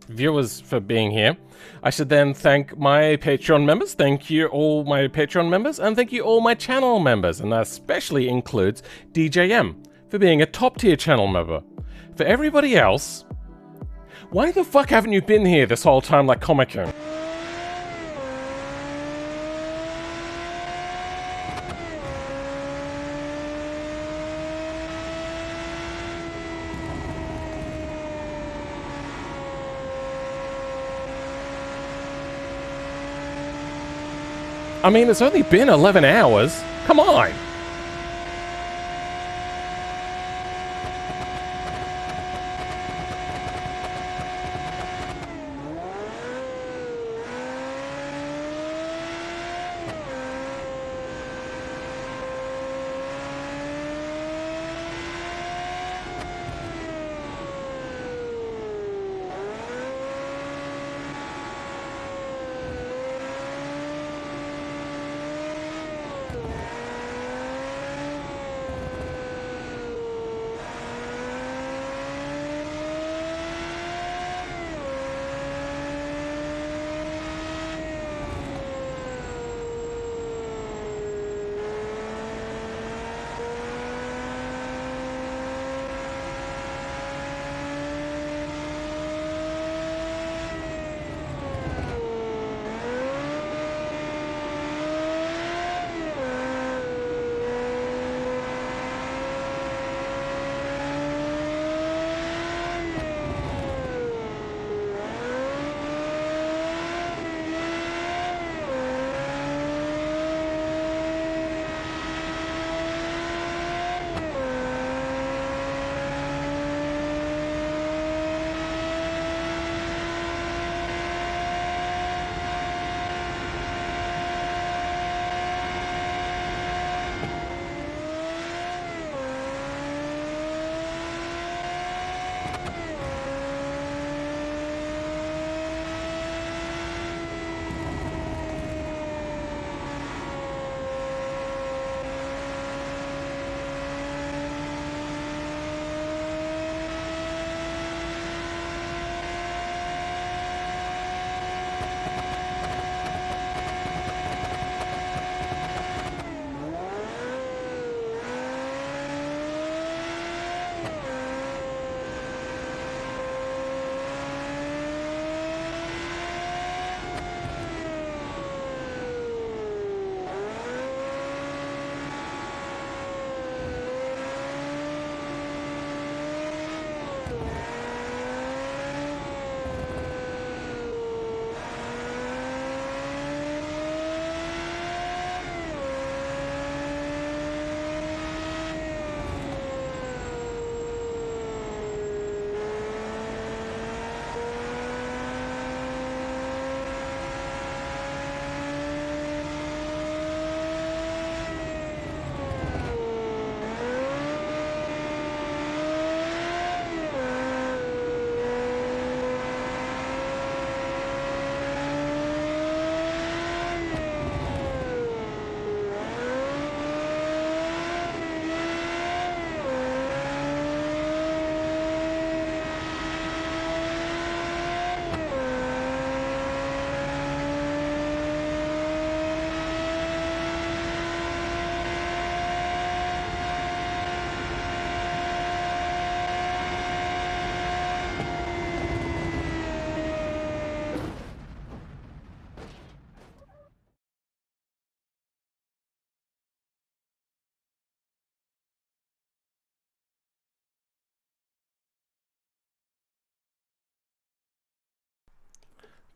viewers for being here, I should then thank my Patreon members. Thank you all my Patreon members, and thank you all my channel members, and that especially includes DJM. For being a top-tier channel member. For everybody else, why the fuck haven't you been here this whole time like Comic-Con? I mean, it's only been 11 hours. Come on.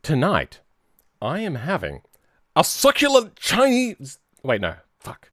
Tonight, I am having a succulent Chinese... Wait, no. Fuck.